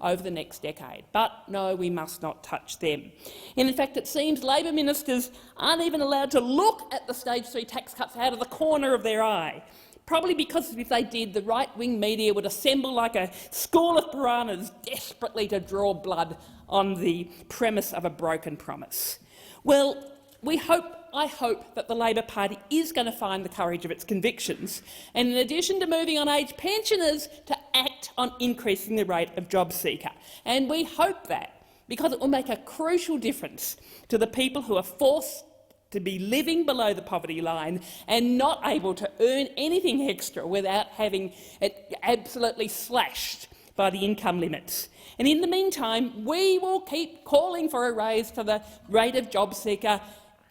over the next decade. But no, we must not touch them. And in fact, it seems Labor ministers aren't even allowed to look at the Stage 3 tax cuts out of the corner of their eye. Probably because if they did, the right-wing media would assemble like a school of piranhas desperately to draw blood on the premise of a broken promise. Well, I hope that the Labor Party is going to find the courage of its convictions, and in addition to moving on aged pensioners, to act on increasing the rate of job seeker. And we hope that, because it will make a crucial difference to the people who are forced to be living below the poverty line and not able to earn anything extra without having it absolutely slashed by the income limits. And in the meantime, we will keep calling for a raise to the rate of job seeker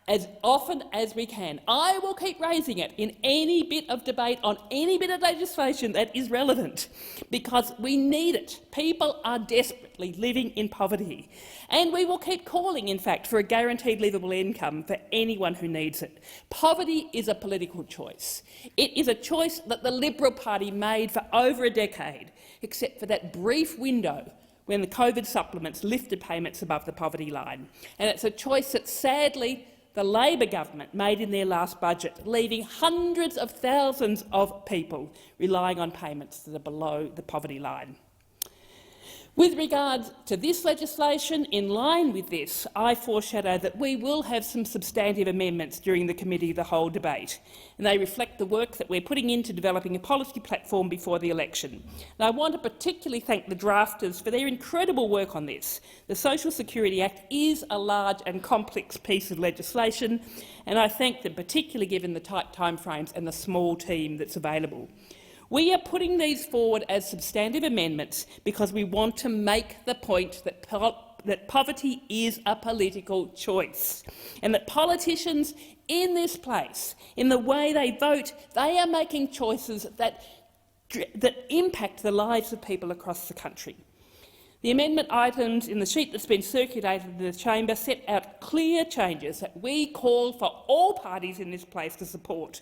as often as we can. I will keep raising it in any bit of debate on any bit of legislation that is relevant, because we need it. People are desperately living in poverty. And we will keep calling, in fact, for a guaranteed livable income for anyone who needs it. Poverty is a political choice. It is a choice that the Liberal Party made for over a decade, except for that brief window when the COVID supplements lifted payments above the poverty line. And it's a choice that, sadly, the Labor government made in their last budget, leaving hundreds of thousands of people relying on payments that are below the poverty line. With regard to this legislation, in line with this, I foreshadow that we will have some substantive amendments during the Committee of the Whole debate, and they reflect the work that we're putting into developing a policy platform before the election. And I want to particularly thank the drafters for their incredible work on this. The Social Security Act is a large and complex piece of legislation, and I thank them particularly given the tight timeframes and the small team that's available. We are putting these forward as substantive amendments because we want to make the point that poverty is a political choice, and that politicians in this place, in the way they vote, they are making choices that impact the lives of people across the country. The amendment items in the sheet that's been circulated in the chamber set out clear changes that we call for all parties in this place to support.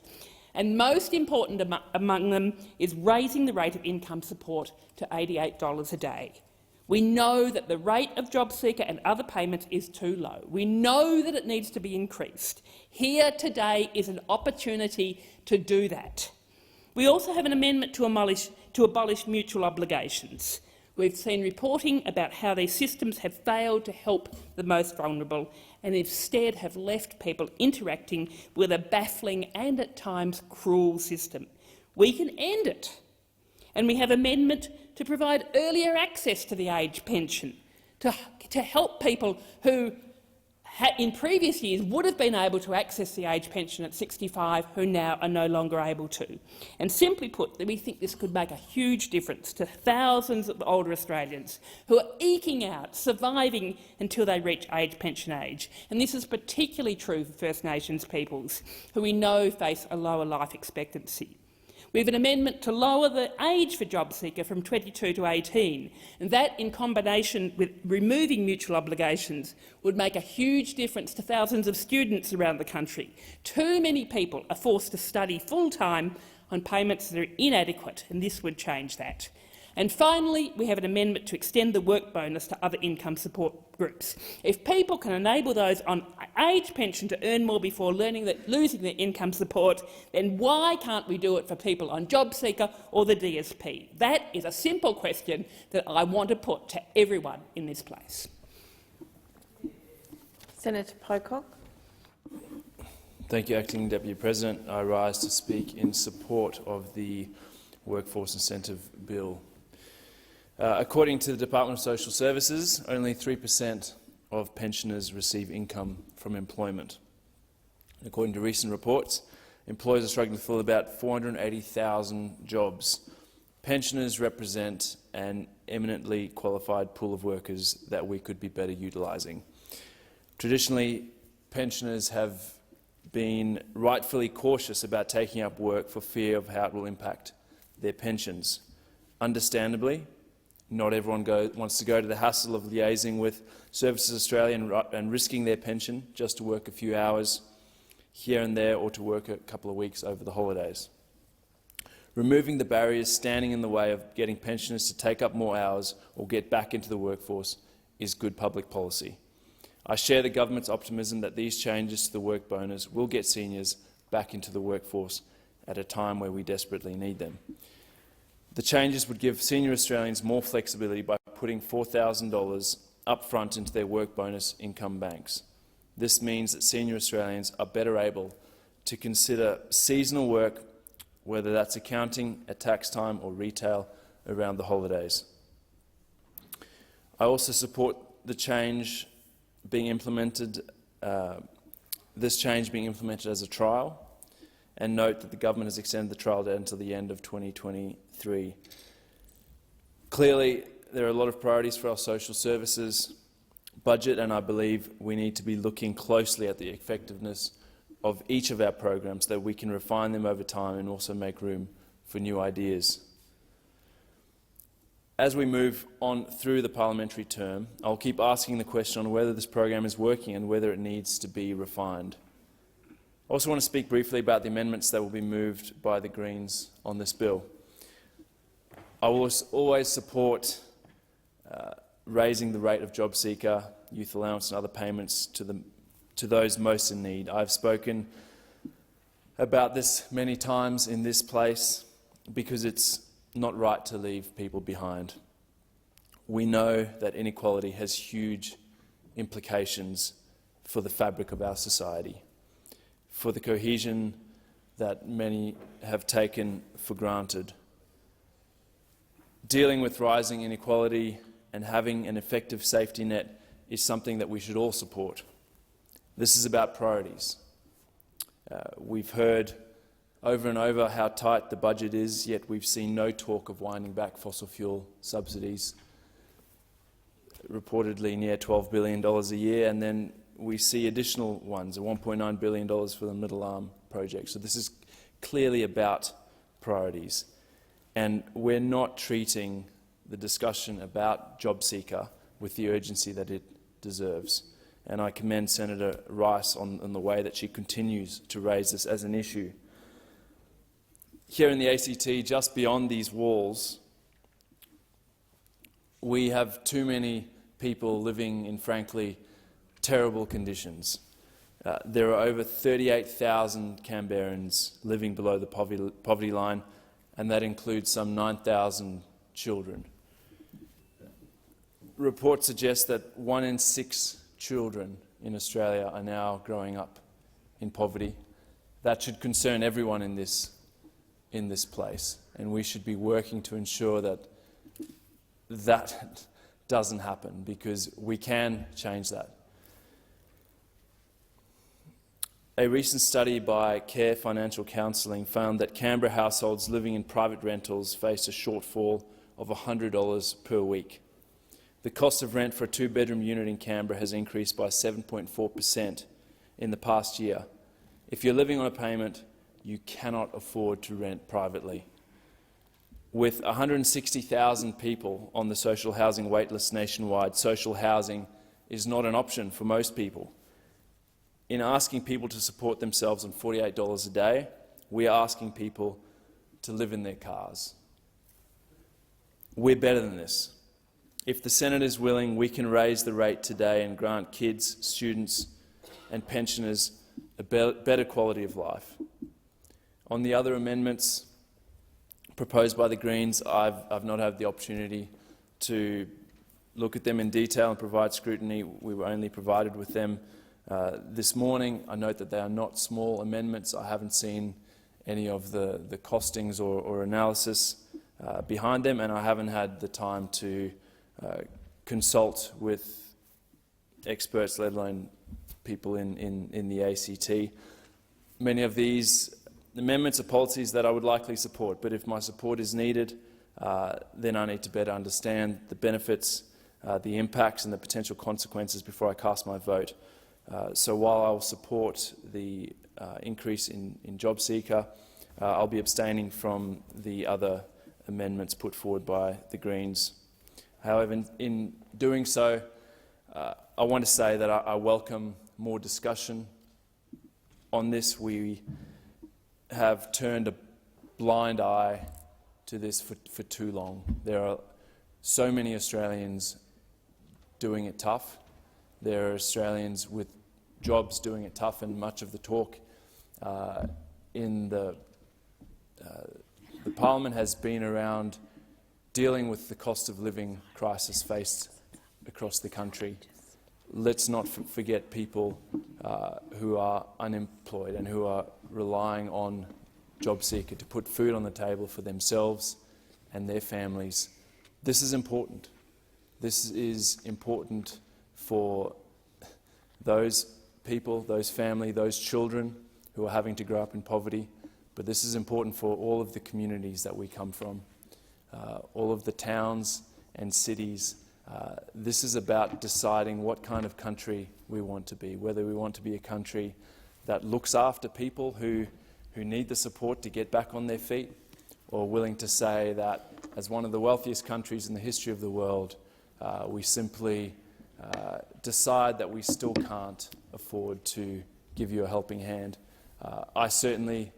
And most important among them is raising the rate of income support to $88 a day. We know that the rate of job seeker and other payments is too low. We know that it needs to be increased. Here today is an opportunity to do that. We also have an amendment to abolish mutual obligations. We've seen reporting about how these systems have failed to help the most vulnerable and instead have left people interacting with a baffling and at times cruel system. We can end it. And we have an amendment to provide earlier access to the age pension, to help people who in previous years would have been able to access the age pension at 65 who now are no longer able to. And simply put, we think this could make a huge difference to thousands of older Australians who are eking out, surviving until they reach age pension age. And this is particularly true for First Nations peoples, who we know face a lower life expectancy. We have an amendment to lower the age for job seeker from 22 to 18, and that, in combination with removing mutual obligations, would make a huge difference to thousands of students around the country. Too many people are forced to study full-time on payments that are inadequate, and this would change that. And finally, we have an amendment to extend the work bonus to other income support groups. If people can enable those on age pension to earn more before losing their income support, then why can't we do it for people on job seeker or the DSP? That is a simple question that I want to put to everyone in this place. Senator Pocock. Thank you, Acting Deputy President. I rise to speak in support of the Workforce Incentive Bill. According to the Department of Social Services, only 3% of pensioners receive income from employment. According to recent reports, employers are struggling to fill about 480,000 jobs. Pensioners represent an eminently qualified pool of workers that we could be better utilising. Traditionally, pensioners have been rightfully cautious about taking up work for fear of how it will impact their pensions. Understandably, not everyone wants to go to the hassle of liaising with Services Australia and risking their pension just to work a few hours here and there or to work a couple of weeks over the holidays. Removing the barriers standing in the way of getting pensioners to take up more hours or get back into the workforce is good public policy. I share the government's optimism that these changes to the work bonus will get seniors back into the workforce at a time where we desperately need them. The changes would give senior Australians more flexibility by putting $4,000 up front into their work bonus income banks. This means that senior Australians are better able to consider seasonal work, whether that's accounting at tax time or retail around the holidays. I also support the change being implemented, this change being implemented as a trial, and note that the government has extended the trial date until the end of 2023. Clearly, there are a lot of priorities for our social services budget, and I believe we need to be looking closely at the effectiveness of each of our programs so that we can refine them over time and also make room for new ideas. As we move on through the parliamentary term, I'll keep asking the question on whether this program is working and whether it needs to be refined. I also want to speak briefly about the amendments that will be moved by the Greens on this bill. I will always support raising the rate of job seeker, youth allowance and other payments to those most in need. I've spoken about this many times in this place because it's not right to leave people behind. We know that inequality has huge implications for the fabric of our society, for the cohesion that many have taken for granted. Dealing with rising inequality and having an effective safety net is something that we should all support. This is about priorities. We've heard over and over how tight the budget is, yet we've seen no talk of winding back fossil fuel subsidies, reportedly near $12 billion a year, and then we see additional ones, $1.9 billion for the Middle Arm project. So this is clearly about priorities. And we're not treating the discussion about JobSeeker with the urgency that it deserves. And I commend Senator Rice on the way that she continues to raise this as an issue. Here in the ACT, just beyond these walls, we have too many people living in, frankly, terrible conditions. There are over 38,000 Canberrans living below the poverty line, and that includes some 9,000 children. Reports suggest that 1 in 6 children in Australia are now growing up in poverty. That should concern everyone in this place, and we should be working to ensure that that doesn't happen, because we can change that. A recent study by Care Financial Counselling found that Canberra households living in private rentals face a shortfall of $100 per week. The cost of rent for a 2-bedroom unit in Canberra has increased by 7.4% in the past year. If you're living on a payment, you cannot afford to rent privately. With 160,000 people on the social housing waitlist nationwide, social housing is not an option for most people. In asking people to support themselves on $48 a day, we are asking people to live in their cars. We're better than this. If the Senate is willing, we can raise the rate today and grant kids, students and pensioners a better quality of life. On the other amendments proposed by the Greens, I've not had the opportunity to look at them in detail and provide scrutiny. We were only provided with them this morning. I note that they are not small amendments. I haven't seen any of the costings or analysis behind them, and I haven't had the time to consult with experts, let alone people in the ACT. Many of these amendments are policies that I would likely support, but if my support is needed, then I need to better understand the benefits, the impacts and the potential consequences before I cast my vote. So while I will support the increase in JobSeeker, I'll be abstaining from the other amendments put forward by the Greens. However, in doing so, I want to say that I welcome more discussion on this. We have turned a blind eye to this for too long. There are so many Australians doing it tough. There are Australians with jobs doing it tough, and much of the talk in the Parliament has been around dealing with the cost of living crisis faced across the country. Let's not forget people who are unemployed and who are relying on JobSeeker to put food on the table for themselves and their families. This is important. This is important for those people, those families, those children who are having to grow up in poverty, but this is important for all of the communities that we come from, all of the towns and cities. This is about deciding what kind of country we want to be, whether we want to be a country that looks after people who need the support to get back on their feet, or willing to say that, as one of the wealthiest countries in the history of the world, we simply decide that we still can't afford to give you a helping hand. I certainly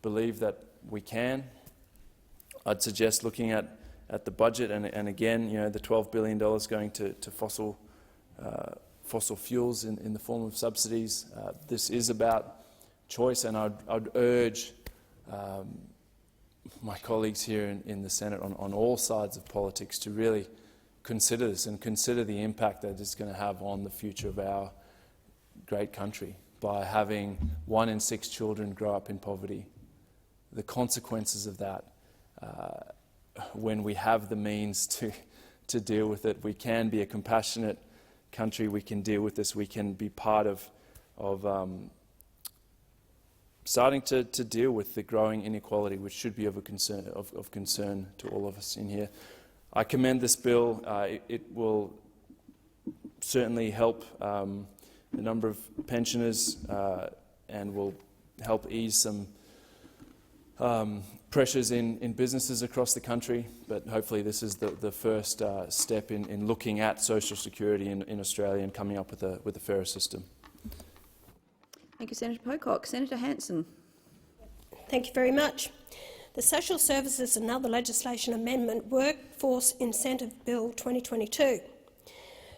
believe that we can. I'd suggest looking at the budget, and again, the $12 billion going to fossil fuels in the form of subsidies. This is about choice, and I'd urge my colleagues here in the Senate on all sides of politics to really consider this and consider the impact that it's going to have on the future of our great country by having 1 in 6 children grow up in poverty. The consequences of that, when we have the means to deal with it, we can be a compassionate country. We can deal with this. We can be part of starting to deal with the growing inequality, which should be of concern to all of us in here. I commend this bill. It will certainly help a number of pensioners and will help ease some pressures in businesses across the country, but hopefully this is the first step in looking at social security in Australia and coming up with a fairer system. Thank you, Senator Pocock. Senator Hanson. Thank you very much. The Social Services and Other Legislation Amendment Workforce Incentive Bill 2022.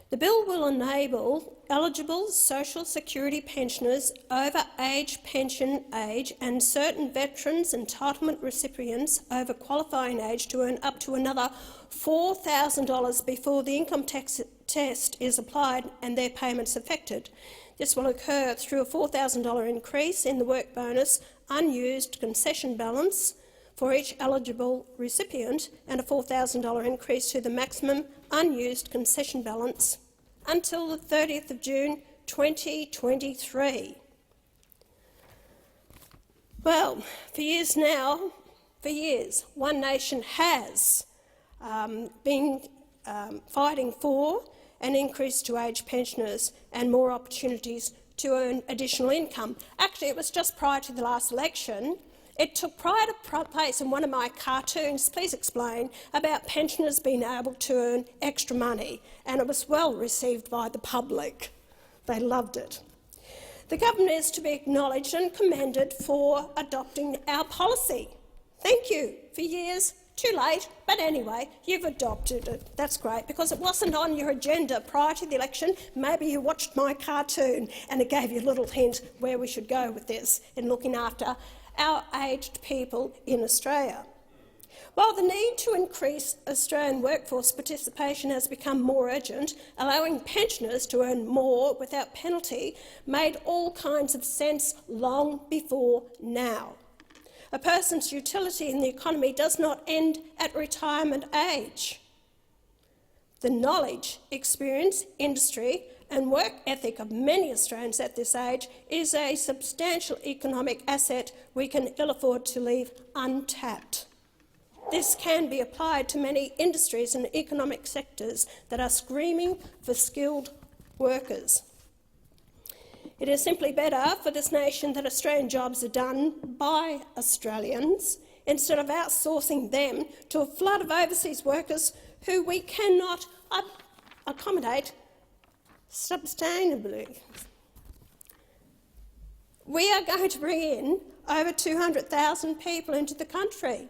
The bill will enable eligible social security pensioners over pension age and certain veterans entitlement recipients over qualifying age to earn up to another $4,000 before the income tax test is applied and their payments affected. This will occur through a $4,000 increase in the work bonus unused concession balance for each eligible recipient and a $4,000 increase to the maximum unused concession balance until the 30th of June 2023. Well, for years now, One Nation has been fighting for an increase to age pensioners and more opportunities to earn additional income. Actually, it was just prior to the last election. It took pride of place in one of my cartoons, please explain, about pensioners being able to earn extra money, and it was well received by the public. They loved it. The government is to be acknowledged and commended for adopting our policy. Thank you. For years, too late, but anyway, you've adopted it. That's great, because it wasn't on your agenda prior to the election. Maybe you watched my cartoon and it gave you a little hint where we should go with this in looking after our aged people in Australia. While the need to increase Australian workforce participation has become more urgent, allowing pensioners to earn more without penalty made all kinds of sense long before now. A person's utility in the economy does not end at retirement age. The knowledge, experience, industry and work ethic of many Australians at this age is a substantial economic asset we can ill afford to leave untapped. This can be applied to many industries and economic sectors that are screaming for skilled workers. It is simply better for this nation that Australian jobs are done by Australians instead of outsourcing them to a flood of overseas workers who we cannot accommodate sustainably. We are going to bring in over 200,000 people into the country.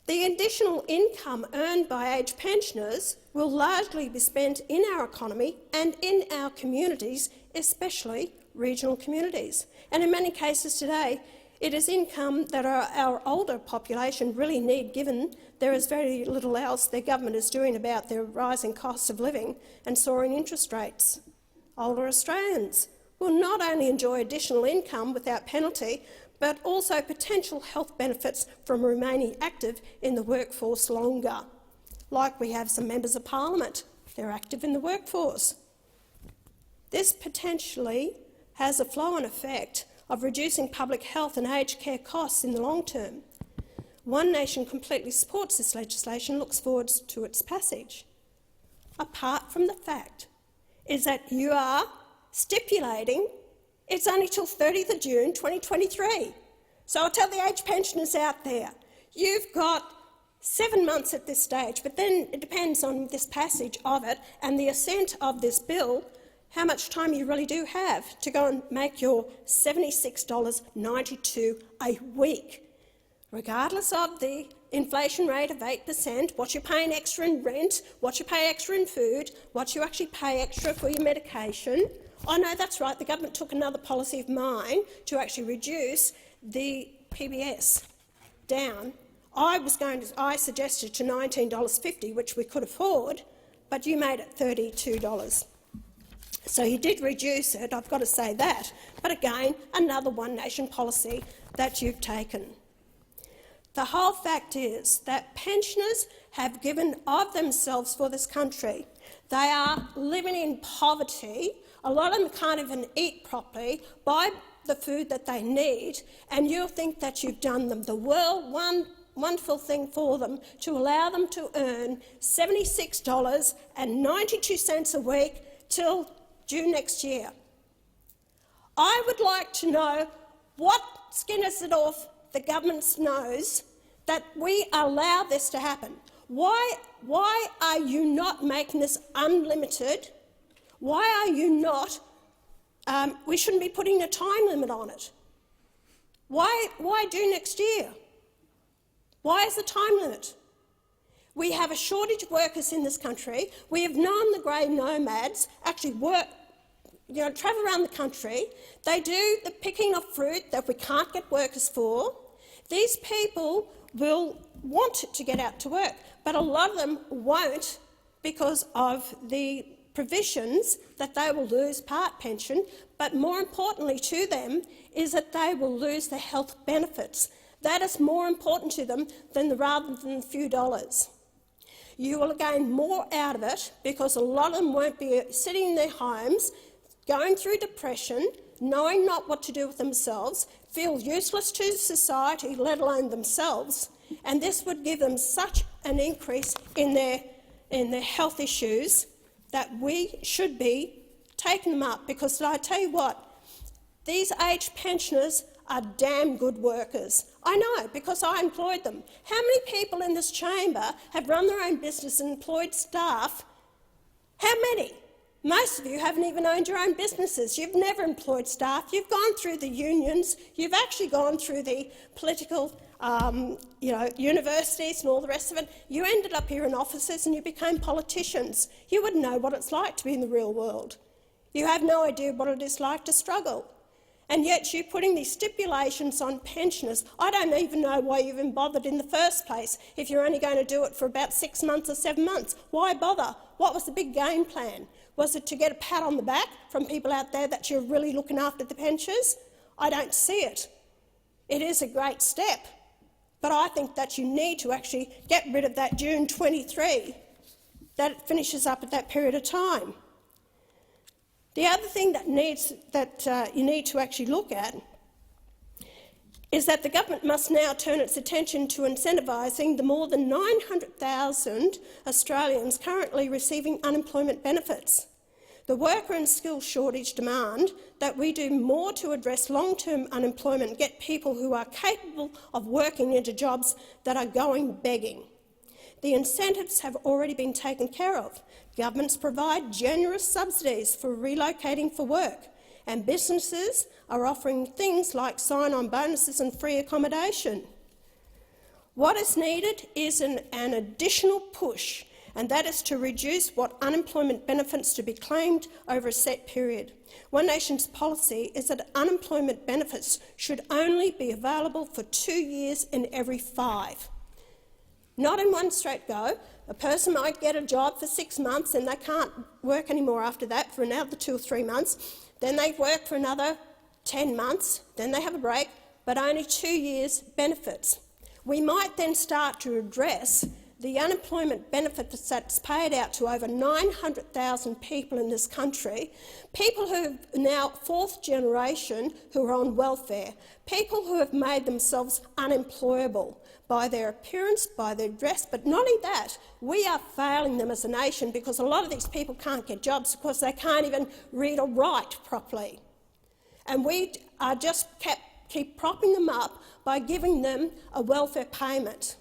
The additional income earned by age pensioners will largely be spent in our economy and in our communities, especially regional communities. And in many cases today, it is income that our older population really need, given there is very little else their government is doing about their rising costs of living and soaring interest rates. Older Australians will not only enjoy additional income without penalty, but also potential health benefits from remaining active in the workforce longer. Like we have some members of parliament, they're active in the workforce. This potentially has a flow-on effect of reducing public health and aged care costs in the long term. One Nation completely supports this legislation and looks forward to its passage. Apart from the fact is that you are stipulating it's only till 30th of June 2023. So I'll tell the age pensioners out there, you've got 7 months at this stage, but then it depends on this passage of it and the assent of this bill, how much time you really do have to go and make your $76.92 a week. Regardless of the inflation rate of 8%, what you're paying extra in rent, what you pay extra in food, what you actually pay extra for your medication. Oh no, that's right, the government took another policy of mine to actually reduce the PBS down. I suggested to $19.50, which we could afford, but you made it $32. So you did reduce it, I've got to say that. But again, another One Nation policy that you've taken. The whole fact is that pensioners have given of themselves for this country. They are living in poverty. A lot of them can't even eat properly, buy the food that they need, and you think that you've done them the one wonderful thing for them to allow them to earn $76.92 a week till June next year. I would like to know what skin is it off the government's nose that we allow this to happen. Why are you not making this unlimited? Why are you not? We shouldn't be putting a time limit on it. Why do next year? Why is the time limit? We have a shortage of workers in this country. We have known the grey nomads actually work, travel around the country. They do the picking of fruit that we can't get workers for. These people will want to get out to work, but a lot of them won't because of the provisions that they will lose part pension, but more importantly to them is that they will lose their health benefits. That is more important to them rather than a few dollars. You will gain more out of it because a lot of them won't be sitting in their homes, going through depression, knowing not what to do with themselves, feel useless to society, let alone themselves, and this would give them such an increase in their health issues that we should be taking them up, because I tell you what, these aged pensioners are damn good workers. I know, because I employed them. How many people in this chamber have run their own business and employed staff? How many? Most of you haven't even owned your own businesses. You've never employed staff. You've gone through the unions. You've actually gone through the political universities and all the rest of it. You ended up here in offices and you became politicians. You wouldn't know what it's like to be in the real world. You have no idea what it is like to struggle. And yet you're putting these stipulations on pensioners. I don't even know why you've even bothered in the first place if you're only going to do it for about 6 months or 7 months. Why bother? What was the big game plan? Was it to get a pat on the back from people out there that you're really looking after the pensioners? I don't see it. It is a great step, but I think that you need to actually get rid of that June 23 that finishes up at that period of time. The other thing that you need to actually look at is that the government must now turn its attention to incentivising the more than 900,000 Australians currently receiving unemployment benefits. The worker and skills shortage demand that we do more to address long-term unemployment and get people who are capable of working into jobs that are going begging. The incentives have already been taken care of. Governments provide generous subsidies for relocating for work, and businesses are offering things like sign-on bonuses and free accommodation. What is needed is an additional push, and that is to reduce what unemployment benefits to be claimed over a set period. One Nation's policy is that unemployment benefits should only be available for 2 years in every 5. Not in one straight go. A person might get a job for 6 months and they can't work anymore after that for another 2 or 3 months. Then they work for another 10 months, then they have a break, but only 2 years benefits. We might then start to address the unemployment benefit that's paid out to over 900,000 people in this country, people who are now fourth generation who are on welfare, people who have made themselves unemployable by their appearance, by their dress, but not only that, we are failing them as a nation because a lot of these people can't get jobs because they can't even read or write properly. And we are just keep propping them up by giving them a welfare payment.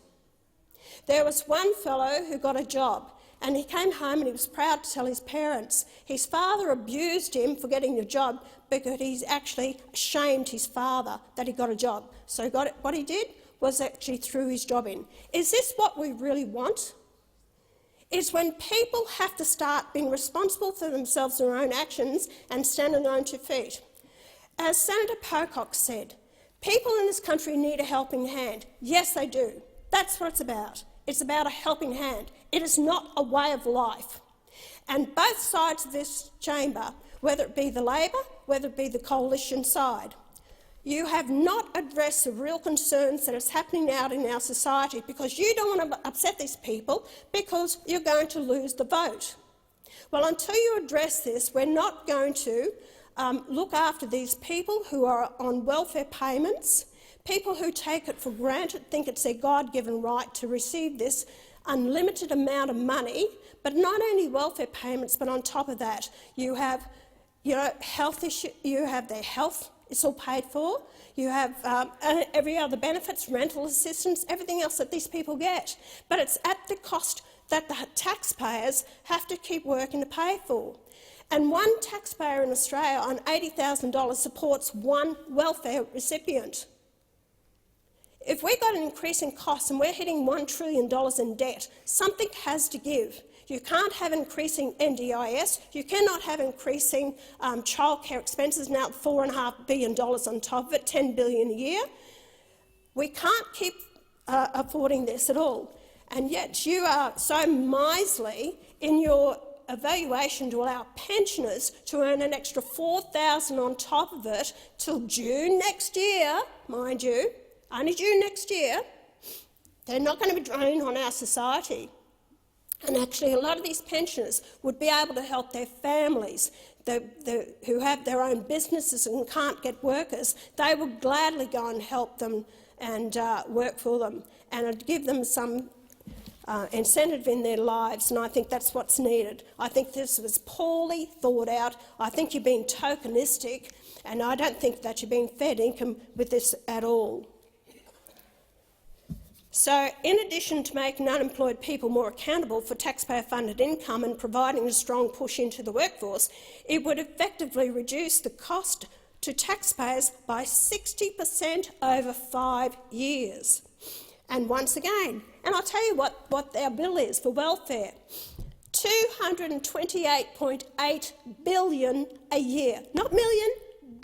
There was one fellow who got a job and he came home and he was proud to tell his parents. His father abused him for getting a job because he's actually shamed his father that he got a job. So what he did was actually threw his job in. Is this what we really want? Is when people have to start being responsible for themselves and their own actions and stand on their own 2 feet. As Senator Pocock said, people in this country need a helping hand. Yes, they do. That's what it's about. It's about a helping hand. It is not a way of life. And both sides of this chamber, whether it be the Labor, whether it be the coalition side, you have not addressed the real concerns that is happening out in our society because you don't want to upset these people because you're going to lose the vote. Well, until you address this, we're not going to look after these people who are on welfare payments, people who take it for granted, think it's their God-given right to receive this unlimited amount of money, but not only welfare payments, but on top of that, you have health issues, you have their health, it's all paid for. You have every other benefits, rental assistance, everything else that these people get. But it's at the cost that the taxpayers have to keep working to pay for. And one taxpayer in Australia on $80,000 supports one welfare recipient. If we've got an increase in costs and we're hitting $1 trillion in debt, something has to give. You can't have increasing NDIS. You cannot have increasing childcare expenses, now $4.5 billion on top of it, $10 billion a year. We can't keep affording this at all. And yet you are so miserly in your evaluation to allow pensioners to earn an extra $4,000 on top of it till June next year, mind you, only June next year. They're not going to be draining on our society. And actually a lot of these pensioners would be able to help their families who have their own businesses and can't get workers. They would gladly go and help them and work for them and give them some incentive in their lives, and I think that's what's needed. I think this was poorly thought out. I think you're being tokenistic, and I don't think that you're being fed income with this at all. So, in addition to making unemployed people more accountable for taxpayer-funded income and providing a strong push into the workforce, it would effectively reduce the cost to taxpayers by 60% over 5 years. And once again, and I'll tell you what our bill is for welfare, $228.8 billion a year, not million,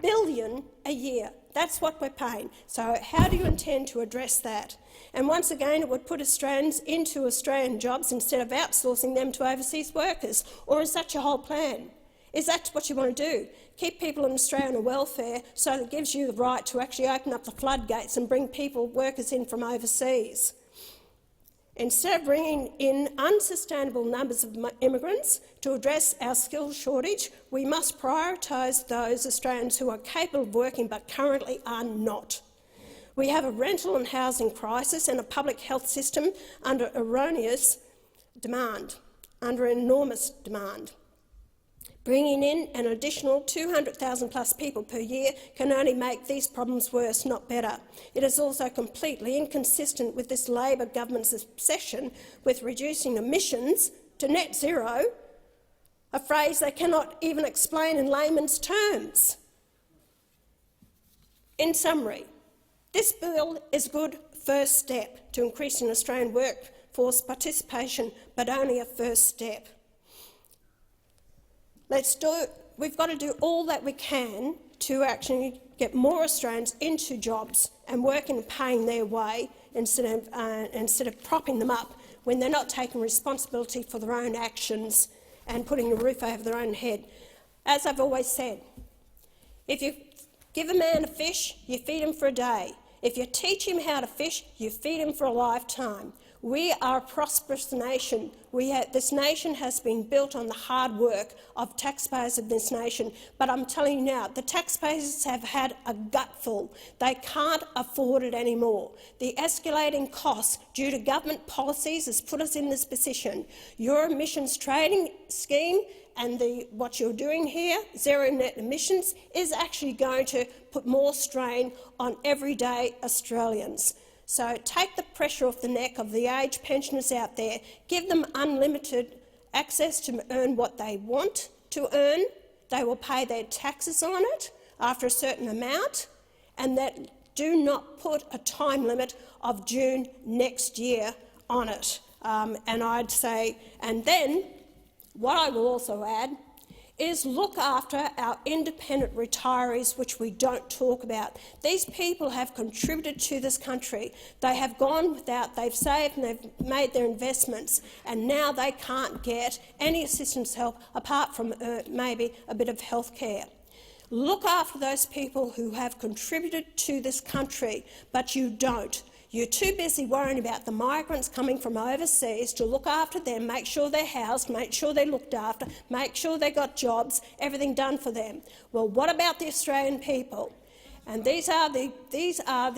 billion a year. That's what we're paying. So how do you intend to address that? And once again, it would put Australians into Australian jobs instead of outsourcing them to overseas workers. Or is that your whole plan? Is that what you want to do? Keep people in Australia on welfare so that it gives you the right to actually open up the floodgates and bring workers in from overseas. Instead of bringing in unsustainable numbers of immigrants to address our skills shortage, we must prioritise those Australians who are capable of working but currently are not. We have a rental and housing crisis and a public health system under enormous demand. Bringing in an additional 200,000 plus people per year can only make these problems worse, not better. It is also completely inconsistent with this Labor government's obsession with reducing emissions to net zero, a phrase they cannot even explain in layman's terms. In summary, this bill is a good first step to increasing Australian workforce participation, but only a first step. We've got to do all that we can to actually get more Australians into jobs and working and paying their way instead of propping them up when they're not taking responsibility for their own actions and putting a roof over their own head. As I've always said, if you give a man a fish, you feed him for a day. If you teach him how to fish, you feed him for a lifetime. We are a prosperous nation. This nation has been built on the hard work of taxpayers of this nation. But I'm telling you now, the taxpayers have had a gutful. They can't afford it anymore. The escalating costs due to government policies has put us in this position. Your emissions trading scheme and what you're doing here, zero net emissions, is actually going to put more strain on everyday Australians. So take the pressure off the neck of the age pensioners out there. Give them unlimited access to earn what they want to earn. They will pay their taxes on it after a certain amount, and that do not put a time limit of June next year on it. And I'd say, and then what I will also add is look after our independent retirees, which we don't talk about. These people have contributed to this country. They have gone without, they've saved and they've made their investments, and now they can't get any assistance help apart from maybe a bit of health care. Look after those people who have contributed to this country, but you don't. You're too busy worrying about the migrants coming from overseas to look after them, make sure they're housed, make sure they're looked after, make sure they got jobs, everything done for them. Well, what about the Australian people? And these are the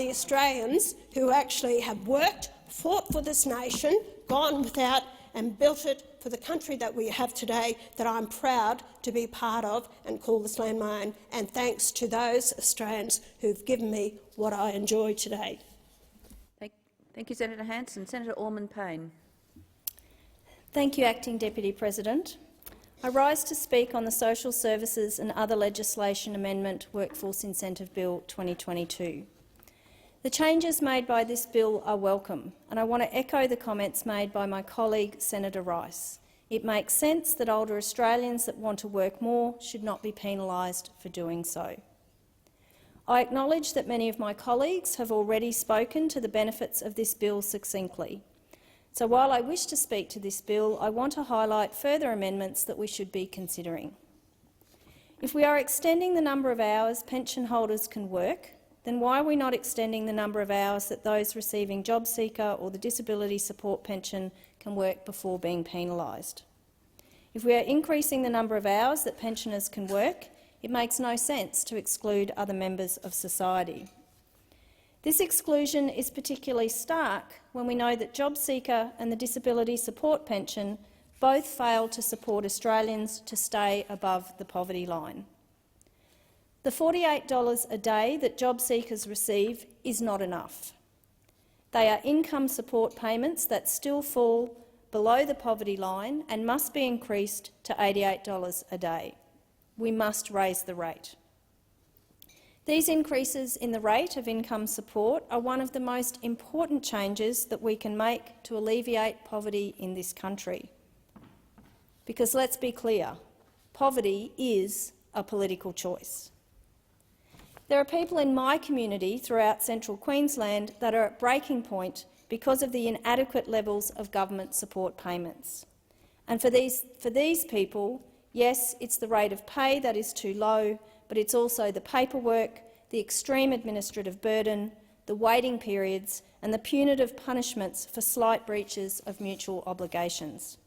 Australians who actually have worked, fought for this nation, gone without and built it for the country that we have today, that I'm proud to be part of and call this land my own. And thanks to those Australians who've given me what I enjoy today. Thank you, Senator Hanson. Senator Orman-Payne. Thank you, Acting Deputy President. I rise to speak on the Social Services and Other Legislation Amendment Workforce Incentive Bill 2022. The changes made by this bill are welcome, and I want to echo the comments made by my colleague Senator Rice. It makes sense that older Australians that want to work more should not be penalised for doing so. I acknowledge that many of my colleagues have already spoken to the benefits of this bill succinctly. So while I wish to speak to this bill, I want to highlight further amendments that we should be considering. If we are extending the number of hours pension holders can work, then why are we not extending the number of hours that those receiving JobSeeker or the disability support pension can work before being penalised? If we are increasing the number of hours that pensioners can work, it makes no sense to exclude other members of society. This exclusion is particularly stark when we know that JobSeeker and the disability support pension both fail to support Australians to stay above the poverty line. The $48 a day that JobSeekers receive is not enough. They are income support payments that still fall below the poverty line and must be increased to $88 a day. We must raise the rate. These increases in the rate of income support are one of the most important changes that we can make to alleviate poverty in this country. Because let's be clear, poverty is a political choice. There are people in my community throughout central Queensland that are at breaking point because of the inadequate levels of government support payments. And for these people, yes, it's the rate of pay that is too low, but it's also the paperwork, the extreme administrative burden, the waiting periods and the punitive punishments for slight breaches of mutual obligations.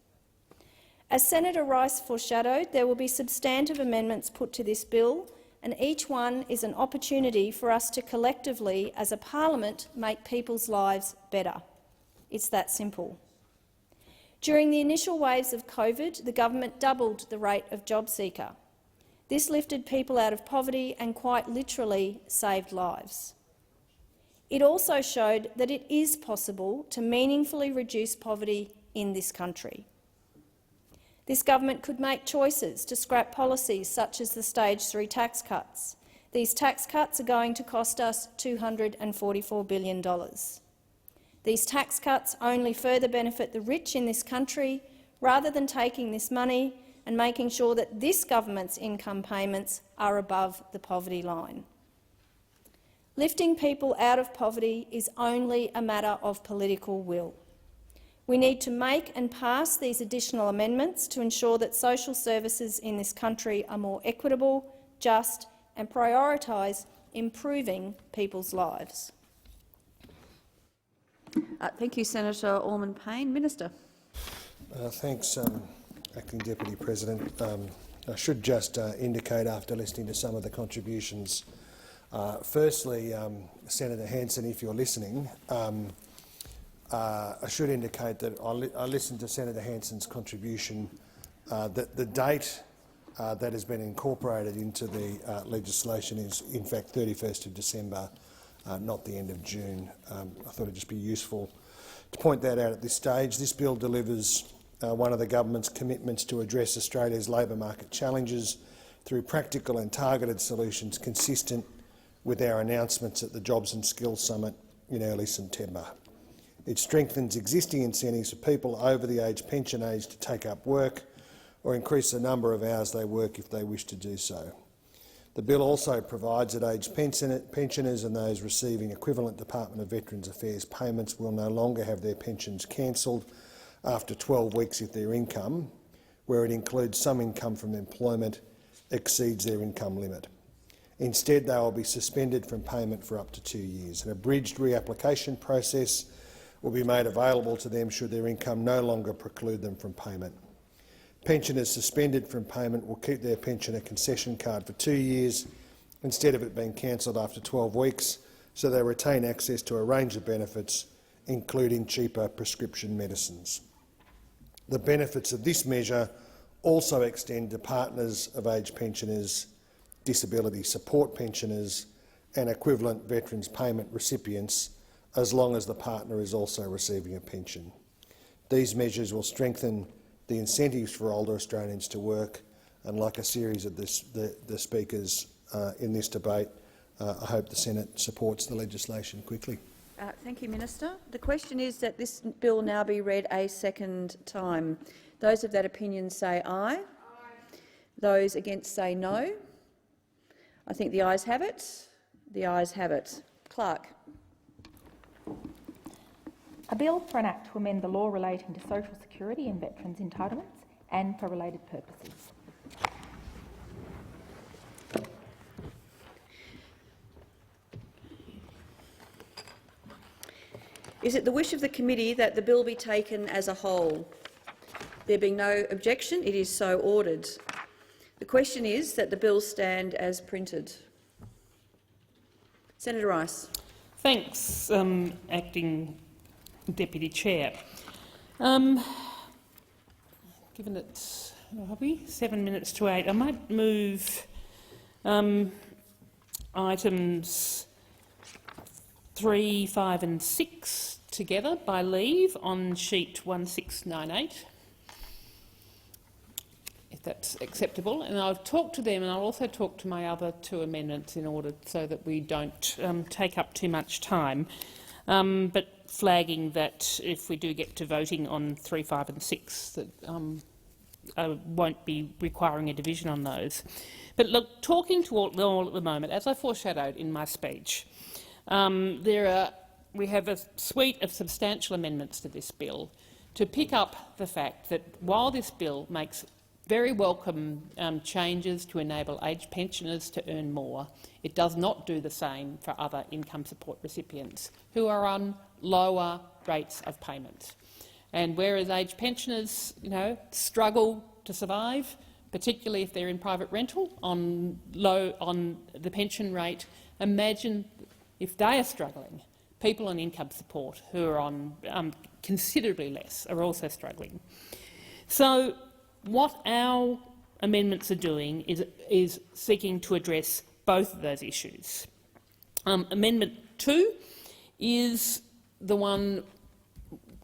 As Senator Rice foreshadowed, there will be substantive amendments put to this bill, and each one is an opportunity for us to collectively, as a parliament, make people's lives better. It's that simple. During the initial waves of COVID, the government doubled the rate of job seeker. This lifted people out of poverty and quite literally saved lives. It also showed that it is possible to meaningfully reduce poverty in this country. This government could make choices to scrap policies such as the Stage 3 tax cuts. These tax cuts are going to cost us $244 billion. These tax cuts only further benefit the rich in this country, rather than taking this money and making sure that this government's income payments are above the poverty line. Lifting people out of poverty is only a matter of political will. We need to make and pass these additional amendments to ensure that social services in this country are more equitable, just and prioritise improving people's lives. Thank you, Senator Allman-Payne. Minister. Thanks, Acting Deputy President. I should just indicate, after listening to some of the contributions, firstly, Senator Hanson, if you're listening, I should indicate that I listened to Senator Hanson's contribution, that the date that has been incorporated into the legislation is, in fact, 31st of December, not the end of June. I thought it'd just be useful to point that out at this stage. This bill delivers one of the government's commitments to address Australia's labour market challenges through practical and targeted solutions consistent with our announcements at the Jobs and Skills Summit in early September. It strengthens existing incentives for people over the pension age to take up work or increase the number of hours they work if they wish to do so. The bill also provides that aged pensioners and those receiving equivalent Department of Veterans Affairs payments will no longer have their pensions cancelled after 12 weeks if their income, where it includes some income from employment, exceeds their income limit. Instead, they will be suspended from payment for up to 2 years. An abridged reapplication process will be made available to them should their income no longer preclude them from payment. Pensioners suspended from payment will keep their pensioner concession card for 2 years instead of it being cancelled after 12 weeks, so they retain access to a range of benefits, including cheaper prescription medicines. The benefits of this measure also extend to partners of aged pensioners, disability support pensioners and equivalent veterans payment recipients, as long as the partner is also receiving a pension. These measures will strengthen the incentives for older Australians to work, and like a series of the speakers in this debate, I hope the Senate supports the legislation quickly. Thank you, Minister. The question is that this bill now be read a second time. Those of that opinion say aye. Those against say no. I think the ayes have it. The ayes have it. Clerk. A bill for an act to amend the law relating to social security and veterans' entitlements and for related purposes. Is it the wish of the committee that the bill be taken as a whole? There being no objection, it is so ordered. The question is that the bill stand as printed. Senator Rice. Thanks, Acting Deputy Chair. Given it's 7 minutes to 8, I might move items 3, 5 and 6 together by leave on sheet 1698, if that's acceptable. And I'll talk to them, and I'll also talk to my other two amendments in order so that we don't take up too much time. But flagging that if we do get to voting on 3, 5 and 6, that I won't be requiring a division on those. But look, talking to all at the moment, as I foreshadowed in my speech, we have a suite of substantial amendments to this bill to pick up the fact that while this bill makes very welcome changes to enable aged pensioners to earn more. It does not do the same for other income support recipients who are on lower rates of payment. And whereas aged pensioners, struggle to survive, particularly if they're in private rental on the pension rate, imagine if they are struggling. People on income support who are on considerably less are also struggling. So what our amendments are doing is seeking to address both of those issues. Amendment 2 is the one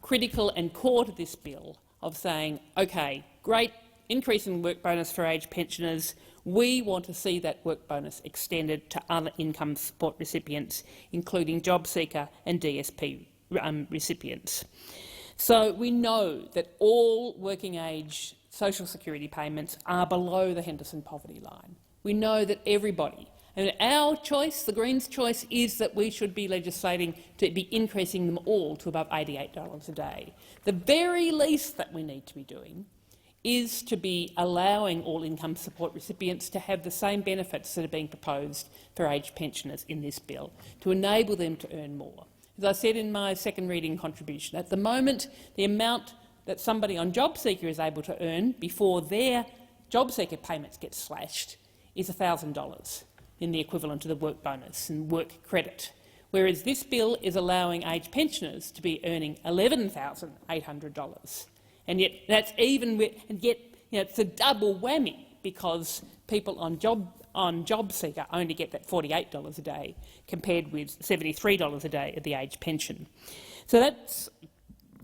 critical and core to this bill of saying, OK, great, increase in work bonus for aged pensioners. We want to see that work bonus extended to other income support recipients, including JobSeeker and DSP recipients. So we know that all working age social security payments are below the Henderson poverty line. We know that everybody, and our choice, the Greens' choice, is that we should be legislating to be increasing them all to above $88 a day. The very least that we need to be doing is to be allowing all income support recipients to have the same benefits that are being proposed for aged pensioners in this bill, to enable them to earn more. As I said in my second reading contribution, at the moment the amount that somebody on JobSeeker is able to earn before their JobSeeker payments get slashed is $1,000 in the equivalent of the work bonus and work credit, whereas this bill is allowing aged pensioners to be earning $11,800. And yet that's it's a double whammy, because people on JobSeeker only get that $48 a day compared with $73 a day at the age pension. So that's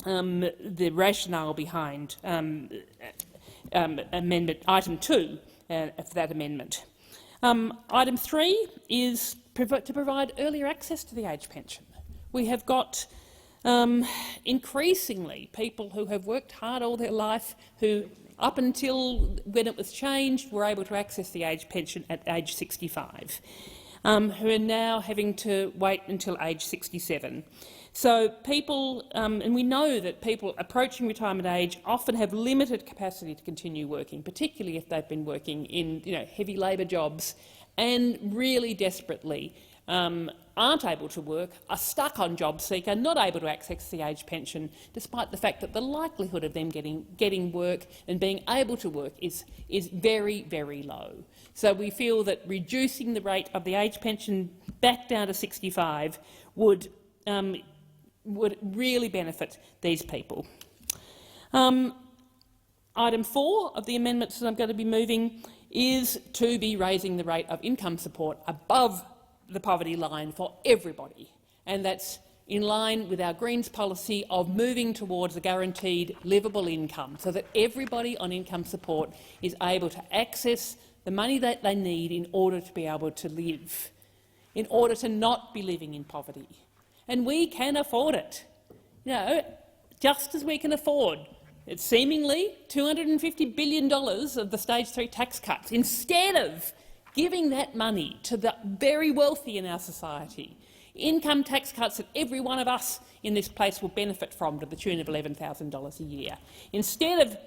the rationale behind amendment item 2 for that amendment. Item 3 is to provide earlier access to the age pension. We have got increasingly people who have worked hard all their life, who up until when it was changed were able to access the age pension at age 65, who are now having to wait until age 67. So people, and we know that people approaching retirement age often have limited capacity to continue working, particularly if they've been working in heavy labour jobs and really desperately aren't able to work, are stuck on JobSeeker, not able to access the age pension, despite the fact that the likelihood of them getting work and being able to work is very, very low. So we feel that reducing the rate of the age pension back down to 65 would really benefit these people. Item 4 of the amendments that I'm going to be moving is to be raising the rate of income support above the poverty line for everybody, and that's in line with our Greens policy of moving towards a guaranteed livable income, so that everybody on income support is able to access the money that they need in order to be able to live, in order to not be living in poverty. And we can afford it, just as we can afford it's seemingly $250 billion of the Stage 3 tax cuts, instead of giving that money to the very wealthy in our society. Income tax cuts that every one of us in this place will benefit from to the tune of $11,000 a year. Instead of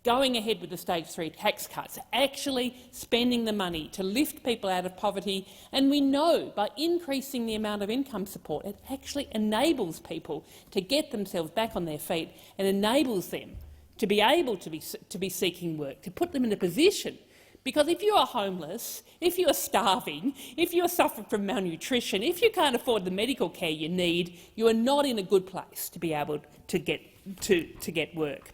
going ahead with the Stage 3 tax cuts, actually spending the money to lift people out of poverty, and we know by increasing the amount of income support, it actually enables people to get themselves back on their feet and enables them to be able to be seeking work, to put them in a position. Because if you are homeless, if you are starving, if you are suffering from malnutrition, if you can't afford the medical care you need, you are not in a good place to be able to get work.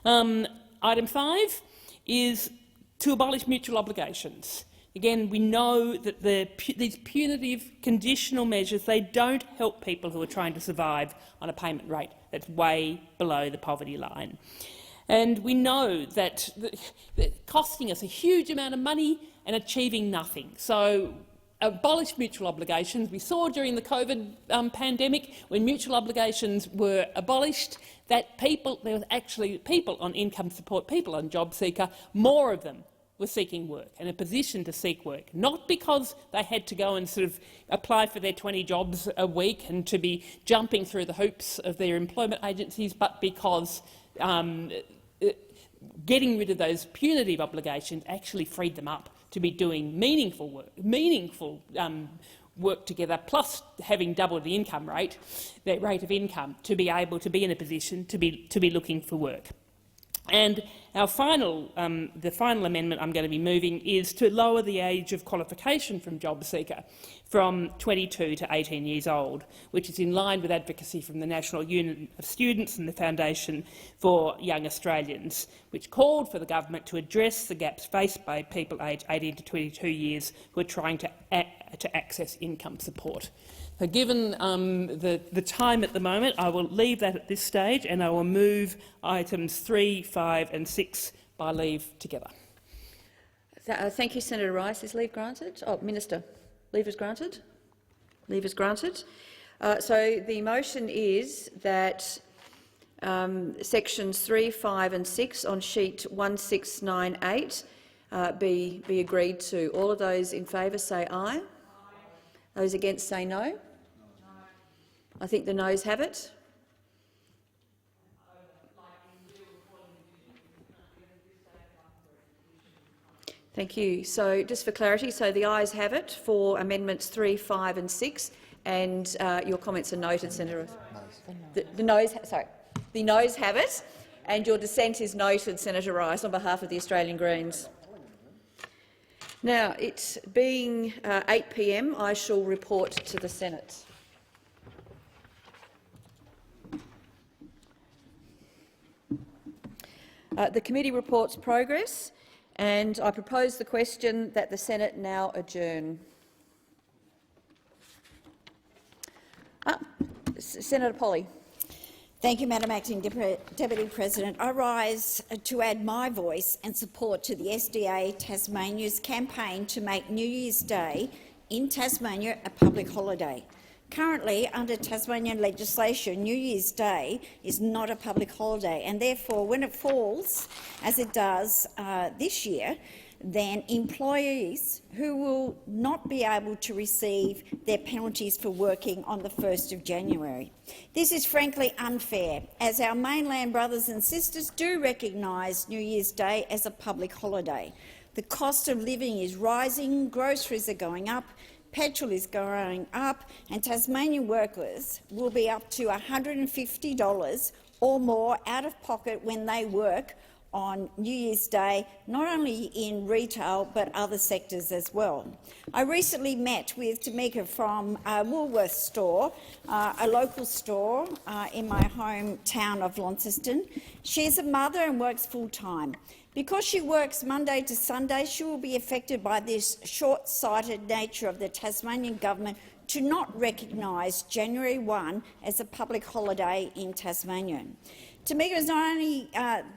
Item 5 is to abolish mutual obligations. Again, we know that these punitive conditional measures, they don't help people who are trying to survive on a payment rate that's way below the poverty line. And we know that costing us a huge amount of money and achieving nothing. So abolish mutual obligations. We saw during the COVID pandemic, when mutual obligations were abolished, that there was actually people on income support, people on JobSeeker, more of them were seeking work and in a position to seek work, not because they had to go and sort of apply for their 20 jobs a week and to be jumping through the hoops of their employment agencies, but because getting rid of those punitive obligations actually freed them up to be doing meaningful work together, plus having doubled the income rate, their rate of income, to be able to be in a position to be looking for work. And our the final amendment I'm going to be moving is to lower the age of qualification from job seeker from 22 to 18 years old, which is in line with advocacy from the National Union of Students and the Foundation for Young Australians, which called for the government to address the gaps faced by people aged 18 to 22 years who are trying to access income support. So given the time at the moment, I will leave that at this stage and I will move items 3, 5 and 6 by leave together. Thank you, Senator Rice. Is leave granted? Oh, Minister, leave is granted? Leave is granted. So the motion is that sections 3, 5 and 6 on sheet 1698 be agreed to. All of those in favour say aye. Those against say no. I think the noes have it. Thank you. So, just for clarity, so the ayes have it for amendments 3, 5 and 6, and your comments are noted, Senator. The noes have it, and your dissent is noted, Senator Rice, on behalf of the Australian Greens. Now, it being 8 p.m, I shall report to the Senate. The committee reports progress, and I propose the question that the Senate now adjourn. Senator Polley. Thank you, Madam Acting Deputy President. I rise to add my voice and support to the SDA Tasmania's campaign to make New Year's Day in Tasmania a public holiday. Currently, under Tasmanian legislation, New Year's Day is not a public holiday, and therefore, when it falls, as it does this year, then employees who will not be able to receive their penalties for working on the 1st of January. This is frankly unfair, as our mainland brothers and sisters do recognise New Year's Day as a public holiday. The cost of living is rising, groceries are going up, petrol is going up, and Tasmanian workers will be up to $150 or more out of pocket when they work on New Year's Day, not only in retail but other sectors as well. I recently met with Tamika from Woolworths store, a local store in my hometown of Launceston. She's a mother and works full-time. Because she works Monday to Sunday, she will be affected by this short-sighted nature of the Tasmanian government to not recognise January 1 as a public holiday in Tasmania. Tamika is not only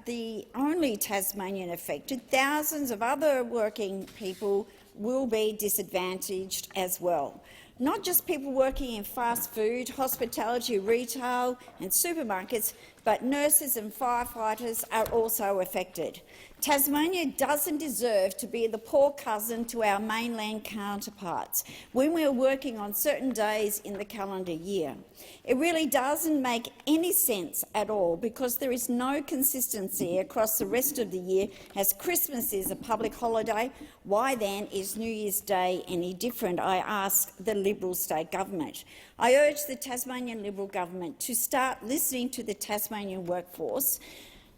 the only Tasmanian affected, thousands of other working people will be disadvantaged as well. Not just people working in fast food, hospitality, retail and supermarkets, but nurses and firefighters are also affected. Tasmania doesn't deserve to be the poor cousin to our mainland counterparts when we are working on certain days in the calendar year. It really doesn't make any sense at all, because there is no consistency across the rest of the year. As Christmas is a public holiday, why then is New Year's Day any different? I ask the Liberal state government. I urge the Tasmanian Liberal government to start listening to the Tasmanian workforce,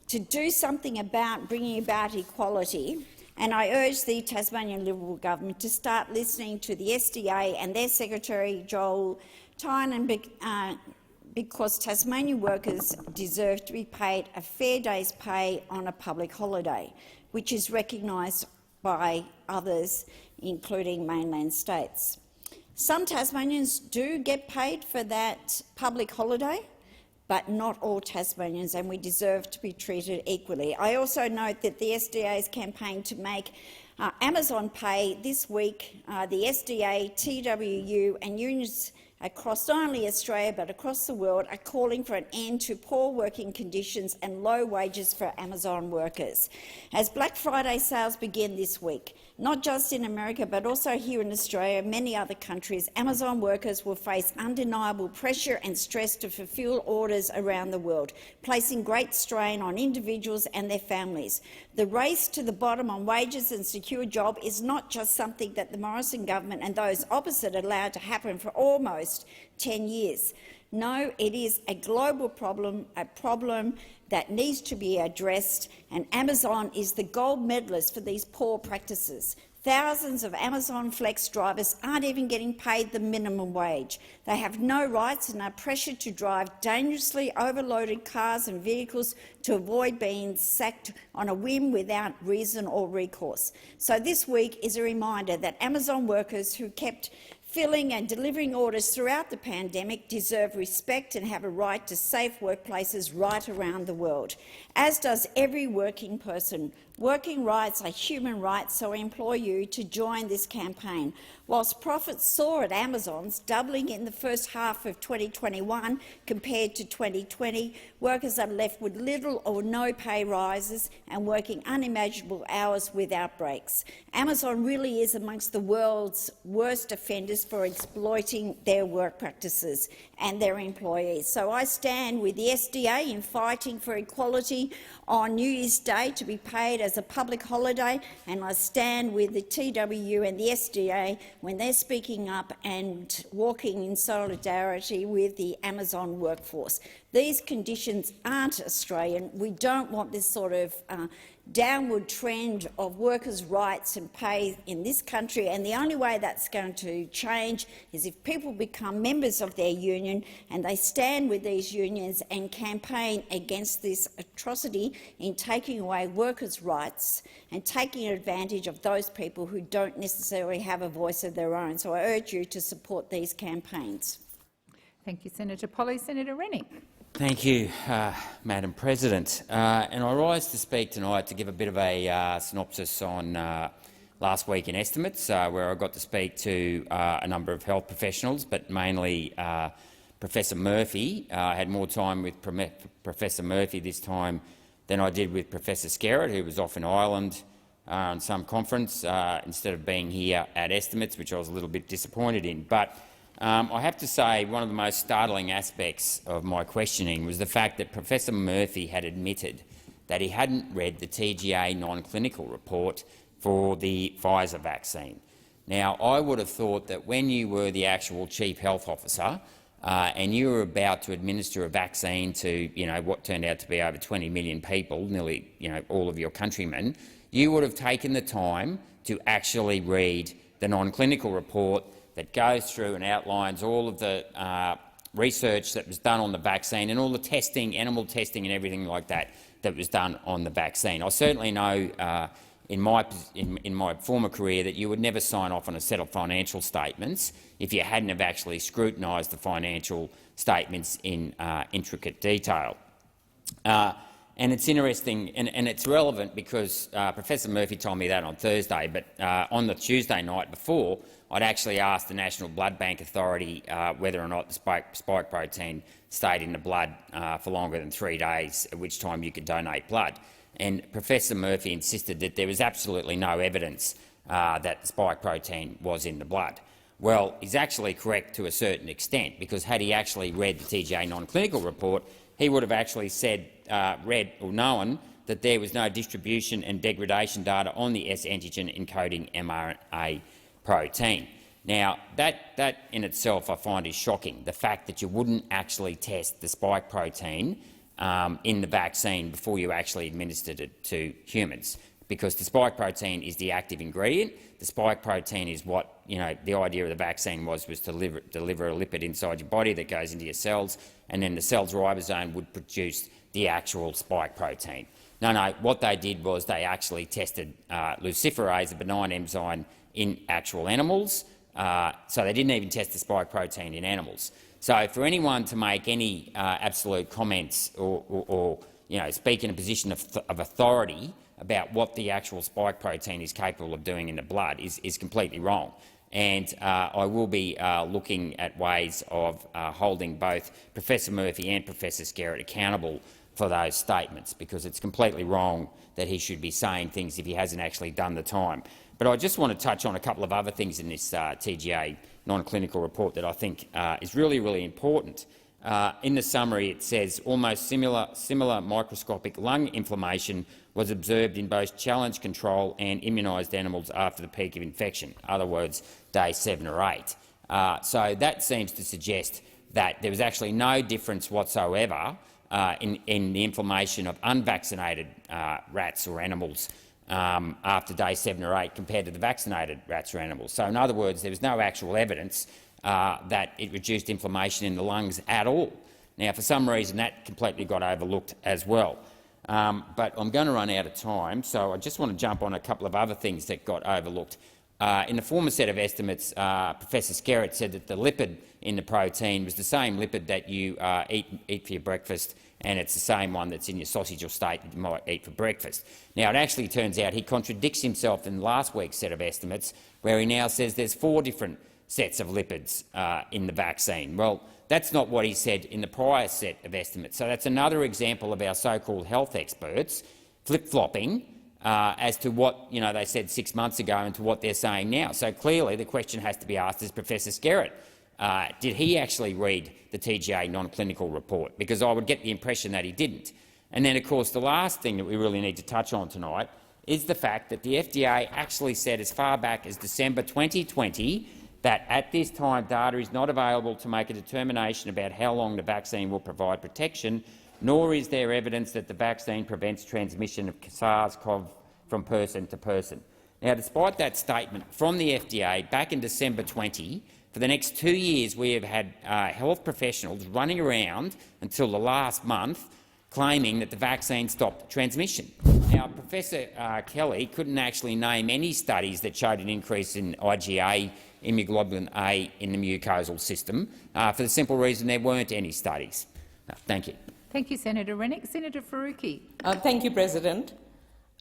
to do something about bringing about equality, and I urge the Tasmanian Liberal government to start listening to the SDA and their Secretary Joel Tynan, because Tasmanian workers deserve to be paid a fair day's pay on a public holiday, which is recognised by others, including mainland states. Some Tasmanians do get paid for that public holiday, but not all Tasmanians, and we deserve to be treated equally. I also note that the SDA's campaign to make Amazon pay this week, the SDA, TWU and unions across not only Australia but across the world are calling for an end to poor working conditions and low wages for Amazon workers. As Black Friday sales begin this week, not just in America but also here in Australia and many other countries, Amazon workers will face undeniable pressure and stress to fulfil orders around the world, placing great strain on individuals and their families. The race to the bottom on wages and secure job is not just something that the Morrison government and those opposite allowed to happen for almost 10 years. No, it is a global problem, a problem that needs to be addressed, and Amazon is the gold medalist for these poor practices. Thousands of Amazon Flex drivers aren't even getting paid the minimum wage. They have no rights and are pressured to drive dangerously overloaded cars and vehicles to avoid being sacked on a whim without reason or recourse. So this week is a reminder that Amazon workers who kept filling and delivering orders throughout the pandemic deserve respect and have a right to safe workplaces right around the world, as does every working person. Working rights are human rights, so I implore you to join this campaign. Whilst profits soar at Amazon's, doubling in the first half of 2021 compared to 2020, workers are left with little or no pay rises and working unimaginable hours without breaks. Amazon really is amongst the world's worst offenders for exploiting their work practices and their employees. So I stand with the SDA in fighting for equality on New Year's Day to be paid as a public holiday, and I stand with the TWU and the SDA when they're speaking up and walking in solidarity with the Amazon workforce. These conditions aren't Australian. We don't want this sort of downward trend of workers' rights and pay in this country, and the only way that's going to change is if people become members of their union and they stand with these unions and campaign against this atrocity in taking away workers' rights and taking advantage of those people who don't necessarily have a voice of their own. So I urge you to support these campaigns. Thank you, Senator Polley. Senator Rennick. Thank you, Madam President. And I rise to speak tonight to give a bit of a synopsis on last week in estimates, where I got to speak to a number of health professionals, but mainly Professor Murphy. I had more time with Professor Murphy this time than I did with Professor Skerritt, who was off in Ireland on some conference instead of being here at estimates, which I was a little bit disappointed in. But I have to say one of the most startling aspects of my questioning was the fact that Professor Murphy had admitted that he hadn't read the TGA non-clinical report for the Pfizer vaccine. Now, I would have thought that when you were the actual Chief Health Officer and you were about to administer a vaccine to what turned out to be over 20 million people, nearly all of your countrymen, you would have taken the time to actually read the non-clinical report that goes through and outlines all of the research that was done on the vaccine and all the testing, animal testing and everything like that that was done on the vaccine. I certainly know in my former career that you would never sign off on a set of financial statements if you hadn't have actually scrutinised the financial statements in intricate detail. And it's interesting and it's relevant because Professor Murphy told me that on Thursday, but on the Tuesday night before, I'd actually asked the National Blood Bank Authority whether or not the spike protein stayed in the blood for longer than 3 days, at which time you could donate blood. And Professor Murphy insisted that there was absolutely no evidence that the spike protein was in the blood. Well, he's actually correct to a certain extent, because had he actually read the TGA non-clinical report, he would have actually said, read or known that there was no distribution and degradation data on the S-antigen encoding mRNA protein. Now, that in itself I find is shocking, the fact that you wouldn't actually test the spike protein in the vaccine before you actually administered it to humans, because the spike protein is the active ingredient. The spike protein is what the idea of the vaccine was to deliver a lipid inside your body that goes into your cells, and then the cell's ribosome would produce the actual spike protein. No, what they did was they actually tested luciferase, a benign enzyme, in actual animals, so they didn't even test the spike protein in animals. So for anyone to make any absolute comments or speak in a position of authority about what the actual spike protein is capable of doing in the blood is completely wrong. and I will be looking at ways of holding both Professor Murphy and Professor Skerritt accountable for those statements, because it's completely wrong that he should be saying things if he hasn't actually done the time. But I just want to touch on a couple of other things in this TGA non-clinical report that I think is really, really important. In the summary, it says almost similar microscopic lung inflammation was observed in both challenge control and immunised animals after the peak of infection, in other words, day 7 or 8. So that seems to suggest that there was actually no difference whatsoever in the inflammation of unvaccinated rats or animals after day 7 or 8 compared to the vaccinated rats or animals. So in other words, there was no actual evidence that it reduced inflammation in the lungs at all. Now, for some reason, that completely got overlooked as well. But I'm going to run out of time, so I just want to jump on a couple of other things that got overlooked. In the former set of estimates, Professor Skerritt said that the lipid in the protein was the same lipid that you eat for your breakfast, and it's the same one that's in your sausage or steak that you might eat for breakfast. Now, it actually turns out he contradicts himself in last week's set of estimates, where he now says there's 4 different sets of lipids in the vaccine. Well, that's not what he said in the prior set of estimates. So that's another example of our so-called health experts flip-flopping as to what they said 6 months ago and to what they're saying now. So clearly the question has to be asked, is Professor Skerritt, did he actually read the TGA non-clinical report? Because I would get the impression that he didn't. And then, of course, the last thing that we really need to touch on tonight is the fact that the FDA actually said as far back as December 2020 that at this time data is not available to make a determination about how long the vaccine will provide protection, nor is there evidence that the vaccine prevents transmission of SARS-CoV from person to person. Now, despite that statement from the FDA back in December 20, for the next 2 years we have had health professionals running around until the last month claiming that the vaccine stopped transmission. Now, Professor Kelly couldn't actually name any studies that showed an increase in IgA, immunoglobulin A, in the mucosal system, for the simple reason there weren't any studies. Thank you. Thank you, Senator Rennick. Senator Faruqi. Thank you, President.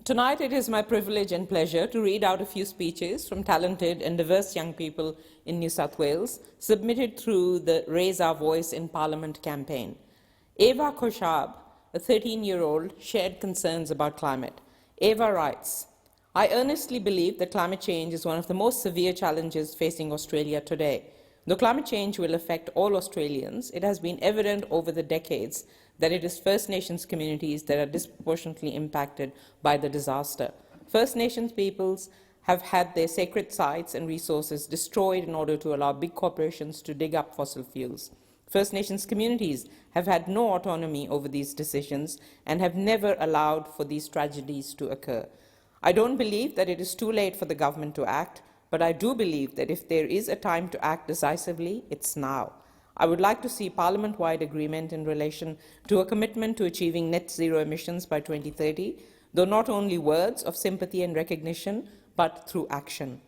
Tonight it is my privilege and pleasure to read out a few speeches from talented and diverse young people in New South Wales, submitted through the Raise Our Voice in Parliament campaign. Eva Koshab, a 13-year-old, shared concerns about climate. Eva writes, "I earnestly believe that climate change is one of the most severe challenges facing Australia today. Though climate change will affect all Australians, it has been evident over the decades that it is First Nations communities that are disproportionately impacted by the disaster. First Nations peoples have had their sacred sites and resources destroyed in order to allow big corporations to dig up fossil fuels. First Nations communities have had no autonomy over these decisions and have never allowed for these tragedies to occur. I don't believe that it is too late for the government to act, but I do believe that if there is a time to act decisively, it's now. I would like to see Parliament-wide agreement in relation to a commitment to achieving net zero emissions by 2030, though not only words of sympathy and recognition, but through action.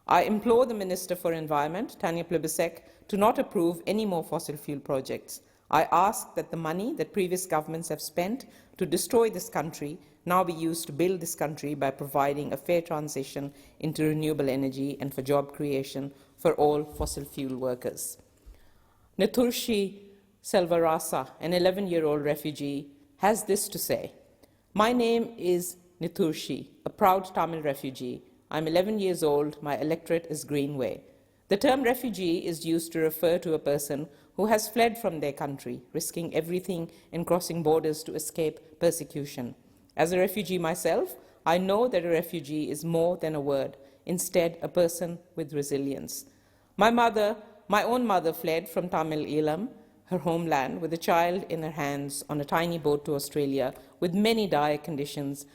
I implore the Minister for Environment, Tanya Plibersek, to not approve any more fossil fuel projects. I ask that the money that previous governments have spent to destroy this country now be used to build this country by providing a fair transition into renewable energy and for job creation for all fossil fuel workers. Nithurshi Selvarasa, an 11-year-old refugee, has this to say. My name is Nithurshi, a proud Tamil refugee. I'm 11 years old. My electorate is Greenway. The term refugee is used to refer to a person who has fled from their country, risking everything and crossing borders to escape persecution. As a refugee myself, I know that a refugee is more than a word, instead a person with resilience. My own mother fled from Tamil Eelam, her homeland, with a child in her hands on a tiny boat to Australia with many dire conditions,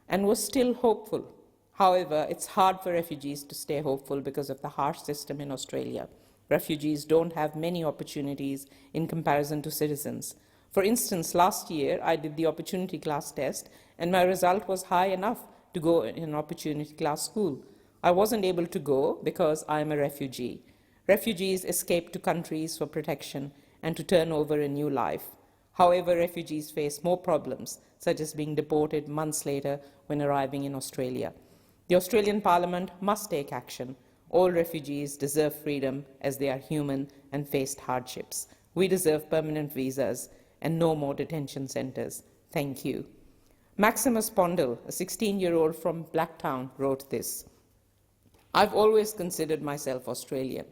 and was still hopeful. However, it's hard for refugees to stay hopeful because of the harsh system in Australia. Refugees don't have many opportunities in comparison to citizens. For instance, last year I did the opportunity class test and my result was high enough to go in an opportunity class school. I wasn't able to go because I am a refugee. Refugees escape to countries for protection and to turn over a new life. However, refugees face more problems, such as being deported months later when arriving in Australia. The Australian Parliament must take action. All refugees deserve freedom as they are human and faced hardships. We deserve permanent visas and no more detention centres. Thank you. Maximus Pondal, a 16-year-old from Blacktown, wrote this. I've always considered myself Australian.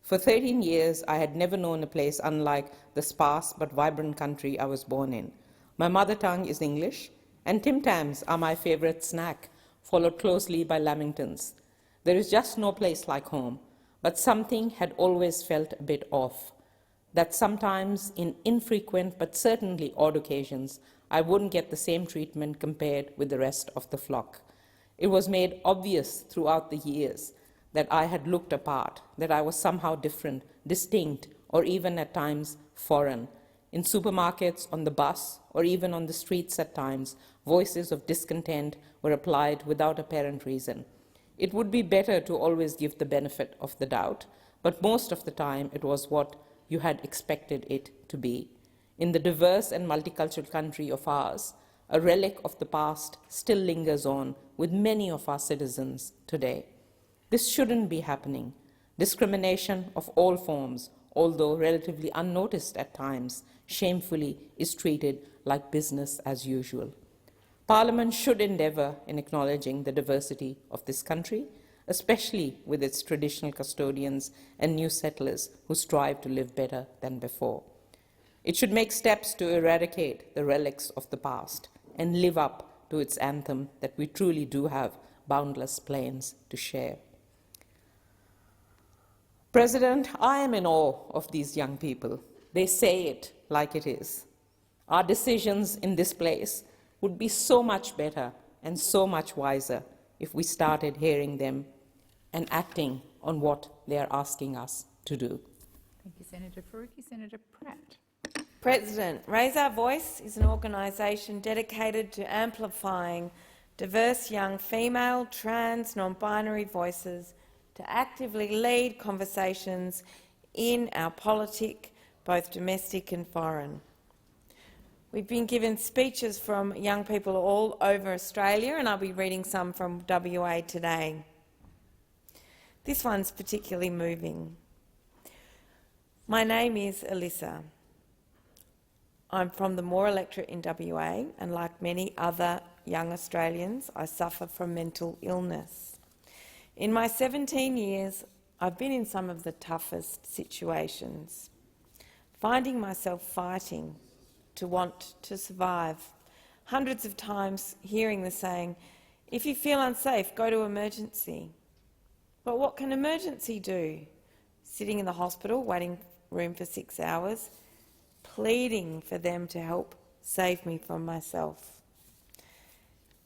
For 13 years, I had never known a place unlike the sparse but vibrant country I was born in. My mother tongue is English, and Tim Tams are my favourite snack, followed closely by Lamingtons. There is just no place like home, but something had always felt a bit off. That sometimes, in infrequent but certainly odd occasions, I wouldn't get the same treatment compared with the rest of the flock. It was made obvious throughout the years that I had looked apart, that I was somehow different, distinct, or even at times foreign. In supermarkets, on the bus, or even on the streets at times, voices of discontent were applied without apparent reason. It would be better to always give the benefit of the doubt, but most of the time it was what you had expected it to be. In the diverse and multicultural country of ours, a relic of the past still lingers on with many of our citizens today. This shouldn't be happening. Discrimination of all forms, although relatively unnoticed at times, shamefully is treated like business as usual. Parliament should endeavour in acknowledging the diversity of this country, especially with its traditional custodians and new settlers who strive to live better than before. It should make steps to eradicate the relics of the past and live up to its anthem that we truly do have boundless plains to share. President, I am in awe of these young people. They say it like it is. Our decisions in this place would be so much better and so much wiser if we started hearing them and acting on what they are asking us to do. Thank you, Senator Faruqi. Senator Pratt. President, Raise Our Voice is an organisation dedicated to amplifying diverse young female, trans, non-binary voices to actively lead conversations in our politic, both domestic and foreign. We've been given speeches from young people all over Australia, and I'll be reading some from WA today. This one's particularly moving. My name is Alyssa. I'm from the Moore electorate in WA, and like many other young Australians, I suffer from mental illness. In my 17 years, I've been in some of the toughest situations, finding myself fighting to want to survive. Hundreds of times hearing the saying, if you feel unsafe, go to emergency. But what can emergency do? Sitting in the hospital, waiting room for 6 hours, pleading for them to help save me from myself.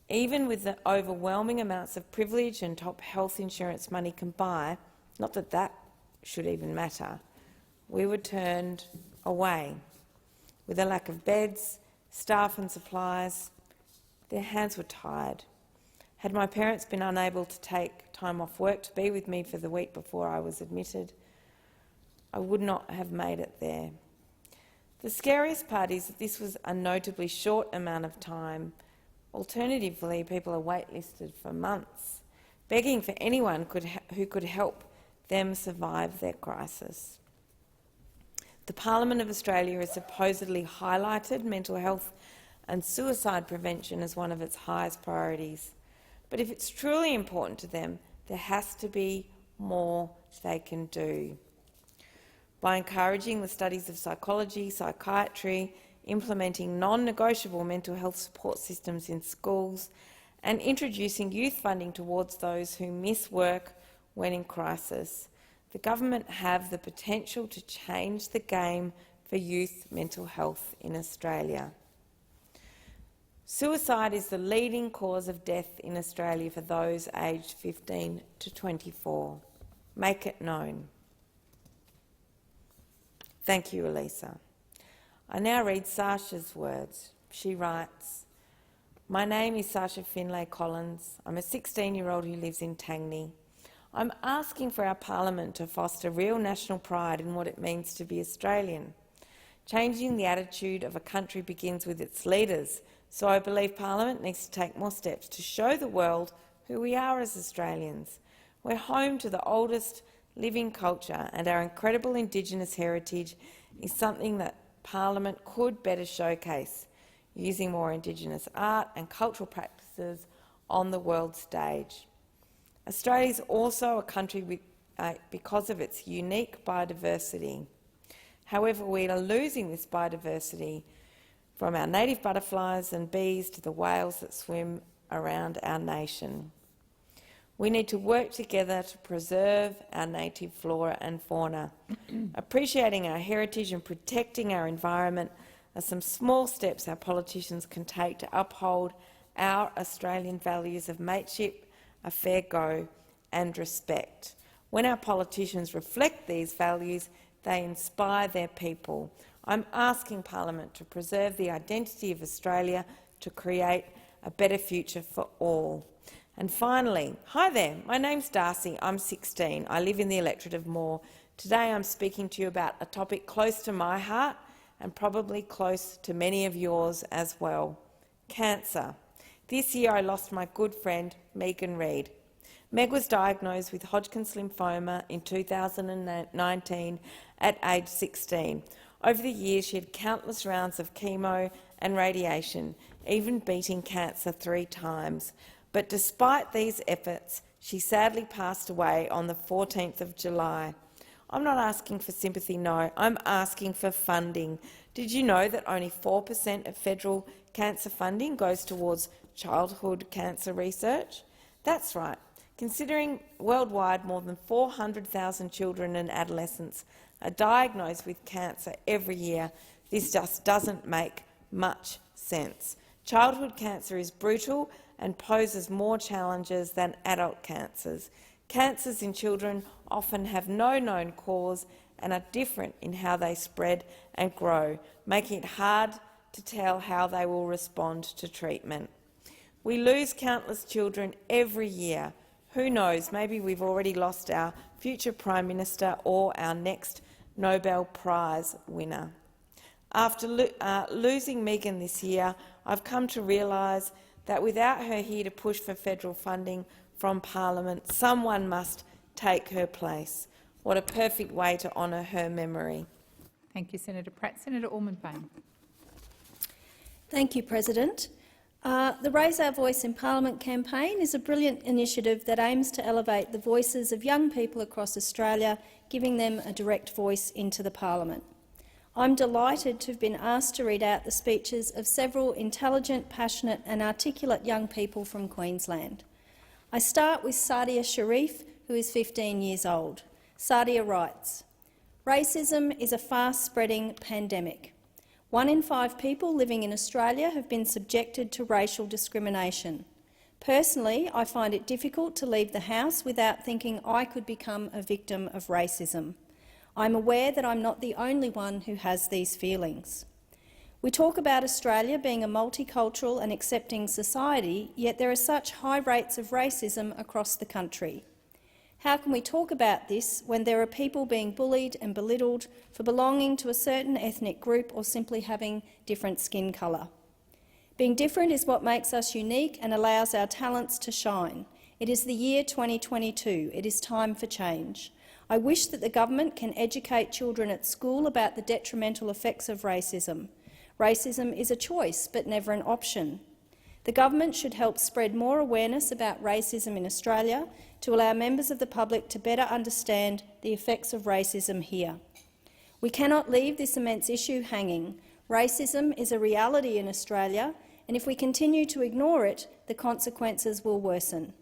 Even with the overwhelming amounts of privilege and top health insurance money can buy, not that that should even matter, we were turned away. With a lack of beds, staff and supplies, their hands were tied. Had my parents been unable to take time off work to be with me for the week before I was admitted, I would not have made it there. The scariest part is that this was a notably short amount of time. Alternatively, people are waitlisted for months, begging for anyone who could help them survive their crisis. The Parliament of Australia has supposedly highlighted mental health and suicide prevention as one of its highest priorities. But if it's truly important to them, there has to be more they can do. By encouraging the studies of psychology, psychiatry, implementing non-negotiable mental health support systems in schools, and introducing youth funding towards those who miss work when in crisis, the government have the potential to change the game for youth mental health in Australia. Suicide is the leading cause of death in Australia for those aged 15 to 24. Make it known. Thank you, Elisa. I now read Sasha's words. She writes, my name is Sasha Finlay Collins. I'm a 16-year-old who lives in Tangney. I'm asking for our Parliament to foster real national pride in what it means to be Australian. Changing the attitude of a country begins with its leaders, so I believe Parliament needs to take more steps to show the world who we are as Australians. We're home to the oldest living culture, and our incredible Indigenous heritage is something that Parliament could better showcase, using more Indigenous art and cultural practices on the world stage. Australia is also a country with, because of its unique biodiversity. However, we are losing this biodiversity, from our native butterflies and bees to the whales that swim around our nation. We need to work together to preserve our native flora and fauna. Appreciating our heritage and protecting our environment are some small steps our politicians can take to uphold our Australian values of mateship, a fair go and respect. When our politicians reflect these values, they inspire their people. I'm asking Parliament to preserve the identity of Australia to create a better future for all. And finally, hi there, my name's Darcy, I'm 16, I live in the electorate of Moore. Today I'm speaking to you about a topic close to my heart and probably close to many of yours as well, cancer. This year I lost my good friend Megan Reid. Meg was diagnosed with Hodgkin's lymphoma in 2019 at age 16. Over the years she had countless rounds of chemo and radiation, even beating cancer 3 times. But despite these efforts, she sadly passed away on the 14th of July. I'm not asking for sympathy, no, I'm asking for funding. Did you know that only 4% of federal cancer funding goes towards childhood cancer research? That's right. Considering worldwide more than 400,000 children and adolescents are diagnosed with cancer every year, this just doesn't make much sense. Childhood cancer is brutal and poses more challenges than adult cancers. Cancers in children often have no known cause and are different in how they spread and grow, making it hard to tell how they will respond to treatment. We lose countless children every year. Who knows, maybe we've already lost our future Prime Minister or our next Nobel Prize winner. After losing Megan this year, I've come to realise that without her here to push for federal funding from Parliament, someone must take her place. What a perfect way to honour her memory. Thank you, Senator Pratt. Senator Ormond-Bain. Thank you, President. The Raise Our Voice in Parliament campaign is a brilliant initiative that aims to elevate the voices of young people across Australia, giving them a direct voice into the Parliament. I'm delighted to have been asked to read out the speeches of several intelligent, passionate and articulate young people from Queensland. I start with Sadia Sharif, who is 15 years old. Sadia writes, "Racism is a fast-spreading pandemic. 1 in 5 people living in Australia have been subjected to racial discrimination. Personally, I find it difficult to leave the house without thinking I could become a victim of racism. I'm aware that I'm not the only one who has these feelings. We talk about Australia being a multicultural and accepting society, yet there are such high rates of racism across the country. How can we talk about this when there are people being bullied and belittled for belonging to a certain ethnic group or simply having different skin colour? Being different is what makes us unique and allows our talents to shine. It is the year 2022. It is time for change. I wish that the government can educate children at school about the detrimental effects of racism. Racism is a choice, but never an option. The government should help spread more awareness about racism in Australia to allow members of the public to better understand the effects of racism here. We cannot leave this immense issue hanging. Racism is a reality in Australia, and if we continue to ignore it, the consequences will worsen.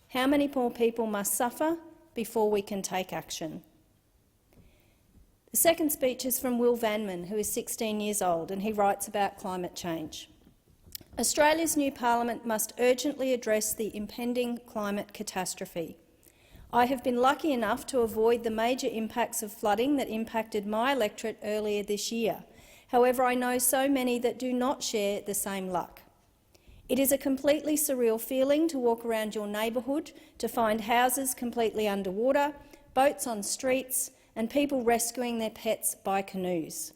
How many more people must suffer before we can take action?" The second speech is from Will Vanman, who is 16 years old, and he writes about climate change. "Australia's new parliament must urgently address the impending climate catastrophe. I have been lucky enough to avoid the major impacts of flooding that impacted my electorate earlier this year. However, I know so many that do not share the same luck. It is a completely surreal feeling to walk around your neighbourhood to find houses completely underwater, boats on streets and people rescuing their pets by canoes.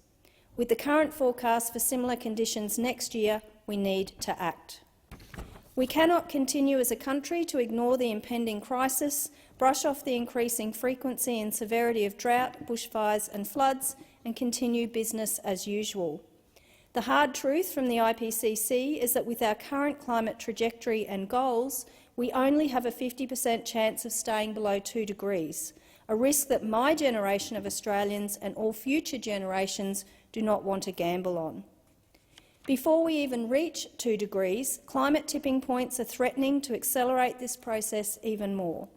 With the current forecast for similar conditions next year, we need to act. We cannot continue as a country to ignore the impending crisis brush off the increasing frequency and severity of drought, bushfires and floods, and continue business as usual. The hard truth from the IPCC is that with our current climate trajectory and goals, we only have a 50% chance of staying below 2 degrees, a risk that my generation of Australians and all future generations do not want to gamble on. Before we even reach 2 degrees, climate tipping points are threatening to accelerate this process even more.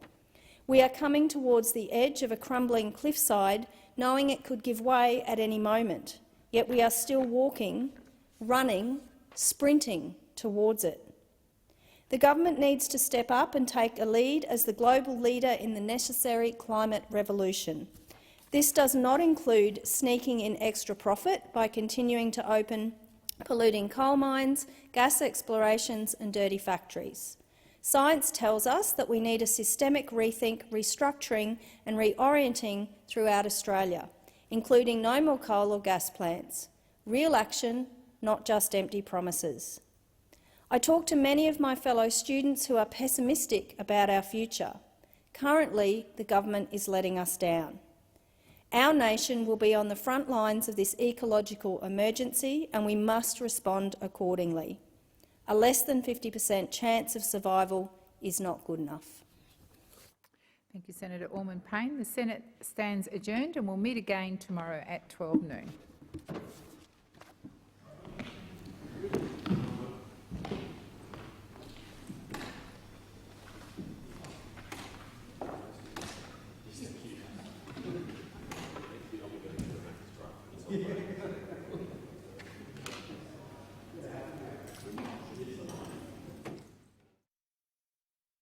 We are coming towards the edge of a crumbling cliffside, knowing it could give way at any moment, yet we are still walking, running, sprinting towards it. The government needs to step up and take a lead as the global leader in the necessary climate revolution. This does not include sneaking in extra profit by continuing to open polluting coal mines, gas explorations and dirty factories. Science tells us that we need a systemic rethink, restructuring and reorienting throughout Australia, including no more coal or gas plants. Real action, not just empty promises. I talk to many of my fellow students who are pessimistic about our future. Currently, the government is letting us down. Our nation will be on the front lines of this ecological emergency and we must respond accordingly. A less than 50% chance of survival is not good enough. Thank you, Senator Orman-Payne. The Senate stands adjourned and will meet again tomorrow at 12 noon. Yeah.